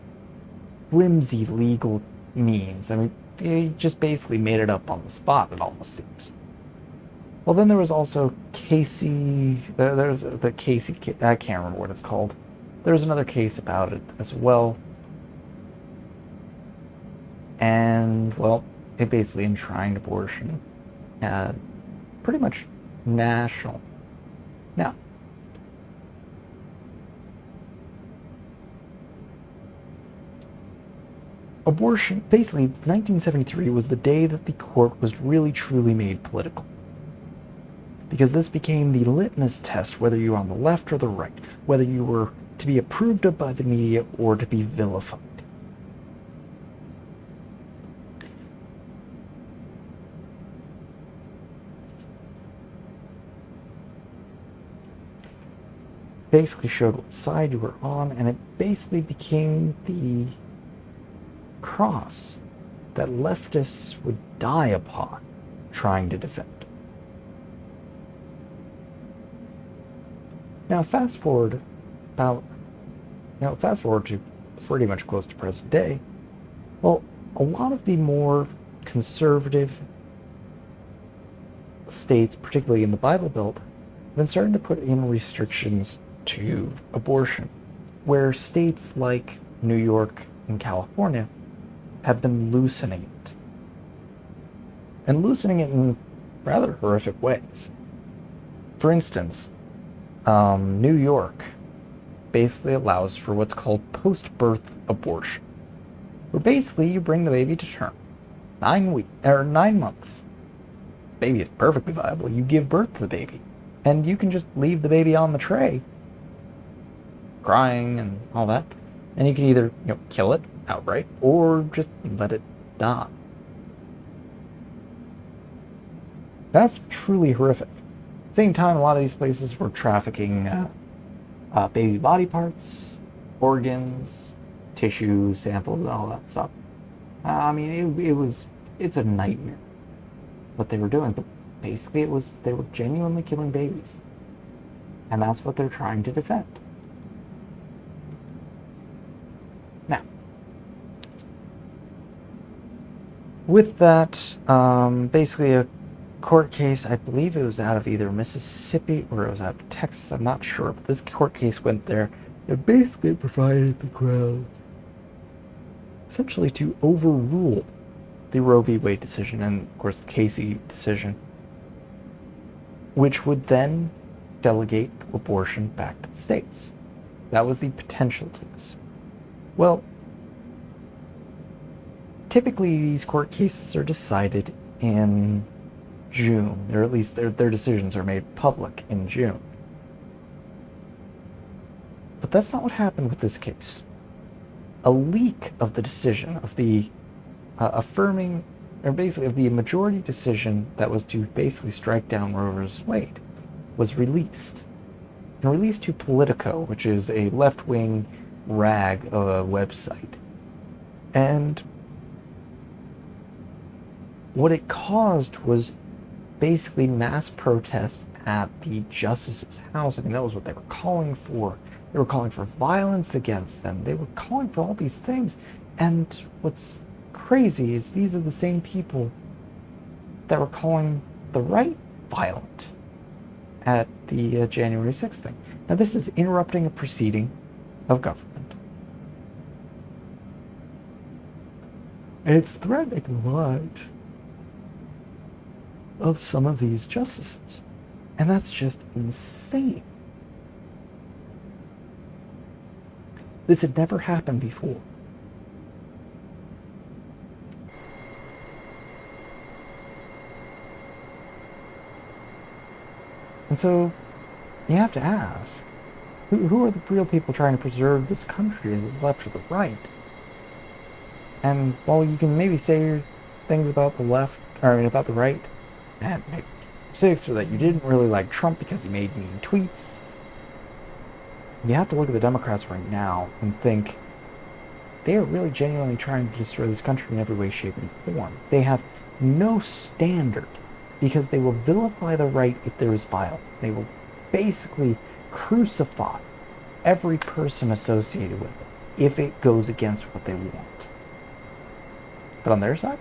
flimsy legal means. I mean, they just basically made it up on the spot, it almost seems. Well, then there was also Casey, there's the Casey, I can't remember what it's called. There's another case about it as well. And, well, it basically enshrined abortion pretty much national. Now, abortion, basically, 1973 was the day that the court was really truly made political. Because this became the litmus test, whether you were on the left or the right, whether you were to be approved of by the media or to be vilified. Basically showed what side you were on, and it basically became the cross that leftists would die upon trying to defend. Now fast forward to pretty much close to present day. Well, a lot of the more conservative states, particularly in the Bible Belt, have been starting to put in restrictions to abortion, where states like New York and California have been loosening it. And loosening it in rather horrific ways. For instance, New York basically allows for what's called post-birth abortion, where basically you bring the baby to term. 9 months. Baby is perfectly viable. You give birth to the baby, and you can just leave the baby on the tray, crying and all that, and you can either kill it outright or just let it die. That's truly horrific. At the same time, a lot of these places were trafficking baby body parts, organs, tissue samples, and all that stuff. I mean, it's a nightmare what they were doing, but basically they were genuinely killing babies. And that's what they're trying to defend. Now, with that, basically a court case, I believe it was out of either Mississippi or it was out of Texas, I'm not sure, but this court case went there. It basically provided the Crown essentially to overrule the Roe v. Wade decision and, of course, the Casey decision, which would then delegate abortion back to the states. That was the potential to this. Well, typically these court cases are decided in June, or at least their decisions are made public in June. But that's not what happened with this case. A leak of the decision, of the affirming, or basically of the majority decision that was to basically strike down Roe v. Wade, was released. And released to Politico, which is a left-wing rag of a website. And what it caused was basically mass protest at the justice's house. I mean, that was what they were calling for. They were calling for violence against them. They were calling for all these things. And what's crazy is these are the same people that were calling the right violent at the January 6th thing. Now, this is interrupting a proceeding of government. And it's threatening the lives of some of these justices. And that's just insane. This had never happened before. And so, you have to ask, who are the real people trying to preserve this country? Is it the left or the right? And while you can maybe say things about the left, about the right, and maybe six, or that you didn't really like Trump because he made mean tweets, you have to look at the Democrats right now and think they are really genuinely trying to destroy this country in every way, shape, and form. They have no standard because they will vilify the right if there is violence. They will basically crucify every person associated with it if it goes against what they want. But on their side,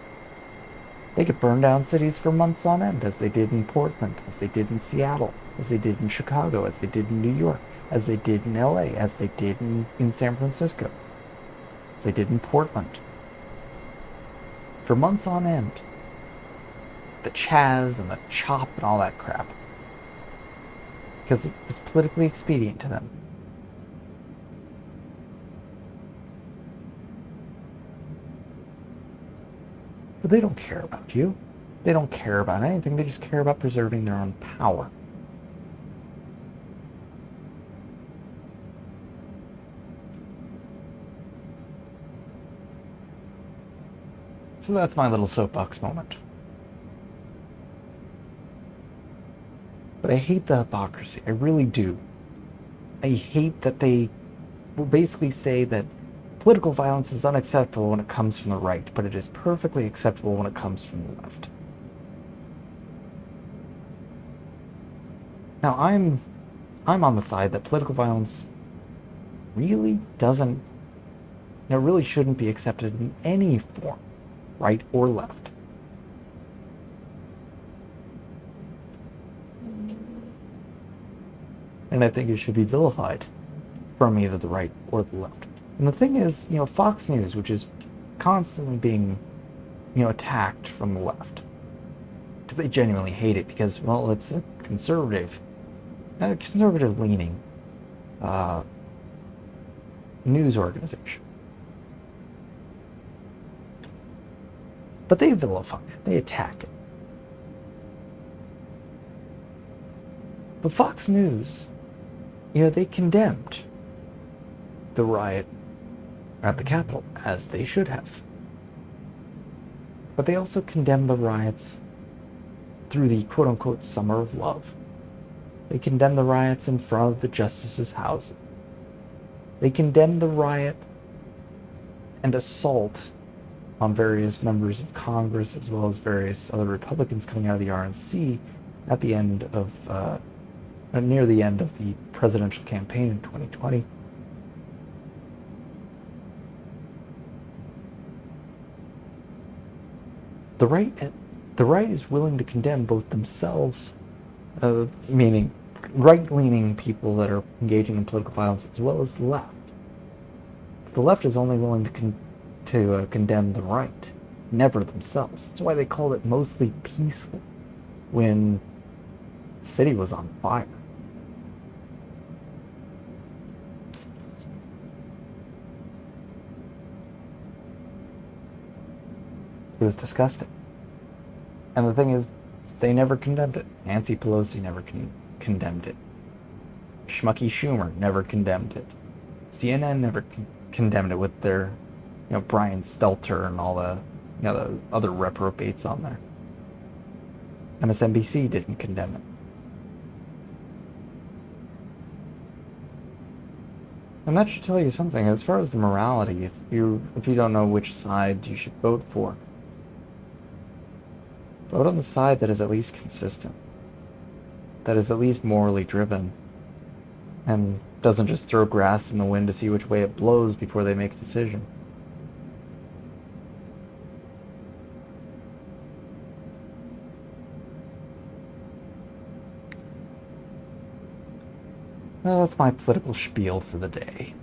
they could burn down cities for months on end, as they did in Portland, as they did in Seattle, as they did in Chicago, as they did in New York, as they did in LA, as they did in San Francisco, as they did in Portland. For months on end. The Chaz and the Chop and all that crap. Because it was politically expedient to them. But they don't care about you. They don't care about anything. They just care about preserving their own power. So that's my little soapbox moment. But I hate the hypocrisy. I really do. I hate that they will basically say that political violence is unacceptable when it comes from the right, but it is perfectly acceptable when it comes from the left. Now, I'm I'm on the side that political violence really doesn't, really shouldn't be accepted in any form, right or left. And I think it should be vilified from either the right or the left. And the thing is, Fox News, which is constantly being, attacked from the left, because they genuinely hate it, because, well, it's a conservative-leaning news organization. But they vilify it. They attack it. But Fox News, they condemned the riot at the Capitol, as they should have. But they also condemned the riots through the quote-unquote Summer of Love. They condemned the riots in front of the justices' houses. They condemned the riot and assault on various members of Congress, as well as various other Republicans coming out of the RNC at the end of, near the end of the presidential campaign in 2020. The right is willing to condemn both themselves, meaning right-leaning people that are engaging in political violence, as well as the left. The left is only willing to condemn the right, never themselves. That's why they called it mostly peaceful when the city was on fire. It was disgusting. And the thing is, they never condemned it. Nancy Pelosi never condemned it. Schmucky Schumer never condemned it. CNN never condemned it with their, Brian Stelter and all the, the other reprobates on there. MSNBC didn't condemn it. And that should tell you something. As far as the morality, if you don't know which side you should vote for, vote on the side that is at least consistent, that is at least morally driven, and doesn't just throw grass in the wind to see which way it blows before they make a decision. Well, that's my political spiel for the day.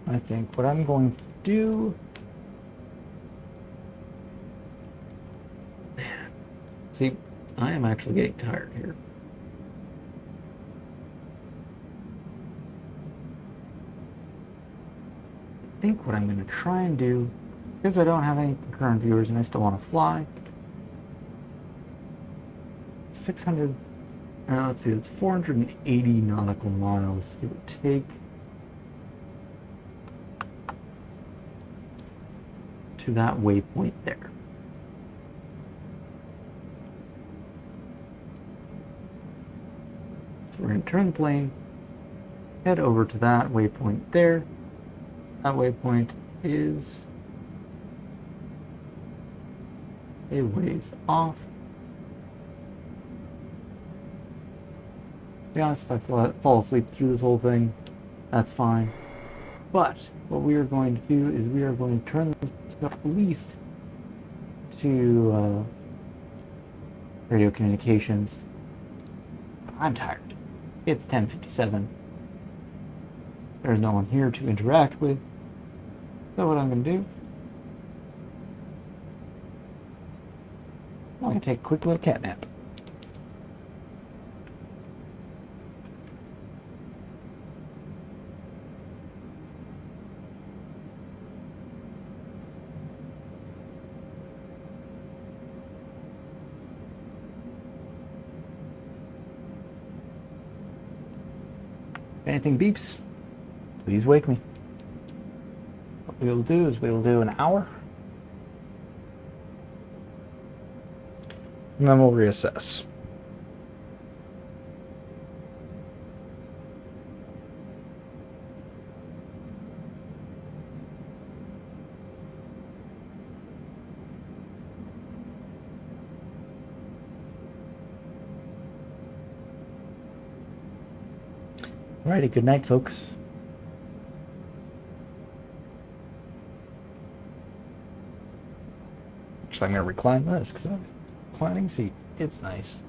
I think what I'm going to do... See, I am actually getting tired here. I think what I'm going to try and do, because I don't have any concurrent viewers and I still want to fly, 600... let's see, it's 480 nautical miles it would take to that waypoint there. So we're going to turn the plane, head over to that waypoint there. That waypoint is a ways off. To be honest, if I fall asleep through this whole thing, that's fine. But what we are going to do is we are going to turn this up at least to radio communications. I'm tired. It's 10:57. There's no one here to interact with. So what I'm going to do, I'm going to take a quick little cat nap. If anything beeps, please wake me. What we will do is we will do an hour, and then we'll reassess. Alrighty, good night, folks. Actually, I'm going to recline this because I have a reclining seat. It's nice.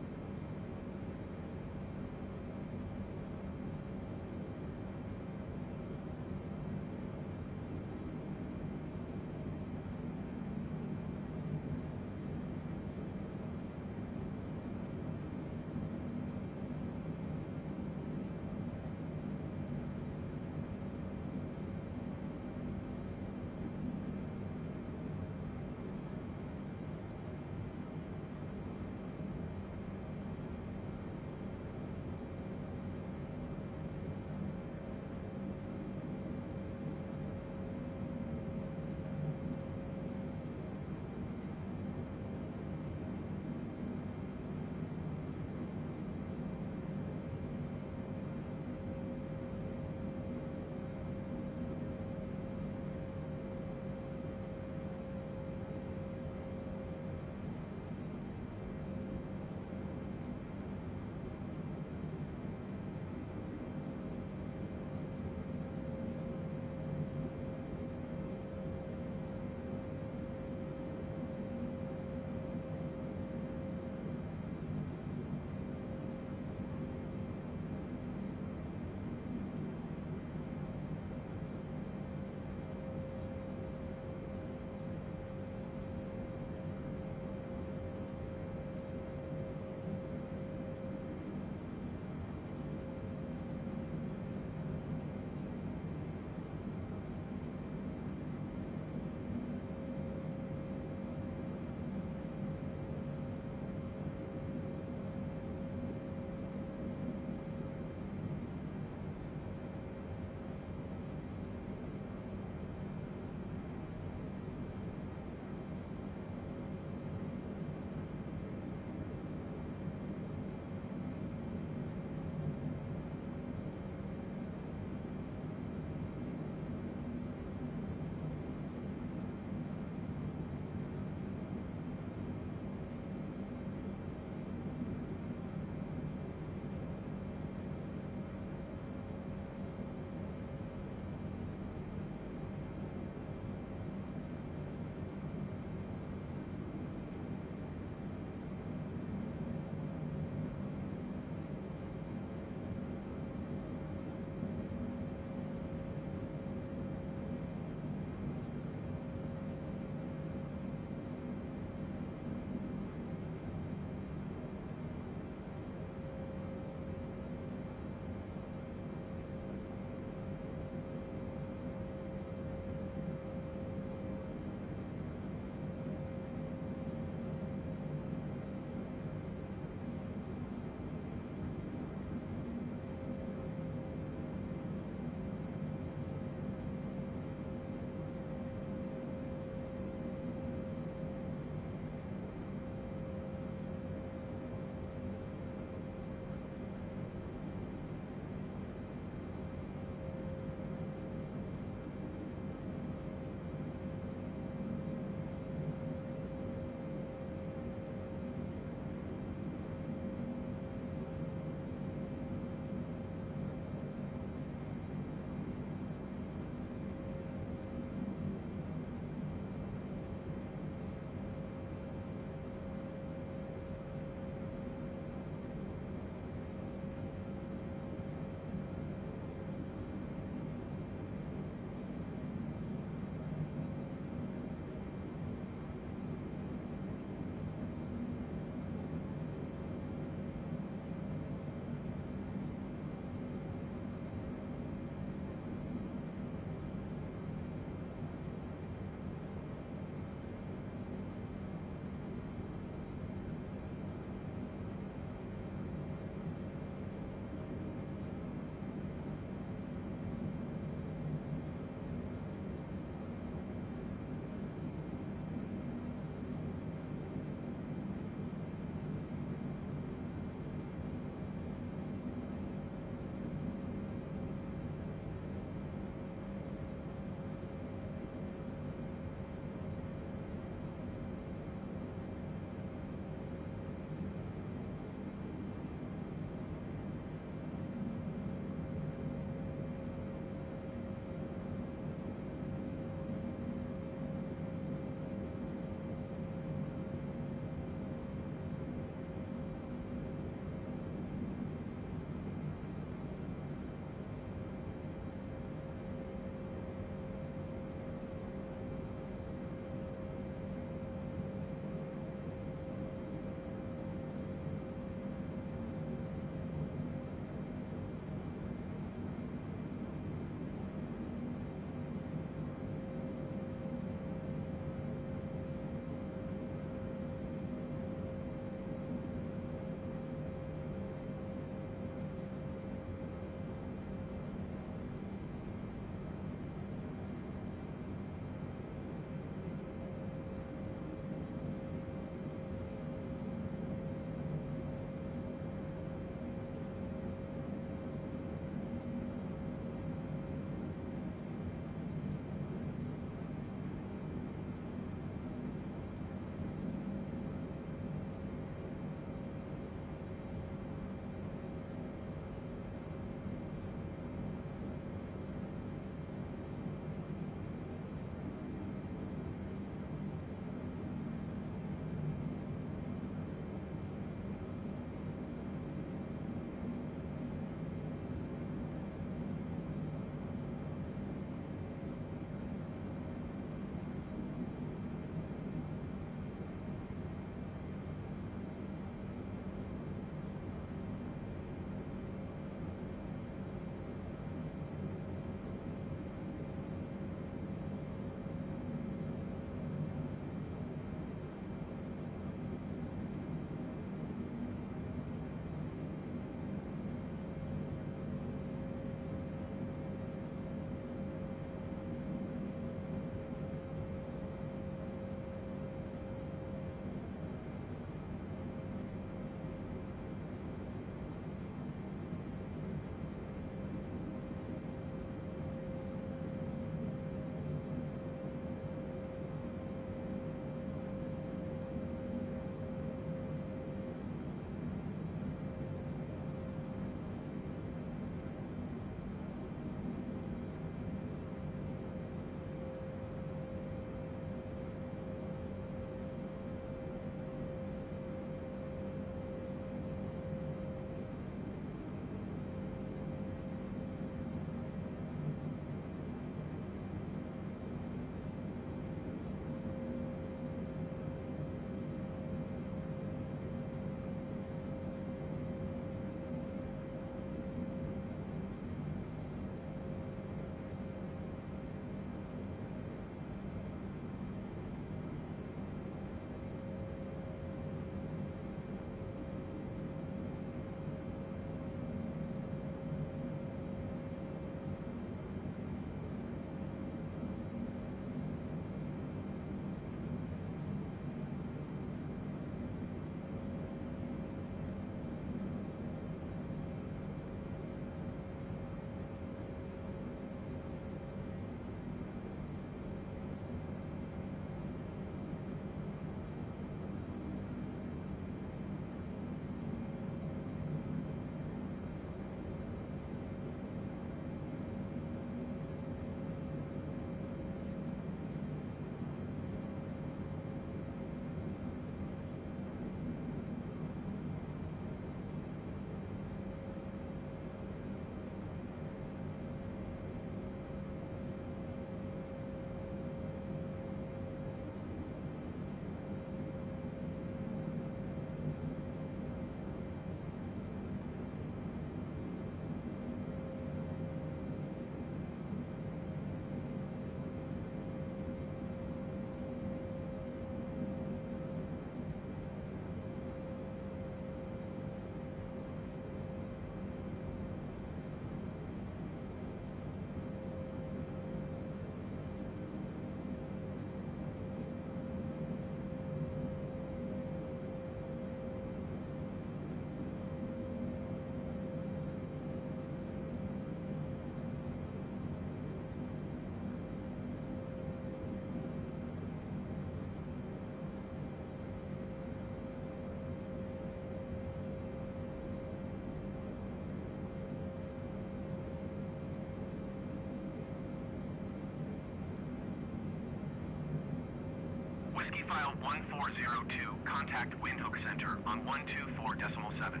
Whiskyfile 1402, contact Windhoek Center on 124.7.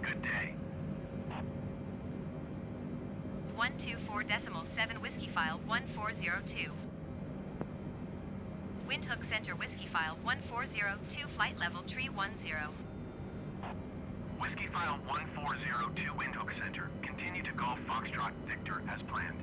Good day. 124.7 Whiskyfile 1402. Windhoek Center Whiskyfile 1402, flight level 310. Whiskyfile 1402 Windhoek Center. Continue to Golf Foxtrot Victor as planned.